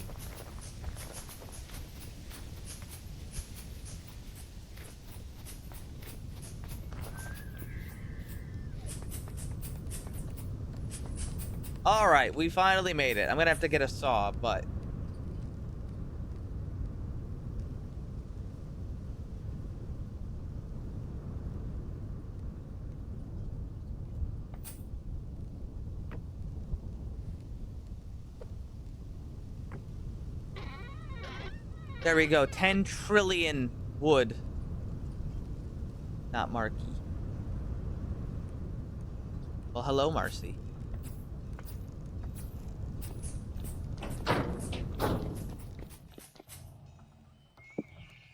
Alright, we finally made it. I'm gonna have to get a saw, but... There we go, 10 trillion wood. Not Marky. Well, hello, Marcy.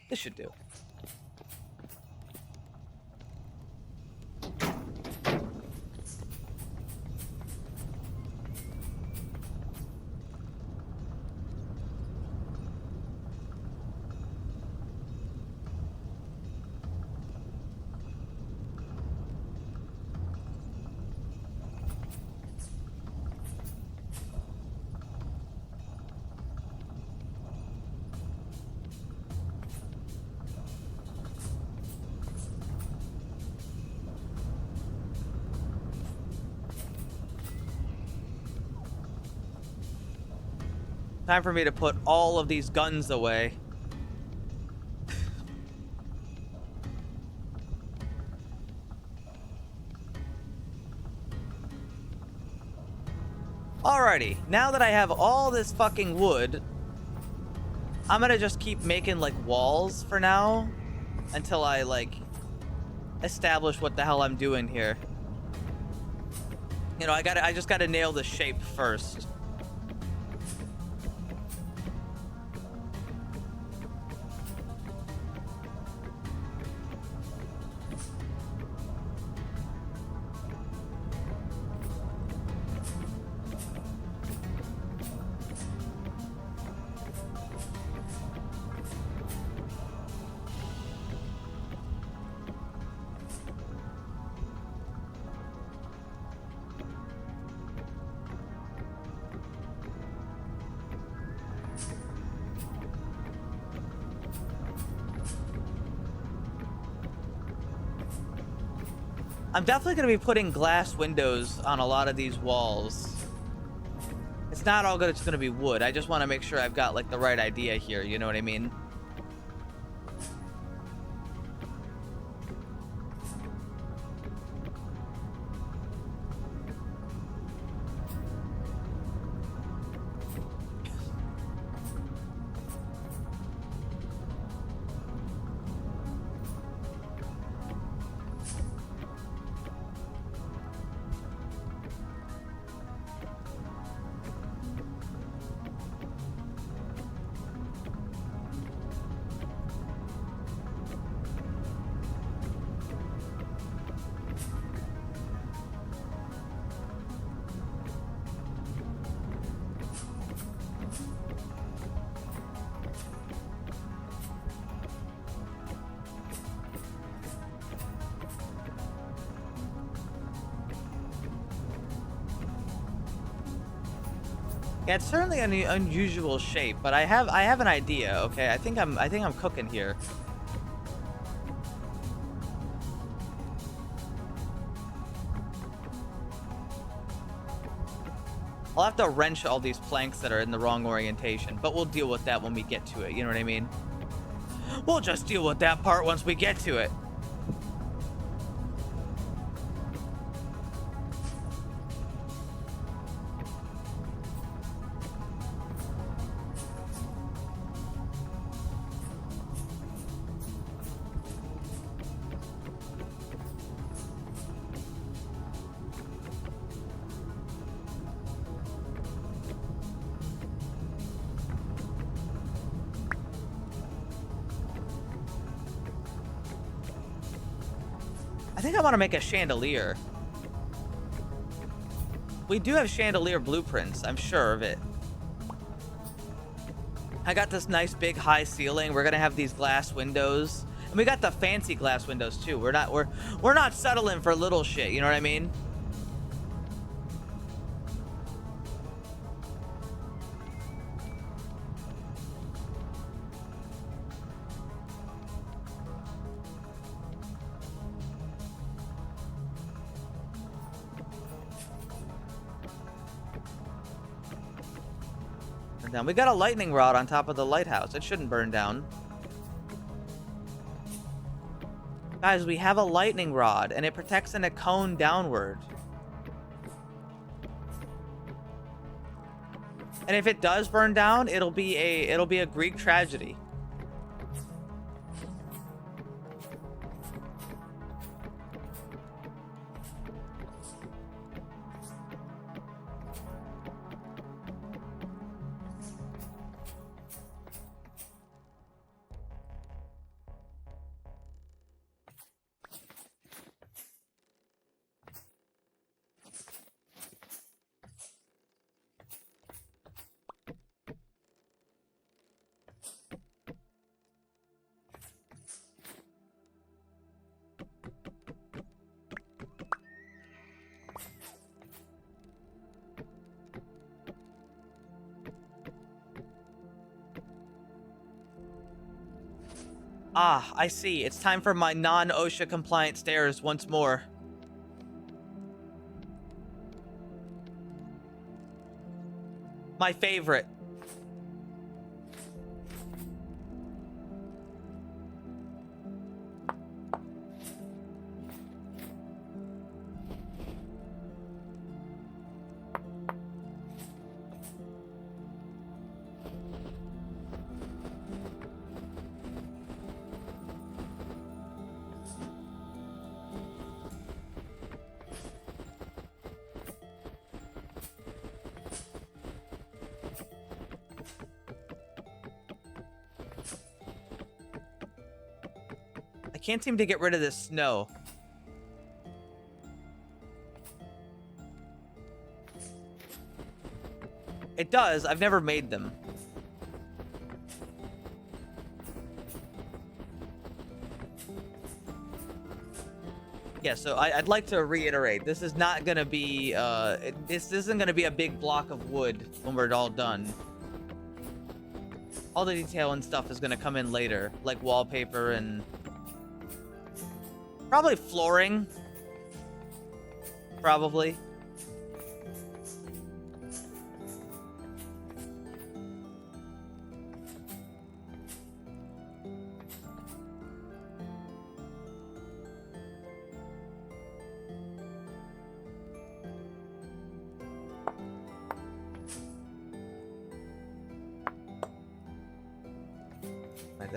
This should do. Time for me to put all of these guns away. Alrighty, now that I have all this fucking wood, I'm gonna just keep making like walls for now until I like establish what the hell I'm doing here. You know, I just gotta nail the shape first. I'm definitely going to be putting glass windows on a lot of these walls. It's not all good, it's going to be wood. I just want to make sure I've got like the right idea here, you know what I mean? Yeah, it's certainly an unusual shape, but I have an idea. Okay, I think I'm cooking here. I'll have to wrench all these planks that are in the wrong orientation, but we'll deal with that when we get to it. You know what I mean? We'll just deal with that part once we get to it. I think I want to make a chandelier. We do have chandelier blueprints, I'm sure of it. I got this nice big high ceiling. We're gonna have these glass windows, and we got the fancy glass windows too. We're not settling for little shit. You know what I mean? Down. We got a lightning rod on top of the lighthouse. It shouldn't burn down. Guys, we have a lightning rod, and it protects in a cone downward. And if it does burn down, it'll be a Greek tragedy. Ah, I see. It's time for my non-OSHA compliant stairs once more. My favorite. Can't seem to get rid of this snow. It does. I've never made them. Yeah, so I'd like to reiterate, this is not gonna be, this isn't gonna be a big block of wood when we're all done. All the detail and stuff is gonna come in later, like wallpaper and probably flooring. Probably.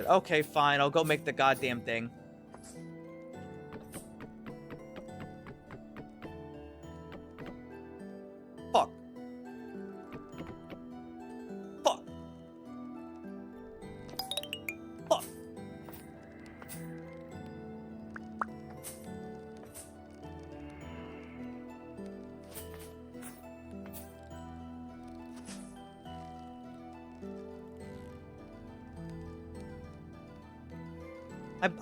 Okay, fine. I'll go make the goddamn thing. Fuck. Fuck. Fuck.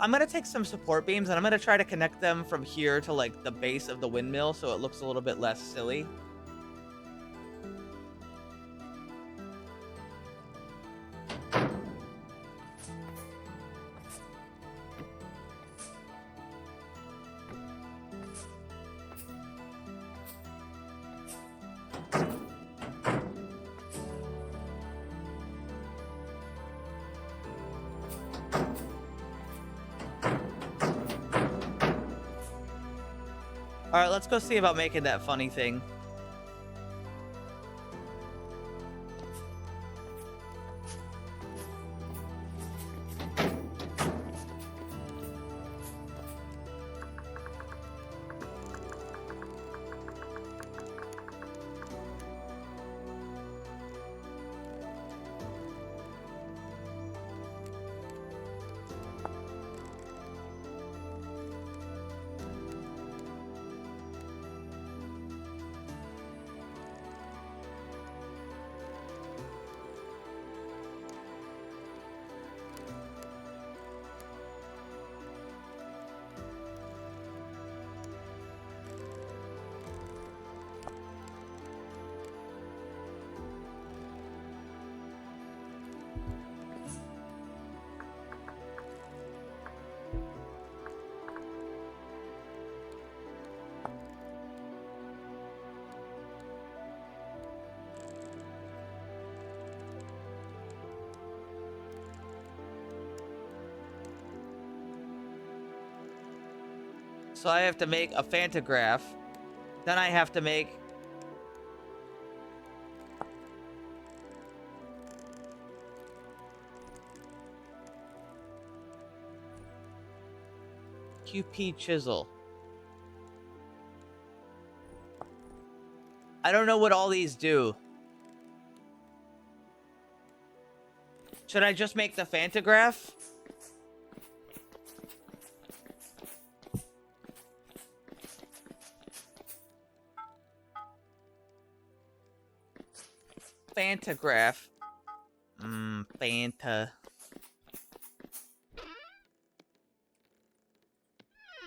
I'm gonna take some support beams and I'm gonna try to connect them from here to like the base of the windmill so it looks a little bit less silly. All right, let's go see about making that funny thing. So I have to make a Fantagraph. Then I have to make... QP Chisel. I don't know what all these do. Should I just make the Fantagraph? Fantagraph. Fanta.